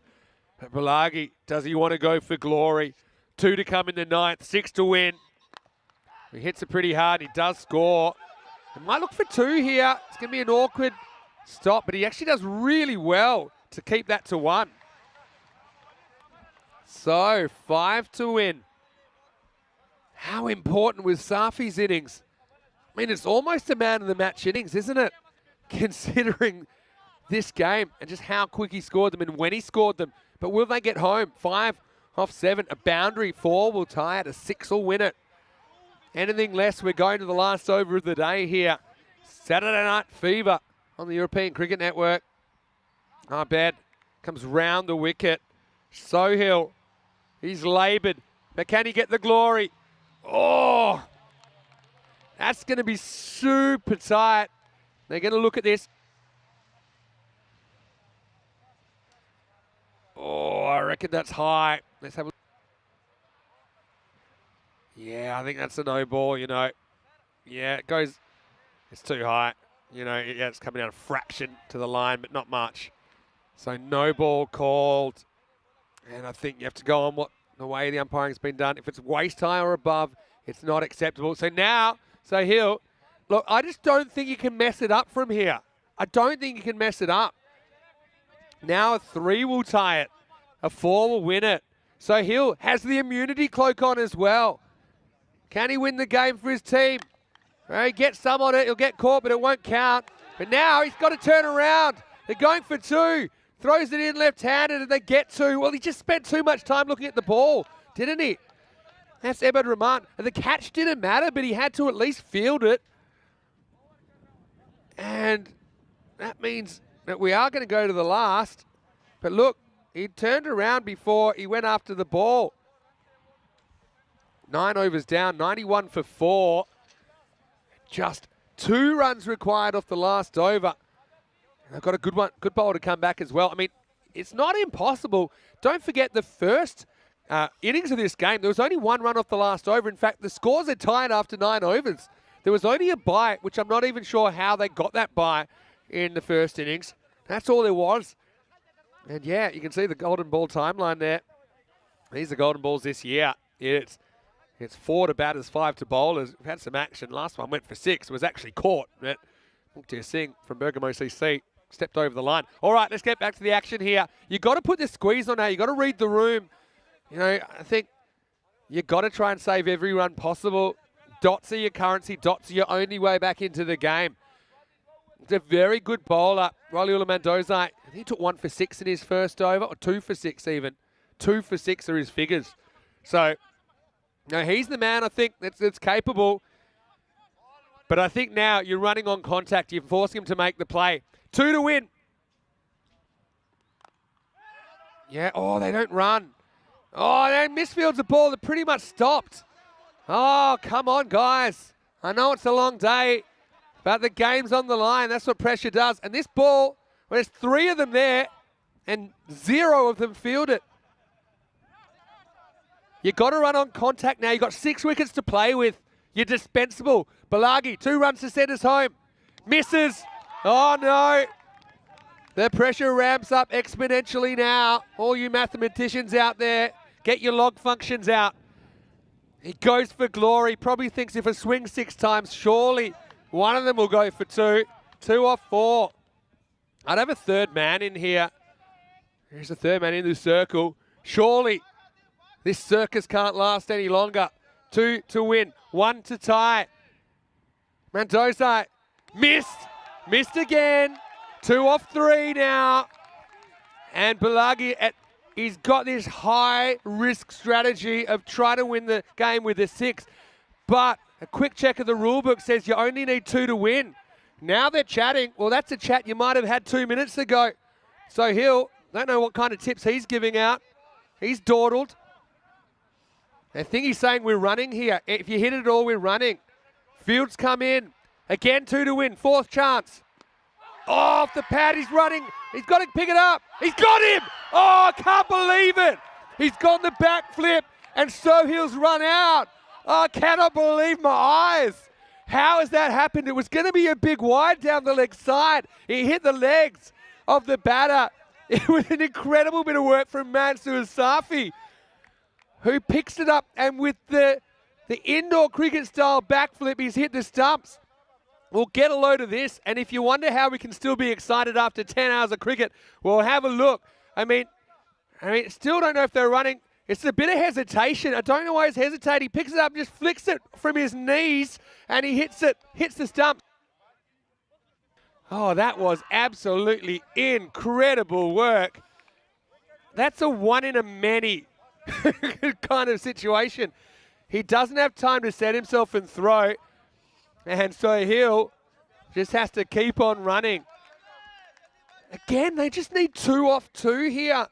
But Balagi, does he want to go for glory? 2 to come in the ninth, 6 to win. He hits it pretty hard. He does score. He might look for 2 here. It's going to be an awkward stop, but he actually does really well to keep that to 1. So, 5 to win. How important was Safi's innings? I mean, it's almost a man of the match innings, isn't it? Considering this game and just how quick he scored them and when he scored them. But will they get home? 5 off 7. A boundary 4 will tie it. A 6 will win it. Anything less, we're going to the last over of the day here. Saturday Night Fever on the European Cricket Network. Abed comes round the wicket. Sohail. He's laboured, but can he get the glory? Oh, that's going to be super tight. They're going to look at this. Oh, I reckon that's high. Let's have a look. Yeah, I think that's a no ball, you know. Yeah, it goes, it's too high. You know, yeah, it's coming out a fraction to the line, but not much. So no ball called. And I think you have to go on the way the umpiring's been done. If it's waist high or above, it's not acceptable. So now, Sohail, look, I just don't think you can mess it up from here. I don't think you can mess it up. Now a 3 will tie it. A 4 will win it. Sohail has the immunity cloak on as well. Can he win the game for his team? He gets some on it. He'll get caught, but it won't count. But now he's got to turn around. They're going for 2. Throws it in left-handed and they get 2. Well, he just spent too much time looking at the ball, didn't he? That's Ebed Rahman. And the catch didn't matter, but he had to at least field it. And that means that we are going to go to the last. But look, he turned around before he went after the ball. 9 overs down, 91 for 4. Just 2 runs required off the last over. And they've got a good bowler to come back as well. I mean, it's not impossible. Don't forget the first innings of this game, there was only 1 run off the last over. In fact, the scores are tied after 9 overs. There was only a bye, which I'm not even sure how they got that bye in the first innings. That's all there was. And yeah, you can see the golden ball timeline there. These are golden balls this year. It's 4 to batters, 5 to bowlers. We've had some action. Last one went for 6. Was actually caught. Muktir Singh from Bergamo CC stepped over the line. All right, let's get back to the action here. You've got to put the squeeze on now. You've got to read the room. You know, I think you've got to try and save every run possible. Dots are your currency. Dots are your only way back into the game. It's a very good bowler. Relive Mandozai, he took 1 for 6 in his first over, or 2 for 6 even. 2 for 6 are his figures. So, no, he's the man, I think, that's capable. But I think now you're running on contact. You're forcing him to make the play. 2 to win. Yeah, oh, they don't run. Oh, they misfields the ball. They're pretty much stopped. Oh, come on, guys. I know it's a long day, but the game's on the line. That's what pressure does. And this ball, well, there's 3 of them there, and 0 of them field it. You've got to run on contact now. You've got 6 wickets to play with. You're dispensable. Balagi, 2 runs to send us home. Misses. Oh, no. The pressure ramps up exponentially now. All you mathematicians out there, get your log functions out. He goes for glory. Probably thinks if I swing 6 times, surely one of them will go for 2. 2 off 4. I'd have a third man in here. There's a third man in the circle. Surely this circus can't last any longer. 2 to win. 1 to tie. Mandozai missed. Missed again. 2 off 3 now. And Balagi, he's got this high-risk strategy of trying to win the game with a 6. But a quick check of the rule book says you only need 2 to win. Now they're chatting. Well, that's a chat you might have had 2 minutes ago. So Hill, don't know what kind of tips he's giving out. He's dawdled. I think he's saying we're running here. If you hit it all, we're running. Fields come in. Again, 2 to win. 4th chance. Oh, off the pad, he's running. He's got to pick it up. He's got him. Oh, I can't believe it. He's gone the back flip, and Sohail's run out. Oh, I cannot believe my eyes. How has that happened? It was going to be a big wide down the leg side. He hit the legs of the batter. It was an incredible bit of work from Mansoor Safi, who picks it up, and with the indoor cricket style backflip, he's hit the stumps. We'll get a load of this, and if you wonder how we can still be excited after 10 hours of cricket, well, have a look. I mean, still don't know if they're running. It's a bit of hesitation. I don't know why he's hesitating. He picks it up, just flicks it from his knees, and he hits the stump. Oh, that was absolutely incredible work. That's a 1 in a many kind of situation. He doesn't have time to set himself and throw. And so Hill just has to keep on running. Again, they just need 2 off 2 here.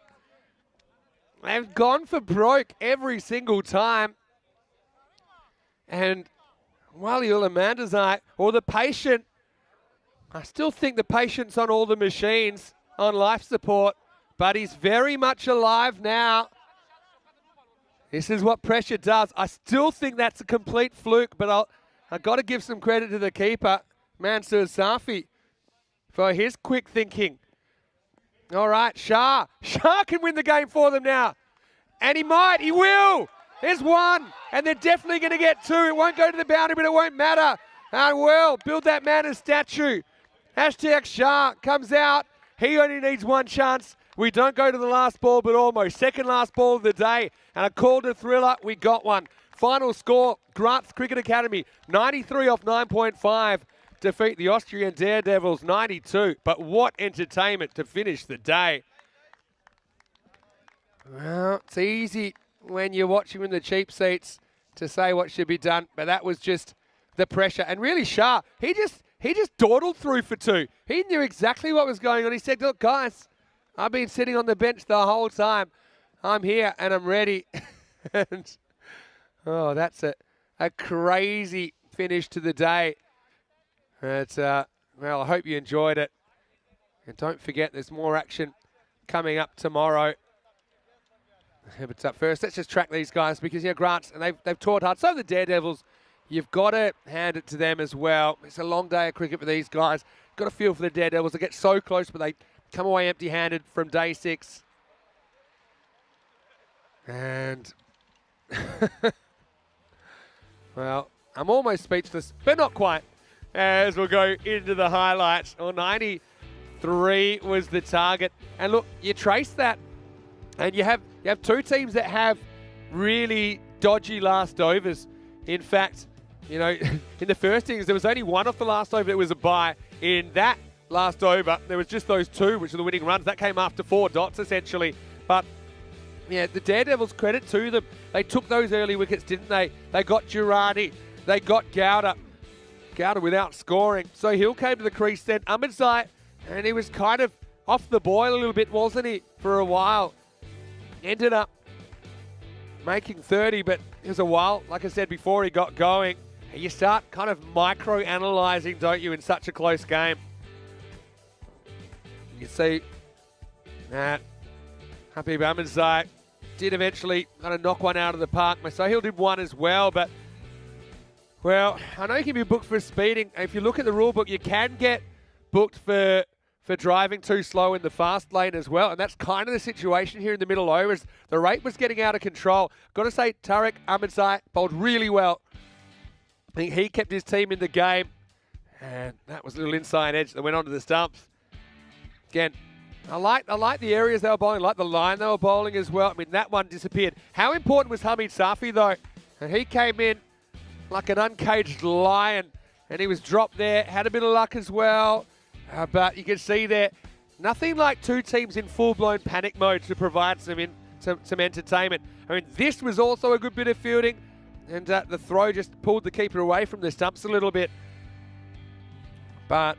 They've gone for broke every single time. And Waliula Mandazai, or the patient, I still think the patient's on all the machines on life support, but he's very much alive now. This is what pressure does. I still think that's a complete fluke, but I've got to give some credit to the keeper, Mansoor Safi, for his quick thinking. All right, Shah. Shah can win the game for them now. And he might. He will. There's 1. And they're definitely going to get 2. It won't go to the boundary, but it won't matter. And well, build that man a statue. Hashtag Shah comes out. He only needs 1 chance. We don't go to the last ball, but almost. Second last ball of the day. And I called a thriller. We got one. Final score, Grants Cricket Academy, 93 off 9.5. Defeat the Austrian Daredevils, 92. But what entertainment to finish the day. Well, it's easy when you're watching in the cheap seats to say what should be done. But that was just the pressure. And really, Shah, he just he just dawdled through for 2. He knew exactly what was going on. He said, look, guys, I've been sitting on the bench the whole time. I'm here and I'm ready. And, oh, that's a crazy finish to the day. But, well, I hope you enjoyed it. And don't forget, there's more action coming up tomorrow. But first, let's just track these guys because, yeah, Grants, and they've taught hard. So the Daredevils, you've got to hand it to them as well. It's a long day of cricket for these guys. Got to feel for the Daredevils. They get so close, but they come away empty-handed from day 6. And, well, I'm almost speechless, but not quite, as we'll go into the highlights. 93 was the target. And look, you trace that, and you have 2 teams that have really dodgy last overs. In fact, you know, in the first innings, there was only 1 off the last over that was a bye. In that last over, there was just those 2, which are the winning runs. That came after 4 dots, essentially. But, yeah, the Daredevils, credit to them. They took those early wickets, didn't they? They got Girardi. They got Gowda. Gowda without scoring. So Hill came to the crease then. Ahmedzai, and he was kind of off the boil a little bit, wasn't he, for a while. Ended up making 30, but it was a while, like I said before, he got going. And you start kind of micro-analysing, don't you, in such a close game. You see that Habib Ahmedzai did eventually kind of knock one out of the park. Sohail did one as well, but, well, I know you can be booked for speeding. If you look at the rule book, you can get booked for driving too slow in the fast lane as well. And that's kind of the situation here in the middle overs. The rate was getting out of control. Got to say, Tariq Ahmedzai bowled really well. I think he kept his team in the game. And that was a little inside edge that went onto the stumps. Again, I like the areas they were bowling. I like the line they were bowling as well. I mean, that one disappeared. How important was Hamid Safi, though? And he came in like an uncaged lion. And he was dropped there. Had a bit of luck as well. But you can see there, nothing like 2 teams in full-blown panic mode to provide some entertainment. I mean, this was also a good bit of fielding, and the throw just pulled the keeper away from the stumps a little bit. But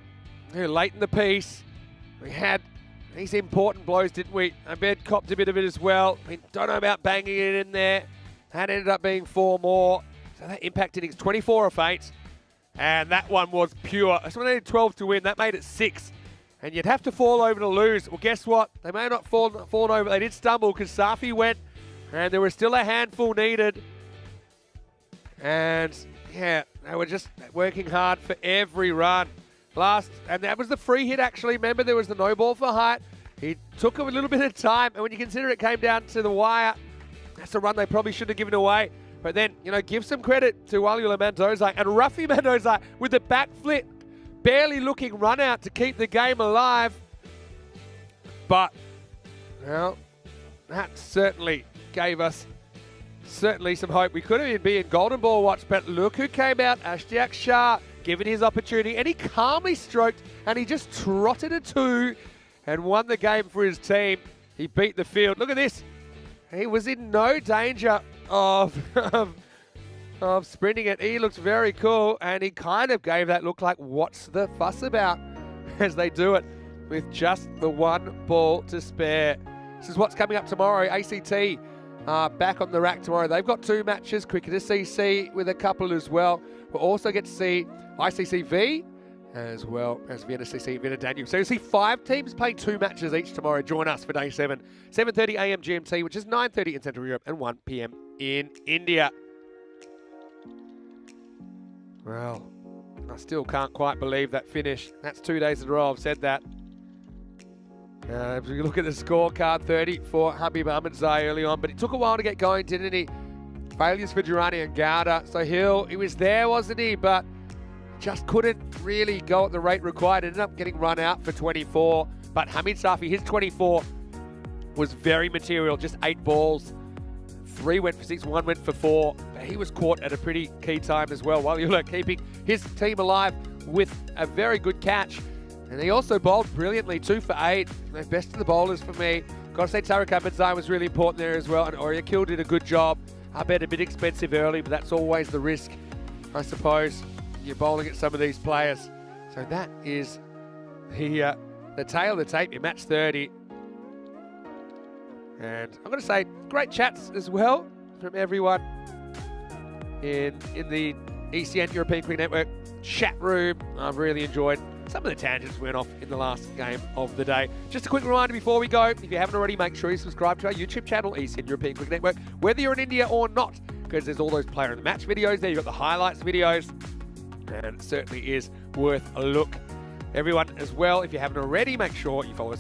late in the piece, we had these important blows, didn't we? Abed copped a bit of it as well. I mean, don't know about banging it in there. That ended up being 4 more. So that impacted innings 24 off 8. And that one was pure. So they needed 12 to win. That made it 6. And you'd have to fall over to lose. Well, guess what? They may not fallen over. They did stumble because Safi went. And there was still a handful needed. And, yeah, they were just working hard for every run. And that was the free hit, actually. Remember, there was the no ball for height. He took a little bit of time. And when you consider it came down to the wire, that's a run they probably should have given away. But then, you know, give some credit to Walula Mandozai and Rafi Mandozai with the back flip. Barely looking run out to keep the game alive. But, well, that certainly gave us some hope. We could have been in golden ball watch, but look who came out. Ashtiaq Shah, given his opportunity, and he calmly stroked, and he just trotted a 2 and won the game for his team. He beat the field. Look at this. He was in no danger of sprinting it. He looks very cool, and he kind of gave that look like, what's the fuss about, as they do it with just the 1 ball to spare. This is what's coming up tomorrow. ACT back on the rack tomorrow. They've got 2 matches, Cricketer CC with a couple as well. We'll also get to see ICCV as well as Vienna CC, Vienna Danube. So you'll see 5 teams playing 2 matches each tomorrow. Join us for day 7. 7:30 a.m. GMT, which is 9:30 in Central Europe, and 1 p.m. in India. Well, I still can't quite believe that finish. That's 2 days in a row I've said that. If you look at the scorecard, 30 for Habib Ahmedzai early on, but it took a while to get going, didn't he? Failures for Durrani and Gowda. So Hill, he was there, wasn't he? But just couldn't really go at the rate required. Ended up getting run out for 24. But Hamid Safi, his 24 was very material. Just 8 balls. 3 went for 6, 1 went for 4. But he was caught at a pretty key time as well, while you were keeping his team alive with a very good catch. And he also bowled brilliantly, 2 for 8. The best of the bowlers for me. Got to say Tariq Ahmedzai was really important there as well. And Oriakil did a good job. I bet a bit expensive early, but that's always the risk, I suppose. You're bowling at some of these players. So that is the tail of the tape in match 30. And I'm going to say great chats as well from everyone in the ECN European Cricket Network chat room. I've really enjoyed some of the tangents went off in the last game of the day. Just a quick reminder before we go, if you haven't already, make sure you subscribe to our YouTube channel, ECN European Cricket Network, whether you're in India or not, because there's all those player of the match videos there. You've got the highlights videos, and it certainly is worth a look. Everyone as well, if you haven't already, make sure you follow us